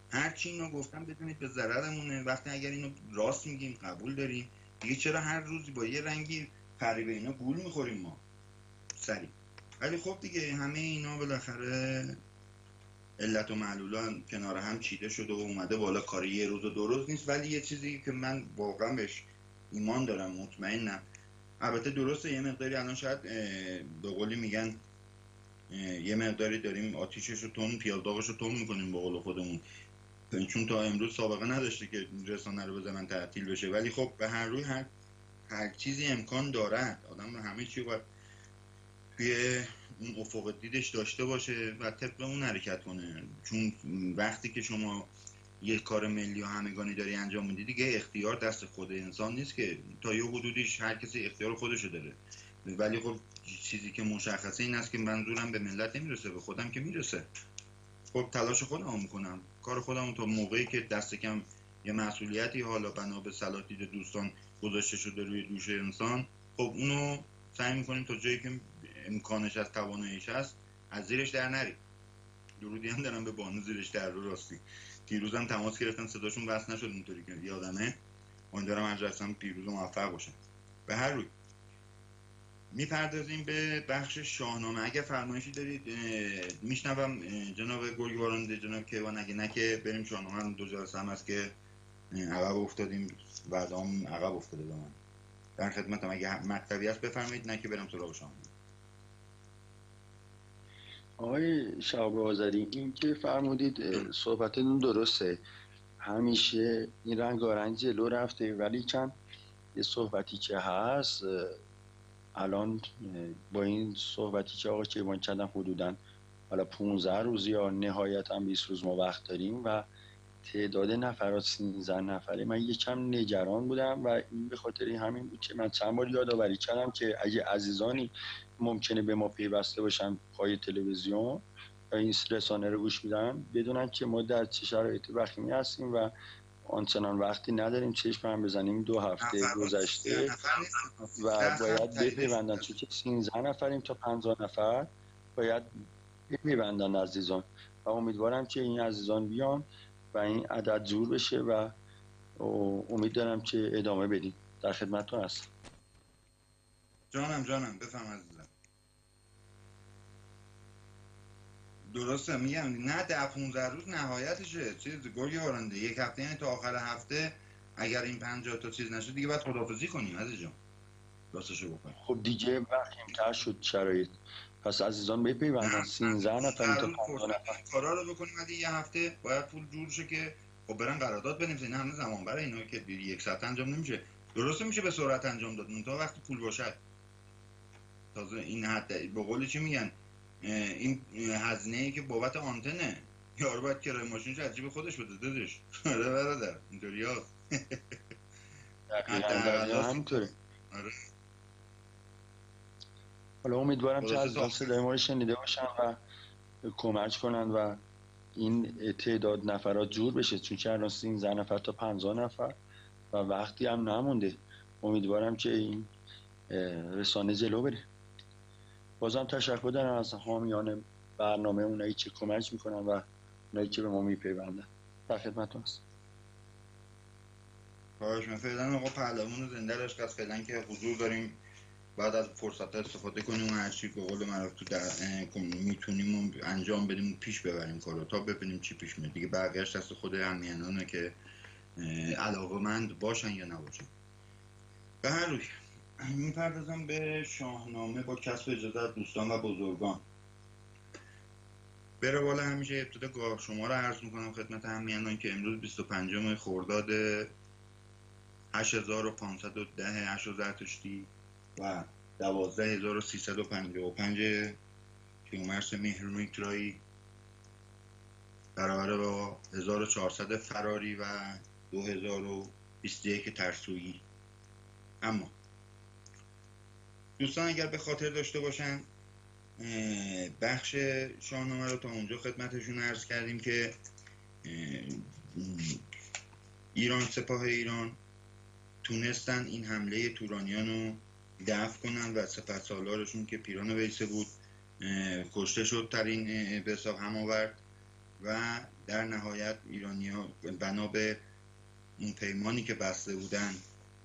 هرچی اینا گفتن بدونید به ضررمونه. وقتی اگر اینو راست میگیم قبول داریم، دیگه چرا هر روز با یه رنگی غریبه اینا گول میخوریم ما سریع؟ ولی خب دیگه همه اینا بالاخره علت و معلولان کنار هم چیده شده و اومده بالا. کار یه روز و دو روز نیست. ولی یه چیزی که من واقعا بهش ایمان دارم، مطمئنم، البته درسته یه مقداری الان شاید به قولی میگن یه مقداری داریم آتیشش رو تون، پیاز داغش رو تون میکنیم به قول خودمون، چون تا امروز سابقه نداشته که رسانه رو بزنن تعطیل بشه. ولی خب به هر روی هر چیزی امکان دارد. آدم همه چی باید توی اون افق دیدش داشته باشه و طبق اون حرکت کنه. چون وقتی که شما یک کار ملی و همگانی داری انجام میدی دیگه اختیار دست خود انسان نیست که تا یه حدودیش هر کسی اختیار خودشو داره. ولی خب چیزی که مشخصه این است که منظورم به ملت نمیرسه، به خودم که میرسه. خب تلاش خودم میکنم، کار خودم تا موقعی که دست کم یه مسئولیتی حالا بنا به صلاح دید دوستان گذاشته شده روی دوش انسان، خب اونو سعی میکنیم تا جایی که امکانش از تواناییش هست از زیرش در نریم. درودی هم دارم به بانو زیرش در رو راستی. دیروزم تماس گرفتن صداشون وصل نشد اونطوری که یادمه. امیدوارم هر جلسه پیروز و موفق باشن. به هر روی میپردازیم به بخش شاهنامه. اگه فرمایشی دارید میشنوم جناب گرگوارنده، جناب کیوان. اگه نه که بریم شاهنامه. هم دو جلسه هم هست که عقب افتادیم، بعدام عقب افتاده به من. در خدمتم، اگه مطلبی هست بفرمایید، نه که بریم سراغ شاهنامه. آقای شهاب آذری، این که فرمودید صحبتتون درسته، همیشه این رنگارنگ جلو رفته، ولی چند یه صحبتی که هست الان با این صحبتی که آقا کیوان کردن حدوداً حالا 15 روز یا نهایتاً 20 روز ما وقت داریم و تعداد نفرات 13 نفره. من یکم نگران بودم و این به خاطر همین بود که من چند بار یادآوری کردم که اگه عزیزانی ممکنه به ما پیوسته باشن پای تلویزیون یا این رسانه رو گوش میدن، بدونن که ما در چه شرایط وخیمی هستیم و آنچنان وقتی نداریم چشم هم بزنیم. 2 هفته گذشته و باید بپیوندن، چون که 13 نفریم تا 50 نفر باید بپیوندن عزیزان و امیدوارم که این عزیزان بیان و این عدد جور بشه و امید دارم که ادامه بدیم. در خدمتتون هستم. جانم بفهم عزیزم. درسته میگم نه 10-15 روز نهایتشه. چیز گرگی وارنده یک هفته، یعنی تا آخر هفته اگر این 50 تا چیز نشد دیگه باید خداحافظی کنیم عزیز جان. راستشو بکنیم. خب دیگه وخیم‌تر شد شرایط، پس عزیزان بپیوندن. 13 نفر تا 50 نفر کارا رو بکنیم. ولی یه هفته باید پول جور شه که خب برن قرارداد بنویسن. همه زمان برای اینا که یک ساعت انجام نمیشه. درسته میشه به سرعت انجام داد، منتها وقتی پول باشه. تازه این حد به قول چی میگن، این هزینه‌ای که بابت آنتنه یارو باید کرایه ماشینش از جیب خودش بده دادش. آره برادر اینطوری هست. همینطوره. آره. حالا امیدوارم که از صدای ما رو شنیده باشن و کمک کنن و این تعداد نفرات جور بشه، چون که الان 13 نفر تا 50 نفر و وقتی هم نمونده. امیدوارم که این رسانه جلو بره. بازم تشکر دارم از حامیان برنامه، اونایی که کمک میکنن و اونایی که به ما میپیوندن. در خدمتتون هستم. باش. من فعلا آقا پهلوان زنده داشت از فعلا که حضور داریم، بعد از فرصت استفاده کنیم و هرچی به قول معروف تو میتونیم انجام بدیم پیش ببریم کارو تا ببینیم چی پیش میاد. دیگه بقیه‌اش دست خود همیهنانه که علاقه‌مند باشن یا نباشن. به هر روی میپردازم به شاهنامه با کسب اجازه دوستان و بزرگان. به روال همیشه ابتدا گاه شما رو عرض میکنم خدمت همیهنان که امروز 25 خرداد 8510 عشر زرتشتی و 12355 کیلومتر مهرمیترایی برابر با 1400 فراری و 2021 ترسویی. اما دوستان اگر به خاطر داشته باشن بخش شاهنامه رو تا اونجا خدمتشون عرض کردیم که ایران، سپاه ایران تونستن این حمله تورانیان رو دفع کنن و سپهسالارشون که پیران ویسه بود کشته شد در این به حساب هم آورد و در نهایت ایرانی‌ها بنا به اون پیمانی که بسته بودن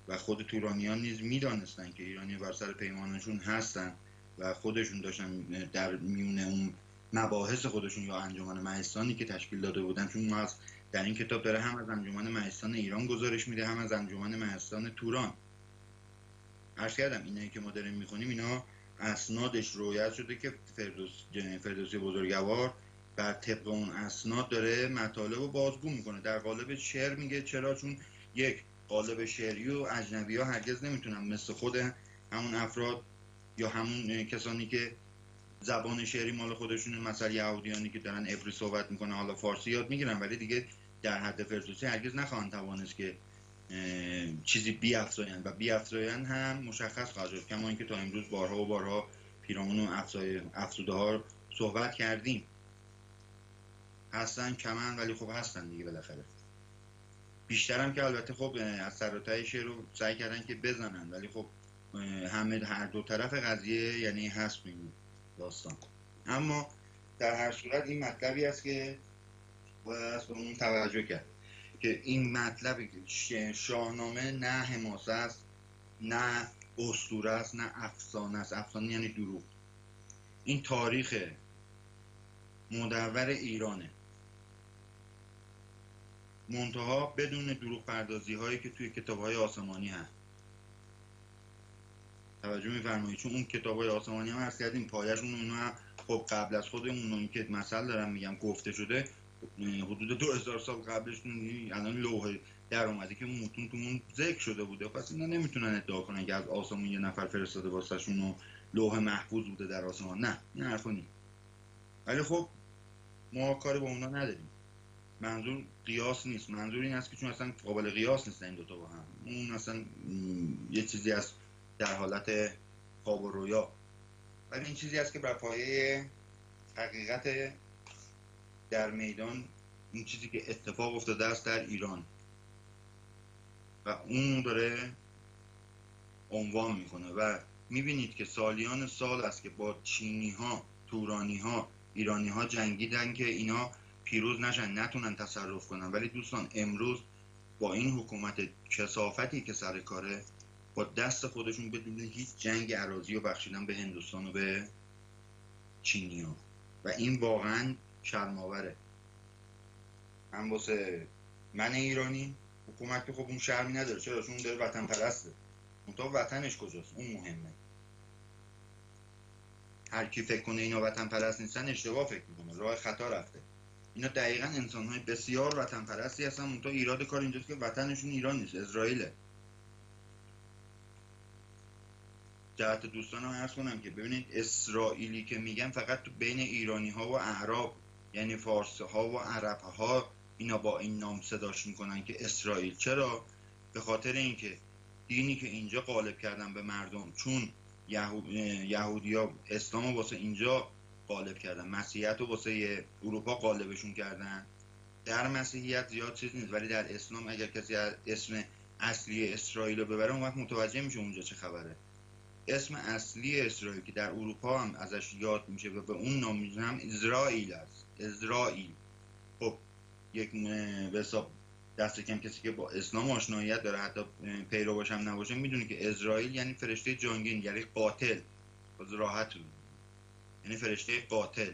و خود تورانیان نیز میدانستن که ایرانی بر سر پیمانشون هستن و خودشون داشتن در میون اون مباحث خودشون یا انجمن مهستانی که تشکیل داده بودن، چون ما در این کتاب داره هم از انجمن مهستان ایران گزارش میده هم از انجمن مهستان توران. عرض کردم اینایی که ما داریم میخونیم اینا اسنادش روایت شده که فردوسی بزرگوار بر طبق اون اسناد داره مطالب رو بازگو میکنه. در قالب شعر میگه. چرا؟ چون یک، قالب شعری و اجنبی ها هرگز نمیتونن مثل خود همون افراد یا همون کسانی که زبان شعری مال خودشون، مثلا یهودیانی که دارن عبری صحبت میکنن حالا فارسی یاد میگیرن، ولی دیگه در حد فردوسی هرگز نخواهند توانست که چیزی بیافزاین و بیافزاین هم مشخص خواهد شد، کما اینکه تا امروز بارها و بارها پیرامون و افزوده ها صحبت کردیم. هستن کمن ولی خب هستن دیگه بالاخره. بیشترم که البته خب از سر و ته شعر رو سعی کردن که بزنن، ولی خب همه هر دو طرف قضیه یعنی هست این داستان. اما در هر صورت این مطلبی است که باید به اون توجه کرد که این مطلبی که شاهنامه نه حماسه است، نه اسطوره است، نه افسانه است. افسانه یعنی دروغ. این تاریخ مدور ایرانه، منتها بدون دروغ پردازی هایی که توی کتاب های آسمانی هست. توجه می‌فرمایید؟ چون اون کتاب های آسمانی هم عرض کردیم پایشون اونها خب قبل از خود اون که مثل دارم میگم گفته شده حدود 2000 سال قبلش الان لوح در اومده که اون متون تو اون ذکر شده بوده. پس اینا نمیتونن ادعا کنن که از آسمون یه نفر فرستاده واسهشون و لوح محفوظ بوده در آسمان. نه، این حرفا نیست. ولی خب ما کاری با اونا نداریم. منظور قیاس نیست، منظور این است که چون اصلا قابل قیاس نیستن این دوتا با هم. اون اصلا یه چیزی است در حالت خواب و رویا، ولی این چیزی است که بر پایه حقیقت در میدان، این چیزی که اتفاق افتاده است در ایران و اون داره عنوان میکنه. و میبینید که سالیان سال است که با چینی ها، تورانی ها، ایرانی ها جنگیدن که اینا پیروز نشن، نتونن تصرف کنن. ولی دوستان امروز با این حکومت کثافتی که سر کاره، با دست خودشون بدون هیچ جنگ اراضی و بخشیدن به هندوستان و به چینی ها و این واقعا شرم‌آوره. هم واسه من ایرانی حکومت که خب اون شرمی نداره. چرا؟ چون اون داره وطن پرسته. منتها وطنش کجاست؟ اون مهمه. هر کی فکر کنه اینا وطن پرست نیستن اشتباه فکر میکنه، راه خطا رفته. اینا دقیقاً انسان‌های بسیار وطن پرستی هستن. منتها ایراد کار اینجاست که وطنشون ایران نیست، اسرائیله. جهت دوستانم عرض کنم که ببینید اسرائیلی که میگن فقط تو بین ایرانی ها و اعراب، یعنی فارسی ها و عرب ها، اینا با این نام صداش میکنن که اسرائیل. چرا؟ به خاطر اینکه دینی که اینجا غالب کردن به مردم، چون یهودیا اسلام واسه اینجا غالب کردن، مسیحیت رو واسه اروپا غالبشون کردن. در مسیحیت زیاد چیز نیست، ولی در اسلام اگر کسی اسم اصلی اسرائیل رو ببره اون وقت متوجه میشه اونجا چه خبره. اسم اصلی اسرائیل که در اروپا هم ازش یاد میشه و به اون نام میزنن هم اسرائیل است. اسرائیل. خب یک به حساب دست کم کسی که با اسلام آشناییت داره، حتی پیرو باشه هم نباشه، میدونه که اسرائیل یعنی فرشته جانگین، یعنی قاتل. باز راحت یعنی فرشته قاتل.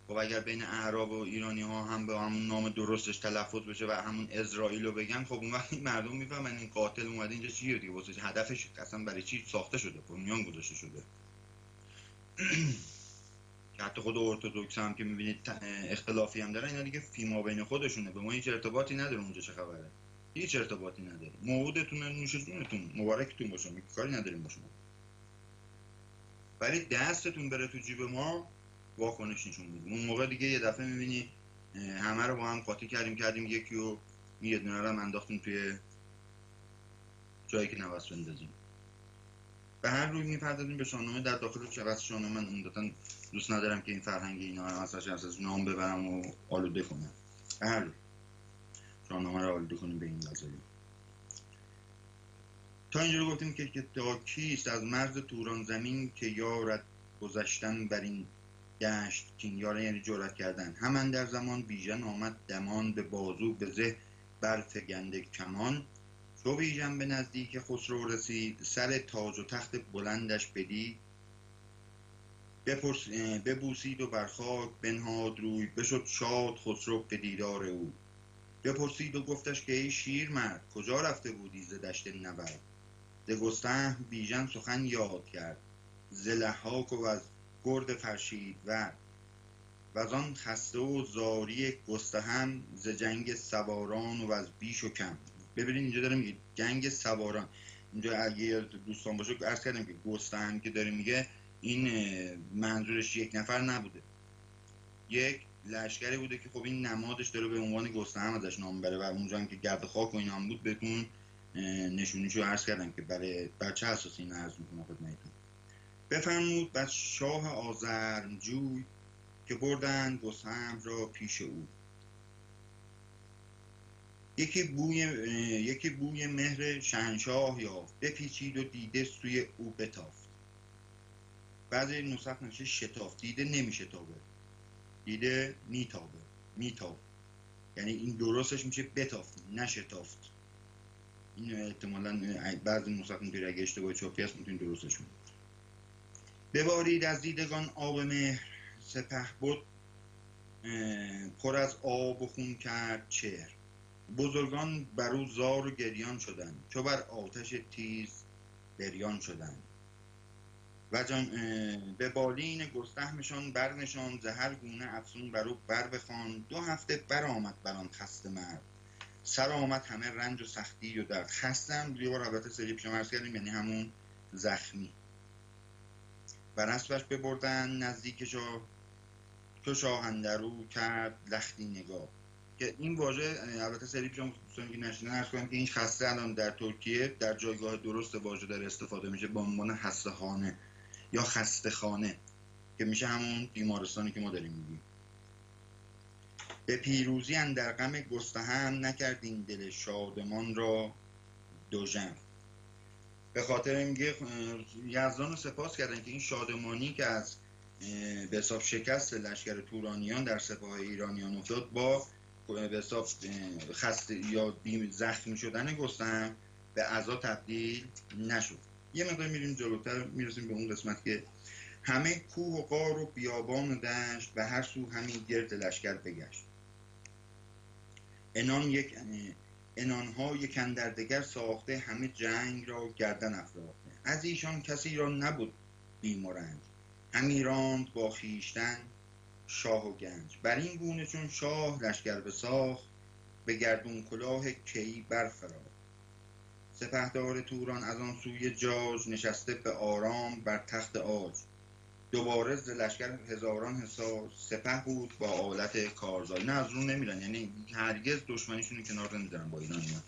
خب اگر بین اعراب و ایرانی ها هم به همون نام درستش تلفظ بشه و همون اسرائیل رو بگن، خب اون وقت مردم میفهمن این قاتل اومده اینجا چیه دیگه، واسه هدفش اصلا برای چی ساخته شده، بنیان گذاشته شده. که حتی خود ارتدوکس هم که میبینید اختلافی هم دارن، اینا دیگه فیما بین خودشونه، به ما هیچ ارتباطی نداره اونجا چه خبره. هیچ ارتباطی نداره. موعودتون نوش جونتون، مبارکتون باشه، کاری نداریم با شما. ولی دستتون بره تو جیب ما، واکنش نشون میدیم. اون موقع دیگه یه دفعه میبینی همه رو با هم قاطی کردیم یکی رو یه دونه رو انداختیم توی جایی که نباید بندازیم. به هر روی میپردازیم به شاهنامه. در داخل چقدر شاهنامه من عمدتاً دوست ندارم که این فرهنگ اینا رو از نام ببرم و آلوده کنم. به هر روی شاهنامه رو آلوده کنیم به این وضعی. تا اینجا گفتیم که تا کیست از مرز توران زمین که یارد گذشتن بر این دشت کین، یاره یعنی جرأت کردن. همان در زمان بیژن آمد دمان، به بازو به زه برفگنده کمان. تو بیژن به نزدیک خسرو رسید، سر تاج و تخت بلندش بدید. ببوسید و بر خاک بنهاد روی، بشد شاد خسرو به دیدار او. بپرسید و گفتش که ای شیر مرد، کجا رفته بودی ز دشت نبرد؟ ز گستهم بیژن سخن یاد کرد، ز لحاک و از گرد فرشید ورد. وزان خسته و زاری گستهم، ز جنگ سواران و از بیش و کم. ببینید اینجا داره میگه جنگ سواران. اینجا اگه دوستان باشه عرض کردم که گستهم که داره میگه این منظورش یک نفر نبوده، یک لشکری بوده که خب این نمادش داره به عنوان گستهم ازش نام بره و اونجا هم که گرد خاک و اینا هم بود بهتون نشونیشو عرض کردم که برای چه اساسی این عرض میکنم خدمتتون. بفرمود بس شاه آزرمجوی، که بردن گستهم را پیش او. یکی بوی مهر شهنشاه یافت، بپیچید و دیده سوی او بتافت. بعضی نسخ نوشته شتافت، دیده نمیشتابه، دیده میتابه، یعنی این درستش میشه بتافت نشتافت. این احتمالاً بعضی نسخ میگه اگه اشتباه چاپی هست میتونید درستش کنید. ببارید از دیدگان آب مهر، سپهبد پر از آب و خون کرد چهر. بزرگان بر او زار و گریان شدند، چو بر آتش تیز بریان شدند. و جان به بالین گستهمشان برنشان، ز هر گونه افسون بر او بر بخواند. 2 هفته برآمد بر آن خسته مرد، سر آمد همه رنج و سختی و درد. خسته هم یه بار البته سری پیش عرض کردیم یعنی همون زخمی. بر اسبش ببردن نزدیک شاه، تو شاه اندرو کرد لختی نگاه. که این واژه البته سری پیش دوستان که نشینن عرض کنم که این خسته الان در ترکیه در جایگاه درست واژه داره استفاده میشه به عنوان خسته خانه یا خسته خانه که میشه همون بیمارستانی که ما داریم میگیم. به پیروزی اندر غم گستهم، نکردین دل شادمان را دوژم. به خاطر میگه یزدان رو سپاس کردن که این شادمانی که از به حساب شکست لشکر تورانیان در سپاه ایرانیان افتاد با به حساب خسته یا زخمی شدن گستهم به عزا تبدیل نشد. یه مقدار میریم جلوتر میرسیم به اون قسمت که همه کوه و غار و بیابان و دشت، به هر سو همین گرد لشکر بگشت. انانها یک اندر دگر ساخته، همه جنگ را گردن افراخته. از ایشان کسی را نبود بیم و رنج، همی راند با خویشتن شاه و گنج. بر این گونه چون شاه لشکر بساخت، به گردون کلاه کی برفراخت. سپهدار توران از آن سوی جاج، نشسته به آرام بر تخت عاج. دوباره ز لشکر هزاران حصار، سپه بود با آلت کارزار. نه از رو نمیرن، یعنی هرگز دشمنیشون کنار نمیذارن با ایرانیان.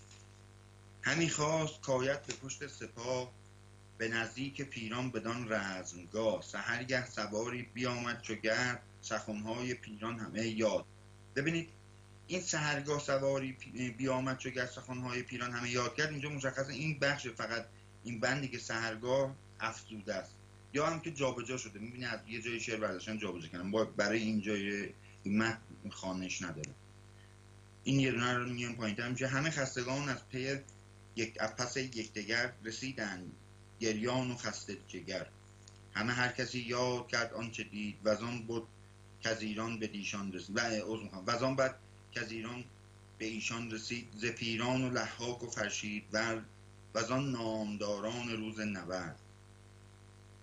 همی خواست کایت به پشت سپاه، به نزدیک پیران بدان رزمگاه. سحرگه سواری بیامد چو گرد، سخنهای پیران همه یاد. ببینید این سحرگاه سواری بیامد چو گرد، سخنهای پیران همه یاد کرد. اینجا مشخصه این بخش فقط این بندی که سحرگاه افزوده است یا هم که جابجا شده. میبینی از یه جای شعر برداشتن جابجا کردن، برای این جای متن خوانش نداره. این یه دونه رو میگم پایین‌تر میشه. همه خستگان از پی پس یکدیگر رسیدند، گریان و خسته جگر. همه هر کسی یاد کرد آنچه دید، وزان بود که از ایران به ایشان رسید. وزان بعد که از ایران به ایشان رسید، ز پیران و لحاک و فرشید ورد، وزان نامداران روز نبرد.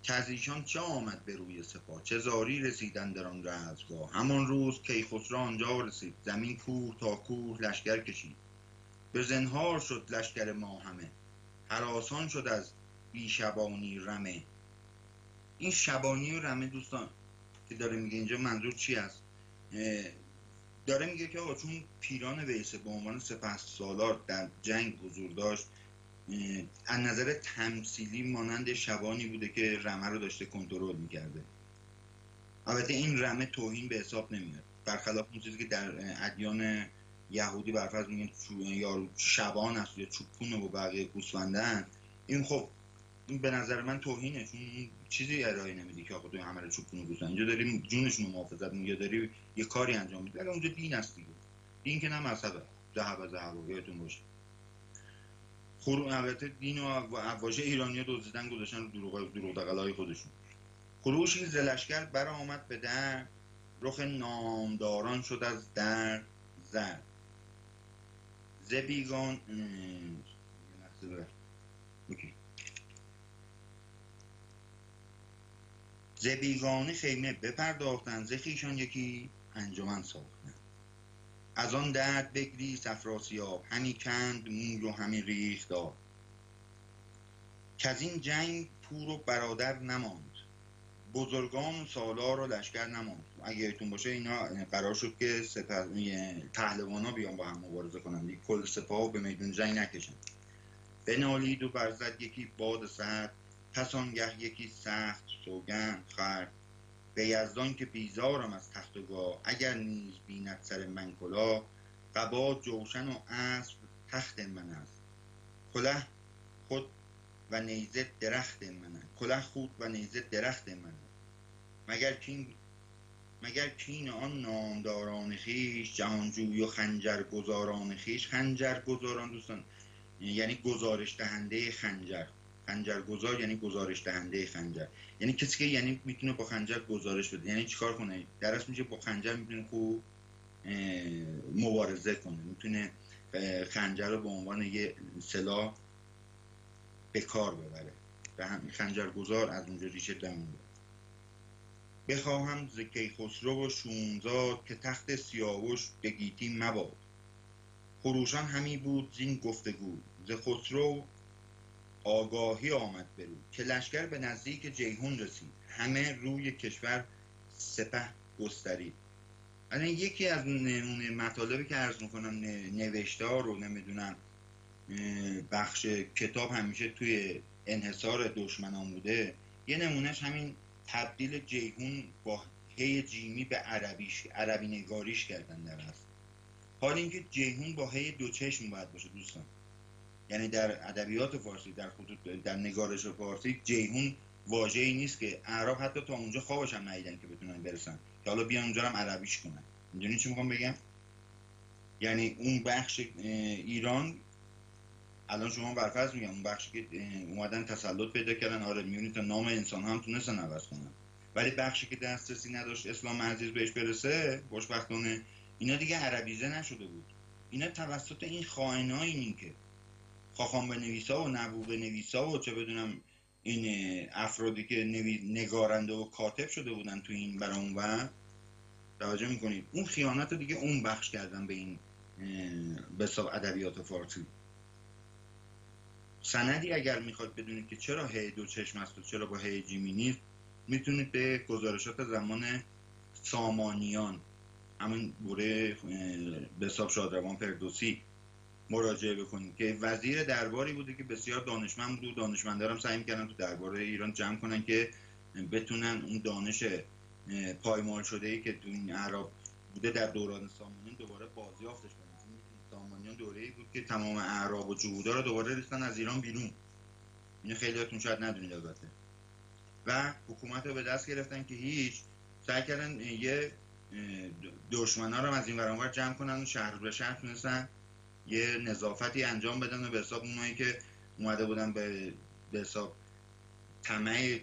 که از ایشان چه آمد به روی سپاه، چه زاری رسیدن در آن رزمگاه. همان روز کیخسرو آنجا رسید، زمین کوه تا کوه لشکر کشید. به زنهار شد لشکر ما همه، هراسان شد از بی شبانی رمه. این شبانی و رمه دوستان که داره میگه اینجا منظور چی است؟ داره میگه که آقا چون پیران ویسه به عنوان سپهسالار در جنگ حضور داشت، از نظر تمثیلی مانند شبانی بوده که رمه رو داشته کنترل میکرده. البته این رمه توهین به حساب نمیاد، برخلاف اون چیزی که در ادیان یهودی برفرض میگن یا شبان است یا چوبونه و بقیه گوسفندن. این خب این به نظر من توهینه، چون چیزی ارائه نمیدی که آقا تو عمل چوبونه گوسفند. اینجا داریم جونشون رو محافظت میگه، داری یه کاری انجام میدی. ولی اونجا دین است دیگه، دین که نه مذهبه. ذهب یادتون باشه. البته دین و واژه ایرانی‌ها دزدیدن گذاشتن رو دروغ دقلای خودشون. خروشی ز لشکر برآمد به در، رخ نامداران شد از در زر. ز بیگان ز بیگانه خیمه بپرداختند، ز خویشان یکی انجمن ساختند. از آن درد بگریست افراسیاب، همی کند موی و همی ریخت آب. کز این جنگ پور و برادر نماند، بزرگان و سالار و لشکر نماند. اگه یادتون باشه اینا قرار شد که پهلوانا بیان با هم مبارزه کنند، کل سپاه به میدون جنگ نکشند. بنالید و برزد یکی باد سرد، پس آنگه یکی سخت سوگند خورد. به یزدان که بیزارم از تخت و گاه، اگر نیز بیند سر من کلاه. قبا جوشن و اسب تخت من است، کله خود و نیزه درخت من است. کله خود و نیزه درخت من است. مگر کین آن نامداران خیش، جهانجوی و خنجر گزاران خیش. خنجر گزاران دوستان یعنی گزارش دهنده خنجر. خنجر گزار یعنی گزارش دهنده خنجر، یعنی کسی که یعنی میتونه با خنجر گزارش بده. یعنی چیکار کنه؟ درست میشه با خنجر میتونه خوب مبارزه کنه، میتونه خنجر رو به عنوان یه سلاح به کار ببره. به هم خنجر گزار از اونجا ریشه دمون. بخواهم ز کیخسرو و شومزاد، که تخت سیاوش به گیتی مباد. خروشان همی بود زین گفتگو، ز خسرو آگاهی آمد برو. که لشکر به نزدیک جیهون رسید، همه روی کشور سپه گسترید. الان یکی از نمونه مطالبی که عرض میکنم نوشتار رو نمیدونم بخش کتاب همیشه توی انحصار دشمنان بوده. یه نمونهش همین تبدیل جیهون با هی جیمی به عربی نگاریش کردن در اصل. حال اینکه جیهون با هی دو چشم باید باشه دوستان، یعنی در ادبیات فارسی در خطوط در نگارش فارسی جیهون واژه‌ای نیست که اعراب حتی تا اونجا خوابش هم ندیدن که بتونن برسن که حالا بیان اونجا هم عربیش کنن. میدونید چی میخوام بگم؟ یعنی اون بخش ایران الان شما برفرض میگم اون بخشی که اومدن تسلط پیدا کردن، آره میونید تا نام انسان هم تونستن عوض کنن، ولی بخشی که دسترسی نداشت اسلام عزیز بهش برسه خوشبختانه اینا دیگه عربیزه نشده بود. اینا توسط این خائنایی که خاخام بنویسا و نبوغ نویسا و چه بدونم این افرادی که نگارنده و کاتب شده بودن تو این برام و توجه میکنید اون خیانت رو دیگه اون بخش کردن به این به حساب ادبیات فارسی. سندی اگر میخواد بدونید که چرا هی دو چشم است و چرا با هی جیمی نیست، میتونید به گزارشات زمان سامانیان همون دوره به حساب شادروان فردوسی مراجعه بکنید که وزیر درباری بوده که بسیار دانشمند بود و دانشمندان هم سعی می‌کردن تو دربار ایران جمع کنن که بتونن اون دانش پایمال شده‌ای که تو این اعراب بوده در دوران سامانیان دوباره بازیافتش کنن. سامانیان دوره‌ای بود که تمام اعراب و جهودا رو دوباره ریختن از ایران بیرون. اینو خیلیاتون شاید ندونید البته. و حکومت رو به دست گرفتن که هیچ سعی کردن یه دشمنا رو از این ور اونور جمع کنن و شهر به شهر تونستن یه نظافتی انجام بدن و به حساب اونایی که اومده بودن به حساب طمع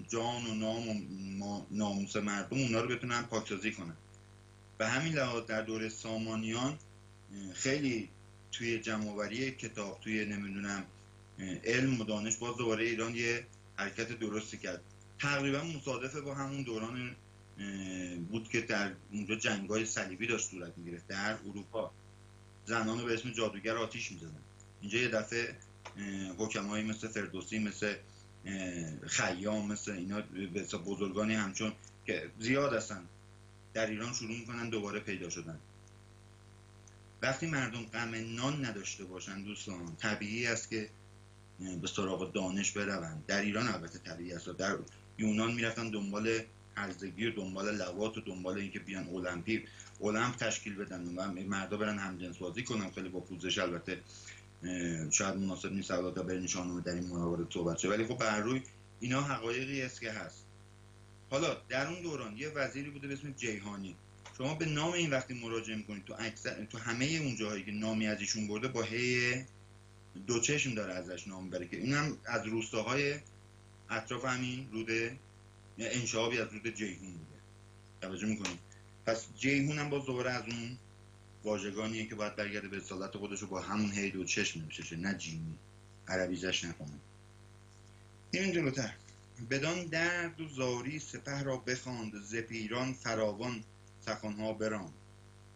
جان و نام و ناموس مردم اونا رو بتونن پاکسازی کنن. به همین لحاظ در دوره سامانیان خیلی توی جمع‌آوری کتاب توی نمیدونم علم و دانش باز دوباره ایران یه حرکت درستی کرد. تقریبا مصادفه با همون دوران بود که در اونجا جنگ‌های صلیبی داشت صورت می‌گرفت در اروپا. زنان رو به اسم جادوگر آتیش می‌زدن. اینجا یه دفعه حکمایی مثل فردوسی، مثل خیام، مثل اینا به بزرگانی همچون که زیاد هستن در ایران شروع می‌کنن دوباره پیدا شدن. وقتی مردم غم نان نداشته باشن دوستان طبیعی است که به سراغ دانش بروند. در ایران البته طبیعی است. در یونان میرفتن دنبال هرزگی و دنبال لواط و دنبال اینکه بیان المپ تشکیل بدن و مردا برن همجنس بازی کنن. خیلی با پوزش البته شاید مناسب نیست البته برین شاهنامه در این موارد صحبت شه، ولی خب بر روی اینا حقایقی است که هست. حالا در اون دوران یه وزیری بوده به اسم جیهانی. شما به نام این وقتی مراجعه میکنید تو همه اون جاهایی که نامی از ایشون برده با هی دو چشم داره ازش نام بره که اینم از روستاهای اطراف همین رود انشابی از رود جیهون بوده. توجه میکنیم؟ پس جیهون هم باز دوباره از اون واژگانیه که باید برگرده به اصالت خودش رو با همون هی دو چشم نمیشه، نه جیمی، عربیزش نکنم. این جلوتر بدان درد و زاری سپه را بخواند، ز پیران فراوان سخنها براند.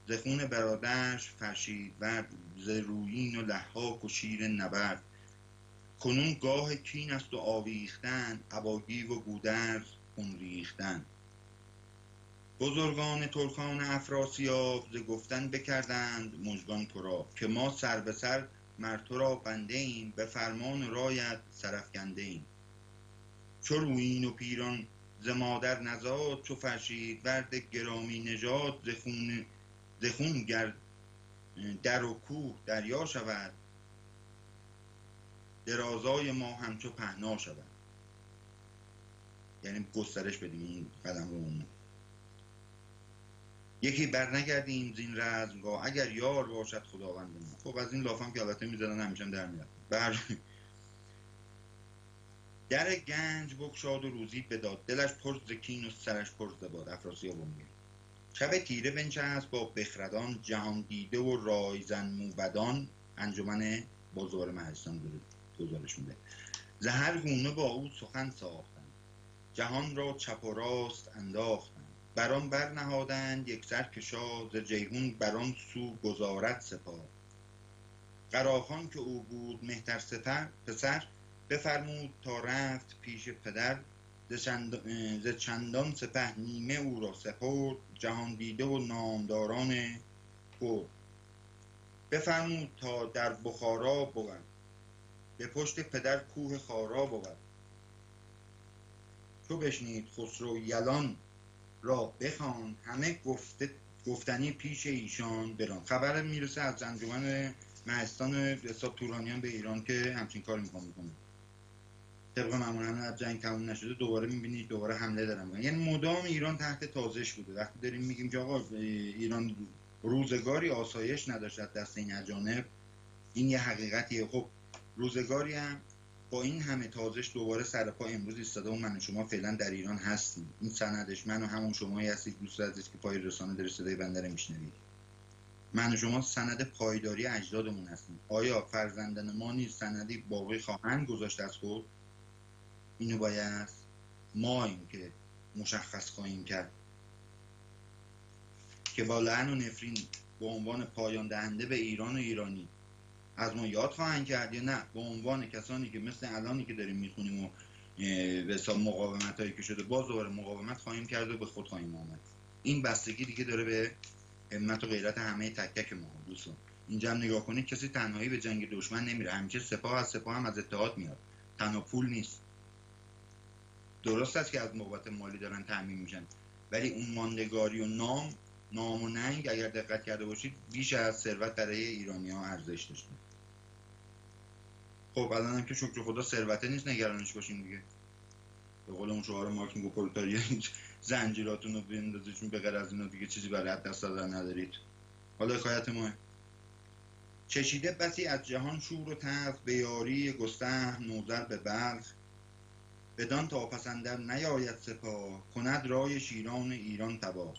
ز خون برادرش فرشید ورد، ز رویین و لحاک و شیر نبرد. کنون گاه کین است و آویختن، اباگی و گودرز خون ریختن. بزرگان ترکان افراسیاب ز گفتن بکردند مژگان تو را، که ما سر به سر مر تو را بنده ایم، به فرمان رایت سرافکنده ایم. چو رویین و پیران ز مادر نزاد، چو فرشید ورد گرامی نژاد. ز خون گر در و کوه دریا شود، درازای ما همچو پهنا شود. یعنی گسترش بدیم این قدم رو. یکی بر نگردیم زین رزمگاه، اگر یار باشد خداوند ما. خب از این لافم که البته میزدن همیشه در میاد. در گنج بگشاد و روزی بداد، دلش پر ز کین و سرش پر ز باد. افراسیاب میگه شب تیره بنشست با بخردان، جهان دیده و رایزن موبدان. انجمن بازوار مهستان گزارش میده. ز هر گونه با او سخن ساختن، جهان را چپ و راست انداختن. بران برنهادند یک سر که شاه، ز جیهون بران سو گذارد سپاه. قراخان که او بود مهتر پسر، بفرمود تا رفت پیش پدر. ز چندان سپه نیمه او را سپرد، جهان دیده و نامداران گرد. بفرمود تا در بخارا بود، به پشت پدر کوه خارا بود. چو بشنید خسرو یلان را بخواند، همه گفتنی پیش ایشان براند. خبر میرسه از انجمن مهستان حساب تورانیان به ایران که همچین کار میکنه. طبق معمولا از جنگ تموم نشده دوباره میبینید دوباره حمله دارن. یعنی مدام ایران تحت تازش بوده. وقتی داریم میگیم که آقا ایران روزگاری آسایش نداشت دست این اجانب، این یه حقیقتیه. خب روزگاری هم با این همه تازش دوباره سر پا امروز ایستاده و من و شما فعلا در ایران هستیم. این سندش من و همون شمایی هستید دوست عزیز که پای رسانه داره صدای بنده رو میشنوید. من و شما سند پایداری اجدادمون هستیم. آیا فرزندان ما نیز سندی باقی خواهند گذاشت از خود؟ اینو باید ما این که مشخص خواهیم کرد که با لعن و نفرین به عنوان پایان دهنده به ایران و ایرانی از ما یاد خواهند کرد، یا نه به عنوان کسانی که مثل الانی که داریم میخونیم و به حساب مقاومت هایی که شده باز دوباره مقاومت خواهیم کرد و به خود خواهیم آمد. این بستگی دیگه داره به همت و غیرت همه تک تک ما. دوستان اینجا هم نگاه کنید، کسی تنهایی به جنگ دشمن نمیره. همیشه سپاه از سپاه هم از اتحاد میاد، تنها پول نیست. درست است که از موقعیت مالی دارن تامین میشن، ولی اون ماندگاری و نام و ننگ اگر دقت کرده باشید بیش از ثروت برای ایرانی‌ها ارزش داشته. خب الان هم که شکر خدا ثروته نیست نگرانش باشین دیگه. به قول اون شعار مارکس میگه پرولتاریا زنجیراتون رو بندازید، چون به غیر از اینا دیگه چیزی برای دست دادن ندارید. حالا حکایت ما چشیده بسی از جهان شور و تف، به یاری گستهم نوذر به بلخ. بدان تا پسندر نیاید سپاه، کند رای شیران ایران تباه.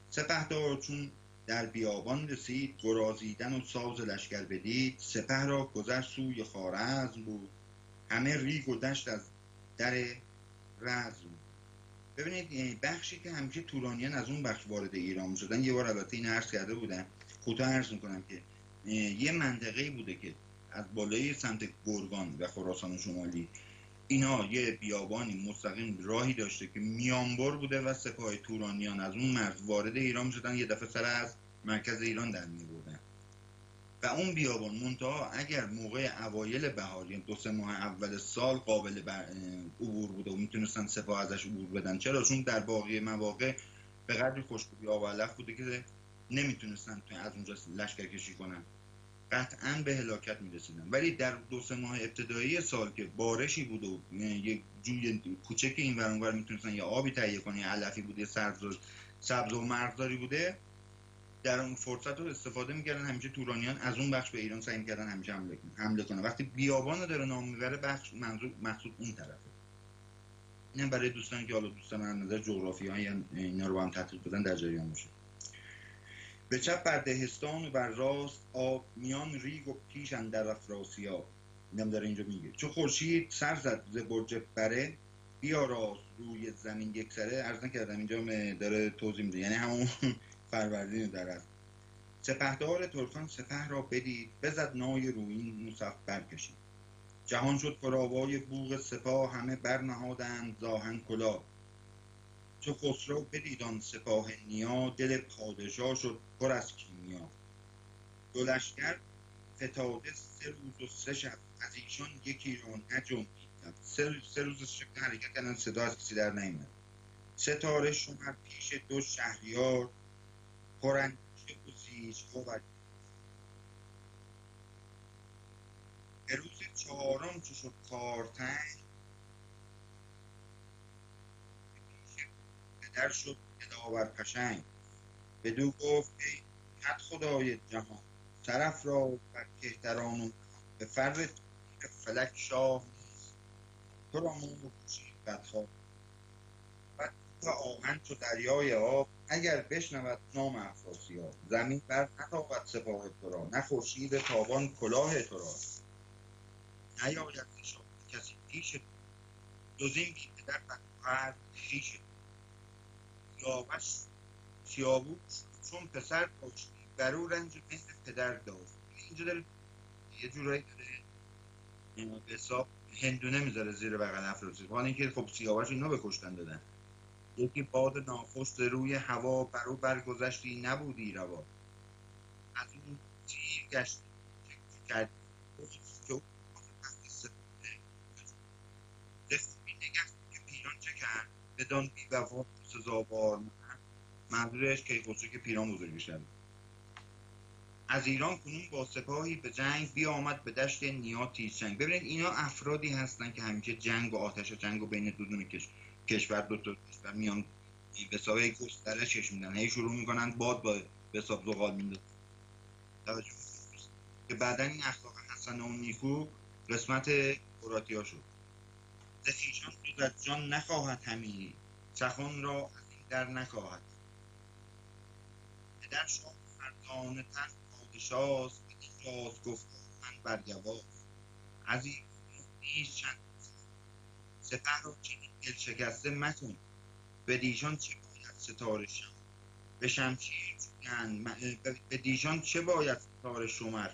سپهدار چون در بیابان رسید، گرازیدن و ساز لشکر بدید. سپه را گذر سوی خوارزم بود، همه ریگ و دشت از در رزم. ببینید بخشی که همیشه تورانیان از اون بخش وارد ایران شدن، یه بار البته این عرض کرده بودن، کوتاه عرض میکنم که یه منطقه‌ای بوده که از بالای سمت گرگان و خراسان شمالی اینا یه بیابانی مستقیم راهی داشته که میانبر بوده و سپاه تورانیان از اون مرز وارد ایران شدن، یه دفعه سر از مرکز ایران در می‌بردن و اون بیابان منتها اگر موقع اوایل بهار یا 2-3 ماه اول سال قابل عبور بوده و میتونستن سپاه ازش عبور بدن. چرا؟ چون در باقی مواقع به قدری خشکوبی آب و علف بوده که نمیتونستن از اونجا لشکر کشی کنن، قطعاً به هلاکت میرسیدن. ولی در 2-3 ماه ابتدایی سال که بارشی بود و یک جوی کوچک این ور اون ور میتونستن یا آبی تهیه کنن یا علفی بوده، سبز و مرغداری بوده، در اون فرصت رو استفاده میکردن همیشه تورانیان از اون بخش به ایران سعی میکردن همیشه حمله کنه. وقتی بیابان رو داره نام میبره بخش مقصود اون طرفه. اینم برای دوستان که حالا دوستان از نظر جغرافیایی اینا رو با هم تحقیق بدن در جریان باشه. به چپ بر دهستان و بر راست آب، میان ریگ و پیش اندر افراسیاب. اینم داره اینجا میگه چو خورشید سر زد ز برج بره، بیا راست روی زمین یک سره. عرض نکردم اینجا داره توضیح میده، یعنی همون فروردین در است. سپهدار ترکان سپه را بدید، بزد نای رویین مصف برکشید. جهان شد پرآوای بوق سپاه، همه برنهادند ز آهن کلاه. چو خسرو بدید آن سپاه نیا، دل پادشاه شد پر از کیمیا. دو لشکر فتاده 3 روز و 3 شب، از ایشان یکی را نجنبید. 3 روز و 3 شب حرکت کردن، صدا از کسی در نیامد. ستاره شمر پیش 2 شهریار، پراندیشه و زیرها و به روز 4م چو شد کارتنگ، پدر شد دلاور پشنگ. بدو گفت ای کدخدای جهان، طرف را بر کهتران و به فر تیر فلک شاه نیست. تو را موم کشید بدخواه، و تو آهن چو دریای آب، اگر بشنود نام افراسیاب. زمین بر نتابد سپاه تو را، نه خورشید تابان کلاه تو را. نیاید ز شاه کسی پیش تو، جز این بی پدر بدخورد خویش تو. سیاوش چون پسر داشتی، بر او رنج مهر پدر داشت. اینجا داره یه جورایی داره به حساب هندونه میذاره زیر بغل افراسیاب، حالا اینکه خب سیاوش اینو بکشتن دادن. یکی باد ناخوش روی هوا، بر او برگذشتی نبودی روا. از اون تیر گشتی کرد که او دستی نگشت که پیران چه کرد، بدان بی وفا سزاوار. منظورش کیخسرو که پیران بزرگش کرد. از ایران کنون با سپاهی به جنگ، بیامد به دشت نیا تیزچنگ. ببینید اینا افرادی هستن که همیشه جنگ و آتش جنگ و بین دو کشور دو تا کشور میان به حساب گسترشش میدن، هی شروع میکنن باد با به حساب زغال میندازن. توجه که بعدن این اخلاق حسن و نیکو قسمت قراتیا شد. ز خویشان دوزد جان نخواهد همی، سخن را از این در نکاهد. پدر شاه مردان تن پادشاست، بدین راز گفت من برگواز. از این نیز چند سپه را چنین دل شکسته مکن، بدیشان چه باید ستاره شم. به شمشیر جویند به دیشان چه باید ستاره شمر،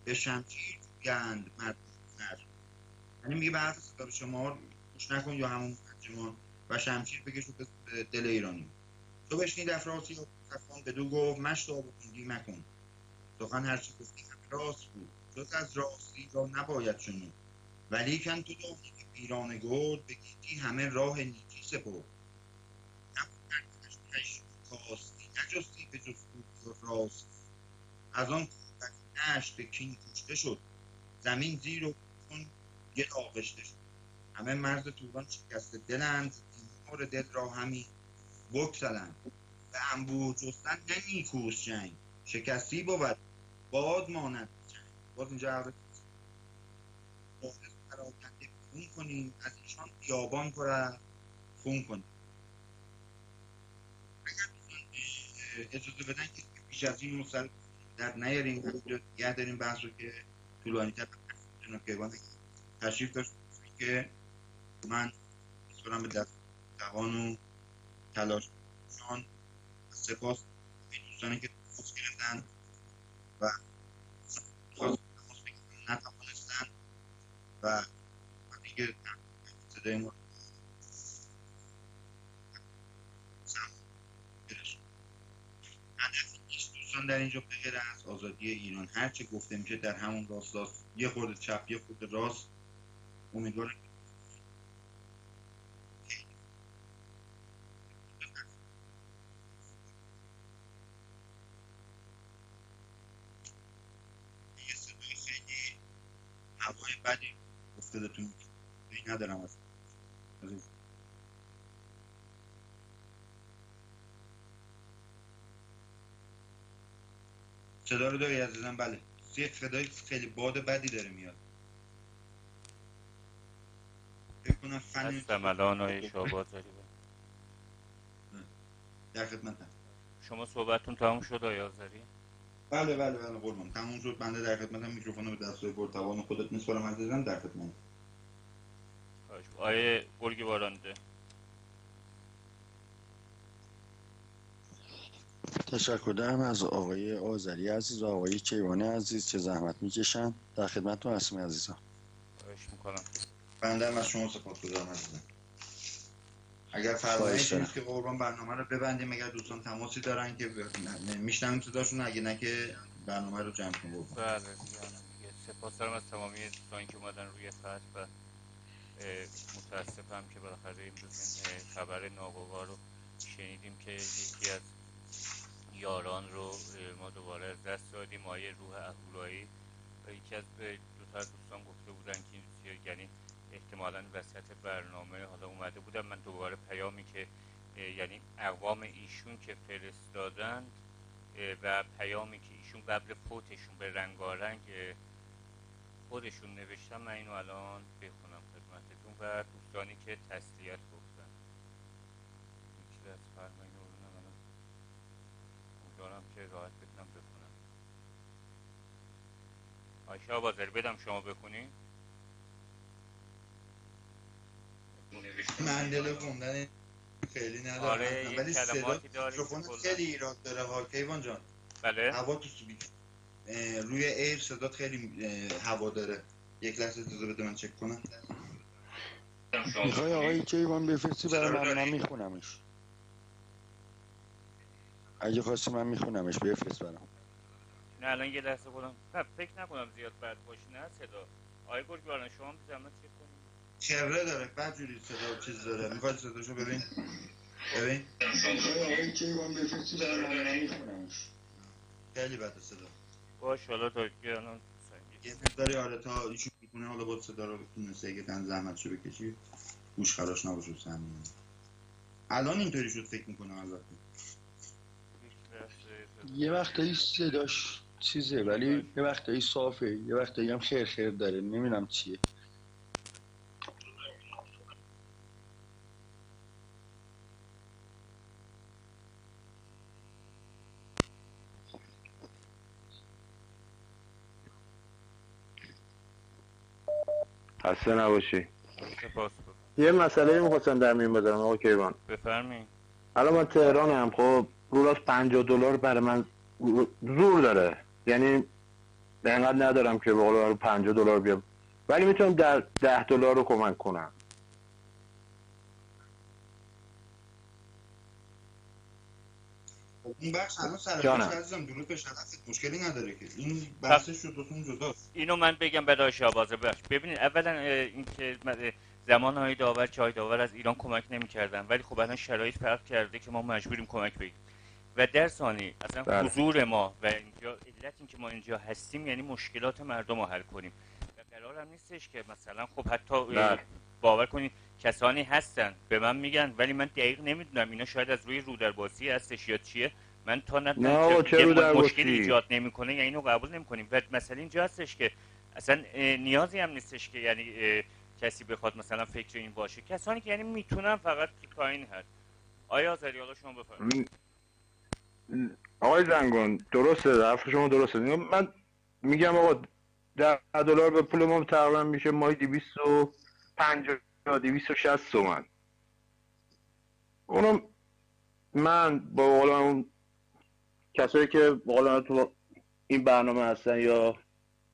به شمشیر جویند مردم هنر. یعنی میگه به حرف ستاره شمار گوش نکن یا همون ترجمان و شمشیر بکش به دل ایرانی. تو بشنید افراسیاب سخن، بدو گفت مشتاب و کندی مکن. سخن هرچی گفتی همه راست بود، جز از راستی را نباید شنود. ولیکن تو دانی که پیران گرد، به گیتی همه راه نیکی سپرد. نبود نشت کاستی، نجستی به جز بود راست. از آن نشت کین کشته شد، زمین زیر و کن گل آغشته شد. همه مرز توران شکسته دلند، تیمار دل را همی بگسلند. به انبوه جستن نه نیکوست جنگ، شکستی بود باد ماند جنگ. باز اینجا عرض پراکنده خون کنیم، از ایشان بیابان پر از خون کنیم. اگر اجازه بدن که پیش از این مصر در نیاریم، همینجا دیگه داریم بحث رو که طولانی تر جناب کیوان تشریف داشت که من میسپرم به دست توان و تلاششان. سپاس به دوستانی که تماس گرفتن و تماس نتوانستن و دیگه صدای ما هدف نیست دوستان در اینجا بغیر از آزادی ایران. هرچه گفته میشه در همون راستاست، یه خورده چپ یه خورده راست. امیدوارم یه صدای خیلی هوای بدی افتادتون ندارم از صدا رو داری عزیزم؟ بله. صدای خیلی باد بدی داره میاد. فکر کنم فن هستم الان آقای شاه در خدمتم. شما صحبتتون تمام شد آقای آذری؟ بله قربان تموم شد. بنده در خدمتم. میکروفون رو به دستای پرتوان خودت میسپارم عزیزم. در خدمتم. آقای گرگی بارانده. تشکر دارم از آقای آذری عزیز و آقای کیوانی عزیز که زحمت میکشن. در خدمتتون هستم عزیزم. خواهش میکنم. بنده هم از شما سپاسگزارم عزیزم. اگر فرمایشی نیست که قربان برنامه رو ببندیم، اگر دوستان تماسی دارن که میشنویم صداشون، اگه نه که برنامه رو جمع کنیم. بله سپاسگزارم از تمامی دوستانی که اومدن روی خط و متاسفم که بالاخره امروز این خبر ناگوار رو شنیدیم که یکی از یاران رو ما دوباره از دست دادیم. آقای روح اهورایی و یکی از دو تا دوستان گفته بودن که یعنی احتمالاً وسط برنامه حالا اومده بودم من دوباره پیامی که یعنی اقوام ایشون که فرستادند و پیامی که ایشون قبل فوتشون به رنگارنگ خودشون نوشتم، من اینو الان بخونم خدمتتون و دوستانی که تسلیت گفتن. یکی از فرمایین رو الان امیدوارم که راحت بتونم بخونم. آیشه آبازری بدم شما بخونین. من دل خوندن خیلی ندارم. آره ولی صدا میکروفون خیلی ایراد داره ها کیوان جان. بله هوا تو روی ایر صدات خیلی هوا داره. یک لحظه اجازه بده من چک کنم. میخوای آقای کیوان بفرستی برای من میخونمش. اگه خواستی من میخونمش بفرست برام. نه الان یه لحظه خودم فکر نکنم زیاد بد باشه. نه صدا آقای گرگواران شما بی زحمت چک کنید. چره داره بدجوری صدا چیز داره. میخوای صداشو ببین آقای کیوان بفرستی برای من میخونمش. خیلی بده صدا. باش حالا تا الان یه مقداری آره تا ایشون میکنه حالا با صدا رو تونسته اگه تن زحمتشو بکشی گوش خراش نباشه سمیم. الان اینطوری شد فکر میکنم البته. یه وقتایی صداش چیزه ولی یه وقتایی صافه، یه وقتایی هم خیر داره، نمیدونم چیه. خسته نباشی. یه مسئله می‌خواستم در میون بذارم آقا کیوان. بفرمایید. الان من تهرانم، خب رو راست $50 برای من زور داره، یعنی انقدر ندارم که به قول $50 بیام، ولی میتونم در $10 رو کمک کنم. این بخش هنوز سر عزیزم درود به شرفت مشکلی نداره که این بحثش رو دوتون جداست. اینو من بگم بعد آقای شهبازه بخش. ببینید اولا اینکه زمان های داور چای داور از ایران کمک نمی‌کردن، ولی خب الان شرایط فرق کرده که ما مجبوریم کمک بگیریم. و در ثانی اصلا حضور ما و اینجا علت اینکه ما اینجا هستیم یعنی مشکلات مردم رو حل کنیم. و قرار هم نیستش که مثلا خب حتی باور کنید کسانی هستن به من میگن ولی من دقیق نمیدونم اینا شاید از روی رودرباسی هستش یا چیه. من تا ندونم مشکلی ایجاد نمیکنه یعنی اینو قبول نمیکنیم. و مسئله اینجا هستش که اصلا نیازی هم نیستش که یعنی کسی بخواد مثلا فکر این باشه. کسانی که یعنی میتونن فقط تا این حد. آیا آذری حالا شما بفرمایید. آقای زنگون درسته، حرف شما درسته. من میگم آقا $10 به پول ما تقریبا میشه ماهی 250 تا 260 تومن. اونم من با قول اون کسایی که با قول تو این برنامه هستن یا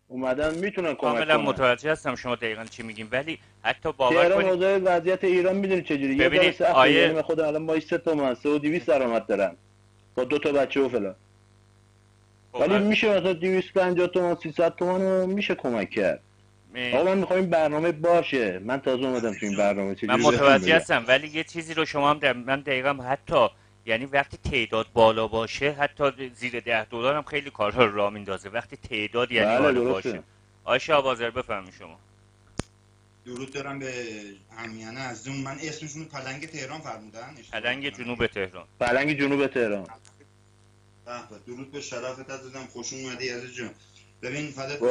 اومدن میتونن کمک کنن. کاملا متوجه هستم شما دقیقاً چی میگین، ولی حتی باور کنید اوضاع وضعیت ایران میدونید چجوریه. ببینید آیه خود الان ما 3 تومن 3200 درآمد دارم با 2 تا بچه و فلان، ولی میشه مثلا 250 تومن 300 تومن میشه کمک کرد. آقا من میخوام این برنامه باشه، من تازه اومدم تو این برنامه. من متوجه هستم ولی یه چیزی رو شما هم من دقیقاً حتی یعنی وقتی تعداد بالا باشه حتی زیر $10 هم خیلی کارها رو راه میندازه وقتی تعداد یعنی بالا باشه. آیشه آبازر بفرمایید شما. درود دارم به همیانه عزیزم. من اسمشون پلنگ تهران فرمودن. پلنگ جنوب تهران. پلنگ جنوب تهران. درود به شرفت عزیزم، خوش اومدی عزیز جان. ببین فدات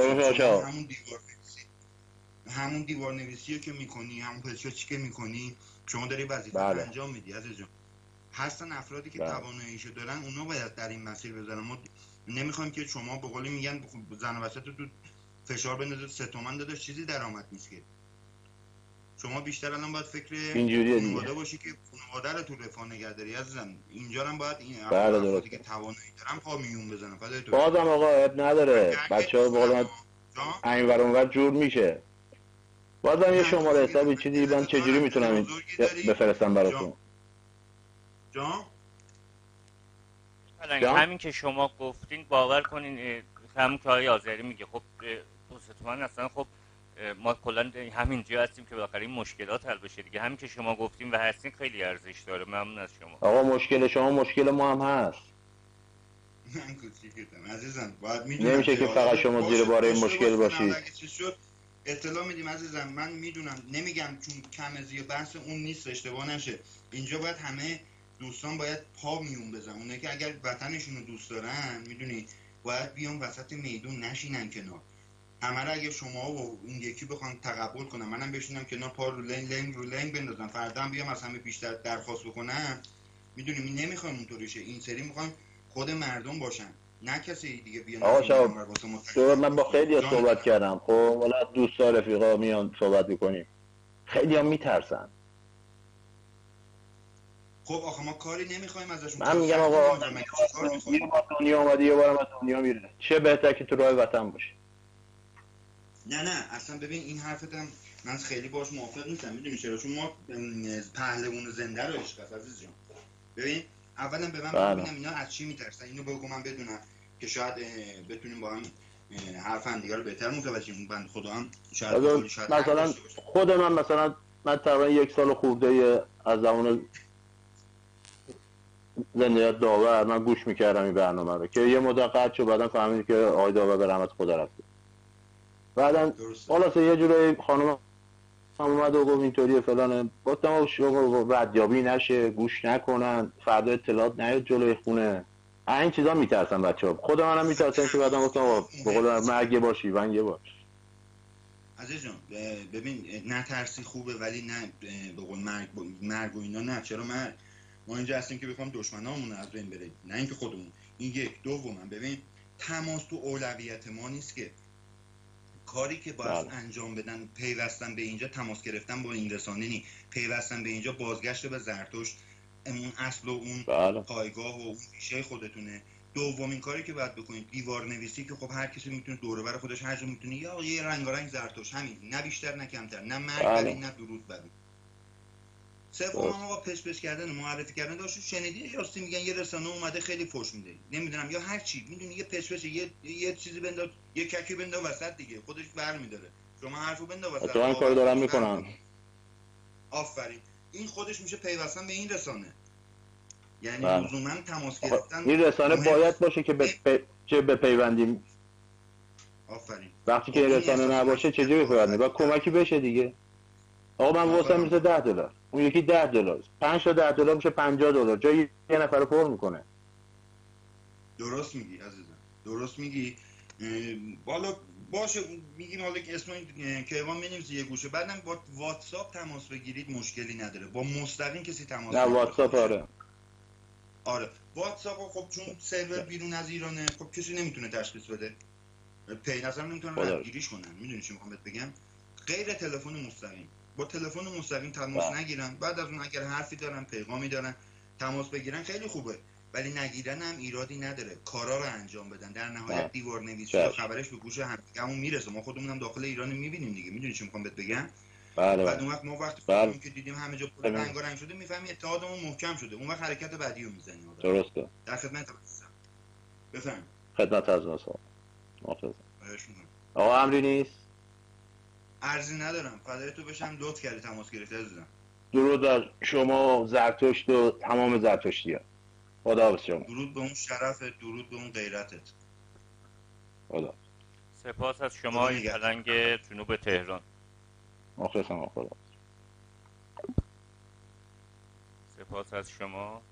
همون دیوار نویسی که میکنی، همون پلچوچی که میکنی، شما داری وظیفه انجام میدی عزیز جان. هستن افرادی که تواناییشو دارن، اونا باید در این مسیر بذارن. ما نمیخوایم که شما به قولی میگن زن و بچه تو فشار بندازه 3 تومن داداش چیزی درآمد نیست که. شما بیشتر الان باید فکر خانواده باشی که خانواده رو تو رفاه نگه داری عزیزم. اینجا هم باید این افرادی که توانایی دارن پا میون بزنن. بازم آقا اب نداره، بچه‌ها بقول اینور اونور جور میشه. بازم یه شماره حساب چیزی من چجوری میتونم بفرستم براتون؟ جان؟ همین که شما گفتین باور کنین، همون که آقای آذری میگه خب 2 تومن اصلا خب ما کلا همینجا هستیم که بالاخره این مشکلات حل بشه دیگه. همین که شما گفتین و هستین خیلی ارزش داره. ممنون از شما. آقا مشکل شما مشکل ما هم هست. من کوچیکتم عزیزم، باید میدونم نمیشه که فقط شما زیر بار این مشکل باشید. اطلاع میدیم عزیزم. من میدونم، نمیگم چون کمزی بحث اون نیست، اشتباه نشه. اینجا باید همه دوستان باید پا میون بزنن. اونه که اگر وطنشون رو دوست دارن میدونی باید بیان وسط میدون، نشینن کنار. همه را اگه شما و اون یکی بخوان تقبل کنن، منم بشینم کنار پا رو لنگ بندازم، فردا هم بیام از همه بیشتر درخواست بکنم، میدونیم نمیخوایم اونطوری شه. این سری میخوایم خود مردم باشن، نه کسی دیگه بیان. آقا شما من با خیلی صحبت کردم، خب حالا دوستا رفیقا میان صحبت میکنیم، خیلی هم میترسن. خب آخه ما کاری نمیخوایم ازشون. من میگم آقا یه بار دنیا اومدی یه بارم از دنیا میره، چه بهتر که تو راه وطن باشه. نه اصلا ببین این حرفتم من خیلی باش موافق نیستم. میدونی چرا؟ چون ما پهلوان زنده رو عشق است عزیز جان. ببین اولا به من ببینم اینا از چی میترسن، اینو بگو من بدونم که شاید بتونیم با هم حرف هم دیگه رو بهتر متوجه شیم. بند خدا هم شاید مثلا خود من تقریبا 1 سال خورده از زمان زندگیت داور من گوش میکردم این برنامه رو که یه مدت قطع شد، بعدم فهمیدم که آقای داور به رحمت خدا رفته. بعدم خلاصه یه جوری خانم اومد و گفت اینطوریه فلانه، گفتم شما ردیابی نشه، گوش نکنن، فردا اطلاعات نیاد جلوی خونه. این چیزا میترسن بچه‌ها، خود منم میترسم که بعدم گفتم به قول مرگ باشی ونگه باش. عزیز جان ببین نه ترسی خوبه ولی نه به قول مرگ و اینا نه. چرا ما اینجا هستیم که بخوام دشمنامون از بین بریم، نه اینکه خودمون. این یک. دوما ببین تماس تو اولویت ما نیست که کاری که باید انجام بدن پیوستن به اینجا، تماس گرفتن با این رسانه نی، پیوستن به اینجا بازگشت به زرتشت، اون اصل و اون پایگاه و اون ریشه خودتونه. دومین کاری که باید بکنید دیوار نویسی که خب هر کسی میتونه دور و بر خودش هر جا میتونه یا یه رنگارنگ زرتشت، همین، نه بیشتر نه کمتر، نه مرگ برین نه درود برین. سوم آقا پس کردن معرفی کردن داشت. شنیدی یاستی میگن یه رسانه اومده خیلی فوش میده، نمیدونم یا هر چی، میدونی یه پس یه چیزی بنداز، یه ککی بنداز وسط دیگه، خودش برمی‌داره. شما حرفو بنداز وسط. تو این کارو دارم میکنم. آفرین. این خودش میشه پیوستن به این رسانه. یعنی لزوما تماس گرفتن. این رسانه باید باشه که بپیوندیم. آفرین. وقتی که رسانه نباشه چجوری بپیوندیم؟ باید کمکی بشه دیگه. آقا من واسه میشه $10، اون یکی $10، 5 تا $10 میشه $50، جای یه نفر رو پر میکنه. درست میگی عزیزم، درست میگی. بالا باشه میگیم حالا که اسم کیوان مینویسی یه گوشه، بعدم با واتساپ تماس بگیرید مشکلی نداره، با مستقیم کسی تماس نه واتساپ آره واتساپ خب چون سرور بیرون از ایرانه، خب کسی نمیتونه تشخیص بده، اصلا نمیتونن ردگیریش کنن. میدونی چی میخوام بهت بگم؟ غیر تلفن مستقیم، با تلفن مستقیم تماس نگیرن، بعد از اون اگر حرفی دارن پیغامی دارن تماس بگیرن خیلی خوبه، ولی نگیرن هم ایرادی نداره، کارا رو انجام بدن. در نهایت دیوار نویسی و خبرش به گوش همون میرسه، ما خودمون هم داخل ایران میبینیم دیگه. میدونی چی میخوام بهت بگم؟ بعد اون وقت ما وقتی خودمون که دیدیم همه جا پر رنگارنگ شده میفهمیم اتحادمون محکم شده، اون وقت حرکت بعدی رو میزنیم. درسته. در خدمت هستم. بفهم. خدمت از آقا امری نیست؟ عرضی ندارم، فدای تو بشم، لطف کردی تماس گرفتی عزیزم. درود بر شما زرتشت و تمام زرتشتی‌ها. خداحافظ شما. درود به اون شرفت، درود به اون غیرتت. خدا. سپاس از شما پلنگ جنوب تهران. مخلصم خدا. سپاس از شما.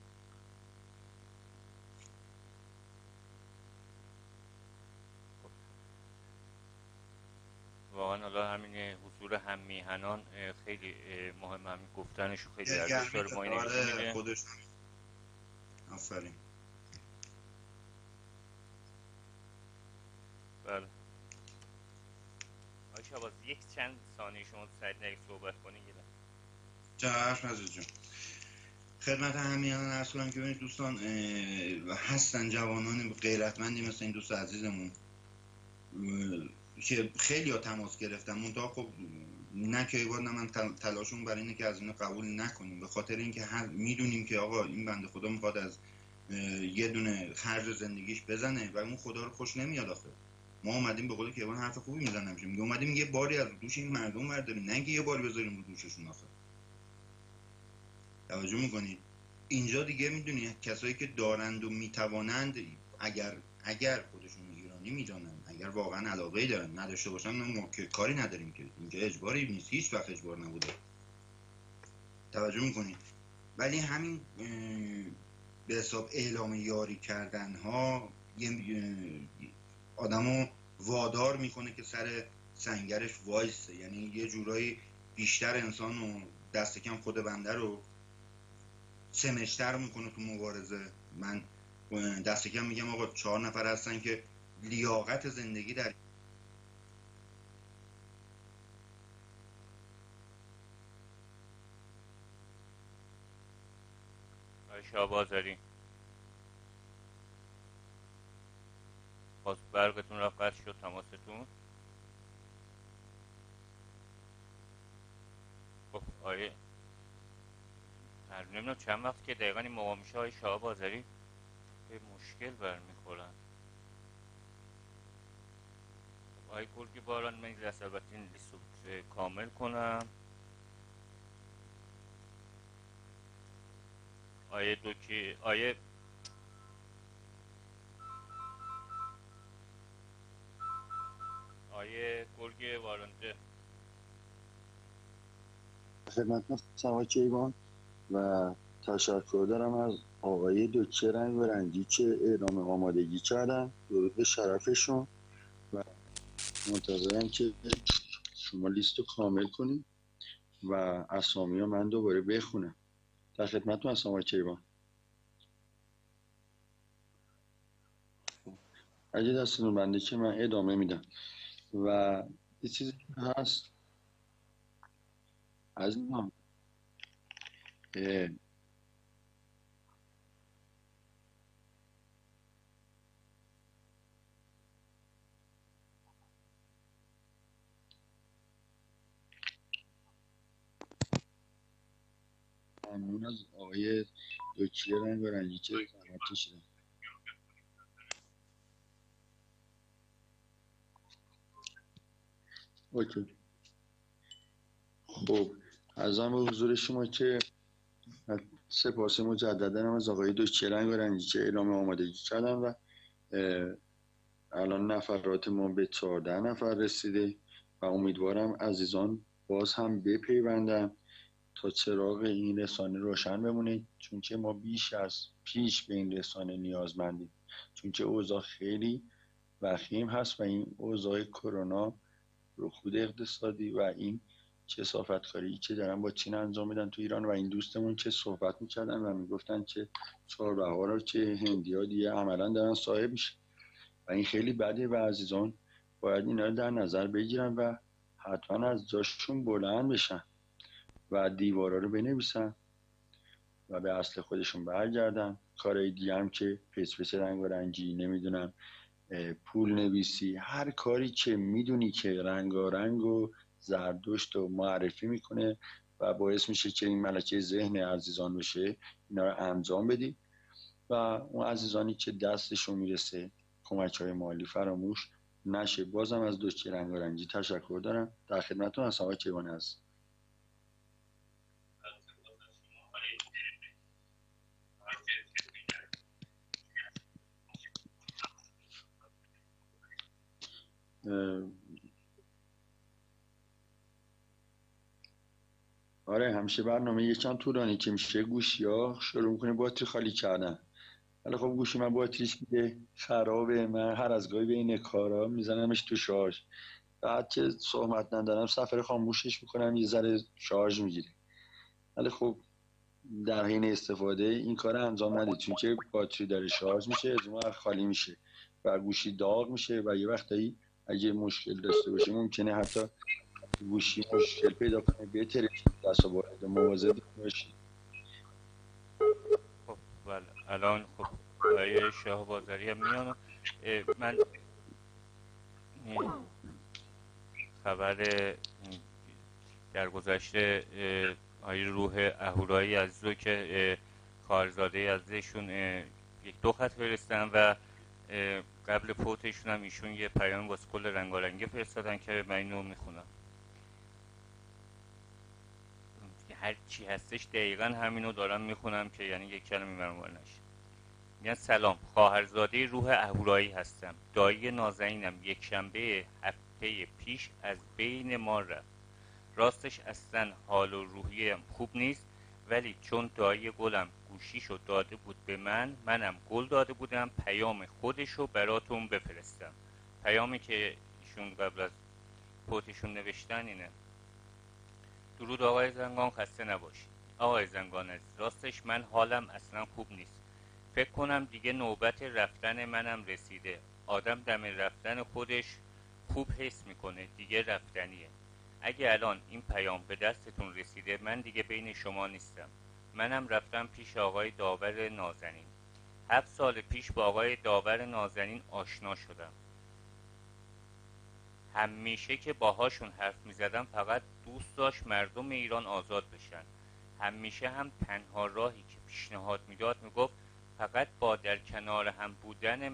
همین حضور هم میهنان خیلی مهم، همین گفتنشو خیلی ارزش داره. ما اینو میشه خودش آفرین. بله آقای شهباز یک چند ثانیه شما سعید نگه صحبت کنید. چشم عزیز جان. خدمت همیهنان عرض کنم که ببینید دوستان هستن جوانان غیرتمندی مثل این دوست عزیزمون که خیلی ها تماس گرفتن، منتها خب نه که ایوان، نه من تلاشون برای اینه که از اینو قبول نکنیم، به خاطر اینکه میدونیم که آقا این بنده خدا میخواد از یه دونه خرج زندگیش بزنه و اون خدا رو خوش نمیاد. آخه ما اومدیم به قول که ایوان حرف خوبی میزنم میگه اومدیم یه باری از دوش این مردم برداریم، نه اینکه یه باری بذاریم رو دوششون. آخه توجه میکنید اینجا دیگه میدونی کسایی که دارند و میتوانند اگر خودشون ایرانی میدانن، اگر واقعا علاقه دارن، نداشته باشن ما که کاری نداریم، که اینجا اجباری نیست، هیچ وقت اجبار نبوده. توجه میکنید ولی همین به حساب اعلام یاری کردن ها آدمو وادار میکنه که سر سنگرش وایسه، یعنی یه جورایی بیشتر انسان و دست کم خود بنده رو سمجتر میکنه تو مبارزه. من دست کم میگم آقا 4 نفر هستن که لیاقت زندگی در شهبازاری باز برقتون را قطع شد، تماستون. خب آیه نمیدونم چند وقت که دقیقا این موقع میشه های شهبازاری به مشکل برمیخورن. آیه گرگی باران من این رسالت این لیست کامل کنم. آیه دوکی آیه گرگی وارنده خدمت آقای کیوان و تشکر دارم از آقای دکتر رنگ و رنگی که اعلام آمادگی کردن، درود به شرفشون، و منتظرم که شما لیست رو کامل کنید و اسامی رو من دوباره بخونم. در خدمتتون هستم آقای کیوان. اگه دستتون بنده که من ادامه میدم. و یه چیزی هست از ما ممنون از آقای دکتر رنگ و رنگی که زحمت کشیدن. اوکی. خب عرضم به حضور شما که سپاس مجددا از آقای دکتر رنگ و رنگی که اعلام آمادگی کردن و الان نفرات ما به 14 نفر رسیده و امیدوارم عزیزان باز هم بپیوندن تا چراغ این رسانه روشن بمونه، چون که ما بیش از پیش به این رسانه نیازمندیم، چون که اوضاع خیلی وخیم هست و این اوضاع کرونا، رکود اقتصادی و این کثافتکاری که دارن با چین انجام میدن تو ایران. و این دوستمون که صحبت میکردن و میگفتن که چهاربها رو که هندی‌ها دیگه عملا دارن صاحب میشن و این خیلی بده و عزیزان باید اینا رو در نظر بگیرن و حتما از جاشون بلند بشن و دیوارا رو بنویسن و به اصل خودشون برگردن. کارهای دیگه هم که پچ رنگ و رنگی، نمیدونم پول نویسی، هر کاری که میدونی که رنگارنگ و زردشت و معرفی میکنه و باعث میشه که این ملکه ذهن عزیزان بشه، اینا رو انجام بدی و اون عزیزانی که دستشون میرسه کمک‌های مالی فراموش نشه. بازم از دکتر رنگ و رنگی تشکر دارم. در خدمتتون هستم آقای کیوان هست. آره همیشه برنامه یکم طولانی که میشه گوشی ها شروع میکنه باتری خالی کردن، ولی خب گوشی من باتریش میده خرابه، من هر از گاهی بین کارا میزنمش تو شارژ بعد که صحبت ندارم صفحه خاموشش میکنم، یه ذره شارژ میگیره. ولی خب در حین استفاده این کار انجام ندید، چون که باتری داره شارژ میشه، از اون خالی میشه و گوشی داغ میشه و یه وقتایی اگه مشکل داشته باشه ممکنه حتی گوشی مشکل پیدا کنه، بهتره دست و وارد مواظب باشید. خب بله الان خب آقای شاه بازاری هم میان. من خبر در گذشته آقای روح اهورایی از رو که خواهرزاده ازشون یک دو خط فرستن و قبل فوتشون هم ایشون یه پیام واسه کل رنگارنگی فرستادن که من اینو میخونم. هر چی هستش دقیقا همینو دارم میخونم که یعنی یک کلمه مرموم نشه. میگن سلام، خواهرزاده روح اهورایی هستم. دایی نازنینم یک شنبه هفته پیش از بین ما رفت. راستش اصلا حال و روحیم خوب نیست، ولی چون دایی گلم گوشیشو داده بود به منم گل داده بودم پیام خودشو براتون بفرستم. پیامی که ایشون قبل از فوتشون نوشتن اینه: درود آقای زنگان، خسته نباشید. آقای زنگان عزیز، راستش من حالم اصلا خوب نیست. فکر کنم دیگه نوبت رفتن منم رسیده. آدم دم رفتن خودش خوب حس میکنه، دیگه رفتنیه. اگه الان این پیام به دستتون رسیده من دیگه بین شما نیستم. منم رفتم پیش آقای داور نازنین. 7 سال پیش با آقای داور نازنین آشنا شدم. همیشه که باهاشون حرف میزدم فقط دوست داشت مردم ایران آزاد بشن. همیشه هم تنها راهی که پیشنهاد میداد میگفت فقط با در کنار هم بودن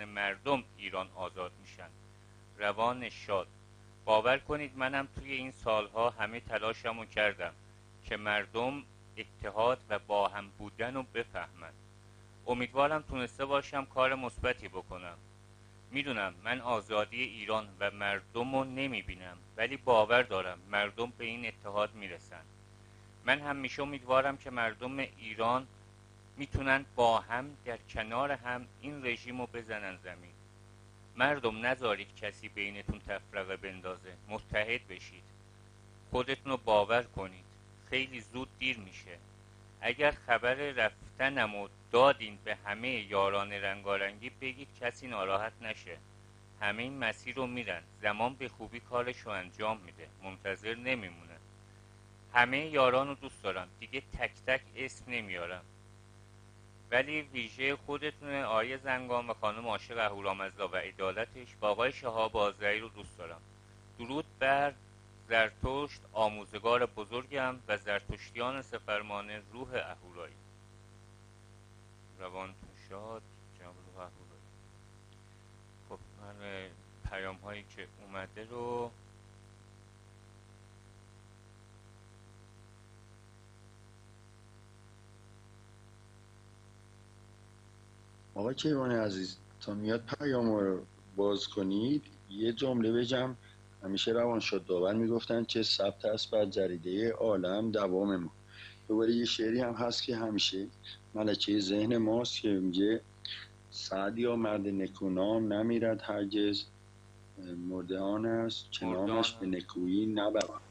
مردم ایران آزاد میشن. روان شاد. باور کنید منم توی این سالها همه تلاشمو کردم که مردم اتحاد و با هم بودن رو بفهمن. امیدوارم تونسته باشم کار مثبتی بکنم. میدونم من آزادی ایران و مردم رو نمیبینم، ولی باور دارم مردم به این اتحاد میرسن. من همیشه امیدوارم که مردم ایران میتونن با هم در کنار هم این رژیم رو بزنن زمین. مردم نذارید کسی بینتون تفرقه بندازه. متحد بشید. خودتون رو باور کنید. خیلی زود دیر میشه. اگر خبر رفتنم رو دادین به همه یاران رنگارنگی بگید کسی ناراحت نشه. همه این مسیر رو میرن. زمان به خوبی کارش رو انجام میده. منتظر نمیمونه. همه یاران رو دوست دارم. دیگه تک تک اسم نمیارم. ولی ویژه خودتون آقای زنگان و خانم عاشق اهورامزدا و عدالتش با آقای شهاب آذری رو دوست دارم. درود بر زرتشت آموزگار بزرگم و زرتشتیان سفرمانه روح اهورایی. روانتون شاد جناب روح اهورایی. خب من پیام هایی که اومده رو آقا کیوان عزیز، تا میاد پیام رو باز کنید یه جمله بگم. همیشه روانشاد داور میگفتن که ثبت است بر جریده عالم دوام ما. دوباره یه شعری هم هست که همیشه ملکه ذهن ماست که میگه سعدیا مرد نکونام نمیرد هرگز، مرده آن است که نامش به نکویی نبرد.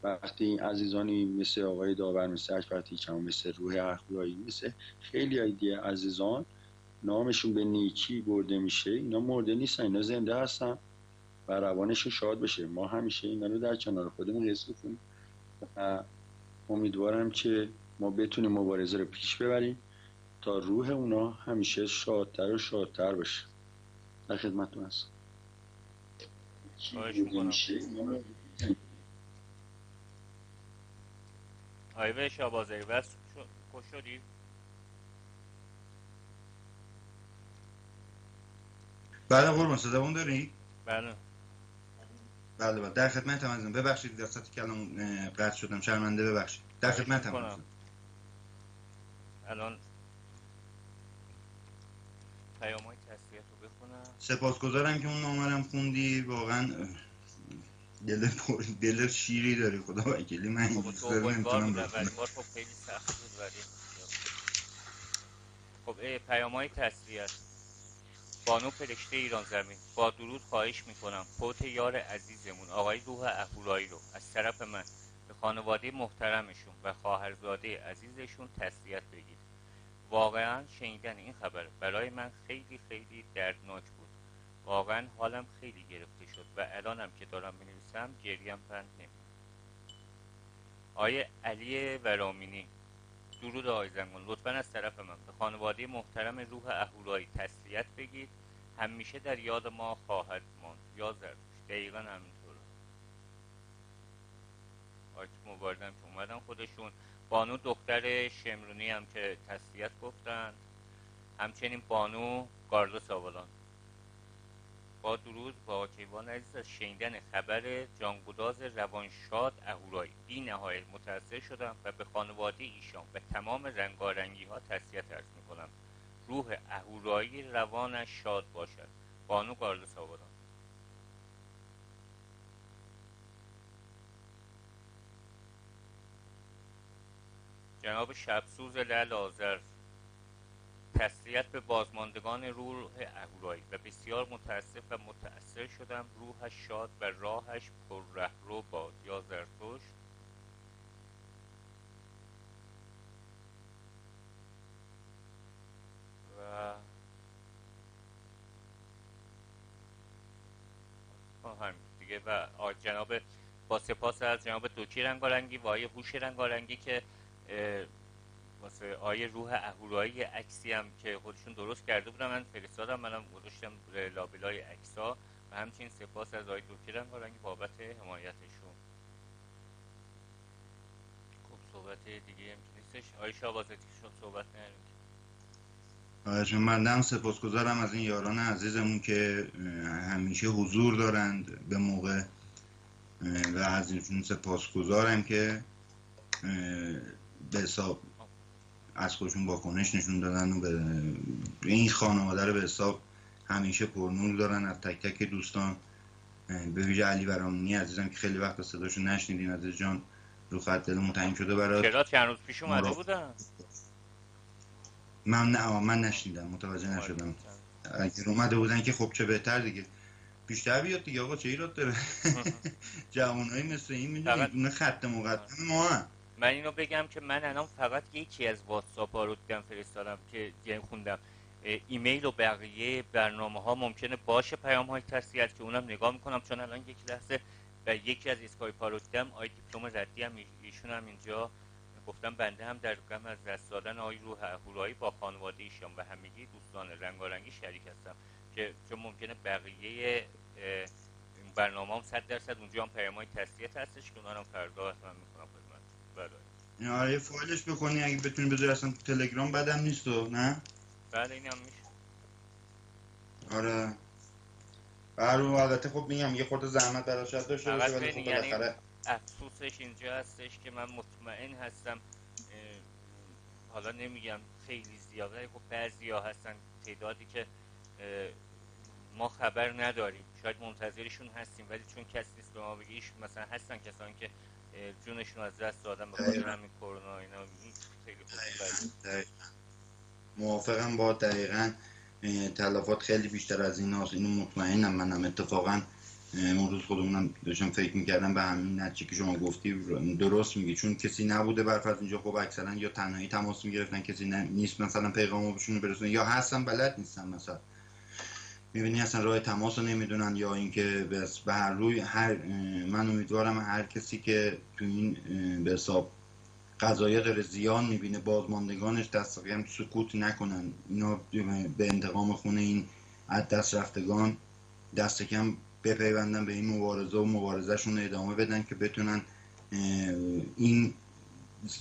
وقتی عزیزانی مثل آقای داور، مثل اکبر تیکم، مثل روح اهورایی، مثل خیلی دیگه عزیزان نامشون به نیکی برده میشه، اینا مرده نیستن، اینا زنده هستن و روانشون شاد بشه. ما همیشه اینا رو در کنار خودمون حس کنیم و امیدوارم که ما بتونیم مبارزه رو پیش ببریم تا روح اونا همیشه شادتر و شادتر بشه. در خدمتتون هستم. آیوه شابازری بس خوش شدی؟ بله قربان، صدامون داری؟ بله بله در خدمتم عزیزم. ببخشید دستاتی که الان قطع شدم، شرمنده، ببخشید. در خدمتم عزیزم. الان پیام‌های تسلیت رو بخونم. سپاسگزارم که اون نامرم خوندی. واقعا دل شیری داری، خدا وکیلی. من این چیزا رو نمیتونم بخونم. خب خیلی سخت بود ولی خب پیام‌های تسلیت. بانو فرشته ایران زمین، با درود خواهش میکنم فوت یار عزیزمون آقای روح اهورایی رو از طرف من به خانواده محترمشون و خواهرزاده عزیزشون تسلیت بگید. واقعا شنیدن این خبر برای من خیلی خیلی دردناک بود. واقعا حالم خیلی گرفته شد و الانم که دارم می‌نویسم گریم بند نمیاد. آقای علی ورامینی، درود آقای زنگون، لطفا از طرف من به خانواده محترم روح اهورایی تسلیت بگید. همیشه در یاد ما خواهد ماند. یا زردوش دقیقا همینطوره. آقای مبارزم که اومدن خودشون، بانو دختر شمرونی هم که تسلیت گفتن، همچنین بانو گاردوس آوالان. با درود با کیوان عزیز از شنیدن خبر جانگداز روانشاد اهورایی بی نهایت متأثر شدم و به خانواده ایشان و تمام رنگارنگی ها تسلیت عرض می کنم. روح اهورایی روانش شاد باشد. بانو گاردوس آوالان. جناب شبسوز لعل آذر، تسلیت به بازماندگان روح اهورایی و بسیار متاسف و متأثر شدم. روحش شاد و راهش پر رهرو باد. یا زرتشت. و همین دیگه. و جناب با سپاس از جناب دوکی رنگارنگی و آقای هوش رنگارنگی که واسه آیه روح اهورایی عکسی هم که خودشون درست کرده بودن من فرستادم، منم گذاشتم لابلای عکس‌ها. و همچنین سپاس از آیه دوکی رنگارنگی بابت حمایتشون. خب صحبت دیگه هم نیستش. آیه شاهبازتی شد صحبت نریم. مردم سپاسگزارم از این یاران عزیزمون که همیشه حضور دارند به موقع و از اینشون سپاسگزارم که به حساب از خودشون واکنش نشون دادن و به این خانواده رو به حساب همیشه پرنور دارن. از تک تک دوستان به ویژه علی ورامینی عزیزم که خیلی وقت صداشو نشنیدیم، عزیز جان رو خط دلمون تنگ شده برات. چرا چند روز پیش اومده بودن؟ من نشنیدم، متوجه نشدم. اگر اومده بودن که خب چه بهتر دیگه، بیشتر بیاد دیگه آقا، چه ایراد داره؟ جوانایی مثل این میدونید اون خط مقدم ما هم. من اینو بگم که من الان فقط یکی از واتساپ ها رو دیدم فرستادم که خوندم ایمیل و بقیه برنامه ها ممکنه باشه پیام های تسلیت که اونم نگاه میکنم، چون الان یک لحظه و یکی از اسکایپ ها رو دیدم. آی دیپلم ردی هم ایشون هم اینجا گفتم بنده هم در غم از دست دادن آی روح اهورایی با خانواده ایشان و همگی دوستان رنگارنگی شریک هستم، که چون ممکنه بقیه برنامه هم 100% اونجا هم پیام های تسلیت هستش که اونا هم فردا حتما میکنم خدمت. بله آره فایلش بکنی اگه بتونی بذاری اصلا تلگرام بدم نیست و نه؟ بله این هم میشه. آره برو البته خب میگم یه خورده زحمت براش داشته باشه ولی خب بالاخره افسوسش اینجا هستش که من مطمئن هستم حالا نمیگم خیلی زیاده، خب بعضیا هستن تعدادی که ما خبر نداریم، شاید منتظرشون هستیم ولی چون کسی نیست به ما بگیش، مثلا هستن کسانی که جونشون از دست دادن به خاطر همین کرونا اینا. خیلی خوب موافقم با دقیقاً تلفات خیلی بیشتر از این هاست، اینو مطمئنم. منم اتفاقاً اون روز خودمونم داشتم فکر میکردم به همین نتیجه که شما گفتی درست میگی، چون کسی نبوده برفرض اینجا خب اکثرا یا تنهایی تماس میگرفتن، کسی نیست مثلا پیغامو بهشون برسونه، یا هستن بلد نیستن مثلا میبینی اصلا راه تماس رو نمیدونن، یا اینکه بس به هر روی من امیدوارم هر کسی که تو این به حساب قضایا داره زیان میبینه بازماندگانش دست قیم سکوت نکنن، اینا به انتقام خونه این از دست رفتگان دست کم بپیوندن به این مبارزه و مبارزهشون ادامه بدن که بتونن این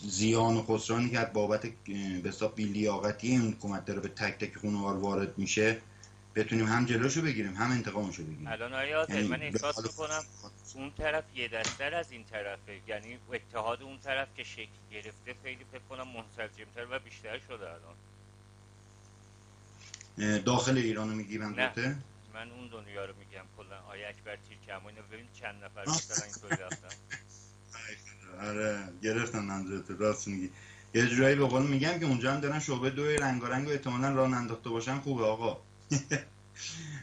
زیان و خسرانی که از بابت به حساب بی‌لیاقتی این حکومت داره به تک تک خانوار وارد میشه بتونیم هم جلوشو بگیریم هم انتقامشو بگیریم. الان من احساس میکنم اون طرف یه دستر از این طرفه، یعنی اتحاد اون طرف که شکل گرفته خیلی فکر کنم منسجمتر و بیشتر شده الان. داخل ایرانو میگی منظورته؟ من اون دنیا رو میگم کلا. آیه اکبر تیرکمانی ببین چند نفر مثلا اینطوری رفتن. آره گرفتم منظورت، راست میگی. یه جورایی به قول میگم که اونجا هم دارن شعبه 2 رنگارنگ و احتمالاً راه انداخته باشن خوبه آقا.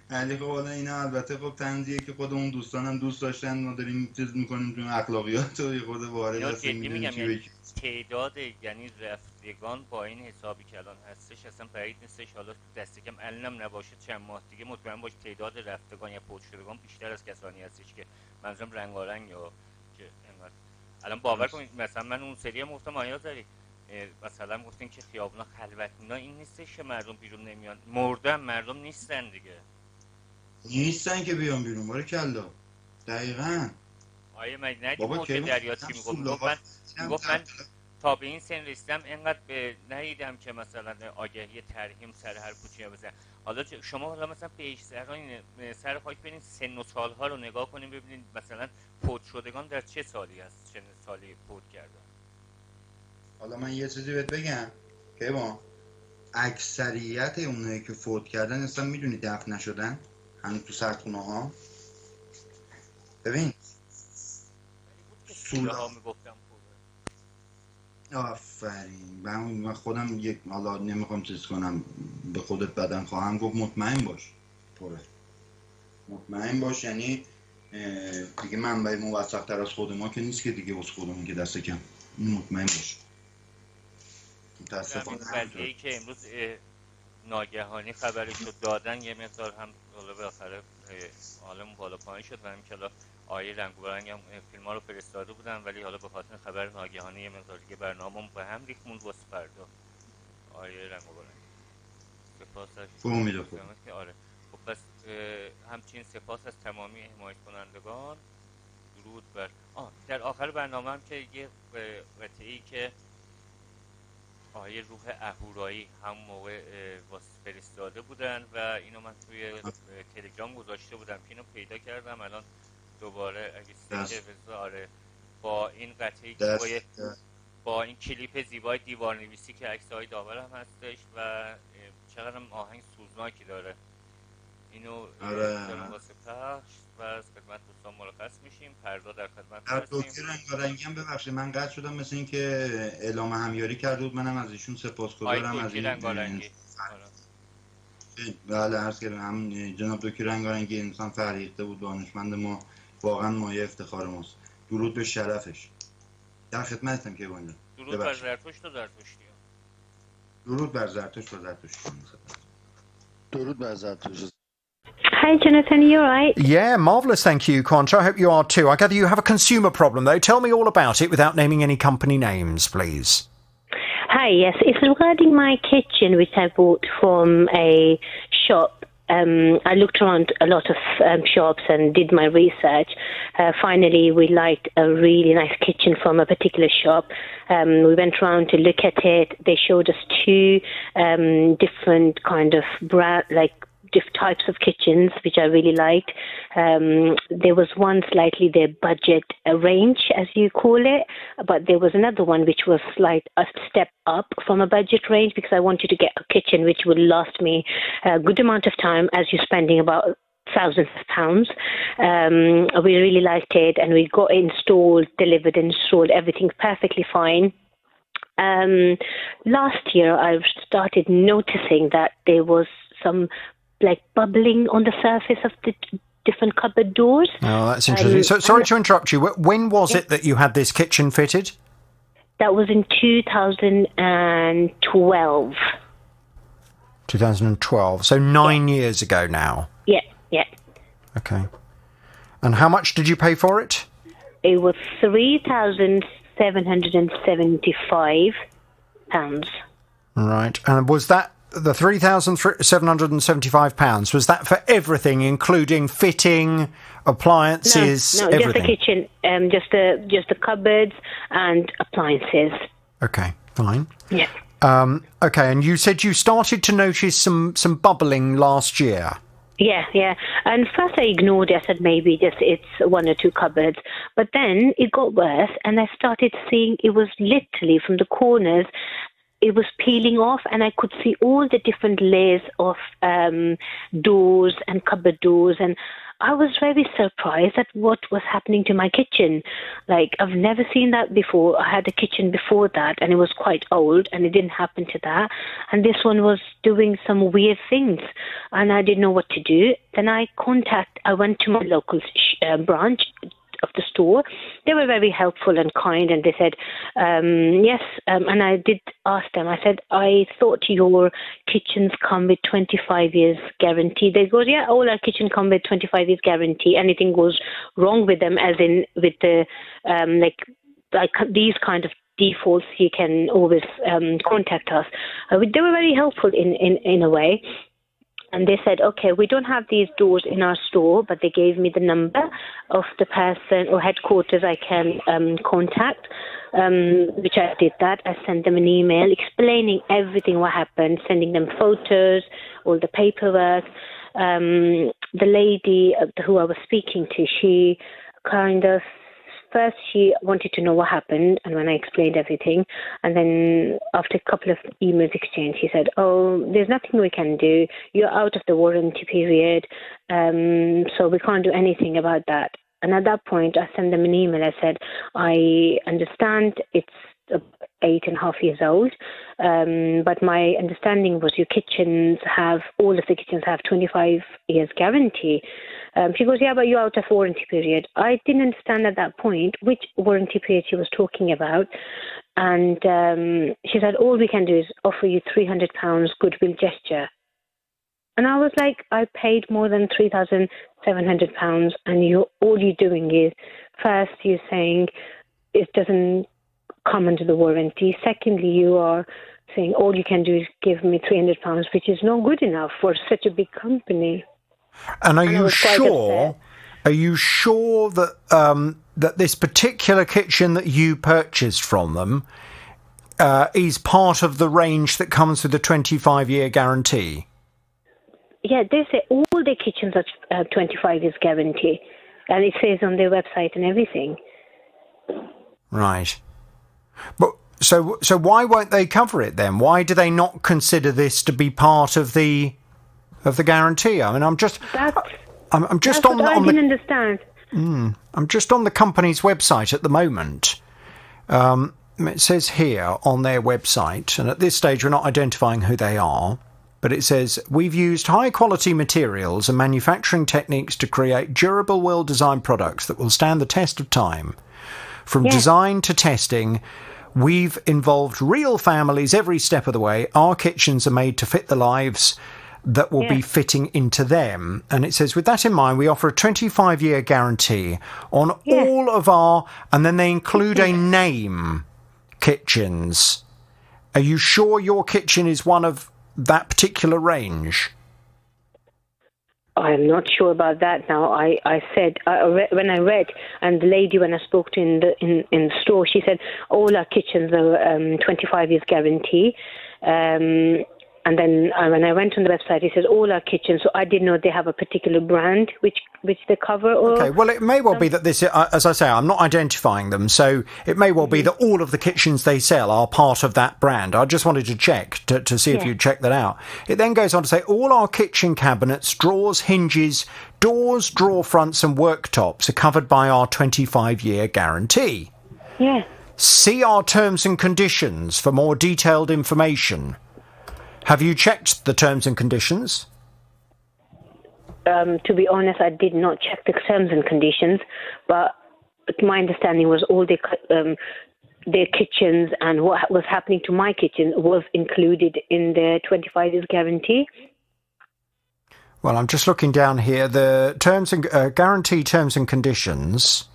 علی خب حالا اینا البته خب طنزیه که خود اون دوستانم دوست داشتن، ما داریم چیز میکنیم تو اخلاقیات و یه خود وارد هستیم میدونیم چی بگیم. تعداد یعنی رفتگان با این حسابی که الان هستش اصلا بعید نیستش حالا دست کم الانم نباشه چند ماه دیگه مطمئن باش تعداد رفتگان یا فوت شدگان بیشتر از کسانی هستش که منظورم رنگارنگ یا که انقدر الان باور کنید مثلا من اون سری گفتم آیازری مثلا گفتین که خیابونا خلوت اینا این نیستش که مردم بیرون نمیان، مردن مردم نیستن دیگه، نیستن که بیان بیرون. باره کلا دقیقاً. آیه من ندیم موقع دریاتی میگفت من تا به این سن رسیدم اینقدر به ندیدم که مثلا آگهی ترحیم سر هر کوچه بزن. حالا شما حالا مثلا پیش سر خاک برین سن و سالها رو نگاه کنیم ببینید مثلا فوت شدگان در چه سالی هست، چه سالی فوت کردن. حالا من یه چیزی بهت بگم که با اکثریت اونایی که فوت کردن اصلا میدونی دفن نشدن هنوز تو سردخونه ها. ببین سوله ها میگفتم آفرین. من خودم یک حالا نمیخوام چیز کنم به خودت بدن خواهم گفت مطمئن باش پره مطمئن باش، یعنی دیگه منبع موثق تر از خود ما که نیست که دیگه از خودمون که دست کم مطمئن باش. متاسفانه قضیه‌ای که امروز ناگهانی خبرش رو دادن یه مقدار هم حالا بالاخره حالمون بالا پایین شد و همین که حالا آیه رنگ و رنگ هم فیلم ها رو فرستاده بودن ولی حالا به خاطر خبر ناگهانی یه مقدار دیگه برنامه‌مون به هم ریخت موند واسه فردا. آیه رنگ و رنگ سپاس از آره. خب پس همچنین سپاس از تمامی حمایت کنندگان. درود بر در آخر برنامه هم که یه قطعه‌ای که آیه روح اهورایی هم موقع فرستاده بودن و اینو من توی تلگرام گذاشته بودم که اینو پیدا کردم الان دوباره اگه سیده آره با این قطعی که با این کلیپ زیبای دیوارنویسی که عکس‌های داور هم هستش و چقدر هم آهنگ سوزناکی داره اینو دارم واسه پخش و از خدمت دوستان مرخص میشیم. فردا در خدمت هستیم. دکتر رنگارنگی هم ببخشید من قطع شدم مثل این که اعلام همیاری کرده بود، منم از ایشون سپاسگزارم. از این رنگارنگی بله عرض کردم هم جناب دکتر رنگارنگی انسان فرهیخته بود، دانشمند ما، واقعا مایه افتخار ماست. درود به شرفش. در خدمتتم که بانجا. درود بر زرتشت و زرتشتی. درود بر زرتشت و زرتشتی. درود بر زرتشت. Hi, Jonathan, you all right? Yeah, marvellous, thank you, Concha. I hope you are too. I gather you have a consumer problem, though. Tell me all about it without naming any company names, please. Hi, yes. It's regarding my kitchen, which I bought from a shop. I looked around a lot of shops and did my research. Finally, we liked a really nice kitchen from a particular shop. We went around to look at it. They showed us two different kind of types of kitchens, which I really liked. There was one slightly their budget range, as you call it, but there was another one which was like a step up from a budget range because I wanted to get a kitchen which would last me a good amount of time as you're spending about thousands of pounds. We really liked it and we got it installed, delivered, installed, everything perfectly fine. Last year I started noticing that there was some like bubbling on the surface of the different cupboard doors. Oh, that's interesting. So, sorry to interrupt you. When was it that you had this kitchen fitted? That was in 2012. 2012. So 9 years ago now. Yeah. Okay. And how much did you pay for it? It was £3,775. Right. And was that the £3,775, was that for everything, including fitting, appliances, no, everything? Just the kitchen, just the cupboards and appliances. Okay, fine. Yeah. Okay, and you said you started to notice some bubbling last year. Yeah. And first I ignored it. I said maybe just it's one or two cupboards. But then it got worse and I started seeing it was literally from the corners, it was peeling off and I could see all the different layers of doors and cupboard doors. And I was very surprised at what was happening to my kitchen. Like, I've never seen that before. I had a kitchen before that, and it was quite old, and it didn't happen to that. And this one was doing some weird things, and I didn't know what to do. Then I went to my local branch of the store. They were very helpful and kind, and they said, yes, and I did ask them, I said, I thought your kitchens come with 25 years guarantee. They go, yeah, all our kitchen come with 25 years guarantee. Anything goes wrong with them, as in with the, like these kind of defaults, you can always contact us. They were very helpful in a way. And they said, okay, we don't have these doors in our store, but they gave me the number of the person or headquarters I can contact, which I did that. I sent them an email explaining everything what happened, sending them photos, all the paperwork. The lady who I was speaking to, she kind of, first she wanted to know what happened, and when I explained everything, and then after a couple of emails exchanged, she said, oh, there's nothing we can do. You're out of the warranty period, so we can't do anything about that. And at that point, I sent them an email. I said, I understand it's 8.5 years old, but my understanding was all of the kitchens have 25 years guarantee. She goes, yeah, but you're out of warranty period. I didn't understand at that point which warranty period she was talking about. And she said, all we can do is offer you £300 goodwill gesture. And I was like, I paid more than £3,700, and all you're doing is, first, you're saying it doesn't come under the warranty. Secondly, you are saying all you can do is give me £300, which is not good enough for such a big company. And are you sure that that this particular kitchen that you purchased from them is part of the range that comes with a 25-year guarantee? Yeah, they say all the kitchens are 25 years guarantee, and it says on their website and everything. Right. But so why won't they cover it then? Why do they not consider this to be part of the guarantee? I mean, I'm just on the company's website at the moment. It says here on their website, and at this stage we're not identifying who they are, but it says, we've used high quality materials and manufacturing techniques to create durable, well-designed products that will stand the test of time. From design to testing, we've involved real families every step of the way. Our kitchens are made to fit the lives that will be fitting into them. And it says, with that in mind, we offer a 25-year guarantee on all of our, and then they include a name, kitchens. Are you sure your kitchen is one of that particular range? I'm not sure about that now. I said, when I read, and the lady when I spoke to in the store, she said, all our kitchens are 25 years guarantee. And then when I went on the website, it says all our kitchens. So I didn't know they have a particular brand which they cover. Okay, well, it may well be that this, as I say, I'm not identifying them. So it may well be that all of the kitchens they sell are part of that brand. I just wanted to check to see if you'd check that out. It then goes on to say all our kitchen cabinets, drawers, hinges, doors, drawer fronts and worktops are covered by our 25-year guarantee. Yeah. See our terms and conditions for more detailed information. Have you checked the terms and conditions? To be honest, I did not check the terms and conditions, but my understanding was all their kitchens and what was happening to my kitchen was included in the 25 years guarantee. Well, I'm just looking down here. The terms and guarantee terms and conditions.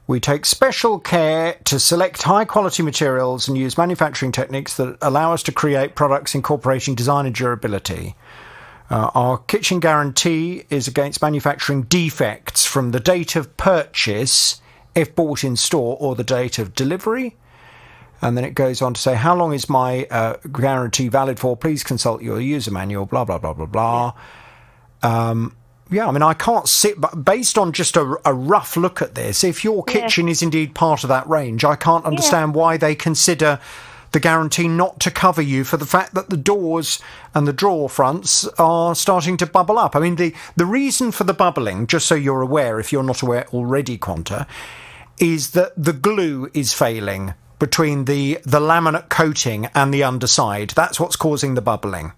We take special care to select high-quality materials and use manufacturing techniques that allow us to create products incorporating design and durability. Our kitchen guarantee is against manufacturing defects from the date of purchase, if bought in store, or the date of delivery. And then it goes on to say, how long is my guarantee valid for? Please consult your user manual, blah, blah, blah, blah, blah. Yeah, I mean, I can't sit, but based on just a rough look at this, if your kitchen is indeed part of that range, I can't understand why they consider the guarantee not to cover you for the fact that the doors and the drawer fronts are starting to bubble up. I mean, the reason for the bubbling, just so you're aware, if you're not aware already, Quanta, is that the glue is failing between the laminate coating and the underside. That's what's causing the bubbling.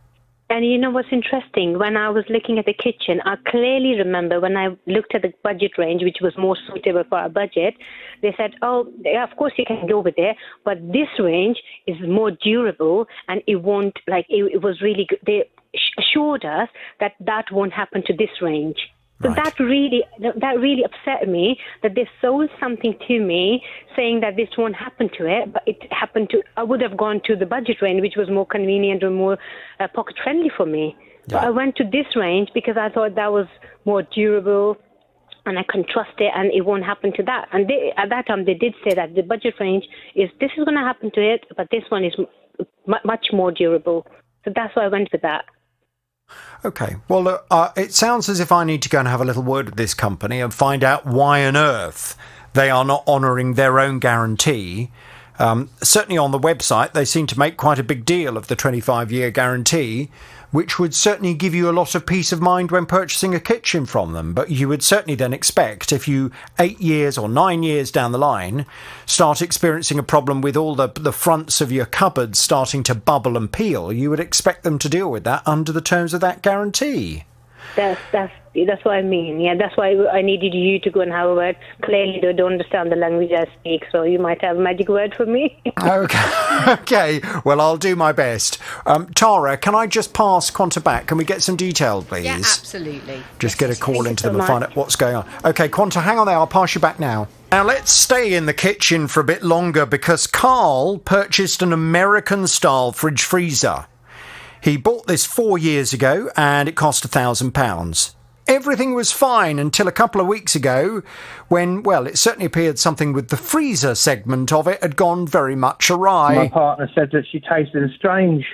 And you know what's interesting? When I was looking at the kitchen, I clearly remember when I looked at the budget range, which was more suitable for our budget, they said, oh, yeah, of course you can go over there, but this range is more durable and it won't, like, it was really good. They assured us that that won't happen to this range. So Right. that really upset me, that they sold something to me saying that this won't happen to it, but it happened to. I would have gone to the budget range, which was more convenient and more pocket friendly for me. So I went to this range because I thought that was more durable, and I can trust it, and it won't happen to that. And at that time, they did say that the budget range is this is going to happen to it, but this one is much more durable. So that's why I went for that. Okay. Well, it sounds as if I need to go and have a little word with this company and find out why on earth they are not honouring their own guarantee. Certainly on the website, they seem to make quite a big deal of the 25-year guarantee, which would certainly give you a lot of peace of mind when purchasing a kitchen from them. But you would certainly then expect, if you 8 years or 9 years down the line start experiencing a problem with all the fronts of your cupboards starting to bubble and peel, you would expect them to deal with that under the terms of that guarantee. That's what I mean. Yeah, that's why I needed you to go and have a word. Clearly, they don't understand the language I speak, so you might have a magic word for me. Okay. Well, I'll do my best. Tara, can I just pass Quanta back? Can we get some detail, please? Yeah, absolutely. Just get a call into them and so find out what's going on. Okay, Quanta, hang on there. I'll pass you back now. Now, let's stay in the kitchen for a bit longer because Carl purchased an American-style fridge freezer. He bought this 4 years ago and it cost £1,000. Everything was fine until a couple of weeks ago when, well, it certainly appeared something with the freezer segment of it had gone very much awry. My partner said that she tasted a strange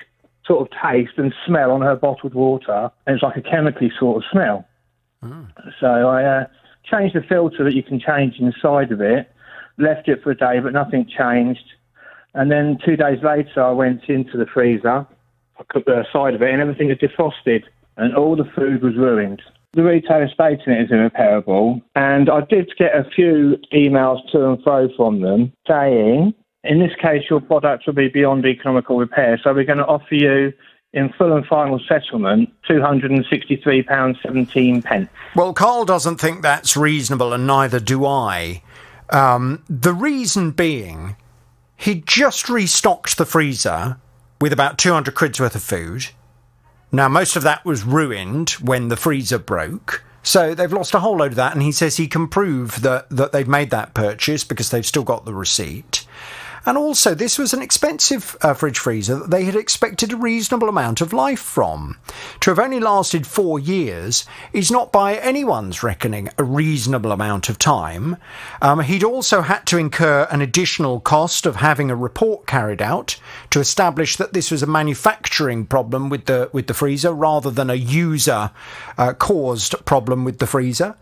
sort of taste and smell on her bottled water, and it's like a chemically sort of smell. So I changed the filter that you can change inside of it, left it for a day, but nothing changed. And then 2 days later, I went into the freezer, I cooked the side of it, and everything had defrosted, and all the food was ruined. The retailer stating it is irreparable, and I did get a few emails to and fro from them saying, in this case, your product will be beyond economical repair, so we're going to offer you, in full and final settlement, £263.17. Well, Carl doesn't think that's reasonable, and neither do I. The reason being, he just restocked the freezer with about 200 quid's worth of food. Now, most of that was ruined when the freezer broke, so they've lost a whole load of that, and he says he can prove that they've made that purchase because they've still got the receipt. And also, this was an expensive fridge freezer that they had expected a reasonable amount of life from. To have only lasted 4 years is not by anyone's reckoning a reasonable amount of time. He'd also had to incur an additional cost of having a report carried out to establish that this was a manufacturing problem with the freezer rather than a user-caused problem with the freezer.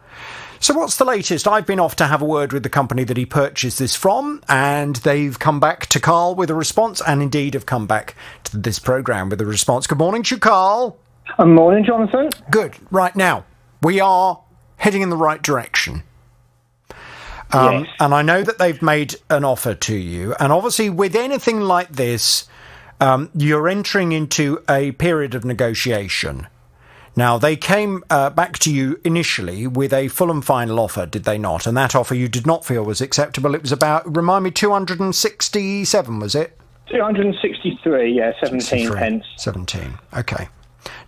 So what's the latest? I've been off to have a word with the company that he purchased this from, and they've come back to Carl with a response, and indeed have come back to this programme with a response. Good morning to you, Carl. Good morning, Jonathan. Good. Right, now, we are heading in the right direction. Yes. And I know that they've made an offer to you, and obviously with anything like this, you're entering into a period of negotiation. Now, they came back to you initially with a full and final offer, did they not? And that offer you did not feel was acceptable. It was about, remind me, 267, was it? 263, yeah, 17 pence. 17, okay.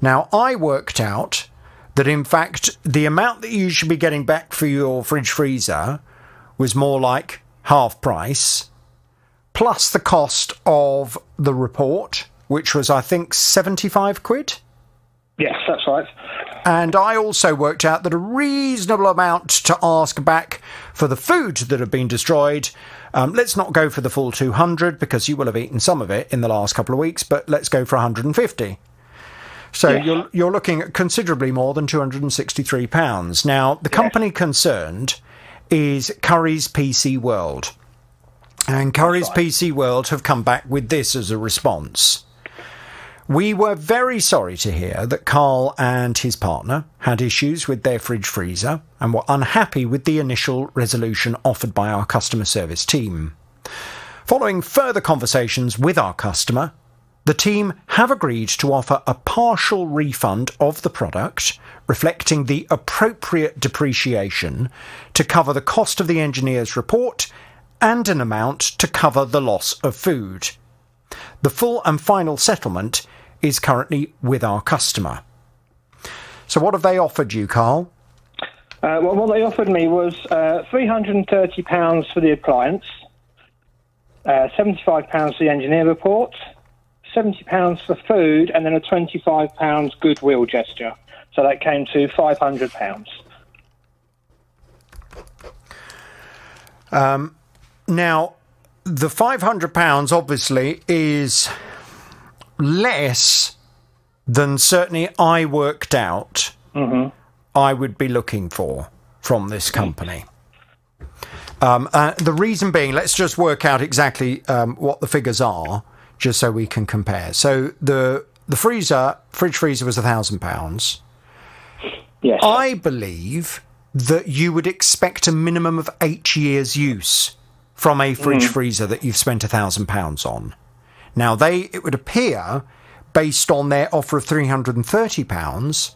Now, I worked out that, in fact, the amount that you should be getting back for your fridge freezer was more like half price, plus the cost of the report, which was, I think, 75 quid? Yes, that's right. And I also worked out that a reasonable amount to ask back for the food that had been destroyed. Let's not go for the full 200 because you will have eaten some of it in the last couple of weeks, but let's go for 150. So Yes. you're looking at considerably more than £263. Now, the company concerned is Curry's PC World. And Curry's PC World have come back with this as a response. We were very sorry to hear that Carl and his partner had issues with their fridge freezer and were unhappy with the initial resolution offered by our customer service team. Following further conversations with our customer, the team have agreed to offer a partial refund of the product, reflecting the appropriate depreciation to cover the cost of the engineer's report and an amount to cover the loss of food. The full and final settlement is currently with our customer. So what have they offered you, Carl? Well, what they offered me was £330 for the appliance, £75 for the engineer report, £70 for food, and then a £25 goodwill gesture. So that came to £500. Now, the £500 obviously is less than certainly I worked out I would be looking for from this company. The reason being, let's just work out exactly what the figures are, just so we can compare. So the fridge freezer was £1,000. Yes. I believe that you would expect a minimum of 8 years' use from a fridge freezer that you've spent £1,000 on. Now, it would appear, based on their offer of £330,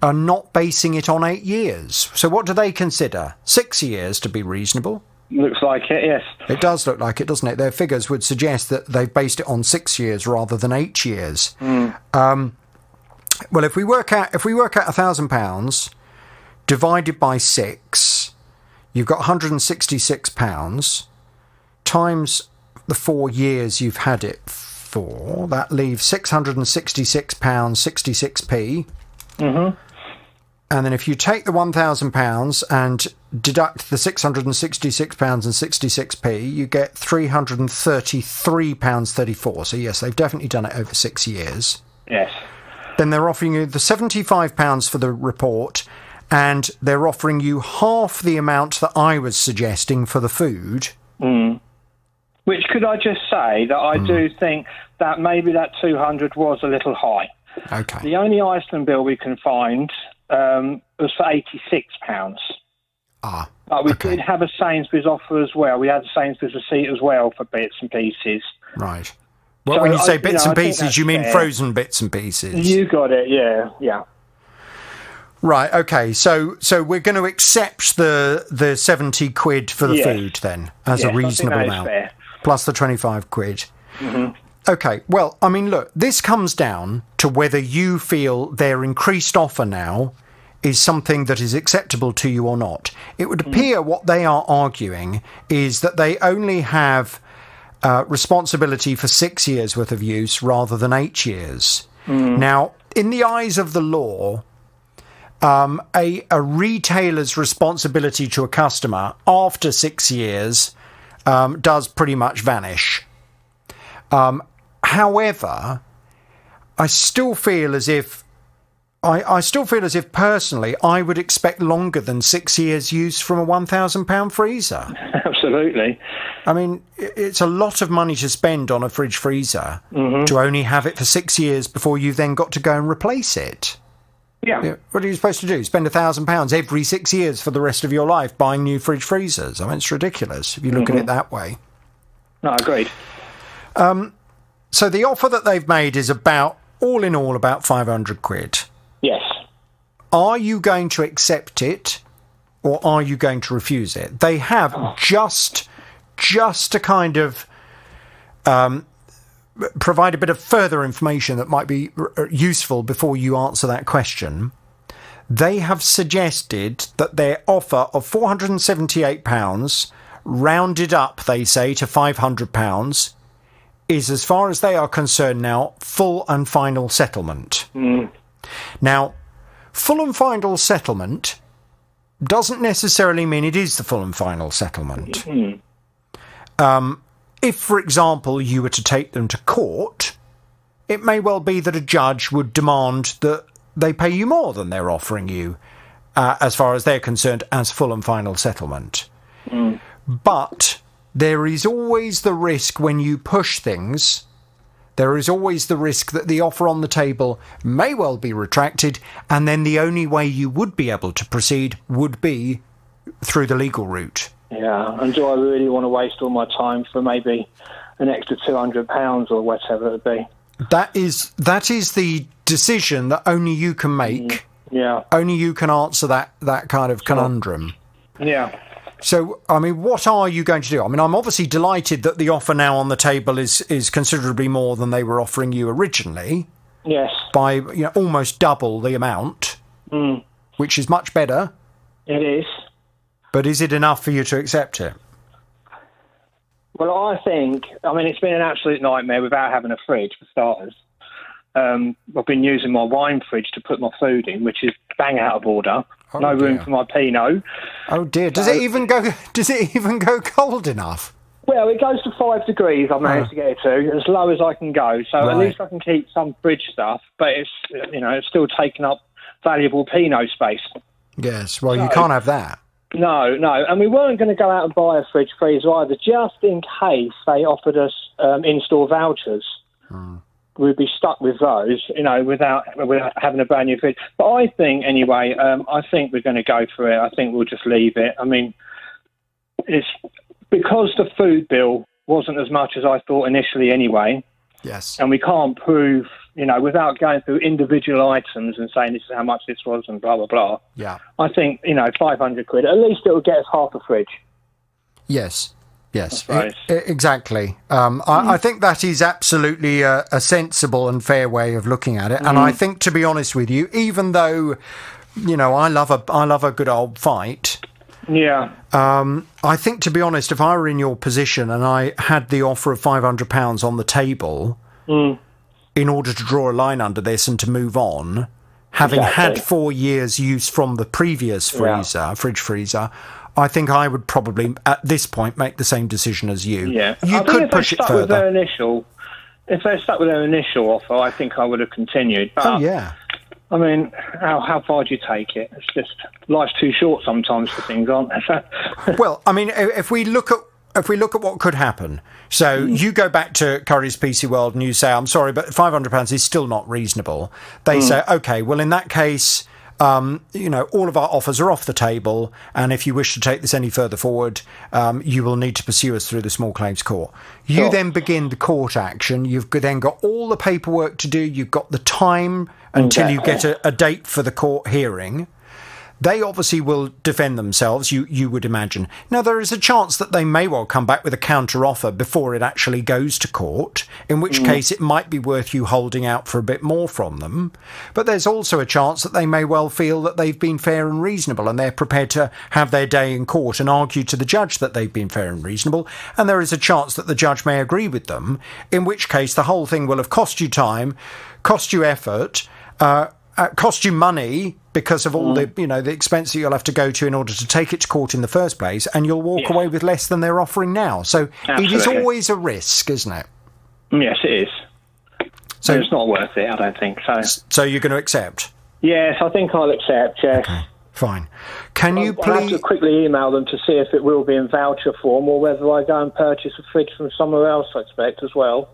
are not basing it on 8 years. So what do they consider? 6 years to be reasonable? Looks like it, yes. It does look like it, doesn't it? Their figures would suggest that they've based it on 6 years rather than 8 years. Well, if we work out £1,000 divided by 6, you've got £166 times the 4 years you've had it for. That leaves £666.66p. And then if you take the £1,000 and deduct the £666.66p, you get £333.34. So yes, they've definitely done it over 6 years. Yes. Then they're offering you the £75 for the report, and they're offering you half the amount that I was suggesting for the food. Which, could I just say that I do think that maybe that 200 was a little high. Okay. The only Iceland bill we can find was for £86. But we did have a Sainsbury's offer as well. We had a Sainsbury's receipt as well for bits and pieces. Right. Well, so when you say bits and pieces, you mean frozen bits and pieces? You got it, yeah. Right, okay, so we're going to accept the £70 for the food then, as a reasonable amount, plus the £25. Okay, well, I mean, look, this comes down to whether you feel their increased offer now is something that is acceptable to you or not. It would appear what they are arguing is that they only have responsibility for 6 years worth of use rather than 8 years. Now, in the eyes of the law, a retailer's responsibility to a customer after 6 years does pretty much vanish. However, I still feel as if personally I would expect longer than 6 years use from a £1,000 freezer. Absolutely. I mean, it's a lot of money to spend on a fridge freezer to only have it for 6 years before you've then got to go and replace it. Yeah. What are you supposed to do? Spend £1,000 every 6 years for the rest of your life buying new fridge freezers? I mean, it's ridiculous if you look at it that way. No, agreed. So the offer that they've made is all in all, about £500. Yes. Are you going to accept it, or are you going to refuse it? They have just to kind of provide a bit of further information that might be useful before you answer that question. They have suggested that their offer of £478, rounded up, they say, to £500, is, as far as they are concerned now, full and final settlement. Now, full and final settlement doesn't necessarily mean it is the full and final settlement. If, for example, you were to take them to court, it may well be that a judge would demand that they pay you more than they're offering you, as far as they're concerned, as full and final settlement. But there is always the risk when you push things. There is always the risk that the offer on the table may well be retracted, and then the only way you would be able to proceed would be through the legal route. Yeah, and do I really want to waste all my time for maybe an extra £200 or whatever it would be? That is the decision that only you can make. Yeah. Only you can answer that kind of conundrum. Yeah. So, I mean, what are you going to do? I mean, I'm obviously delighted that the offer now on the table is considerably more than they were offering you originally. Yes. By almost double the amount, which is much better. It is. But is it enough for you to accept it? Well, I think, it's been an absolute nightmare without having a fridge, for starters. I've been using my wine fridge to put my food in, which is bang out of order. Oh, no room for my Pinot. Oh dear! Does it even go cold enough? Well, it goes to 5 degrees. I've managed to get it to as low as I can go. So at least I can keep some fridge stuff, but it's it's still taking up valuable Pinot space. Yes. Well, you can't have that. No, and we weren't going to go out and buy a fridge freezer either, just in case they offered us in-store vouchers. We'd be stuck with those, without having a brand new fridge. But I think, anyway, I think we're going to go for it. I think we'll just leave it. It's because the food bill wasn't as much as I thought initially anyway. Yes. And we can't prove, without going through individual items and saying this is how much this was and blah, blah, blah. Yeah. I think, 500 quid, at least it'll get us half a fridge. Yes. Yes, Right. Exactly. I think that is absolutely a sensible and fair way of looking at it. And I think, to be honest with you, even though, I love a good old fight. Yeah. I think, to be honest, if I were in your position and I had the offer of £500 on the table in order to draw a line under this and to move on, having had 4 years use from the previous fridge freezer, I think I would probably, at this point, make the same decision as you. Yeah. You could push it further. If they're stuck with their initial offer, I think I would have continued. But, how far do you take it? It's just, life's too short sometimes for things, aren't they? Well, if we look at what could happen, so you go back to Curry's PC World and you say, I'm sorry, but £500 is still not reasonable. They say, okay, well, in that case, all of our offers are off the table, and if you wish to take this any further forward, you will need to pursue us through the small claims court. You then begin the court action. You've then got all the paperwork to do. You've got the time until you get a date for the court hearing. They obviously will defend themselves, you would imagine. Now, there is a chance that they may well come back with a counter-offer before it actually goes to court, in which case it might be worth you holding out for a bit more from them. But there's also a chance that they may well feel that they've been fair and reasonable, and they're prepared to have their day in court and argue to the judge that they've been fair and reasonable. And there is a chance that the judge may agree with them, in which case the whole thing will have cost you time, cost you effort, cost you money because of all the expense that you'll have to go to in order to take it to court in the first place, and you'll walk away with less than they're offering now. So it is always a risk, isn't it? Yes, it is. So it's not worth it, I don't think. So you're going to accept? Yes, I think I'll accept, yes. Okay, fine. Can you please... I'll have to quickly email them to see if it will be in voucher form or whether I go and purchase a fridge from somewhere else, I expect, as well.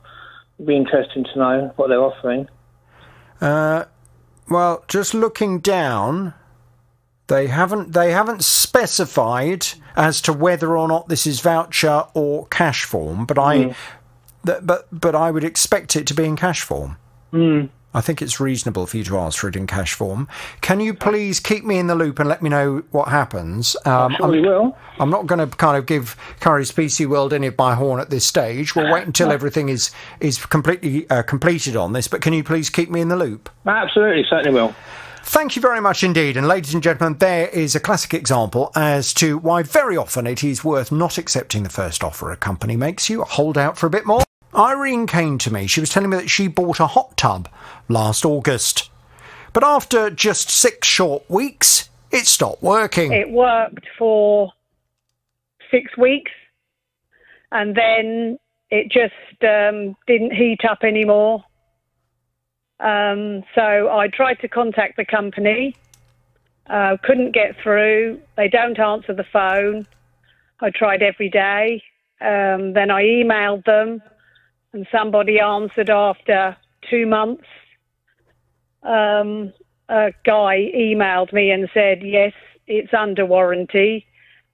It'd be interesting to know what they're offering. Well, just looking down, they haven't specified as to whether or not this is voucher or cash form, but I would expect it to be in cash form. I think it's reasonable for you to ask for it in cash form. Can you please keep me in the loop and let me know what happens? I surely will. I'm not going to kind of give Curry's PC World any of my horn at this stage. We'll wait until everything is completely completed on this, but can you please keep me in the loop? Absolutely, certainly will. Thank you very much indeed. And ladies and gentlemen, there is a classic example as to why very often it is worth not accepting the first offer a company makes you. Hold out for a bit more. Irene came to me. She was telling me that she bought a hot tub last August. But after just 6 short weeks, it stopped working. It worked for 6 weeks, and then it just didn't heat up anymore. So I tried to contact the company, couldn't get through. They don't answer the phone. I tried every day. Then I emailed them, and somebody answered after 2 months. A guy emailed me and said, yes, it's under warranty.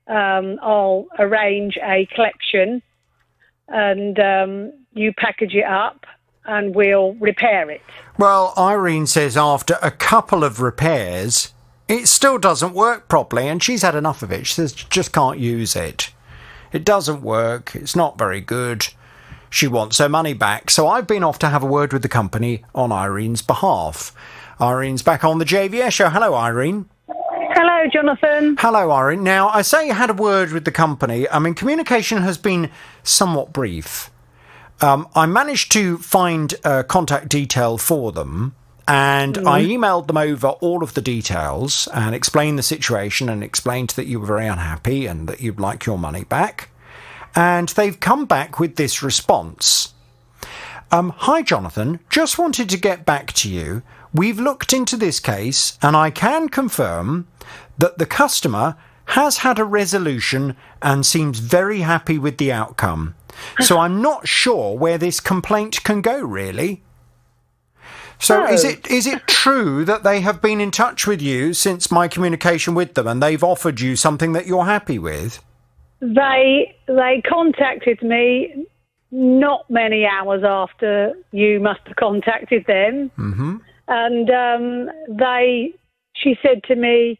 I'll arrange a collection and you package it up and we'll repair it. Well, Irene says after a couple of repairs, it still doesn't work properly, and she's had enough of it. She says she just can't use it. It doesn't work. It's not very good. She wants her money back. So I've been off to have a word with the company on Irene's behalf. Irene's back on the JVS show. Hello, Irene. Hello, Jonathan. Hello, Irene. Now, I say you had a word with the company. I mean, communication has been somewhat brief. I managed to find a contact detail for them, and I emailed them over all of the details and explained the situation and explained that you were very unhappy and that you'd like your money back. And they've come back with this response. Hi, Jonathan. Just wanted to get back to you. We've looked into this case, and I can confirm that the customer has had a resolution and seems very happy with the outcome. So I'm not sure where this complaint can go, really. So is it true that they have been in touch with you since my communication with them, and they've offered you something that you're happy with? They contacted me not many hours after you must have contacted them. Mm-hmm. And she said to me,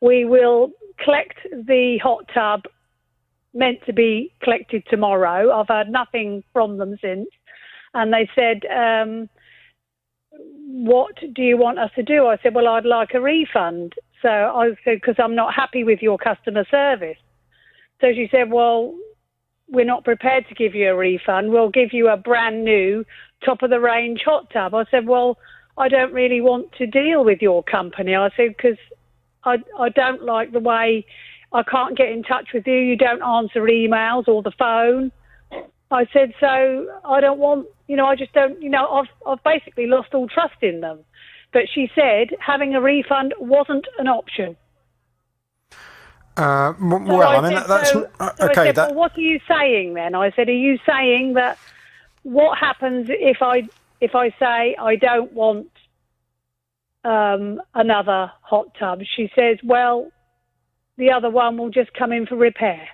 we will collect the hot tub, meant to be collected tomorrow. I've heard nothing from them since. And they said, what do you want us to do? I said, well, I'd like a refund. So I said, because I'm not happy with your customer service. So she said, well, we're not prepared to give you a refund. We'll give you a brand new top-of-the-range hot tub. I said, well, I don't really want to deal with your company. I said, because I don't like the way I can't get in touch with you. You don't answer emails or the phone. I said, so I don't want, I just don't, I've basically lost all trust in them. But she said having a refund wasn't an option. Well, well, what are you saying then? I said, are you saying that what happens if I say I don't want another hot tub? She says, well, the other one will just come in for repair.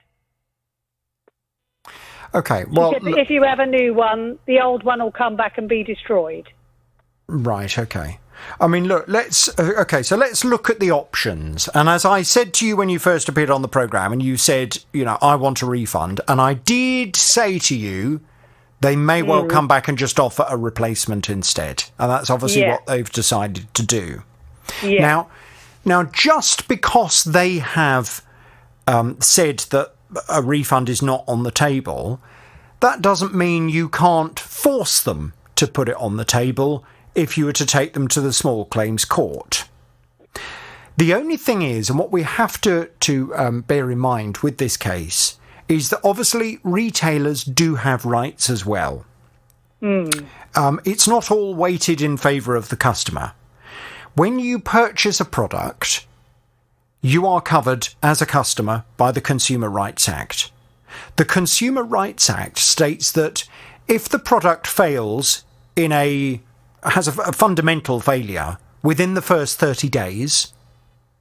Okay, well, if you have a new one, the old one will come back and be destroyed. Right, okay. I mean, look, let's look at the options. And as I said to you when you first appeared on the programme, and you said, I want a refund, and I did say to you, they may well come back and just offer a replacement instead. And that's obviously what they've decided to do. Yeah. Now, just because they have said that a refund is not on the table, that doesn't mean you can't force them to put it on the table if you were to take them to the small claims court. The only thing is, and what we have to bear in mind with this case, is that obviously retailers do have rights as well. It's not all weighted in favour of the customer. When you purchase a product, you are covered as a customer by the Consumer Rights Act. The Consumer Rights Act states that if the product fails has a fundamental failure within the first 30 days,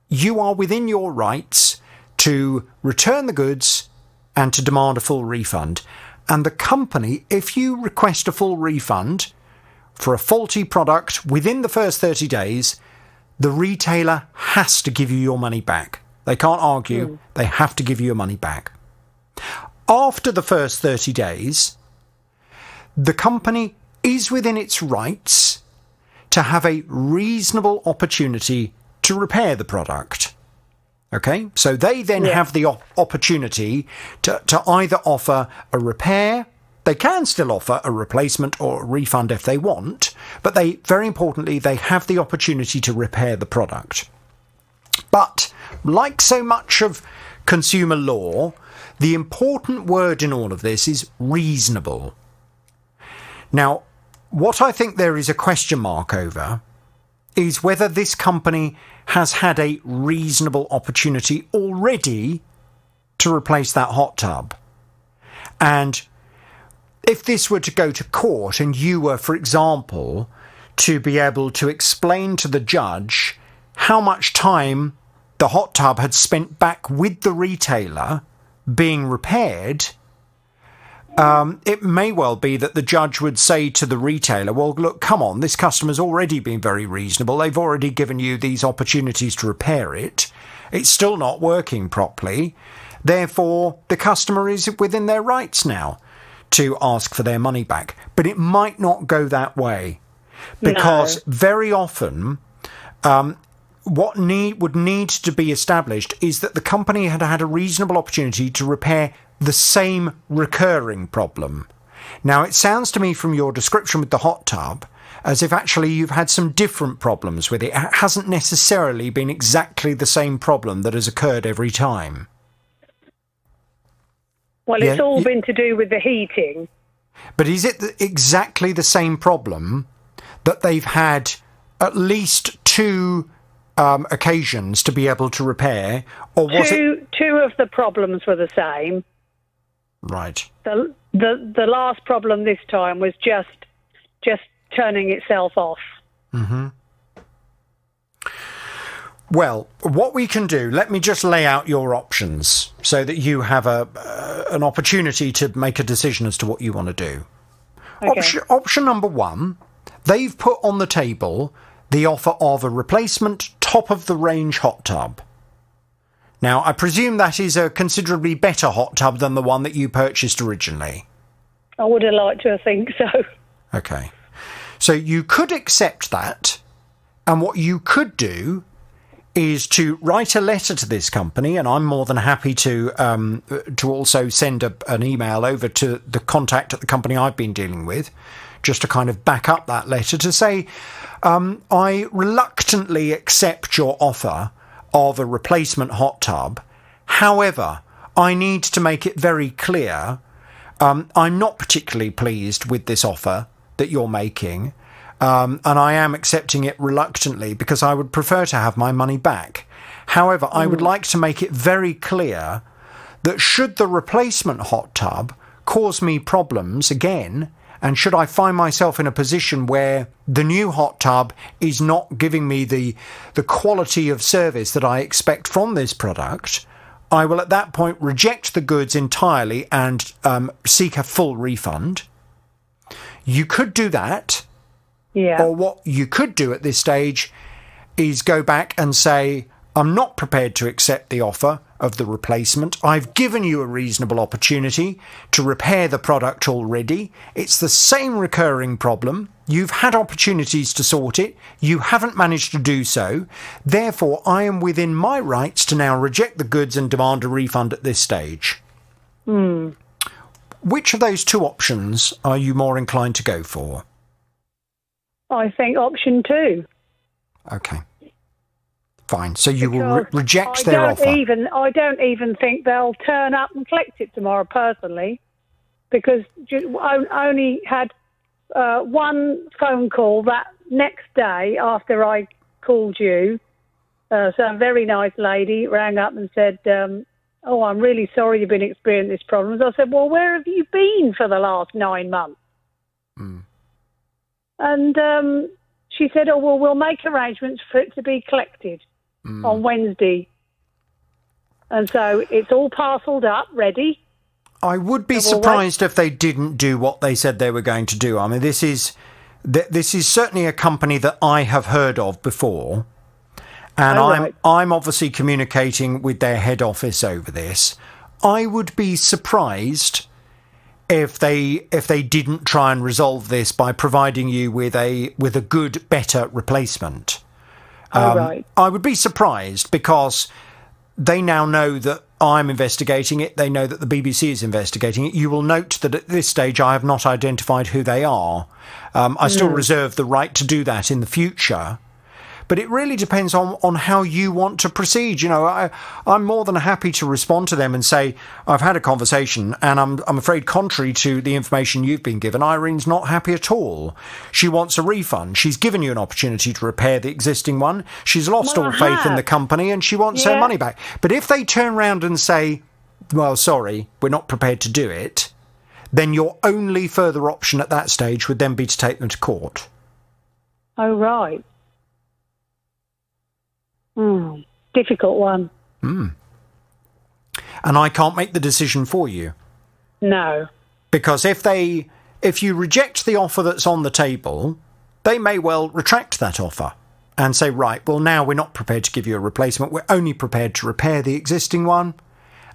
you are within your rights to return the goods and to demand a full refund. And the company, if you request a full refund for a faulty product within the first 30 days, the retailer has to give you your money back. They can't argue. They have to give you your money back. After the first 30 days, the company is within its rights to have a reasonable opportunity to repair the product. Okay? So they then have the opportunity to either offer a repair. They can still offer a replacement or a refund if they want, but very importantly, they have the opportunity to repair the product. But like so much of consumer law, the important word in all of this is reasonable. Now, what I think there is a question mark over is whether this company has had a reasonable opportunity already to replace that hot tub. And if this were to go to court and you were, for example, to be able to explain to the judge how much time the hot tub had spent back with the retailer being repaired, it may well be that the judge would say to the retailer, well, look, come on, this customer's already been very reasonable. They've already given you these opportunities to repair it. It's still not working properly. Therefore, the customer is within their rights now to ask for their money back. But it might not go that way, because very often what would need to be established is that the company had had a reasonable opportunity to repair the same recurring problem. Now, it sounds to me from your description with the hot tub as if actually you've had some different problems with it. It hasn't necessarily been exactly the same problem that has occurred every time. Well, it's all been to do with the heating. But is it exactly the same problem that they've had at least 2 occasions to be able to repair, or was it? Two of the problems were the same. Right. The last problem this time was just turning itself off. Mm-hmm. Well, what we can do, let me just lay out your options so that you have an opportunity to make a decision as to what you want to do. Okay. Option number 1, they've put on the table the offer of a replacement top-of-the-range hot tub. Now, I presume that is a considerably better hot tub than the one that you purchased originally. I would have liked to think so. Okay. So you could accept that, and what you could do is to write a letter to this company, and I'm more than happy to also send an email over to the contact at the company I've been dealing with, just to kind of back up that letter to say, I reluctantly accept your offer of a replacement hot tub. However, I need to make it very clear, I'm not particularly pleased with this offer that you're making, and I am accepting it reluctantly because I would prefer to have my money back. However, I would like to make it very clear that should the replacement hot tub cause me problems again, and should I find myself in a position where the new hot tub is not giving me the quality of service that I expect from this product, I will at that point reject the goods entirely and seek a full refund. You could do that. Yeah. Or what you could do at this stage is go back and say, I'm not prepared to accept the offer of the replacement. I've given you a reasonable opportunity to repair the product already. It's the same recurring problem. You've had opportunities to sort it. You haven't managed to do so. Therefore, I am within my rights to now reject the goods and demand a refund at this stage. Which of those 2 options are you more inclined to go for? I think option 2. Okay. Fine. So you will reject their offer. I don't even think they'll turn up and collect it tomorrow, personally, because I only had 1 phone call that next day after I called you. So a very nice lady rang up and said, oh, I'm really sorry you've been experiencing this problem. I said, well, where have you been for the last 9 months? And she said, oh, well, we'll make arrangements for it to be collected on Wednesday. And so it's all parcelled up, ready. I would be surprised if they didn't do what they said they were going to do. I mean, this is certainly a company that I have heard of before. And I'm obviously communicating with their head office over this. I would be surprised if they didn't try and resolve this by providing you with a good, better replacement. I would be surprised because they now know that I'm investigating it. They know that the BBC is investigating it. You will note that at this stage I have not identified who they are. I still reserve the right to do that in the future. But it really depends on how you want to proceed. You know, I'm more than happy to respond to them and say, I've had a conversation and I'm afraid contrary to the information you've been given, Irene's not happy at all. She wants a refund. She's given you an opportunity to repair the existing one. She's lost all faith in the company and she wants her money back. But if they turn around and say, well, sorry, we're not prepared to do it, then your only further option at that stage would then be to take them to court. Oh, right. Difficult one. And I can't make the decision for you. No. Because if you reject the offer that's on the table, they may well retract that offer and say, right, well, now we're not prepared to give you a replacement. We're only prepared to repair the existing one.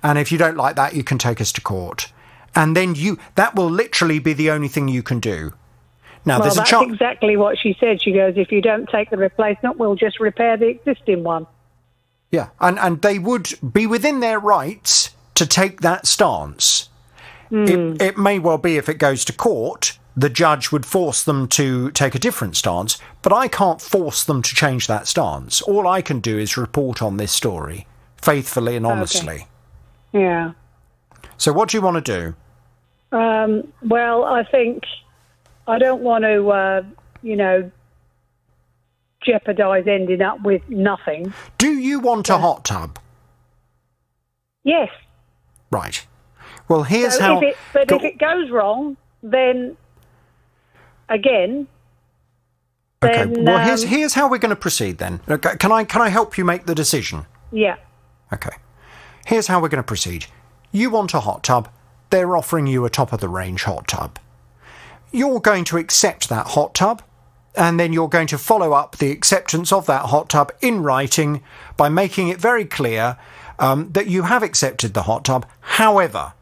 And if you don't like that, you can take us to court. And then that will literally be the only thing you can do. Now, well, there's a that's chance. exactly what she said. She goes, if you don't take the replacement, we'll just repair the existing one. Yeah, and they would be within their rights to take that stance. It may well be if it goes to court, the judge would force them to take a different stance, but I can't force them to change that stance. All I can do is report on this story, faithfully and honestly. Okay. Yeah. So what do you want to do? Well, I think I don't want to, jeopardise ending up with nothing. Do you want a hot tub? Yes. Right. Well, here's so how... if it goes wrong, then again... Okay, then, well, here's how we're going to proceed then. Okay, can I help you make the decision? Yeah. Okay. Here's how we're going to proceed. You want a hot tub. They're offering you a top-of-the-range hot tub. You're going to accept that hot tub, and then you're going to follow up the acceptance of that hot tub in writing by making it very clear that you have accepted the hot tub. However,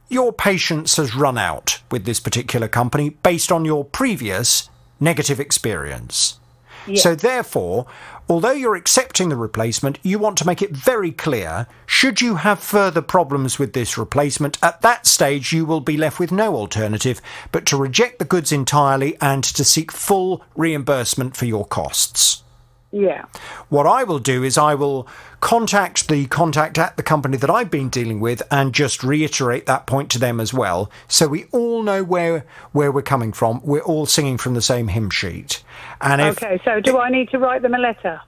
your patience has run out with this particular company based on your previous negative experience. Yeah. So therefore, although you're accepting the replacement, you want to make it very clear, should you have further problems with this replacement, at that stage you will be left with no alternative but to reject the goods entirely and to seek full reimbursement for your costs. Yeah. What I will do is I will contact the contact at the company that I've been dealing with and just reiterate that point to them as well, so we all know where we're coming from. We're all singing from the same hymn sheet. And okay, so do I need to write them a letter?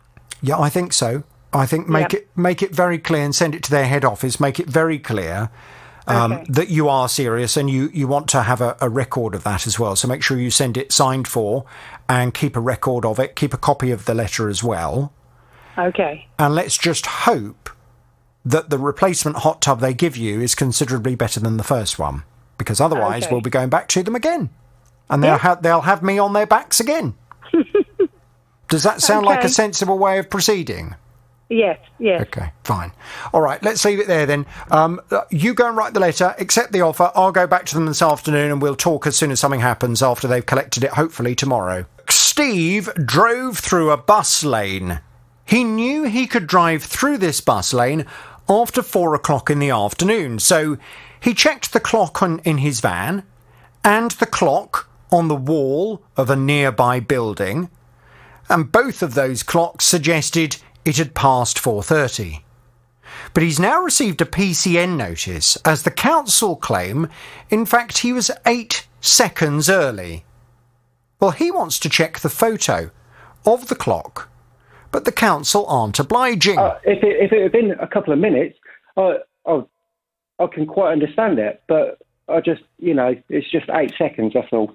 Yeah, I think so. I think make it very clear and send it to their head office. Make it very clear that you are serious and you want to have a record of that as well. So make sure you send it signed for and keep a record of it. Keep a copy of the letter as well. Okay. And let's just hope that the replacement hot tub they give you is considerably better than the first one, because otherwise we'll be going back to them again, and they'll have me on their backs again. Does that sound like a sensible way of proceeding? Yes, yes. Okay, fine. All right, let's leave it there then. You go and write the letter, accept the offer. I'll go back to them this afternoon and we'll talk as soon as something happens after they've collected it, hopefully tomorrow. Steve drove through a bus lane. He knew he could drive through this bus lane after 4 o'clock in the afternoon, so he checked the clock in his van and the clock on the wall of a nearby building, and both of those clocks suggested it had passed 4:30. But he's now received a PCN notice, as the council claim, in fact, he was 8 seconds early. Well, he wants to check the photo of the clock, but the council aren't obliging. If it had been a couple of minutes, I can quite understand it, but I just, it's just 8 seconds, that's all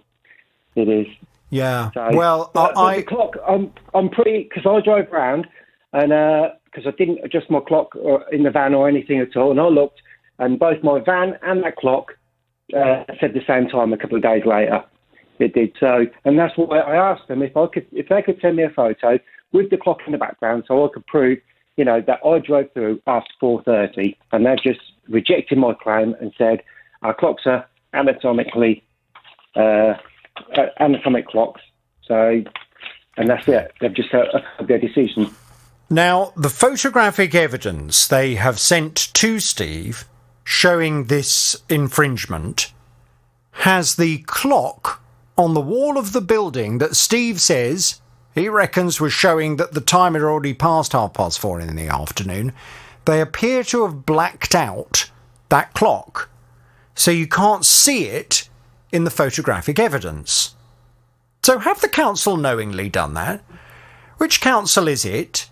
it is. Yeah, so, well, the clock, I'm pretty, because I drove around, and because I didn't adjust my clock in the van or anything at all, and I looked, and both my van and that clock said the same time a couple of days later. It did. So, and that's why I asked them if they could send me a photo with the clock in the background, so I could prove, that I drove through after 4:30, and they just rejected my claim and said our clocks are anatomic clocks. So, and that's it. They've just had their decision. Now, the photographic evidence they have sent to Steve showing this infringement has the clock on the wall of the building that Steve says he reckons was showing that the time had already passed 4:30 in the afternoon. They appear to have blacked out that clock, so you can't see it in the photographic evidence. So have the council knowingly done that? Which council is it?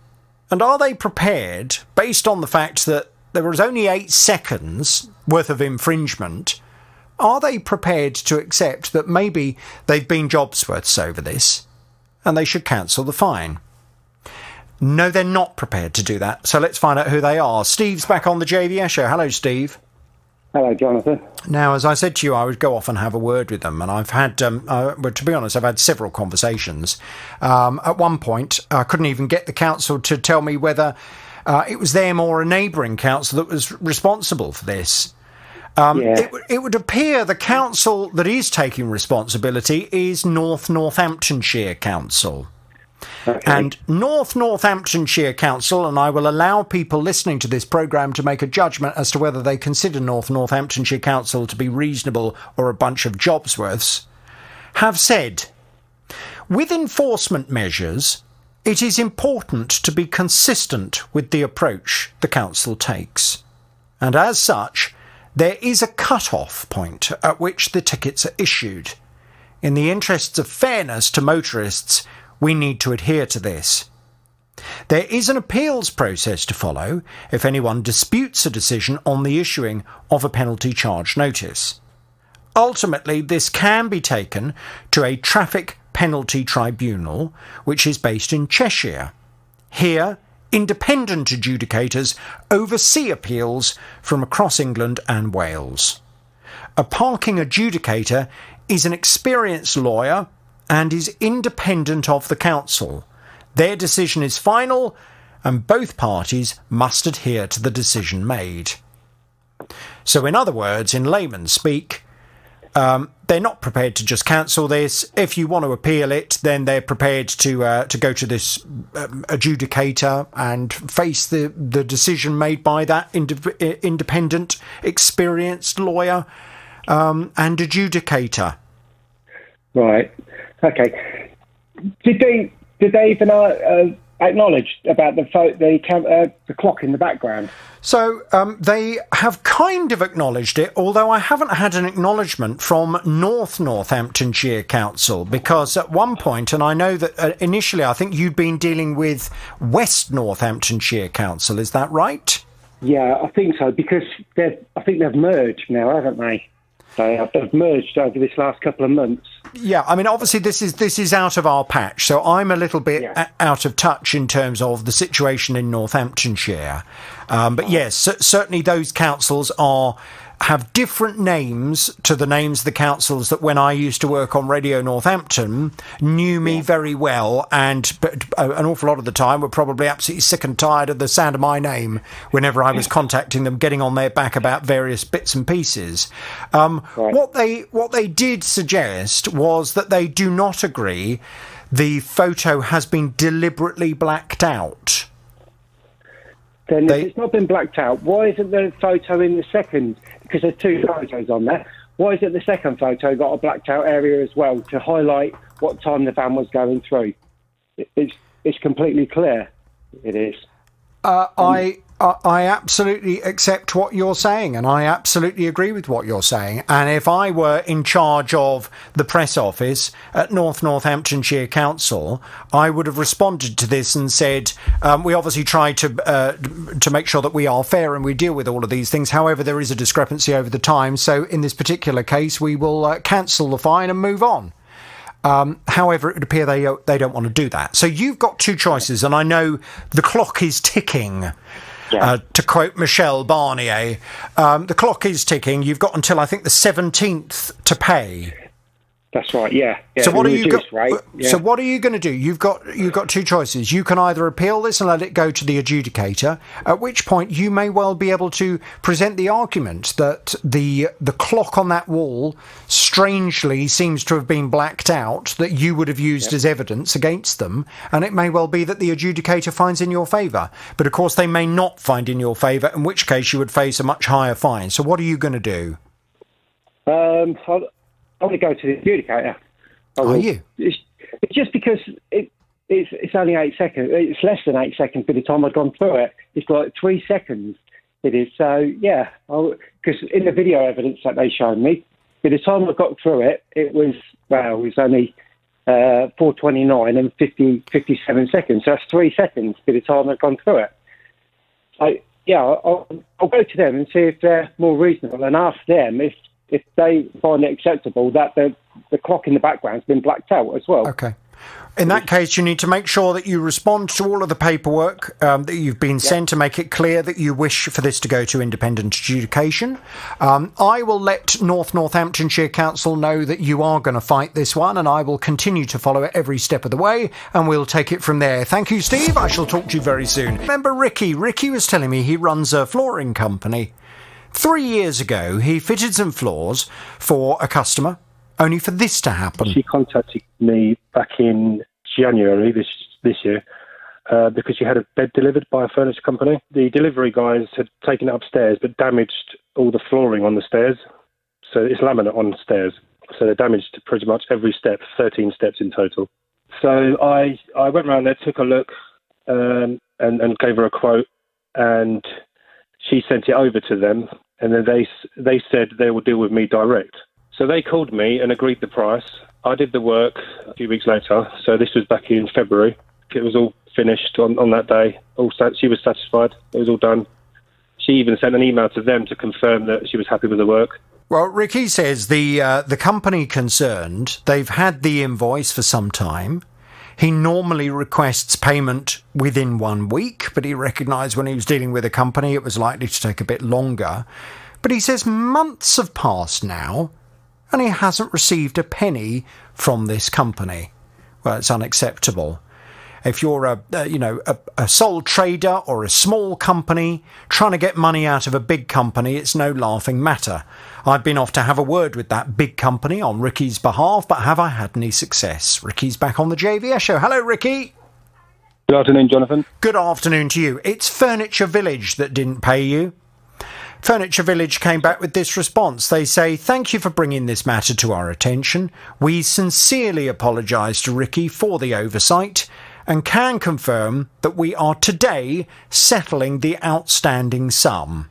And are they prepared, based on the fact that there was only 8 seconds worth of infringement, are they prepared to accept that maybe they've been jobsworths over this and they should cancel the fine? No, they're not prepared to do that. So let's find out who they are. Steve's back on the JVS show. Hello, Steve. Hello, Jonathan. Now, as I said to you, I would go off and have a word with them. And I've had, well, to be honest, I've had several conversations. At one point, I couldn't even get the council to tell me whether it was them or a neighbouring council that was responsible for this. It would appear the council that is taking responsibility is Northamptonshire Council. Okay. And Northamptonshire Council, and I will allow people listening to this programme to make a judgment as to whether they consider Northamptonshire Council to be reasonable or a bunch of jobsworths, have said, with enforcement measures, it is important to be consistent with the approach the council takes. And as such, there is a cut-off point at which the tickets are issued. In the interests of fairness to motorists, we need to adhere to this. There is an appeals process to follow if anyone disputes a decision on the issuing of a penalty charge notice. Ultimately, this can be taken to a traffic penalty tribunal, which is based in Cheshire. Here, independent adjudicators oversee appeals from across England and Wales. A parking adjudicator is an experienced lawyer and is independent of the council. Their decision is final, and both parties must adhere to the decision made. So in other words, in layman's speak, they're not prepared to just cancel this. If you want to appeal it, then they're prepared to go to this adjudicator and face the decision made by that independent, experienced lawyer and adjudicator. Right. Okay. Did they even acknowledge about the clock in the background? So they have kind of acknowledged it, although I haven't had an acknowledgement from Northamptonshire Council, because at one point, and I know that initially I think you'd been dealing with West Northamptonshire Council, is that right? Yeah, I think so, because I think they've merged now, haven't they? They've merged over this last couple of months. Yeah, I mean, obviously this is out of our patch, so I'm a little bit out of touch in terms of the situation in Northamptonshire. But yes, certainly those councils have different names to the names of the councils that when I used to work on Radio Northampton knew me very well, and an awful lot of the time were probably absolutely sick and tired of the sound of my name whenever I was contacting them, getting on their back about various bits and pieces. What they did suggest was that they do not agree the photo has been deliberately blacked out. Then if it's not been blacked out, why isn't the photo in the second? Because there's two photos on there. Why isn't the second photo got a blacked out area as well to highlight what time the van was going through? It's completely clear. It is. I absolutely accept what you're saying, and I absolutely agree with what you're saying. And if I were in charge of the press office at Northamptonshire Council, I would have responded to this and said, we obviously try to make sure that we are fair and we deal with all of these things. However, there is a discrepancy over the time. So in this particular case, we will cancel the fine and move on. However, it would appear they don't want to do that. So you've got two choices, and I know the clock is ticking. To quote Michelle Barnier, the clock is ticking. You've got until, I think, the 17th to pay. That's right, yeah. So what are you So what are you going to do? You've got two choices. You can either appeal this and let it go to the adjudicator, at which point you may well be able to present the argument that the clock on that wall strangely seems to have been blacked out, that you would have used as evidence against them, and it may well be that the adjudicator finds in your favour. But of course they may not find in your favour, in which case you would face a much higher fine. So what are you going to do? I want to go to the adjudicator. Are you? It's just because it's only 8 seconds. It's less than 8 seconds by the time I've gone through it. It's like 3 seconds. It is. So, yeah, because in the video evidence that they showed me, by the time I got through it, it was only 4:29 and 57 seconds. So that's 3 seconds by the time I've gone through it. So, yeah, I'll go to them and see if they're more reasonable and ask them if if they find it acceptable, that the clock in the background's been blacked out as well. Okay. In that case, you need to make sure that you respond to all of the paperwork that you've been sent to make it clear that you wish for this to go to independent adjudication. I will let Northamptonshire Council know that you are going to fight this one, and I will continue to follow it every step of the way, and we'll take it from there. Thank you, Steve. I shall talk to you very soon. Remember Ricky? Ricky was telling me he runs a flooring company. 3 years ago, he fitted some floors for a customer, only for this to happen. She contacted me back in January this year because she had a bed delivered by a furniture company. The delivery guys had taken it upstairs but damaged all the flooring on the stairs. So it's laminate on the stairs. So they damaged pretty much every step, 13 steps in total. So I went round there, took a look and gave her a quote, and she sent it over to them, and then they said they will deal with me direct. So they called me and agreed the price. I did the work a few weeks later. So this was back in February. It was all finished on that day. She was satisfied. It was all done. She even sent an email to them to confirm that she was happy with the work. Well, Ricky says the company concerned, they've had the invoice for some time. He normally requests payment within 1 week, but he recognised when he was dealing with a company it was likely to take a bit longer. But he says months have passed now, and he hasn't received a penny from this company. Well, it's unacceptable. If you're a sole trader or a small company trying to get money out of a big company, it's no laughing matter. I've been off to have a word with that big company on Ricky's behalf, but have I had any success? Ricky's back on the JVS show. Hello, Ricky. Good afternoon, Jonathan. Good afternoon to you. It's Furniture Village that didn't pay you. Furniture Village came back with this response. They say, thank you for bringing this matter to our attention. We sincerely apologise to Ricky for the oversight and can confirm that we are today settling the outstanding sum.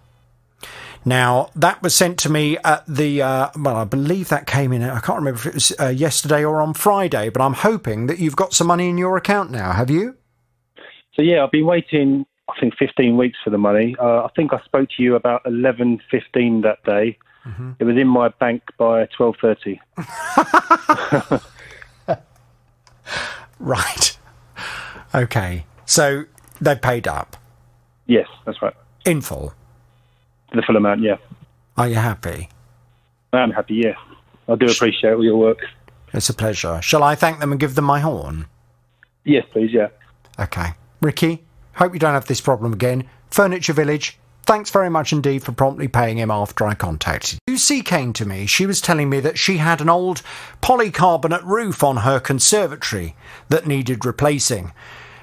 Now, that was sent to me at the, I believe that came in, I can't remember if it was yesterday or on Friday, but I'm hoping that you've got some money in your account now, have you? So, yeah, I've been waiting, I think, 15 weeks for the money. I think I spoke to you about 11:15 that day. Mm-hmm. It was in my bank by 12:30. Right. Okay. So they paid up? Yes, that's right. In full? The full amount, yeah. Are you happy? I am happy, yeah. I do appreciate all your work. It's a pleasure. Shall I thank them and give them my horn? Yes, please, yeah. Okay. Ricky, hope you don't have this problem again. Furniture Village, thanks very much indeed for promptly paying him after I contacted you. Lucy came to me. She was telling me that she had an old polycarbonate roof on her conservatory that needed replacing.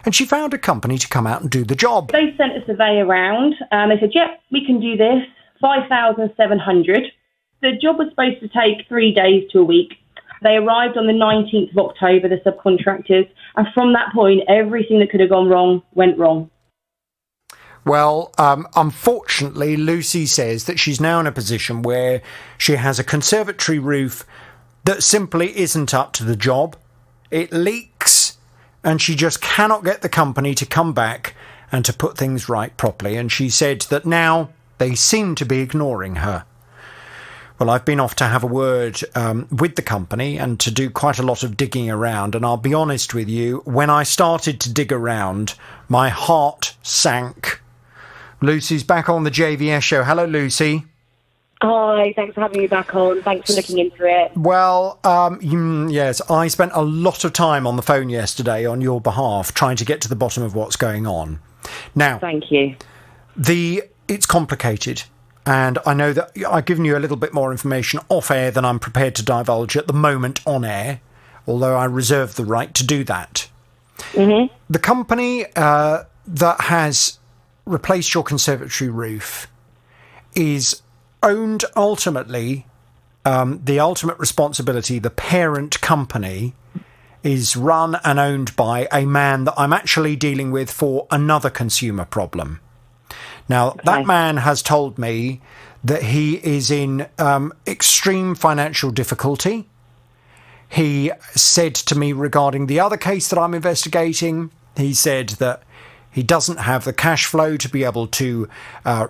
And she found a company to come out and do the job. They sent a survey around. They said, yep, we can do this, 5,700. The job was supposed to take 3 days to a week. They arrived on the 19th of October, the subcontractors, and from that point, everything that could have gone wrong went wrong. Well, unfortunately, Lucy says that she's now in a position where she has a conservatory roof that simply isn't up to the job. It leaks, and she just cannot get the company to come back and to put things right properly. And she said that now they seem to be ignoring her. Well, I've been off to have a word with the company and to do quite a lot of digging around. And I'll be honest with you, when I started to dig around, my heart sank. Lucy's back on the JVS show. Hello, Lucy. Hi, thanks for having me back on. Thanks for looking into it. Well, yes, I spent a lot of time on the phone yesterday on your behalf trying to get to the bottom of what's going on. Now, thank you. It's complicated. And I know that I've given you a little bit more information off air than I'm prepared to divulge at the moment on air, although I reserve the right to do that. Mm-hmm. The company that has replaced your conservatory roof is owned ultimately, the ultimate responsibility, the parent company, is run and owned by a man that I'm actually dealing with for another consumer problem. Now, that man has told me that he is in extreme financial difficulty. He said to me regarding the other case that I'm investigating, he said that He doesn't have the cash flow to be able to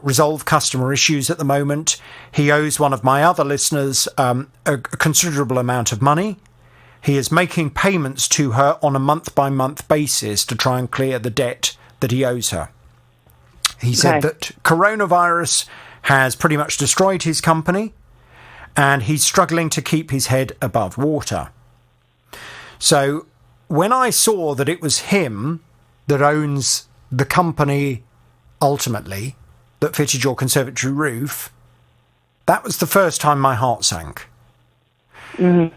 resolve customer issues at the moment. He owes one of my other listeners a considerable amount of money. He is making payments to her on a month-by-month basis to try and clear the debt that he owes her. He said that coronavirus has pretty much destroyed his company, and he's struggling to keep his head above water. So when I saw that it was him that owns the company, ultimately, that fitted your conservatory roof, that was the first time my heart sank. Mm-hmm.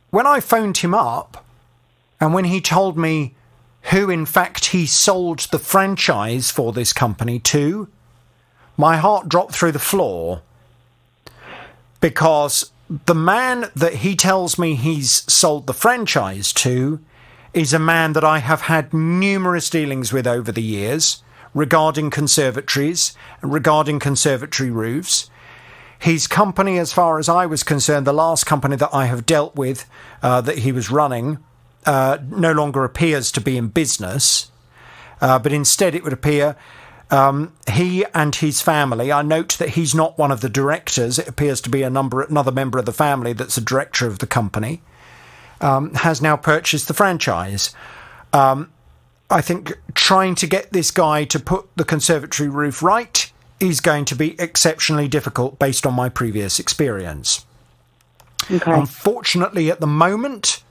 When I phoned him up, and when he told me who, in fact, he sold the franchise for this company to, my heart dropped through the floor. Because the man that he tells me he's sold the franchise to is a man that I have had numerous dealings with over the years regarding conservatories and regarding conservatory roofs. His company, as far as I was concerned, the last company that I have dealt with that he was running, no longer appears to be in business, but instead it would appear he and his family, I note that he's not one of the directors, it appears to be another member of the family that's a director of the company, has now purchased the franchise. I think trying to get this guy to put the conservatory roof right is going to be exceptionally difficult based on my previous experience. Okay. Unfortunately, at the moment,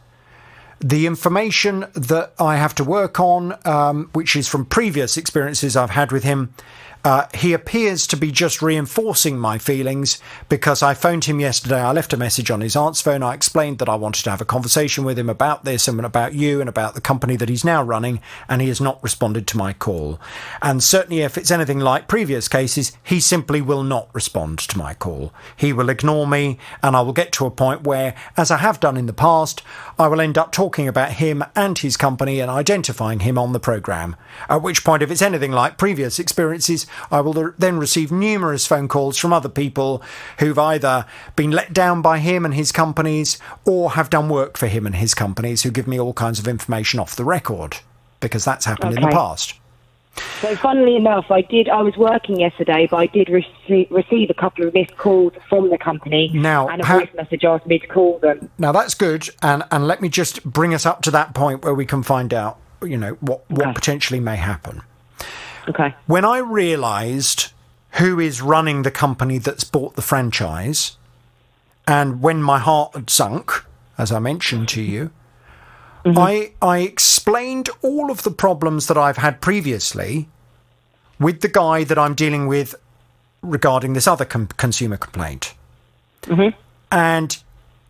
the information that I have to work on, which is from previous experiences I've had with him, he appears to be just reinforcing my feelings, because I phoned him yesterday. I left a message on his answer phone. I explained that I wanted to have a conversation with him about this and about you and about the company that he's now running, and he has not responded to my call. And certainly if it's anything like previous cases, he simply will not respond to my call. He will ignore me, and I will get to a point where, as I have done in the past, I will end up talking about him and his company and identifying him on the programme. At which point, if it's anything like previous experiences, I will then receive numerous phone calls from other people who've either been let down by him and his companies or have done work for him and his companies, who give me all kinds of information off the record, because that's happened in the past. So funnily enough, I was working yesterday, but I did receive a couple of missed calls from the company and a voice message asking me to call them. Now that's good, and let me just bring us up to that point where we can find out, what potentially may happen. Okay. When I realised who is running the company that's bought the franchise, and when my heart had sunk, as I mentioned to you, I explained all of the problems that I've had previously with the guy that I'm dealing with regarding this other consumer complaint. Mm-hmm. And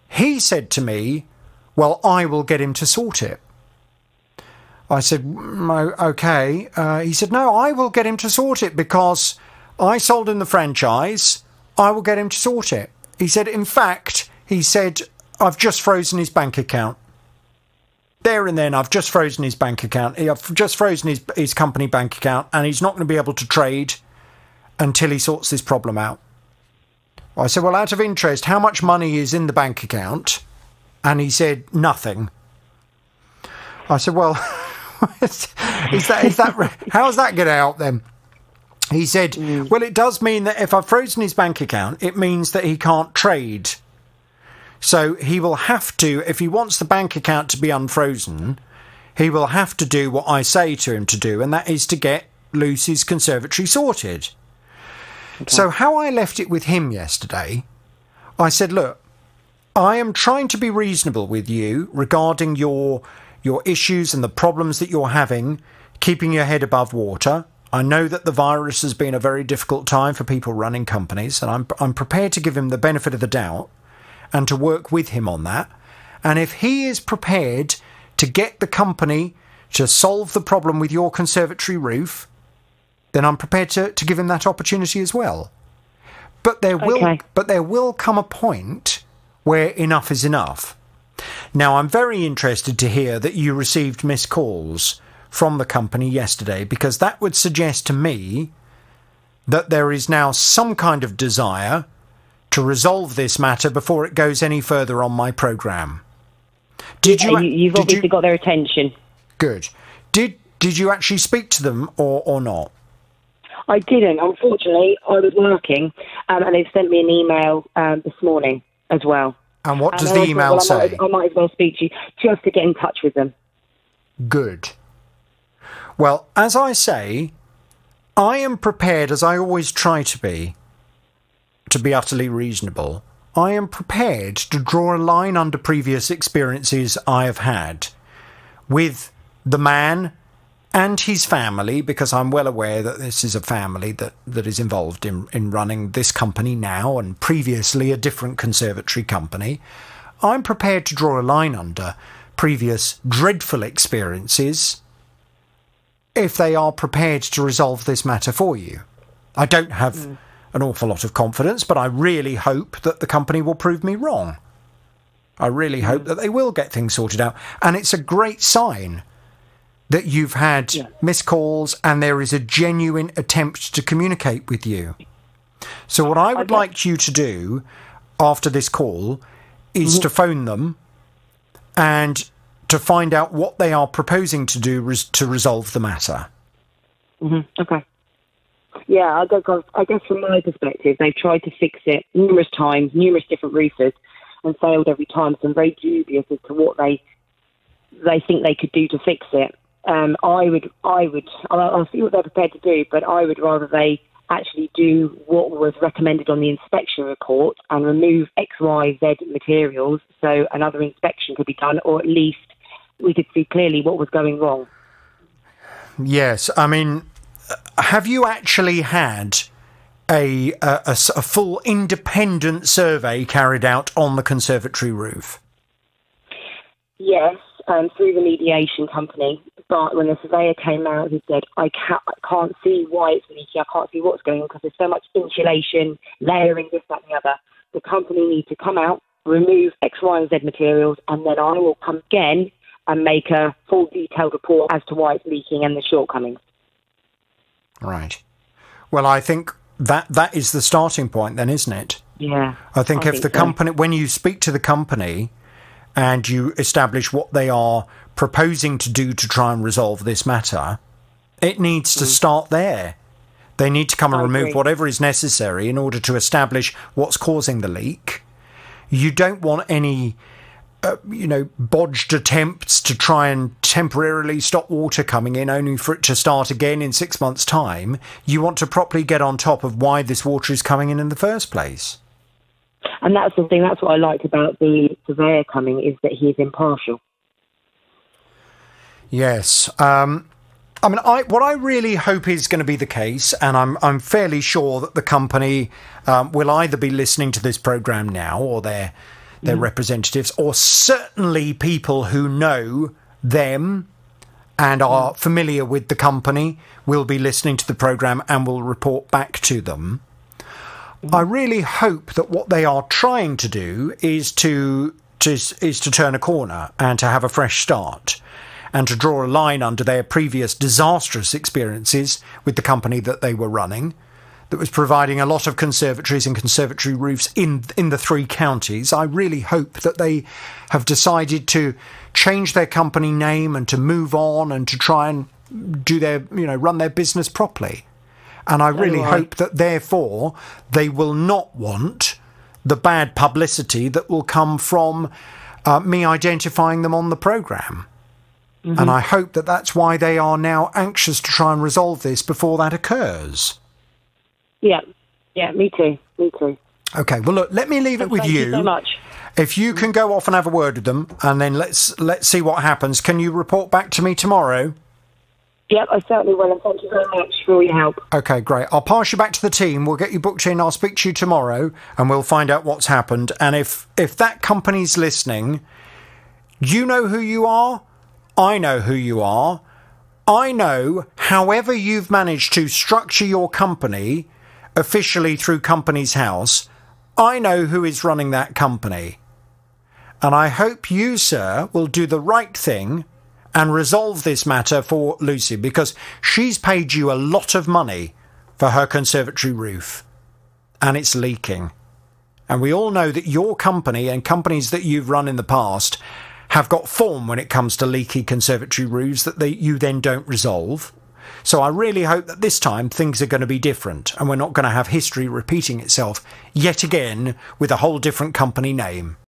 he said to me, well, I will get him to sort it. I said, okay. He said, no, I will get him to sort it because I sold him the franchise. I will get him to sort it. He said, in fact, I've just frozen his bank account. There and then, I've just frozen his bank account. I've just frozen his company bank account, and he's not going to be able to trade until he sorts this problem out. I said, well, out of interest, how much money is in the bank account? And he said, nothing. I said, well, is that how's that get out then? He said, well, it does mean that if I've frozen his bank account, it means that he can't trade. So he will have to, if he wants the bank account to be unfrozen, he will have to do what I say to him to do, and that is to get Lucy's conservatory sorted. Okay. So how I left it with him yesterday, I said, look, I am trying to be reasonable with you regarding your issues and the problems that you're having, keeping your head above water. I know that the virus has been a very difficult time for people running companies, and I'm prepared to give him the benefit of the doubt and to work with him on that. And if he is prepared to get the company to solve the problem with your conservatory roof, then I'm prepared to give him that opportunity as well. But there will come a point where enough is enough. Now, I'm very interested to hear that you received missed calls from the company yesterday, because that would suggest to me that there is now some kind of desire to resolve this matter before it goes any further on my programme. You've obviously got their attention. Good. Did Did you actually speak to them or not? I didn't. Unfortunately, I was working, and they've sent me an email this morning as well. And what does the email say? I might as well speak to you just to get in touch with them. Good. Well, as I say, I am prepared, as I always try to be utterly reasonable. I am prepared to draw a line under previous experiences I have had with the man and his family, because I'm well aware that this is a family that is involved in running this company now and previously a different conservatory company. I'm prepared to draw a line under previous dreadful experiences if they are prepared to resolve this matter for you. I don't have an awful lot of confidence, but I really hope that the company will prove me wrong. I really hope that they will get things sorted out. And it's a great sign that you've had missed calls and there is a genuine attempt to communicate with you. So what I would like you to do after this call is to phone them and to find out what they are proposing to do to resolve the matter. Okay. Yeah, I guess from my perspective, they've tried to fix it numerous times, numerous different roofers, and failed every time. So I'm very dubious as to what they think they could do to fix it. I'll see what they're prepared to do, but I would rather they actually do what was recommended on the inspection report and remove X, Y, Z materials so another inspection could be done, or at least we could see clearly what was going wrong. Yes, I mean, have you actually had a full independent survey carried out on the conservatory roof? Yes, through the mediation company. But when the surveyor came out, he said, I can't see why it's leaking. I can't see what's going on because there's so much insulation, layering, this, that, and the other. The company needs to come out, remove X, Y, and Z materials, and then I will come again and make a full detailed report as to why it's leaking and the shortcomings. Right. Well, I think that is the starting point then, isn't it? Yeah. I think if the company, when you speak to the company and you establish what they are proposing to do to try and resolve this matter, it needs to start there. They need to come and remove whatever is necessary in order to establish what's causing the leak. You don't want any, bodged attempts to try and temporarily stop water coming in only for it to start again in 6 months' time. You want to properly get on top of why this water is coming in the first place. And that's the thing, that's what I liked about the surveyor coming, is that he's impartial. Yes. What I really hope is going to be the case, and I'm fairly sure that the company will either be listening to this programme now, or their representatives, or certainly people who know them and are familiar with the company will be listening to the programme and will report back to them. I really hope that what they are trying to do is to turn a corner and to have a fresh start and to draw a line under their previous disastrous experiences with the company that they were running, that was providing a lot of conservatories and conservatory roofs in the 3 counties. I really hope that they have decided to change their company name and to move on and to try and do run their business properly. And I really hope that, therefore, they will not want the bad publicity that will come from me identifying them on the programme. And I hope that that's why they are now anxious to try and resolve this before that occurs. Yeah, me too. Okay, well, look, let me leave it with you. Thank you so much. If you can go off and have a word with them, and then let's see what happens. Can you report back to me tomorrow? Yep, I certainly will, and thank you very much for all your help. Okay, great. I'll pass you back to the team. We'll get you booked in. I'll speak to you tomorrow, and we'll find out what's happened. And if that company's listening, you know who you are. I know who you are. I know, however you've managed to structure your company officially through Companies House, I know who is running that company. And I hope you, sir, will do the right thing and resolve this matter for Lucy, because she's paid you a lot of money for her conservatory roof, and it's leaking. And we all know that your company and companies that you've run in the past have got form when it comes to leaky conservatory roofs that you then don't resolve. So I really hope that this time things are going to be different and we're not going to have history repeating itself yet again with a whole different company name.